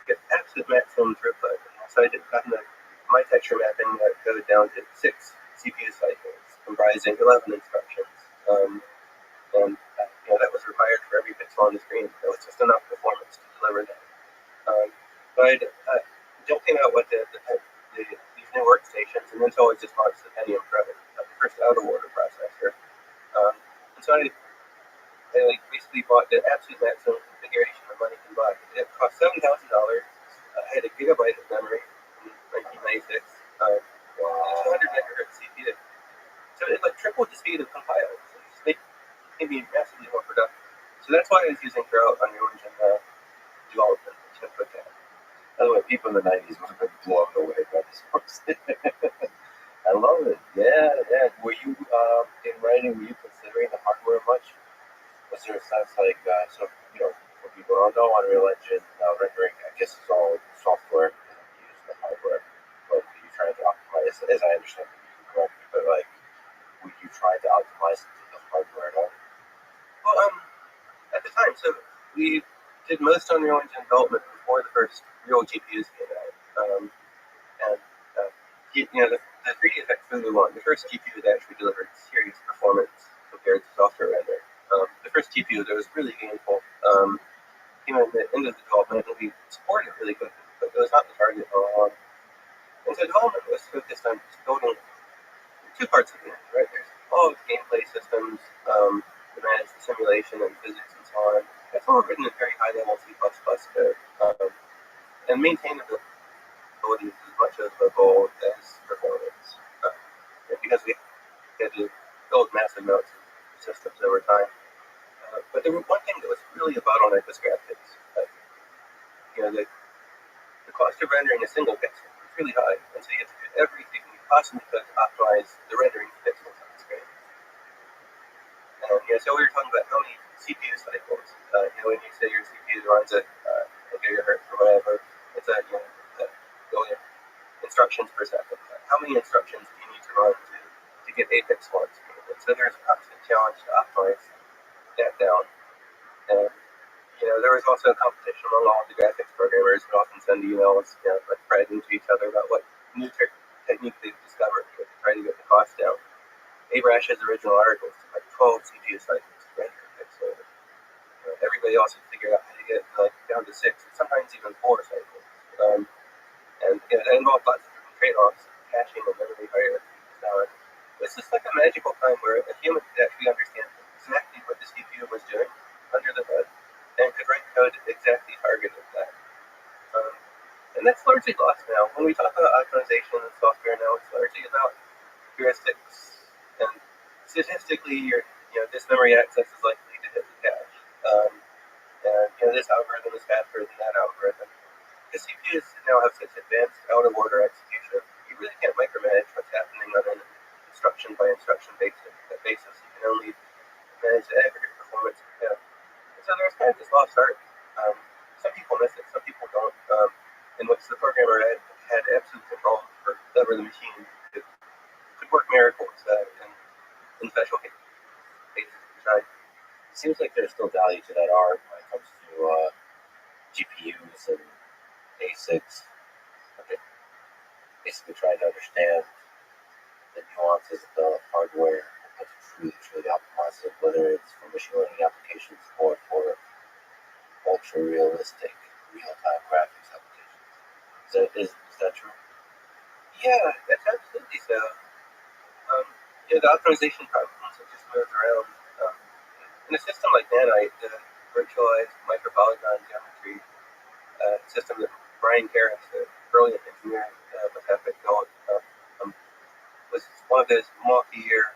get absolute maximum throughput. So I did my texture mapping that code down to 6 CPU cycles, comprising 11 instructions. That was required for every pixel on the screen. That was just enough performance to deliver that. But joking about what these new workstations, and until I just launched the Pentium Pro, the first out-of-order processor. And so I basically bought the absolute maximum configuration of money can buy. It cost $7,000. I had a gigabyte of memory in 1996. Wow. 200 megahertz CPU. So it tripled the speed of compile. So it made me massively more productive. So that's why I was using throughout Unreal Engine development to put that. By the way, people in the 90s would have been blown away by this course. I love it. Yeah. Were you, in writing, were you considering the hardware much? Was there a sense for people who don't know, Unreal Engine rendering, I guess, is all software and you use the hardware, but were you trying to optimize, as I understand it, correctly, but were you trying to optimize the hardware at all? Well, at the time, so we did most Unreal Engine development before the first real GPUs came out. The 3D Effects Fulu one, the first GPU that actually delivered serious performance compared to software rendering. The first GPU that was really meaningful came at the end of the development, and we supported it really quickly, but it was not the target all along. And so development was focused on just building two parts of the engine, right? There's all the gameplay systems to manage the simulation and physics and so on. That's all written in very high-level C++ code, and maintainability is as much of a goal as performance, because we had to build massive amounts of systems over time. But there was one thing that was really a bottleneck was graphics. The cost of rendering a single pixel was really high, and so you had to do everything you possibly could to optimize the rendering of pixels on the screen. So we were talking about how many CPU cycles. When you say your CPU runs at a gigahertz or whatever, it's a billion instructions per second. How many instructions do you need to run to get a pixel on screen? And so there's a constant challenge to optimize that down. And there was also a competition among all the graphics programmers who often send emails, bragging to each other about what new technique they've discovered to try to get the cost down. Abrash's original articles took like 12 CPU cycles to render a pixel. Everybody else had figured out how to get down to 6, and sometimes even 4 cycles. That involved lots of different trade-offs, caching and memory hierarchy. It's just like a magical time where a human could actually understand exactly what the CPU was doing under the hood, and could write code exactly targeted that. And that's largely lost now. When we talk about optimization in software now, it's largely about heuristics. And statistically, this memory access is likely to hit the cache. This algorithm is faster than that algorithm. The CPUs now have such advanced out-of-order execution. You you really can't micromanage what's happening on an instruction by instruction basis. You can only manage the aggregate performance. And so there's kind of this lost art. Some people miss it, some people don't. In which the programmer had absolute control over the machine. Could work miracles in special cases. It seems like there's still value to that art when it comes to GPUs and ASICs. Okay. Basically trying to understand the nuances of the hardware and to truly optimize it, whether it's for machine learning applications or for ultra realistic real-time graphics applications. Is that true? Yeah, that's absolutely so. The optimization problems are just moved around. In a system like Nanite, the virtualized micropolygon geometry system that Brian Karras, a brilliant engineer with Epic, built, was one of those multi-year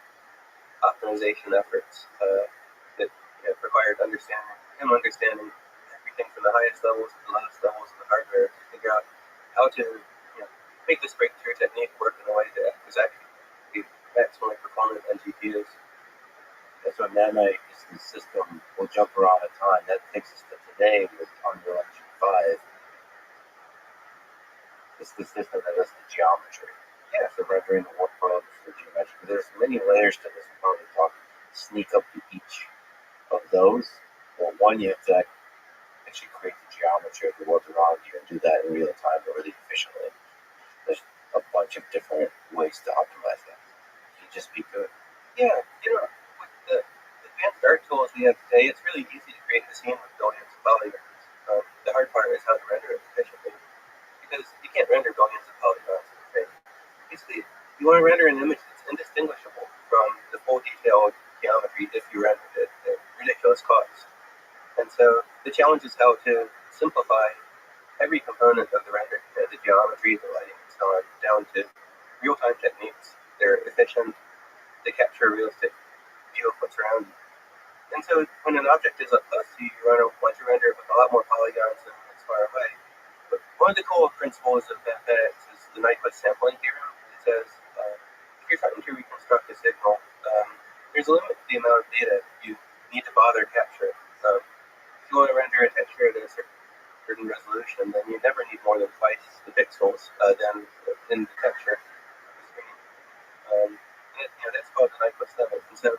optimization efforts that required him understanding everything from the highest levels to the lowest levels of the hardware to figure out how to make this breakthrough technique work in a way that was actually be maximally performant on GPUs. And so Nanite is the system. We'll jump around a time. That takes us to today with Unreal Engine 5. It's the system that does the geometry. Yeah, so rendering the workflows for geometry. There's many layers to this. We'll probably sneak up to each of those. Well, one, you have to actually create the geometry of the world around you and do that in real time really efficiently. There's a bunch of different ways to optimize that. Can you just speak to it? Yeah, with the advanced art tools we have today, it's really easy to create a scene with billions of polygons. The hard part is how to render it efficiently, because you can't render billions of polygons in a frame. Basically, you want to render an image that's indistinguishable from the full detailed geometry if you rendered it at ridiculous cost. And so the challenge is how to simplify every component of the render, the geometry, the lighting, and so on, down to real-time techniques. They're efficient, they capture a realistic view of what's around you. And so when an object is up close to you, want to render it with a lot more polygons than when it's far away. But one of the cool principles of mathematics is the Nyquist sampling theorem. It says if you're trying to reconstruct a signal, there's a limit to the amount of data you need to bother capturing. If you want to render a texture at a certain resolution, then you never need more than twice the pixels than in the texture. That's called the Nyquist limit. And so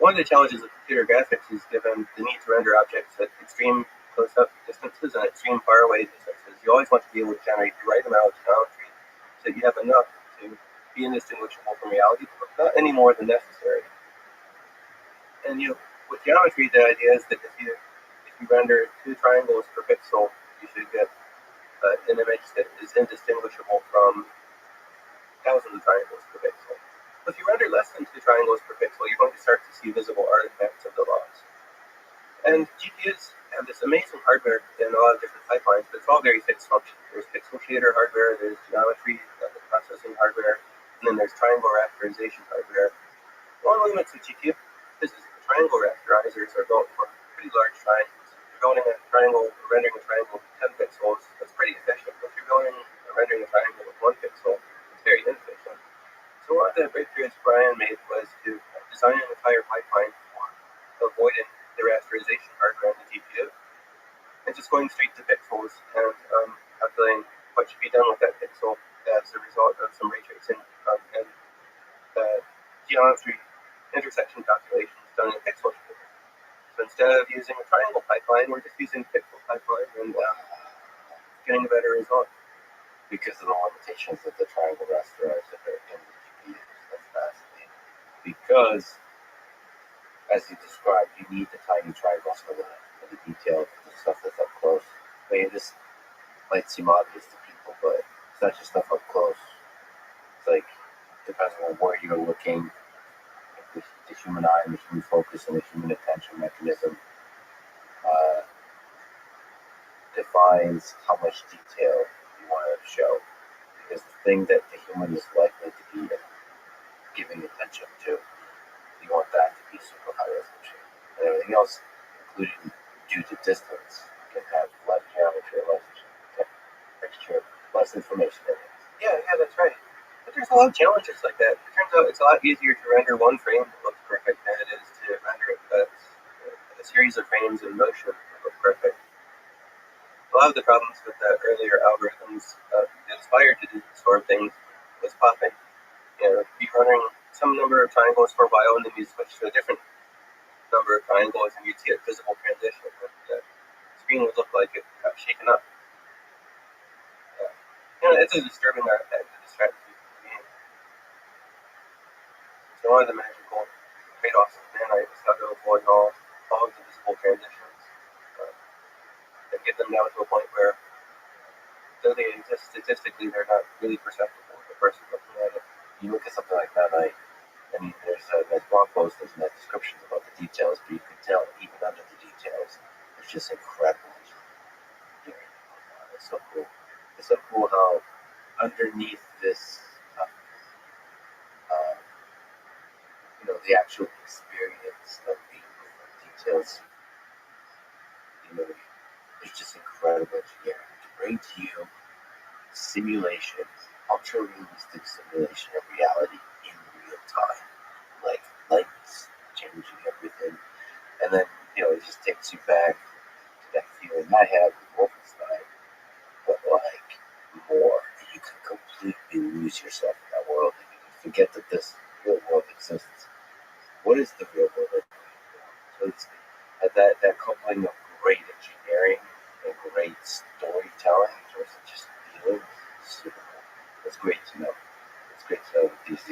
one of the challenges of computer graphics is given the need to render objects at extreme close-up distances and extreme far-away distances. You always want to be able to generate the right amount of geometry so you have enough to be indistinguishable from reality, but not any more than necessary. And with geometry, the idea is that if you render 2 triangles per pixel, you should get an image that is indistinguishable from thousands of triangles per pixel. If you render less than 2 triangles per pixel, you're going to start to see visible artifacts of the loss. And GPUs have this amazing hardware in a lot of different pipelines, but it's all very fixed function. There's pixel shader hardware, there's geometry, processing hardware, and then there's triangle rasterization hardware. One of the limits of GPU is the triangle rasterizers are built for pretty large triangles. If you're building a triangle, rendering a triangle with 10 pixels, that's pretty efficient. If you're rendering a triangle with 1 pixel, it's very inefficient. So one of the breakthroughs Brian made was to design an entire pipeline for avoiding the rasterization hardware in the GPU and just going straight to pixels and calculating what should be done with that pixel as a result of some ray tracing and geometry intersection calculations done in pixel shader. So instead of using a triangle pipeline, we're just using a pixel pipeline and getting a better result. Because of the limitations of the triangle rasterizer in the GPUs. That's fascinating. Because, as you described, you need the tiny triangles for the detail, the stuff that's up close. I mean, this might seem obvious to people, but it's not just stuff up close. It's like, depends on where you're looking, the human eye, and the human focus, and the human attention mechanism defines how much detail you want to show. Because the thing that the human is likely to be giving attention to, you want that to be super high resolution. And everything else, including due to distance, can have less geometry, less texture, less information in it. Yeah, that's right. But there's a lot of challenges like that. It turns out it's a lot easier to render one frame that looks perfect than it is to render a series of frames in motion that look perfect. A lot of the problems with the earlier algorithms inspired to do this sort of things was popping. You're running some number of triangles for a while, and then you switch to a different number of triangles, and you'd see a visible transition. The screen would look like it got shaken up. It's a disturbing artifact to distract you from the game. So one of the magical trade-offs of Nanite is how to avoid all of the visible transitions and get them down to a point where, though they exist statistically, they're not really perceptible to the person looking at it. You look at something like that, and there's nice blog posts, there's nice descriptions about the details, but you can tell even under the details, it's just incredible. It's so cool. It's so cool how underneath this, the actual experience of being details, it's just incredible engineering to bring to you simulation, ultra realistic simulation of reality in real time, like lights changing everything, and then it just takes you back to that feeling I had with Wolfenstein, but like more. You can completely lose yourself in that world, and you can forget that this real world exists. What is the real world? So it's that coupling of great engineering and great storytelling versus just feeling super cool. It's great to know. It's great to know that these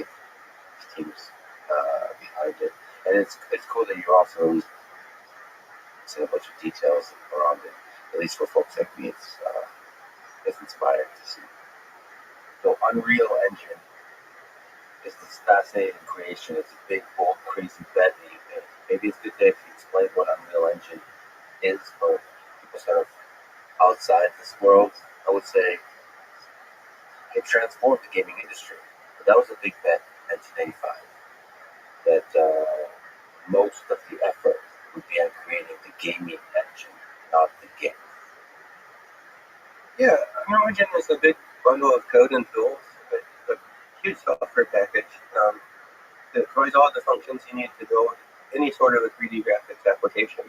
teams behind it, and it's cool that you're also seeing a bunch of details around it. At least for folks like me, it's inspiring to see. So Unreal Engine is this fascinating creation. It's a big, bold, crazy bet that you made. Maybe it's good that if you explain what Unreal Engine is for people sort of outside this world. I would say it transformed the gaming industry. But that was a big bet in 1985. That most of the effort would be on creating the gaming engine, not the game. Yeah, Unreal Engine is a big bundle of code and tools, a huge software package that provides all the functions you need to build any sort of a 3D graphics application.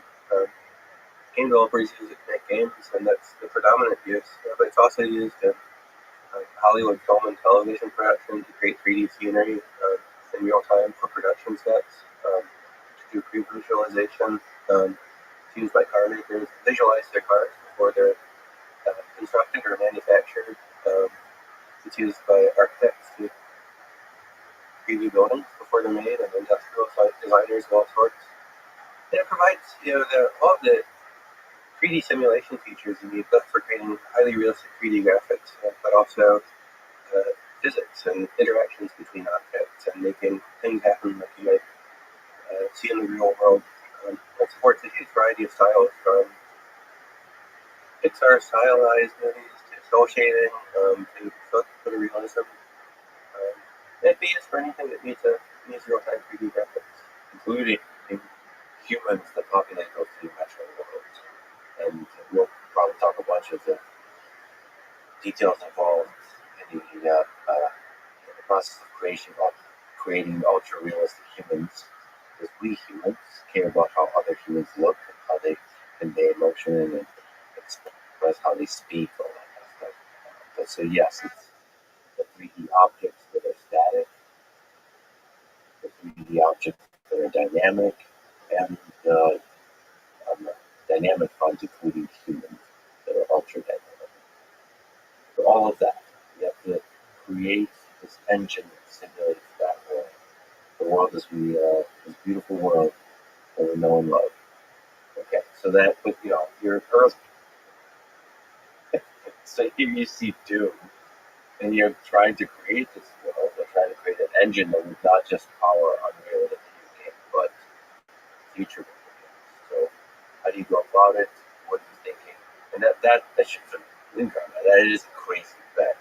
Game developers use it to make games, and that's the predominant use. But it's also used in Hollywood film and television production to create 3D scenery in real time for production sets, to do pre-visualization. It's used by car makers to visualize their cars before they're constructed or manufactured. It's used by architects to preview buildings before they're made, and industrial designers of all sorts. And it provides all the 3D simulation features you need both for creating highly realistic 3D graphics, but also physics and interactions between objects and making things happen like you might see in the real world. It supports a huge variety of styles, from Pixar stylized movies to cel shading to photorealism. It'd be used for anything that needs real-time 3D graphics, including humans that populate those three metro worlds. And we'll probably talk a bunch of the details involved in the process of creating ultra-realistic humans, because we humans care about how other humans look and how they convey emotion and express how they speak, all that kind of stuff. But so yes, it's the 3D objects that are static, the 3D objects that are dynamic, and the dynamic ones, including humans that are ultra dynamic. For all of that, you have to create this engine that simulates that world. The world is this beautiful world that we know and love. Okay, so that, but you're Earth. So here you see Doom, and you're trying to create this world, or trying to create an engine that would not just power Unreal in the video game, but future video games. So how do you go about it? What are you thinking? And that should linger on that. That is a crazy bet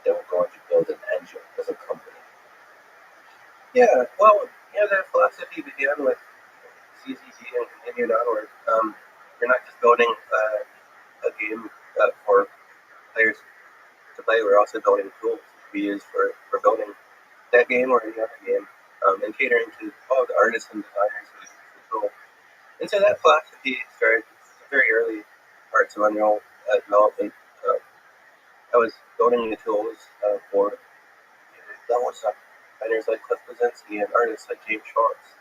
that we're going to build an engine as a company. Yeah, well, the philosophy began with CCC and continued onward. You're not just building a game for players to play, we're also building tools be used for building that game or any other game, and catering to all the artists and designers who use the tool. And so that philosophy started very early parts of Unreal development. I was building the tools for level designers like Cliff Blazinski and artists like James Schwartz.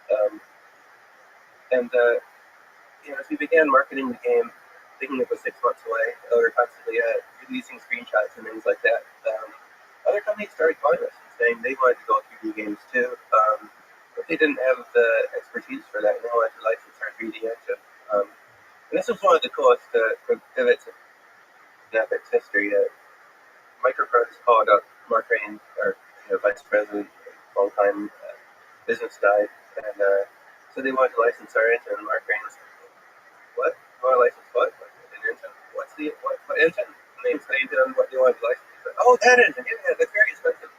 And as we began marketing the game, thinking it was 6 months away, we were constantly releasing screenshots and things like that. Other companies started calling us and saying they wanted to go 3D games too, but they didn't have the expertise for that, and they wanted to license our 3D engine. And this was one of the coolest pivots in Epic's history. Microprose called up Mark Rain, our vice president, long-time business guy, and so they wanted to license our engine. And Mark Rain was like, "What? You want to license what? An engine? What's the what engine?" And they explained to him what they wanted to license. He said, "Oh, that engine. Yeah, that's very expensive."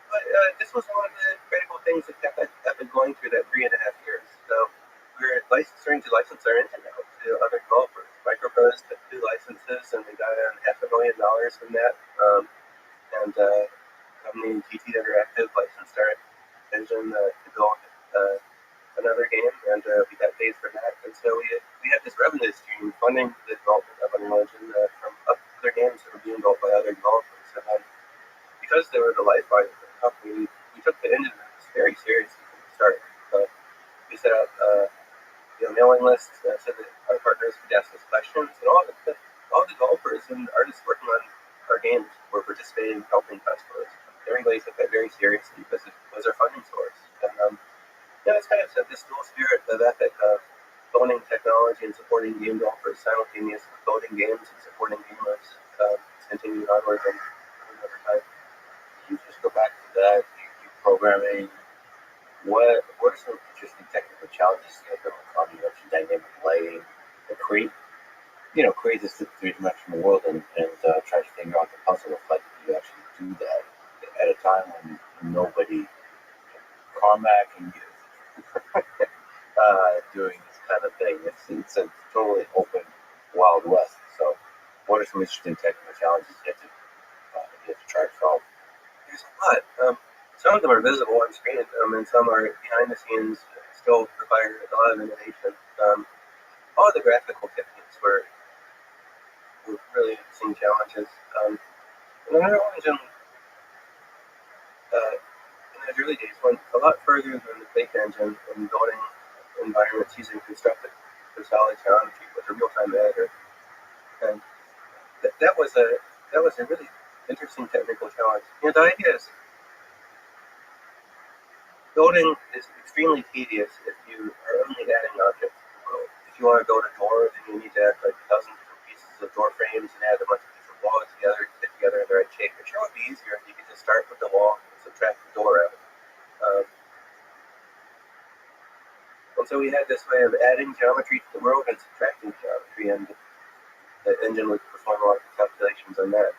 But this was one of the critical things that kept Epic going through that 3.5 years. So we were starting to license our engine out to other developers. Microprose took 2 licenses, and we got $500,000 from that. And company GT Interactive licensed our engine to build another game, and we got paid for that. And so we had this revenue stream funding the development of Unreal Engine from other games that were being built by other developers. And then, because they were the lifeblood of the company, we took the engine very seriously from the start. We set up mailing lists so that our partners could ask us questions, and all the developers and artists working on our games were participating, helping customers. Everybody took that very seriously because it was our funding source. And it's kind of set this dual spirit of Epic of owning technology and supporting game developers simultaneously, building games and supporting gamers. Continued onward and over time. You just go back to that, you programming. What are some interesting technical challenges you have on the mentioned dynamic lighting to create this three-dimensional world and try to figure out the puzzle of like you actually do that at a time when nobody, Carmack and you, doing this kind of thing. It's a totally open Wild West. So, what are some interesting technical challenges you have to try to solve? There's a lot. Some of them are visible on screen, and some are behind the scenes, still require a lot of innovation. All the graphical techniques were really interesting challenges. And Unreal Engine, in those early days, went a lot further than the Taik engine in building environments using constructed solid geometry with a real-time editor. And that was a really interesting technical challenge. The idea is building is extremely tedious if you are only adding objects to the world. If you want to build a door, then you need to add like 1,000 different pieces of door frames and add a bunch of different walls together to fit together in the right shape. It sure would be easier if you could just start with the wall and subtract the door out. And so we had this way of adding geometry to the world and subtracting geometry, and the engine would perform a lot of calculations on that.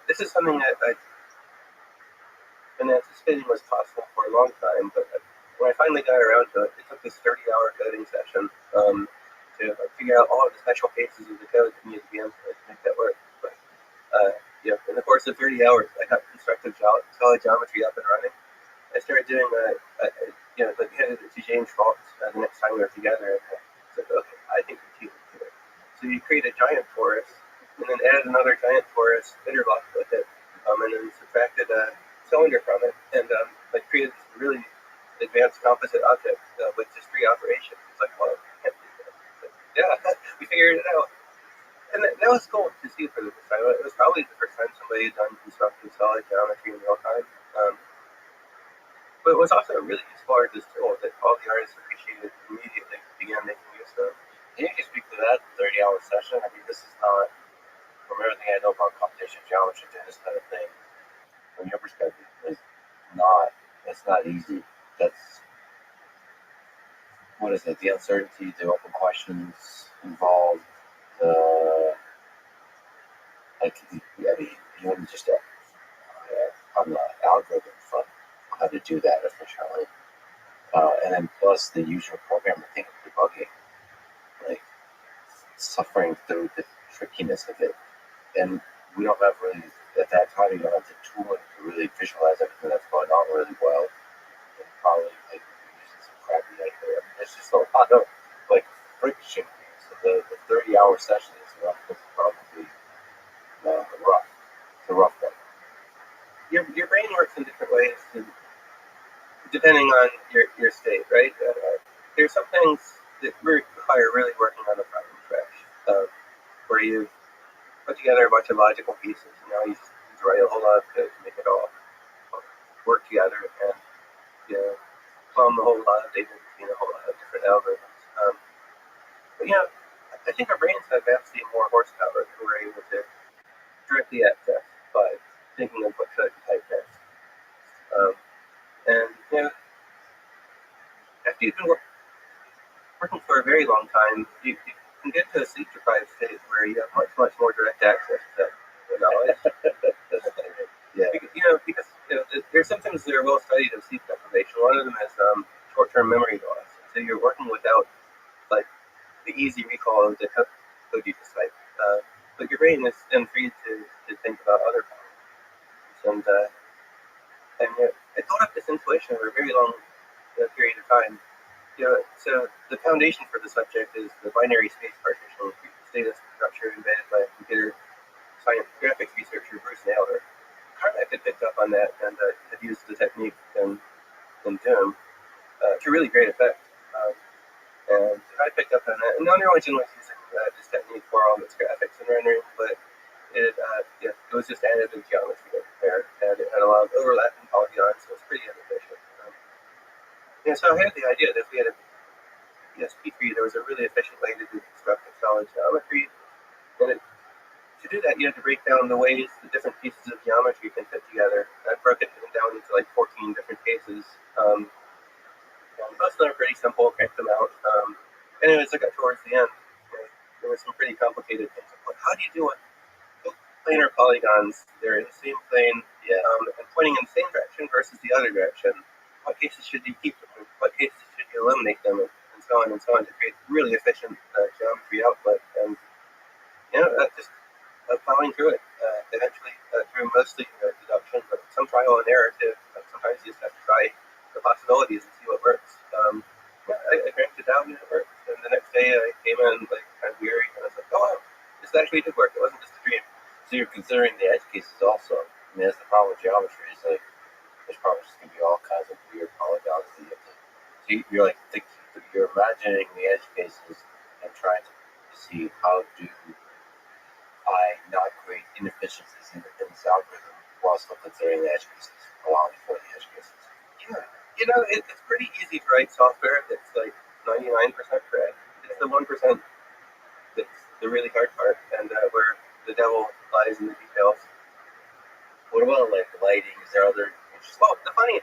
This is something that I've been anticipating was possible for a long time, but when I finally got around to it, it took this 30-hour coding session to figure out all of the special cases of the code that needed to be implemented to make that work. But in the course of 30 hours, I got constructive solid geometry up and running. I started doing handed it to James Schwartz the next time we were together, and I said, okay, I think we can do it. So you create a giant torus, and then add another giant torus interblock with it, and then subtracted a cylinder from it, and created this really advanced composite object with just 3 operations. It's like, well, I can't do that. But, yeah, we figured it out. And that was cool to see for the first time. It was probably the first time somebody had done constructive solid geometry in real time. But it was also a really useful artist tool that all the artists appreciated immediately began making use of. Can you speak to that 30-hour session? I mean, this is not, from everything I know about computational geometry, doing this kind of thing, from your perspective, it's not easy. That's, what is it, the uncertainty, the open questions involved, you wouldn't just on the algorithm front, how to do that efficiently. And then plus the user programmer thing of debugging, like suffering through the trickiness of it. And we don't have really, at that time, you don't have the tooling to really visualize everything that's going on really well. And probably like using some crappy light there. I mean, there's just a lot of like friction. So the 30-hour session is probably rough. It's a rough one. Your brain works in different ways, depending on your state, right? There's some things that require really working on the problem trash, where you put together a bunch of logical pieces, and now you just write a whole lot of code to make it all work together and plumb a whole lot of data between a whole lot of different algorithms. But I think our brains have vastly more horsepower that we're able to directly access by thinking of what should type next. And after you've been working for a very long time, you can get to a sleep-deprived state where you have much, much more direct access to knowledge. Because there's symptoms that are well studied of sleep deprivation. One of them is short-term memory loss. So you're working without like the easy recall of the code you just typed. But your brain is then free to think about other problems. And it built up this intuition over a very long period of time. So the foundation for the subject is the binary space partition data structure invented by computer science graphics researcher Bruce Naylor. Carmack had picked up on that and had used the technique in Doom to really great effect. And I picked up on that. And Unreal Engine was using this technique for all of its graphics and rendering, but it was just additive geometry there, and it had a lot of overlapping polygons, so it's pretty inefficient. So I had the idea that if we had a ESP tree, there was a really efficient way to do constructive solid geometry. And to do that, you had to break down the ways the different pieces of geometry can fit together. I broke it down into like 14 different cases. And most of them are pretty simple, cranked them out. And as I got towards the end, there were some pretty complicated things. Like, how do you do it? Planar polygons, they're in the same plane and pointing in the same direction versus the other direction. What cases should you keep them? What cases should you eliminate them? And so on to create really efficient geometry output. And just plowing through it. Eventually, through mostly deduction, but some trial and error too. Sometimes you just have to try the possibilities and see what works. I cranked it down and it worked. And the next day, I came in like kind of weary, and I was like, oh wow, this actually did work. It wasn't just a dream. So you're considering the edge cases also. I mean, that's the problem with geometry. Is like there's probably just gonna be all kinds of weird polygons that you have to. So you're like you're imagining the edge cases and trying to see how do I not create inefficiencies in this algorithm while still considering the edge cases, allowing for the edge cases. Yeah, it's pretty easy to write software that's like 99% correct. It's the 1% that's the really hard part, and where the devil lies in the details. What about like lighting? Is there other interesting? Well, the funny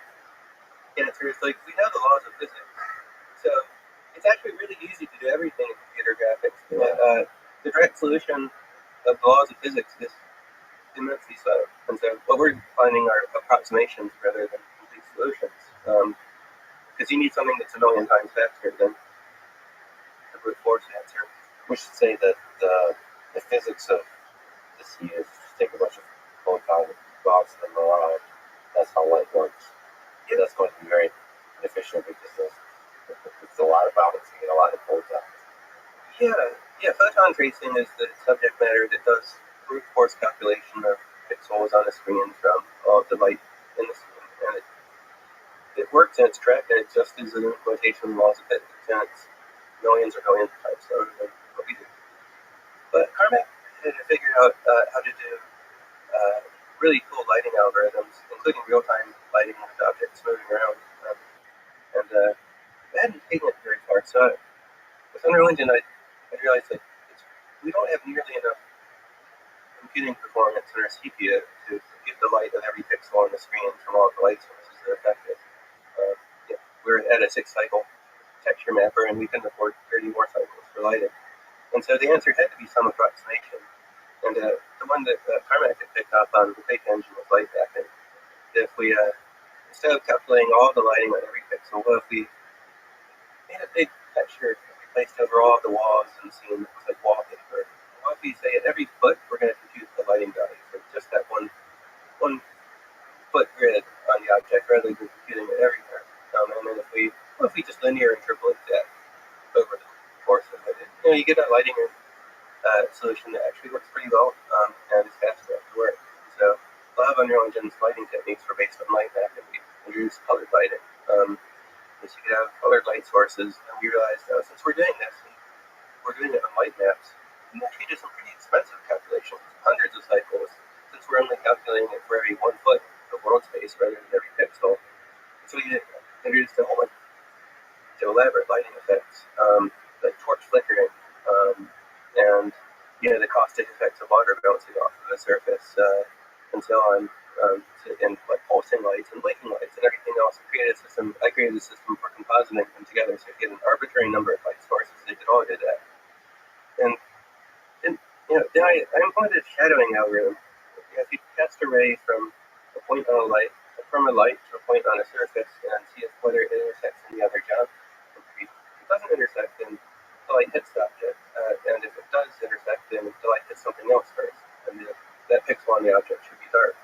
answer is like we know the laws of physics, so it's actually really easy to do everything in computer graphics. Yeah. The direct solution of the laws of physics is immensely slow, and so what we're finding are approximations rather than complete solutions. Because you need something that's a million times faster than the brute force answer. We should say that the physics of the sea is just take a bunch of photons and bounce them around. That's how light works. Yeah. That's going to be very inefficient because it's a lot of balancing and a lot of photons. Yeah. Photon tracing is the subject matter that does brute force calculation of pixels on a screen from all the light in the screen, and it works and it's correct, and it just is an implementation of laws of physics, and it's millions or billions of times slower than what we do. But Carmack had figured out how to do really cool lighting algorithms, including real-time lighting with objects moving around. And I hadn't taken it very far. So with Unreal Engine, I realized that we don't have nearly enough computing performance in our CPU to compute the light of every pixel on the screen from all the light sources that are affected. We're at a 6-cycle texture mapper, and we couldn't afford 30 more cycles for lighting. And so the answer had to be some approximation. And the one that Carmack had picked up on the Taik engine was light mapping. If we, instead of calculating all the lighting on every pixel, what if we made a big texture that we placed over all of the walls and seen it was like wallpaper? What if we say at every foot we're going to compute the lighting values? lighting solution that actually works pretty well and is fast enough to work. So a lot of Unreal Engine's lighting techniques were based on light map, and we introduced colored lighting. So you could have colored light sources, and we realized since we're doing this, and we're doing it on light maps, we actually do some pretty expensive calculations, hundreds of cycles, since we're only calculating it for every 1 foot of world space rather than every pixel. So we introduced a whole bunch of elaborate lighting effects, like torch flickering, and the caustic effects of water bouncing off of the surface, and so on, and like pulsing lights and blinking lights and everything else. I created a system for compositing them together, so you get an arbitrary number of light sources. They could all do that, and then I implemented a shadowing algorithm. If you cast a ray from a point on a light, from a light to a point on a surface, and see whether it intersects any other geometry. If it doesn't intersect, then the light hits the object, and if it does intersect, then the light hits something else first, and that pixel on the object should be dark.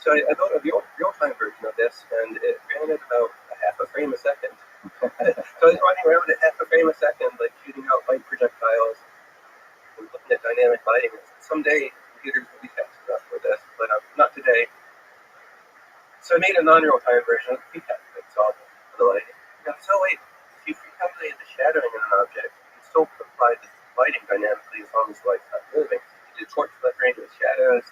So I built a real-time version of this, and it ran at about a half a frame a second. So I was running around at half a frame a second, like shooting out light projectiles and looking at dynamic lighting. Someday computers will be fast enough for this, but not today. So I made a non-real-time version of the pre-calculated solver for the lighting. So wait, if you pre-calculated the shadowing in an object, you can still apply the lighting dynamically as long as the light's not moving. You do torch flickering with shadows,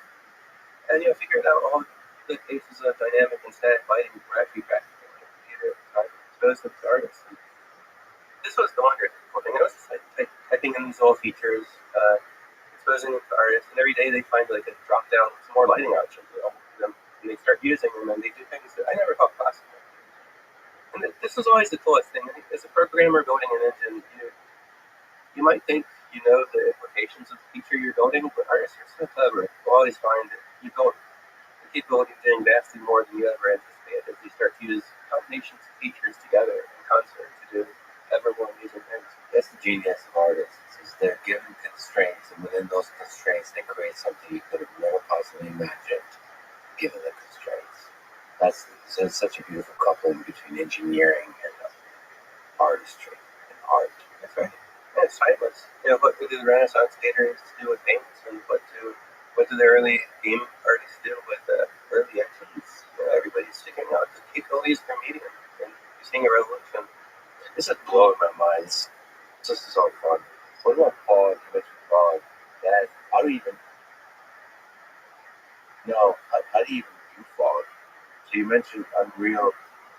and figured out all the cases of dynamic and static lighting were actually practical in a computer at the time. Exposed them to artists. And this was the wonderful thing. I was just like typing in these little features, exposing them to artists, and every day they find like a drop down some more lighting options available to them, and they start using them, and they do things that I never thought possible. And this was always the coolest thing. I think as a programmer building an engine, you might think you know the implications of the feature you're building, but artists are so clever. You'll always find that you build the capability of doing vastly more than you ever anticipated as you start to use combinations of features together in concert to do ever more amazing things. That's the genius of artists, is they're given constraints, and within those constraints they create something you could have never possibly imagined given the constraints. That's such a beautiful coupling between engineering and artistry and art. That's right. And it's timeless. What did the Renaissance skaters do with paints, and what do the early game artists do with early actions? Everybody's figuring out the capabilities of their medium, and you're seeing a revolution. This is blowing my mind. This is all fun. What about fog? You mentioned fog. How do you even do fog? So you mentioned Unreal.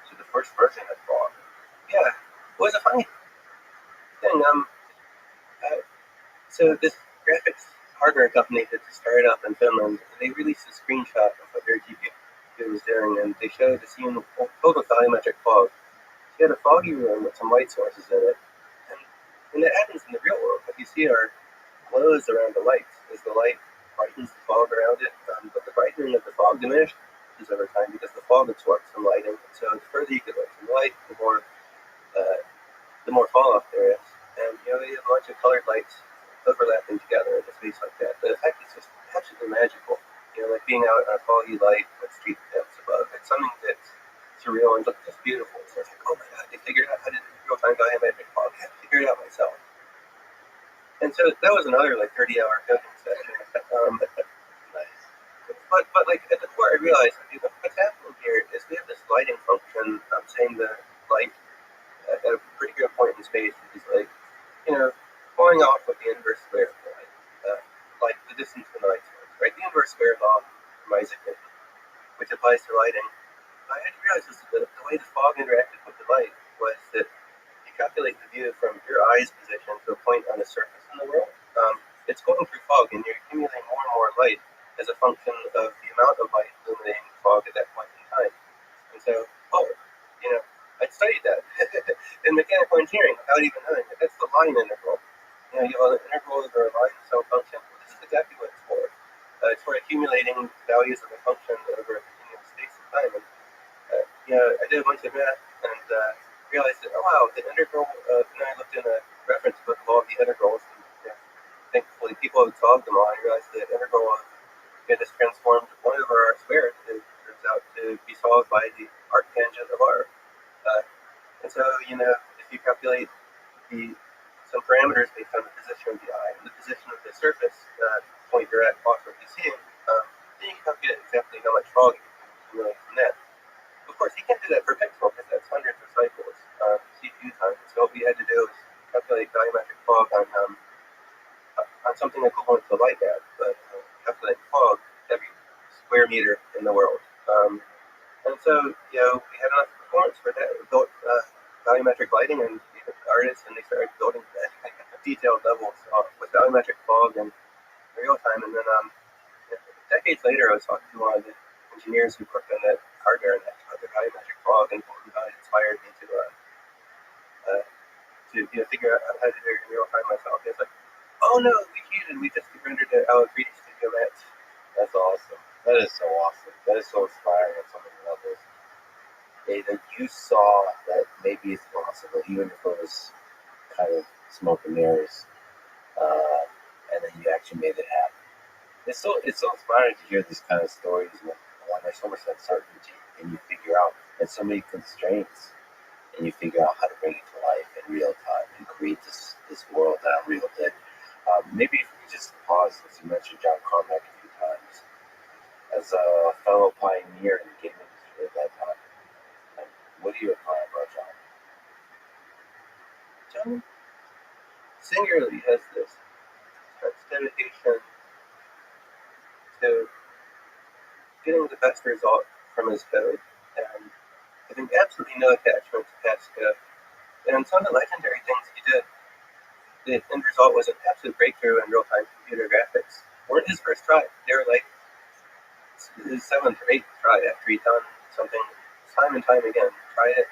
So the first version of fog. Yeah, it was a funny thing. So this graphics hardware company that started up in Finland, they released a screenshot of what their GPU was doing, and they showed a scene of total volumetric fog. You had a foggy room with some light sources in it, and it happens in the real world. What you see are glows around the lights as the light brightens the fog around it, but the brightening of the fog diminishes over time because the fog absorbs some lighting. So the further you get away from the light, the more fall off there is. And you have a bunch of colored lights overlapping together in a space like that. The effect is just absolutely magical. Like being out on a foggy light with street lamps above. It's something that's surreal and just beautiful. So it's like, oh my god, they figured out how to do real-time volumetric fog. I had to figure it out myself. And so that was another 30-hour coding session. Nice. But at the core, I realized what's happening here is we have this lighting function saying the light at a pretty good point in space is going off with the inverse square of the light, like the distance from the light source, right? The inverse square law from Isaac Newton, which applies to lighting. I had to realize this, that the way the fog interacted with the light was that you calculate the view from your eye's position to a point on the surface in the world. It's going through fog, and you're accumulating more and more light as a function of the amount of light illuminating the fog at that point in time. And so, I studied that in mechanical engineering without even knowing it. That's the line integral. You have an integral over a line of some function. Well, this is exactly what it's for. It's for accumulating values of a function over a continuous space of time. And I did a bunch of math and realized that, oh wow, the integral. And I looked in a reference book of all the integrals, and thankfully people have solved them all. I realized that integral is transformed 1 over r squared. It turns out to be solved by the arctangent of r. And so, if you calculate the parameters based on the position of the eye and the position of the surface point you're at off what you're seeing, then you can calculate exactly how much fog you can accumulate from that. Of course, you can't do that per pixel because that's hundreds of cycles, CPU time. So what we had to do is calculate volumetric fog on something equivalent to light gap, but calculate fog every square meter in the world. And so, we had enough performance for that. We built volumetric lighting, and artists, and they started building detailed levels with volumetric fog in real time. And then decades later, I was talking to one of the engineers who worked on that hardware, and about the volumetric fog, and it inspired me to figure out how to do it in real time myself. It's like, oh no, we cheated. We just rendered it out of 3D Studio Max. That's awesome. That is so awesome. That is so inspiring on so many levels. That you saw that maybe it's possible, even if it was kind of smoke and mirrors, and then you actually made it happen. It's so inspiring to hear these kind of stories when there's so much uncertainty and you figure out, and so many constraints, and you figure out how to bring it to life in real time and create this world that Unreal did. Maybe if we could just pause, since you mentioned John Carmack a few times, as a fellow pioneer in the game industry at that time, what do you apply about John? John singularly has this dedication to getting the best result from his code, and having absolutely no attachment to past code. And some of the legendary things he did, the end result was an absolute breakthrough in real-time computer graphics. Weren't his first try. They were like his 7th or 8th try after he'd done something time and time again. Try it,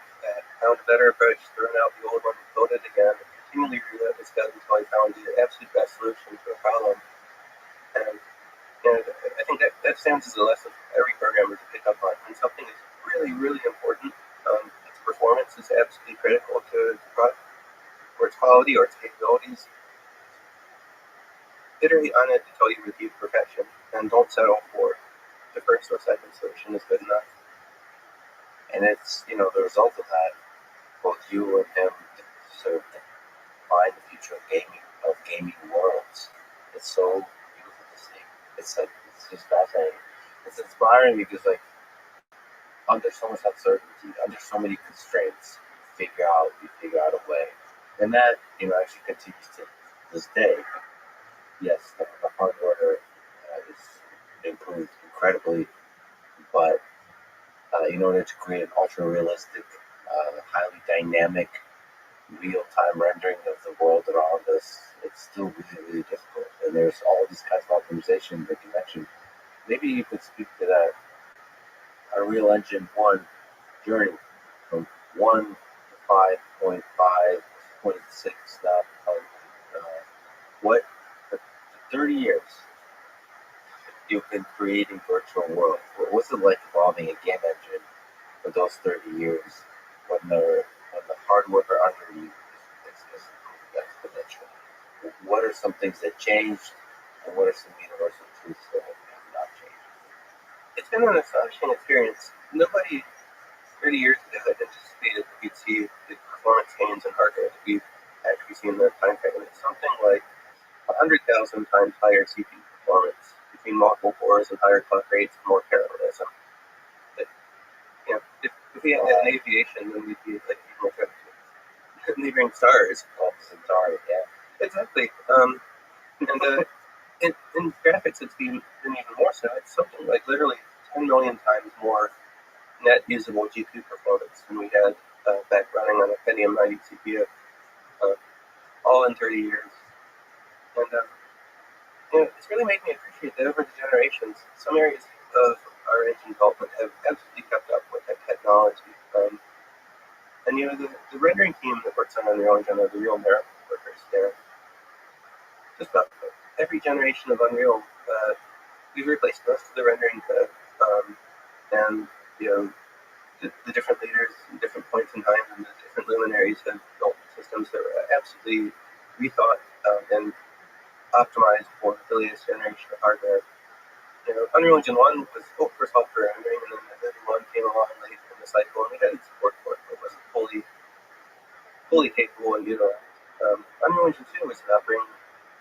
found a better approach, thrown out the old one, built it again, continually rewrote his code until he found the absolute best solution to a problem. And I think that stands as a lesson for every programmer to pick up on. When something is really, really important, its performance is absolutely critical to the product, or its quality, or its capabilities. Iterate on it until you achieve perfection, and don't settle for the first or second solution is good enough. And it's, the result of that, both you and him sort of define the future of gaming worlds. It's so beautiful to see. It's just fascinating. It's inspiring because, under so much uncertainty, under so many constraints, you figure out a way. And that, actually continues to this day. Yes, the hardware is improved incredibly, but in order to create an ultra-realistic, highly dynamic, real-time rendering of the world around us, it's still really, really difficult. And there's all these kinds of optimization that you mentioned. Maybe you could speak to that Unreal Engine 1 journey from 1 to 5.5, 0.6 now. What, for 30 years, you've been creating virtual worlds. What's it like evolving a game engine for those 30 years when the hardware under you is exponential? What are some things that changed, and what are some universal truths that have not changed? It's been an astonishing experience. Nobody 30 years ago had anticipated that we'd see the performance gains in hardware that we've actually seen in the time frame. It's something like 100,000 times higher CPU performance between multiple cores and higher clock rates and more parallelism. But, if we had that in aviation, then we'd be like neighboring stars. Yeah. Exactly. In graphics, it's been even more so. It's something like literally 10 million times more net usable GPU performance than we had back running on a Pentium 90 CPU, all in 30 years. And it's really made me appreciate that over the generations, some areas of our engine development have absolutely kept up with that technology. And the rendering team that works on Unreal Engine are the real miracle workers there. Just about every generation of Unreal, we've replaced most of the rendering code, and the different leaders and different points in time and the different luminaries have built systems that were absolutely rethought and optimized for the latest generation of hardware. Unreal Engine 1 was built for software rendering, and then Engine 1 came along late in the cycle, and we had support for it, but it wasn't fully capable and utilized. Unreal Engine 2 was about bringing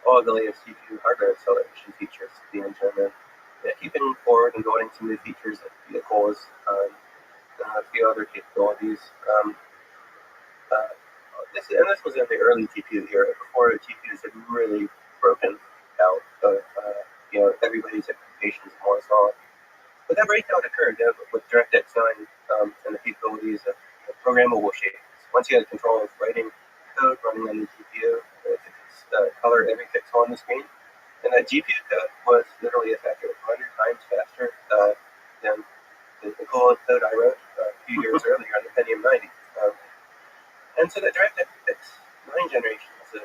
all of the latest GPU hardware acceleration features to the engine, and keeping forward and building some new features like vehicles and a few other capabilities. This was in the early GPU era, before GPUs had really broken out of everybody's expectations and what saw. But that breakout occurred with DirectX 9 and the capabilities of programmable shapes. Once you had control of writing code running on the GPU, it could color every pixel on the screen. And that GPU code was literally as accurate, 100 times faster than the code I wrote a few years earlier on the Pentium 90. And so the DirectX 9 generation was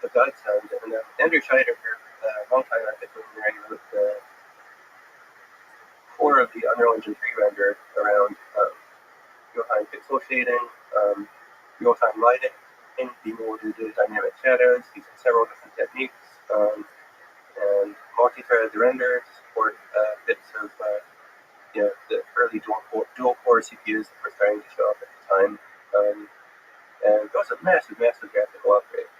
a godsend. And Andrew Scheider, a long time after wrote the core of the Unreal Engine 3 render around real-time pixel shading, real-time lighting, and being able to do dynamic shadows using several different techniques, and multi-threaded render to support bits of the early dual-core CPUs that were starting to show up at the time. And it was a massive graphical upgrade.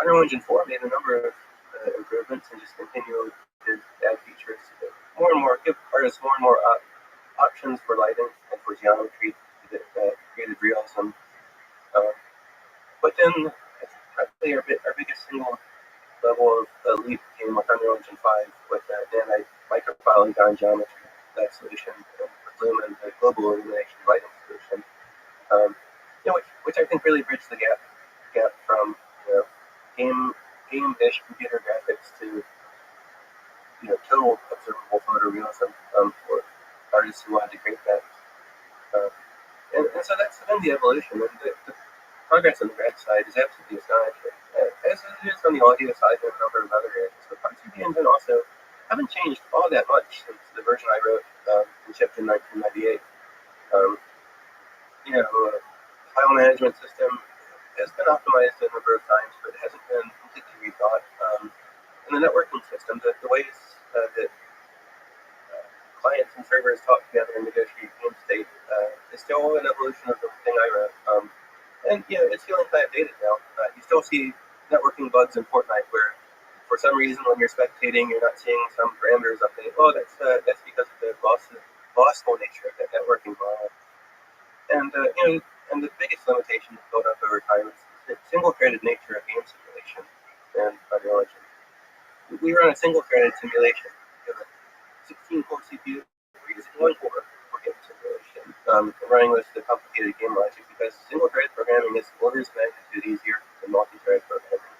Unreal Engine 4 made a number of improvements and just continued to add features more and more, give artists more and more options for lighting and for geometry that created realism. But then, probably our biggest single level of leap came with Unreal Engine 5 with the micropolygon geometry solution with Lumen, the global illumination lighting solution. Which I think really bridged the gap from game-ish computer graphics to total observable photorealism for artists who wanted to create that. And so that's been the evolution, and the progress on the graphics side is absolutely astonishing, as it is on the audio side and a number of other areas. But parts of the engine also haven't changed all that much since the version I wrote and shipped in 1998. File management system has been optimized a number of times, but it hasn't been completely rethought. And the networking system, the ways that clients and servers talk together and negotiate game state is still an evolution of the thing I wrote. And it's feeling kind of dated now. You still see networking bugs in Fortnite where, for some reason, when you're spectating, you're not seeing some parameters update. Oh, that's because of the lossful nature of that networking model. And and the biggest limitation that's built up over time is the single-threaded nature of game simulation and Unreal Engine. We run a single-threaded simulation. We have a 16-core CPU. We're using one core for game simulation. Running with the complicated game logic because single-thread programming is orders of magnitude easier than multi-thread programming.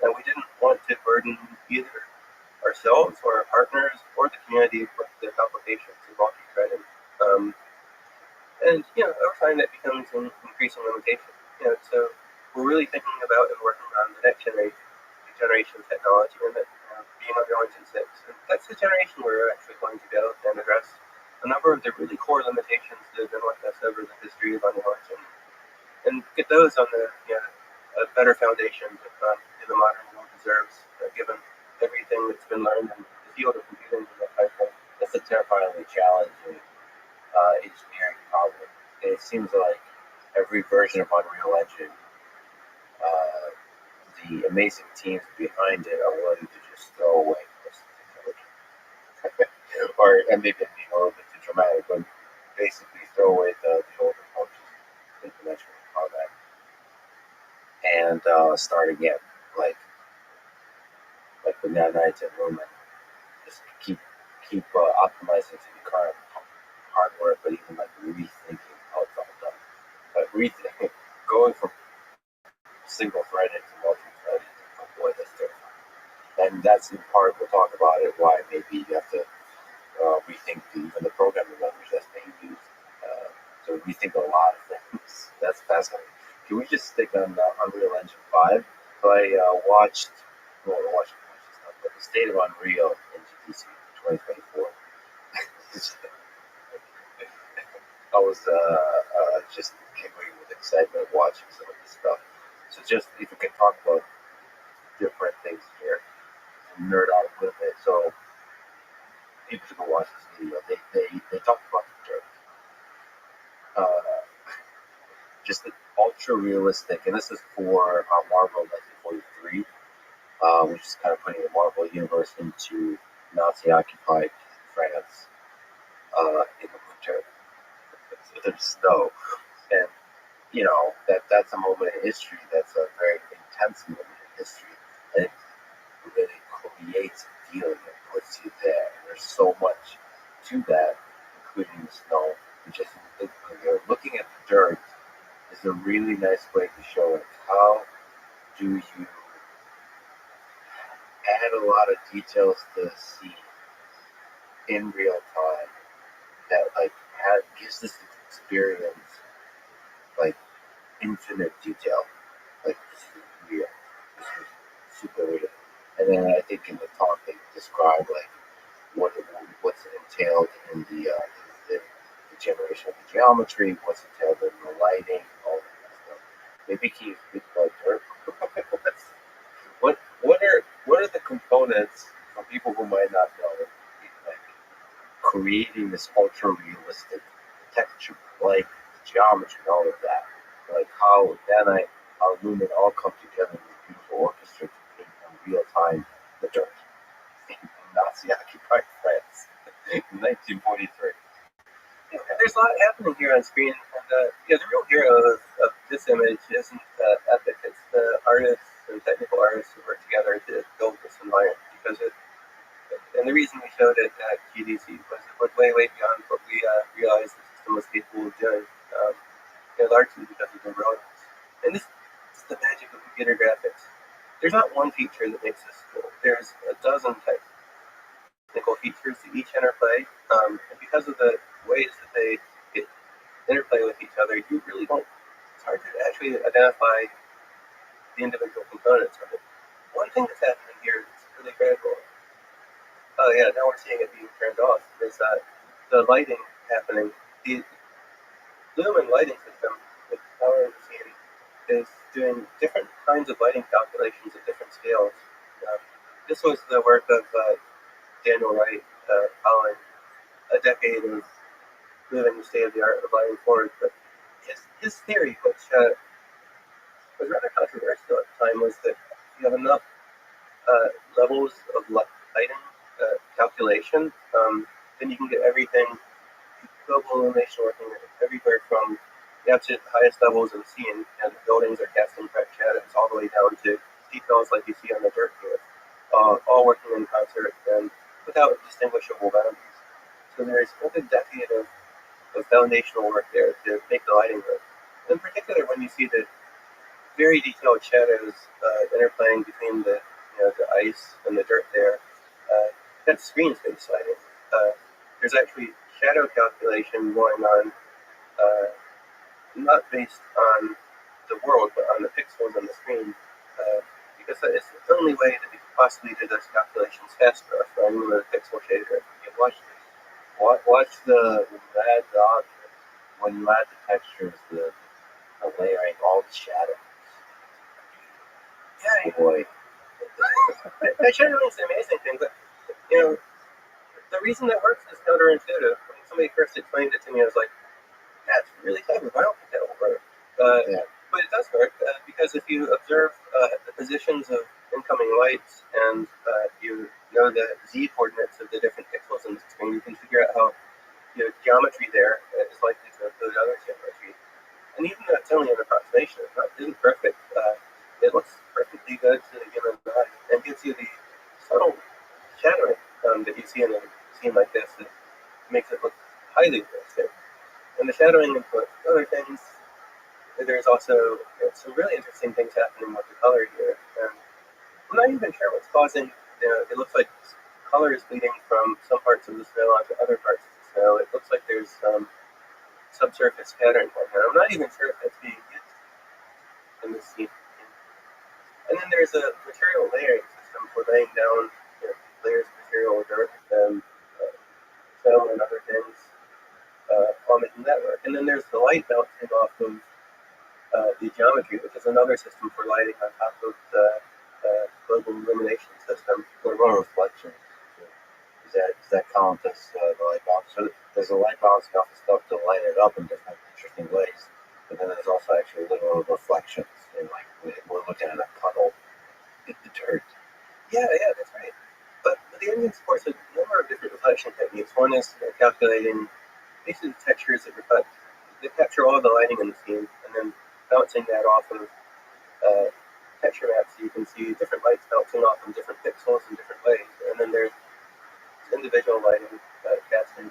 And we didn't want to burden either ourselves or our partners or the community with the complications of multi-threading. And over time that becomes an increasing limitation. So we're really thinking about and working on the next generation of technology, and that being Unreal Engine 6. And that's the generation where we're actually going to go and address a number of the really core limitations that have been with us over the history of Unreal Engine, and get those on a better foundation that the modern world deserves, given everything that's been learned in the field of computing and that type of thing. It's a terrifyingly challenging engineering problem. It seems like every version of Unreal Engine, the amazing teams behind it are willing to just throw away most of the code. And maybe being a little bit too dramatic, but basically throw away the older approaches to conventional combat and start again, like with nanites and Lumen. Just keep optimizing to the current hardware, but even rethinking how it's all done. But going from single-threaded to multi-threaded, oh boy, that's terrifying. And that's in part, we'll talk about it, why maybe you have to rethink even the programming language that's being used. So rethink a lot of things. That's fascinating. Can we just stick on Unreal Engine 5? So I watched stuff, but the State of Unreal in GTC 2024. I was just giggling with excitement watching some of this stuff. So just if we can talk about different things here, nerd out a little bit. So people should go watch this video. They talked about the dirt. Just ultra realistic, and this is for Marvel 1943, which is kind of putting the Marvel universe into Nazi-occupied France in the winter with the snow, and that's a moment in history that's a very intense moment in history, and it really creates a feeling and puts you there. And there's so much to that, including the snow. Just when you're looking at the dirt, is a really nice way to show like how do you add a lot of details to the scene in real time that like gives this experience like infinite detail. Like this is real. This is super real. And then I think in the talk they describe like what's entailed in the generation of the geometry, what's entailed in the lighting, all that stuff. Maybe can you speak about dirt? what are the components for people who might not know, like creating this ultra realistic texture, like geometry, all of that, like how Danite, how Lumen all come together in this beautiful orchestra to paint in real time the dirt in Nazi-occupied France in 1943. There's a lot happening here on screen, and the real hero of this image isn't Epic. It's the artists and technical artists who work together to build this environment. And the reason we showed it at GDC was it went way, way beyond what we realized the system was capable of doing, largely because of the rodents. And this is the magic of computer graphics. There's not one feature that makes this cool. There's a dozen technical features that each interplay, and because of the ways that they interplay with each other, you really don't. It's hard to actually identify the individual components of it. One thing that's happening here that's really critical. Oh yeah, now we're seeing it being turned off. Is the lighting happening? The Lumen lighting system, the power of the scene, is doing different kinds of lighting calculations at different scales. This was the work of Daniel Wright, following a decade of moving the state of the art of lighting forward. But his theory, which was rather controversial at the time, was that you have enough levels of lighting calculation, then you can get everything, global illumination working everywhere from the absolute highest levels of the scene, and the buildings are casting bright shadows, all the way down to details like you see on the dirt here, all working in concert and without distinguishable boundaries. So there is a good decade of foundational work there to make the lighting work. In particular, when you see the very detailed shadows interplaying between the ice and the dirt there, that screen space lighting. There's actually shadow calculation going on, not based on the world, but on the pixels on the screen, because that is the only way that we can possibly do those calculations fast enough running with a pixel shader. You watch the add the objects. When you add the textures, the layering, all the shadows. Yeah, boy. that shadowing is an amazing thing, but the reason that works is counterintuitive. When somebody first explained it to me, I was like, that's really clever. I don't think that will work. But it does work because if you observe the positions of incoming lights and you know the z coordinates of the different pixels in the screen, you can figure out how geometry there is likely to include other geometry. And even though it's only an approximation, it isn't perfect. It looks perfectly good to the human eye and gives you the subtle shadowing that you see in a scene like this that makes it look highly realistic. And the shadowing input other things. There's also some really interesting things happening with the color here. And I'm not even sure what's causing. It looks like color is bleeding from some parts of the snow onto other parts of the snow. It looks like there's some subsurface pattern going on. I'm not even sure if that's being used in this scene. And then there's a material layering system for laying down layers of material, dirt, and snow and other things on the network. And then there's the light bouncing off of the geometry, which is another system for lighting on top of the global illumination system. What about reflection? Does that count as the light bounce? So there's a light bouncing off the stuff to light it up in different interesting ways. but then there's also actually literal reflections, and like we're looking at a puddle in the dirt. Yeah, that's right. But the engine supports a number of different reflection techniques. One is calculating basically the textures that reflect. They capture all the lighting in the scene, and then bouncing that off of texture maps, so you can see different lights bouncing off of different pixels in different ways. And then there's individual lighting casting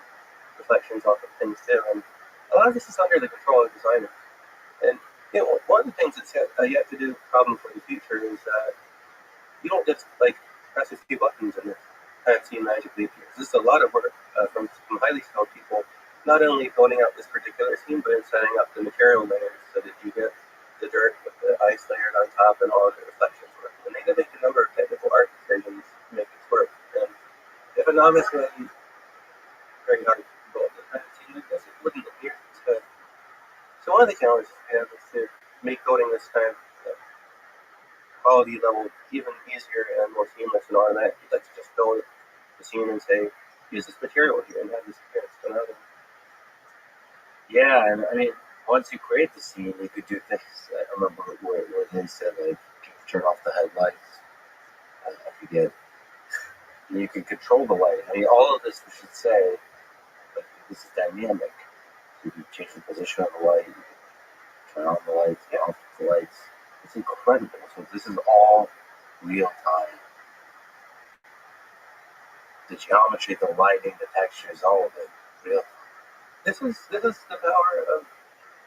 reflections off of things too. And a lot of this is under the control of designers. And one of the things that's yet to do problem for the future is you don't just like press a few buttons and kind of scene magically appears. This is a lot of work from highly skilled people, not only building out this particular scene, but in setting up the material layers so that you get the dirt with the ice layered on top and all of the reflections work. And they did make a number of technical art decisions to make this work. And if a novice was very hard to build a kind of scene like this, it wouldn't appear as good. So one of the challenges we have is to make building this kind of quality level even easier and more seamless and automatic. You'd like to just build the scene and say, use this material here and have this appearance come out of it. Yeah, and I mean, once you create the scene, you could do things. I remember where they said, like, turn off the headlights. I forget. You can control the lighting. I mean, all of this, we should say, like, this is dynamic. You can change the position of the light, you can turn on the lights, off the lights. It's incredible. So this is all real time. The geometry, the lighting, the textures, all of it, real. This is the power of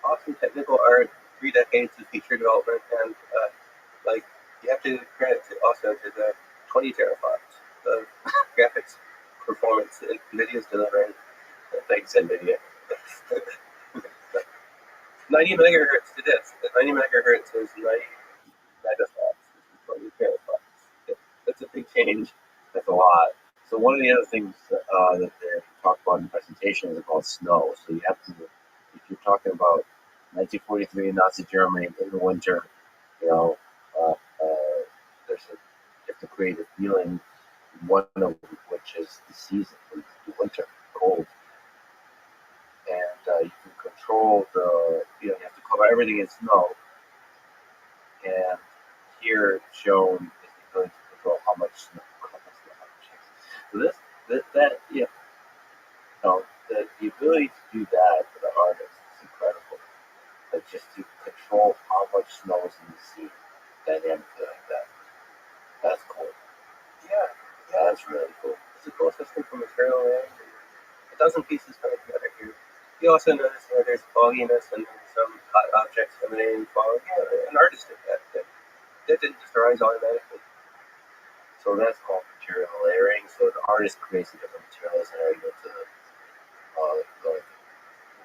awesome technical art, 3 decades of feature development, and like you have to credit also to the 20 teraflops of graphics performance that NVIDIA's delivering. Thanks, NVIDIA. 90 megahertz to this. 90 megahertz is 90 megaflops. This is 20 teraflops. That's a big change. That's a lot. So one of the other things that they talked about in the presentation is about snow. So you have to, if you're talking about 1943 in Nazi Germany in the winter, you have to create a feeling, one of which is the season, the winter, cold. And you can control you have to cover everything in snow. And here shown is the ability to control how much snow. So the ability to do that for the artist is incredible. Like just to control how much snow is in the scene dynamically like that. That's cool. Yeah, that's really cool. It's a cool system for material and a dozen pieces coming together here. You also notice there's fogginess and some hot objects emanating fog. Yeah, an artist did that. That didn't just arise automatically. So that's called material layering. So the artist creates the different materials and are able to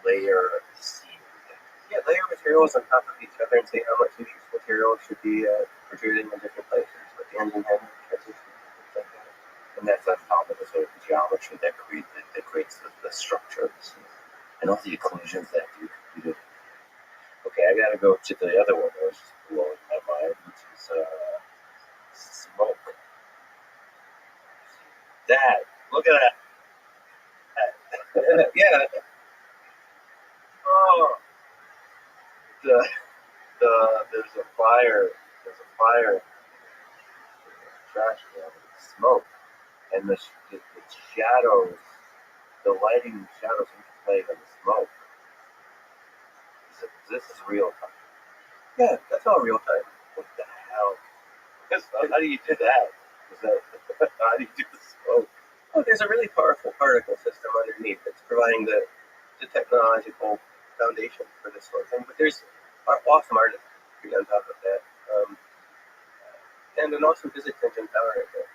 layer the scene. Yeah, layer materials on top of each other and see how much of each material should be protruding in different places with the engine head transition. Like that. And that's on top of the sort of geometry that creates the structure of the scene. And all the occlusions that you computed. Okay, I gotta go to the other one that was just blowing my mind, which is smoke. That, look at that. Yeah. Oh, there's a fire. Trash can with smoke, and the shadows, the lighting shadows interplay on the smoke. This is real time. Yeah, that's all real time. What the hell? How do you do that? How do you do the smoke? Oh, there's a really powerful particle system underneath that's providing the technological foundation for this sort of thing. But there's awesome artistry on top of that. And an awesome physics engine powering it.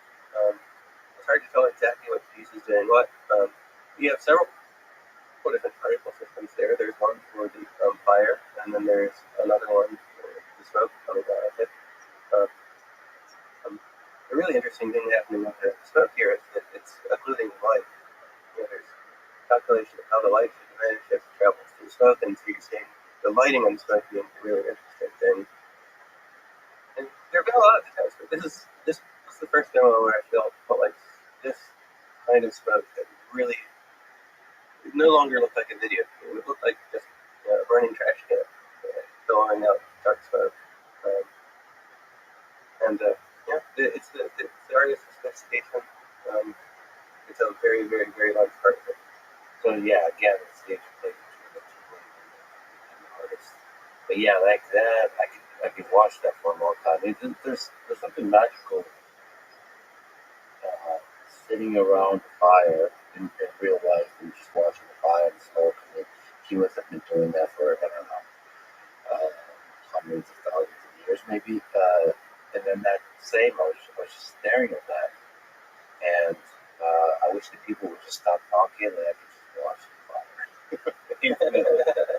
It's hard to tell exactly what piece is doing what. We have several different particle systems there. There's one for the fire, and then there's another one for the smoke coming out of it. A really interesting thing happening with the smoke here is that it's occluding the light. There's calculation of how the light should diminish as it travels through smoke, and so you're seeing the lighting on the smoke being a really interesting thing. And there have been a lot of attempts, but this was the first demo where I felt like this kind of smoke that really no longer looked like a video game. It looked like just a burning trash can. billowing out dark smoke. Yeah, it's the artist's sophistication. It's a very, very, very large part of it. So yeah, again, it's the interplay between the two artists. But yeah, like that, I could watch that for a long time. There's something magical sitting around the fire in real life and just watching the fire and the smoke. I mean, humans have been doing that for I don't know hundreds of thousands of years, maybe. And then that same, I was just staring at that, and I wish the people would just stop talking and I could just watch the fire.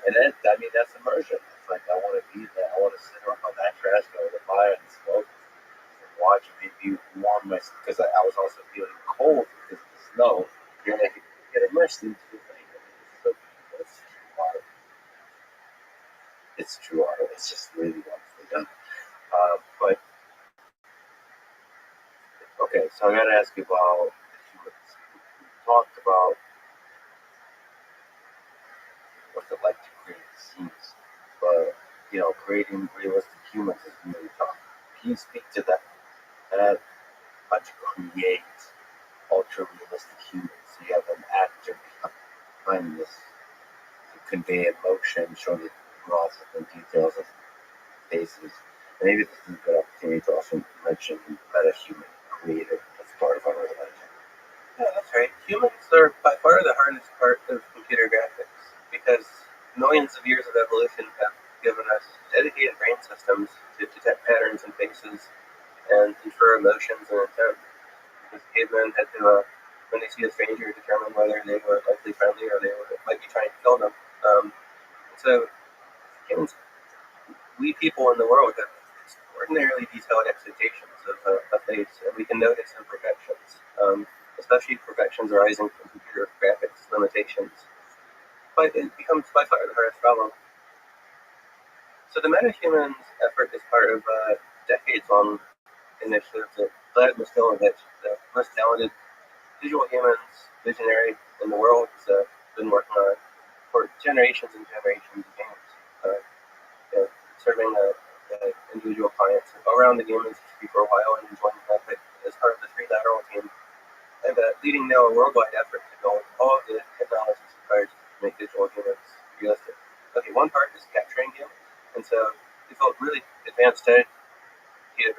And then, I mean, that's immersion. It's like I want to be there. I want to sit up on that trash can with the fire and smoke and watch it maybe warm myself because I was also feeling cold because of the snow. And I could get immersed into the thing. So it's true art. It's true art. It's just really wonderfully done. But okay, so I got to ask you about humans. We talked about what's it like to create scenes, but creating realistic humans is really tough. Can you speak to that? How to create ultra realistic humans? So you have an actor behind this to convey emotion, show the raw and details of faces. And maybe this is a good opportunity to also mention meta-human created as part of our religion. Yeah, that's right. Humans are by far the hardest part of computer graphics because millions of years of evolution have given us dedicated brain systems to detect patterns in faces and infer emotions and intent. Because cavemen had to, when they see a stranger, determine whether they were likely friendly or they might be trying to kill them. So humans, we people in the world have extraordinarily detailed expectations of a face, and we can notice imperfections, especially perfections arising from computer graphics limitations. But it becomes by far the hardest problem. So the MetaHumans effort is part of a decades-long initiative that Vlad Miskilovich, the most talented visual humans visionary in the world, has been working on for generations and generations of games, serving individual clients around the game industry for a while and joining Epic as part of the Trilateral team, and leading now a worldwide effort to build all of the technologies required to make digital humans realistic. Okay, one part is capturing humans, and so we built really advanced dedicated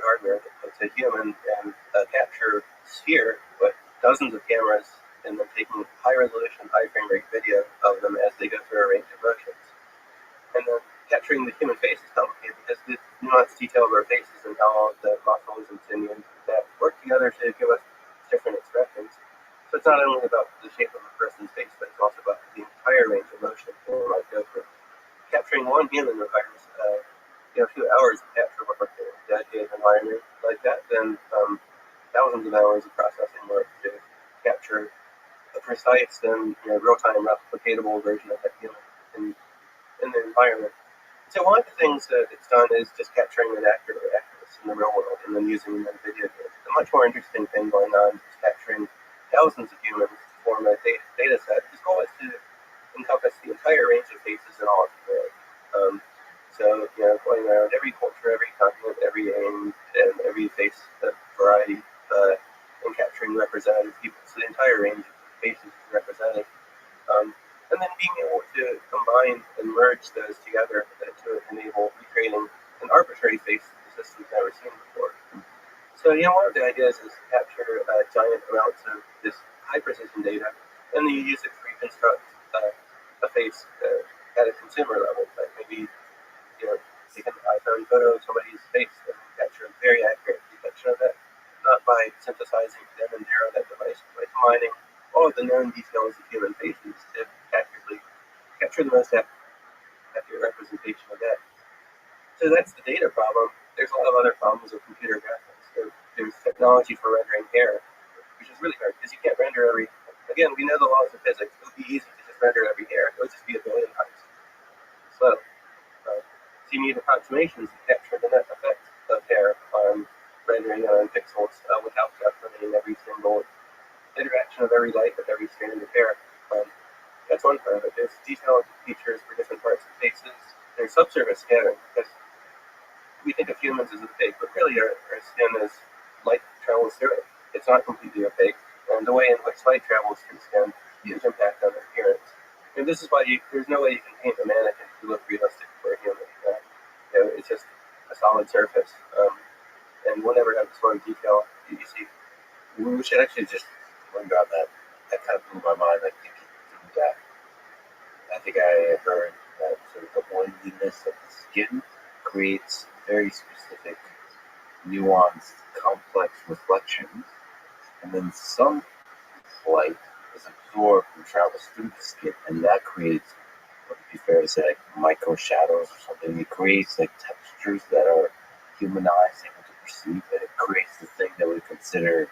hardware that's a human and capture sphere with dozens of cameras and then taking high-resolution, high-frame-rate video of them as they go through a range of motions. And then capturing the human face is complicated because the nuanced detail of our faces and how the muscles and sinews that work together to give us different expressions. So it's not only about the shape of a person's face, but it's also about the entire range of motion we might go through. Capturing one human requires a few hours to capture work in a dedicated environment like that, then thousands of hours of processing work to capture a precise and real-time replicatable version of that human in the environment. So one of the things that it's done is just capturing an actor or actress in the real world and then using them in a video game. The much more interesting thing going on is capturing thousands of humans to form a data set. His goal is to encompass the entire range of faces in all of the world. So, going around every culture, every continent, every aim, and every face variety, and capturing representative people. So the entire range of faces is represented. And then being able to combine and merge those together to enable recreating an arbitrary face that the system's never seen before. So, one of the ideas is to capture giant amounts of this high-precision data, and then you use it to reconstruct a face at a consumer level. Like maybe, take an iPhone photo of somebody's face and capture a very accurate depiction of that, not by synthesizing them and there on that device, but by combining all of the known details of human faces to accurately capture the most accurate representation of that. So that's the data problem. There's a lot of other problems with computer graphics. There's technology for rendering hair, which is really hard because you can't render every. Again, we know the laws of physics. It would be easy to just render every hair. It would just be a billion times slow. So you need approximations to capture the net effect of hair on rendering on pixels without calculating every single interaction of every light with every strand of hair. That's one part of it. There's detailed features for different parts of faces there's subsurface scattering, because we think of humans as opaque, but really our skin is light travels through it. It's not completely opaque, and the way in which light travels through skin has impact on appearance. And this is why there's no way you can paint a mannequin to look realistic for a human. It's just a solid surface, and we'll never have the sort of detail that you see. We should actually just wonder about that. That kind of blew my mind. Like thinking that. I think I heard that sort of the oiliness of the skin creates very specific, nuanced, complex reflections, and then some light is absorbed and travels through the skin, and that creates, what would be fair to say, like micro shadows or something. It creates like textures that are human eyes able to perceive, and it creates the thing that we consider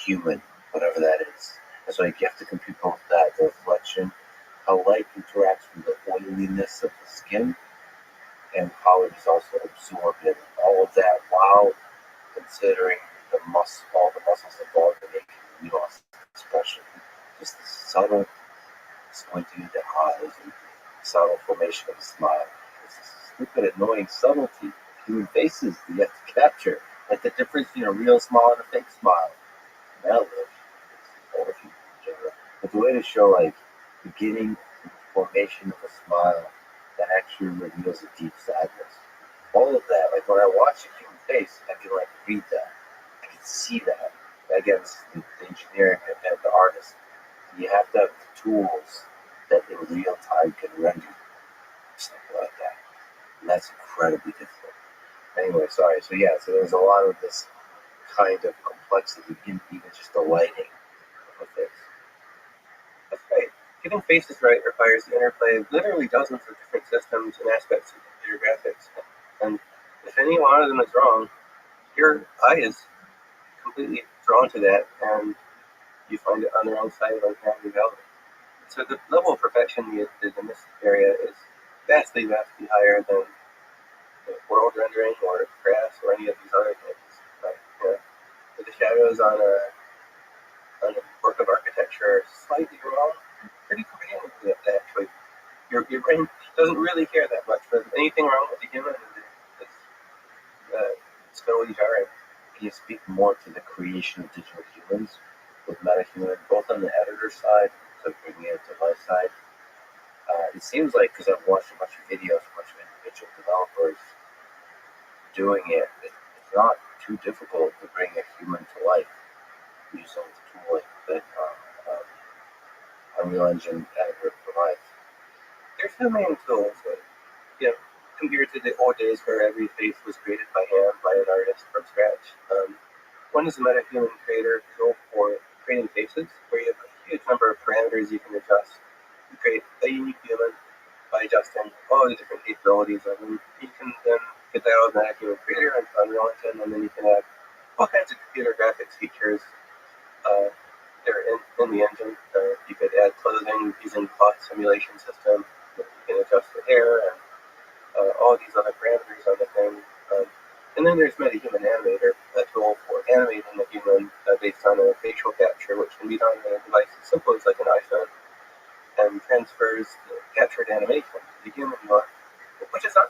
human, whatever that is. And so like, you have to compute both that, the reflection, how light interacts with the oiliness of the skin, and how it is also absorbed, and all of that while considering all the muscles involved in making nuanced expression. Just the subtle squinting of the eyes and subtle formation of a smile. It's a stupid, annoying subtlety. Human faces that you have to capture. Like the difference between a real smile and a fake smile. That or if you in general. But the way to show like beginning and formation of a smile that actually reveals a deep sadness. All of that, like when I watch a human face, I can like read that. I can see that against the engineering and the artist. You have to have the tools that in real time can render something like that. And that's incredibly difficult. Anyway, sorry. So there's a lot of this kind of complexity in even just the lighting of a face. That's right. Getting faces right requires the interplay of literally dozens of different systems and aspects of computer graphics. And if any one of them is wrong, your eye is completely drawn to that, and you find it on the wrong side of uncanny valley. So the level of perfection needed in this area is vastly higher than world rendering or grass or any of these other things. The shadows on a work of architecture are slightly wrong, pretty creative actually. Your brain doesn't really care that much, but anything wrong with the human, it's totally jarring. Can you speak more to the creation of digital humans with MetaHuman, both on the editor side, so bringing it to my side? It seems like, because I've watched a bunch of videos, a bunch of individual developers doing it, it's not too difficult to bring a human to life using the tooling that Unreal Engine editor provides. There's two main tools that, compared to the old days where every face was created by hand by an artist from scratch. One is the MetaHuman Creator tool for creating faces, where you have a huge number of parameters you can adjust. You create a unique human by adjusting all the different capabilities of them. You can then get that out of MetaHuman Creator and Unreal Engine, and then you can add all kinds of computer graphics features that are in the engine. You could add clothing using cloth simulation system. You can adjust the hair and all these other parameters on the thing. And then there's MetaHuman Animator, a tool for animating the human based on a facial capture, which can be done on a device as simple as like an iPhone, and transfers the captured animation to the human you are, which is not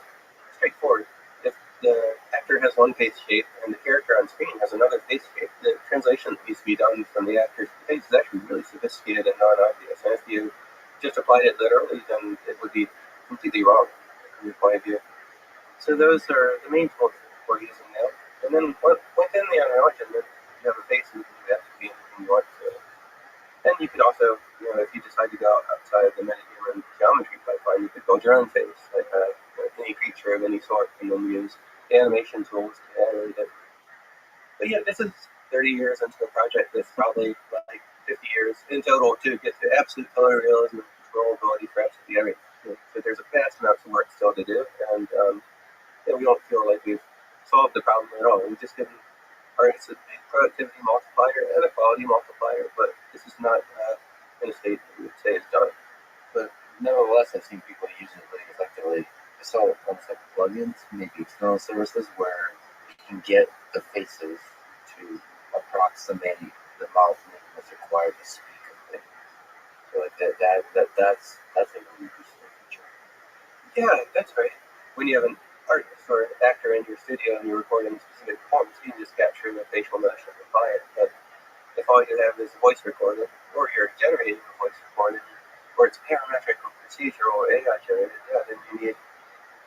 straightforward. If the actor has one face shape and the character on screen has another face shape, the translation that needs to be done from the actor's face is actually really sophisticated and non-obvious. And if you just applied it literally, then it would be completely wrong from your point of view. So those are the main tools we're using now. And then within the Unreal Engine, you have a face and you can do that to be anything you want to. And you could also, if you decide to go outside the MetaHuman geometry pipeline, you could build your own face, like any creature of any sort, and then use the animation tools to animate it. But this is 30 years into a project that's probably like 50 years in total to get to absolute color realism and controllability for absolutely everything. So there's a vast amount of work still to do, and we don't feel like we've solved the problem at all. We've just given artists a big productivity multiplier and a quality multiplier, but this is not in a state that we would say is done. But nevertheless, I've seen people use it really effectively. I saw concept plugins, maybe external services, where you can get the faces to approximate the mouth movement that's required to speak a thing. So like that's a really useful feature. Yeah, that's right. When you have an artist or an actor in your studio and you're recording specific performance, you can just capture the facial mesh and apply it. But if all you have is a voice recording, or you're generating a voice recording, or it's parametric or procedural or AI generated, yeah, then you need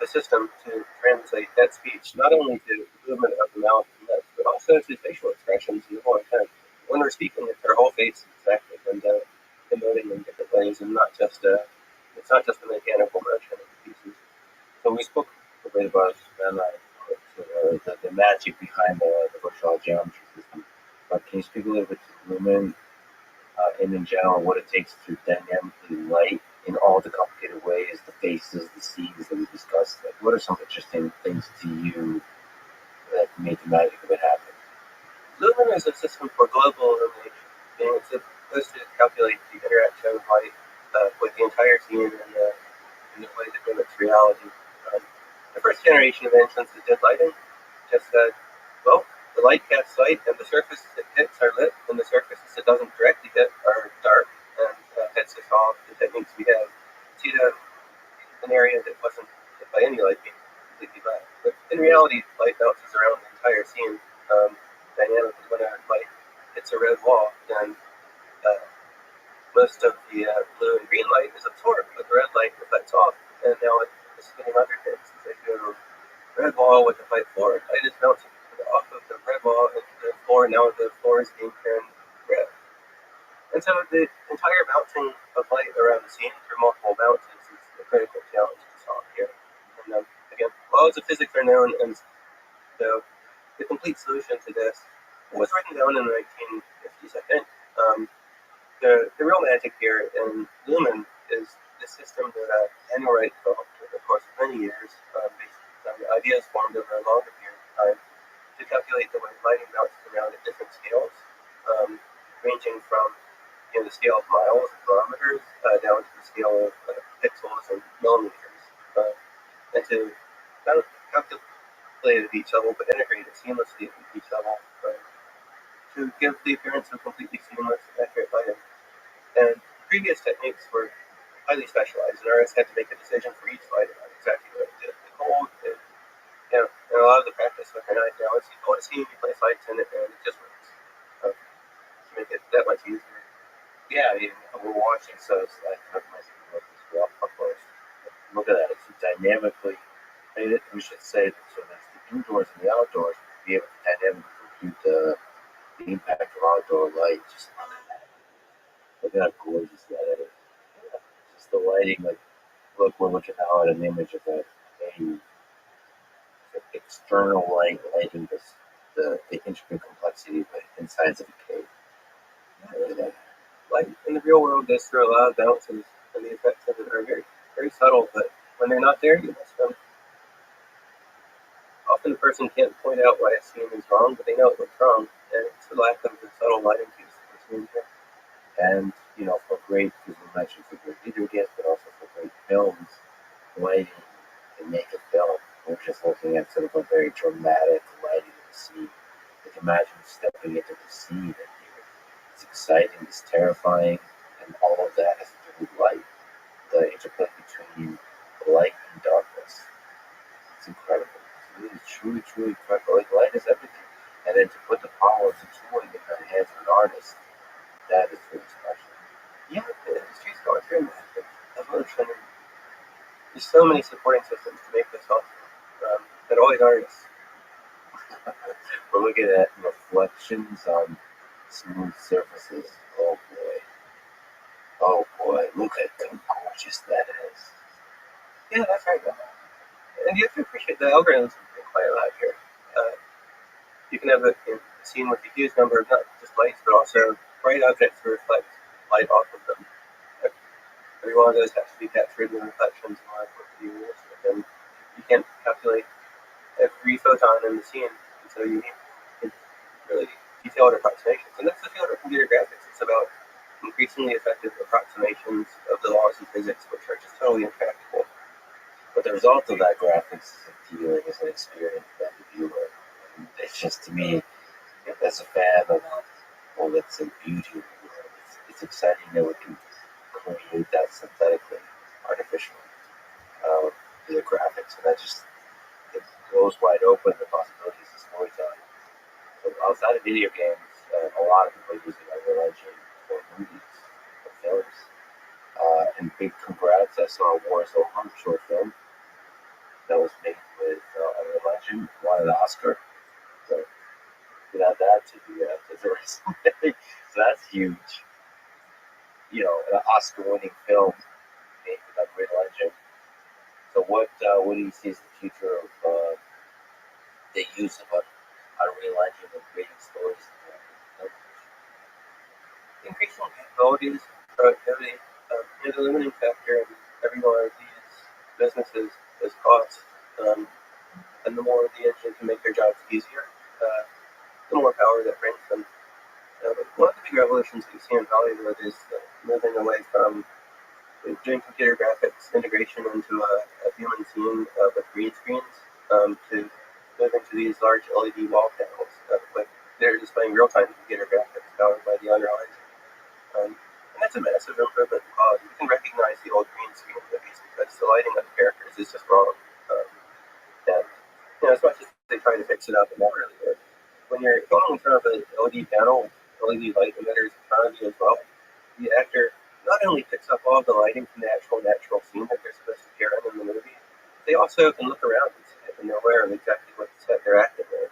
a system to translate that speech not only to movement of the mouth and lips, but also to facial expressions and the whole intent. When we're speaking, it's our whole face is active and emoting in different ways, and it's not just a mechanical motion of pieces. So we spoke a bit about the magic behind the virtual geometry system. But can you speak a little bit to Lumen and in general what it takes to dynamically light in all the complicated ways, the faces, the scenes that we discussed? Like, what are some interesting things to you that made the magic of it happen? Lumen is a system for global illumination, and it's supposed to calculate the interaction of light with the entire scene and the way that mimics reality. Um, the first generation of instruments that did lighting just said, well, the light casts light, and the surfaces it hits are lit, and the surfaces it doesn't directly hit are dark. And that's just all the techniques we have. See an area that wasn't hit by any light being completely black. But in reality, light bounces around the entire scene dynamically. When a light hits a red wall, then most of the blue and green light is absorbed, but the red light reflects off. And now it's spinning other things. If you have a red wall with a white floor, light is bouncing off of the red wall into the floor. Now the floor is being turned red. And so the entire bouncing of light around the scene through multiple bounces is the critical challenge to solve here. And again, laws of physics are known, and so the complete solution to this was written down in the 1950s, I think. The real magic here in Lumen is the system that Daniel Wright developed over the course of many years, based on the ideas formed over a longer period of time, to calculate the way lighting bounces around at different scales, ranging from the scale of miles and kilometers down to the scale of pixels and millimeters, and to not calculate at each level, but integrate it seamlessly at each level to give the appearance of completely seamless and accurate lighting. And previous techniques were highly specialized, and artists had to make a decision for each light about exactly what it did. The cold, and a lot of the practice with an eye now is you go and see, you place lights in it, and it just works. To make it that much easier. Yeah, I mean, we're watching, so it's like, how can I see what this well up close? Look at that, it's dynamically, we should say that, so that's the indoors and the outdoors, be able to dynamically compute the impact of outdoor light. Just look at how gorgeous that is. Just the lighting, like, look, we're looking now at an image of a external light lighting this, the intricate complexity of the insides of a cave. Look at that. Light in the real world goes through a lot of bounces, and the effects of it are very, very subtle, but when they're not there, you miss them. Often the person can't point out why a scene is wrong, but they know it looks wrong, and it's the lack of the subtle lighting cues that we're seeing here. And, for great, because we mentioned for great video games, but also for great films, lighting can make a film. We're just looking at sort of a very dramatic lighting of the scene. Like, imagine stepping into the scene and it's exciting, it's terrifying, and all of that has to do with light. The interplay between light and darkness. It's incredible. It's really, truly, truly incredible. Like, light is everything. And then to put the power of the tool in the hands of an artist, that is really special. Yeah, the industry's going through massive evolution. There's so many supporting systems to make this awesome. But always artists. We're looking at reflections on smooth surfaces. Oh boy. Oh boy. Look at how gorgeous that is. Yeah, that's right. And you have to appreciate the algorithms quite a lot here. You can have a scene with a huge number of not just lights, but also bright objects to reflect light off of them. Every one of those has to be captured in the reflections of what the view is. And you can't calculate every photon in the scene, and so you need really detailed approximations. And that's the field of computer graphics. It's about increasingly effective approximations of the laws of physics, which are just totally intractable. But the result of that graphics is appealing as an experience by the viewer. And it's just, to me, as a fan of, well, let's say, beauty in the world, it's exciting that we can create that synthetically, artificially. the graphics, and that just it blows wide open the possibilities of storytelling. So outside of video games, a lot of people are using Unreal Engine for movies, for films. And big congrats, I saw a Warzone short film that was made with Unreal Engine, won an Oscar. So you add that to the resume. So that's huge. You know, an Oscar-winning film made with Unreal Engine. So what do you see as the future of the use of Unreal Engine in creating stories? Increasing capabilities, productivity, the limiting factor in every one of these businesses is cost. And the more the engine can make their jobs easier, the more power that brings them. But one of the big revolutions we see in Hollywood is moving away from doing computer graphics integration into a human scene with green screens to moving to these large LED wall panels they're displaying real-time computer graphics powered by the Unreal Engine. And that's a massive improvement in quality. You can recognize the old green screen movies because the lighting of the characters is just wrong. And as much as they try to fix it up in that earlier, when you're going in front of an LED panel with LED light emitters in front of you as well, the actor not only picks up all the lighting from the actual natural scene that they're supposed to appear in the movie, they also can look around and see it, and they're aware of exactly what set they're acting in.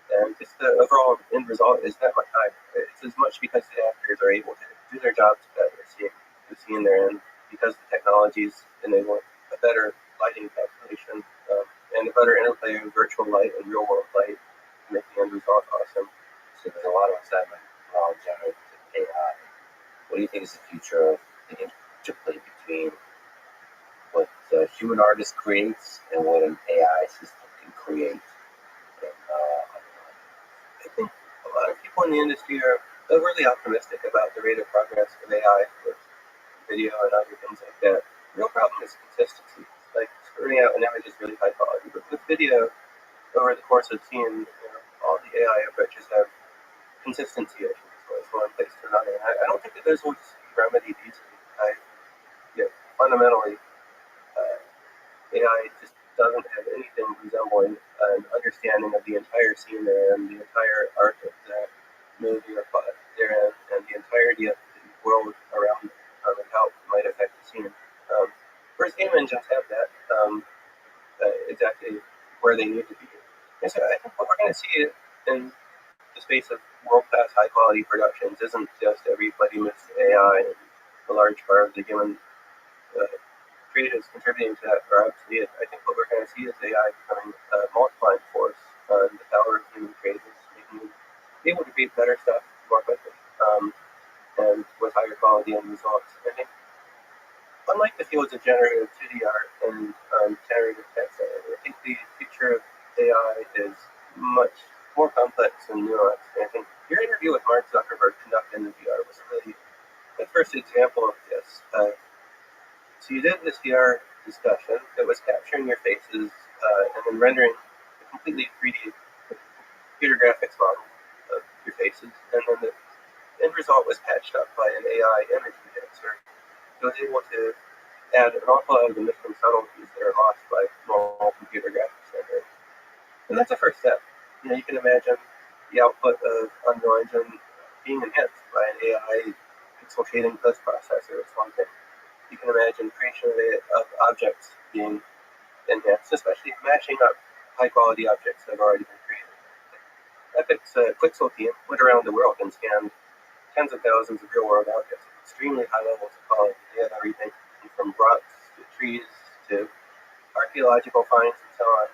And just the overall end result is that much higher. It's as much because the actors are able to do their jobs better, seeing the scene they're in, because the technologies enable a better lighting calculation and a better interplay of virtual light and real world light to make the end result awesome. So there's a lot of excitement around generative AI. What do you think is the future of the interplay between what the human artist creates and what an AI system can create? I think a lot of people in the industry are overly optimistic about the rate of progress of AI with video and other things like that. The real problem is consistency. Like starting out an image is really high quality, but with video, over the course of seeing all the AI approaches have consistency issues going from one place to another. And I don't think that those will just be remedied easily. Fundamentally, AI just doesn't have anything resembling an understanding of the entire scene they're in, the entire arc of that movie or plot they're in, and the entirety of the world around them and how it might affect the scene. Whereas game engines have that exactly where they need to be. And so I think what we're going to see in the space of world-class, high-quality productions isn't just everybody moves to AI and a large part of the human creatives contributing to that are obsolete. I think what we're going to see is AI becoming a multiplying force on the power of human creators, making them able to create better stuff more quickly and with higher quality end results. I think, unlike the fields of generative 2D art and generative text, I think the future of AI is much more complex and nuanced. And I think your interview with Mark Zuckerberg conducted in the VR was really the first example of this. So you did this VR discussion that was capturing your faces and then rendering a completely 3D computer graphics model of your faces, and then the end result was patched up by an AI image enhancer. It was able to add an awful lot of the missing subtleties that are lost by normal computer graphics rendering. And that's a first step. You can imagine the output of Unreal Engine being enhanced by an AI pixel shading post processor. It's one thing. You can imagine creation of objects being enhanced, especially matching up high-quality objects that have already been created. Epic's Quixel team went around the world and scanned tens of thousands of real-world objects at extremely high levels of quality. They had everything from rocks to trees to archaeological finds and so on,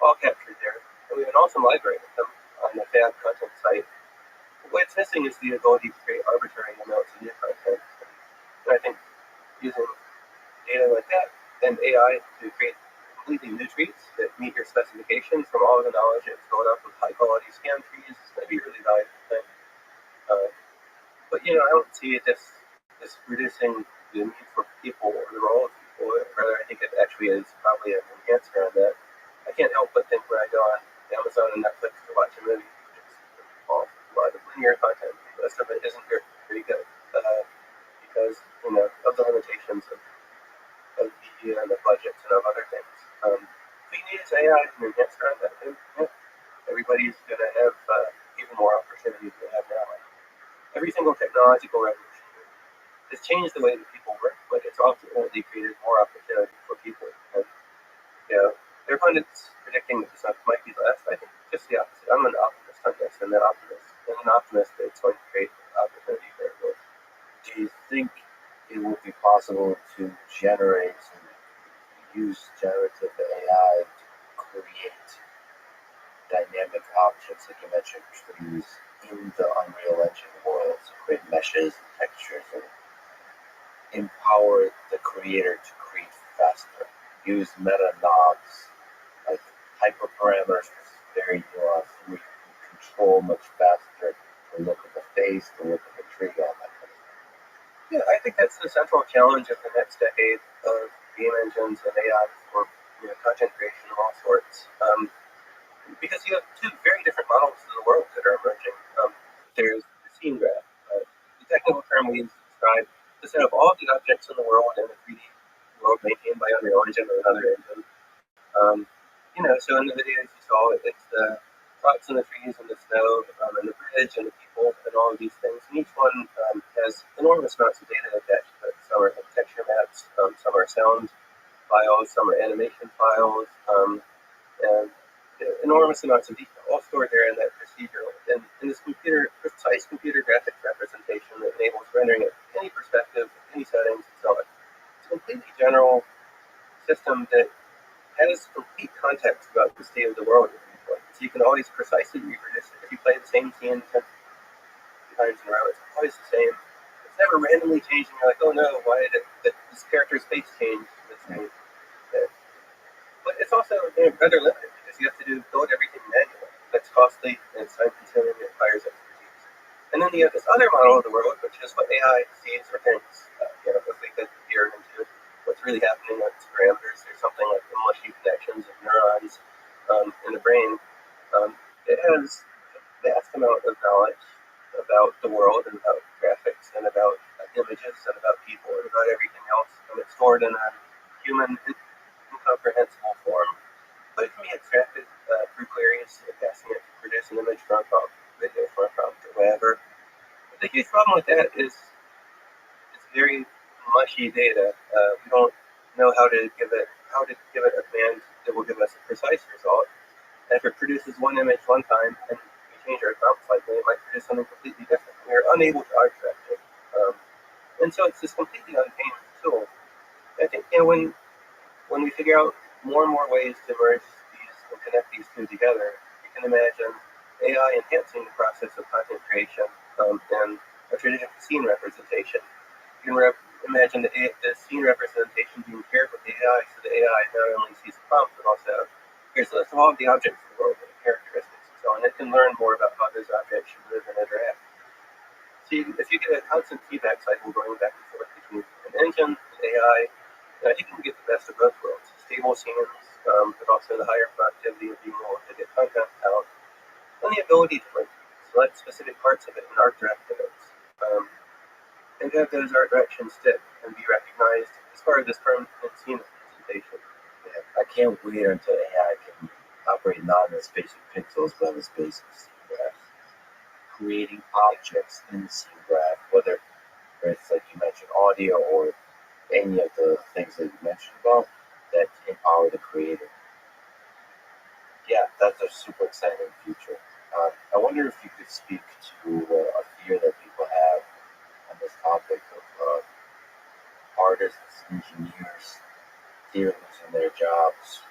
all captured there. And we have an awesome library of them on the Fab content site. What's missing is the ability to create arbitrary amounts of new content. And I think using data like that and AI to create completely new trees that meet your specifications from all of the knowledge that's built up with high quality scan trees is going to be a really valuable thing. But I don't see this reducing the need for people or the role of people. Rather, I think it actually is probably an enhancer on that. I can't help but think when I go on Amazon and Netflix to watch a movie, it's all a lot of linear content. Most of it isn't very good. Because of the limitations of of media and of budgets and of other things. If we use AI to enhance our method, everybody's going to have even more opportunities than they have now. Every single technological revolution has changed the way that people work, but it's ultimately created more opportunity for people. And, there are pundits predicting that this might be less. I think just the opposite. I'm an optimist on this, and an optimist that it's going to create opportunity for everyone. Do you think it would be possible to generate and use generative AI to create dynamic objects, like you mentioned, trees, in the Unreal Engine world, to create meshes and textures, and empower the creator to create faster? Use meta knobs, like hyperparameters, very nuanced, where you can control much faster the look of the face, the look of the tree, all that kind of stuff. Yeah, I think that's the central challenge of the next decade of game engines and AI for content creation of all sorts. Because you have two very different models of the world that are emerging. There's the scene graph, the technical term we use to describe the set of all the objects in the world in a 3D world maintained by Unreal Engine or another engine. So in the videos you saw, it's the rocks and the trees and the snow and the bridge and the people and all of these things. And each one has enormous amounts of data attached to it. Some are texture maps, some are sound files, some are animation files, and enormous amounts of detail all stored there in that procedural. And in this precise computer graphics representation that enables rendering at any perspective, any settings, and so on. It's a completely general system that has complete context about the state of the world at any point. So you can always precisely reproduce it. If you play the same scene 10 times in a row, it's always the same. It's never randomly changing. You're like, oh no, why did this character's face change? But it's also rather limited because you have to build everything manually. That's costly and it's time consuming and requires expertise. And then you have this other model of the world, which is what AI sees or thinks. If we could peer into what's really happening with its parameters, there's something like the mushy connections of neurons in the brain. It has a vast amount of knowledge about the world and about graphics and about images and about people and about everything else. And it's stored in a human incomprehensible form. But it can be extracted through queries, asking it to produce an image from a prompt, video from a prompt, or whatever. But the huge problem with that is it's very mushy data. We don't know how to give it a command that will give us a precise result. And if it produces one image one time and we change our prompt slightly, it might produce something completely different. We are unable to artifact it. And so it's this completely untamed tool. I think when we figure out more and more ways to merge these and connect these two together, you can imagine AI enhancing the process of content creation and a traditional scene representation. You can imagine the scene representation being paired with the AI, so the AI not only sees the prompt, but also here's a list of all of the objects in the world and the characteristics and so on. It can learn more about how those objects should live and interact. So if you get a constant feedback cycle going back and forth between an engine and AI, you can get the best of both worlds. Stable scenes, but also the higher productivity of being able to get content out, and the ability to select specific parts of it in art directives, and have those art directions stick and be recognized as part of this permanent scene representation. Yeah, I can't wait until AI can operate not in the space of pixels, but in the space of scene graphs. Creating objects in the scene graph, whether it's like you mentioned, audio or any of the things that you mentioned about, that empower the creator. Yeah, that's a super exciting future. I wonder if you could speak to a fear that people have on this topic of artists, engineers, fear of losing their jobs,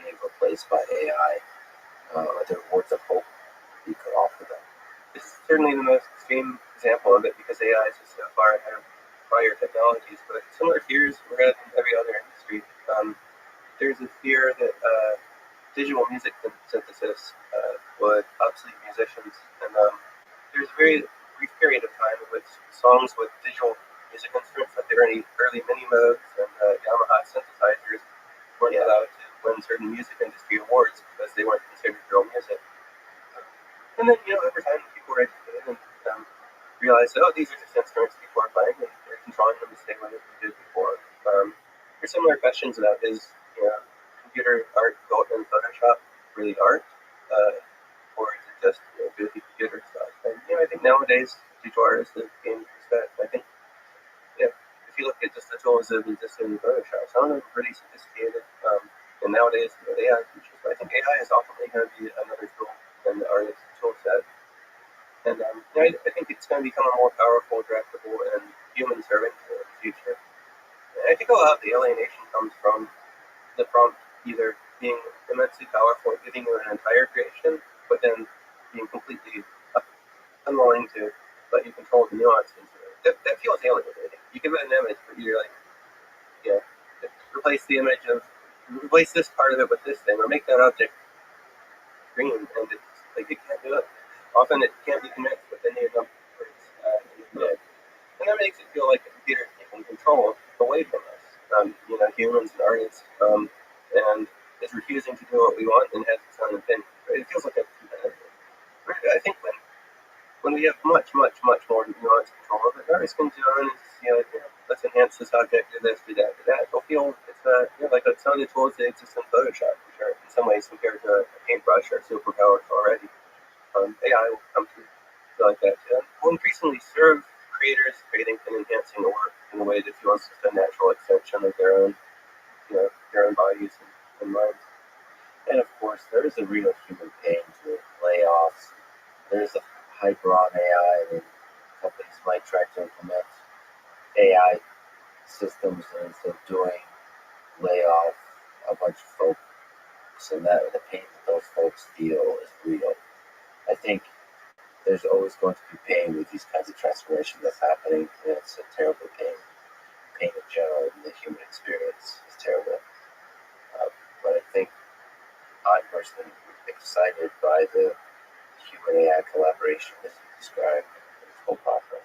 being replaced by AI. Are there words of hope you could offer them? This is certainly the most extreme example of it because AI is just so far ahead of prior technologies, but similar fears were in every other industry. There's a fear that digital music synthesis would obsolete musicians, and there's a very brief period of time in which songs with digital music instruments, like the early mini modes and Yamaha synthesizers, weren't allowed to win certain music industry awards because they weren't considered real music. And then, over time, people were educated and realized, oh, these are just instruments people are playing, and they're controlling them to stay with it we did before. There's similar questions about is computer art built in Photoshop really art, or is it just goofy computer stuff? And I think nowadays digital artists have gained respect. I think if you look at just the tools that exist in Photoshop, some of them are pretty sophisticated. And nowadays with AI features, but I think AI is ultimately going to be another tool in the artist tool set. And I think it's going to become a more powerful, directable, and human servant in the future. And I think a lot of the alienation comes from the prompt either being immensely powerful, giving you an entire creation, but then being completely unwilling to let you control the nuance into it. That feels alienating. You give it an image, but you're like, replace this part of it with this thing, or make that object green, and it's like it can't do it. Often it can't be connected with any of them. And that makes it feel like the computer is taking control away from us, humans and artists, and is refusing to do what we want and has its own opinion. Right? It feels like a competitive. I think when we have much, much, much more nuanced control of it, artists can join and let's enhance this object, do this, do that, do that. They'll feel it's like some of the tools that exist in Photoshop, which are in some ways compared to a paintbrush or superpowers already. AI will come to feel like that. Will increasingly serve creators creating and enhancing the work in a way that feels just a natural extension of their own bodies and minds. And of course, there is a real human pain to layoffs. There's a hyper on AI, and companies might try to implement AI systems instead of doing layoff a bunch of folks, so that the pain that those folks feel is real. I think there's always going to be pain with these kinds of transformations that's happening, and it's a terrible pain. Pain in general in the human experience is terrible. But I think I'm personally excited by the human AI collaboration as you described in this whole process.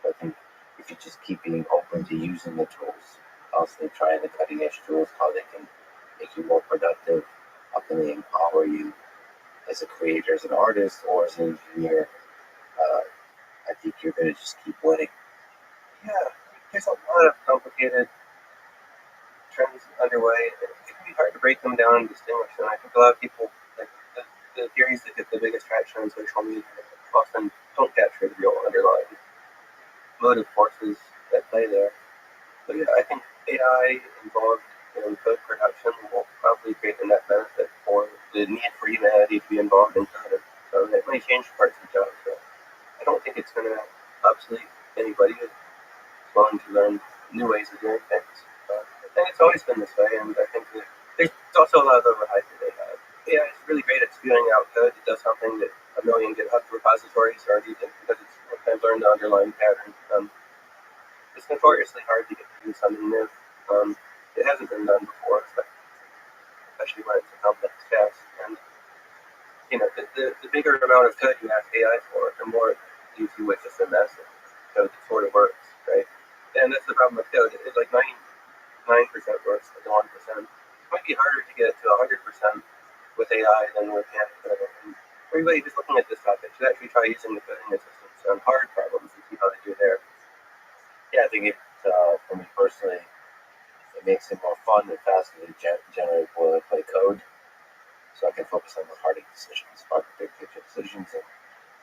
I think if you just keep being open to using the tools, constantly trying the cutting edge tools, how they can make you more productive, how can they empower you as a creator, as an artist, or as an engineer, I think you're going to just keep winning. Yeah, there's a lot of complicated trends underway. It can be hard to break them down and distinguish them. I think a lot of people, like the theories that get the biggest traction on social media, often don't capture the real underlying motive forces that play there. But I think AI involved in code production will probably create a net benefit for the need for humanity to be involved in code. So it may change parts of the job. So I don't think it's going to obsolete anybody who's willing to learn new ways of doing things. And it's always been this way, and I think that there's also a lot of overhype that they have. AI is really great at spewing out code. It does something that a million GitHub repositories already did because it's kind of learned the underlying pattern. It's notoriously hard to get to do something new. It hasn't been done before, especially when it's a complex task. And the bigger amount of code you ask AI for, the more it leaves you with just a mess of code that sort of works, right? And that's the problem with code. It's like 99% works than 1%. It might be harder to get to 100% with AI than with hand code. And everybody just looking at this topic should actually try using the coding assistants on hard problems and see how they do there. Yeah, I think for me personally, it makes it more fun and faster to generate boilerplate code, so I can focus on the harder decisions, harder big picture decisions, and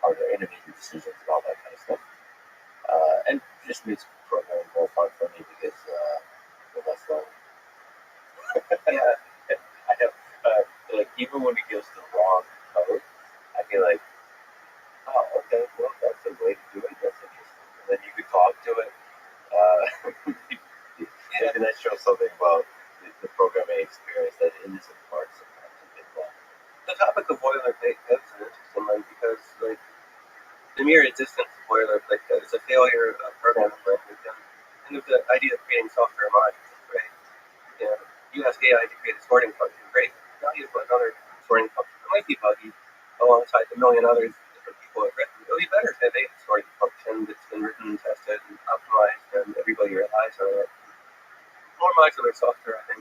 harder innovative decisions and all that kind of stuff. And it just makes programming more fun for me because the less long. Yeah, I have even when it gives the wrong code, I feel like, oh, okay, well that's a way to do it. That's interesting. And then you could talk to it. And that shows something about the programming experience that it is in part sometimes a bit long. the topic of boilerplate code is an interesting one because, the mere existence of boilerplate code is a failure of programming language and of the idea of creating software modules, right? You ask AI to create a sorting function, great. Now you put another sorting function that might be buggy alongside the million others different people have written. It would be better to have a sorting function that's been written, tested, and optimized, and everybody relies on it. More modular software, I think,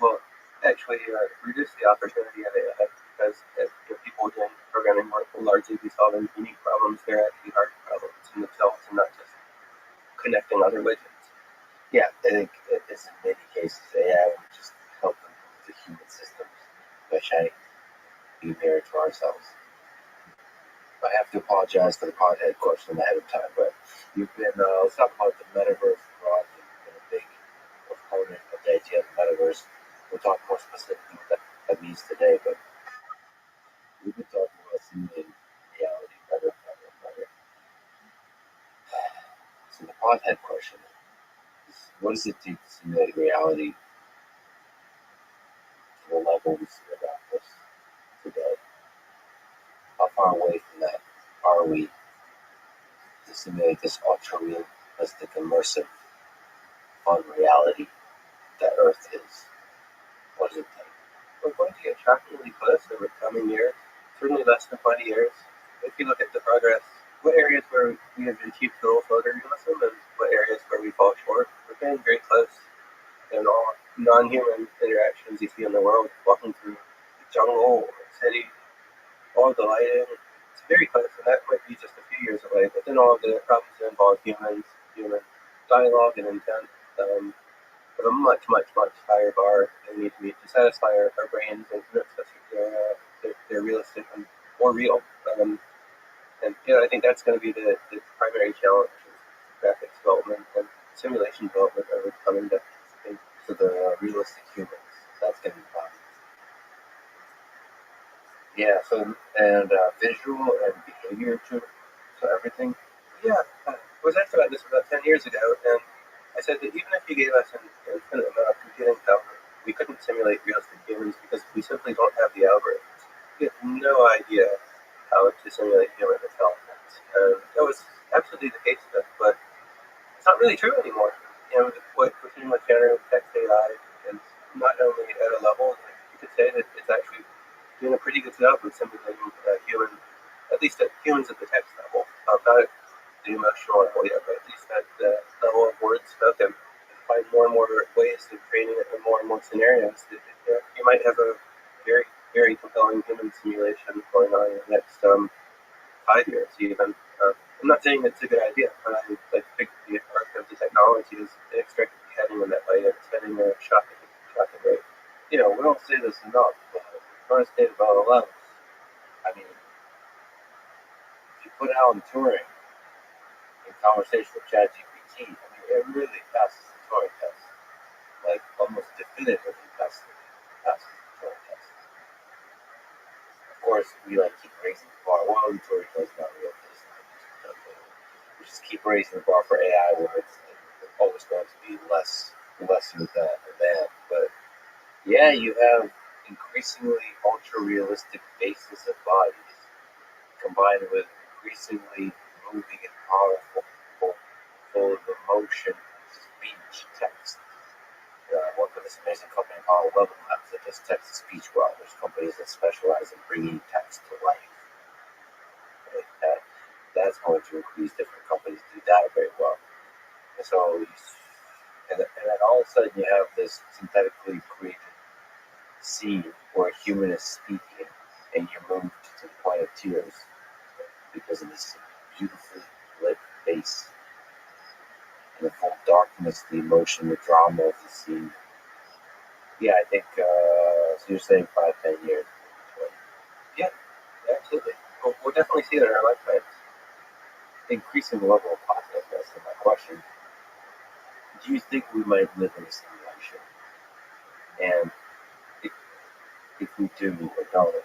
will actually reduce the opportunity of AI because people doing programming work will largely be solving unique problems. They're actually hard problems in themselves and not just connecting other widgets. Yeah, I think it's in many cases AI will just help improve the human systems by shining a mirror to ourselves. I have to apologize for the pothead question ahead of time, but you've been, let's talk about the metaverse, Rod. You've been a big proponent of the idea of the metaverse. We'll talk more specifically what that means today, but we've been talking about simulating reality better. So the pothead question is, what does it take to simulate reality to the level we see around us today? How far away from that are we to simulate this ultra realistic, immersive, fun reality that Earth is? What does it take? We're going to get shockingly close over the coming years, certainly less than 20 years. If you look at the progress, what areas where we have achieved total photorealism and what areas where we fall short, we're getting very close. And all non-human interactions you see in the world, walking through the jungle or city, all the lighting, it's very close, and that might be just a few years away. But then all of the problems that involve humans, human dialogue and intent, have a much, much, much higher bar that we need to meet to satisfy our brains and commit such they're realistic and more real. And I think that's going to be the primary challenge of graphics development and simulation development over the coming decades. So the realistic humans, that's going to be fun. Yeah, so, and visual and behavior too, so everything. Yeah, I was asked about this about 10 years ago, and I said that even if you gave us an infinite amount of computing power, we couldn't simulate realistic humans because we simply don't have the algorithms. We have no idea how to simulate human intelligence. And that was absolutely the case then, but it's not really true anymore. What we're seeing with generative text AI is not only at a level that you could say that it's actually doing a pretty good job of simulating human, at least humans at the text level, not at the emotional level yet, but at least at the level of words spoken. Find more and more ways of training it in more and more scenarios. You might have a very, very compelling human simulation going on in the next 5 years, even. I'm not saying it's a good idea, but I think the arc of the technology is inextricably heading in that way, and it's heading a shocking rate. We don't say this enough, but first state of LLMs, I mean, if you put Alan Turing in conversation with ChatGPT, it really passes the Turing test. Like, almost definitively passes the Turing test. Of course, we keep raising the bar. Well, Turing does not real this. We just keep raising the bar for AI, where it's always going to be lesser than. But yeah, you have increasingly ultra-realistic faces of bodies, combined with increasingly moving and powerful, full of emotion, speech, text. I work with this amazing company called Level Labs that does text-to-speech well. There's companies that specialize in bringing text to life. Right? That's going to increase. Different companies do that very well. And so, and then all of a sudden you have this synthetically created scene where a human is speaking, and you're moved to the point of tears because of this beautifully lit face and the full darkness, the emotion, the drama of the scene. Yeah, I think, so you're saying 5-10 years. Yeah, absolutely. We'll definitely see that in our lifetimes. Increasing the level of positiveness in my question. Do you think we might live in a simulation? And if we do or don't,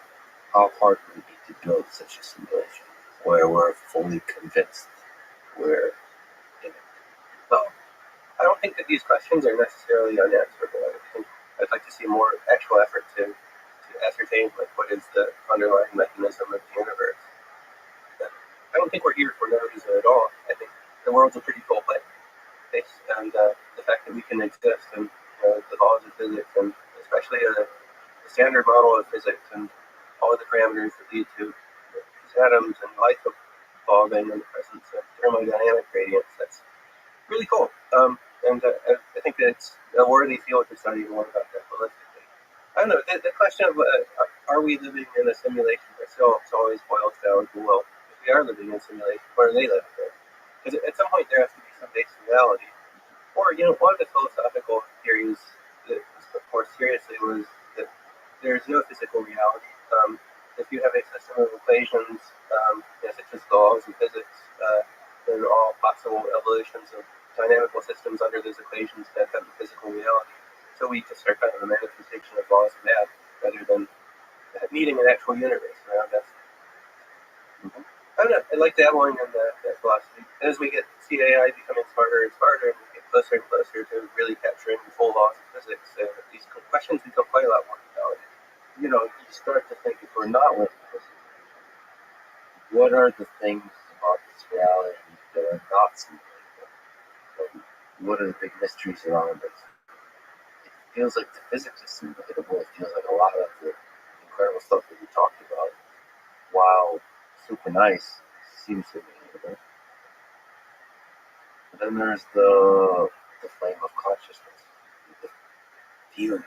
how hard would it be to build such a simulation where we're fully convinced we're in it? Well, I don't think that these questions are necessarily unanswerable. I'd like to see more actual effort to ascertain what is the underlying mechanism of the universe. But I don't think we're here for no reason at all. I think the world's a pretty cool place, and the fact that we can exist in the laws of physics, and especially the standard model of physics and all of the parameters that lead to atoms and life evolving in the presence of thermodynamic gradients. That's really cool. And I think that it's a worthy field to study more about that holistically. I don't know, the question of are we living in a simulation still always boils down to, well, if we are living in a simulation, where are they living in? Because at some point there has to be some basic reality. Or, one of the philosophical theories that was put more seriously was that there's no physical reality. If you have a system of equations, such as the laws of physics, then all possible evolutions of dynamical systems under those equations have a physical reality. So we just are kind of a manifestation of laws of math rather than meeting an actual universe around us. Mhm. I don't know. I like dabbling in that philosophy. As we get see AI becoming smarter and smarter, and we get closer and closer to really capturing the full laws of physics, these questions become quite a lot more valid. You start to think, if we're not living this, what are the things about this reality that are not simulated? What are the big mysteries around it? It feels like the physics is simulatable. It feels like a lot of the incredible stuff that we talked about, while super nice, seems simulatable. But then there's the flame of consciousness, the feeling,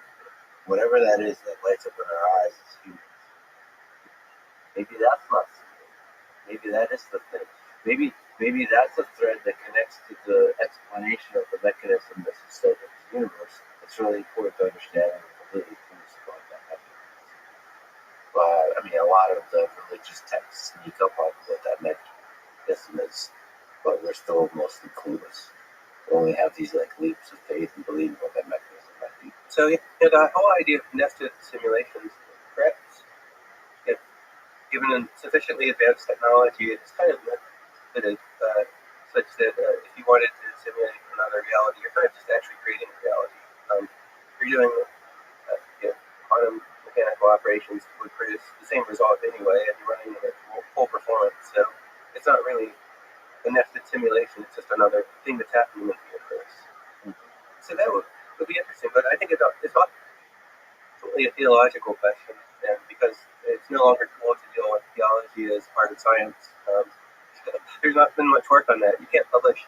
whatever that is that lights up in our eyes as humans. Maybe that's not simulated. Maybe that is the thing. Maybe that's a thread that connects to the explanation of the mechanism that's inside of the universe. It's really important to understand and completely proves about that mechanism. But a lot of the religious texts sneak up on what that mechanism is, but we're still mostly clueless. We only have these leaps of faith and believing what that mechanism might be. So the whole idea of nested simulations, perhaps, given a sufficiently advanced technology, it's kind of limited, such that if you wanted to simulate another reality, you're kind of just actually creating a reality. You're doing quantum mechanical operations would produce the same result anyway, and you're running it at full performance. So it's not really a nested simulation; it's just another thing that's happening in the universe. So that would be interesting, but I think it's ultimately a theological question, and because it's no longer cool to deal with theology as part of science. There's not been much work on that. You can't publish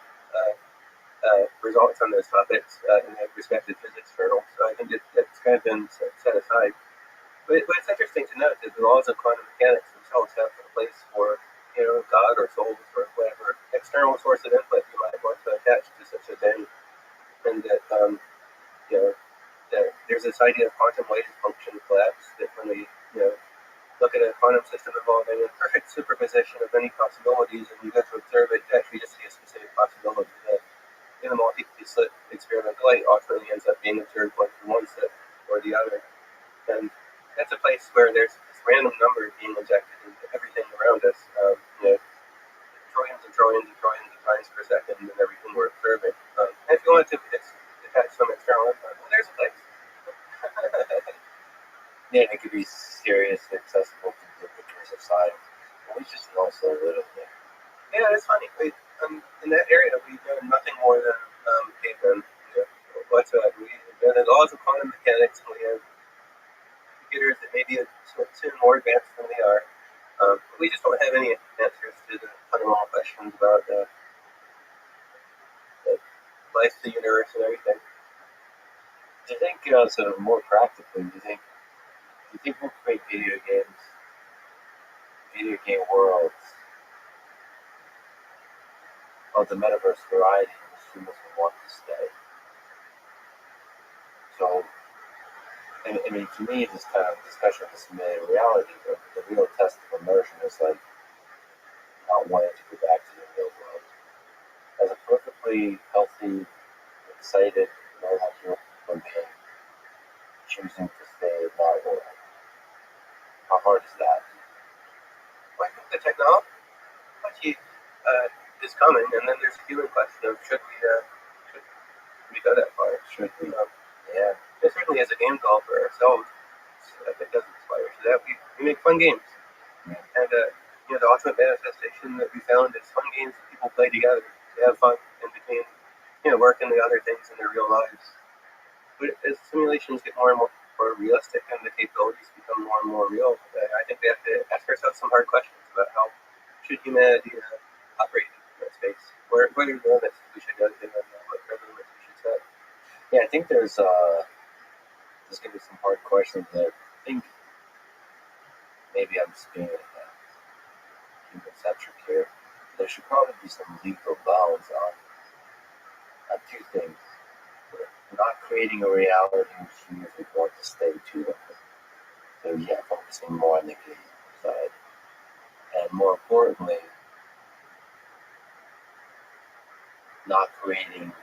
results on those topics in the respective physics journals, so I think it's kind of been set aside. But it's interesting to note that the laws of quantum mechanics themselves have a place for God or souls or whatever external source of input you might want to attach to such a thing, and that there's this idea of quantum wave function collapse that when we look at a quantum system involving a perfect superposition of many possibilities, and you go to observe it, you actually just see a specific possibility that in a multi-slit experimental light ultimately ends up being observed like from one slit or the other. And that's a place where there's this random number being injected into everything around us. Trillions and trillions and trillions of times per second and everything we're observing. And if you wanted to attach some external input, well, there's a place. Yeah, it could be serious, accessible to the pictures of science. But we just know so little there. Yeah, it's funny. In that area, we know nothing more than cavemen. Whatsoever. We know the laws of quantum mechanics, and we have computers that may be soon more advanced than we are. We just don't have any answers to the fundamental questions about the life, the universe, and everything. Do you think, sort of more practically, do you think we'll create video game worlds of the metaverse variety in which humans would want to stay? So, to me, this kind of discussion of simulated reality, the real test of immersion is not wanting to go back to the real world. As a perfectly healthy, excited, normal human being, choosing to stay in that world. How hard is that? Well, I think the technology is coming, and then there's a human question of should we go that far? Should we? Yeah. And certainly as a game developer ourselves, it does inspire to that. We make fun games. Yeah. And the ultimate manifestation that we found is fun games that people play together to have fun in between work and the other things in their real lives. But as simulations get more and more realistic and the capabilities become more and more real, I think we have to ask ourselves some hard questions about how should humanity operate in that space. What are the limits we should go to, and what are the limits we should set? Yeah, I think there's going to be some hard questions that I think maybe I'm just being human-centric here. There should probably be some legal bounds on two things. not creating a reality which humans would want to stay to. So yeah, focusing more on the game side. And more importantly, not creating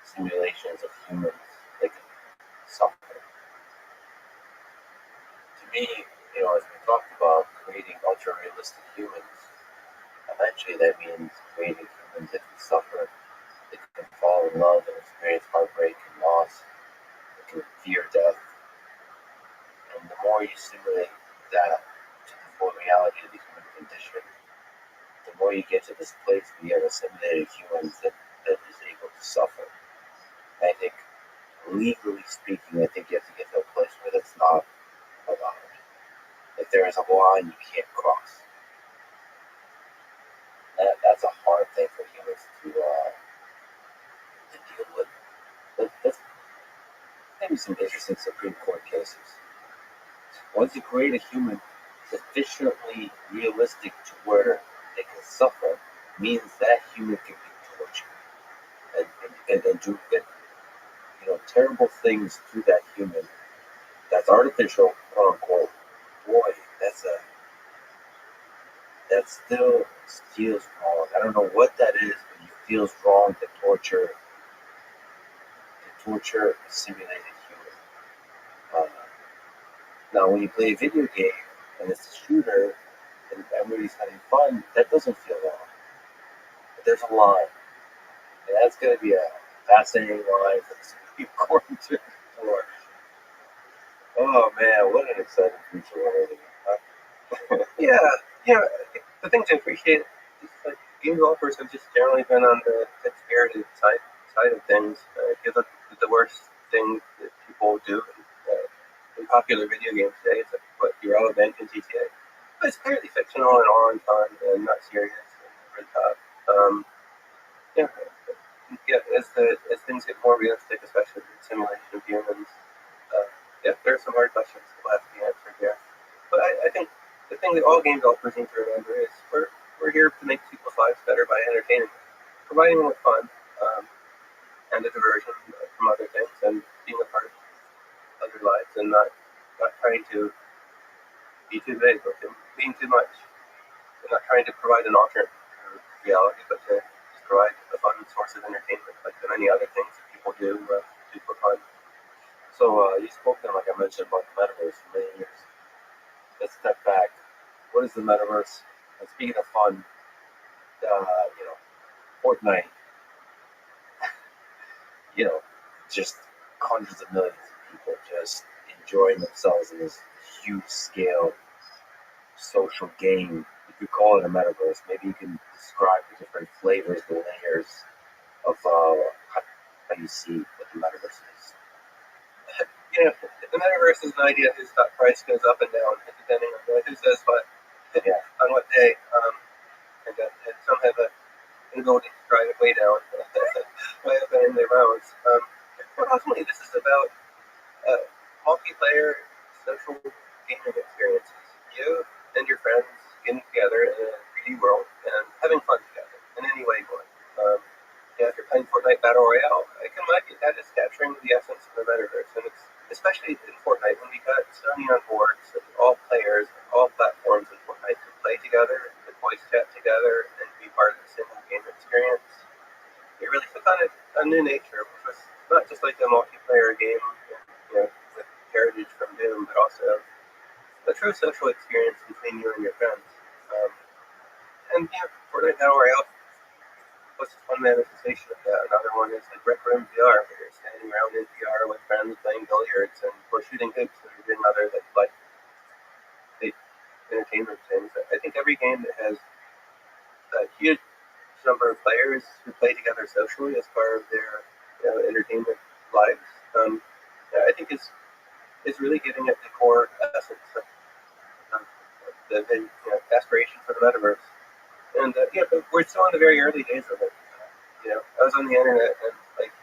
simulations of humans that can suffer. To me, as we talked about, creating ultra-realistic humans, eventually that means creating humans that can suffer, that can fall in love and experience heartbreak and loss, that can fear death. And the more you simulate that to the full reality of the human condition, the more you get to this place where you have a simulated human that is able to suffer. And I think, legally speaking, I think you have to get to a place where that's not allowed. That there is a line you can't cross. That's a hard thing for humans to deal with. That's maybe some interesting Supreme Court cases. Once you create a human sufficiently realistic to where they can suffer, means that human can be tortured and do terrible things to that human. That's artificial, quote unquote. Boy, that still feels wrong. I don't know what that is, but it feels wrong to torture a simulated human. Now, when you play a video game and it's a shooter and everybody's having fun, that doesn't feel wrong. But there's a line, and that's going to be a fascinating line for the Supreme Court to explore. Oh man, what an exciting future we're living in. Yeah. The thing to appreciate is like game developers have just generally been on the spirited side of things. If you look at the worst thing that people do in popular video games today, it's like what Irrelevant in GTA. But it's clearly fictional and all in fun and not serious and over the top. As things get more realistic, especially with the simulation of humans, there are some hard questions that will have to be answered here. But I think the thing that all game developers need to remember is we're here to make people's lives better by entertaining them, providing them with fun and a diversion from other things, and being a part of their lives, and not trying to be too big or being too much. We're not trying to provide an alternate reality, but to just provide a fun source of entertainment, like the many other things that people do for fun. So you spoke then, like I mentioned, about the metaverse for many years. Let's step back. What is the metaverse? And speaking of fun, Fortnite, just hundreds of millions of people just enjoying themselves in this huge scale social game. You could call it a metaverse. Maybe you can describe the different flavors, the layers of how you see what the metaverse is. The metaverse is an idea whose stock price goes up and down depending on who says what on what day. And some have an ability to drive it way down by opening their mouths. But ultimately, this is about multiplayer social gaming experiences. You and your friends getting together in a 3D world and having fun together in any way you want. If you're playing Fortnite Battle Royale, I can imagine that is capturing the essence of the metaverse. And it's especially in Fortnite when we got Sony on board, so that all players, all platforms in Fortnite could play together, could voice chat together, and be part of the single game experience. It really took on a new nature, which was not just like a multiplayer game, with heritage from Doom, but also a true social experience between you and your friends. Fortnite Battle Royale was one manifestation of that. Another one is like Rec Room VR, where you're standing around in VR with friends playing billiards and or shooting hoops, and you're doing other like entertainment things. I think every game that has a huge number of players who play together socially as part of their entertainment lives, I think is really getting at the core essence of the aspiration for the metaverse. And but we're still in the very early days of it. I was on the internet in like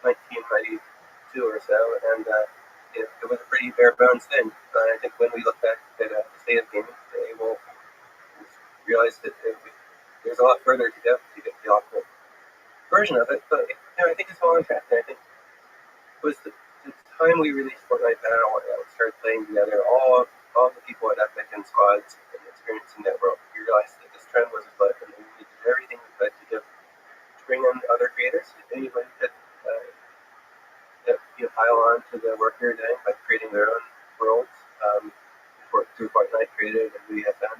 1992 or so, and it was a pretty bare bones thing. I think when we look back at the state of gaming today, we'll realize that there's a lot further to go to get the optimal version of it. But I think it's all on track. I think it was the time we released Fortnite Battle Royale, started playing together, all the people at Epic and squads and experiencing that world. We realized that this trend was afoot, and we did everything we could to bring in other creators. If anybody could pile on to the work we were doing by creating their own worlds through Fortnite Creative and VFM,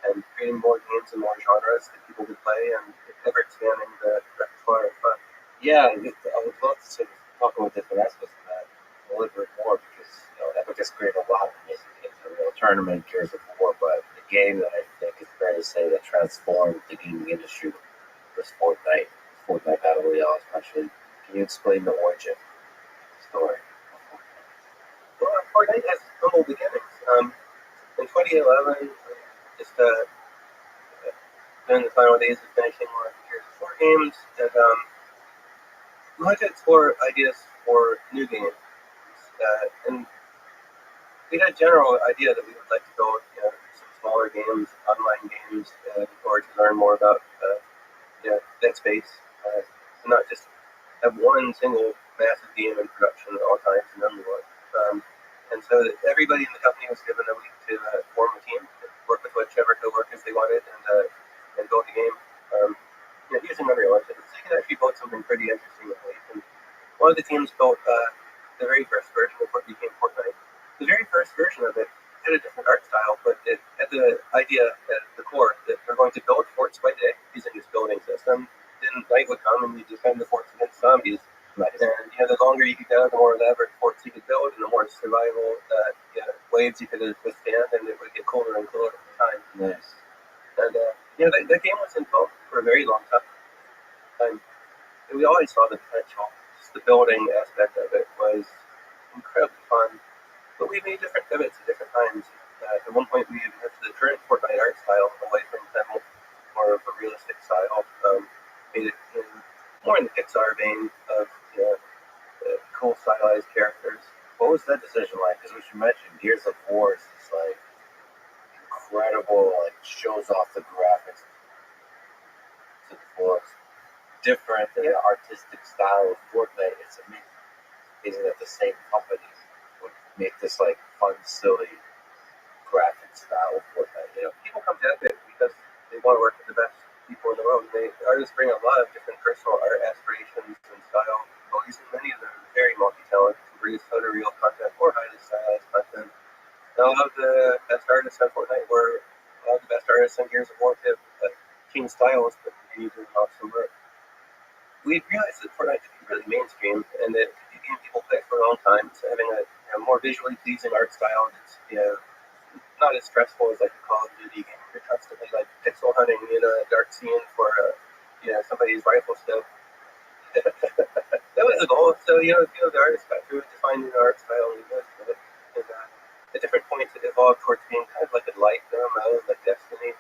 and creating more games and more genres that people could play, and ever expanding the repertoire of fun. Yeah, I would love to sort of talk about different aspects of that a little bit more, because Epic has created a lot of amazing games. The real tournament, Gears of War, but the game that I think is fair to say that transformed the gaming industry was Fortnite Battle Royale especially. Can you explain the origin story? Well, Fortnite has humble beginnings. In 2011, just during the final days of finishing one of the Gears of War games, and we wanted to explore ideas for new games. And we had a general idea that we would like to build some smaller games, online games, or to learn more about that space, and not just have one single massive game in production at all times and only one. And so that everybody in the company was given a week to form a team, work with whichever co-workers they wanted, and build a game using Unreal Engine. So you can actually build something pretty interesting with it. And one of the teams built the very first version of what became Fortnite. The very first version of it had a different art style, but it had the idea at the core that we're going to build forts by day using this building system. Then night would come and you defend the forts against zombies. Nice. And the longer you could go, the more elaborate forts you could build, and the more survival waves you could withstand, and it would get colder and colder at the time. Nice. And that game was in development for a very long time. And we always saw the potential. Just the building aspect of it was incredibly fun. But we made different pivots at different times. At one point, we moved to the current Fortnite art style, away from that more of a realistic style. Made it more in the Pixar vein of cool stylized characters. What was that decision like? Because what you mentioned, Gears of War is this like incredible, like shows off the graphics to the fullest. Different artistic style of Fortnite. It's amazing that the same company would make this like fun, silly graphic style of Fortnite. People come to Epic because they want to work with the best people in the world. Artists bring a lot of different personal art aspirations and style qualities, and many of them are very multi-talented and produce photoreal content or highly stylized content. And a lot of the best artists on Fortnite were a lot of the best artists on Gears of War too. King Styles, but continue doing awesome work. We realized that Fortnite could be really mainstream, and that it could be a game people play for a long time. So having a more visually pleasing art style that's not as stressful as like a Call of Duty game. You're constantly like pixel hunting in a dark scene for somebody's rifle scope. That was the goal. So the artist got through it, defined an art style, and and at different points it evolved towards being kind of like a light mode, like Destiny,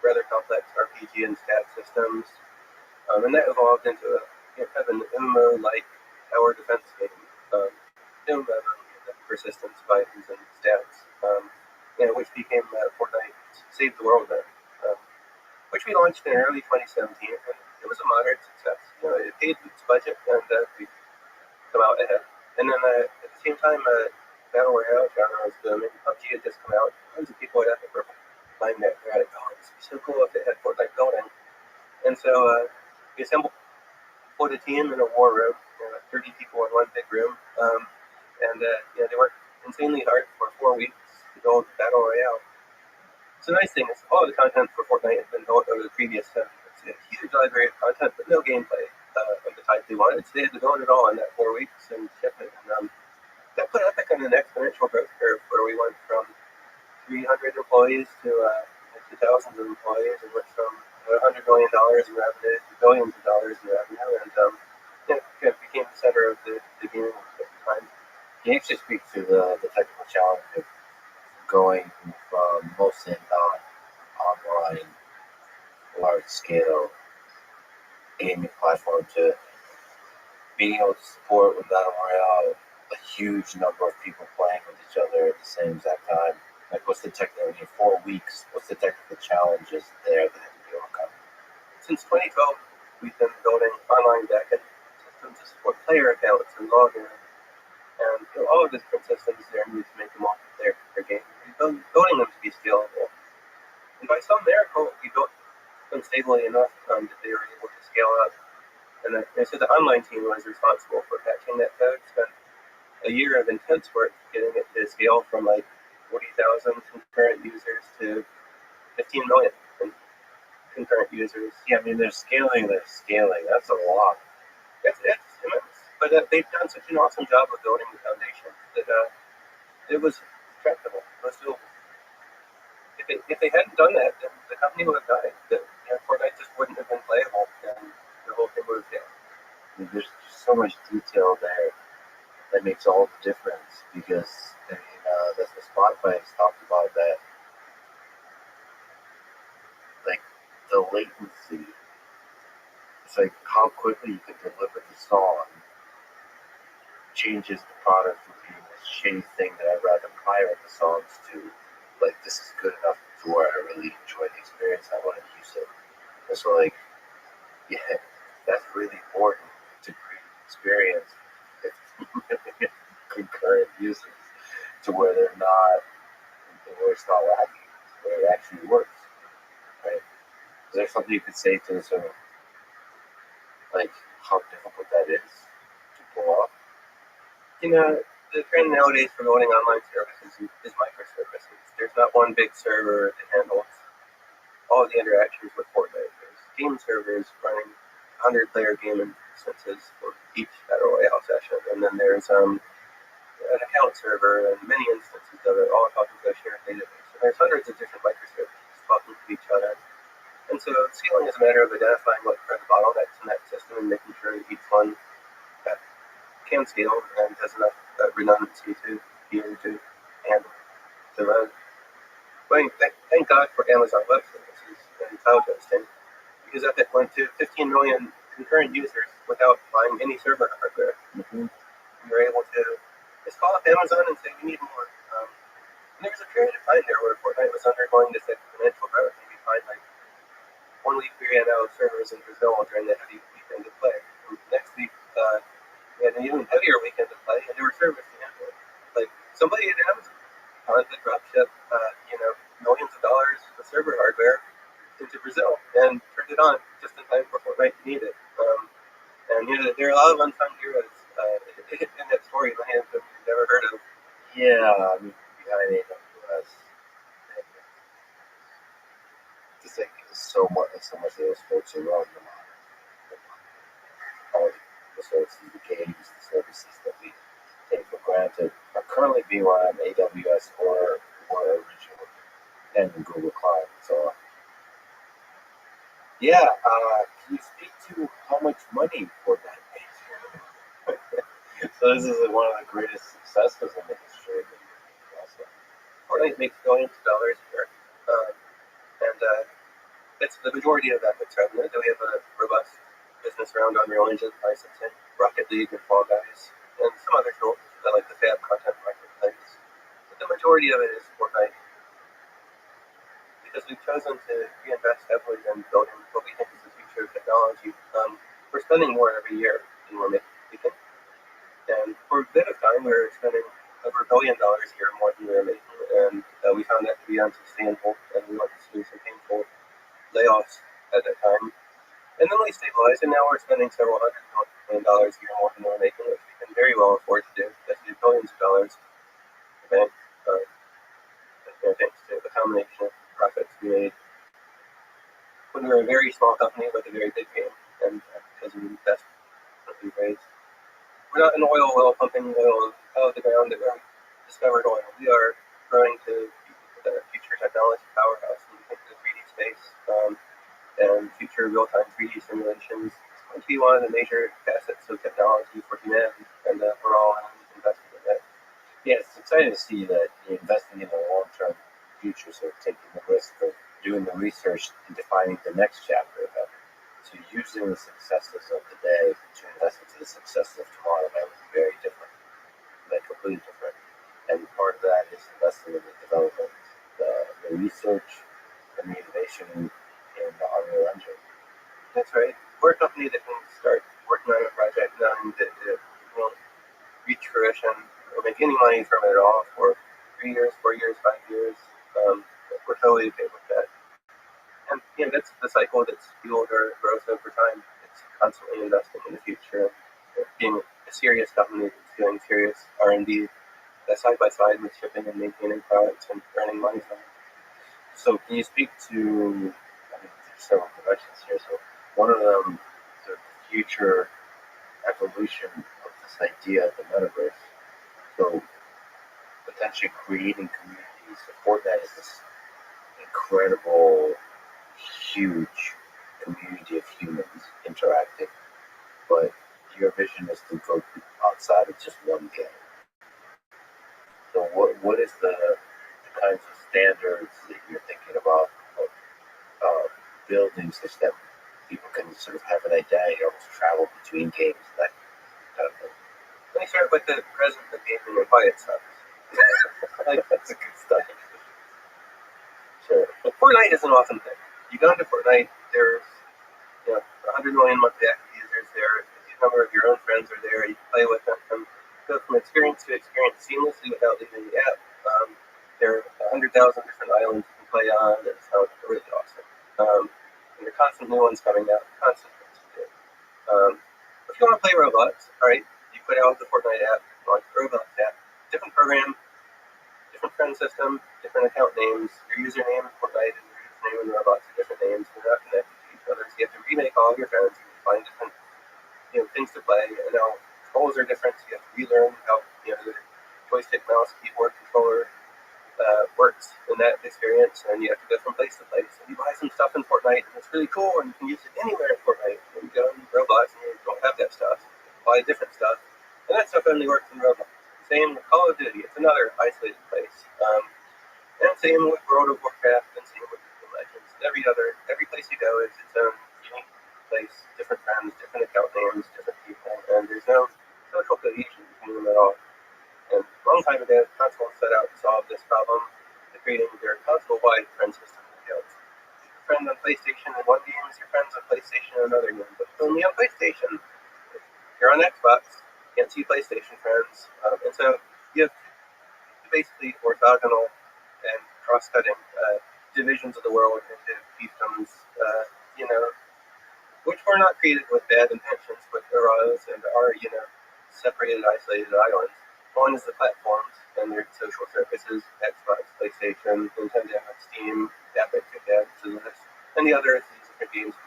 rather complex RPG and stat systems, and that evolved into a kind of an MMO-like tower defense game. Persistence, buttons, and stats. Which became Fortnite Save the World then, which we launched in early 2017, and it was a moderate success. It paid its budget, and we come out ahead. And then at the same time, Battle Royale genre was booming. PUBG had just come out. Tons of people at Epic were playing that. They're like, oh, it's so cool if it had Fortnite building. And so we put a team in a war room, 30 people in one big room, and they worked insanely hard for 4 weeks to build Battle Royale. So the nice thing is all of the content for Fortnite has been built over the previous 7 years. A huge library of content, but no gameplay of the type they wanted. So they had to build it all in that 4 weeks and ship it. And that put Epic on an exponential growth curve where we went from 300 employees to thousands of employees, and went from $100 million in revenue to billions of dollars in revenue, and kind of became the center of the gaming at the time. Can you actually speak to the technical challenge of going from mostly non-online, large-scale gaming platform to being able to support with Battle Royale a huge number of people playing with each other at the same exact time? Like, what's the technical, 4 weeks, what's the technical challenges there that have to be overcome? Since 2012, we've been building online backend systems to support player accounts and login, and all of the different systems there need to make them all player game. We're building them to be scalable. And by some miracle, we built them stably enough that they were able to scale up. And so the online team was responsible for patching that code, spent a year of intense work getting it to scale from like 40,000 concurrent users to 15 million concurrent users. Yeah, I mean, they're scaling. That's a lot. It's immense. But they've done such an awesome job of building the foundation that it was tractable. It was doable. If they hadn't done that, then the company would have died. Fortnite just wouldn't have been playable, and the whole thing would have failed. I mean, there's just so much detail there that makes all the difference, because I mean, that's what Spotify has talked about, that like the latency. It's like how quickly you can deliver the song changes the product from being this shitty thing that I'd rather pirate the songs to, like, this is good enough to where I really enjoy the experience, I want to use it. And so, like, yeah, that's really important to create an experience with concurrent users to where they're not, where it's not laggy, where it actually works, right? Is there something you could say to sort of, like, how difficult that is to pull off? The trend nowadays for building online services is microservices. There's not one big server that handles all of the interactions with Fortnite. There's game servers running 100-player game instances for each battle royale session, and then there's an account server and many instances of it, all talking to a shared database. And there's hundreds of different microservices talking to each other. And so scaling is a matter of identifying what are the bottlenecks in that system and making sure that each one can scale and has enough redundancy to be able to handle the run. Thank God for Amazon Web Services and cloud hosting, because Epic went to 15 million concurrent users without buying any server hardware. Mm-hmm. We were able to just call up Amazon and say we need more. And there was a period of time there where Fortnite was undergoing this exponential growth, and we find like 1 week we ran out of servers in Brazil during the heavy weekend of play. And next week we had an even heavier weekend of play, and there were servers to handle it. Like somebody at Amazon wanted to drop ship, millions of dollars of server hardware into Brazil and turned it on just in time for Fortnite to need it. And there are a lot of unsung heroes in that story, many of them you've never heard of. Yeah, I mean, behind AWS, just like so much of those folks are running them on the services, the games, the services that we take for granted are currently being run on AWS or originally, and Google Cloud. So, yeah, can you speak to how much money Fortnite makes? So this is one of the greatest successes in the history of the game. Also, Fortnite makes billions of dollars a year, and it's the majority of Epic's revenue. Then we have a robust business around Unreal Engine licensing, Rocket League, and Fall Guys, and some other tools like the Fab Content Marketplace. But the majority of it is Fortnite, because we've chosen to reinvest heavily in building what we think is the future of technology. We're spending more every year than we're making. And for a bit of time, we were spending over $1 billion a year more than we were making, and we found that to be unsustainable, and we went through some painful layoffs at that time. And then we stabilized, and now we're spending several $100 million a year more than we're making, which we can very well afford to do. That's billions of dollars in the bank, thanks to the combination of profits we made when we were a very small company with a very big game, and because of the investment that we raised. We're not an oil well pumping oil out of the ground that we discovered oil. We are growing to the future technology powerhouse in the 3D space, and future real-time 3D simulations. It's going to be one of the major facets of technology for humanity, and we're all investing in that. yeah, it's exciting to see that you're investing in the long-term future, so taking the risk of doing the research and defining the next chapter of it. So using the successes of today to invest into the successes of tomorrow, that would be very different, like completely different. And part of that is investing in the development, the research, and the innovation in the Unreal Engine. That's right. we're a company that can start working on a project that it won't reach fruition or make any money from it at all for 3 years, 4 years, 5 years. We're totally okay with that. And that's the cycle that's fueled our growth over time. It's constantly investing in the future, being a serious company that's doing serious R&D side by side with shipping and maintaining products and earning money from it. So can you speak to, there's several questions here. So one of them, the future evolution of this idea of the metaverse. So potentially creating communities, Fortnite is this incredible, huge community of humans interacting. But your vision is to go outside of just one game. So what is the kinds of standards that you're thinking about building such that people can sort of have an identity or travel between games, that kind of thing? Let me start with the present of gaming and why it sucks. That's a good start. Sure. But Fortnite is an awesome thing. You go into Fortnite, there's 100 million monthly active users there. A number of your own friends are there. You can play with them and go from experience to experience seamlessly without leaving the app. There are 100,000 different islands you can play on. It sounds really awesome. And there are constant new ones coming out. Constant things to do. If you want to play Roblox, all right, you put out the Fortnite app, launch the Roblox app. Different program, different friend system, different account names. Your username in Fortnite and your username in Roblox are different names. They're not connected to each other. So you have to remake all of your friends. You find different things to play. And now controls are different. So you have to relearn how the joystick, mouse, keyboard, controller works in that experience, and you have to go from place to place. And you buy some stuff in Fortnite, and it's really cool, and you can use it anywhere in Fortnite. When you go in Roblox and you don't have that stuff, you buy different stuff, and that stuff only works in Roblox. Same with Call of Duty; it's another isolated place. And same with World of Warcraft, and same with League of Legends. Every place you go is its own unique place, different friends, different account names, different people, and there's no social cohesion between them at all. And a long time ago, console set out to solve this problem, creating their console-wide friend system accounts. Your friend on PlayStation in one game is your friends on PlayStation in another game, but only on PlayStation. If you're on Xbox, you can't see PlayStation friends, and so you have basically orthogonal and cross-cutting divisions of the world into fiefdoms, which were not created with bad intentions, but arose and are, separated, isolated islands. One is the platforms and their social services, Xbox, PlayStation, Nintendo, Steam, Epic, and the other is these different games.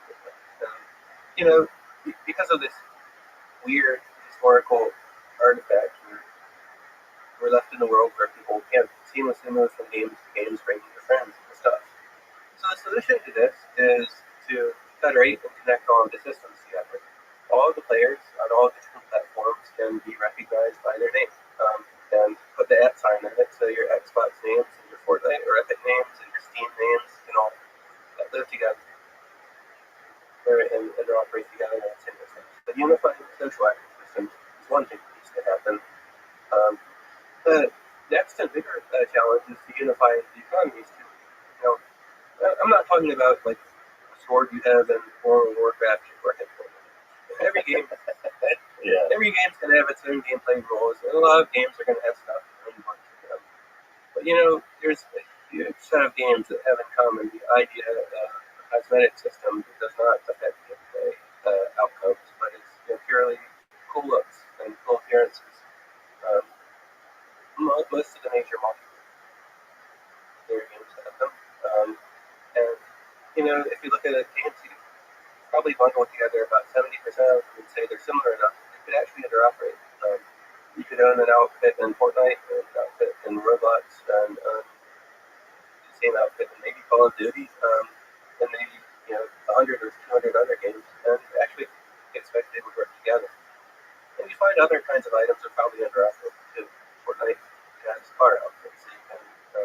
Because of this weird historical artifact, we're left in a world where people can't seamlessly move from games to games, bringing their friends and stuff. So the solution to this is to federate and connect all of the systems together. All of the players on all of the different platforms can be recognized by their name. And put the @ sign in it, so your Xbox names and your Fortnite or Epic names and your Steam names can all live together and operate together in a single system. The unified social active system is one thing that needs to happen. The next and bigger challenge is to unify the economies too. I'm not talking about like a sword you have in World of Warcraft or every game. Yeah. Every game's going to have its own gameplay rules, and a lot of games are going to have stuff that only works for them. But there's a huge set of games that have in common the idea of a cosmetic system that does not affect gameplay outcomes, but it's purely cool looks and cool appearances. Most of the major multiplayer games have them. And if you look at games, you probably bundle together about 70% of them and say they're similar enough. Could actually interoperate. You could own an outfit in Fortnite, an outfit in Roblox, and the same outfit in maybe Call of Duty, and maybe 100 or 200 other games, and actually expect they would work together. And you find other kinds of items that probably interoperate too. Fortnite has car outfits, so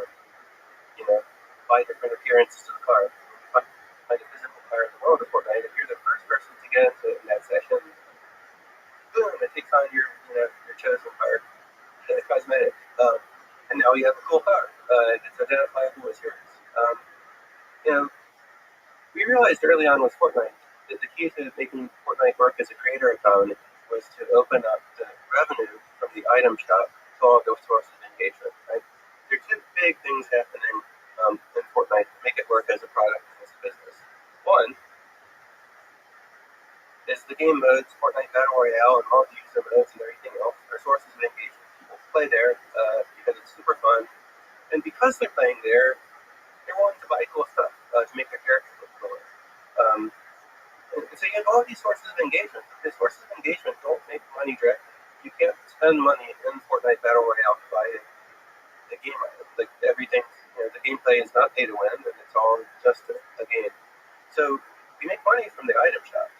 you can buy different appearances to the car. Find a physical car in the world of Fortnite. If you're the first person to get into it in that session, boom, it takes on your chosen car, cosmetic, and now you have a cool car. It's identifiable as yours. We realized early on with Fortnite the key to making Fortnite work as a creator economy was to open up the revenue from the item shop to all those sources of engagement. Right? There are two big things happening in Fortnite to make it work as a product and as a business. One is the game modes, Fortnite Battle Royale, and all the user modes and everything else are sources of engagement. People play there because it's super fun, and because they're playing there, they're willing to buy cool stuff to make their characters look cooler. And so you have all these sources of engagement. The sources of engagement don't make money directly. You can't spend money in Fortnite Battle Royale to buy the game item. Like everything, the gameplay is not pay to win, and it's all just a game. So you make money from the item shop.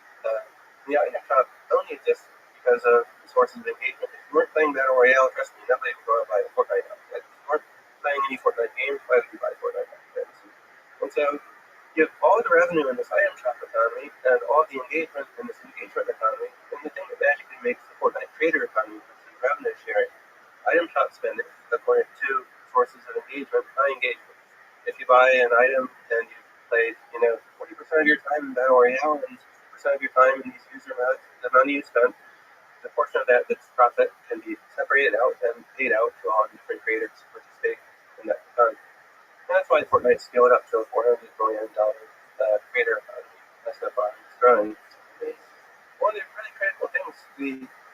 The item shop only exists because of the sources of engagement. If you weren't playing Battle Royale, trust me, nobody would go out and buy a Fortnite outfit. If you weren't playing any Fortnite games, why would you buy Fortnite outfits? And so you have all the revenue in this item shop economy and all the engagement in this engagement economy. And the thing that magically makes the Fortnite creator economy, which is revenue sharing, item shop spending, according to sources of engagement, high engagement. If you buy an item and you've played, 40% of your time in Battle Royale and 60% of your time in these user modes, the money you spent, the portion of that's profit can be separated out and paid out to all different creators to participate in that economy. And that's why Fortnite scaled up to a $400 billion creator economy. That's how far it's growing. One of the really critical things we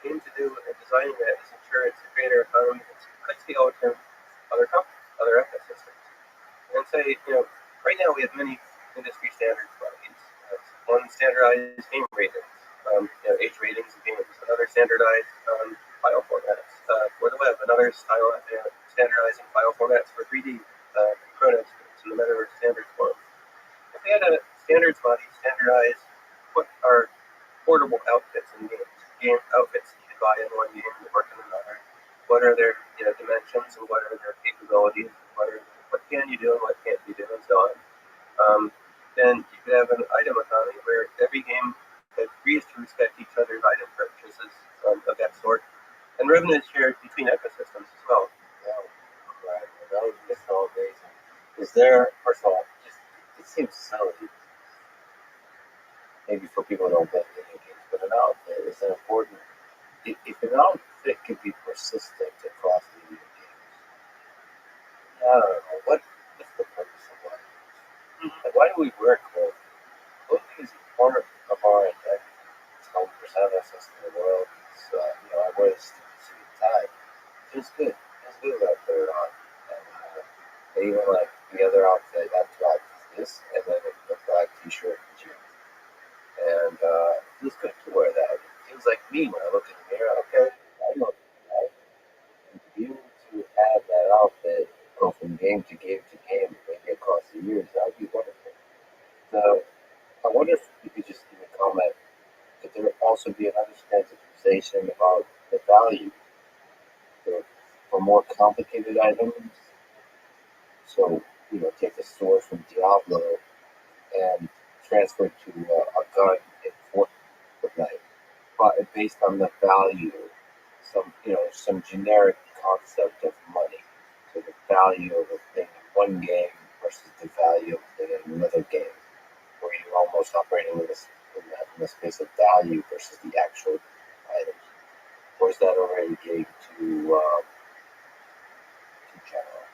aim to do in designing that is ensure it's a creator economy that could scale to other companies, other ecosystems. And say, right now we have many industry standards bodies. One standardized game ratings, age ratings of games. Another standardized file formats for the web. Another standardizing file formats for 3D prototypes in the metaverse standards form. If we had a standards body standardize what are portable outfits in games, game outfits you can buy in one game and work in another, what are their dimensions and what are their capabilities, what can you do and what can't you do, and so on. Then you could have an item economy where every game agrees to respect each other's item purchases of that sort, and revenue is shared between ecosystems as well. Yeah, right. That would be so amazing. Is there, first of all, it seems silly, maybe for people who don't play video games, but an outfit is an important. If an outfit can be persistent across video games, I don't know, what's the purpose of life? Like, why do we wear clothes? Clothing is a part of our identity. It's how we present ourselves in the world. It's, I wear this stupid tie. It feels good. It feels good when I put it on. And even like the other outfit I tried this, and then the black t-shirt and jeans. And it feels good to wear that. It feels like me when I look in the mirror. Okay, I look right. And to be able to have that outfit go from game to game to game, maybe across the years, that would be wonderful. So I wonder if you could just give a comment. Could there also be another standardization about the value for more complicated items? So, take the sword from Diablo and transfer it to a gun in Fortnite, but based on the value, some generic concept of money. So the value of a thing in one game versus the value of a thing in another game, where you're almost operating in the space of value versus the actual items. Or is that already getting too general?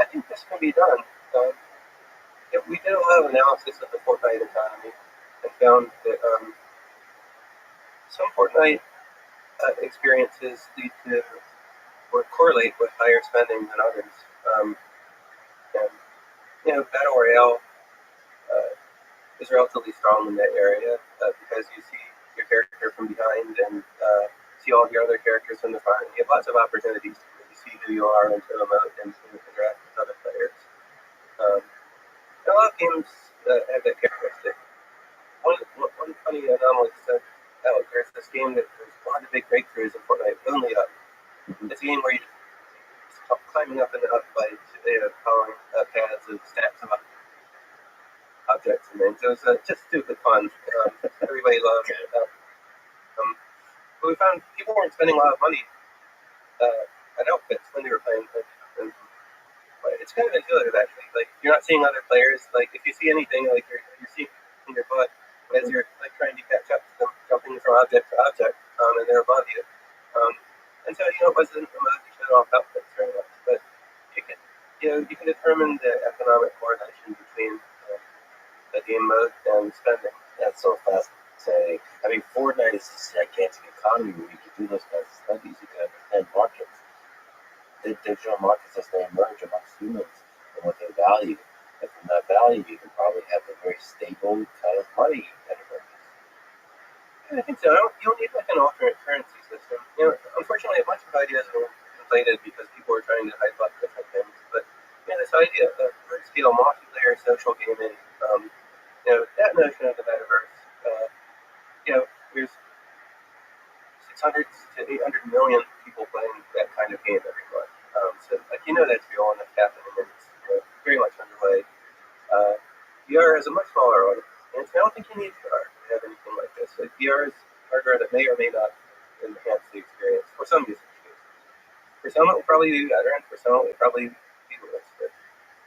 I think this can be done. We did a lot of analysis of the Fortnite economy and found that some Fortnite experiences lead to or correlate with higher spending than others. Battle Royale is relatively strong in that area because you see your character from behind and see all of your other characters from the front. You have lots of opportunities to really see who you are and to emote and to interact with other players. A lot of games have that characteristic. One funny anomaly is that there's this game that there's a lot of big breakthroughs in Fortnite, Only Up. It's a game where you're climbing up and up by following paths of stacks of objects and things. So it's just stupid fun. Everybody loves it. But we found people weren't spending a lot of money on outfits when they were playing. But it's kind of intuitive, actually. Like, you're not seeing other players. Like, if you see anything, like, you're seeing in your butt as you're object to object, and they're above you. And so, it wasn't a mode you showed off outfits very much, but you can determine the economic correlation between the game mode and spending. That's so fascinating. I mean, Fortnite is this gigantic economy where you can do those kinds of studies. You can understand markets, the digital markets as they emerge amongst humans and what they value. And from that value, you can probably have a very stable kind of money that emerges. Yeah, I think so. You don't need like an alternate currency system. Unfortunately, a bunch of ideas were inflated because people were trying to hype up different things. But this idea of large-scale multiplayer social gaming, that notion of the metaverse, there's 600 to 800 million people playing that kind of game every month. So that's real and that's happening, and it's very much underway. VR has a much smaller audience, and I don't think you need VR to have anything like this. Like VR is hardware that may or may not enhance the experience for some users. For some, it will probably be better, and for some, it will probably be worse. But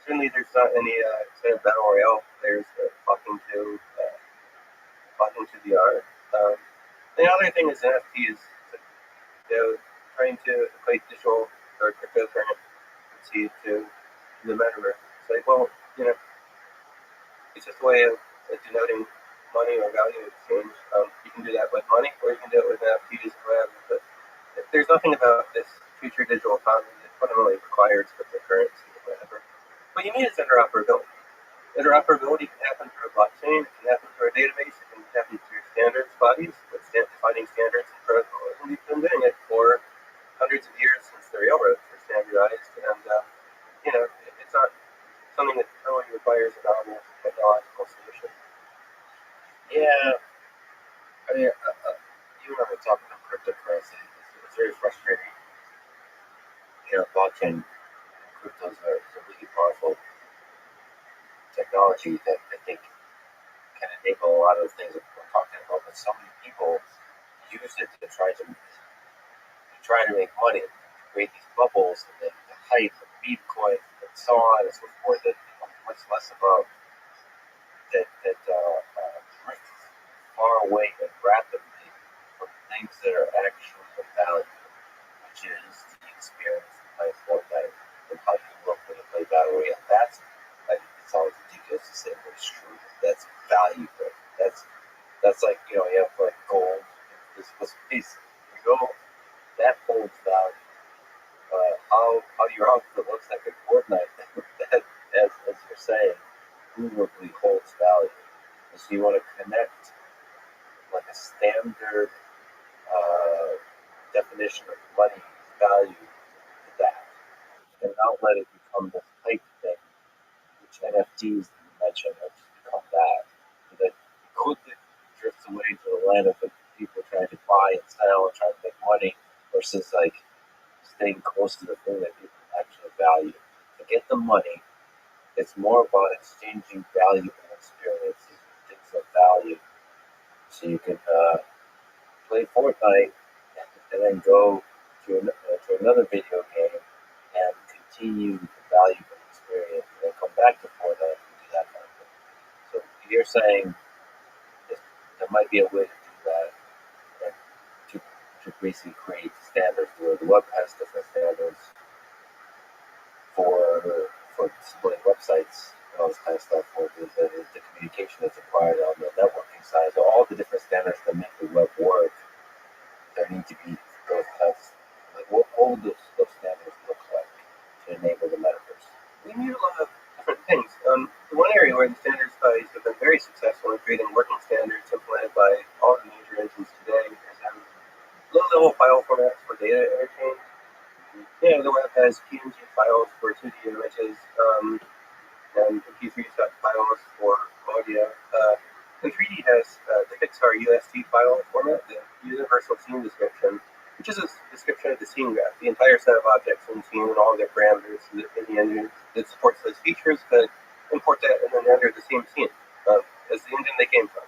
certainly, there's not any kind of battle royale players flocking to VR. The other thing is NFTs. Trying to equate digital or cryptocurrency to the metaverse. It's like, well, it's just a way of denoting money or value exchange. You can do that with money, or you can do it with NFTs or whatever. But there's nothing about this future digital economy that fundamentally requires cryptocurrency or whatever. What you need is interoperability. Interoperability can happen through a blockchain, it can happen through a database, it can happen through standards bodies with defining standards and protocols. And we've been doing it for hundreds of years since the railroads were standardized, and it's not something that totally requires a novel technological solution. Yeah, I mean, you and I were talking about cryptocurrency. It's very frustrating. Blockchain cryptos are a really powerful technology that I think can enable a lot of the things that we're talking about, but so many people use it to try to make money, create these bubbles, and then the hype of Bitcoin and so on and so forth. That much less about that drifts far away and rapidly from things that are actually of value, which is the experience of playing Fortnite and how you look when you play Battle Royale. That's, I think it sounds ridiculous to say, but it's true. That's value. That's like, you have like gold, this piece of gold, that holds value. How your outfit looks like a Fortnite, that, as you're saying, provably holds value. And so you want to connect like a standard definition of money value to that, and not let it become this hype thing, which NFTs that you mentioned have just become that. So that quickly drifts away to the land of people trying to buy and sell and trying to make money versus like staying close to the thing that people actually value. To get the money, it's more about exchanging valuable experiences, things of value. So you can play Fortnite and then go to another video game and continue the valuable experience, and then come back to Fortnite and do that kind of thing. So you're saying there might be a way to do that, and to basically create standards where the web has different standards for splitting websites and all this kind of stuff, for the communication that's required on the networking side. So all the different standards that make the web work, there need to be those kinds. Like what would those standards look like to enable the metaverse? We need a lot of different things. One area where the standards bodies have been very successful in creating working standards implemented by all the major engines today is low-level file formats for data interchange. The web has PNG files for 2D images, and MP3 files for audio. And 3D has the Pixar UST file format, the Universal Scene Description, which is a description of the scene graph, the entire set of objects in the scene and all their parameters in the engine that supports those features, but import that and then render the same scene as the engine they came from.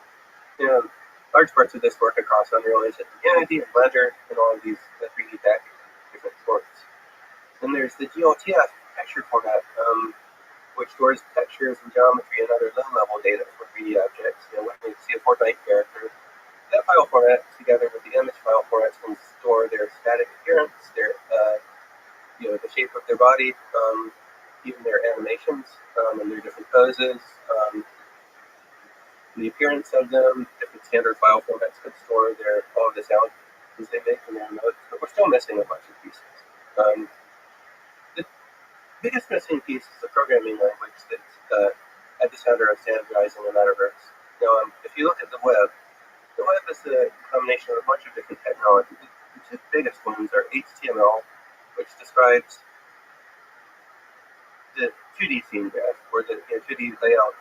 Large parts of this work across Unreal Engine, Unity, and Blender, and all of these 3D packages, different sorts. Then there's the GLTF texture format, which stores textures and geometry and other low-level data for 3D objects. When you see a Fortnite character, that file format together body, even their animations and their different poses, the appearance of them, different standard file formats could store all of the sound as they make in their notes, but we're still missing a bunch of pieces. The biggest missing piece is the programming language that at the center of standardizing the metaverse. Now, if you look at the web is a combination of a bunch of different technologies. The two biggest ones are HTML, which describes the 2D scene graph, or the 2D layout